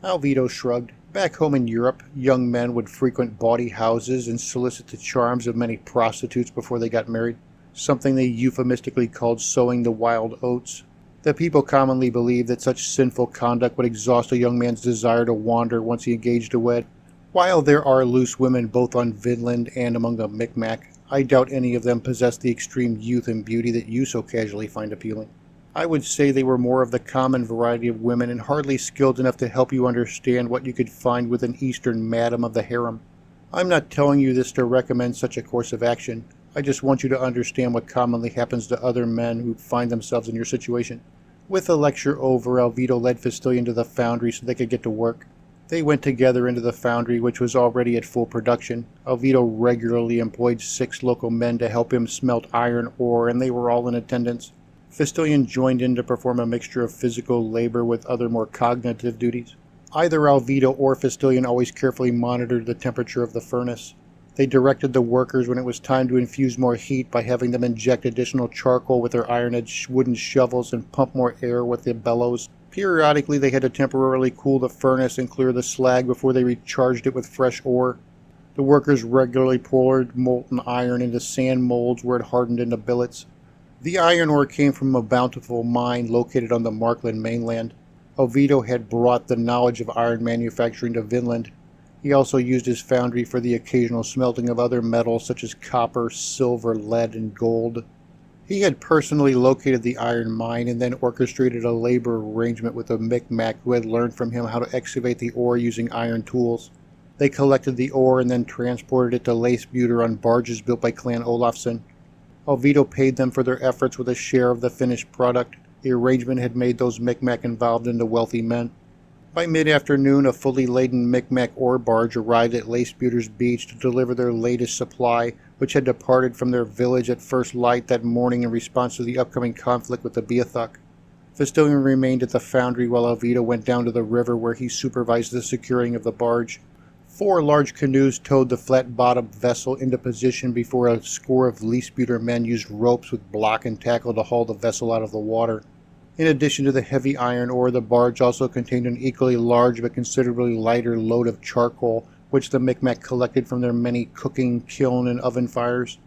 Alvito shrugged. Back home in Europe, young men would frequent bawdy houses and solicit the charms of many prostitutes before they got married, something they euphemistically called sowing the wild oats. The people commonly believed that such sinful conduct would exhaust a young man's desire to wander once he engaged to wed. While there are loose women both on Vinland and among the Micmac, I doubt any of them possess the extreme youth and beauty that you so casually find appealing. I would say they were more of the common variety of women and hardly skilled enough to help you understand what you could find with an Eastern madam of the harem. I'm not telling you this to recommend such a course of action. I just want you to understand what commonly happens to other men who find themselves in your situation." With the lecture over, Alvito led Fistilion to the foundry so they could get to work. They went together into the foundry, which was already at full production. Alvito regularly employed 6 local men to help him smelt iron ore, and they were all in attendance. Fistilion joined in to perform a mixture of physical labor with other more cognitive duties. Either Alvito or Fistilion always carefully monitored the temperature of the furnace. They directed the workers when it was time to infuse more heat by having them inject additional charcoal with their iron-edged wooden shovels and pump more air with the bellows. Periodically, they had to temporarily cool the furnace and clear the slag before they recharged it with fresh ore. The workers regularly poured molten iron into sand molds where it hardened into billets. The iron ore came from a bountiful mine located on the Markland mainland. Alvito had brought the knowledge of iron manufacturing to Vinland. He also used his foundry for the occasional smelting of other metals such as copper, silver, lead, and gold. He had personally located the iron mine and then orchestrated a labor arrangement with a Micmac who had learned from him how to excavate the ore using iron tools. They collected the ore and then transported it to Leifsbudir on barges built by Clan Olafsson. Alvito paid them for their efforts with a share of the finished product. The arrangement had made those Micmac involved into wealthy men. By mid-afternoon, a fully laden Micmac ore barge arrived at Leifsbudir's beach to deliver their latest supply, which had departed from their village at first light that morning in response to the upcoming conflict with the Beothuk. Fistilion remained at the foundry while Alvito went down to the river where he supervised the securing of the barge. 4 large canoes towed the flat-bottomed vessel into position before a score of Leifsbudir men used ropes with block and tackle to haul the vessel out of the water. In addition to the heavy iron ore, the barge also contained an equally large but considerably lighter load of charcoal, which the Micmac collected from their many cooking, kiln, and oven fires.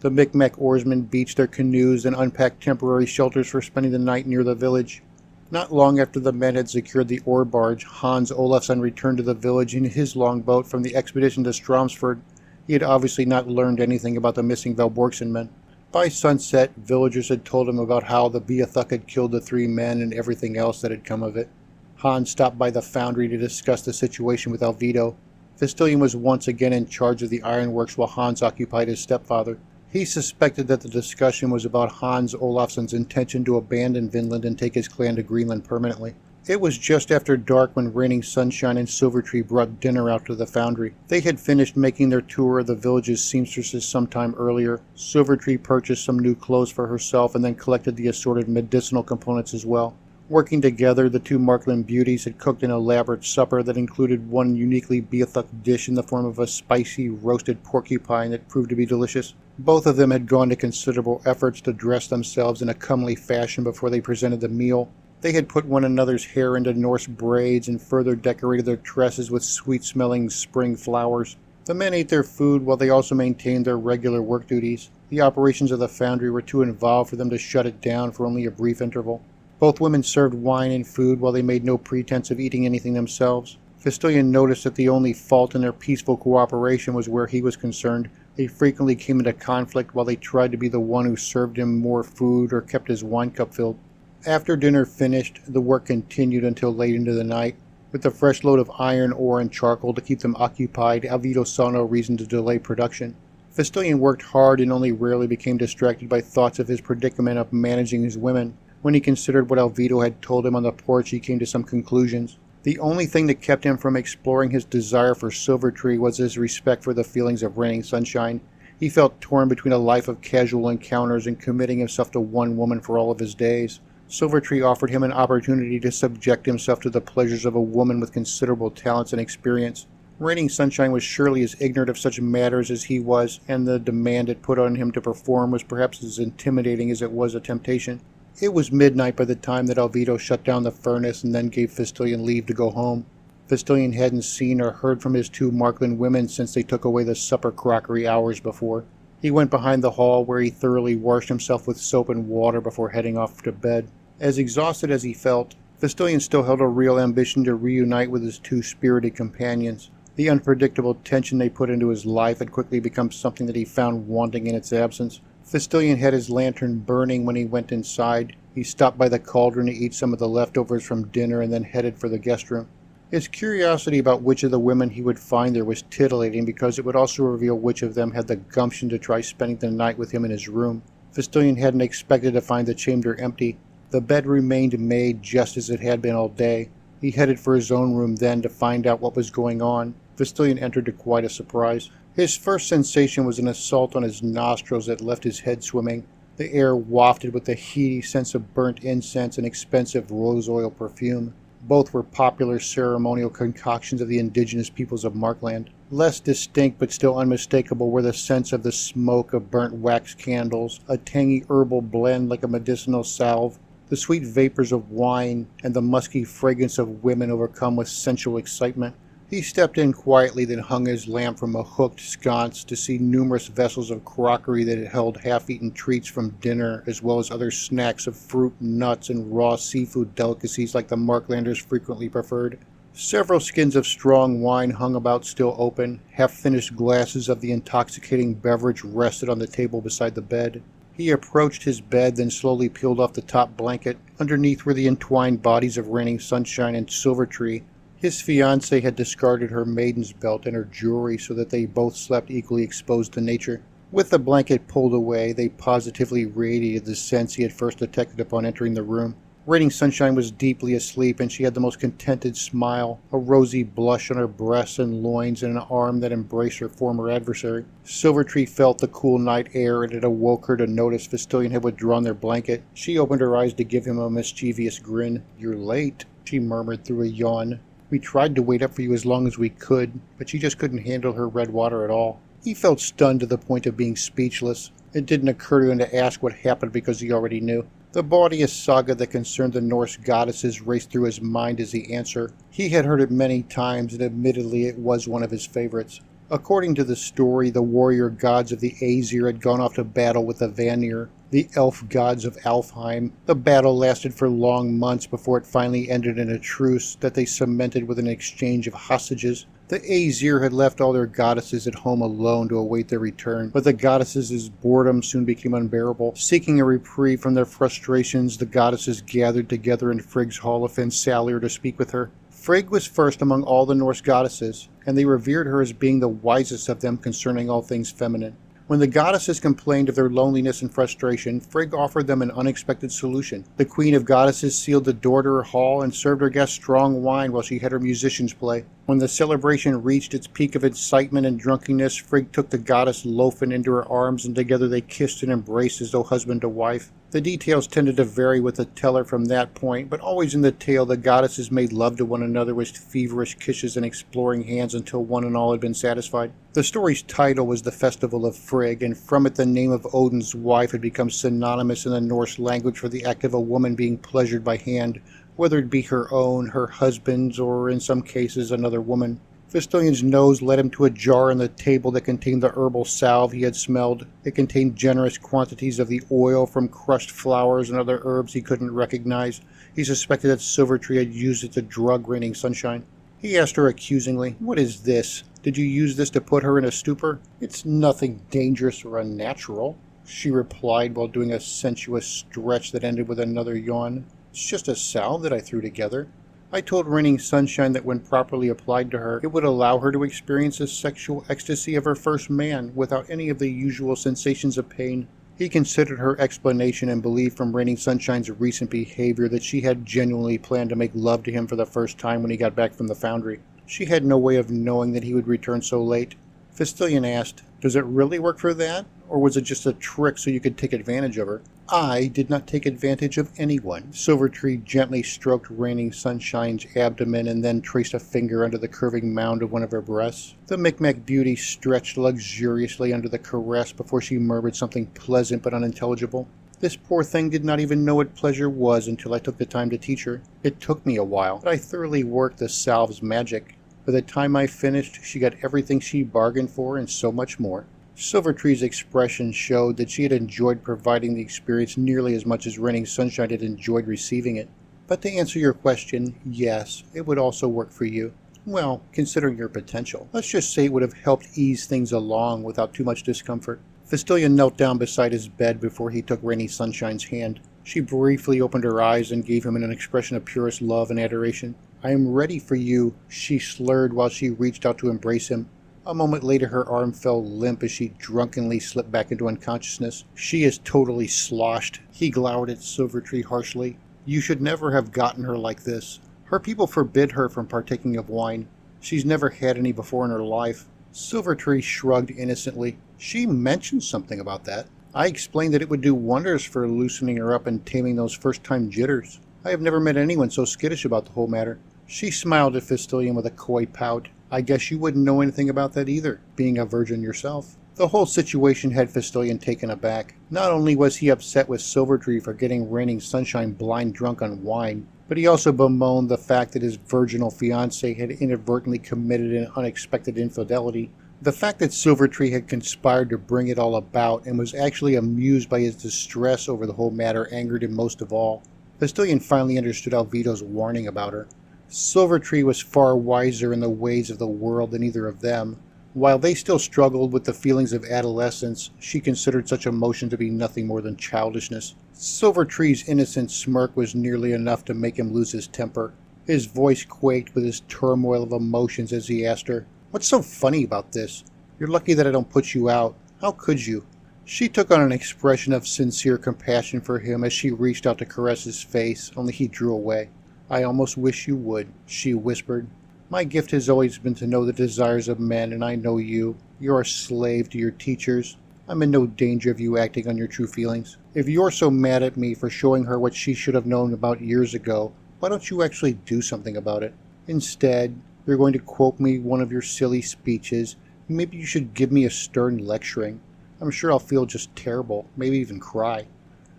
The Micmac oarsmen beached their canoes and unpacked temporary shelters for spending the night near the village. Not long after the men had secured the ore barge, Hans Olafsson returned to the village in his longboat from the expedition to Stromsford. He had obviously not learned anything about the missing Valborgsen men. By sunset, villagers had told him about how the Beathuk had killed the 3 men and everything else that had come of it. Hans stopped by the foundry to discuss the situation with Alvido. Fistilian was once again in charge of the ironworks while Hans occupied his stepfather. He suspected that the discussion was about Hans Olafsson's intention to abandon Vinland and take his clan to Greenland permanently. It was just after dark when Raining Sunshine and Silvertree brought dinner out to the foundry. They had finished making their tour of the village's seamstresses sometime earlier. Silvertree purchased some new clothes for herself and then collected the assorted medicinal components as well. Working together, the 2 Markland beauties had cooked an elaborate supper that included one uniquely Beathuk dish in the form of a spicy roasted porcupine that proved to be delicious. Both of them had gone to considerable efforts to dress themselves in a comely fashion before they presented the meal. They had put one another's hair into Norse braids and further decorated their tresses with sweet-smelling spring flowers. The men ate their food while they also maintained their regular work duties. The operations of the foundry were too involved for them to shut it down for only a brief interval. Both women served wine and food while they made no pretense of eating anything themselves. Fistilian noticed that the only fault in their peaceful cooperation was where he was concerned. They frequently came into conflict while they tried to be the one who served him more food or kept his wine cup filled. After dinner finished, the work continued until late into the night. With a fresh load of iron ore and charcoal to keep them occupied, Alvido saw no reason to delay production. Fistilian worked hard and only rarely became distracted by thoughts of his predicament of managing his women. When he considered what Alvido had told him on the porch, he came to some conclusions. The only thing that kept him from exploring his desire for Silvertree was his respect for the feelings of Raining Sunshine. He felt torn between a life of casual encounters and committing himself to one woman for all of his days. Silvertree offered him an opportunity to subject himself to the pleasures of a woman with considerable talents and experience. Raining Sunshine was surely as ignorant of such matters as he was, and the demand it put on him to perform was perhaps as intimidating as it was a temptation. It was midnight by the time that Alvido shut down the furnace and then gave Fistilian leave to go home. Fistilian hadn't seen or heard from his 2 Markland women since they took away the supper crockery hours before. He went behind the hall where he thoroughly washed himself with soap and water before heading off to bed. As exhausted as he felt, Fistilian still held a real ambition to reunite with his 2 spirited companions. The unpredictable tension they put into his life had quickly become something that he found wanting in its absence. Fistilian had his lantern burning when he went inside. He stopped by the cauldron to eat some of the leftovers from dinner and then headed for the guest room. His curiosity about which of the women he would find there was titillating because it would also reveal which of them had the gumption to try spending the night with him in his room. Fistilian hadn't expected to find the chamber empty. The bed remained made just as it had been all day. He headed for his own room then to find out what was going on. Fistilian entered to quite a surprise. His first sensation was an assault on his nostrils that left his head swimming. The air wafted with the heady sense of burnt incense and expensive rose oil perfume. Both were popular ceremonial concoctions of the indigenous peoples of Markland. Less distinct but still unmistakable were the scents of the smoke of burnt wax candles, a tangy herbal blend like a medicinal salve, the sweet vapors of wine, and the musky fragrance of women overcome with sensual excitement. He stepped in quietly, then hung his lamp from a hooked sconce to see numerous vessels of crockery that had held half-eaten treats from dinner, as well as other snacks of fruit, nuts, and raw seafood delicacies like the Marklanders frequently preferred. Several skins of strong wine hung about still open. Half-finished glasses of the intoxicating beverage rested on the table beside the bed. He approached his bed, then slowly peeled off the top blanket. Underneath were the entwined bodies of Raining Sunshine and Silvertree. His fiancée had discarded her maiden's belt and her jewelry so that they both slept equally exposed to nature. With the blanket pulled away, they positively radiated the sense he had first detected upon entering the room. Raining Sunshine was deeply asleep, and she had the most contented smile, a rosy blush on her breasts and loins, and an arm that embraced her former adversary. Silvertree felt the cool night air, and it awoke her to notice Fistilian had withdrawn their blanket. She opened her eyes to give him a mischievous grin. "You're late," she murmured through a yawn. "We tried to wait up for you as long as we could, but she just couldn't handle her red water at all." He felt stunned to the point of being speechless. It didn't occur to him to ask what happened because he already knew. The bawdiest saga that concerned the Norse goddesses raced through his mind as he answered. He had heard it many times, and admittedly it was one of his favorites. According to the story, the warrior gods of the Aesir had gone off to battle with the Vanir, the elf gods of Alfheim. The battle lasted for long months before it finally ended in a truce that they cemented with an exchange of hostages. The Aesir had left all their goddesses at home alone to await their return, but the goddesses' boredom soon became unbearable. Seeking a reprieve from their frustrations, the goddesses gathered together in Frigg's hall of Fensalir to speak with her. Frigg was first among all the Norse goddesses, and they revered her as being the wisest of them concerning all things feminine. When the goddesses complained of their loneliness and frustration, Frigg offered them an unexpected solution. The queen of goddesses sealed the door to her hall and served her guests strong wine while she had her musicians play. When the celebration reached its peak of excitement and drunkenness, Frigg took the goddess Lofn into her arms, and together they kissed and embraced as though husband to wife. The details tended to vary with the teller from that point, but always in the tale the goddesses made love to one another with feverish kisses and exploring hands until one and all had been satisfied. The story's title was the Festival of Frigg, and from it the name of Odin's wife had become synonymous in the Norse language for the act of a woman being pleasured by hand, whether it be her own, her husband's, or in some cases another woman. Fistillion's nose led him to a jar on the table that contained the herbal salve he had smelled. It contained generous quantities of the oil from crushed flowers and other herbs he couldn't recognize. He suspected that Silvertree had used it to drug Raining Sunshine. He asked her accusingly, "What is this? Did you use this to put her in a stupor?" "It's nothing dangerous or unnatural," she replied while doing a sensuous stretch that ended with another yawn. "It's just a salve that I threw together. I told Raining Sunshine that when properly applied to her, it would allow her to experience the sexual ecstasy of her first man without any of the usual sensations of pain." He considered her explanation and believed from Raining Sunshine's recent behavior that she had genuinely planned to make love to him for the first time when he got back from the foundry. She had no way of knowing that he would return so late. Fistilion asked, "Does it really work for that? Or was it just a trick so you could take advantage of her?" "I did not take advantage of anyone." Silvertree gently stroked Raining Sunshine's abdomen and then traced a finger under the curving mound of one of her breasts. The Micmac beauty stretched luxuriously under the caress before she murmured something pleasant but unintelligible. "This poor thing did not even know what pleasure was until I took the time to teach her. It took me a while, but I thoroughly worked the salve's magic. By the time I finished, she got everything she bargained for and so much more." Silvertree's expression showed that she had enjoyed providing the experience nearly as much as Raining Sunshine had enjoyed receiving it. "But to answer your question, yes, it would also work for you. Well, considering your potential. Let's just say it would have helped ease things along without too much discomfort." Fistilion knelt down beside his bed before he took Raining Sunshine's hand. She briefly opened her eyes and gave him an expression of purest love and adoration. "I am ready for you," she slurred while she reached out to embrace him. A moment later her arm fell limp as she drunkenly slipped back into unconsciousness. "She is totally sloshed." He glowered at Silvertree harshly. "You should never have gotten her like this. Her people forbid her from partaking of wine. She's never had any before in her life." Silvertree shrugged innocently. "She mentioned something about that. I explained that it would do wonders for loosening her up and taming those first-time jitters. I have never met anyone so skittish about the whole matter." She smiled at Fistilion with a coy pout. "I guess you wouldn't know anything about that either, being a virgin yourself." The whole situation had Fistilion taken aback. Not only was he upset with Silvertree for getting Raining Sunshine blind drunk on wine, but he also bemoaned the fact that his virginal fiancée had inadvertently committed an unexpected infidelity. The fact that Silvertree had conspired to bring it all about and was actually amused by his distress over the whole matter angered him most of all. Fistilion finally understood Alvido's warning about her. Silvertree was far wiser in the ways of the world than either of them. While they still struggled with the feelings of adolescence, she considered such emotion to be nothing more than childishness. Silvertree's innocent smirk was nearly enough to make him lose his temper. His voice quaked with his turmoil of emotions as he asked her, "What's so funny about this? You're lucky that I don't put you out. How could you?" She took on an expression of sincere compassion for him as she reached out to caress his face, only he drew away. "I almost wish you would," she whispered. "My gift has always been to know the desires of men, and I know you. You're a slave to your teachers. I'm in no danger of you acting on your true feelings. If you're so mad at me for showing her what she should have known about years ago, why don't you actually do something about it? Instead, you're going to quote me one of your silly speeches. Maybe you should give me a stern lecturing. I'm sure I'll feel just terrible, maybe even cry."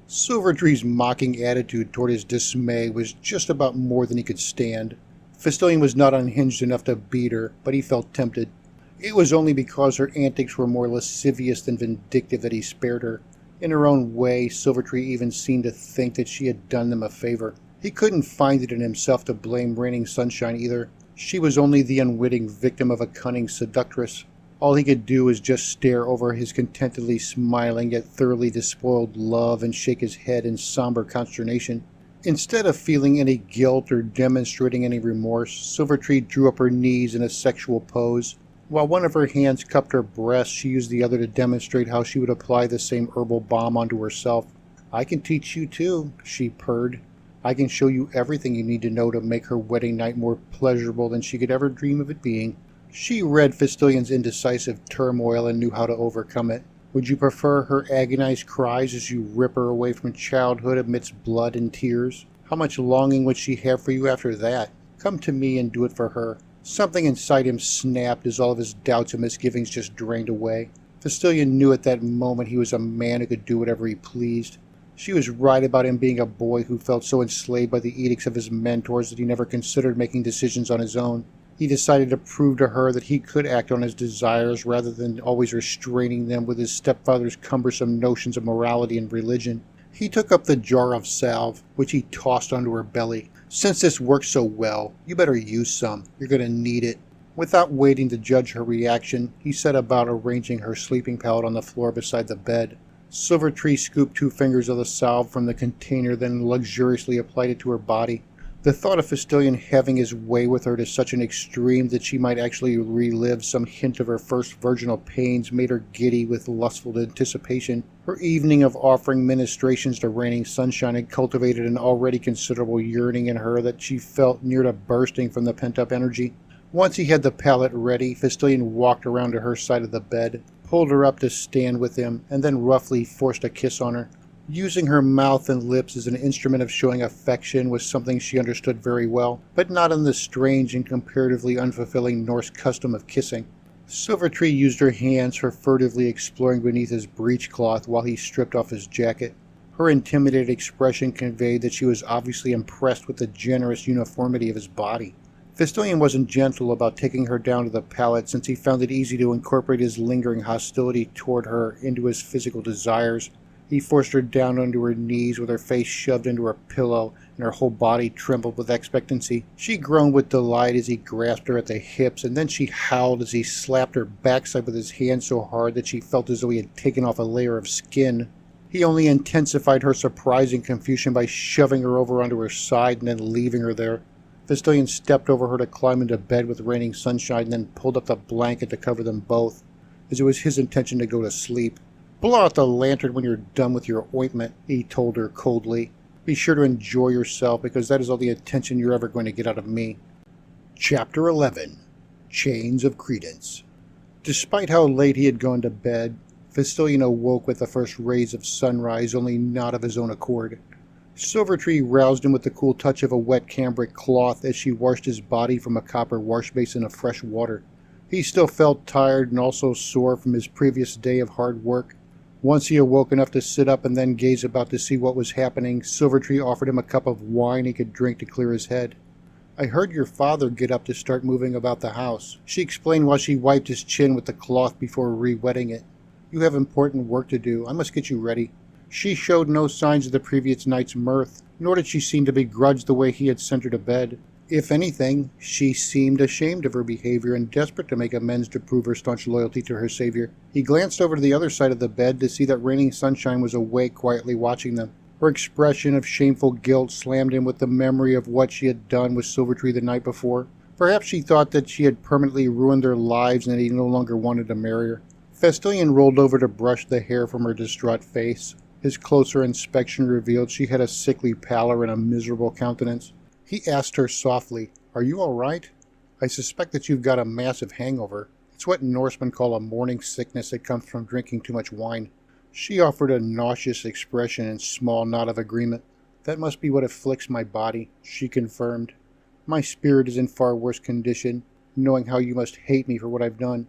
Silvertree's mocking attitude toward his dismay was just about more than he could stand. Fistilion was not unhinged enough to beat her, but he felt tempted. It was only because her antics were more lascivious than vindictive that he spared her. In her own way, Silvertree even seemed to think that she had done them a favor. He couldn't find it in himself to blame Raining Sunshine either. She was only the unwitting victim of a cunning seductress. All he could do was just stare over his contentedly smiling yet thoroughly despoiled love and shake his head in somber consternation. Instead of feeling any guilt or demonstrating any remorse, Silvertree drew up her knees in a sexual pose. While one of her hands cupped her breast, she used the other to demonstrate how she would apply the same herbal balm onto herself. "I can teach you too," she purred. "I can show you everything you need to know to make her wedding night more pleasurable than she could ever dream of it being." She read Fistilion's indecisive turmoil and knew how to overcome it. Would you prefer her agonized cries as you rip her away from childhood amidst blood and tears? How much longing would she have for you after that? Come to me and do it for her. Something inside him snapped as all of his doubts and misgivings just drained away. Fistilion knew at that moment he was a man who could do whatever he pleased. She was right about him being a boy who felt so enslaved by the edicts of his mentors that he never considered making decisions on his own. He decided to prove to her that he could act on his desires rather than always restraining them with his stepfather's cumbersome notions of morality and religion. He took up the jar of salve, which he tossed onto her belly. "Since this works so well, you better use some. You're going to need it." Without waiting to judge her reaction, he set about arranging her sleeping pallet on the floor beside the bed. Silvertree scooped 2 fingers of the salve from the container, then luxuriously applied it to her body. The thought of Fistilion having his way with her to such an extreme that she might actually relive some hint of her first virginal pains made her giddy with lustful anticipation. Her evening of offering ministrations to Raining Sunshine had cultivated an already considerable yearning in her that she felt near to bursting from the pent-up energy. Once he had the pallet ready, Fistilion walked around to her side of the bed, pulled her up to stand with him, and then roughly forced a kiss on her. Using her mouth and lips as an instrument of showing affection was something she understood very well, but not in the strange and comparatively unfulfilling Norse custom of kissing. Silvertree used her hands for furtively exploring beneath his breechcloth while he stripped off his jacket. Her intimidated expression conveyed that she was obviously impressed with the generous uniformity of his body. Fistilion wasn't gentle about taking her down to the pallet, since he found it easy to incorporate his lingering hostility toward her into his physical desires. He forced her down onto her knees with her face shoved into her pillow, and her whole body trembled with expectancy. She groaned with delight as he grasped her at the hips, and then she howled as he slapped her backside with his hand so hard that she felt as though he had taken off a layer of skin. He only intensified her surprising confusion by shoving her over onto her side and then leaving her there. Fistilion stepped over her to climb into bed with Raining Sunshine and then pulled up the blanket to cover them both, as it was his intention to go to sleep. "Blow out the lantern when you're done with your ointment," he told her coldly. "Be sure to enjoy yourself, because that is all the attention you're ever going to get out of me." Chapter 11. Chains of Credence. Despite how late he had gone to bed, Fistilion awoke with the first rays of sunrise, only not of his own accord. Silvertree roused him with the cool touch of a wet cambric cloth as she washed his body from a copper wash basin of fresh water. He still felt tired and also sore from his previous day of hard work. Once he awoke enough to sit up and then gaze about to see what was happening, Silvertree offered him a cup of wine he could drink to clear his head. "I heard your father get up to start moving about the house," she explained while she wiped his chin with the cloth before re-wetting it. "You have important work to do. I must get you ready." She showed no signs of the previous night's mirth, nor did she seem to begrudge the way he had sent her to bed. If anything, she seemed ashamed of her behavior and desperate to make amends to prove her staunch loyalty to her savior. He glanced over to the other side of the bed to see that Raining Sunshine was awake, quietly watching them. Her expression of shameful guilt slammed him with the memory of what she had done with Silvertree the night before. Perhaps she thought that she had permanently ruined their lives and that he no longer wanted to marry her. Fistilion rolled over to brush the hair from her distraught face. His closer inspection revealed she had a sickly pallor and a miserable countenance. He asked her softly, "Are you all right? I suspect that you've got a massive hangover. It's what Norsemen call a morning sickness that comes from drinking too much wine." She offered a nauseous expression and small nod of agreement. "That must be what afflicts my body," she confirmed. "My spirit is in far worse condition, knowing how you must hate me for what I've done.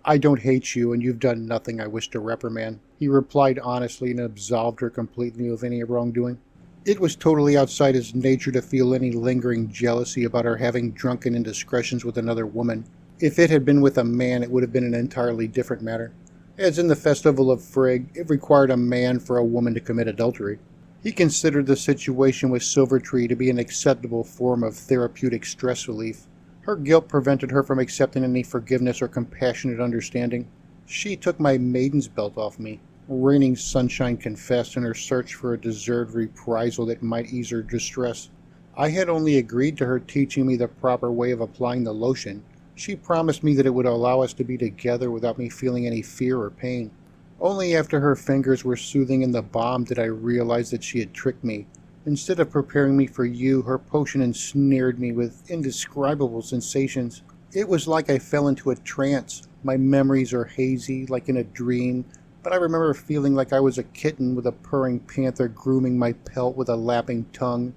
I don't hate you, and you've done nothing I wish to reprimand, he replied honestly, and absolved her completely of any wrongdoing. It was totally outside his nature to feel any lingering jealousy about her having drunken indiscretions with another woman. If it had been with a man, it would have been an entirely different matter. As in the Festival of Frigg, it required a man for a woman to commit adultery. He considered the situation with Silvertree to be an acceptable form of therapeutic stress relief. Her guilt prevented her from accepting any forgiveness or compassionate understanding. She took my maiden's belt off me, Raining Sunshine confessed in her search for a deserved reprisal that might ease her distress. I had only agreed to her teaching me the proper way of applying the lotion. She promised me that it would allow us to be together without me feeling any fear or pain. Only after her fingers were soothing in the balm did I realize that she had tricked me. Instead of preparing me for you, her potion ensnared me with indescribable sensations. It was like I fell into a trance. My memories are hazy, like in a dream, but I remember feeling like I was a kitten with a purring panther grooming my pelt with a lapping tongue.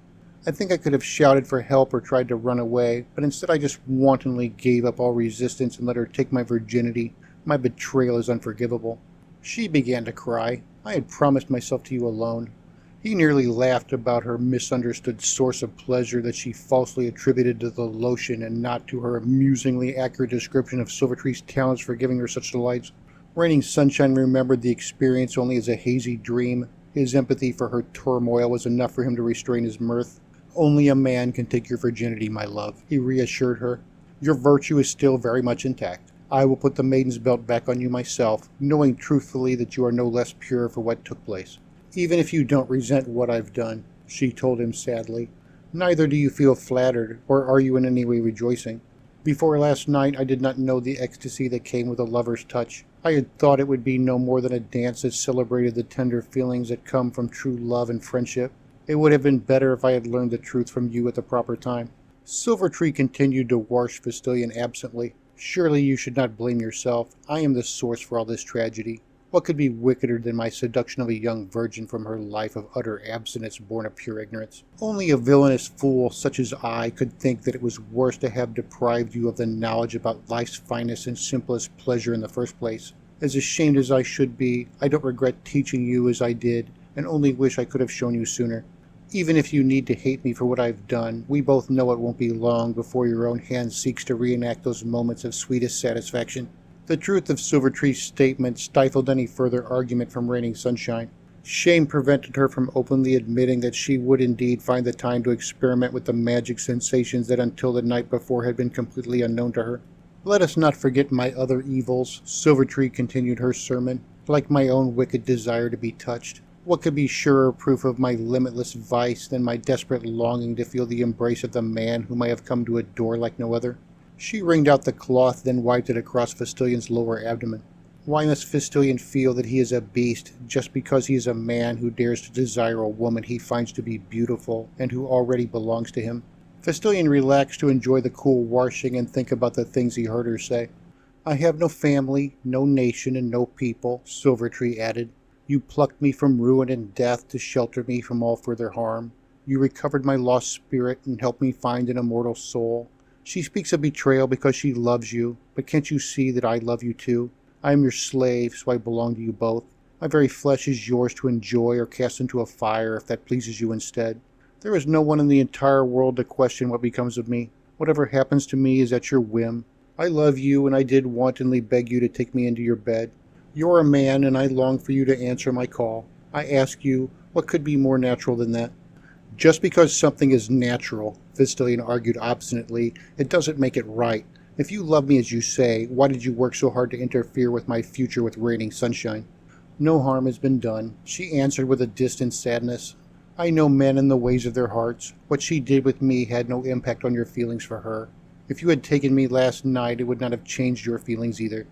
I think I could have shouted for help or tried to run away, but instead I just wantonly gave up all resistance and let her take my virginity. My betrayal is unforgivable. She began to cry. I had promised myself to you alone. He nearly laughed about her misunderstood source of pleasure that she falsely attributed to the lotion and not to her amusingly accurate description of Silvertree's talents for giving her such delights. Raining Sunshine remembered the experience only as a hazy dream. His empathy for her turmoil was enough for him to restrain his mirth. Only a man can take your virginity, my love, he reassured her. Your virtue is still very much intact. I will put the maiden's belt back on you myself, knowing truthfully that you are no less pure for what took place. Even if you don't resent what I've done, she told him sadly. Neither do you feel flattered, or are you in any way rejoicing. Before last night I did not know the ecstasy that came with a lover's touch. I had thought it would be no more than a dance that celebrated the tender feelings that come from true love and friendship. It would have been better if I had learned the truth from you at the proper time. Silvertree continued to wash Fistilian absently. Surely you should not blame yourself. I am the source for all this tragedy. What could be wickeder than my seduction of a young virgin from her life of utter abstinence born of pure ignorance? Only a villainous fool such as I could think that it was worse to have deprived you of the knowledge about life's finest and simplest pleasure in the first place. As ashamed as I should be, I don't regret teaching you as I did, and only wish I could have shown you sooner. Even if you need to hate me for what I've done, we both know it won't be long before your own hand seeks to reenact those moments of sweetest satisfaction. The truth of Silvertree's statement stifled any further argument from Raining Sunshine. Shame prevented her from openly admitting that she would indeed find the time to experiment with the magic sensations that until the night before had been completely unknown to her. Let us not forget my other evils, Silvertree continued her sermon, like my own wicked desire to be touched. What could be surer proof of my limitless vice than my desperate longing to feel the embrace of the man whom I have come to adore like no other? She wringed out the cloth, then wiped it across Fistilian's lower abdomen. Why must Fistilian feel that he is a beast just because he is a man who dares to desire a woman he finds to be beautiful and who already belongs to him? Fistilian relaxed to enjoy the cool washing and think about the things he heard her say. I have no family, no nation, and no people, Silvertree added. You plucked me from ruin and death to shelter me from all further harm. You recovered my lost spirit and helped me find an immortal soul. She speaks of betrayal because she loves you, but can't you see that I love you too? I am your slave, so I belong to you both. My very flesh is yours to enjoy or cast into a fire if that pleases you instead. There is no one in the entire world to question what becomes of me. Whatever happens to me is at your whim. I love you, and I did wantonly beg you to take me into your bed. You're a man, and I long for you to answer my call. I ask you, what could be more natural than that? Just because something is natural, Fistilian argued obstinately, it doesn't make it right. If you love me as you say, why did you work so hard to interfere with my future with Raining Sunshine? No harm has been done, she answered with a distant sadness. I know men and the ways of their hearts. What she did with me had no impact on your feelings for her. If you had taken me last night, it would not have changed your feelings either.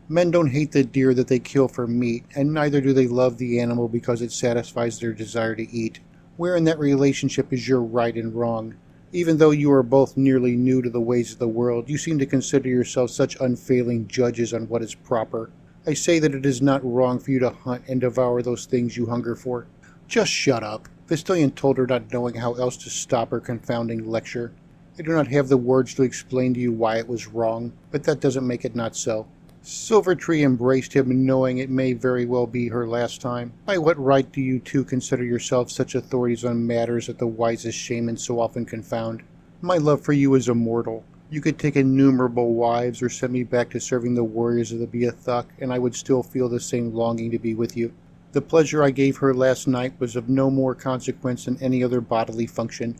Men don't hate the deer that they kill for meat, and neither do they love the animal because it satisfies their desire to eat. Where in that relationship is your right and wrong? Even though you are both nearly new to the ways of the world, you seem to consider yourselves such unfailing judges on what is proper. I say that it is not wrong for you to hunt and devour those things you hunger for. Just shut up, Fistilian told her, not knowing how else to stop her confounding lecture. I do not have the words to explain to you why it was wrong, but that doesn't make it not so. Silvertree embraced him, knowing it may very well be her last time. By what right do you two consider yourselves such authorities on matters that the wisest shamans so often confound? My love for you is immortal. You could take innumerable wives or send me back to serving the warriors of the Beathuk, and I would still feel the same longing to be with you. The pleasure I gave her last night was of no more consequence than any other bodily function.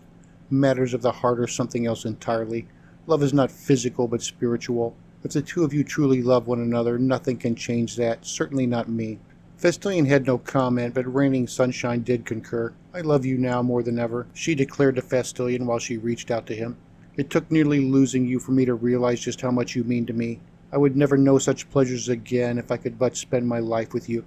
Matters of the heart are something else entirely. Love is not physical but spiritual. If the two of you truly love one another, nothing can change that, certainly not me. Festilian had no comment, but Raining Sunshine did concur. I love you now more than ever, she declared to Festilian while she reached out to him. It took nearly losing you for me to realize just how much you mean to me. I would never know such pleasures again if I could but spend my life with you.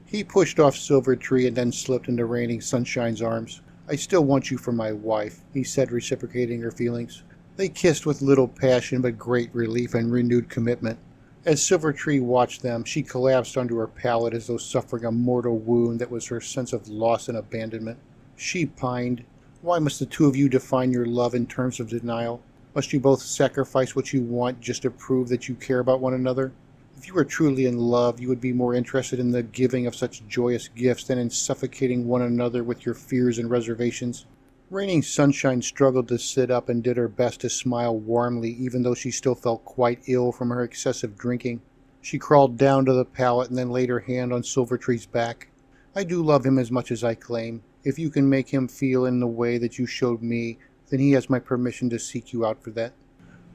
He pushed off Silvertree and then slipped into Raining Sunshine's arms. I still want you for my wife, he said, reciprocating her feelings. They kissed with little passion but great relief and renewed commitment. As Silvertree watched them, she collapsed onto her pallet as though suffering a mortal wound that was her sense of loss and abandonment. She pined. Why must the two of you define your love in terms of denial? Must you both sacrifice what you want just to prove that you care about one another? If you were truly in love, you would be more interested in the giving of such joyous gifts than in suffocating one another with your fears and reservations. Raining Sunshine struggled to sit up and did her best to smile warmly, even though she still felt quite ill from her excessive drinking. She crawled down to the pallet and then laid her hand on Silvertree's back. I do love him as much as I claim. If you can make him feel in the way that you showed me, then he has my permission to seek you out for that.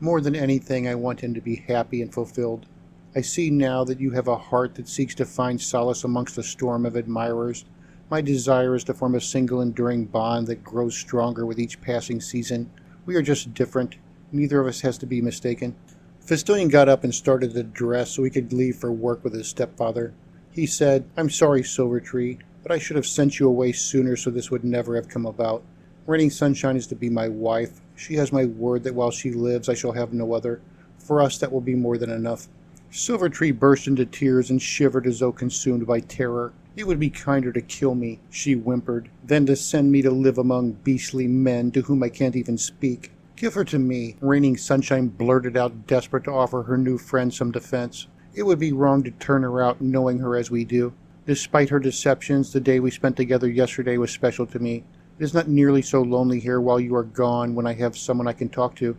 More than anything, I want him to be happy and fulfilled. I see now that you have a heart that seeks to find solace amongst a storm of admirers. My desire is to form a single enduring bond that grows stronger with each passing season. We are just different. Neither of us has to be mistaken. Festilian got up and started to dress so he could leave for work with his stepfather. He said, I'm sorry, Silvertree, but I should have sent you away sooner so this would never have come about. Raining Sunshine is to be my wife. She has my word that while she lives I shall have no other. For us that will be more than enough. Silvertree burst into tears and shivered as though consumed by terror. It would be kinder to kill me, she whimpered, than to send me to live among beastly men to whom I can't even speak. Give her to me, Raining Sunshine blurted out, desperate to offer her new friend some defense. It would be wrong to turn her out, knowing her as we do. Despite her deceptions, the day we spent together yesterday was special to me. It is not nearly so lonely here while you are gone when I have someone I can talk to.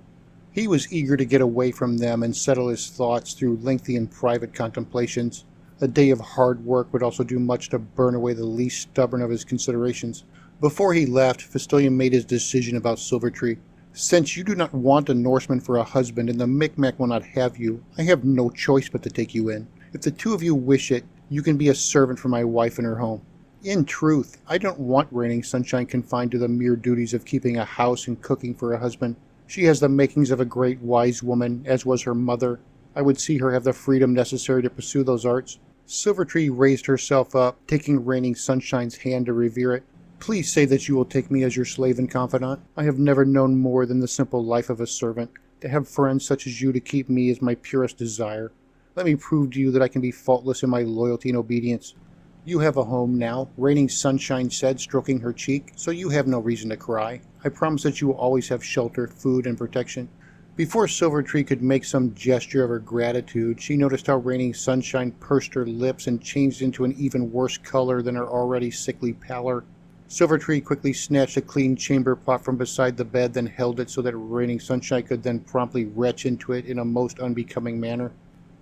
He was eager to get away from them and settle his thoughts through lengthy and private contemplations. A day of hard work would also do much to burn away the least stubborn of his considerations. Before he left, Festilian made his decision about Silvertree. Since you do not want a Norseman for a husband and the Micmac will not have you, I have no choice but to take you in. If the two of you wish it, you can be a servant for my wife in her home. In truth, I don't want Raining Sunshine confined to the mere duties of keeping a house and cooking for a husband. She has the makings of a great wise woman, as was her mother. I would see her have the freedom necessary to pursue those arts. Silvertree raised herself up, taking Raining Sunshine's hand to revere it. Please say that you will take me as your slave and confidant. I have never known more than the simple life of a servant. To have friends such as you to keep me is my purest desire. Let me prove to you that I can be faultless in my loyalty and obedience. You have a home now, Raining Sunshine said, stroking her cheek, so you have no reason to cry. I promise that you will always have shelter, food, and protection. Before Silvertree could make some gesture of her gratitude, she noticed how Raining Sunshine pursed her lips and changed into an even worse color than her already sickly pallor. Silvertree quickly snatched a clean chamber pot from beside the bed, then held it so that Raining Sunshine could then promptly retch into it in a most unbecoming manner.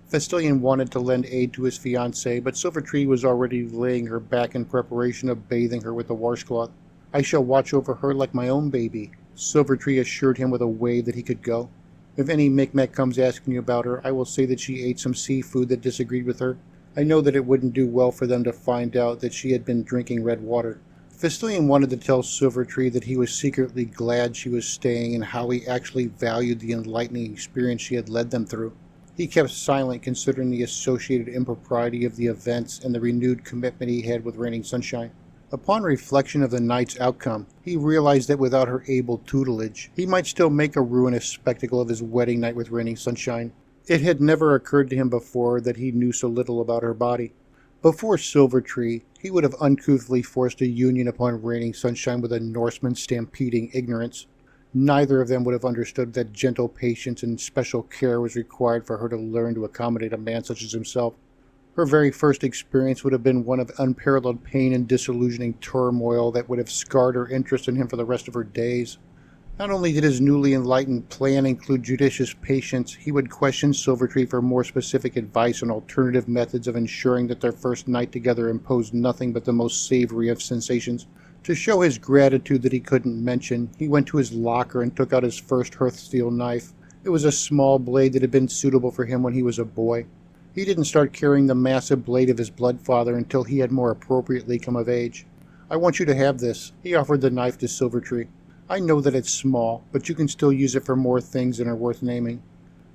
Festilian wanted to lend aid to his fiancée, but Silvertree was already laying her back in preparation of bathing her with the washcloth. I shall watch over her like my own baby, Silvertree assured him with a wave that he could go. If any Micmac comes asking you about her, I will say that she ate some seafood that disagreed with her. I know that it wouldn't do well for them to find out that she had been drinking red water. Festilian wanted to tell Silvertree that he was secretly glad she was staying and how he actually valued the enlightening experience she had led them through. He kept silent considering the associated impropriety of the events and the renewed commitment he had with Raining Sunshine. Upon reflection of the night's outcome, he realized that without her able tutelage, he might still make a ruinous spectacle of his wedding night with Raining Sunshine. It had never occurred to him before that he knew so little about her body. Before Silvertree, he would have uncouthly forced a union upon Raining Sunshine with a Norseman stampeding ignorance. Neither of them would have understood that gentle patience and special care was required for her to learn to accommodate a man such as himself. Her very first experience would have been one of unparalleled pain and disillusioning turmoil that would have scarred her interest in him for the rest of her days. Not only did his newly enlightened plan include judicious patience, he would question Silvertree for more specific advice on alternative methods of ensuring that their first night together imposed nothing but the most savory of sensations. To show his gratitude that he couldn't mention, he went to his locker and took out his first hearthsteel knife. It was a small blade that had been suitable for him when he was a boy. He didn't start carrying the massive blade of his blood father until he had more appropriately come of age. "I want you to have this." He offered the knife to Silvertree. "I know that it's small, but you can still use it for more things than are worth naming."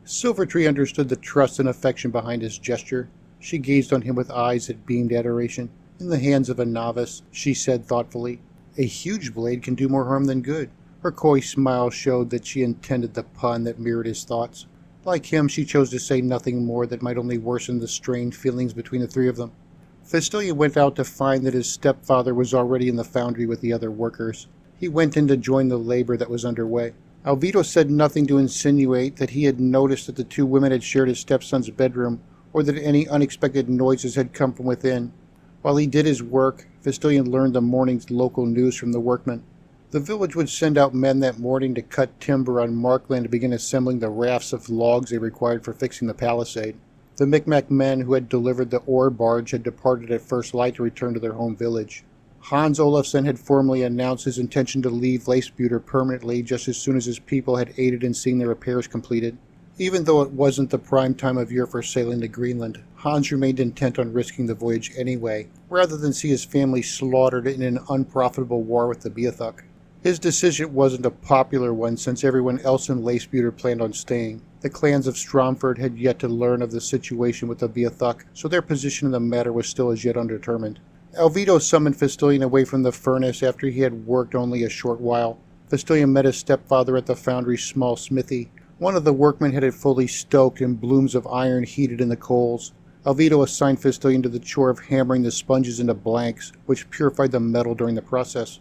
Silvertree understood the trust and affection behind his gesture. She gazed on him with eyes that beamed adoration. "In the hands of a novice," she said thoughtfully. "A huge blade can do more harm than good." Her coy smile showed that she intended the pun that mirrored his thoughts. Like him, she chose to say nothing more that might only worsen the strained feelings between the three of them. Fistilian went out to find that his stepfather was already in the foundry with the other workers. He went in to join the labor that was underway. Alvido said nothing to insinuate that he had noticed that the two women had shared his stepson's bedroom, or that any unexpected noises had come from within. While he did his work, Fistilian learned the morning's local news from the workmen. The village would send out men that morning to cut timber on Markland to begin assembling the rafts of logs they required for fixing the palisade. The Micmac men who had delivered the ore barge had departed at first light to return to their home village. Hans Olafsson had formally announced his intention to leave Leifsbuter permanently just as soon as his people had aided in seeing the repairs completed. Even though it wasn't the prime time of year for sailing to Greenland, Hans remained intent on risking the voyage anyway, rather than see his family slaughtered in an unprofitable war with the Beothuk. His decision wasn't a popular one since everyone else in Leifsbuter planned on staying. The clans of Stromford had yet to learn of the situation with the Beothuk, so their position in the matter was still as yet undetermined. Alvido summoned Fistilian away from the furnace after he had worked only a short while. Fistilian met his stepfather at the foundry's small smithy. One of the workmen had it fully stoked and blooms of iron heated in the coals. Alvido assigned Fistilian to the chore of hammering the sponges into blanks, which purified the metal during the process.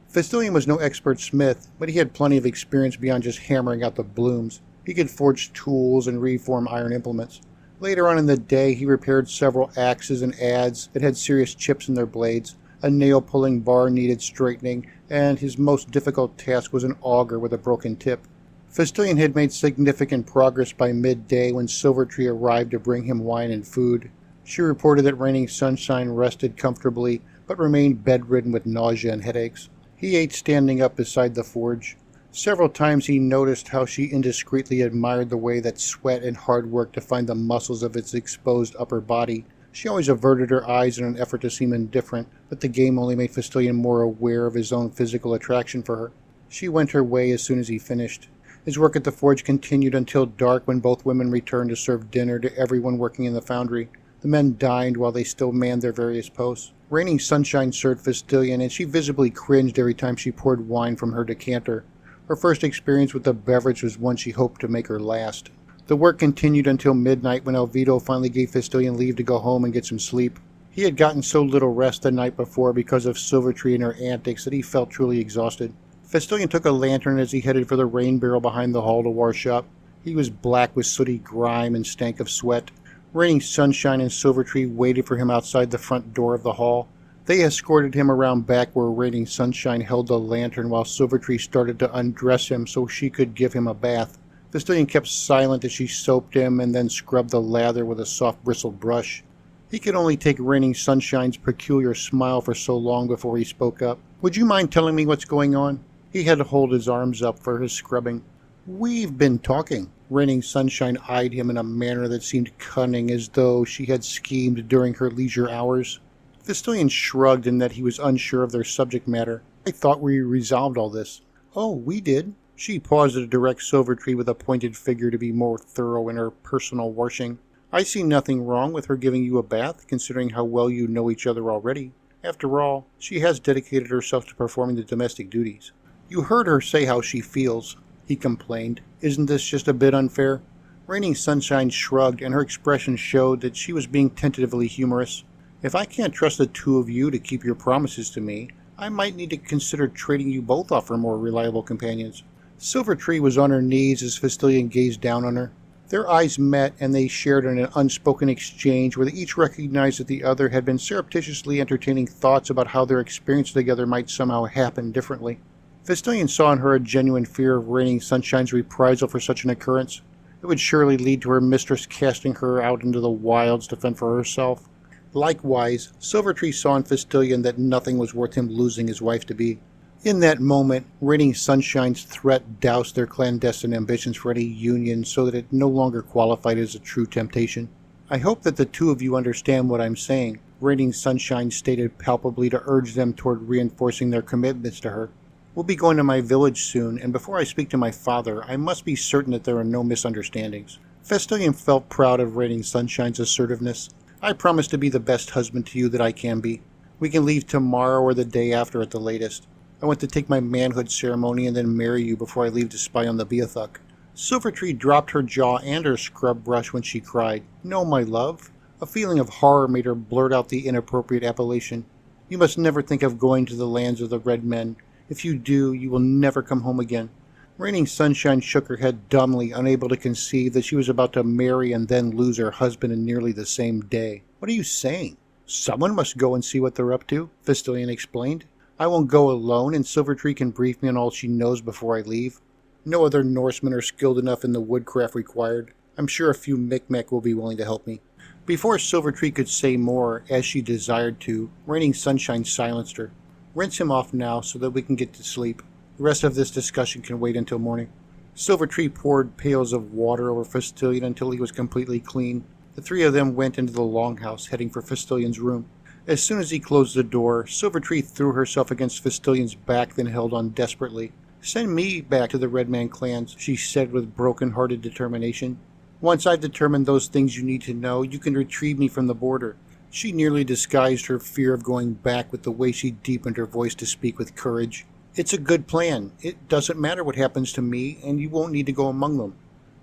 Fistilian was no expert smith, but he had plenty of experience beyond just hammering out the blooms. He could forge tools and reform iron implements. Later on in the day, he repaired several axes and adze that had serious chips in their blades. A nail-pulling bar needed straightening, and his most difficult task was an auger with a broken tip. Fistilian had made significant progress by midday when Silvertree arrived to bring him wine and food. She reported that Raining Sunshine rested comfortably, but remained bedridden with nausea and headaches. He ate standing up beside the forge. Several times he noticed how she indiscreetly admired the way that sweat and hard work defined the muscles of its exposed upper body. She always averted her eyes in an effort to seem indifferent, but the game only made Fistilian more aware of his own physical attraction for her. She went her way as soon as he finished. His work at the forge continued until dark when both women returned to serve dinner to everyone working in the foundry. The men dined while they still manned their various posts. Raining Sunshine served Fistilian, and she visibly cringed every time she poured wine from her decanter. Her first experience with the beverage was one she hoped to make her last. The work continued until midnight when Alvido finally gave Fistilian leave to go home and get some sleep. He had gotten so little rest the night before because of Silvertree and her antics that he felt truly exhausted. Fistilian took a lantern as he headed for the rain barrel behind the hall to wash up. He was black with sooty grime and stank of sweat. Raining Sunshine and Silvertree waited for him outside the front door of the hall. They escorted him around back where Raining Sunshine held the lantern while Silvertree started to undress him so she could give him a bath. Fistilian kept silent as she soaped him and then scrubbed the lather with a soft bristled brush. He could only take Raining Sunshine's peculiar smile for so long before he spoke up. "Would you mind telling me what's going on?" He had to hold his arms up for his scrubbing. "We've been talking." Raining Sunshine eyed him in a manner that seemed cunning, as though she had schemed during her leisure hours. Fistilian shrugged in that he was unsure of their subject matter. "I thought we resolved all this." "Oh, we did." She paused to direct Silvertree with a pointed finger to be more thorough in her personal washing. "I see nothing wrong with her giving you a bath, considering how well you know each other already. After all, she has dedicated herself to performing the domestic duties." "You heard her say how she feels," he complained. "Isn't this just a bit unfair?" Raining Sunshine shrugged, and her expression showed that she was being tentatively humorous. "If I can't trust the two of you to keep your promises to me, I might need to consider trading you both off for more reliable companions." Silvertree was on her knees as Fistilian gazed down on her. Their eyes met, and they shared in an unspoken exchange where they each recognized that the other had been surreptitiously entertaining thoughts about how their experience together might somehow happen differently. Fistilian saw in her a genuine fear of Raining Sunshine's reprisal for such an occurrence. It would surely lead to her mistress casting her out into the wilds to fend for herself. Likewise, Silvertree saw in Fistilian that nothing was worth him losing his wife-to-be. In that moment, Raining Sunshine's threat doused their clandestine ambitions for any union so that it no longer qualified as a true temptation. "I hope that the two of you understand what I'm saying," Raining Sunshine stated palpably to urge them toward reinforcing their commitments to her. "We'll be going to my village soon, and before I speak to my father, I must be certain that there are no misunderstandings." Fistilian felt proud of Raining Sunshine's assertiveness. "I promise to be the best husband to you that I can be. We can leave tomorrow or the day after at the latest. I want to take my manhood ceremony and then marry you before I leave to spy on the Beathuk." Silvertree dropped her jaw and her scrub brush when she cried, "No, my love." A feeling of horror made her blurt out the inappropriate appellation. "You must never think of going to the lands of the red men. If you do, you will never come home again." Raining Sunshine shook her head dumbly, unable to conceive that she was about to marry and then lose her husband in nearly the same day. "What are you saying?" "Someone must go and see what they're up to," Fistilian explained. "I won't go alone, and Silvertree can brief me on all she knows before I leave. No other Norsemen are skilled enough in the woodcraft required. I'm sure a few Micmac will be willing to help me." Before Silvertree could say more, as she desired to, Raining Sunshine silenced her. "Rinse him off now so that we can get to sleep. The rest of this discussion can wait until morning." Silvertree poured pails of water over Fistilian until he was completely clean. The three of them went into the longhouse, heading for Fistilian's room. As soon as he closed the door, Silvertree threw herself against Fistilian's back, then held on desperately. "Send me back to the Red Man clans," she said with broken-hearted determination. "Once I've determined those things you need to know, you can retrieve me from the border." She nearly disguised her fear of going back with the way she deepened her voice to speak with courage. "It's a good plan. It doesn't matter what happens to me, and you won't need to go among them."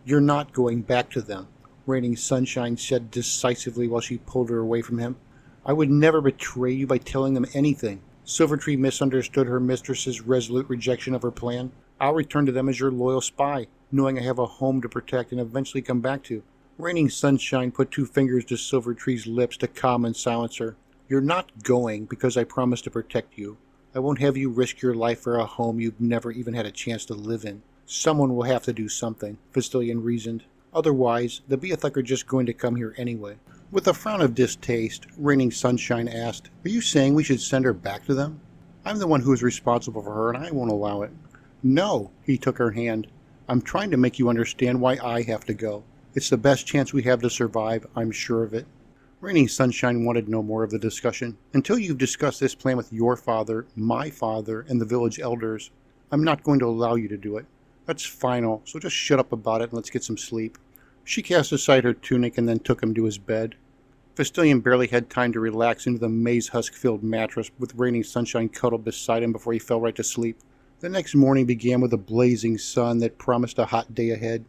"You're not going back to them," Raining Sunshine said decisively while she pulled her away from him. "I would never betray you by telling them anything." Silvertree misunderstood her mistress's resolute rejection of her plan. "I'll return to them as your loyal spy, knowing I have a home to protect and eventually come back to." Raining Sunshine put two fingers to Silvertree's lips to calm and silence her. "You're not going because I promised to protect you. I won't have you risk your life for a home you've never even had a chance to live in. Someone will have to do something," Fistilian reasoned. "Otherwise, the Beathuk are just going to come here anyway." With a frown of distaste, Raining Sunshine asked, "Are you saying we should send her back to them? I'm the one who is responsible for her, and I won't allow it." "No," he took her hand. "I'm trying to make you understand why I have to go. It's the best chance we have to survive, I'm sure of it." Raining Sunshine wanted no more of the discussion. "Until you've discussed this plan with your father, my father, and the village elders, I'm not going to allow you to do it. That's final, so just shut up about it and let's get some sleep." She cast aside her tunic and then took him to his bed. Fistilian barely had time to relax into the maize husk-filled mattress with Raining Sunshine cuddled beside him before he fell right to sleep. The next morning began with a blazing sun that promised a hot day ahead.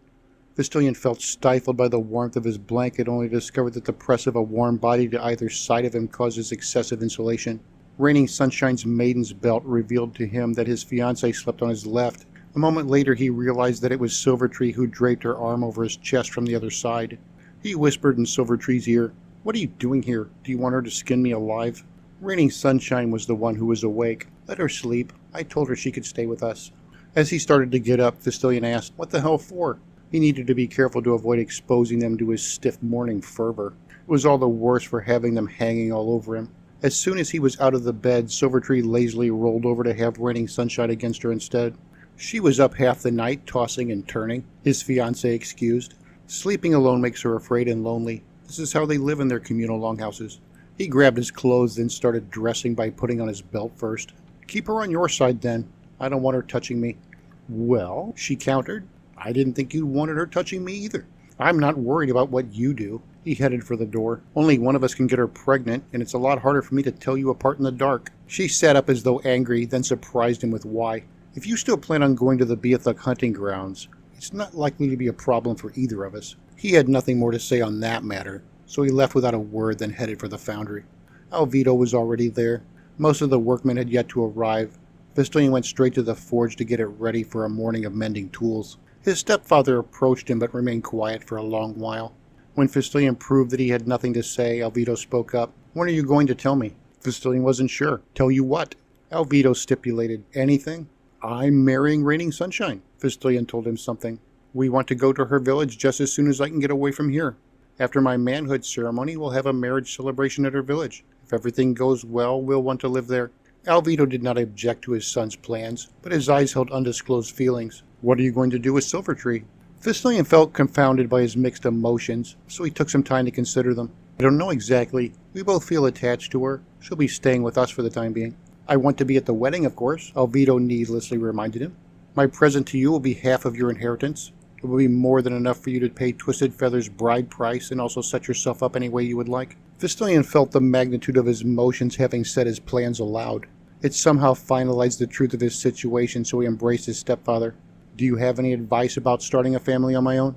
Fistilian felt stifled by the warmth of his blanket, only to discover that the press of a warm body to either side of him causes excessive insulation. Raining Sunshine's maiden's belt revealed to him that his fiancée slept on his left. A moment later he realized that it was Silvertree who draped her arm over his chest from the other side. He whispered in Silvertree's ear, "What are you doing here? Do you want her to skin me alive?" Raining Sunshine was the one who was awake. "Let her sleep. I told her she could stay with us." As he started to get up, Fistilian asked, "What the hell for?" He needed to be careful to avoid exposing them to his stiff morning fervor. It was all the worse for having them hanging all over him. As soon as he was out of the bed, Silvertree lazily rolled over to have Raining Sunshine against her instead. "She was up half the night, tossing and turning," his fiancée excused. "Sleeping alone makes her afraid and lonely. This is how they live in their communal longhouses." He grabbed his clothes, then started dressing by putting on his belt first. "Keep her on your side, then. I don't want her touching me." "Well," she countered, "I didn't think you wanted her touching me either." "I'm not worried about what you do." He headed for the door. "Only one of us can get her pregnant, and it's a lot harder for me to tell you apart in the dark." She sat up as though angry, then surprised him with why. "If you still plan on going to the Beathuk hunting grounds, it's not likely to be a problem for either of us." He had nothing more to say on that matter, so he left without a word, then headed for the foundry. Alvito was already there. Most of the workmen had yet to arrive. Fistolian went straight to the forge to get it ready for a morning of mending tools. His stepfather approached him but remained quiet for a long while. When Fistolian proved that he had nothing to say, Alvido spoke up. "When are you going to tell me?" Fistolian wasn't sure. "Tell you what?" Alvido stipulated. "Anything." "I'm marrying Raining Sunshine." Fistolian told him something. "We want to go to her village just as soon as I can get away from here. After my manhood ceremony, we'll have a marriage celebration at her village. If everything goes well, we'll want to live there." Alvido did not object to his son's plans, but his eyes held undisclosed feelings. "What are you going to do with Silvertree?" Fistolian felt confounded by his mixed emotions, so he took some time to consider them. "I don't know exactly. We both feel attached to her. She'll be staying with us for the time being." "I want to be at the wedding, of course," Alvido needlessly reminded him. "My present to you will be half of your inheritance. It will be more than enough for you to pay Twisted Feather's bride price and also set yourself up any way you would like." Fistolian felt the magnitude of his emotions having said his plans aloud. It somehow finalized the truth of his situation, so he embraced his stepfather. "Do you have any advice about starting a family on my own?"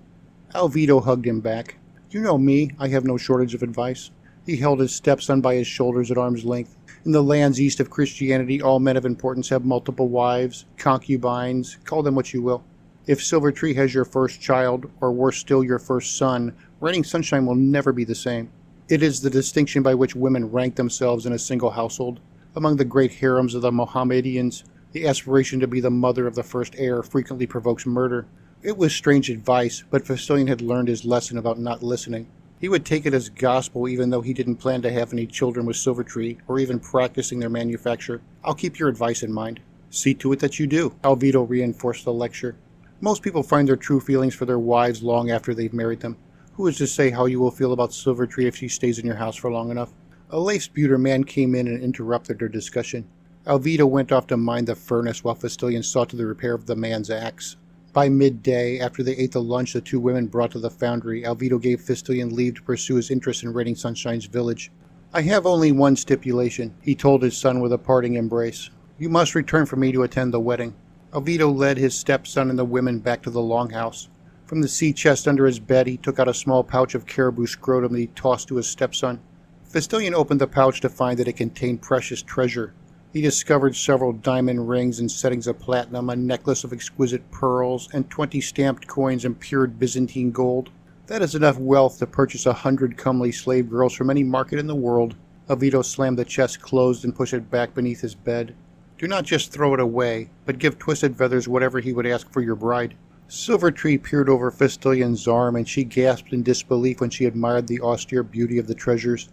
Alvido hugged him back. "You know me, I have no shortage of advice." He held his stepson by his shoulders at arm's length. "In the lands east of Christianity, all men of importance have multiple wives, concubines, call them what you will. If Silvertree has your first child, or worse still your first son, Raining Sunshine will never be the same. It is the distinction by which women rank themselves in a single household. Among the great harems of the Mohammedans, the aspiration to be the mother of the first heir frequently provokes murder." It was strange advice, but Fistolian had learned his lesson about not listening. He would take it as gospel even though he didn't plan to have any children with Silvertree, or even practicing their manufacture. "I'll keep your advice in mind." "See to it that you do," Alvido reinforced the lecture. "Most people find their true feelings for their wives long after they've married them. Who is to say how you will feel about Silvertree if she stays in your house for long enough?" A Leifsbuter man came in and interrupted their discussion. Alvido went off to mind the furnace while Fistolian saw to the repair of the man's axe. By midday, after they ate the lunch the two women brought to the foundry, Alvido gave Fistolian leave to pursue his interest in Raining Sunshine's village. "I have only one stipulation," he told his son with a parting embrace. "You must return for me to attend the wedding." Alvido led his stepson and the women back to the longhouse. From the sea chest under his bed, he took out a small pouch of caribou scrotum that he tossed to his stepson. Fistolian opened the pouch to find that it contained precious treasure. He discovered several diamond rings and settings of platinum, a necklace of exquisite pearls, and 20 stamped coins in pure Byzantine gold. "That is enough wealth to purchase 100 comely slave girls from any market in the world." Alvido slammed the chest closed and pushed it back beneath his bed. "Do not just throw it away, but give Twisted Feathers whatever he would ask for your bride." Silvertree peered over Fistolian's arm, and she gasped in disbelief when she admired the austere beauty of the treasures.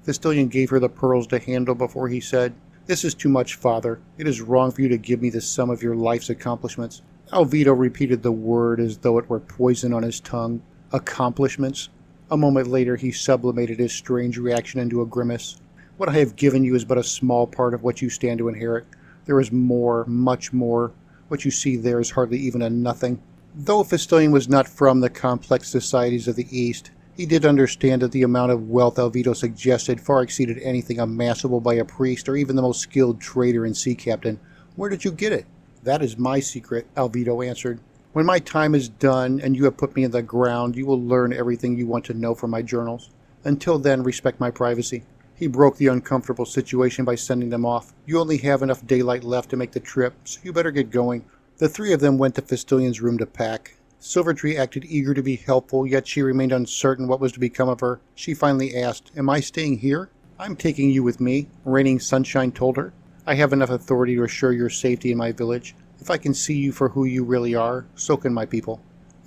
Fistolian gave her the pearls to handle before he said, "This is too much, father. It is wrong for you to give me the sum of your life's accomplishments." Alvido repeated the word as though it were poison on his tongue. "Accomplishments?" A moment later he sublimated his strange reaction into a grimace. "What I have given you is but a small part of what you stand to inherit. There is more, much more. What you see there is hardly even a nothing." Though Fistolian was not from the complex societies of the East, he did understand that the amount of wealth Alvido suggested far exceeded anything amassable by a priest or even the most skilled trader and sea captain. "Where did you get it?" "That is my secret," Alvido answered. "When my time is done and you have put me in the ground, you will learn everything you want to know from my journals. Until then, respect my privacy." He broke the uncomfortable situation by sending them off. "You only have enough daylight left to make the trip, so you better get going." The three of them went to Fistolian's room to pack. Silvertree acted eager to be helpful, yet she remained uncertain what was to become of her. She finally asked, "Am I staying here?" "I'm taking you with me," Raining Sunshine told her. "I have enough authority to assure your safety in my village. If I can see you for who you really are, so can my people."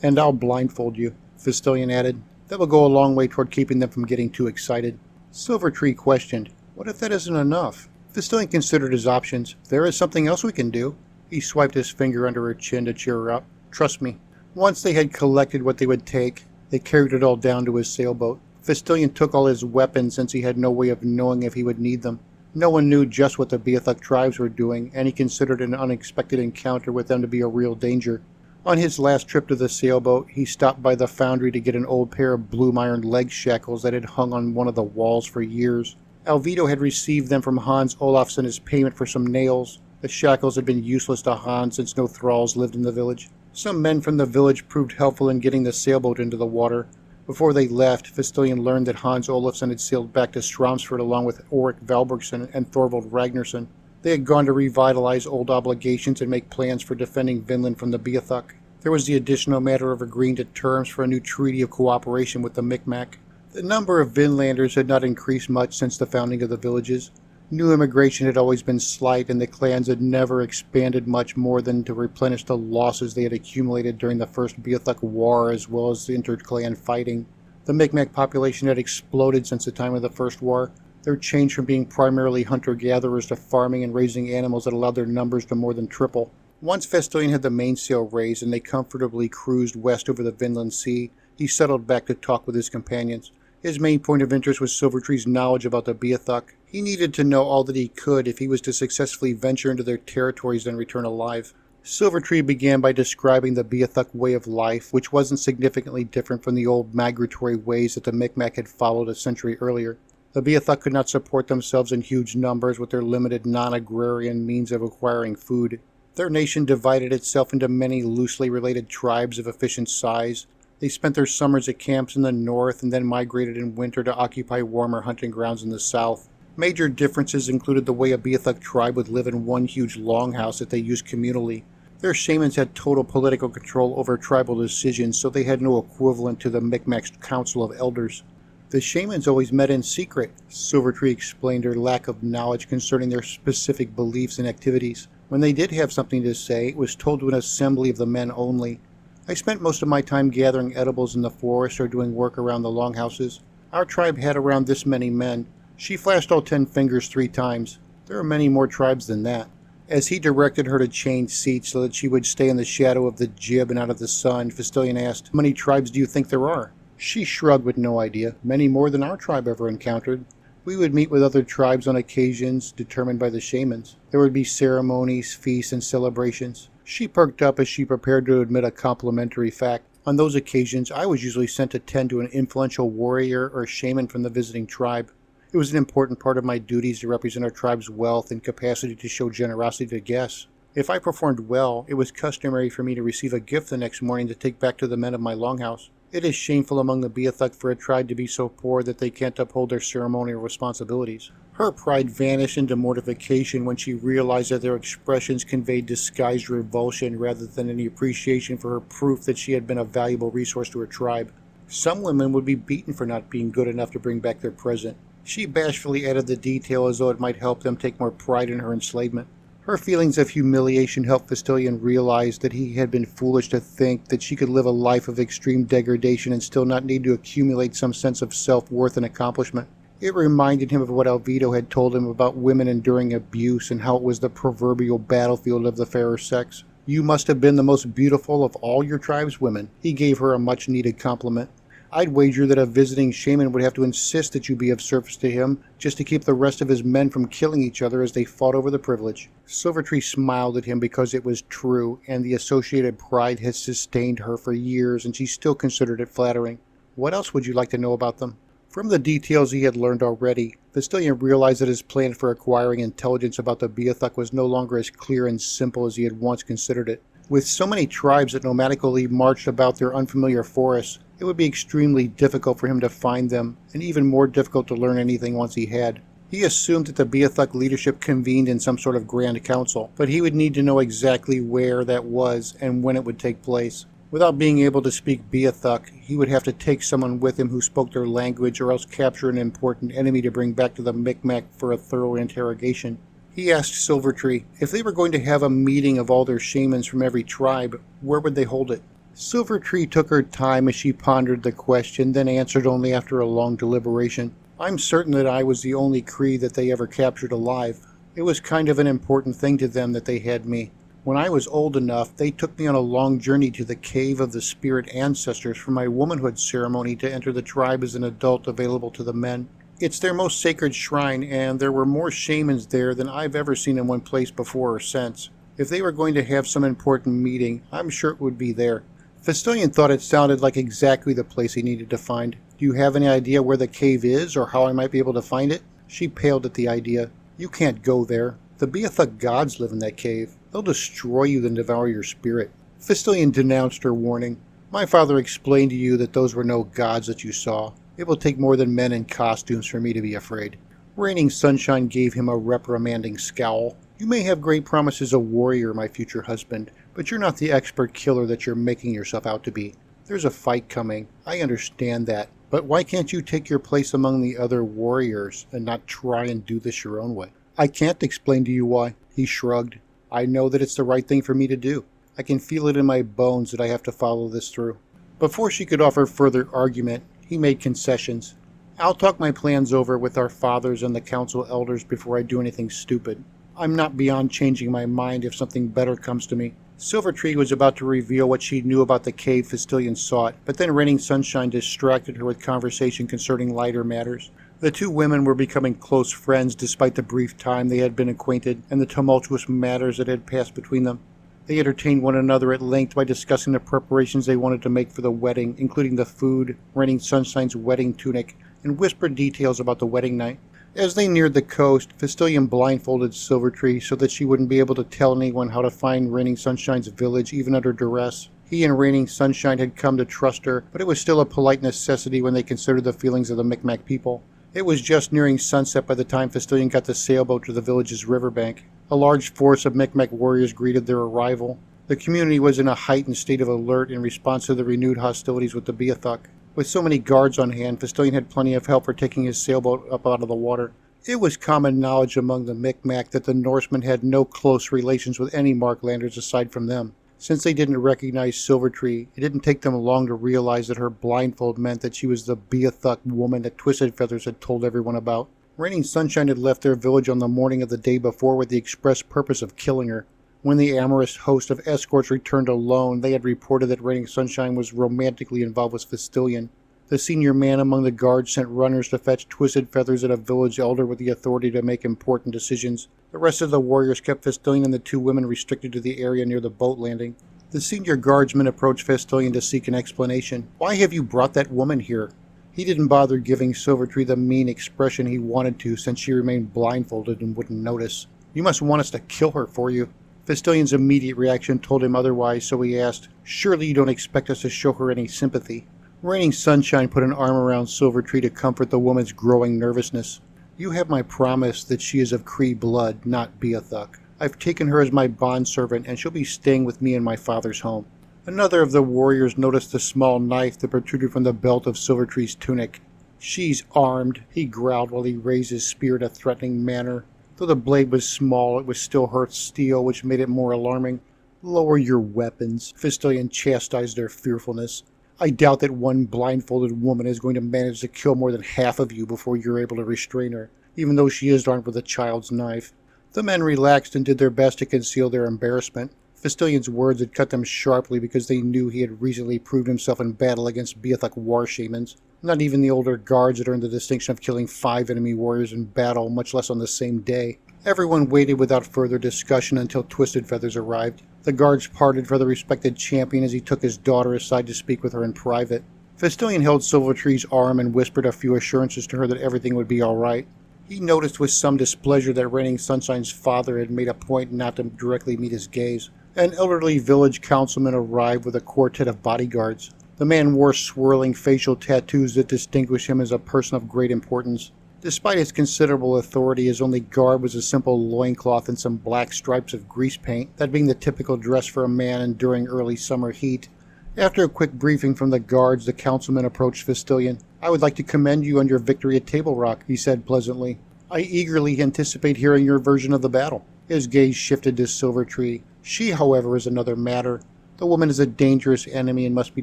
"And I'll blindfold you," Fistolian added. "That will go a long way toward keeping them from getting too excited." Silvertree questioned, "What if that isn't enough?" Fistolian considered his options. "There is something else we can do." He swiped his finger under her chin to cheer her up. "Trust me." Once they had collected what they would take, they carried it all down to his sailboat. Fistolian took all his weapons since he had no way of knowing if he would need them. No one knew just what the Beathuk tribes were doing, and he considered an unexpected encounter with them to be a real danger. On his last trip to the sailboat, he stopped by the foundry to get an old pair of blue iron leg shackles that had hung on one of the walls for years. Alvido had received them from Hans Olafsson as payment for some nails. The shackles had been useless to Hans since no thralls lived in the village. Some men from the village proved helpful in getting the sailboat into the water. Before they left, Fistolian learned that Hans Olafsson had sailed back to Stromsford along with Ulrik Valbergsson and Thorvald Ragnarsson. They had gone to revitalize old obligations and make plans for defending Vinland from the Beothuk. There was the additional matter of agreeing to terms for a new treaty of cooperation with the Micmac. The number of Vinlanders had not increased much since the founding of the villages. New immigration had always been slight, and the clans had never expanded much more than to replenish the losses they had accumulated during the First Beothuk War as well as the inter-clan fighting. The Micmac population had exploded since the time of the First War. Their change from being primarily hunter-gatherers to farming and raising animals had allowed their numbers to more than triple. Once Festilian had the mainsail raised and they comfortably cruised west over the Vinland Sea, he settled back to talk with his companions. His main point of interest was Silvertree's knowledge about the Beothuk. He needed to know all that he could if he was to successfully venture into their territories and return alive. Silvertree began by describing the Beothuk way of life, which wasn't significantly different from the old migratory ways that the Micmac had followed a century earlier. The Beothuk could not support themselves in huge numbers with their limited non-agrarian means of acquiring food. Their nation divided itself into many loosely related tribes of efficient size. They spent their summers at camps in the north and then migrated in winter to occupy warmer hunting grounds in the south. Major differences included the way a Beothuk tribe would live in one huge longhouse that they used communally. Their shamans had total political control over tribal decisions, so they had no equivalent to the Micmac's Council of Elders. The shamans always met in secret. Silvertree explained their lack of knowledge concerning their specific beliefs and activities. When they did have something to say, it was told to an assembly of the men only. I spent most of my time gathering edibles in the forest or doing work around the longhouses. Our tribe had around this many men. She flashed all 10 fingers 3 times. There are many more tribes than that. As he directed her to change seats so that she would stay in the shadow of the jib and out of the sun, Festilian asked, "How many tribes do you think there are?" She shrugged with no idea. Many more than our tribe ever encountered. We would meet with other tribes on occasions determined by the shamans. There would be ceremonies, feasts, and celebrations. She perked up as she prepared to admit a complimentary fact. On those occasions, I was usually sent to tend to an influential warrior or shaman from the visiting tribe. It was an important part of my duties to represent our tribe's wealth and capacity to show generosity to guests. If I performed well, it was customary for me to receive a gift the next morning to take back to the men of my longhouse. It is shameful among the Beothuk for a tribe to be so poor that they can't uphold their ceremonial responsibilities. Her pride vanished into mortification when she realized that their expressions conveyed disguised revulsion rather than any appreciation for her proof that she had been a valuable resource to her tribe. Some women would be beaten for not being good enough to bring back their present. She bashfully added the detail as though it might help them take more pride in her enslavement. Her feelings of humiliation helped Festilian realize that he had been foolish to think that she could live a life of extreme degradation and still not need to accumulate some sense of self-worth and accomplishment. It reminded him of what Alvido had told him about women enduring abuse and how it was the proverbial battlefield of the fairer sex. "You must have been the most beautiful of all your tribe's women." He gave her a much-needed compliment. "I'd wager that a visiting shaman would have to insist that you be of service to him just to keep the rest of his men from killing each other as they fought over the privilege." Silvertree smiled at him because it was true, and the associated pride had sustained her for years, and she still considered it flattering. "What else would you like to know about them?" From the details he had learned already, Festilian realized that his plan for acquiring intelligence about the Beothuk was no longer as clear and simple as he had once considered it. With so many tribes that nomadically marched about their unfamiliar forests, it would be extremely difficult for him to find them, and even more difficult to learn anything once he had. He assumed that the Beothuk leadership convened in some sort of grand council, but he would need to know exactly where that was and when it would take place. Without being able to speak Beothuk, he would have to take someone with him who spoke their language or else capture an important enemy to bring back to the Micmac for a thorough interrogation. He asked Silvertree, if they were going to have a meeting of all their shamans from every tribe, where would they hold it? Silvertree took her time as she pondered the question, then answered only after a long deliberation. "I'm certain that I was the only Cree that they ever captured alive. It was kind of an important thing to them that they had me. When I was old enough, they took me on a long journey to the Cave of the Spirit Ancestors for my womanhood ceremony to enter the tribe as an adult available to the men. It's their most sacred shrine, and there were more shamans there than I've ever seen in one place before or since. If they were going to have some important meeting, I'm sure it would be there." Festilian thought it sounded like exactly the place he needed to find. "Do you have any idea where the cave is, or how I might be able to find it?" She paled at the idea. "You can't go there. The Beothuk gods live in that cave. They'll destroy you then devour your spirit." Festilian denounced her warning. "My father explained to you that those were no gods that you saw. It will take more than men in costumes for me to be afraid." Raining Sunshine gave him a reprimanding scowl. You may have great promise as a warrior, my future husband, but you're not the expert killer that you're making yourself out to be. There's a fight coming. I understand that. But why can't you take your place among the other warriors and not try and do this your own way? I can't explain to you why. He shrugged. I know that it's the right thing for me to do. I can feel it in my bones that I have to follow this through. Before she could offer further argument, he made concessions. I'll talk my plans over with our fathers and the council elders before I do anything stupid. I'm not beyond changing my mind if something better comes to me. Silvertree was about to reveal what she knew about the cave Fistilian sought, but then Raining Sunshine distracted her with conversation concerning lighter matters. The two women were becoming close friends despite the brief time they had been acquainted and the tumultuous matters that had passed between them. They entertained one another at length by discussing the preparations they wanted to make for the wedding, including the food, Raining Sunshine's wedding tunic, and whispered details about the wedding night. As they neared the coast, Fistilian blindfolded Silvertree so that she wouldn't be able to tell anyone how to find Raining Sunshine's village even under duress. He and Raining Sunshine had come to trust her, but it was still a polite necessity when they considered the feelings of the Micmac people. It was just nearing sunset by the time Fistilian got the sailboat to the village's riverbank. A large force of Micmac warriors greeted their arrival. The community was in a heightened state of alert in response to the renewed hostilities with the Beothuk. With so many guards on hand, Fistilian had plenty of help for taking his sailboat up out of the water. It was common knowledge among the Micmac that the Norsemen had no close relations with any Marklanders aside from them. Since they didn't recognize Silvertree, it didn't take them long to realize that her blindfold meant that she was the Beothuk woman that Twisted Feathers had told everyone about. Raining Sunshine had left their village on the morning of the day before with the express purpose of killing her. When the amorous host of escorts returned alone, they had reported that Raining Sunshine was romantically involved with Fistilian. The senior man among the guards sent runners to fetch Twisted Feathers and a village elder with the authority to make important decisions. The rest of the warriors kept Fistilian and the two women restricted to the area near the boat landing. The senior guardsman approached Fistilian to seek an explanation. Why have you brought that woman here? He didn't bother giving Silvertree the mean expression he wanted to since she remained blindfolded and wouldn't notice. You must want us to kill her for you. Fistilian's immediate reaction told him otherwise, so he asked, Surely you don't expect us to show her any sympathy. Raining Sunshine put an arm around Silvertree to comfort the woman's growing nervousness. You have my promise that she is of Cree blood, not Beothuk. I've taken her as my bondservant, and she'll be staying with me in my father's home. Another of the warriors noticed the small knife that protruded from the belt of Silvertree's tunic. She's armed, he growled while he raised his spear in a threatening manner. Though the blade was small, it was still hurt steel, which made it more alarming. Lower your weapons, Fistilian chastised their fearfulness. I doubt that one blindfolded woman is going to manage to kill more than half of you before you're able to restrain her, even though she is armed with a child's knife. The men relaxed and did their best to conceal their embarrassment. Fistilian's words had cut them sharply because they knew he had recently proved himself in battle against Beothuk war shamans. Not even the older guards had earned the distinction of killing 5 enemy warriors in battle, much less on the same day. Everyone waited without further discussion until Twisted Feathers arrived. The guards parted for the respected champion as he took his daughter aside to speak with her in private. Fistilian held Silvertree's arm and whispered a few assurances to her that everything would be all right. He noticed with some displeasure that Raining Sunshine's father had made a point not to directly meet his gaze. An elderly village councilman arrived with a quartet of bodyguards. The man wore swirling facial tattoos that distinguished him as a person of great importance. Despite his considerable authority, his only garb was a simple loincloth and some black stripes of grease paint, that being the typical dress for a man enduring early summer heat. After a quick briefing from the guards, the councilman approached Fistilian. I would like to commend you on your victory at Table Rock, he said pleasantly. I eagerly anticipate hearing your version of the battle. His gaze shifted to Silvertree. She, however, is another matter. The woman is a dangerous enemy and must be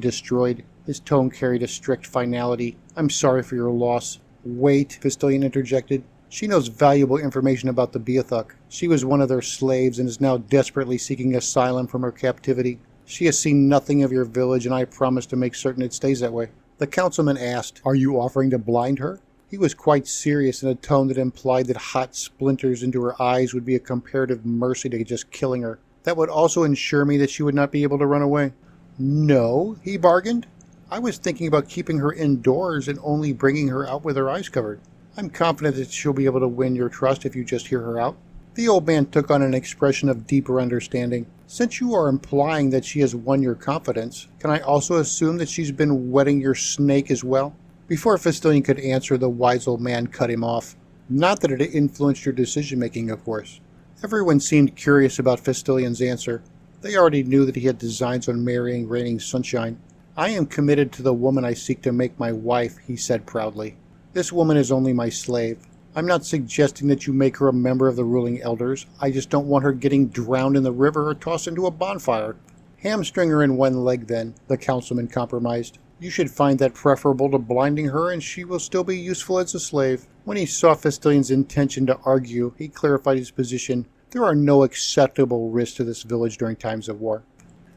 destroyed. His tone carried a strict finality. I'm sorry for your loss. Wait, Fistilian interjected. She knows valuable information about the Beothuk. She was one of their slaves and is now desperately seeking asylum from her captivity. She has seen nothing of your village, and I promise to make certain it stays that way. The councilman asked, Are you offering to blind her? He was quite serious in a tone that implied that hot splinters into her eyes would be a comparative mercy to just killing her. That would also ensure me that she would not be able to run away. No, he bargained. I was thinking about keeping her indoors and only bringing her out with her eyes covered. I'm confident that she'll be able to win your trust if you just hear her out. The old man took on an expression of deeper understanding. Since you are implying that she has won your confidence, can I also assume that she's been wetting your snake as well? Before Fistilian could answer, the wise old man cut him off. Not that it influenced your decision-making, of course. Everyone seemed curious about Fistillion's answer. They already knew that he had designs on marrying Reigning Sunshine. "I am committed to the woman I seek to make my wife," he said proudly. "This woman is only my slave. I'm not suggesting that you make her a member of the ruling elders. I just don't want her getting drowned in the river or tossed into a bonfire." "Hamstring her in one leg, then," the councilman compromised. "You should find that preferable to blinding her, and she will still be useful as a slave." When he saw Fistillion's intention to argue, he clarified his position. "There are no acceptable risks to this village during times of war."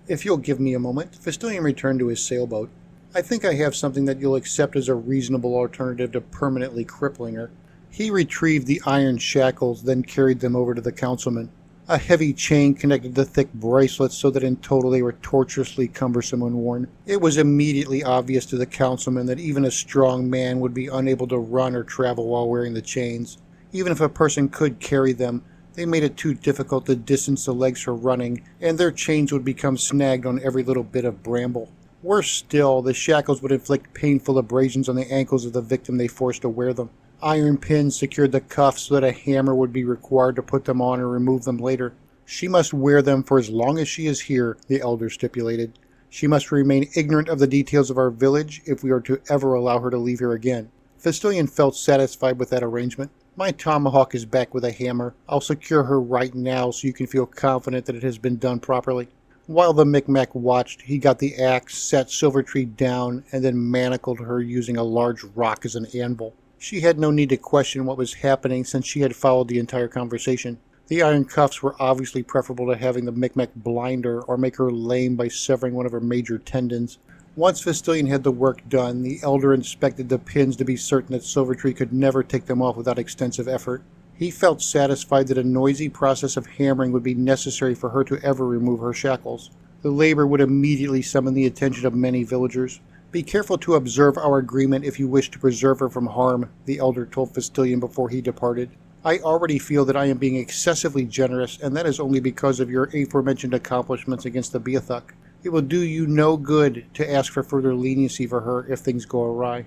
"If you'll give me a moment," Fistillion returned to his sailboat. "I think I have something that you'll accept as a reasonable alternative to permanently crippling her." He retrieved the iron shackles, then carried them over to the councilman. A heavy chain connected the thick bracelets so that in total they were tortuously cumbersome when worn. It was immediately obvious to the councilman that even a strong man would be unable to run or travel while wearing the chains. Even if a person could carry them, they made it too difficult to distance the legs for running, and their chains would become snagged on every little bit of bramble. Worse still, the shackles would inflict painful abrasions on the ankles of the victim they forced to wear them. Iron pins secured the cuffs so that a hammer would be required to put them on or remove them later. "She must wear them for as long as she is here," the elder stipulated. "She must remain ignorant of the details of our village if we are to ever allow her to leave here again." Fistillion felt satisfied with that arrangement. "My tomahawk is back with a hammer. I'll secure her right now so you can feel confident that it has been done properly." While the Micmac watched, he got the axe, sat Silvertree down, and then manacled her using a large rock as an anvil. She had no need to question what was happening since she had followed the entire conversation. The iron cuffs were obviously preferable to having the Micmac blind her or make her lame by severing one of her major tendons. Once Fistillion had the work done, the elder inspected the pins to be certain that Silvertree could never take them off without extensive effort. He felt satisfied that a noisy process of hammering would be necessary for her to ever remove her shackles. The labor would immediately summon the attention of many villagers. "Be careful to observe our agreement if you wish to preserve her from harm," the elder told Fistillion before he departed. "I already feel that I am being excessively generous, and that is only because of your aforementioned accomplishments against the Beathuk. It will do you no good to ask for further leniency for her if things go awry."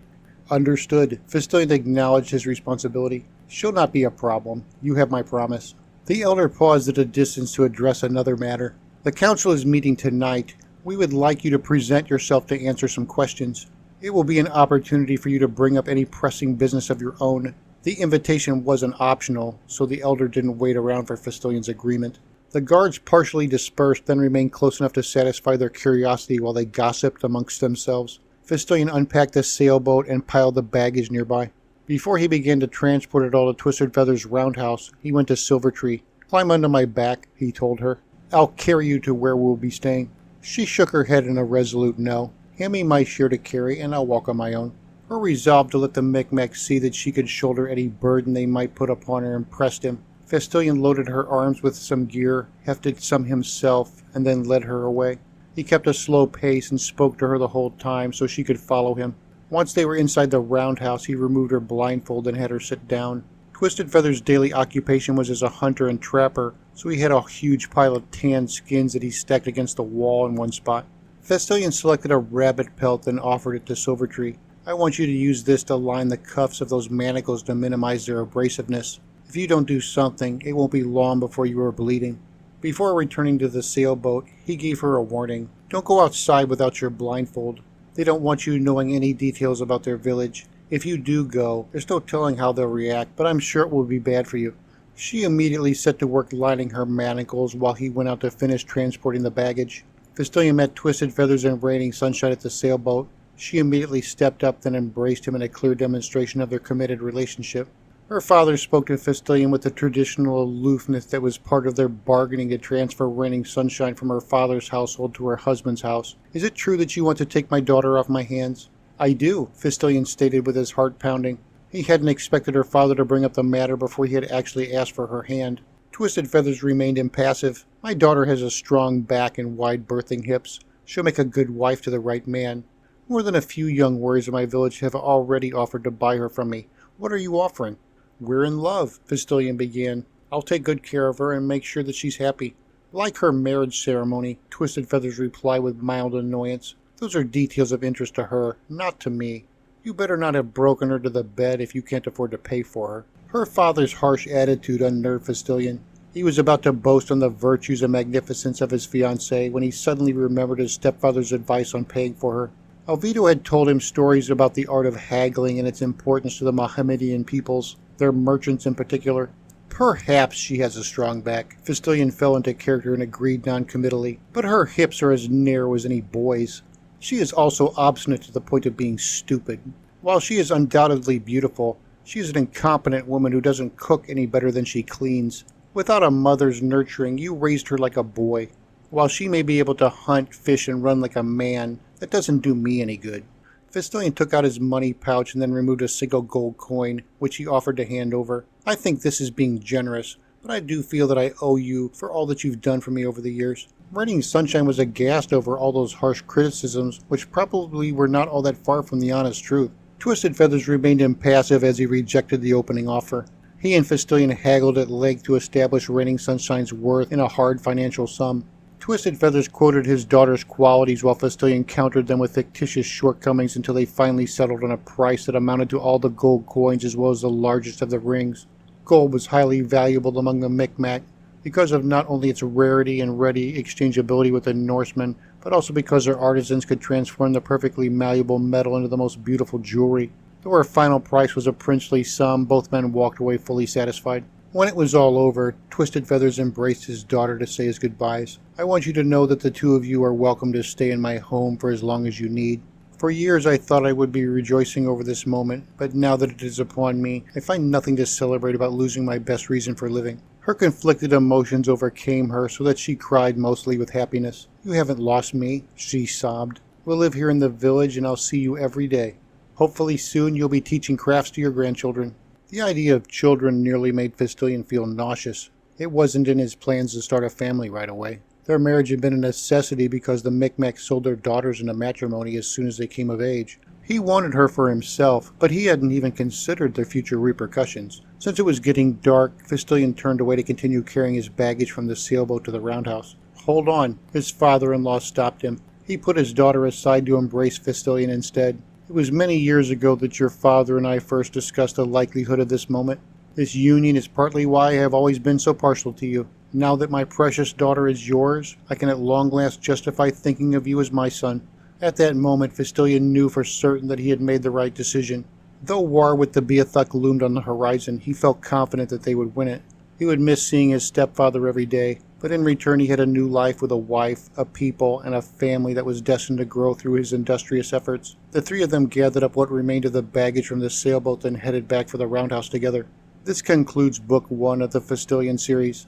"Understood." Fistillion acknowledged his responsibility. "She'll not be a problem. You have my promise." The elder paused at a distance to address another matter. "The council is meeting tonight. We would like you to present yourself to answer some questions. It will be an opportunity for you to bring up any pressing business of your own." The invitation wasn't optional, so the elder didn't wait around for Fistillion's agreement. The guards partially dispersed, then remained close enough to satisfy their curiosity while they gossiped amongst themselves. Fistillion unpacked the sailboat and piled the baggage nearby. Before he began to transport it all to Twisted Feather's roundhouse, he went to Silvertree. "Climb onto my back," he told her. "I'll carry you to where we'll be staying." She shook her head in a resolute no. "Hand me my share to carry, and I'll walk on my own." Her resolve to let the Micmacs see that she could shoulder any burden they might put upon her impressed him. Fistillion loaded her arms with some gear, hefted some himself, and then led her away. He kept a slow pace and spoke to her the whole time so she could follow him. Once they were inside the roundhouse, he removed her blindfold and had her sit down. Twisted Feather's daily occupation was as a hunter and trapper, so he had a huge pile of tanned skins that he stacked against the wall in one spot. Fistillion selected a rabbit pelt and offered it to Silvertree. "I want you to use this to line the cuffs of those manacles to minimize their abrasiveness. If you don't do something, it won't be long before you are bleeding." Before returning to the sailboat, he gave her a warning. "Don't go outside without your blindfold. They don't want you knowing any details about their village. If you do go, there's no telling how they'll react, but I'm sure it will be bad for you." She immediately set to work lining her manacles while he went out to finish transporting the baggage. Fistillion met Twisted Feathers and Reigning Sunshine at the sailboat. She immediately stepped up, then embraced him in a clear demonstration of their committed relationship. Her father spoke to Fistillion with the traditional aloofness that was part of their bargaining to transfer Reigning Sunshine from her father's household to her husband's house. "Is it true that you want to take my daughter off my hands?" "I do," Fistillion stated with his heart pounding. He hadn't expected her father to bring up the matter before he had actually asked for her hand. Twisted Feathers remained impassive. "My daughter has a strong back and wide berthing hips. She'll make a good wife to the right man. More than a few young warriors in my village have already offered to buy her from me. What are you offering?" "We're in love," Fistillion began. "I'll take good care of her and make sure that she's happy." "Like her marriage ceremony," Twisted Feathers replied with mild annoyance. "Those are details of interest to her, not to me. You better not have broken her to the bed if you can't afford to pay for her." Her father's harsh attitude unnerved Fistillion. He was about to boast on the virtues and magnificence of his fiancée when he suddenly remembered his stepfather's advice on paying for her. Alvito had told him stories about the art of haggling and its importance to the Mohammedan peoples, their merchants in particular. Perhaps she has a strong back. Fistilian fell into character and agreed non-committally, but her hips are as narrow as any boy's. She is also obstinate to the point of being stupid. While she is undoubtedly beautiful, she is an incompetent woman who doesn't cook any better than she cleans. Without a mother's nurturing, you raised her like a boy. While she may be able to hunt, fish, and run like a man, that doesn't do me any good. Fistilian took out his money pouch and then removed a single gold coin, which he offered to hand over. I think this is being generous, but I do feel that I owe you for all that you've done for me over the years. Reigning Sunshine was aghast over all those harsh criticisms, which probably were not all that far from the honest truth. Twisted Feathers remained impassive as he rejected the opening offer. He and Fistilian haggled at length to establish Reigning Sunshine's worth in a hard financial sum. Twisted Feathers quoted his daughter's qualities while Fistilian countered them with fictitious shortcomings until they finally settled on a price that amounted to all the gold coins as well as the largest of the rings. Gold was highly valuable among the Micmac because of not only its rarity and ready exchangeability with the Norsemen, but also because their artisans could transform the perfectly malleable metal into the most beautiful jewelry. Though her final price was a princely sum, both men walked away fully satisfied. When it was all over, Twisted Feathers embraced his daughter to say his goodbyes. I want you to know that the two of you are welcome to stay in my home for as long as you need. For years I thought I would be rejoicing over this moment, but now that it is upon me, I find nothing to celebrate about losing my best reason for living. Her conflicted emotions overcame her so that she cried mostly with happiness. You haven't lost me, she sobbed. We'll live here in the village and I'll see you every day. Hopefully soon you'll be teaching crafts to your grandchildren. The idea of children nearly made Fistilian feel nauseous. It wasn't in his plans to start a family right away. Their marriage had been a necessity because the Micmacs sold their daughters into matrimony as soon as they came of age. He wanted her for himself, but he hadn't even considered their future repercussions. Since it was getting dark, Fistilian turned away to continue carrying his baggage from the sailboat to the roundhouse. Hold on, his father-in-law stopped him. He put his daughter aside to embrace Fistilian instead. It was many years ago that your father and I first discussed the likelihood of this moment. This union is partly why I have always been so partial to you. Now that my precious daughter is yours, I can at long last justify thinking of you as my son. At that moment, Fistilian knew for certain that he had made the right decision. Though war with the Beothuk loomed on the horizon, he felt confident that they would win it. He would miss seeing his stepfather every day, but in return he had a new life with a wife, a people, and a family that was destined to grow through his industrious efforts. The three of them gathered up what remained of the baggage from the sailboat and headed back for the roundhouse together. This concludes Book 1 of the Fistilian series.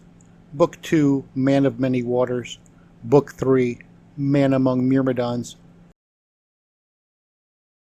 Book 2, Man of Many Waters. Book 3, Man Among Myrmidons.